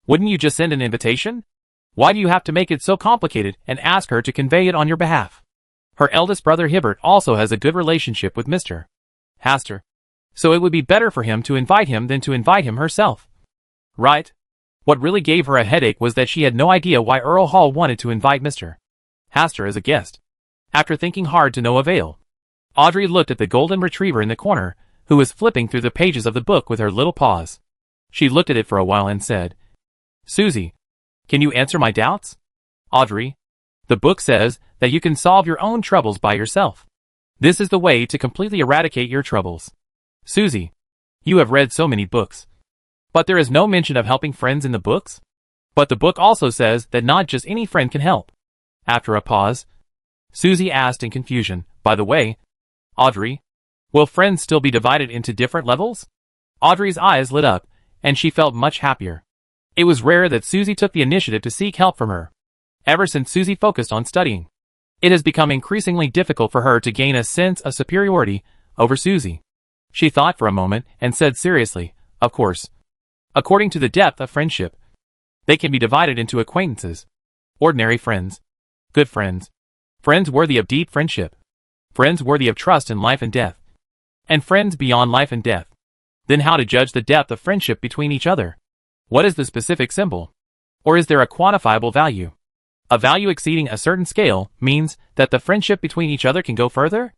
wouldn't you just send an invitation? Why do you have to make it so complicated and ask her to convey it on your behalf? Her eldest brother Hibbert also has a good relationship with Mr. Hastur, so it would be better for him to invite him than to invite him herself. Right? What really gave her a headache was that she had no idea why Earl Hall wanted to invite Mr. Hastur as a guest. After thinking hard to no avail, Audrey looked at the golden retriever in the corner, who was flipping through the pages of the book with her little paws. She looked at it for a while and said, "Susie, can you answer my doubts?" "Audrey, the book says that you can solve your own troubles by yourself. This is the way to completely eradicate your troubles. Susie, you have read so many books, but there is no mention of helping friends in the books. But the book also says that not just any friend can help." After a pause, Susie asked in confusion, "By the way, Audrey, will friends still be divided into different levels?" Audrey's eyes lit up, and she felt much happier. It was rare that Susie took the initiative to seek help from her. Ever since Susie focused on studying, it has become increasingly difficult for her to gain a sense of superiority over Susie. She thought for a moment and said seriously, "Of course. According to the depth of friendship, they can be divided into acquaintances, ordinary friends, good friends, friends worthy of deep friendship, friends worthy of trust in life and death, and friends beyond life and death. Then how to judge the depth of friendship between each other? What is the specific symbol? Or is there a quantifiable value? A value exceeding a certain scale means that the friendship between each other can go further?"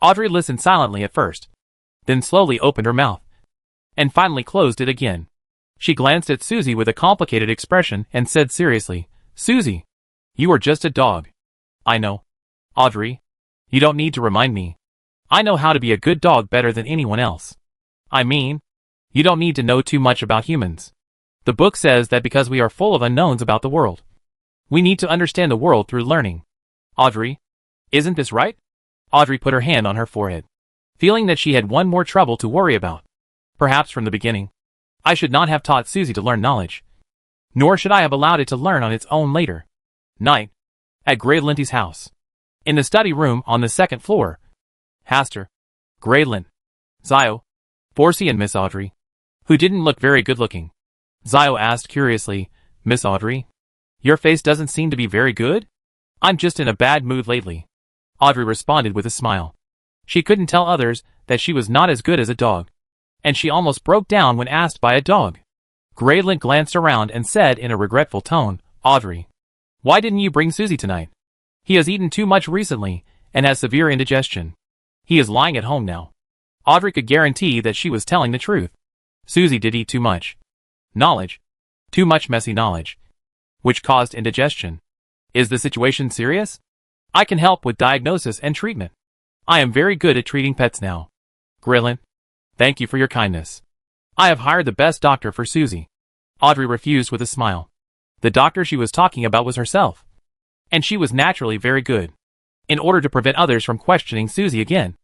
Audrey listened silently at first, then slowly opened her mouth, and finally closed it again. She glanced at Susie with a complicated expression and said seriously, "Susie, you are just a dog." "I know. Audrey, you don't need to remind me. I know how to be a good dog better than anyone else. I mean, you don't need to know too much about humans. The book says that because we are full of unknowns about the world, we need to understand the world through learning. Audrey, isn't this right?" Audrey put her hand on her forehead, feeling that she had one more trouble to worry about. Perhaps from the beginning, I should not have taught Susie to learn knowledge, nor should I have allowed it to learn on its own later. Night. At Greylin's house. In the study room on the second floor. Hastur, Greylin, Zio, Forsey and Miss Audrey, who didn't look very good looking. Zio asked curiously, "Miss Audrey, your face doesn't seem to be very good?" "I'm just in a bad mood lately," Audrey responded with a smile. She couldn't tell others that she was not as good as a dog, and she almost broke down when asked by a dog. Greylin glanced around and said in a regretful tone, "Audrey, why didn't you bring Susie tonight? He has eaten too much recently and has severe indigestion. He is lying at home now." Audrey could guarantee that she was telling the truth. Susie did eat too much knowledge, too much messy knowledge, which caused indigestion. Is the situation serious? I can help with diagnosis and treatment. I am very good at treating pets now. Greylin, thank you for your kindness. I have hired the best doctor for Susie. Audrey refused with a smile. The doctor she was talking about was herself, and she was naturally very good. In order to prevent others from questioning Susie again,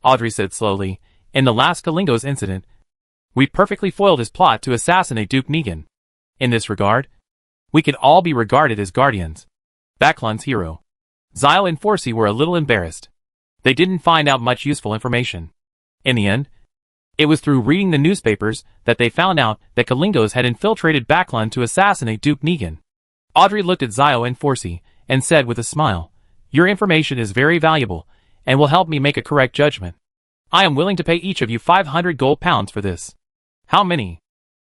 Audrey said slowly. In the last Kalingos incident, we perfectly foiled his plot to assassinate Duke Negan. In this regard, we can all be regarded as guardians. Backlund's hero. Zio and Forsey were a little embarrassed. They didn't find out much useful information. In the end, it was through reading the newspapers that they found out that Kalingos had infiltrated Backlund to assassinate Duke Negan. Audrey looked at Zio and Forsey and said with a smile, "Your information is very valuable and will help me make a correct judgment. I am willing to pay each of you 500 gold pounds for this." How many?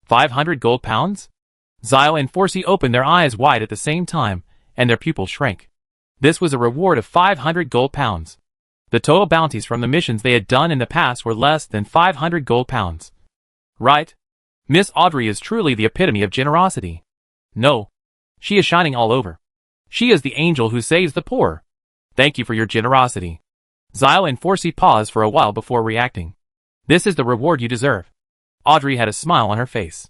500 gold pounds? Zio and Forsey opened their eyes wide at the same time, and their pupils shrank. This was a reward of 500 gold pounds. The total bounties from the missions they had done in the past were less than 500 gold pounds. Right? Miss Audrey is truly the epitome of generosity. No. She is shining all over. She is the angel who saves the poor. Thank you for your generosity. Zio and Forsey paused for a while before reacting. This is the reward you deserve. Audrey had a smile on her face.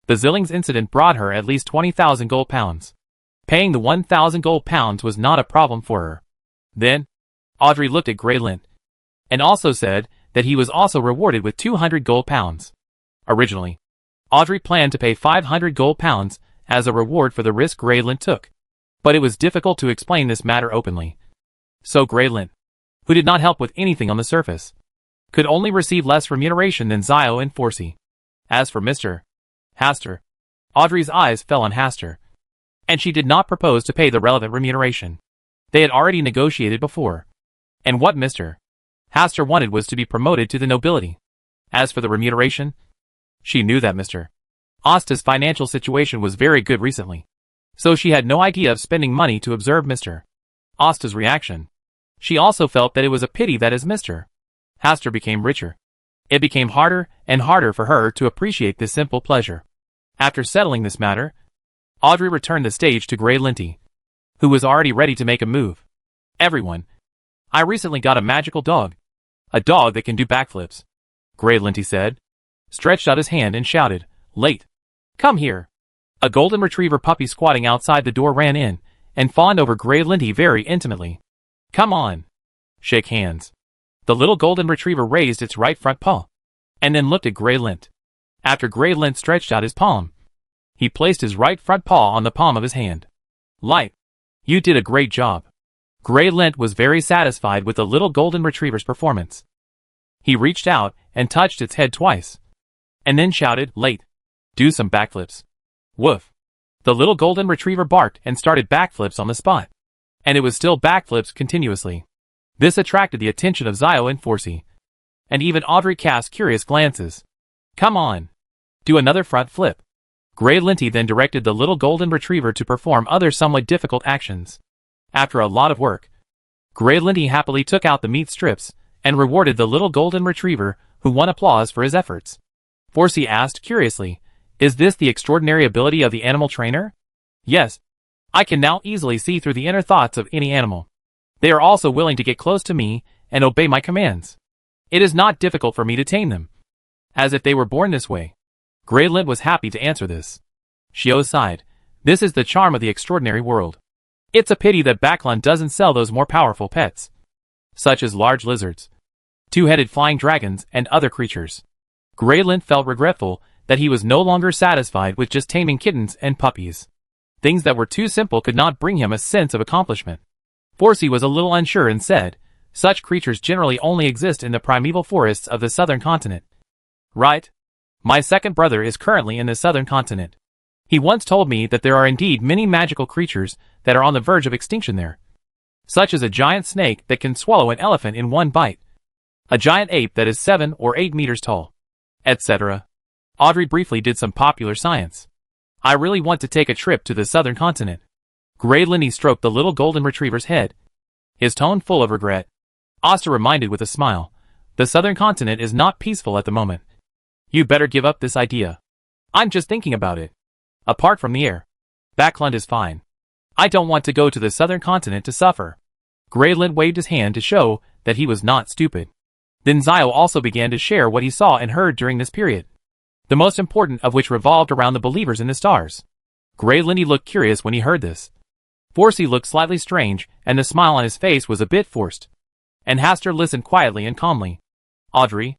The Zillings incident brought her at least 20,000 gold pounds. Paying the 1,000 gold pounds was not a problem for her. Then, Audrey looked at Grey Lint, and also said that he was also rewarded with 200 gold pounds. Originally, Audrey planned to pay 500 gold pounds as a reward for the risk Grey Lint took, but it was difficult to explain this matter openly. So Grey Lint, who did not help with anything on the surface, could only receive less remuneration than Zio and Forsey. As for Mr. Hastur, Audrey's eyes fell on Hastur, and she did not propose to pay the relevant remuneration. They had already negotiated before, and what Mr. Hastur wanted was to be promoted to the nobility. As for the remuneration, she knew that Mr. Asta's financial situation was very good recently, so she had no idea of spending money to observe Mr. Asta's reaction. She also felt that it was a pity that as Mr. Hastur became richer, it became harder and harder for her to appreciate this simple pleasure. After settling this matter, Audrey returned the stage to Grey Linty, who was already ready to make a move. Everyone, I recently got a magical dog. A dog that can do backflips. Grey Linty said, stretched out his hand and shouted, "Late. Come here." A golden retriever puppy squatting outside the door ran in and fawned over Grey Linty very intimately. "Come on. Shake hands." The little golden retriever raised its right front paw, and then looked at Grey Lint. After Grey Lint stretched out his palm, he placed his right front paw on the palm of his hand. "Light, you did a great job." Grey Lint was very satisfied with the little golden retriever's performance. He reached out and touched its head twice, and then shouted, "Late. Do some backflips." Woof. The little golden retriever barked and started backflips on the spot, and it was still backflips continuously. This attracted the attention of Zio and Forsey, and even Audrey cast curious glances. "Come on. Do another front flip." Grey Linty then directed the little golden retriever to perform other somewhat difficult actions. After a lot of work, Grey Linty happily took out the meat strips and rewarded the little golden retriever, who won applause for his efforts. Forsey asked curiously, "Is this the extraordinary ability of the animal trainer?" "Yes. I can now easily see through the inner thoughts of any animal. They are also willing to get close to me and obey my commands. It is not difficult for me to tame them, as if they were born this way." Grey Lint was happy to answer this. Shio sighed. This is the charm of the extraordinary world. It's a pity that Backlund doesn't sell those more powerful pets, such as large lizards, two-headed flying dragons, and other creatures. Grey Lint felt regretful that he was no longer satisfied with just taming kittens and puppies. Things that were too simple could not bring him a sense of accomplishment. Forsey was a little unsure and said, "Such creatures generally only exist in the primeval forests of the southern continent." "Right. My second brother is currently in the southern continent. He once told me that there are indeed many magical creatures that are on the verge of extinction there, such as a giant snake that can swallow an elephant in one bite, a giant ape that is 7 or 8 meters tall, etc." Audrey briefly did some popular science. "I really want to take a trip to the southern continent." Grey Linty stroked the little golden retriever's head, his tone full of regret. Asta reminded with a smile, "The southern continent is not peaceful at the moment. You better give up this idea." "I'm just thinking about it. Apart from the air, Backlund is fine. I don't want to go to the southern continent to suffer." Grey Lint waved his hand to show that he was not stupid. Then Zio also began to share what he saw and heard during this period, the most important of which revolved around the believers in the stars. Grey Linty looked curious when he heard this. Forsey looked slightly strange, and the smile on his face was a bit forced. And Hastur listened quietly and calmly. Audrey,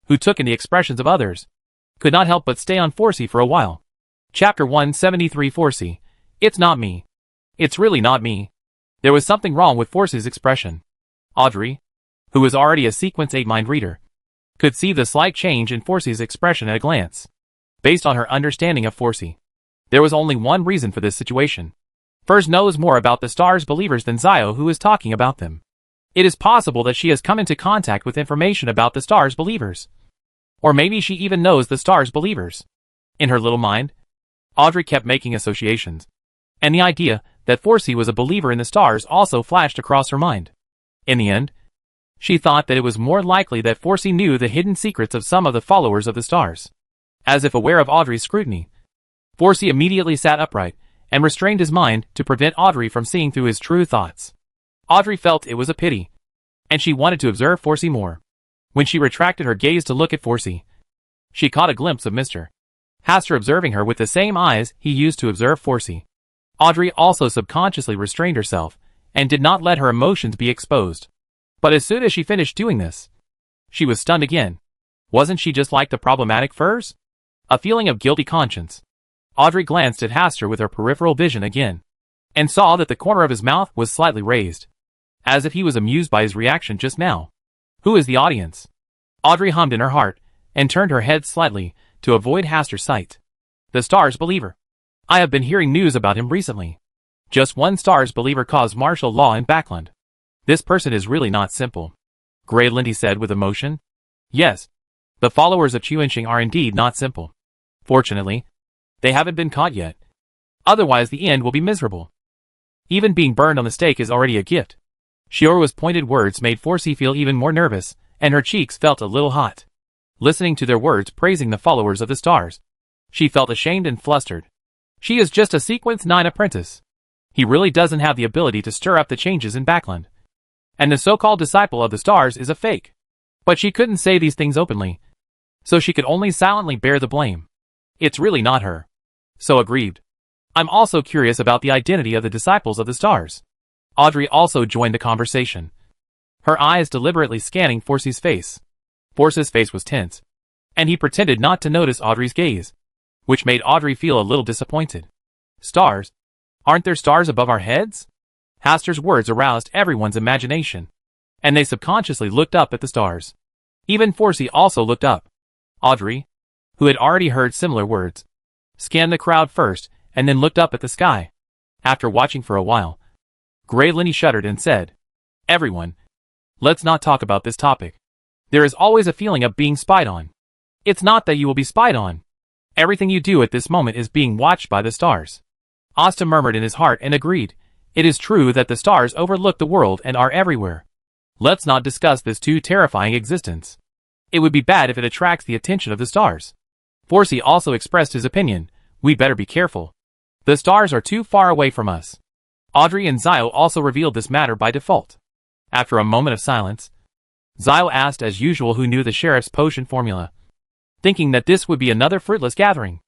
who took in the expressions of others, could not help but stay on Forsey for a while. Chapter 173. Forsey. It's not me. It's really not me. There was something wrong with Forsey's expression. Audrey, who was already a Sequence 8 mind reader, could see the slight change in Forsey's expression at a glance. Based on her understanding of Forsey, there was only one reason for this situation. Furs knows more about the Stars believers than Zio, who is talking about them. It is possible that she has come into contact with information about the Stars believers. Or maybe she even knows the Stars believers. In her little mind, Audrey kept making associations, and the idea that Forsey was a believer in the Stars also flashed across her mind. In the end, she thought that it was more likely that Forsey knew the hidden secrets of some of the followers of the Stars. As if aware of Audrey's scrutiny, Forsey immediately sat upright and restrained his mind to prevent Audrey from seeing through his true thoughts. Audrey felt it was a pity, and she wanted to observe Forsey more. When she retracted her gaze to look at Forsey, she caught a glimpse of Mr. Hastur observing her with the same eyes he used to observe Forsey. Audrey also subconsciously restrained herself and did not let her emotions be exposed. But as soon as she finished doing this, she was stunned again. Wasn't she just like the problematic Furs? A feeling of guilty conscience. Audrey glanced at Hastur with her peripheral vision again, and saw that the corner of his mouth was slightly raised, as if he was amused by his reaction just now. Who is the audience? Audrey hummed in her heart, and turned her head slightly to avoid Hastur's sight. The Stars believer. I have been hearing news about him recently. Just one Stars believer caused martial law in Backland. This person is really not simple. Greyland said with emotion. Yes, the followers of Chuanxing are indeed not simple. Fortunately, they haven't been caught yet. Otherwise the end will be miserable. Even being burned on the stake is already a gift. Shiorwa's pointed words made Forsey feel even more nervous, and her cheeks felt a little hot. Listening to their words praising the followers of the Stars, she felt ashamed and flustered. She is just a Sequence 9 apprentice. He really doesn't have the ability to stir up the changes in Backland. And the so-called disciple of the Stars is a fake. But she couldn't say these things openly, so she could only silently bear the blame. It's really not her. So aggrieved. I'm also curious about the identity of the disciples of the Stars. Audrey also joined the conversation, her eyes deliberately scanning Forsey's face. Forsey's face was tense, and he pretended not to notice Audrey's gaze, which made Audrey feel a little disappointed. Stars? Aren't there stars above our heads? Hastur's words aroused everyone's imagination, and they subconsciously looked up at the stars. Even Forsey also looked up. Audrey, who had already heard similar words, scanned the crowd first and then looked up at the sky. After watching for a while, Greyland shuddered and said, Everyone, let's not talk about this topic. There is always a feeling of being spied on. It's not that you will be spied on. Everything you do at this moment is being watched by the stars. Asta murmured in his heart and agreed. It is true that the stars overlook the world and are everywhere. Let's not discuss this too terrifying existence. It would be bad if it attracts the attention of the stars. Forsey also expressed his opinion. We better be careful. The stars are too far away from us. Audrey and Zio also revealed this matter by default. After a moment of silence, Zio asked as usual who knew the sheriff's potion formula, thinking that this would be another fruitless gathering.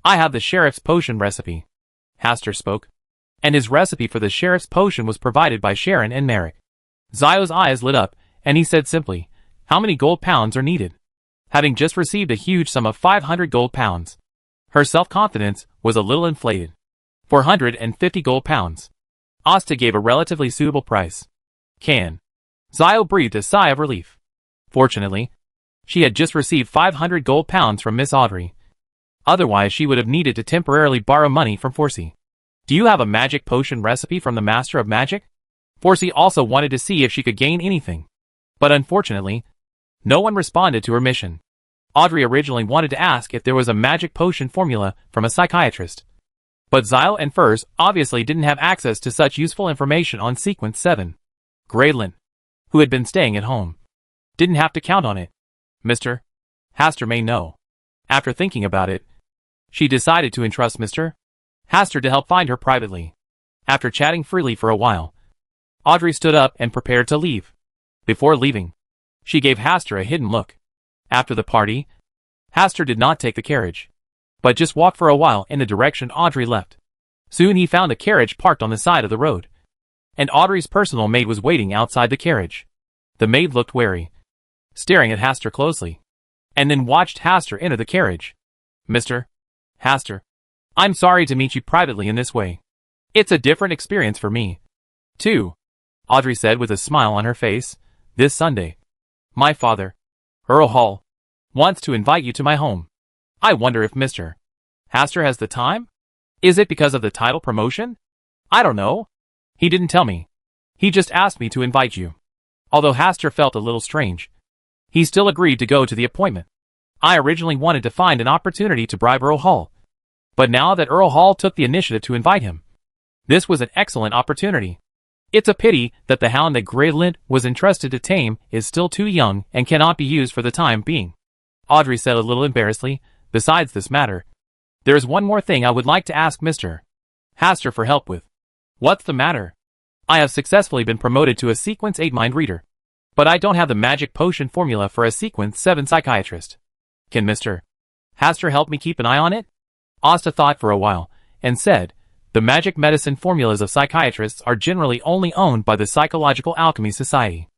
I have the sheriff's potion recipe. Hastur spoke, and his recipe for the sheriff's potion was provided by Sharon and Merrick. Zio's eyes lit up, and he said simply, How many gold pounds are needed? Having just received a huge sum of 500 gold pounds, her self-confidence was a little inflated. 450 gold pounds. Asta gave a relatively suitable price. Zio breathed a sigh of relief. Fortunately, she had just received 500 gold pounds from Miss Audrey. Otherwise she would have needed to temporarily borrow money from Forsey. Do you have a magic potion recipe from the Master of Magic? Forsey also wanted to see if she could gain anything. But unfortunately, no one responded to her mission. Audrey originally wanted to ask if there was a magic potion formula from a psychiatrist. But Zio and Furs obviously didn't have access to such useful information on Sequence 7. Greyland, who had been staying at home, didn't have to count on it. Mr. Hastur may know. After thinking about it, she decided to entrust Mr. Hastur to help find her privately. After chatting freely for a while, Audrey stood up and prepared to leave. Before leaving, she gave Hastur a hidden look. After the party, Hastur did not take the carriage, but just walked for a while in the direction Audrey left. Soon he found a carriage parked on the side of the road, and Audrey's personal maid was waiting outside the carriage. The maid looked wary, staring at Hastur closely, and then watched Hastur enter the carriage. Mr. Hastur, I'm sorry to meet you privately in this way. It's a different experience for me, too, Audrey said with a smile on her face. This Sunday, my father, Earl Hall, wants to invite you to my home. I wonder if Mr. Hastur has the time? Is it because of the title promotion? I don't know. He didn't tell me. He just asked me to invite you. Although Hastur felt a little strange, he still agreed to go to the appointment. I originally wanted to find an opportunity to bribe Earl Hall, but now that Earl Hall took the initiative to invite him, this was an excellent opportunity. It's a pity that the hound that Graylint was entrusted to tame is still too young and cannot be used for the time being, Audrey said a little embarrassedly. Besides this matter, there is one more thing I would like to ask Mr. Hastur for help with. What's the matter? I have successfully been promoted to a Sequence 8 mind reader, but I don't have the magic potion formula for a Sequence 7 psychiatrist. Can Mr. Hastur help me keep an eye on it? Asta thought for a while, and said, the magic medicine formulas of psychiatrists are generally only owned by the Psychological Alchemy Society.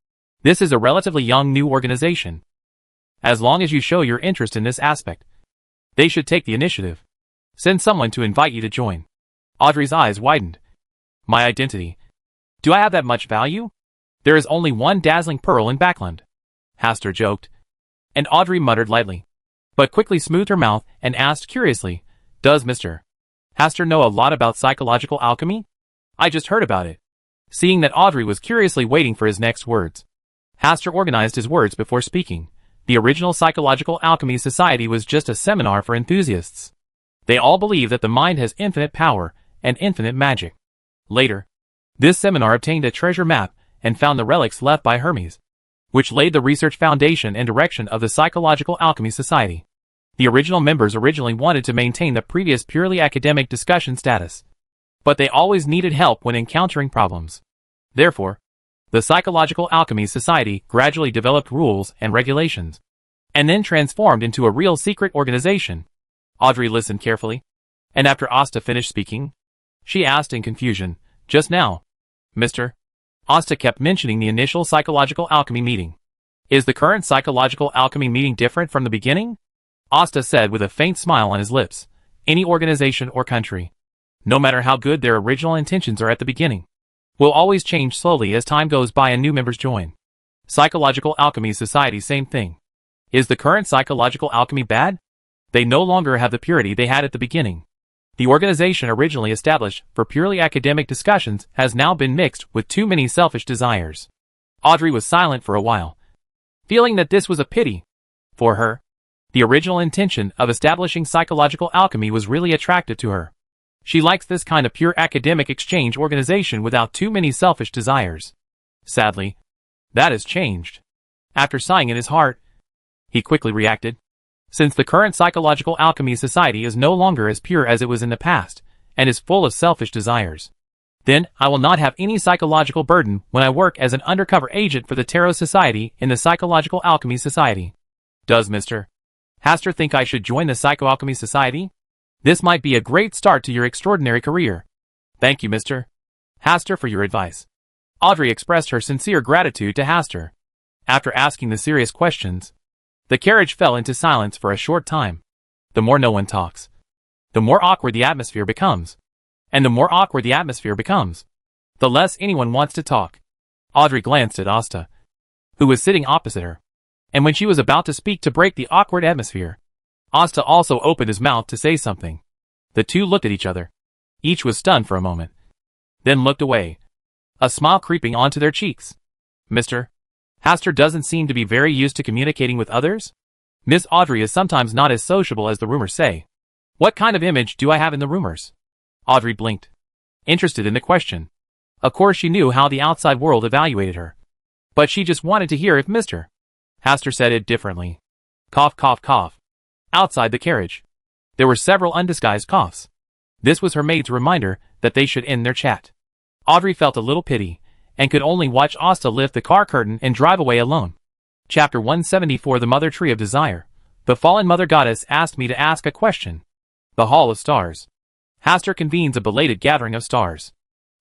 This is a relatively young new organization. As long as you show your interest in this aspect, they should take the initiative. Send someone to invite you to join. Audrey's eyes widened. My identity. Do I have that much value? There is only one dazzling pearl in Backland, Hastur joked, and Audrey muttered lightly, but quickly smoothed her mouth and asked curiously, does Mr. Hastur know a lot about psychological alchemy? I just heard about it. Seeing that Audrey was curiously waiting for his next words, Hastur organized his words before speaking. The original Psychological Alchemy Society was just a seminar for enthusiasts. They all believe that the mind has infinite power and infinite magic. Later, this seminar obtained a treasure map and found the relics left by Hermes, which laid the research foundation and direction of the Psychological Alchemy Society. The original members originally wanted to maintain the previous purely academic discussion status, but they always needed help when encountering problems. Therefore, the Psychological Alchemy Society gradually developed rules and regulations, and then transformed into a real secret organization. Audrey listened carefully, and after Asta finished speaking, she asked in confusion, just now, Mr. Asta kept mentioning the initial Psychological Alchemy meeting. Is the current Psychological Alchemy meeting different from the beginning? Asta said with a faint smile on his lips. Any organization or country, no matter how good their original intentions are at the beginning, will always change slowly as time goes by and new members join. Psychological Alchemy Society, same thing. Is the current Psychological Alchemy bad? They no longer have the purity they had at the beginning. The organization originally established for purely academic discussions has now been mixed with too many selfish desires. Audrey was silent for a while, feeling that this was a pity. For her, the original intention of establishing psychological alchemy was really attractive to her. She likes this kind of pure academic exchange organization without too many selfish desires. Sadly, that has changed. After sighing in his heart, he quickly reacted. Since the current Psychological Alchemy Society is no longer as pure as it was in the past, and is full of selfish desires, then I will not have any psychological burden when I work as an undercover agent for the Tarot Society in the Psychological Alchemy Society. Does Mr. Hastur think I should join the Psychoalchemy Society? This might be a great start to your extraordinary career. Thank you, Mr. Hastur, for your advice. Audrey expressed her sincere gratitude to Hastur. After asking the serious questions, the carriage fell into silence for a short time. The more no one talks, the more awkward the atmosphere becomes. And the more awkward the atmosphere becomes, the less anyone wants to talk. Audrey glanced at Asta, who was sitting opposite her, and when she was about to speak to break the awkward atmosphere, Asta also opened his mouth to say something. The two looked at each other. Each was stunned for a moment, then looked away, a smile creeping onto their cheeks. Mr. Hastur doesn't seem to be very used to communicating with others. Miss Audrey is sometimes not as sociable as the rumors say. What kind of image do I have in the rumors? Audrey blinked, interested in the question. Of course she knew how the outside world evaluated her, but she just wanted to hear if Mr. Hastur said it differently. Cough, cough, cough. Outside the carriage, there were several undisguised coughs. This was her maid's reminder that they should end their chat. Audrey felt a little pity, and could only watch Asta lift the car curtain and drive away alone. Chapter 174, The Mother Tree of Desire. The fallen mother goddess asked me to ask a question. The Hall of Stars. Hastur convenes a belated gathering of stars.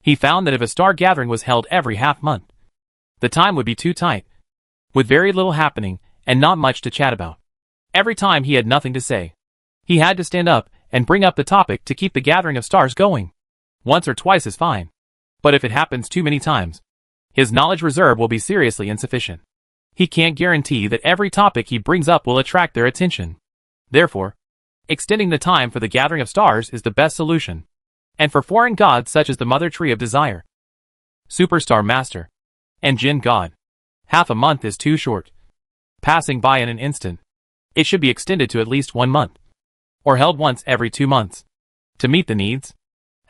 He found that if a star gathering was held every half month, the time would be too tight. with very little happening and not much to chat about. Every time he had nothing to say, he had to stand up and bring up the topic to keep the gathering of stars going. Once or twice is fine, but if it happens too many times, his knowledge reserve will be seriously insufficient. He can't guarantee that every topic he brings up will attract their attention. Therefore, extending the time for the gathering of stars is the best solution. And for foreign gods such as the Mother Tree of Desire, Superstar Master, and Jinn God, half a month is too short, passing by in an instant. It should be extended to at least 1 month, or held once every 2 months, to meet the needs.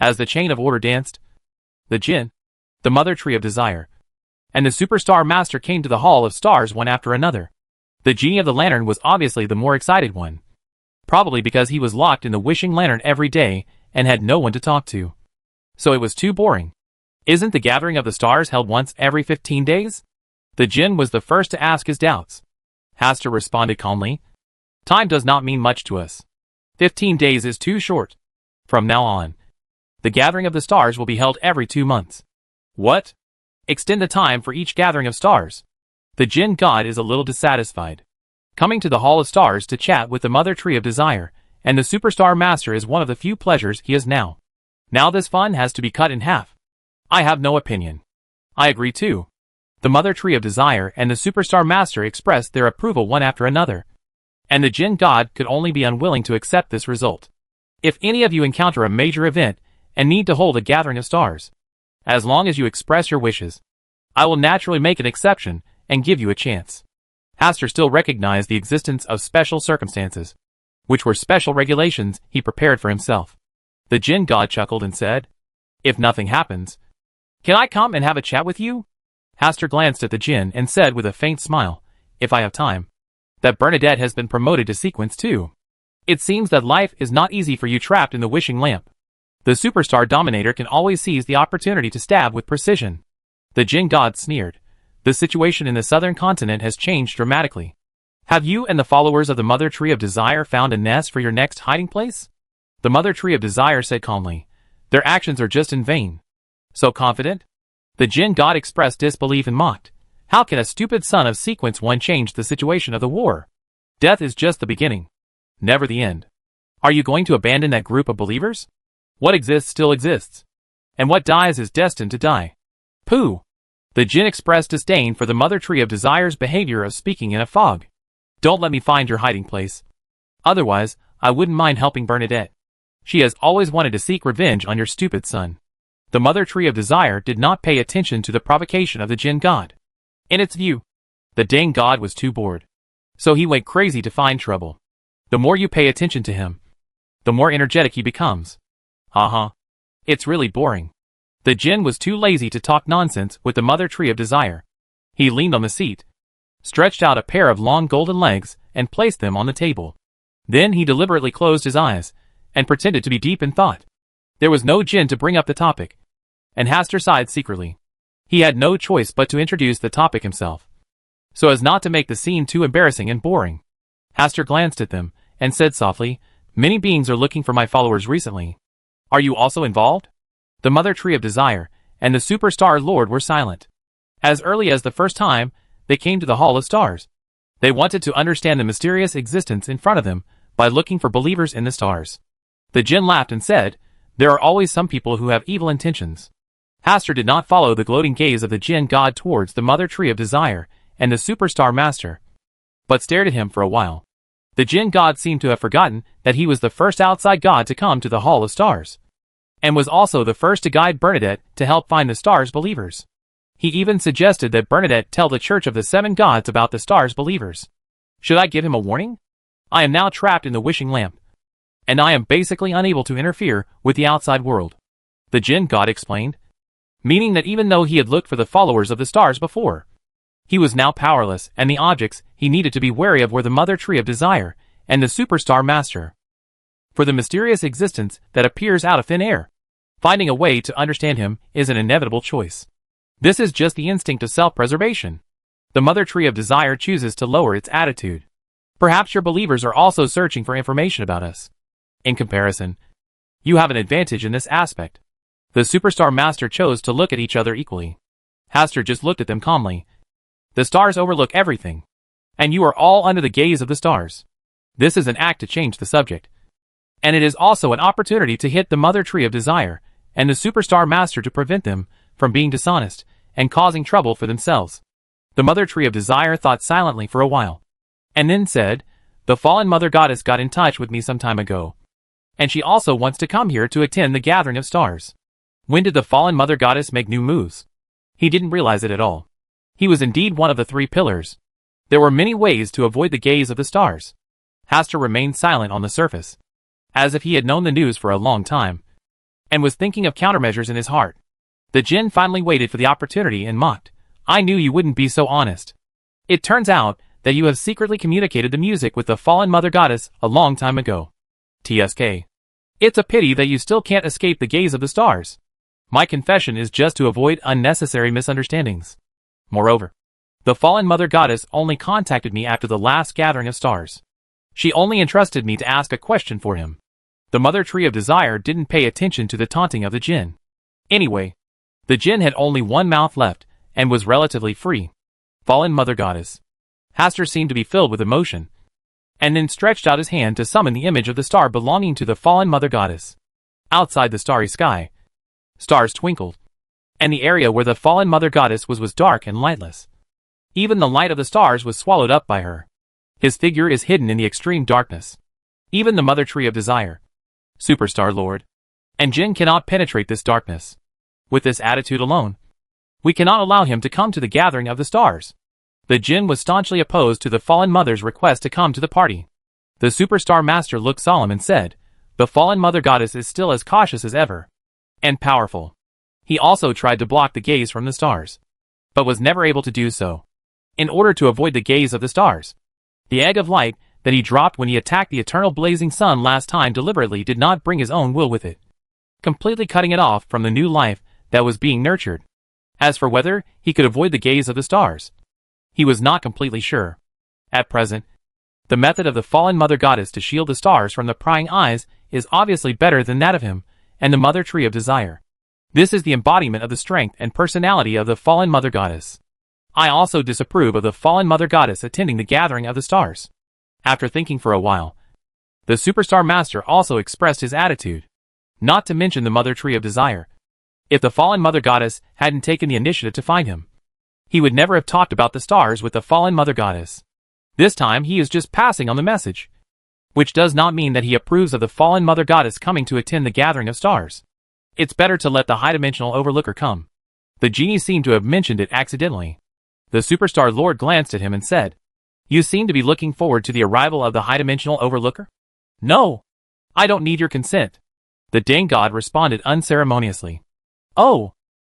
As the chain of order danced, the Jinn, the Mother Tree of Desire, and the Superstar Master came to the Hall of Stars one after another. The genie of the lantern was obviously the more excited one, probably because he was locked in the wishing lantern every day and had no one to talk to. So it was too boring. Isn't the gathering of the stars held once every 15 days? The Jinn was the first to ask his doubts. Hastur responded calmly. Time does not mean much to us. 15 days is too short. From now on, the gathering of the stars will be held every 2 months. What? Extend the time for each gathering of stars. The Jinn God is a little dissatisfied. Coming to the Hall of Stars to chat with the Mother Tree of Desire and the Superstar Master is one of the few pleasures he has now. Now this fun has to be cut in half. I have no opinion. I agree too. The Mother Tree of Desire and the Superstar Master expressed their approval one after another, and the Jinn God could only be unwilling to accept this result. If any of you encounter a major event and need to hold a gathering of stars, as long as you express your wishes, I will naturally make an exception and give you a chance. Hastur still recognized the existence of special circumstances, which were special regulations he prepared for himself. The Jinn God chuckled and said, If nothing happens, can I come and have a chat with you? Hastur glanced at the Jinn and said with a faint smile, If I have time, that Bernadette has been promoted to sequence too. It seems that life is not easy for you trapped in the wishing lamp. The Superstar Dominator can always seize the opportunity to stab with precision. The Jinn God sneered. The situation in the southern continent has changed dramatically. Have you and the followers of the Mother Tree of Desire found a nest for your next hiding place? The Mother Tree of Desire said calmly. Their actions are just in vain. So confident? The Jinn God expressed disbelief and mocked. How can a stupid son of Sequence 1 change the situation of the war? Death is just the beginning, never the end. Are you going to abandon that group of believers? What exists still exists, and what dies is destined to die. Pooh! The Jinn expressed disdain for the Mother Tree of Desire's behavior of speaking in a fog. Don't let me find your hiding place. Otherwise, I wouldn't mind helping Bernadette. She has always wanted to seek revenge on your stupid son. The Mother Tree of Desire did not pay attention to the provocation of the Jinn God. In its view, the dang god was too bored. So he went crazy to find trouble. The more you pay attention to him, the more energetic he becomes. It's really boring. The Jinn was too lazy to talk nonsense with the Mother Tree of Desire. He leaned on the seat, stretched out a pair of long golden legs, and placed them on the table. Then he deliberately closed his eyes, and pretended to be deep in thought. There was no Jinn to bring up the topic, and Hastur sighed secretly. He had no choice but to introduce the topic himself, so as not to make the scene too embarrassing and boring. Hastur glanced at them, and said softly, Many beings are looking for my followers recently. Are you also involved? The Mother Tree of Desire and the Superstar Lord were silent. As early as the first time, they came to the Hall of Stars. They wanted to understand the mysterious existence in front of them by looking for believers in the stars. The Jinn laughed and said, There are always some people who have evil intentions. Hastur did not follow the gloating gaze of the Jinn God towards the Mother Tree of Desire and the Superstar Master, but stared at him for a while. The Jinn God seemed to have forgotten that he was the first outside god to come to the Hall of Stars, and was also the first to guide Bernadette to help find the stars' believers. He even suggested that Bernadette tell the Church of the Seven Gods about the stars' believers. Should I give him a warning? I am now trapped in the wishing lamp, and I am basically unable to interfere with the outside world. The Jinn God explained, meaning that even though he had looked for the followers of the stars before, he was now powerless, and the objects he needed to be wary of were the Mother Tree of Desire and the Superstar Master. For the mysterious existence that appears out of thin air, finding a way to understand him is an inevitable choice. This is just the instinct of self-preservation. The Mother Tree of Desire chooses to lower its attitude. Perhaps your believers are also searching for information about us. In comparison, you have an advantage in this aspect. The Superstar Master chose to look at each other equally. Hastur just looked at them calmly, The stars overlook everything. And you are all under the gaze of the stars. This is an act to change the subject. And it is also an opportunity to hit the mother tree of desire and the superstar master to prevent them from being dishonest and causing trouble for themselves. The mother tree of desire thought silently for a while. And then said, the fallen mother goddess got in touch with me some time ago. And she also wants to come here to attend the gathering of stars. When did the fallen mother goddess make new moves? He didn't realize it at all. He was indeed one of the 3 pillars. There were many ways to avoid the gaze of the stars. Hastur remained silent on the surface, as if he had known the news for a long time, and was thinking of countermeasures in his heart. The jinn finally waited for the opportunity and mocked. I knew you wouldn't be so honest. It turns out that you have secretly communicated the music with the fallen mother goddess a long time ago. TSK. It's a pity that you still can't escape the gaze of the stars. My confession is just to avoid unnecessary misunderstandings. Moreover, the fallen mother goddess only contacted me after the last gathering of stars. She only entrusted me to ask a question for him. The mother tree of desire didn't pay attention to the taunting of the jinn. Anyway, the jinn had only one mouth left and was relatively free. Fallen mother goddess. Hastur seemed to be filled with emotion, and then stretched out his hand to summon the image of the star belonging to the fallen mother goddess. Outside the starry sky, stars twinkled, and the area where the fallen mother goddess was dark and lightless. Even the light of the stars was swallowed up by her. His figure is hidden in the extreme darkness. Even the mother tree of desire, superstar lord, and jinn cannot penetrate this darkness. With this attitude alone, we cannot allow him to come to the gathering of the stars. The jinn was staunchly opposed to the fallen mother's request to come to the party. The superstar master looked solemn and said, the fallen mother goddess is still as cautious as ever, and powerful. He also tried to block the gaze from the stars, but was never able to do so. In order to avoid the gaze of the stars, the egg of light that he dropped when he attacked the eternal blazing sun last time deliberately did not bring his own will with it, completely cutting it off from the new life that was being nurtured. As for whether he could avoid the gaze of the stars, he was not completely sure. At present, the method of the fallen mother goddess to shield the stars from the prying eyes is obviously better than that of him and the mother tree of desire. This is the embodiment of the strength and personality of the fallen mother goddess. I also disapprove of the fallen mother goddess attending the gathering of the stars. After thinking for a while, the superstar master also expressed his attitude, not to mention the mother tree of desire. If the fallen mother goddess hadn't taken the initiative to find him, he would never have talked about the stars with the fallen mother goddess. This time he is just passing on the message, which does not mean that he approves of the fallen mother goddess coming to attend the gathering of stars. It's better to let the high-dimensional overlooker come. The genie seemed to have mentioned it accidentally. The superstar lord glanced at him and said, you seem to be looking forward to the arrival of the high-dimensional overlooker? No, I don't need your consent. The dang god responded unceremoniously. Oh,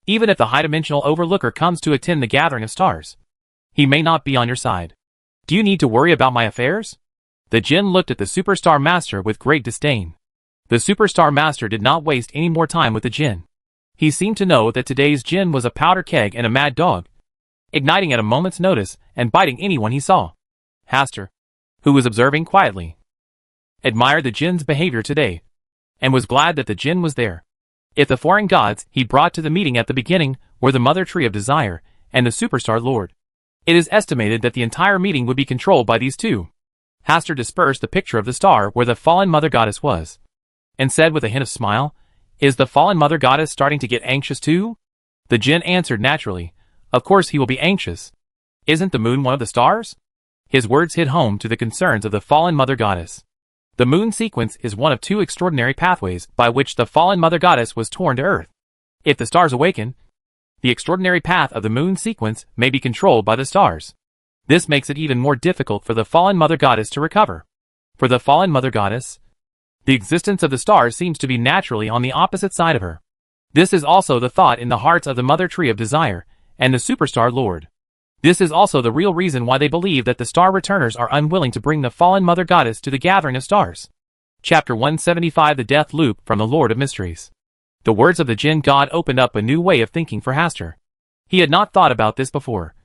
even if the high-dimensional overlooker comes to attend the gathering of stars, he may not be on your side. Do you need to worry about my affairs? The jinn looked at the superstar master with great disdain. The superstar master did not waste any more time with the jinn. He seemed to know that today's jinn was a powder keg and a mad dog, igniting at a moment's notice and biting anyone he saw. Hastur, who was observing quietly, admired the jinn's behavior today, and was glad that the jinn was there. If the foreign gods he brought to the meeting at the beginning were the mother tree of desire and the superstar lord, it is estimated that the entire meeting would be controlled by these two. Hastur dispersed the picture of the star where the fallen mother goddess was, and said with a hint of smile, is the fallen mother goddess starting to get anxious too? The jinn answered naturally, of course he will be anxious. Isn't the moon one of the stars? His words hit home to the concerns of the fallen mother goddess. The moon sequence is one of 2 extraordinary pathways by which the fallen mother goddess was torn to earth. If the stars awaken, the extraordinary path of the moon sequence may be controlled by the stars. This makes it even more difficult for the fallen mother goddess to recover. For the fallen mother goddess, the existence of the stars seems to be naturally on the opposite side of her. This is also the thought in the hearts of the mother tree of desire and the superstar lord. This is also the real reason why they believe that the star returners are unwilling to bring the fallen mother goddess to the gathering of stars. Chapter 175 The Death Loop from the Lord of Mysteries. The words of the jinn god opened up a new way of thinking for Hastur. He had not thought about this before,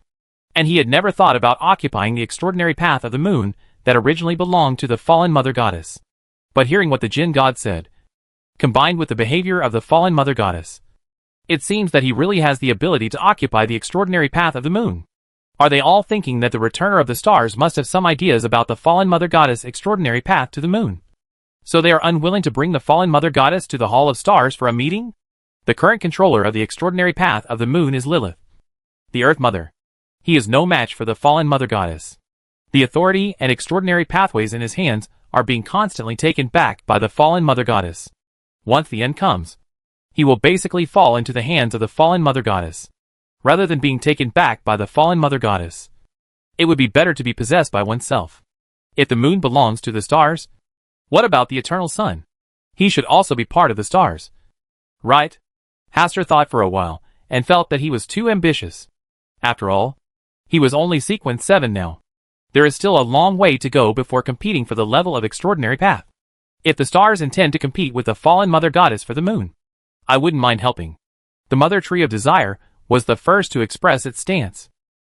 and he had never thought about occupying the extraordinary path of the moon that originally belonged to the fallen mother goddess. But hearing what the jinn god said, combined with the behavior of the fallen mother goddess, it seems that he really has the ability to occupy the extraordinary path of the moon. Are they all thinking that the returner of the stars must have some ideas about the fallen mother goddess' extraordinary path to the moon? So they are unwilling to bring the fallen mother goddess to the Hall of Stars for a meeting? The current controller of the extraordinary path of the moon is Lilith, the Earth Mother. He is no match for the fallen mother goddess. The authority and extraordinary pathways in his hands are being constantly taken back by the fallen mother goddess. Once the end comes, he will basically fall into the hands of the fallen mother goddess, rather than being taken back by the fallen mother goddess. It would be better to be possessed by oneself. If the moon belongs to the stars, what about the eternal sun? He should also be part of the stars. Right? Hastur thought for a while, and felt that he was too ambitious. After all, he was only sequence 7 now. There is still a long way to go before competing for the level of extraordinary path. If the stars intend to compete with the fallen mother goddess for the moon, I wouldn't mind helping. The mother tree of desire was the first to express its stance.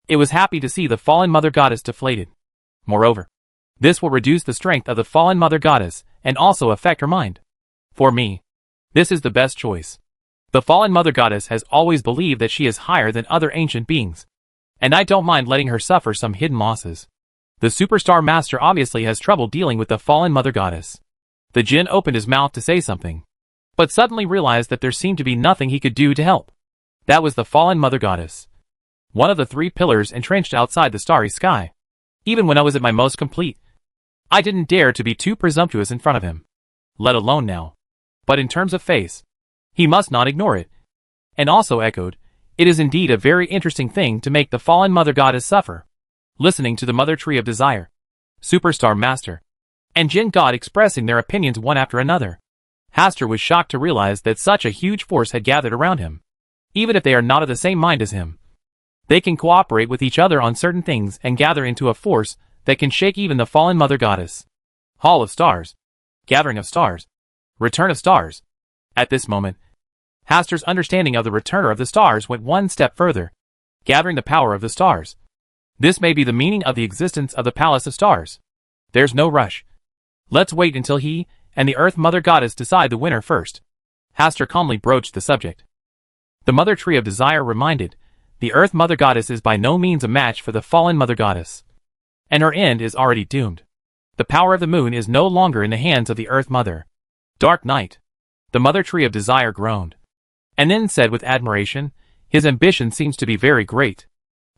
It was happy to see the fallen mother goddess deflated. Moreover, this will reduce the strength of the fallen mother goddess and also affect her mind. For me, this is the best choice. The fallen mother goddess has always believed that she is higher than other ancient beings, and I don't mind letting her suffer some hidden losses. The superstar master obviously has trouble dealing with the fallen mother goddess. The Jinn opened his mouth to say something, but suddenly realized that there seemed to be nothing he could do to help. That was the fallen mother goddess, one of the 3 pillars entrenched outside the starry sky. Even when I was at my most complete, I didn't dare to be too presumptuous in front of him, let alone now. But in terms of face, he must not ignore it. And also echoed, it is indeed a very interesting thing to make the fallen mother goddess suffer. Listening to the mother tree of desire, superstar master, and Jinn god expressing their opinions one after another, Hastur was shocked to realize that such a huge force had gathered around him. Even if they are not of the same mind as him, they can cooperate with each other on certain things and gather into a force that can shake even the fallen mother goddess. Hall of Stars, Gathering of Stars, Return of Stars. At this moment, Hastur's understanding of the returner of the stars went one step further, gathering the power of the stars. This may be the meaning of the existence of the Palace of Stars. There's no rush. Let's wait until he and the Earth Mother Goddess decide the winner first. Hastur calmly broached the subject. The Mother Tree of Desire reminded, the Earth Mother Goddess is by no means a match for the fallen Mother Goddess, and her end is already doomed. The power of the moon is no longer in the hands of the Earth Mother. Dark night. The Mother Tree of Desire groaned, and then said with admiration, his ambition seems to be very great.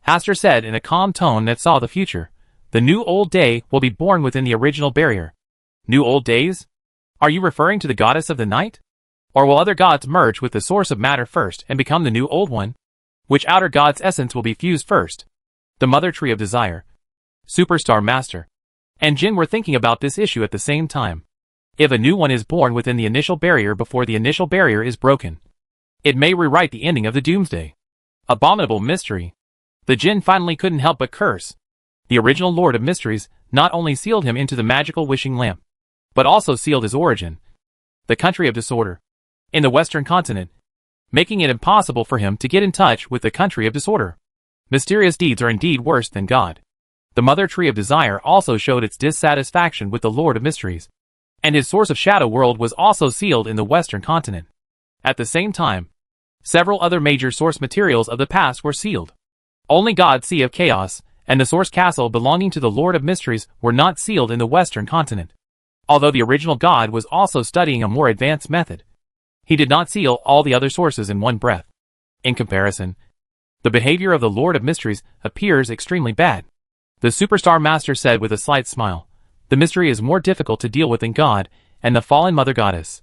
Hastur said in a calm tone that saw the future, the new old day will be born within the original barrier. New old days? Are you referring to the goddess of the night? Or will other gods merge with the source of matter first and become the new old one? Which outer god's essence will be fused first? The Mother Tree of Desire, Superstar Master, and Jinn were thinking about this issue at the same time. If a new one is born within the initial barrier before the initial barrier is broken, it may rewrite the ending of the doomsday. Abominable mystery. The Jinn finally couldn't help but curse. The original Lord of Mysteries not only sealed him into the magical wishing lamp, but also sealed his origin, the country of disorder, in the Western continent, making it impossible for him to get in touch with the country of disorder. Mysterious deeds are indeed worse than God. The Mother Tree of Desire also showed its dissatisfaction with the Lord of Mysteries, and his source of Shadow World was also sealed in the Western continent. At the same time, several other major source materials of the past were sealed. Only God's Sea of Chaos and the Source Castle belonging to the Lord of Mysteries were not sealed in the Western continent. Although the original God was also studying a more advanced method, he did not seal all the other sources in one breath. In comparison, the behavior of the Lord of Mysteries appears extremely bad. The Superstar Master said with a slight smile, the mystery is more difficult to deal with than God and the fallen Mother Goddess,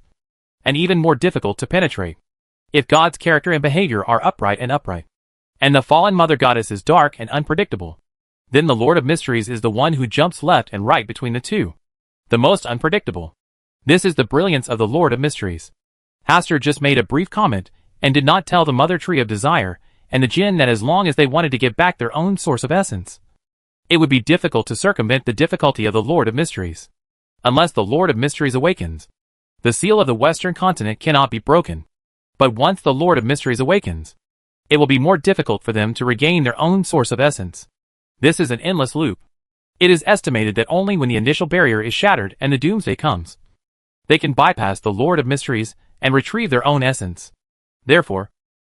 and even more difficult to penetrate. If God's character and behavior are upright, and the fallen Mother Goddess is dark and unpredictable, then the Lord of Mysteries is the one who jumps left and right between the two, the most unpredictable. This is the brilliance of the Lord of Mysteries. Hastur just made a brief comment and did not tell the Mother Tree of Desire and the Jinn that as long as they wanted to get back their own source of essence, it would be difficult to circumvent the difficulty of the Lord of Mysteries. Unless the Lord of Mysteries awakens, the seal of the Western continent cannot be broken. But once the Lord of Mysteries awakens, it will be more difficult for them to regain their own source of essence. This is an endless loop. It is estimated that only when the initial barrier is shattered and the doomsday comes, they can bypass the Lord of Mysteries and retrieve their own essence. Therefore,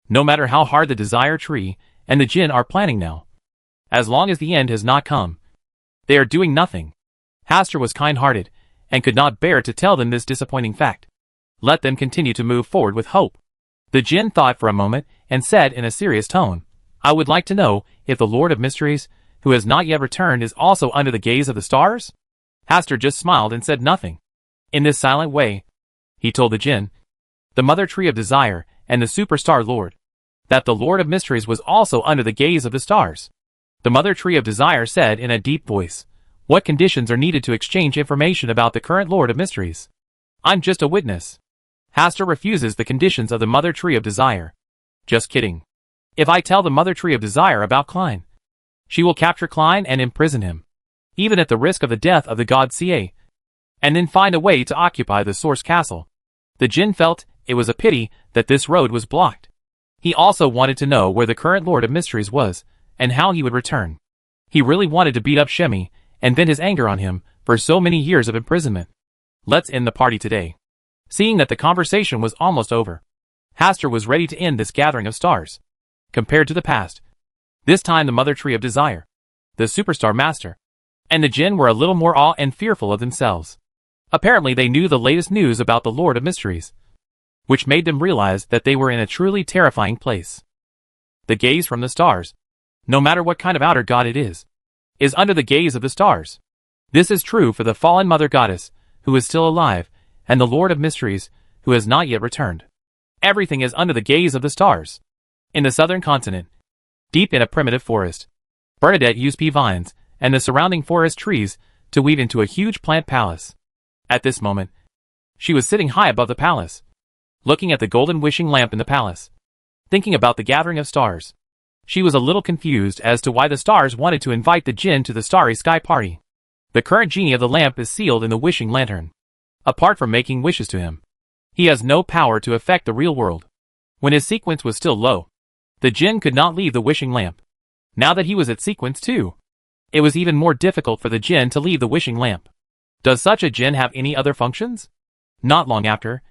no matter how hard the Desire Tree and the Jinn are planning now, As long as the end has not come, they are doing nothing. Hastur was kind-hearted, and could not bear to tell them this disappointing fact. Let them continue to move forward with hope. The jinn thought for a moment, and said in a serious tone, I would like to know if the Lord of Mysteries, who has not yet returned, is also under the gaze of the stars? Hastur just smiled and said nothing. In this silent way, he told the jinn, the mother tree of desire, and the superstar Lord, that the Lord of Mysteries was also under the gaze of the stars. The mother tree of desire said in a deep voice, what conditions are needed to exchange information about the current Lord of Mysteries? I'm just a witness. Hastur refuses the conditions of the mother tree of desire. Just kidding. If I tell the mother tree of desire about Klein, she will capture Klein and imprison him, even at the risk of the death of the god Ca, and then find a way to occupy the source castle. The jinn felt it was a pity that this road was blocked. He also wanted to know where the current Lord of Mysteries was, and how he would return. He really wanted to beat up Shemi, and vent his anger on him for so many years of imprisonment. Let's end the party today. Seeing that the conversation was almost over, Hastur was ready to end this gathering of stars. Compared to the past, this time the mother tree of desire, the superstar master, and the jinn were a little more awe and fearful of themselves. Apparently they knew the latest news about the Lord of Mysteries, which made them realize that they were in a truly terrifying place. The gaze from the stars, no matter what kind of outer god it is under the gaze of the stars. This is true for the fallen mother goddess, who is still alive, and the Lord of Mysteries, who has not yet returned. Everything is under the gaze of the stars. In the southern continent, deep in a primitive forest, Bernadette used pea vines and the surrounding forest trees to weave into a huge plant palace. At this moment, she was sitting high above the palace, looking at the golden wishing lamp in the palace, thinking about the gathering of stars. She was a little confused as to why the stars wanted to invite the jinn to the starry sky party. The current genie of the lamp is sealed in the wishing lantern. Apart from making wishes to him, he has no power to affect the real world. When his sequence was still low, the jinn could not leave the wishing lamp. Now that he was at sequence 2, it was even more difficult for the jinn to leave the wishing lamp. Does such a jinn have any other functions? Not long after,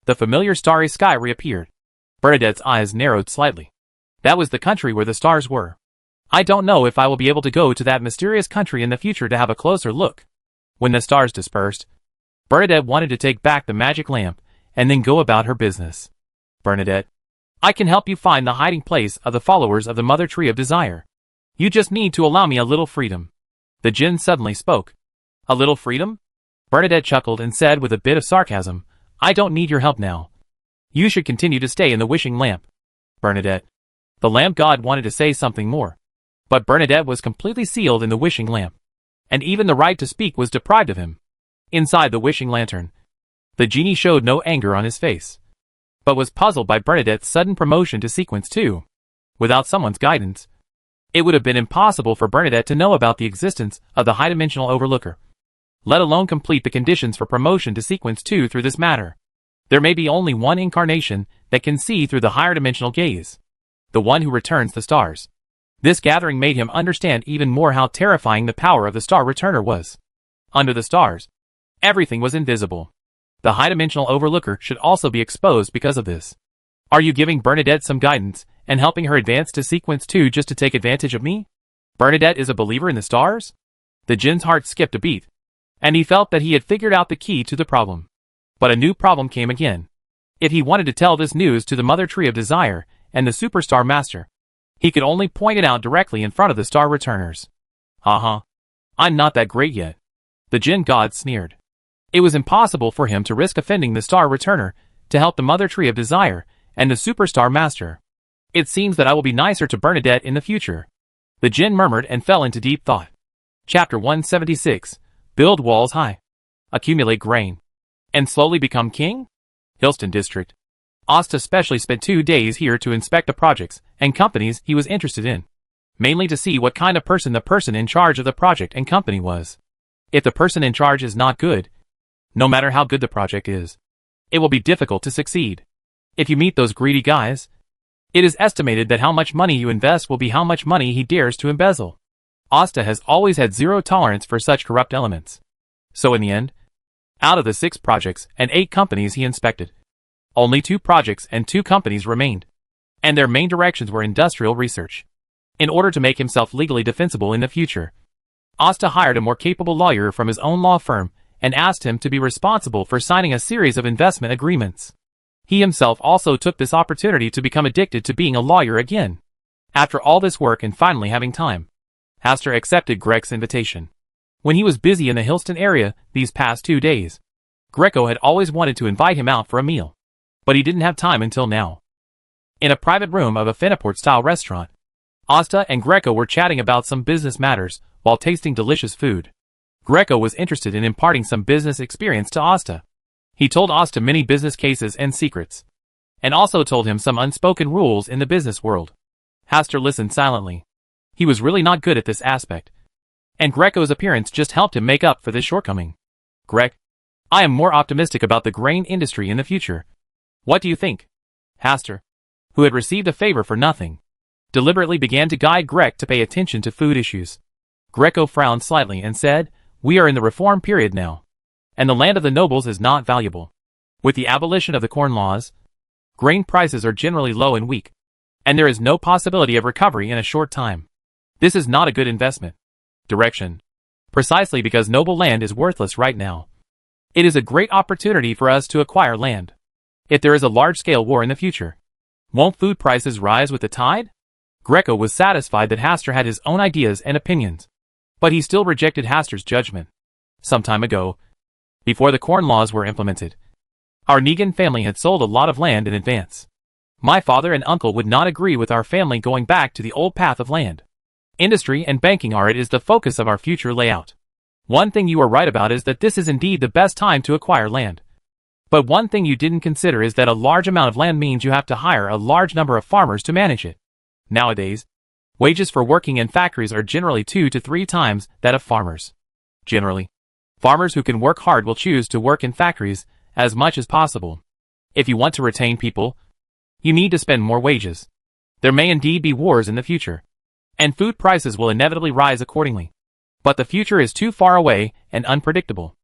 the familiar starry sky reappeared. Bernadette's eyes narrowed slightly. That was the country where the stars were. I don't know if I will be able to go to that mysterious country in the future to have a closer look. When the stars dispersed, Bernadette wanted to take back the magic lamp and then go about her business. Bernadette, I can help you find the hiding place of the followers of the Mother Tree of Desire. You just need to allow me a little freedom. The jinn suddenly spoke. A little freedom? Bernadette chuckled and said with a bit of sarcasm, I don't need your help now. You should continue to stay in the wishing lamp. Bernadette. The lamp god wanted to say something more, but Bernadette was completely sealed in the wishing lamp, and even the right to speak was deprived of him. Inside the wishing lantern, the genie showed no anger on his face, but was puzzled by Bernadette's sudden promotion to sequence 2. Without someone's guidance, it would have been impossible for Bernadette to know about the existence of the high-dimensional overlooker, let alone complete the conditions for promotion to sequence 2 through this matter. There may be only one incarnation that can see through the higher dimensional gaze, the one who returns the stars. This gathering made him understand even more how terrifying the power of the star returner was. Under the stars, everything was invisible. The high-dimensional overlooker should also be exposed because of this. Are you giving Bernadette some guidance and helping her advance to sequence 2 just to take advantage of me? Bernadette is a believer in the stars? The jinn's heart skipped a beat, and he felt that he had figured out the key to the problem. But a new problem came again. If he wanted to tell this news to the Mother Tree of Desire and the Superstar Master, he could only point it out directly in front of the star returners. I'm not that great yet. The jinn god sneered. It was impossible for him to risk offending the star returner to help the Mother Tree of Desire and the Superstar Master. It seems that I will be nicer to Bernadette in the future. The jinn murmured and fell into deep thought. Chapter 176. Build walls high. Accumulate grain. And slowly become king? Hillston District. Asta specially spent 2 days here to inspect the projects and companies he was interested in, mainly to see what kind of person the person in charge of the project and company was. If the person in charge is not good, no matter how good the project is, it will be difficult to succeed. If you meet those greedy guys, it is estimated that how much money you invest will be how much money he dares to embezzle. Asta has always had zero tolerance for such corrupt elements. So in the end, out of the 6 projects and 8 companies he inspected, only 2 projects and 2 companies remained, and their main directions were industrial research, In order to make himself legally defensible in the future, Asta hired a more capable lawyer from his own law firm and asked him to be responsible for signing a series of investment agreements. He himself also took this opportunity to become addicted to being a lawyer again. After all this work and finally having time, Hastur accepted Greg's invitation. When he was busy in the Hillston area these past 2 days, Greco had always wanted to invite him out for a meal, but he didn't have time until now. In a private room of a Finaport-style restaurant, Asta and Greco were chatting about some business matters while tasting delicious food. Greco was interested in imparting some business experience to Asta. He told Asta many business cases and secrets, and also told him some unspoken rules in the business world. Hastur listened silently. He was really not good at this aspect, and Greco's appearance just helped him make up for this shortcoming. Greg, I am more optimistic about the grain industry in the future. What do you think? Hastur, who had received a favor for nothing, deliberately began to guide Greg to pay attention to food issues. Greco frowned slightly and said, "We are in the reform period now, and the land of the nobles is not valuable. With the abolition of the corn laws, grain prices are generally low and weak, and there is no possibility of recovery in a short time. This is not a good investment direction, precisely because noble land is worthless right now. It is a great opportunity for us to acquire land. If there is a large-scale war in the future, won't food prices rise with the tide?" Greco was satisfied that Hastur had his own ideas and opinions, but he still rejected Hastur's judgment. Some time ago, before the corn laws were implemented, our Negan family had sold a lot of land in advance. My father and uncle would not agree with our family going back to the old path of land. Industry and banking is the focus of our future layout. One thing you are right about is that this is indeed the best time to acquire land. But one thing you didn't consider is that a large amount of land means you have to hire a large number of farmers to manage it. Nowadays, wages for working in factories are generally 2 to 3 times that of farmers. Generally, farmers who can work hard will choose to work in factories as much as possible. If you want to retain people, you need to spend more wages. There may indeed be wars in the future, and food prices will inevitably rise accordingly. But the future is too far away and unpredictable.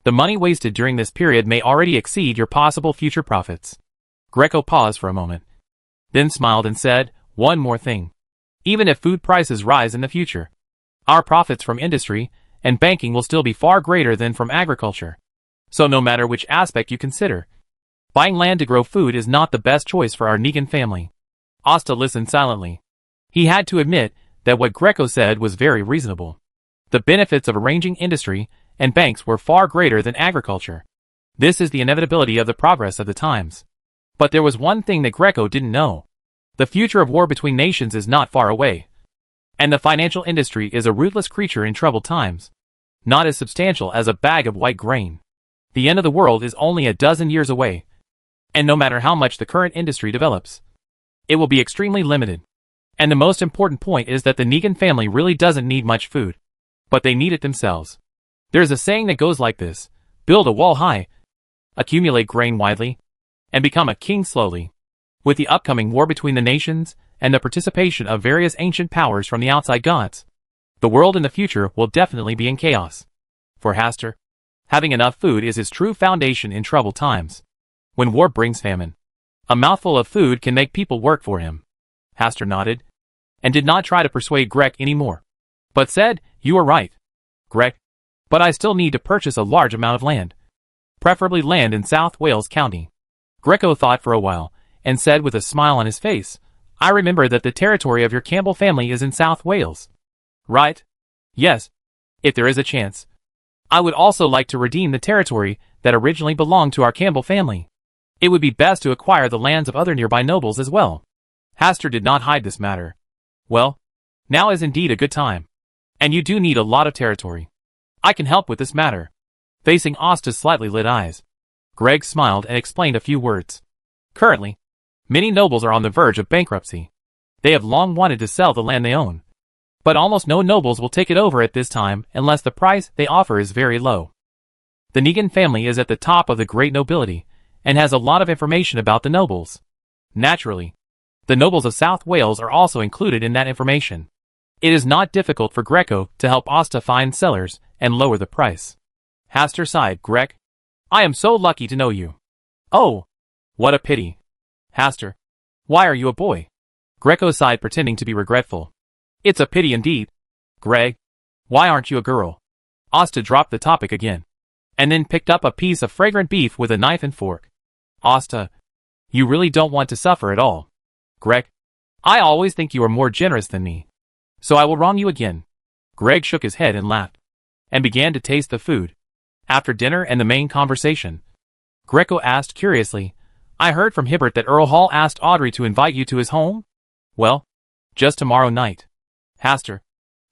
The money wasted during this period may already exceed your possible future profits. Greco paused for a moment, then smiled and said, "One more thing. Even if food prices rise in the future, our profits from industry and banking will still be far greater than from agriculture. So no matter which aspect you consider, buying land to grow food is not the best choice for our Negan family." Asta listened silently. He had to admit that what Greco said was very reasonable. The benefits of arranging industry and banks were far greater than agriculture. This is the inevitability of the progress of the times. But there was one thing that Greco didn't know. The future of war between nations is not far away. And the financial industry is a ruthless creature in troubled times. Not as substantial as a bag of white grain. The end of the world is only a dozen years away. And no matter how much the current industry develops, it will be extremely limited. And the most important point is that the Negan family really doesn't need much food, but they need it themselves. There's a saying that goes like this: build a wall high, accumulate grain widely, and become a king slowly. With the upcoming war between the nations and the participation of various ancient powers from the outside gods, the world in the future will definitely be in chaos. For Hastur, having enough food is his true foundation in troubled times. When war brings famine, a mouthful of food can make people work for him. Hastur nodded, and did not try to persuade Greg anymore, but said, "You are right, Greg, but I still need to purchase a large amount of land, preferably land in South Wales County." Greco thought for a while, and said with a smile on his face, "I remember that the territory of your Campbell family is in South Wales. Right? Yes. If there is a chance, I would also like to redeem the territory that originally belonged to our Campbell family. It would be best to acquire the lands of other nearby nobles as well." Hastur did not hide this matter. "Well, now is indeed a good time. And you do need a lot of territory. I can help with this matter." Facing Asta's slightly lit eyes, Greg smiled and explained a few words. Currently, many nobles are on the verge of bankruptcy. They have long wanted to sell the land they own, but almost no nobles will take it over at this time unless the price they offer is very low. The Negan family is at the top of the great nobility, and has a lot of information about the nobles. Naturally, the nobles of South Wales are also included in that information. It is not difficult for Greco to help Asta find sellers and lower the price. Hastur sighed. "Greg, I am so lucky to know you." "Oh, what a pity. Hastur, why are you a boy?" Greco sighed, pretending to be regretful. It's a pity indeed. Greg, why aren't you a girl? Asta dropped the topic again, and then picked up a piece of fragrant beef with a knife and fork. Asta, you really don't want to suffer at all. Greg, I always think you are more generous than me, so I will wrong you again. Greg shook his head and laughed, and began to taste the food. After dinner and the main conversation, Greco asked curiously, I heard from Hibbert that Earl Hall asked Audrey to invite you to his home? Well, just tomorrow night. Haster,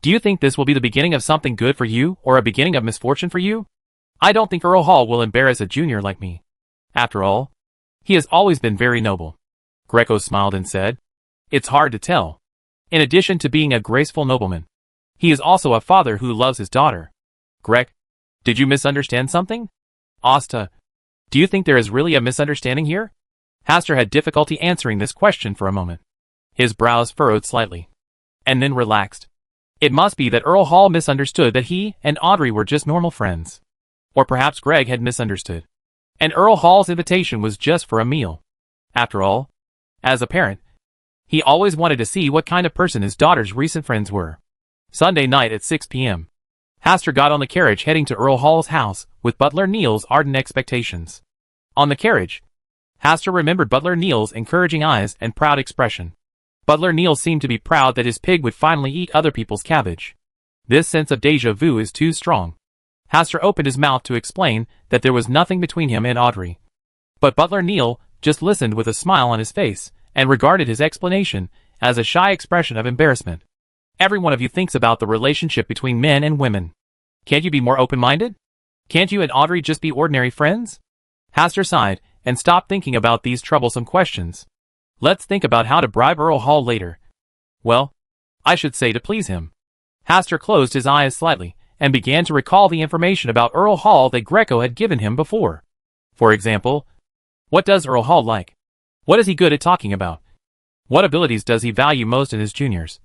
do you think this will be the beginning of something good for you or a beginning of misfortune for you? I don't think Earl Hall will embarrass a junior like me. After all, he has always been very noble. Greco smiled and said, It's hard to tell. In addition to being a graceful nobleman, he is also a father who loves his daughter. Greg, did you misunderstand something? Asta, do you think there is really a misunderstanding here? Haster had difficulty answering this question for a moment. His brows furrowed slightly, and then relaxed. It must be that Earl Hall misunderstood that he and Audrey were just normal friends. Or perhaps Greg had misunderstood, and Earl Hall's invitation was just for a meal. After all, as a parent, he always wanted to see what kind of person his daughter's recent friends were. Sunday night at 6 p.m. Haster got on the carriage heading to Earl Hall's house with Butler Neal's ardent expectations. On the carriage, Haster remembered Butler Neal's encouraging eyes and proud expression. Butler Neal seemed to be proud that his pig would finally eat other people's cabbage. This sense of déjà vu is too strong. Haster opened his mouth to explain that there was nothing between him and Audrey. But Butler Neal just listened with a smile on his face and regarded his explanation as a shy expression of embarrassment. Every one of you thinks about the relationship between men and women. Can't you be more open-minded? Can't you and Audrey just be ordinary friends? Haster sighed and stopped thinking about these troublesome questions. Let's think about how to bribe Earl Hall later. Well, I should say to please him. Haster closed his eyes slightly and began to recall the information about Earl Hall that Greco had given him before. For example, what does Earl Hall like? What is he good at talking about? What abilities does he value most in his juniors?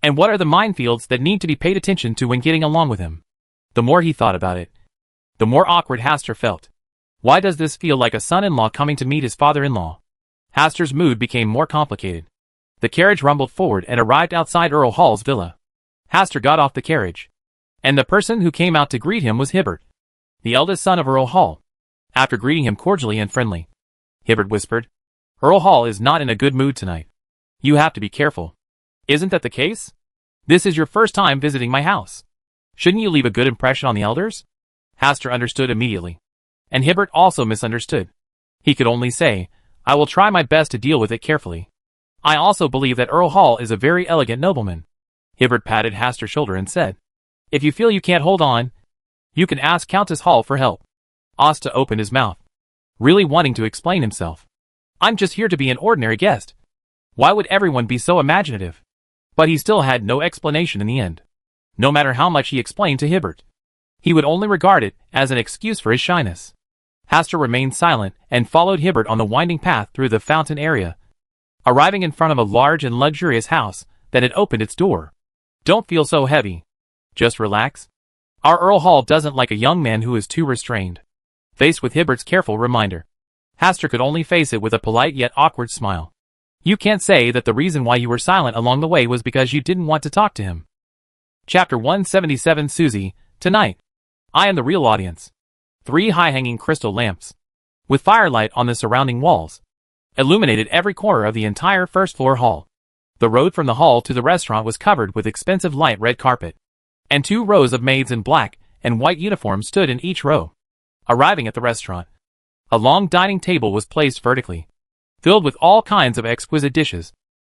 And what are the minefields that need to be paid attention to when getting along with him? The more he thought about it, the more awkward Haster felt. Why does this feel like a son-in-law coming to meet his father-in-law? Haster's mood became more complicated. The carriage rumbled forward and arrived outside Earl Hall's villa. Haster got off the carriage, and the person who came out to greet him was Hibbert, the eldest son of Earl Hall. After greeting him cordially and friendly, Hibbert whispered, Earl Hall is not in a good mood tonight. You have to be careful. Isn't that the case? This is your first time visiting my house. Shouldn't you leave a good impression on the elders? Haster understood immediately, and Hibbert also misunderstood. He could only say, I will try my best to deal with it carefully. I also believe that Earl Hall is a very elegant nobleman. Hibbert patted Haster's shoulder and said, If you feel you can't hold on, you can ask Countess Hall for help. Asta opened his mouth, really wanting to explain himself. I'm just here to be an ordinary guest. Why would everyone be so imaginative? But he still had no explanation in the end. No matter how much he explained to Hibbert, he would only regard it as an excuse for his shyness. Haster remained silent and followed Hibbert on the winding path through the fountain area, arriving in front of a large and luxurious house that had opened its door. Don't feel so heavy. Just relax. Our Earl Hall doesn't like a young man who is too restrained. Faced with Hibbert's careful reminder, Haster could only face it with a polite yet awkward smile. You can't say that the reason why you were silent along the way was because you didn't want to talk to him. Chapter 177 Susie, tonight. I am the real audience. 3 high-hanging crystal lamps, with firelight on the surrounding walls, illuminated every corner of the entire first-floor hall. The road from the hall to the restaurant was covered with expensive light red carpet, and 2 rows of maids in black and white uniforms stood in each row. Arriving at the restaurant, a long dining table was placed vertically, filled with all kinds of exquisite dishes,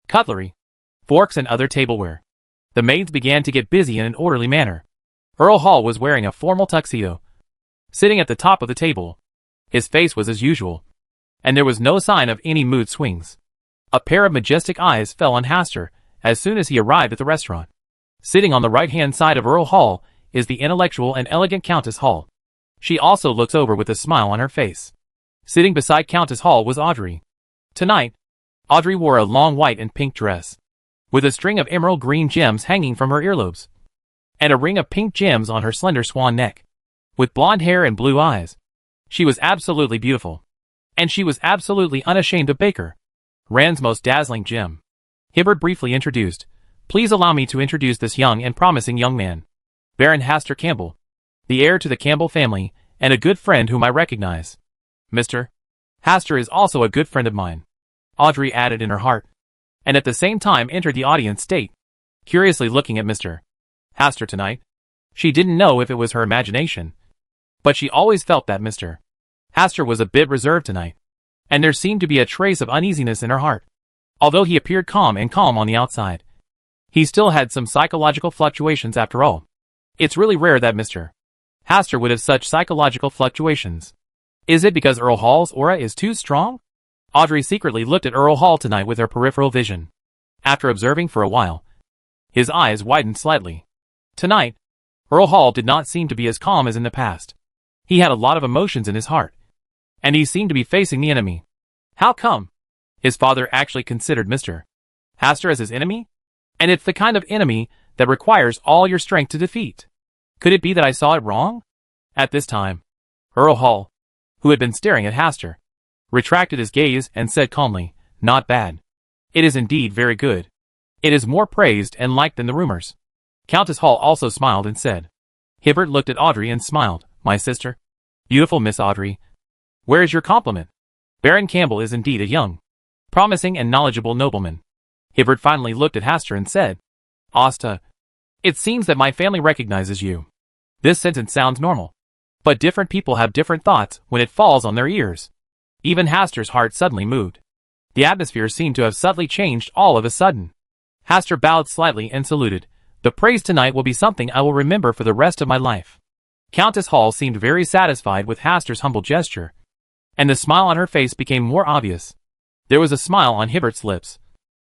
cutlery, forks and other tableware. The maids began to get busy in an orderly manner. Earl Hall was wearing a formal tuxedo, sitting at the top of the table. His face was as usual, and there was no sign of any mood swings. A pair of majestic eyes fell on Haster as soon as he arrived at the restaurant. Sitting on the right-hand side of Earl Hall is the intellectual and elegant Countess Hall. She also looks over with a smile on her face. Sitting beside Countess Hall was Audrey. Tonight, Audrey wore a long white and pink dress, with a string of emerald green gems hanging from her earlobes, and a ring of pink gems on her slender swan neck. With blonde hair and blue eyes, she was absolutely beautiful, and she was absolutely unashamed of Baker, Rand's most dazzling gem. Hibbert briefly introduced, Please allow me to introduce this young and promising young man. Baron Hastur Campbell, the heir to the Campbell family, and a good friend whom I recognize. Mr. Hastur is also a good friend of mine, Audrey added in her heart, and at the same time entered the audience state, curiously looking at Mr. Hastur tonight. She didn't know if it was her imagination, but she always felt that Mr. Hastur was a bit reserved tonight, and there seemed to be a trace of uneasiness in her heart. Although he appeared calm on the outside, he still had some psychological fluctuations after all. It's really rare that Mr. Hastur would have such psychological fluctuations. Is it because Earl Hall's aura is too strong? Audrey secretly looked at Earl Hall tonight with her peripheral vision. After observing for a while, his eyes widened slightly. Tonight, Earl Hall did not seem to be as calm as in the past. He had a lot of emotions in his heart, and he seemed to be facing the enemy. How come? His father actually considered Mr. Hastur as his enemy? And it's the kind of enemy that requires all your strength to defeat. Could it be that I saw it wrong? At this time, Earl Hall, who had been staring at Hastur, retracted his gaze and said calmly, "Not bad. It is indeed very good. It is more praised and liked than the rumors." Countess Hall also smiled and said. Hibbert looked at Audrey and smiled. "My sister? Beautiful Miss Audrey. Where is your compliment? Baron Campbell is indeed a young, promising and knowledgeable nobleman." Hibbert finally looked at Hastur and said, "Asta, it seems that my family recognizes you." This sentence sounds normal, but different people have different thoughts when it falls on their ears. Even Hastur's heart suddenly moved. The atmosphere seemed to have subtly changed all of a sudden. Hastur bowed slightly and saluted. "The praise tonight will be something I will remember for the rest of my life." Countess Hall seemed very satisfied with Hastur's humble gesture, and the smile on her face became more obvious. There was a smile on Hibbert's lips,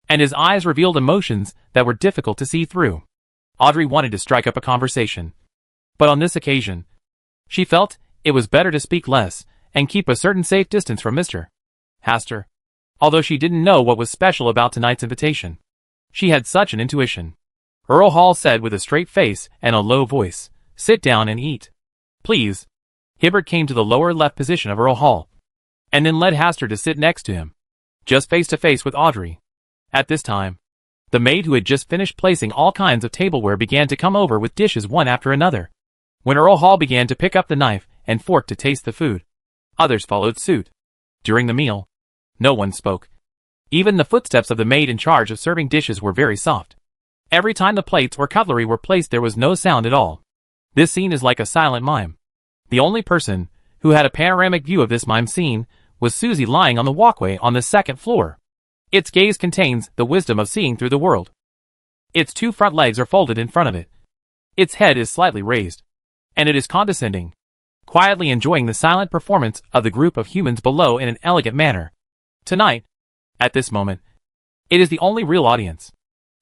and his eyes revealed emotions that were difficult to see through. Audrey wanted to strike up a conversation, but on this occasion, she felt it was better to speak less and keep a certain safe distance from Mr. Hastur. Although she didn't know what was special about tonight's invitation, she had such an intuition. Earl Hall said with a straight face and a low voice, "Sit down and eat, please." Hibbert came to the lower left position of Earl Hall, and then led Hastur to sit next to him, just face to face with Audrey. At this time, the maid who had just finished placing all kinds of tableware began to come over with dishes one after another. When Earl Hall began to pick up the knife and fork to taste the food, others followed suit. During the meal, no one spoke. Even the footsteps of the maid in charge of serving dishes were very soft. Every time the plates or cutlery were placed, there was no sound at all. This scene is like a silent mime. The only person who had a panoramic view of this mime scene was Susie, lying on the walkway on the second floor. Its gaze contains the wisdom of seeing through the world. Its two front legs are folded in front of it. Its head is slightly raised, and it is condescending, quietly enjoying the silent performance of the group of humans below in an elegant manner. Tonight, at this moment, it is the only real audience.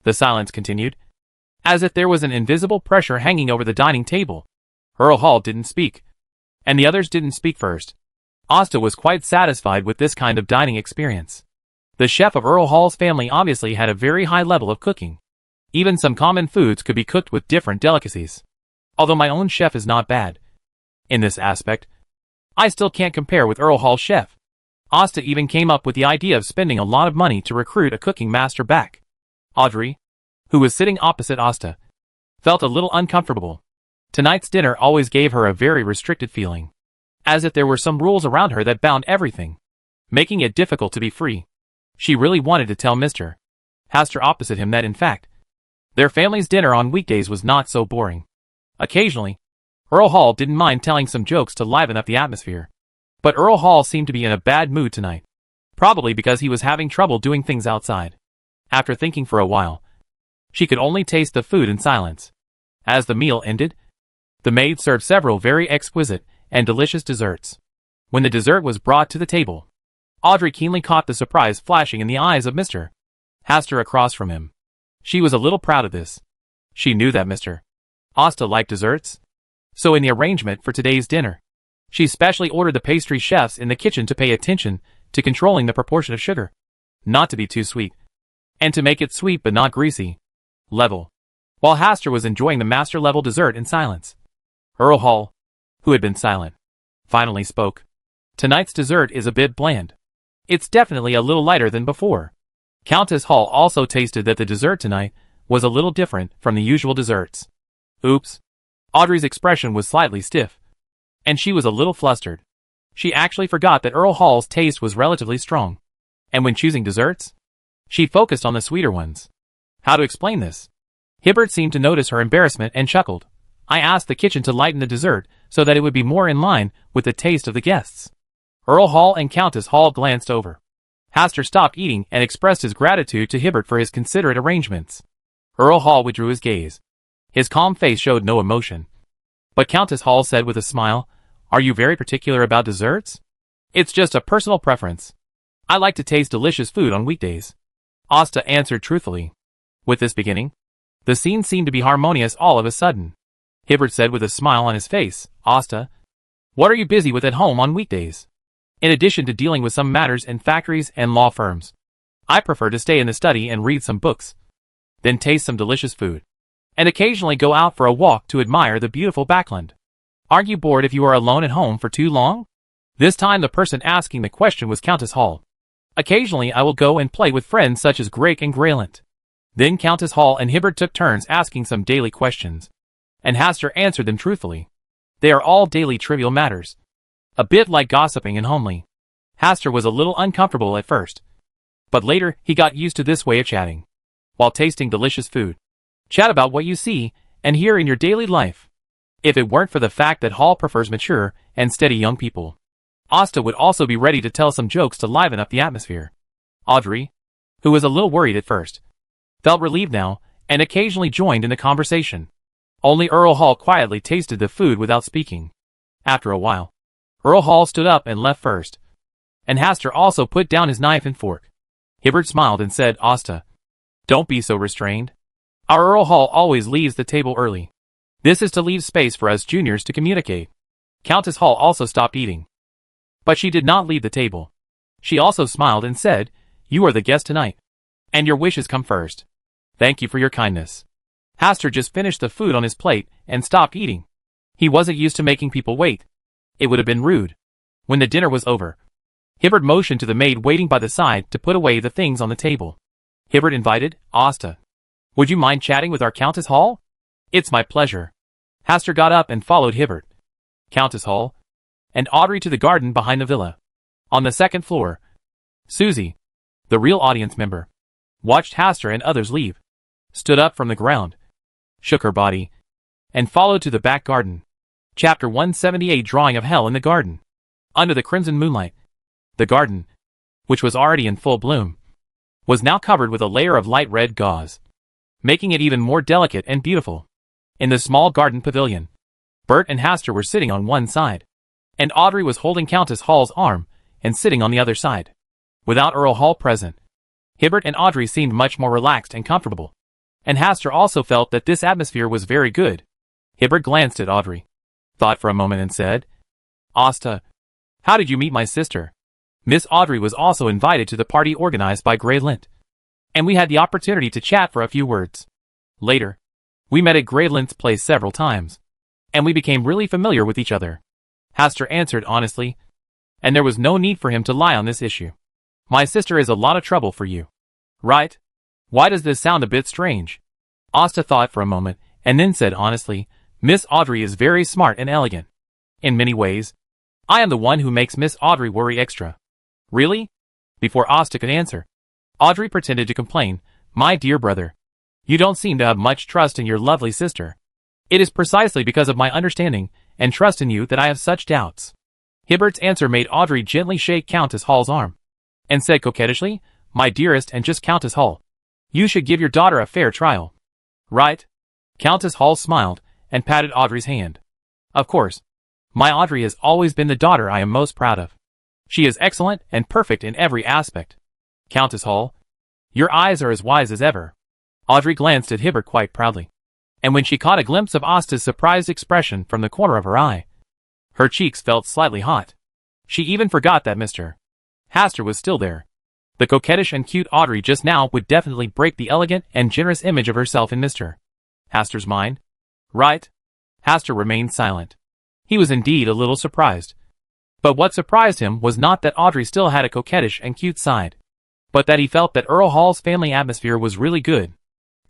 The silence continued, as if there was an invisible pressure hanging over the dining table. Earl Hall didn't speak, and the others didn't speak first. Asta was quite satisfied with this kind of dining experience. The chef of Earl Hall's family obviously had a very high level of cooking. Even some common foods could be cooked with different delicacies. Although my own chef is not bad in this aspect, I still can't compare with Earl Hall's chef. Asta even came up with the idea of spending a lot of money to recruit a cooking master back. Audrey, who was sitting opposite Asta, felt a little uncomfortable. Tonight's dinner always gave her a very restricted feeling, as if there were some rules around her that bound everything, making it difficult to be free. She really wanted to tell Mr. Hastur opposite him that in fact, their family's dinner on weekdays was not so boring. Occasionally, Earl Hall didn't mind telling some jokes to liven up the atmosphere. But Earl Hall seemed to be in a bad mood tonight, probably because he was having trouble doing things outside. After thinking for a while, she could only taste the food in silence. As the meal ended, the maid served several very exquisite and delicious desserts. When the dessert was brought to the table, Audrey keenly caught the surprise flashing in the eyes of Mr. Hastur across from him. She was a little proud of this. She knew that Mr. Asta liked desserts, so in the arrangement for today's dinner, she specially ordered the pastry chefs in the kitchen to pay attention to controlling the proportion of sugar, not to be too sweet, and to make it sweet but not greasy, level, while Hastur was enjoying the master-level dessert in silence. Earl Hall, who had been silent, finally spoke. "Tonight's dessert is a bit bland. It's definitely a little lighter than before." Countess Hall also tasted that the dessert tonight was a little different from the usual desserts. Oops. Audrey's expression was slightly stiff, and she was a little flustered. She actually forgot that Earl Hall's taste was relatively strong. And when choosing desserts, she focused on the sweeter ones. How to explain this? Hibbert seemed to notice her embarrassment and chuckled. I asked the kitchen to lighten the dessert so that it would be more in line with the taste of the guests. Earl Hall and Countess Hall glanced over. Hastur stopped eating and expressed his gratitude to Hibbert for his considerate arrangements. Earl Hall withdrew his gaze. His calm face showed no emotion. But Countess Hall said with a smile, "Are you very particular about desserts?" "It's just a personal preference. I like to taste delicious food on weekdays," Asta answered truthfully. With this beginning, the scene seemed to be harmonious all of a sudden. Hibbert said with a smile on his face, "Asta, what are you busy with at home on weekdays?" "In addition to dealing with some matters in factories and law firms, I prefer to stay in the study and read some books, then taste some delicious food, and occasionally go out for a walk to admire the beautiful backland." "Aren't you bored if you are alone at home for too long?" This time the person asking the question was Countess Hall. "Occasionally I will go and play with friends such as Grake and Greylant." Then Countess Hall and Hibbert took turns asking some daily questions, and Hastur answered them truthfully. They are all daily trivial matters, a bit like gossiping and homely. Hastur was a little uncomfortable at first, but later he got used to this way of chatting, while tasting delicious food. Chat about what you see and hear in your daily life. If it weren't for the fact that Hall prefers mature and steady young people, Asta would also be ready to tell some jokes to liven up the atmosphere. Audrey, who was a little worried at first, felt relieved now and occasionally joined in the conversation. Only Earl Hall quietly tasted the food without speaking. After a while, Earl Hall stood up and left first, and Hastur also put down his knife and fork. Hibbert smiled and said, "Asta, don't be so restrained. Our Earl Hall always leaves the table early. This is to leave space for us juniors to communicate." Countess Hall also stopped eating, but she did not leave the table. She also smiled and said, "You are the guest tonight, and your wishes come first. Thank you for your kindness." Hastur just finished the food on his plate and stopped eating. He wasn't used to making people wait. It would have been rude. When the dinner was over, Hibbert motioned to the maid waiting by the side to put away the things on the table. Hibbert invited, "Asta, would you mind chatting with our Countess Hall?" "It's my pleasure." Hastur got up and followed Hibbert, Countess Hall, and Audrey to the garden behind the villa. On the second floor, Susie, the real audience member, watched Hastur and others leave, stood up from the ground, shook her body, and followed to the back garden. Chapter 178 Drawing of Hell in the Garden. Under the crimson moonlight, the garden, which was already in full bloom, was now covered with a layer of light red gauze, making it even more delicate and beautiful. In the small garden pavilion, Bert and Hastur were sitting on one side, and Audrey was holding Countess Hall's arm and sitting on the other side. Without Earl Hall present, Hibbert and Audrey seemed much more relaxed and comfortable, and Hastur also felt that this atmosphere was very good. Hibbert glanced at Audrey, thought for a moment and said, "Asta, how did you meet my sister?" Miss Audrey was also invited to the party organized by Greylant, and we had the opportunity to chat for a few words. Later, we met at Greylant's place several times, and we became really familiar with each other. Hastur answered honestly, and there was no need for him to lie on this issue. "My sister is a lot of trouble for you, right? Why does this sound a bit strange?" Asta thought for a moment, and then said honestly, "Miss Audrey is very smart and elegant. In many ways, I am the one who makes Miss Audrey worry extra." "Really?" Before Asta could answer, Audrey pretended to complain, "My dear brother, you don't seem to have much trust in your lovely sister. It is precisely because of my understanding and trust in you that I have such doubts." Hibbert's answer made Audrey gently shake Countess Hall's arm, and said coquettishly, "My dearest and just Countess Hall, you should give your daughter a fair trial." "Right?" Countess Hall smiled and patted Audrey's hand. "Of course. My Audrey has always been the daughter I am most proud of. She is excellent and perfect in every aspect. Countess Hall, your eyes are as wise as ever." Audrey glanced at Hibbert quite proudly, and when she caught a glimpse of Asta's surprised expression from the corner of her eye, her cheeks felt slightly hot. She even forgot that Mr. Hastur was still there. The coquettish and cute Audrey just now would definitely break the elegant and generous image of herself in Mr. Hastur's mind. "Right?" Hastur remained silent. He was indeed a little surprised. But what surprised him was not that Audrey still had a coquettish and cute side, but that he felt that Earl Hall's family atmosphere was really good.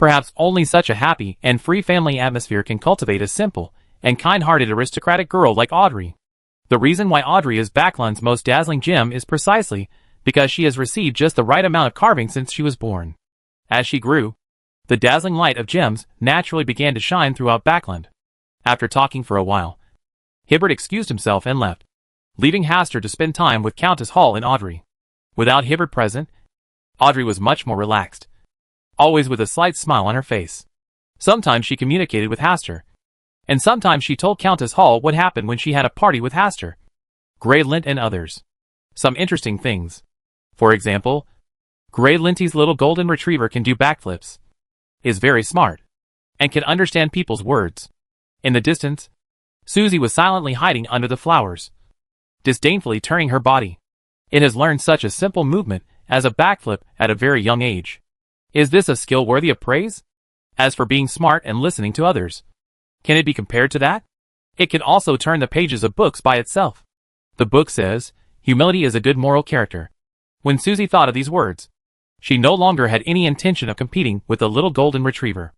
Perhaps only such a happy and free family atmosphere can cultivate a simple and kind-hearted aristocratic girl like Audrey. The reason why Audrey is Backlund's most dazzling gem is precisely because she has received just the right amount of carving since she was born. As she grew, the dazzling light of gems naturally began to shine throughout Backlund. After talking for a while, Hibbert excused himself and left, leaving Hastur to spend time with Countess Hall and Audrey. Without Hibbert present, Audrey was much more relaxed, always with a slight smile on her face. Sometimes she communicated with Hastur, and sometimes she told Countess Hall what happened when she had a party with Hastur, Grey Lint and others. Some interesting things. For example, Grey Linty's little golden retriever can do backflips, is very smart, and can understand people's words. In the distance, Susie was silently hiding under the flowers, disdainfully turning her body. It has learned such a simple movement as a backflip at a very young age. Is this a skill worthy of praise? As for being smart and listening to others, can it be compared to that? It can also turn the pages of books by itself. The book says, humility is a good moral character. When Susie thought of these words, she no longer had any intention of competing with the little golden retriever.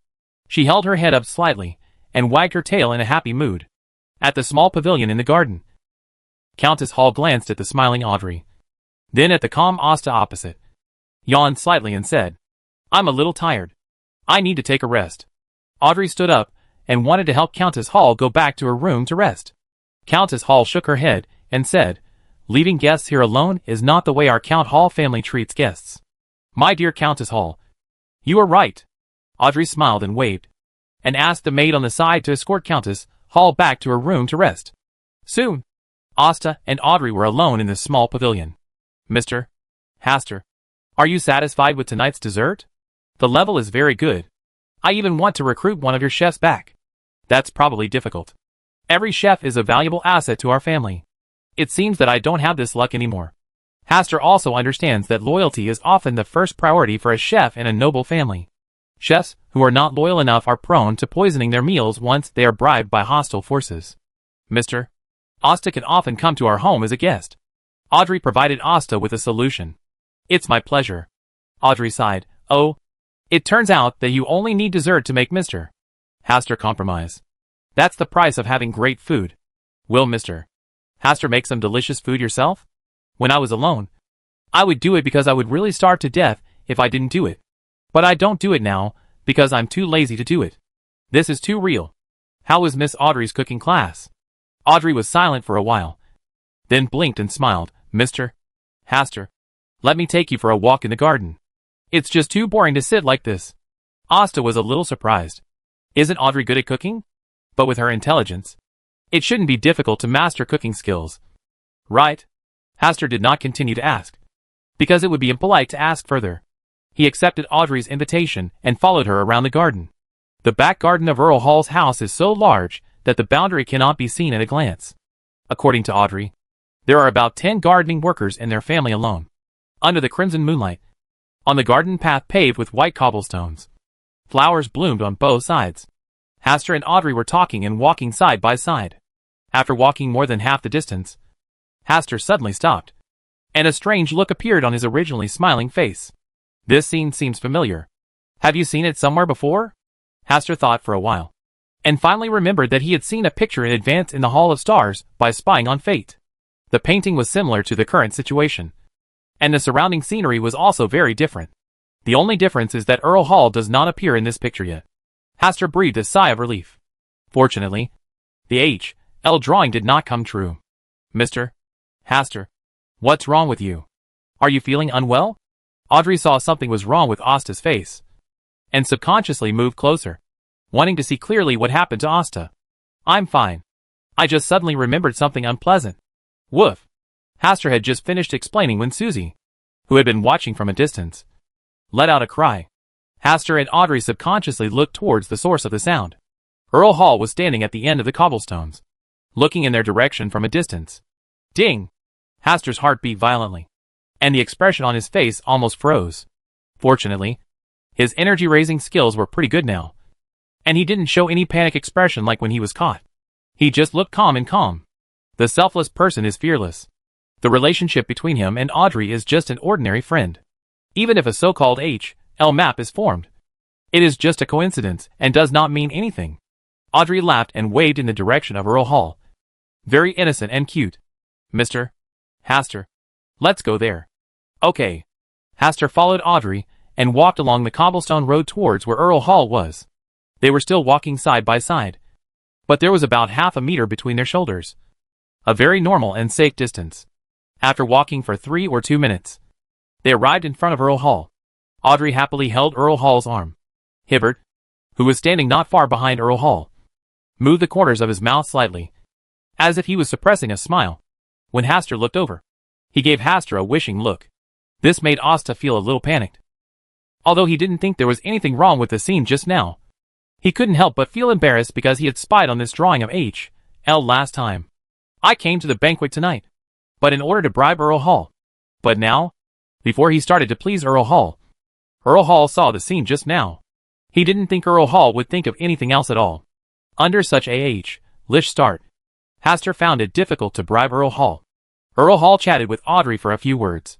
She held her head up slightly and wagged her tail in a happy mood. At the small pavilion in the garden, Countess Hall glanced at the smiling Audrey, then at the calm Asta opposite, yawned slightly and said, "I'm a little tired. I need to take a rest." Audrey stood up and wanted to help Countess Hall go back to her room to rest. Countess Hall shook her head and said, "Leaving guests here alone is not the way our Count Hall family treats guests." "My dear Countess Hall, you are right." Audrey smiled and waved, and asked the maid on the side to escort Countess Hall back to her room to rest. Soon, Asta and Audrey were alone in this small pavilion. "Mr. Hastur, are you satisfied with tonight's dessert? The level is very good. I even want to recruit one of your chefs back." "That's probably difficult. Every chef is a valuable asset to our family. It seems that I don't have this luck anymore." Hastur also understands that loyalty is often the first priority for a chef in a noble family. Chefs who are not loyal enough are prone to poisoning their meals once they are bribed by hostile forces. "Mr. Asta can often come to our home as a guest." Audrey provided Asta with a solution. "It's my pleasure." Audrey sighed. "Oh, it turns out that you only need dessert to make Mr. Hastur compromise. That's the price of having great food. Will Mr. Hastur make some delicious food yourself? When I was alone, I would do it because I would really starve to death if I didn't do it. But I don't do it now because I'm too lazy to do it. This is too real. How was Miss Audrey's cooking class?" Audrey was silent for a while, then blinked and smiled. "Mr. Hastur, let me take you for a walk in the garden. It's just too boring to sit like this." Asta was a little surprised. Isn't Audrey good at cooking? But with her intelligence, it shouldn't be difficult to master cooking skills. Right? Hastur did not continue to ask, because it would be impolite to ask further. He accepted Audrey's invitation and followed her around the garden. The back garden of Earl Hall's house is so large that the boundary cannot be seen at a glance. According to Audrey, there are about 10 gardening workers in their family alone. Under the crimson moonlight, on the garden path paved with white cobblestones, flowers bloomed on both sides. Hastur and Audrey were talking and walking side by side. After walking more than half the distance, Hastur suddenly stopped, and a strange look appeared on his originally smiling face. "This scene seems familiar. Have you seen it somewhere before?" Hastur thought for a while, and finally remembered that he had seen a picture in advance in the Hall of Stars by spying on fate. The painting was similar to the current situation, and the surrounding scenery was also very different. The only difference is that Earl Hall does not appear in this picture yet. Hastur breathed a sigh of relief. Fortunately, the H.L. drawing did not come true. "Mr. Hastur, what's wrong with you? Are you feeling unwell?" Audrey saw something was wrong with Asta's face, and subconsciously moved closer, wanting to see clearly what happened to Asta. "I'm fine. I just suddenly remembered something unpleasant." Woof. Hastur had just finished explaining when Susie, who had been watching from a distance, let out a cry. Hastur and Audrey subconsciously looked towards the source of the sound. Earl Hall was standing at the end of the cobblestones, looking in their direction from a distance. Ding! Hastur's heart beat violently, and the expression on his face almost froze. Fortunately, his energy-raising skills were pretty good now, and he didn't show any panic expression like when he was caught. He just looked calm and calm. The selfless person is fearless. The relationship between him and Audrey is just an ordinary friend. Even if a so-called H.L. map is formed, It is just a coincidence and does not mean anything. Audrey laughed and waved in the direction of Earl Hall. Very innocent and cute. Mr. Hastur. Let's go there. Okay. Hastur followed Audrey and walked along the cobblestone road towards where Earl Hall was. They were still walking side by side, but there was about half a meter between their shoulders. A very normal and safe distance. After walking for 3 or 2 minutes, they arrived in front of Earl Hall. Audrey happily held Earl Hall's arm. Hibbert, who was standing not far behind Earl Hall, moved the corners of his mouth slightly, as if he was suppressing a smile. When Hastur looked over, he gave Hastur a wishing look. This made Asta feel a little panicked. Although he didn't think there was anything wrong with the scene just now, he couldn't help but feel embarrassed because he had spied on this drawing of H.L. last time. I came to the banquet tonight, but in order to bribe Earl Hall. But now, before he started to please Earl Hall saw the scene just now. He didn't think Earl Hall would think of anything else at all. Under such lish start, Hastur found it difficult to bribe Earl Hall. Earl Hall chatted with Audrey for a few words,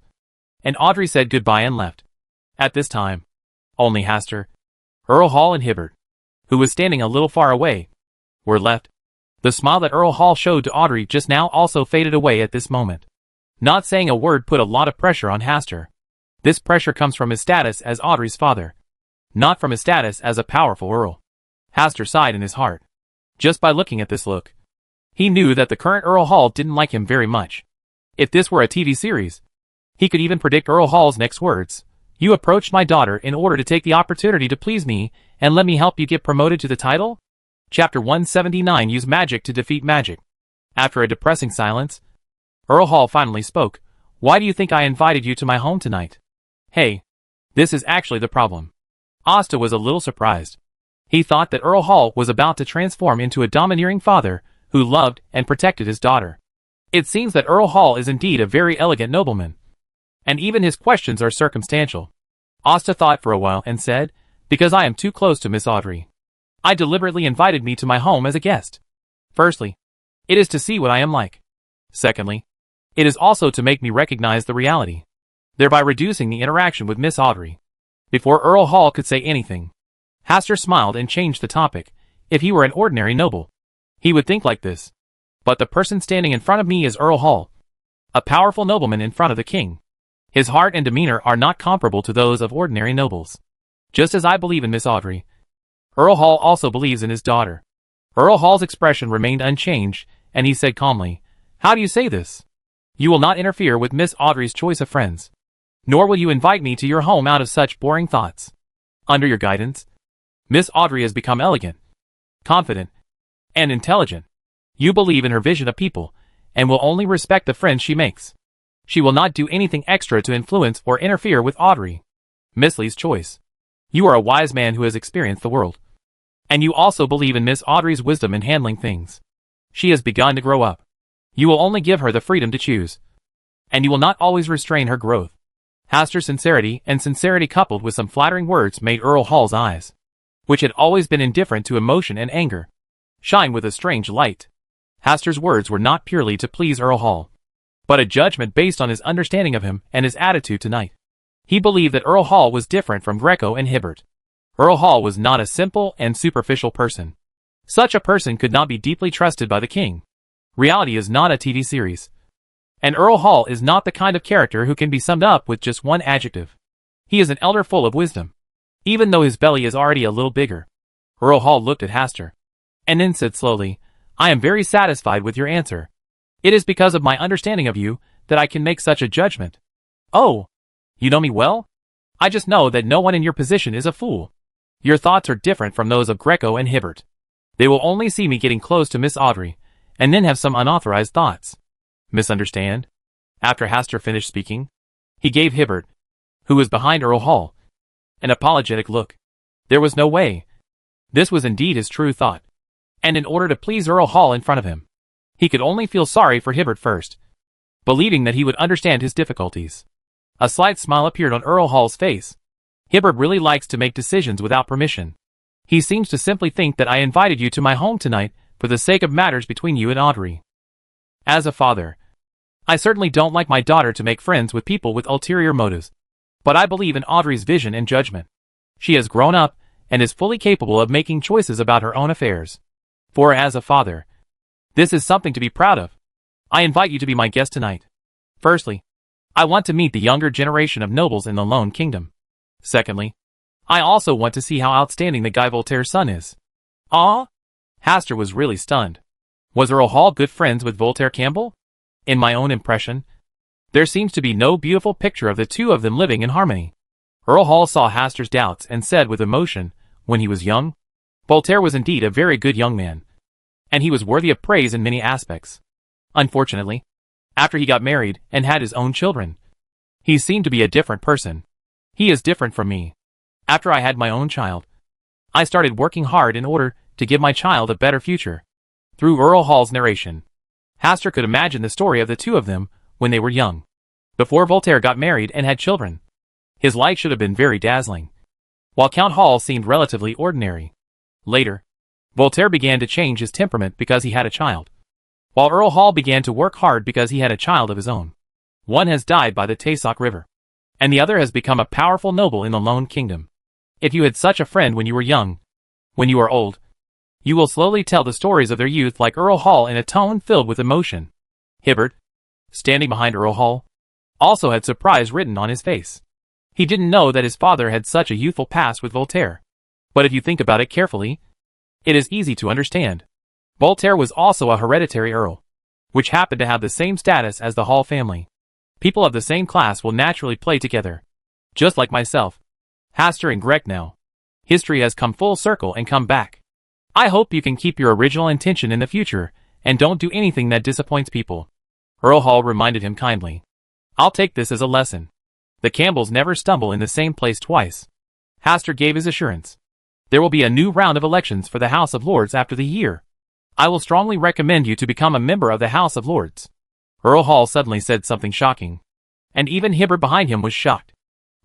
and Audrey said goodbye and left. At this time, only Hastur, Earl Hall and Hibbert, who was standing a little far away, were left. The smile that Earl Hall showed to Audrey just now also faded away at this moment. Not saying a word put a lot of pressure on Hastur. This pressure comes from his status as Audrey's father, not from his status as a powerful earl. Hastur sighed in his heart. Just by looking at this look, he knew that the current Earl Hall didn't like him very much. If this were a TV series, he could even predict Earl Hall's next words. You approached my daughter in order to take the opportunity to please me and let me help you get promoted to the title? Chapter 179 Use Magic to Defeat Magic. After a depressing silence, Earl Hall finally spoke. Why do you think I invited you to my home tonight? Hey, this is actually the problem. Asta was a little surprised. He thought that Earl Hall was about to transform into a domineering father who loved and protected his daughter. It seems that Earl Hall is indeed a very elegant nobleman, and even his questions are circumstantial. Asta thought for a while and said, because I am too close to Miss Audrey. I deliberately invited me to my home as a guest. Firstly, it is to see what I am like. Secondly, it is also to make me recognize the reality, thereby reducing the interaction with Miss Audrey. Before Earl Hall could say anything, Hastur smiled and changed the topic. If he were an ordinary noble, he would think like this. But the person standing in front of me is Earl Hall, a powerful nobleman in front of the king. His heart and demeanor are not comparable to those of ordinary nobles. Just as I believe in Miss Audrey, Earl Hall also believes in his daughter. Earl Hall's expression remained unchanged, and he said calmly, how do you say this? You will not interfere with Miss Audrey's choice of friends, nor will you invite me to your home out of such boring thoughts. Under your guidance, Miss Audrey has become elegant, confident, and intelligent. You believe in her vision of people, and will only respect the friends she makes. She will not do anything extra to influence or interfere with Audrey, Miss Lee's choice. You are a wise man who has experienced the world, and you also believe in Miss Audrey's wisdom in handling things. She has begun to grow up. You will only give her the freedom to choose, and you will not always restrain her growth. Hastur's sincerity and sincerity coupled with some flattering words made Earl Hall's eyes, which had always been indifferent to emotion and anger, shine with a strange light. Hastur's words were not purely to please Earl Hall, but a judgment based on his understanding of him and his attitude tonight. He believed that Earl Hall was different from Greco and Hibbert. Earl Hall was not a simple and superficial person. Such a person could not be deeply trusted by the king. Reality is not a TV series, and Earl Hall is not the kind of character who can be summed up with just one adjective. He is an elder full of wisdom, even though his belly is already a little bigger. Earl Hall looked at Hastur, and then said slowly, I am very satisfied with your answer. It is because of my understanding of you that I can make such a judgment. Oh, you know me well? I just know that no one in your position is a fool. Your thoughts are different from those of Greco and Hibbert. They will only see me getting close to Miss Audrey, and then have some unauthorized thoughts. Misunderstand? After Hastur finished speaking, he gave Hibbert, who was behind Earl Hall, an apologetic look. There was no way. This was indeed his true thought, and in order to please Earl Hall in front of him, he could only feel sorry for Hibbert first, believing that he would understand his difficulties. A slight smile appeared on Earl Hall's face. Hibbert really likes to make decisions without permission. He seems to simply think that I invited you to my home tonight for the sake of matters between you and Audrey. As a father, I certainly don't like my daughter to make friends with people with ulterior motives, but I believe in Audrey's vision and judgment. She has grown up, and is fully capable of making choices about her own affairs. For as a father, this is something to be proud of. I invite you to be my guest tonight. Firstly, I want to meet the younger generation of nobles in the Lone Kingdom. Secondly, I also want to see how outstanding the guy Voltaire's son is. Ah? Hastur was really stunned. Was Earl Hall good friends with Voltaire Campbell? In my own impression, there seems to be no beautiful picture of the two of them living in harmony. Earl Hall saw Hastur's doubts and said with emotion, when he was young, Voltaire was indeed a very good young man, and he was worthy of praise in many aspects. Unfortunately, after he got married and had his own children, he seemed to be a different person. He is different from me. After I had my own child, I started working hard in order to give my child a better future. Through Earl Hall's narration, Hastur could imagine the story of the two of them when they were young, before Voltaire got married and had children. His light should have been very dazzling, while Count Hall seemed relatively ordinary. Later, Voltaire began to change his temperament because he had a child, while Earl Hall began to work hard because he had a child of his own. One has died by the Tasoc River, and the other has become a powerful noble in the Lone Kingdom. If you had such a friend when you were young, when you are old, you will slowly tell the stories of their youth like Earl Hall in a tone filled with emotion. Hibbert, standing behind Earl Hall, also had surprise written on his face. He didn't know that his father had such a youthful past with Voltaire. But if you think about it carefully, it is easy to understand. Voltaire was also a hereditary earl, which happened to have the same status as the Hall family. People of the same class will naturally play together. Just like myself, Hastur and Greg now. History has come full circle and come back. I hope you can keep your original intention in the future, and don't do anything that disappoints people. Earl Hall reminded him kindly. I'll take this as a lesson. The Campbells never stumble in the same place twice. Hastur gave his assurance. There will be a new round of elections for the House of Lords after the year. I will strongly recommend you to become a member of the House of Lords. Earl Hall suddenly said something shocking, and even Hibbert behind him was shocked.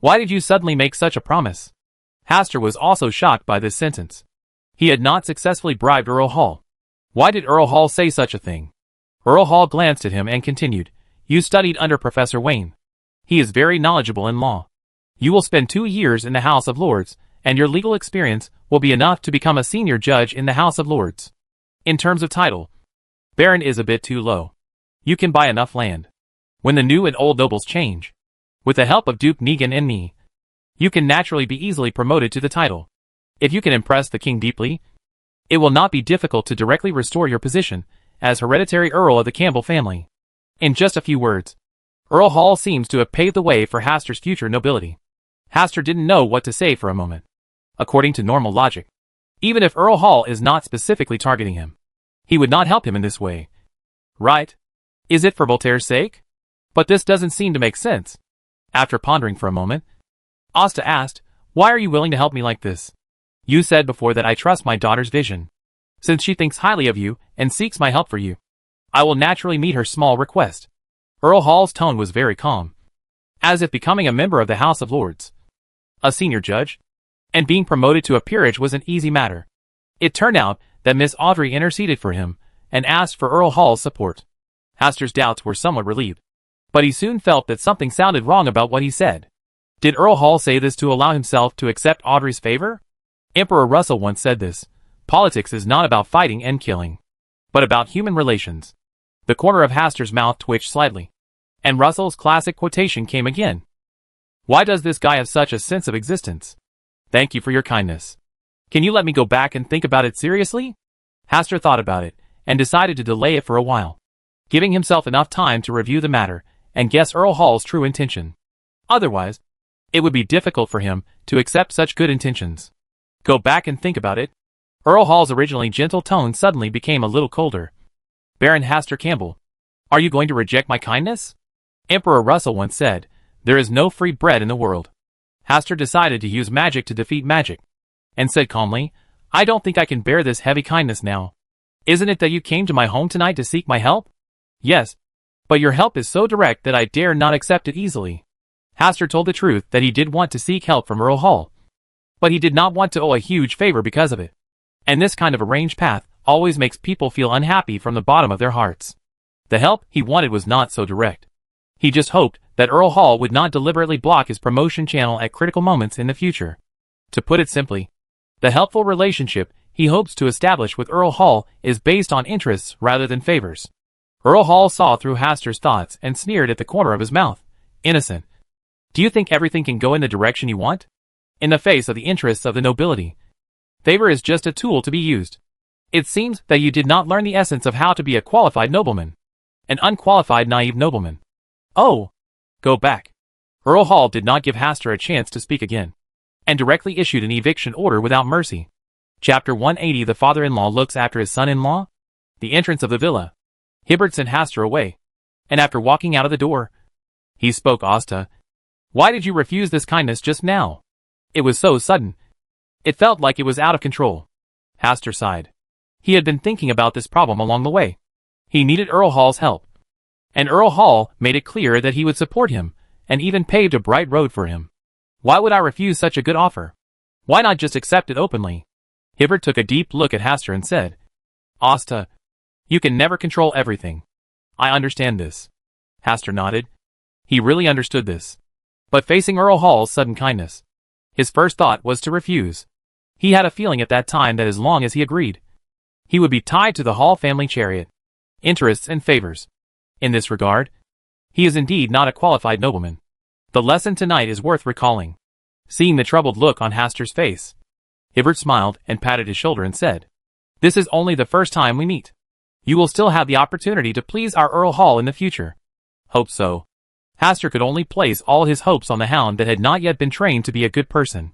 Why did you suddenly make such a promise? Hastur was also shocked by this sentence. He had not successfully bribed Earl Hall. Why did Earl Hall say such a thing? Earl Hall glanced at him and continued, You studied under Professor Wayne. He is very knowledgeable in law. You will spend 2 years in the House of Lords, and your legal experience will be enough to become a senior judge in the House of Lords. In terms of title, Baron is a bit too low. You can buy enough land. When the new and old nobles change, with the help of Duke Negan and me, you can naturally be easily promoted to the title. If you can impress the king deeply, it will not be difficult to directly restore your position as hereditary Earl of the Campbell family. In just a few words, Earl Hall seems to have paved the way for Hastur's future nobility. Hastur didn't know what to say for a moment. According to normal logic, even if Earl Hall is not specifically targeting him, he would not help him in this way. Right? Is it for Voltaire's sake? But this doesn't seem to make sense. After pondering for a moment, Asta asked, Why are you willing to help me like this? You said before that I trust my daughter's vision. Since she thinks highly of you and seeks my help for you, I will naturally meet her small request. Earl Hall's tone was very calm, as if becoming a member of the House of Lords, a senior judge, and being promoted to a peerage was an easy matter. It turned out that Miss Audrey interceded for him and asked for Earl Hall's support. Hastur's doubts were somewhat relieved, but he soon felt that something sounded wrong about what he said. Did Earl Hall say this to allow himself to accept Audrey's favor? Emperor Russell once said this, Politics is not about fighting and killing, but about human relations. The corner of Hastur's mouth twitched slightly, and Russell's classic quotation came again. Why does this guy have such a sense of existence? Thank you for your kindness. Can you let me go back and think about it seriously? Hastur thought about it, and decided to delay it for a while, giving himself enough time to review the matter and guess Earl Hall's true intention. Otherwise, it would be difficult for him to accept such good intentions. Go back and think about it. Earl Hall's originally gentle tone suddenly became a little colder. Baron Hastur Campbell, are you going to reject my kindness? Emperor Russell once said, There is no free bread in the world. Hastur decided to use magic to defeat magic, and said calmly, I don't think I can bear this heavy kindness now. Isn't it that you came to my home tonight to seek my help? Yes, but your help is so direct that I dare not accept it easily. Hastur told the truth that he did want to seek help from Earl Hall, but he did not want to owe a huge favor because of it. And this kind of arranged path always makes people feel unhappy from the bottom of their hearts. The help he wanted was not so direct. He just hoped that Earl Hall would not deliberately block his promotion channel at critical moments in the future. To put it simply, The helpful relationship he hopes to establish with Earl Hall is based on interests rather than favors. Earl Hall saw through Hastur's thoughts and sneered at the corner of his mouth. Innocent. Do you think everything can go in the direction you want? In the face of the interests of the nobility, favor is just a tool to be used. It seems that you did not learn the essence of how to be a qualified nobleman. An unqualified naive nobleman. Oh! Go back. Earl Hall did not give Hastur a chance to speak again, and directly issued an eviction order without mercy. Chapter 180. The father-in-law looks after his son-in-law. The entrance of the villa. Hibbert sent Hastur away, and after walking out of the door, he spoke. Asta, why did you refuse this kindness just now? It was so sudden. It felt like it was out of control. Hastur sighed. He had been thinking about this problem along the way. He needed Earl Hall's help, and Earl Hall made it clear that he would support him, and even paved a bright road for him. Why would I refuse such a good offer? Why not just accept it openly? Hibbert took a deep look at Hastur and said, Asta, you can never control everything. I understand this. Hastur nodded. He really understood this. But facing Earl Hall's sudden kindness, his first thought was to refuse. He had a feeling at that time that as long as he agreed, he would be tied to the Hall family chariot, interests and favors. In this regard, he is indeed not a qualified nobleman. The lesson tonight is worth recalling. Seeing the troubled look on Hastur's face, Hibbert smiled and patted his shoulder and said, This is only the first time we meet. You will still have the opportunity to please our Earl Hall in the future. Hope so. Hastur could only place all his hopes on the hound that had not yet been trained to be a good person.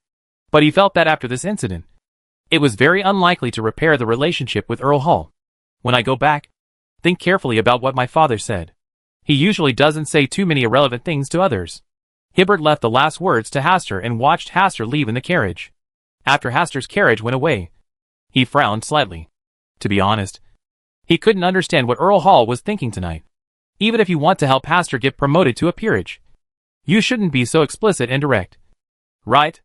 But he felt that after this incident, it was very unlikely to repair the relationship with Earl Hall. When I go back, think carefully about what my father said. He usually doesn't say too many irrelevant things to others. Hibbert left the last words to Hastur and watched Hastur leave in the carriage. After Hastur's carriage went away, he frowned slightly. To be honest, he couldn't understand what Earl Hall was thinking tonight. Even if you want to help Hastur get promoted to a peerage, you shouldn't be so explicit and direct. Right?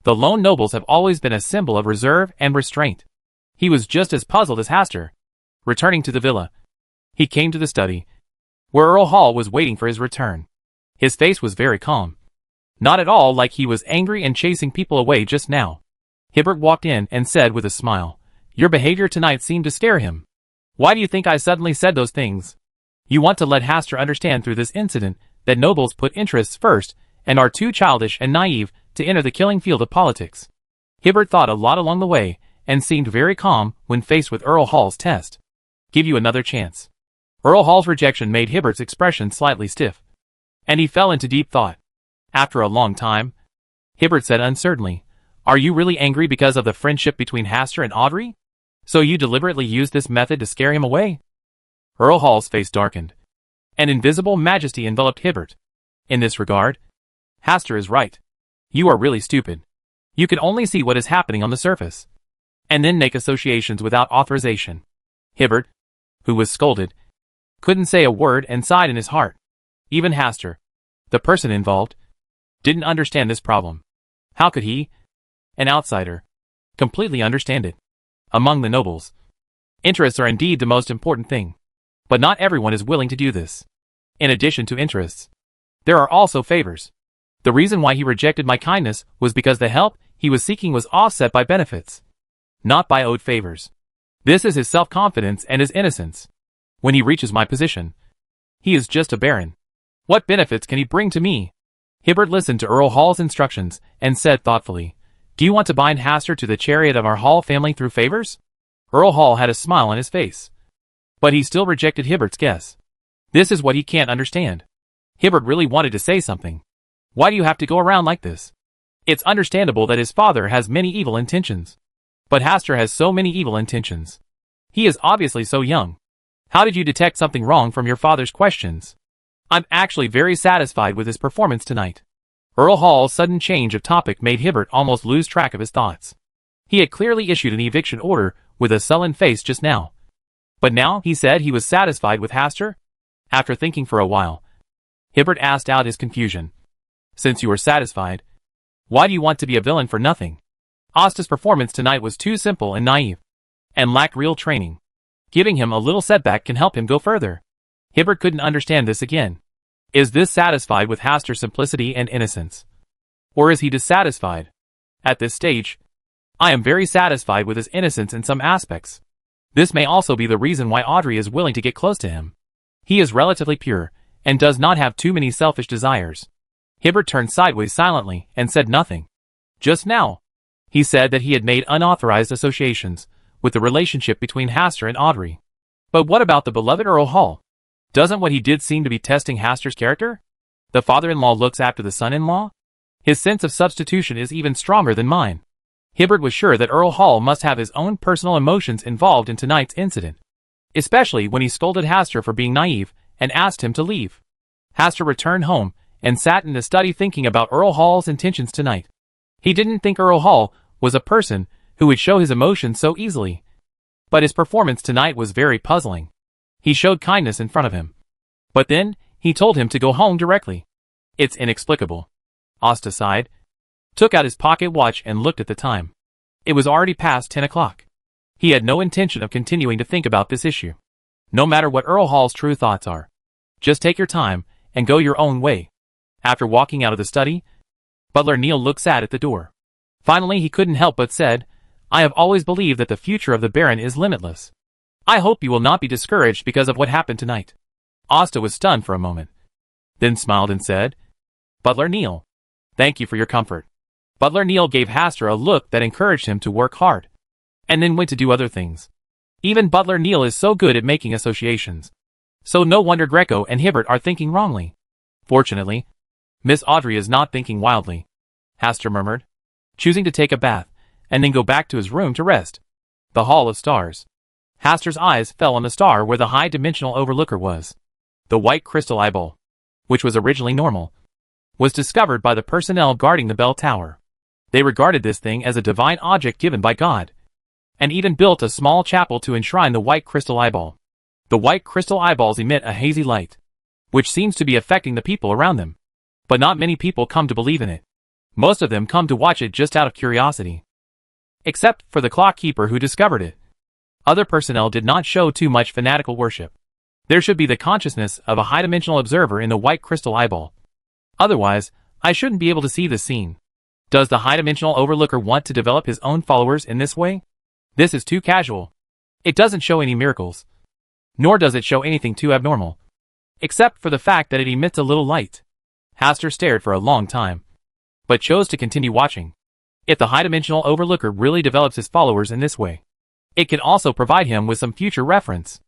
The lone nobles have always been a symbol of reserve and restraint. He was just as puzzled as Hastur. Returning to the villa, he came to the study, where Earl Hall was waiting for his return. His face was very calm. Not at all like he was angry and chasing people away just now. Hibbert walked in and said with a smile, Your behavior tonight seemed to scare him. Why do you think I suddenly said those things? You want to let Hastur understand through this incident that nobles put interests first and are too childish and naive to enter the killing field of politics. Hibbert thought a lot along the way and seemed very calm when faced with Earl Hall's test. Give you another chance. Earl Hall's rejection made Hibbert's expression slightly stiff, and he fell into deep thought. After a long time, Hibbert said uncertainly, Are you really angry because of the friendship between Hastur and Audrey? So you deliberately used this method to scare him away? Earl Hall's face darkened. An invisible majesty enveloped Hibbert. In this regard, Hastur is right. You are really stupid. You can only see what is happening on the surface, and then make associations without authorization. Hibbert, who was scolded, couldn't say a word and sighed in his heart. Even Hastur, the person involved, didn't understand this problem. How could he, an outsider, completely understand it? Among the nobles, interests are indeed the most important thing. But not everyone is willing to do this. In addition to interests, there are also favors. The reason why he rejected my kindness was because the help he was seeking was offset by benefits, not by owed favors. This is his self-confidence and his innocence. When he reaches my position, he is just a baron. What benefits can he bring to me? Hibbert listened to Earl Hall's instructions and said thoughtfully, Do you want to bind Hastur to the chariot of our Hall family through favors? Earl Hall had a smile on his face, but he still rejected Hibbert's guess. This is what he can't understand. Hibbert really wanted to say something. Why do you have to go around like this? It's understandable that his father has many evil intentions. But Hastur has so many evil intentions. He is obviously so young. How did you detect something wrong from your father's questions? I'm actually very satisfied with his performance tonight. Earl Hall's sudden change of topic made Hibbert almost lose track of his thoughts. He had clearly issued an eviction order with a sullen face just now. But now he said he was satisfied with Hastur? After thinking for a while, Hibbert asked out his confusion. Since you were satisfied, why do you want to be a villain for nothing? Asta's performance tonight was too simple and naive, and lacked real training. Giving him a little setback can help him go further. Hibbert couldn't understand this again. Is this satisfied with Hastur's simplicity and innocence? Or is he dissatisfied? At this stage, I am very satisfied with his innocence in some aspects. This may also be the reason why Audrey is willing to get close to him. He is relatively pure, and does not have too many selfish desires. Hibbert turned sideways silently, and said nothing. Just now, he said that he had made unauthorized associations with the relationship between Hastur and Audrey. But what about the beloved Earl Hall? Doesn't what he did seem to be testing Hastur's character? The father-in-law looks after the son-in-law? His sense of substitution is even stronger than mine. Hibbert was sure that Earl Hall must have his own personal emotions involved in tonight's incident, especially when he scolded Hastur for being naive and asked him to leave. Hastur returned home and sat in the study thinking about Earl Hall's intentions tonight. He didn't think Earl Hall was a person who would show his emotions so easily. But his performance tonight was very puzzling. He showed kindness in front of him. But then, he told him to go home directly. It's inexplicable. Asta sighed, took out his pocket watch and looked at the time. It was already past 10 o'clock. He had no intention of continuing to think about this issue. No matter what Earl Hall's true thoughts are. Just take your time and go your own way. After walking out of the study, Butler Neal looked sad at the door. Finally he couldn't help but said, I have always believed that the future of the Baron is limitless. I hope you will not be discouraged because of what happened tonight. Asta was stunned for a moment, then smiled and said, Butler Neal, thank you for your comfort. Butler Neal gave Hastur a look that encouraged him to work hard, and then went to do other things. Even Butler Neal is so good at making associations. So no wonder Greco and Hibbert are thinking wrongly. Fortunately, Miss Audrey is not thinking wildly, Hastur murmured, choosing to take a bath, and then go back to his room to rest. The Hall of Stars. Hastur's eyes fell on the star where the high-dimensional overlooker was. The white crystal eyeball, which was originally normal, was discovered by the personnel guarding the bell tower. They regarded this thing as a divine object given by God, and even built a small chapel to enshrine the white crystal eyeball. The white crystal eyeballs emit a hazy light, which seems to be affecting the people around them. But not many people come to believe in it. Most of them come to watch it just out of curiosity. Except for the clock keeper who discovered it. Other personnel did not show too much fanatical worship. There should be the consciousness of a high-dimensional observer in the white crystal eyeball. Otherwise, I shouldn't be able to see the scene. Does the high-dimensional overlooker want to develop his own followers in this way? This is too casual. It doesn't show any miracles. Nor does it show anything too abnormal. Except for the fact that it emits a little light. Hastur stared for a long time, but chose to continue watching. If the high-dimensional overlooker really develops his followers in this way, it can also provide him with some future reference.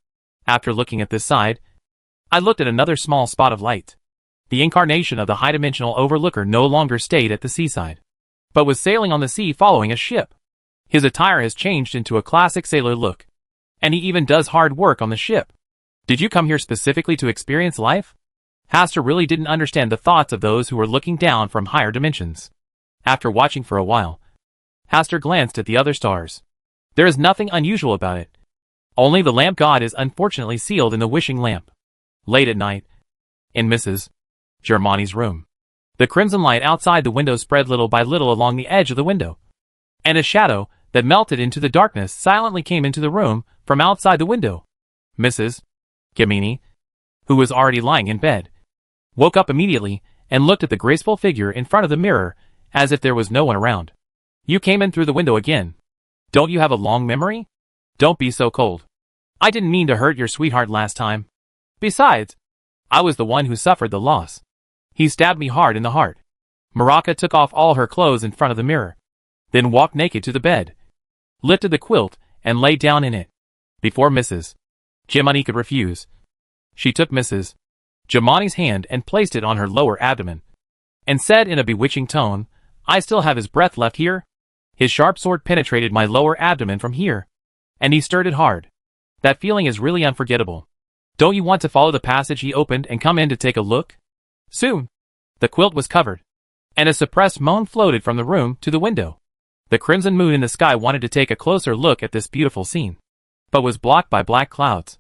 After looking at this side, I looked at another small spot of light. The incarnation of the high-dimensional overlooker no longer stayed at the seaside, but was sailing on the sea following a ship. His attire has changed into a classic sailor look, and he even does hard work on the ship. Did you come here specifically to experience life? Hastur really didn't understand the thoughts of those who were looking down from higher dimensions. After watching for a while, Hastur glanced at the other stars. There is nothing unusual about it. Only the lamp god is unfortunately sealed in the wishing lamp. Late at night, in Mrs. Germani's room, the crimson light outside the window spread little by little along the edge of the window, and a shadow that melted into the darkness silently came into the room from outside the window. Mrs. Germani, who was already lying in bed, woke up immediately and looked at the graceful figure in front of the mirror as if there was no one around. You came in through the window again. Don't you have a long memory? Don't be so cold. I didn't mean to hurt your sweetheart last time. Besides, I was the one who suffered the loss. He stabbed me hard in the heart. Maraka took off all her clothes in front of the mirror, then walked naked to the bed, lifted the quilt, and lay down in it. Before Mrs. Germani could refuse, she took Mrs. Germani's hand and placed it on her lower abdomen, and said in a bewitching tone, I still have his breath left here. His sharp sword penetrated my lower abdomen from here, and he stirred it hard. That feeling is really unforgettable. Don't you want to follow the passage he opened and come in to take a look? Soon, the quilt was covered, and a suppressed moan floated from the room to the window. The crimson moon in the sky wanted to take a closer look at this beautiful scene, but was blocked by black clouds.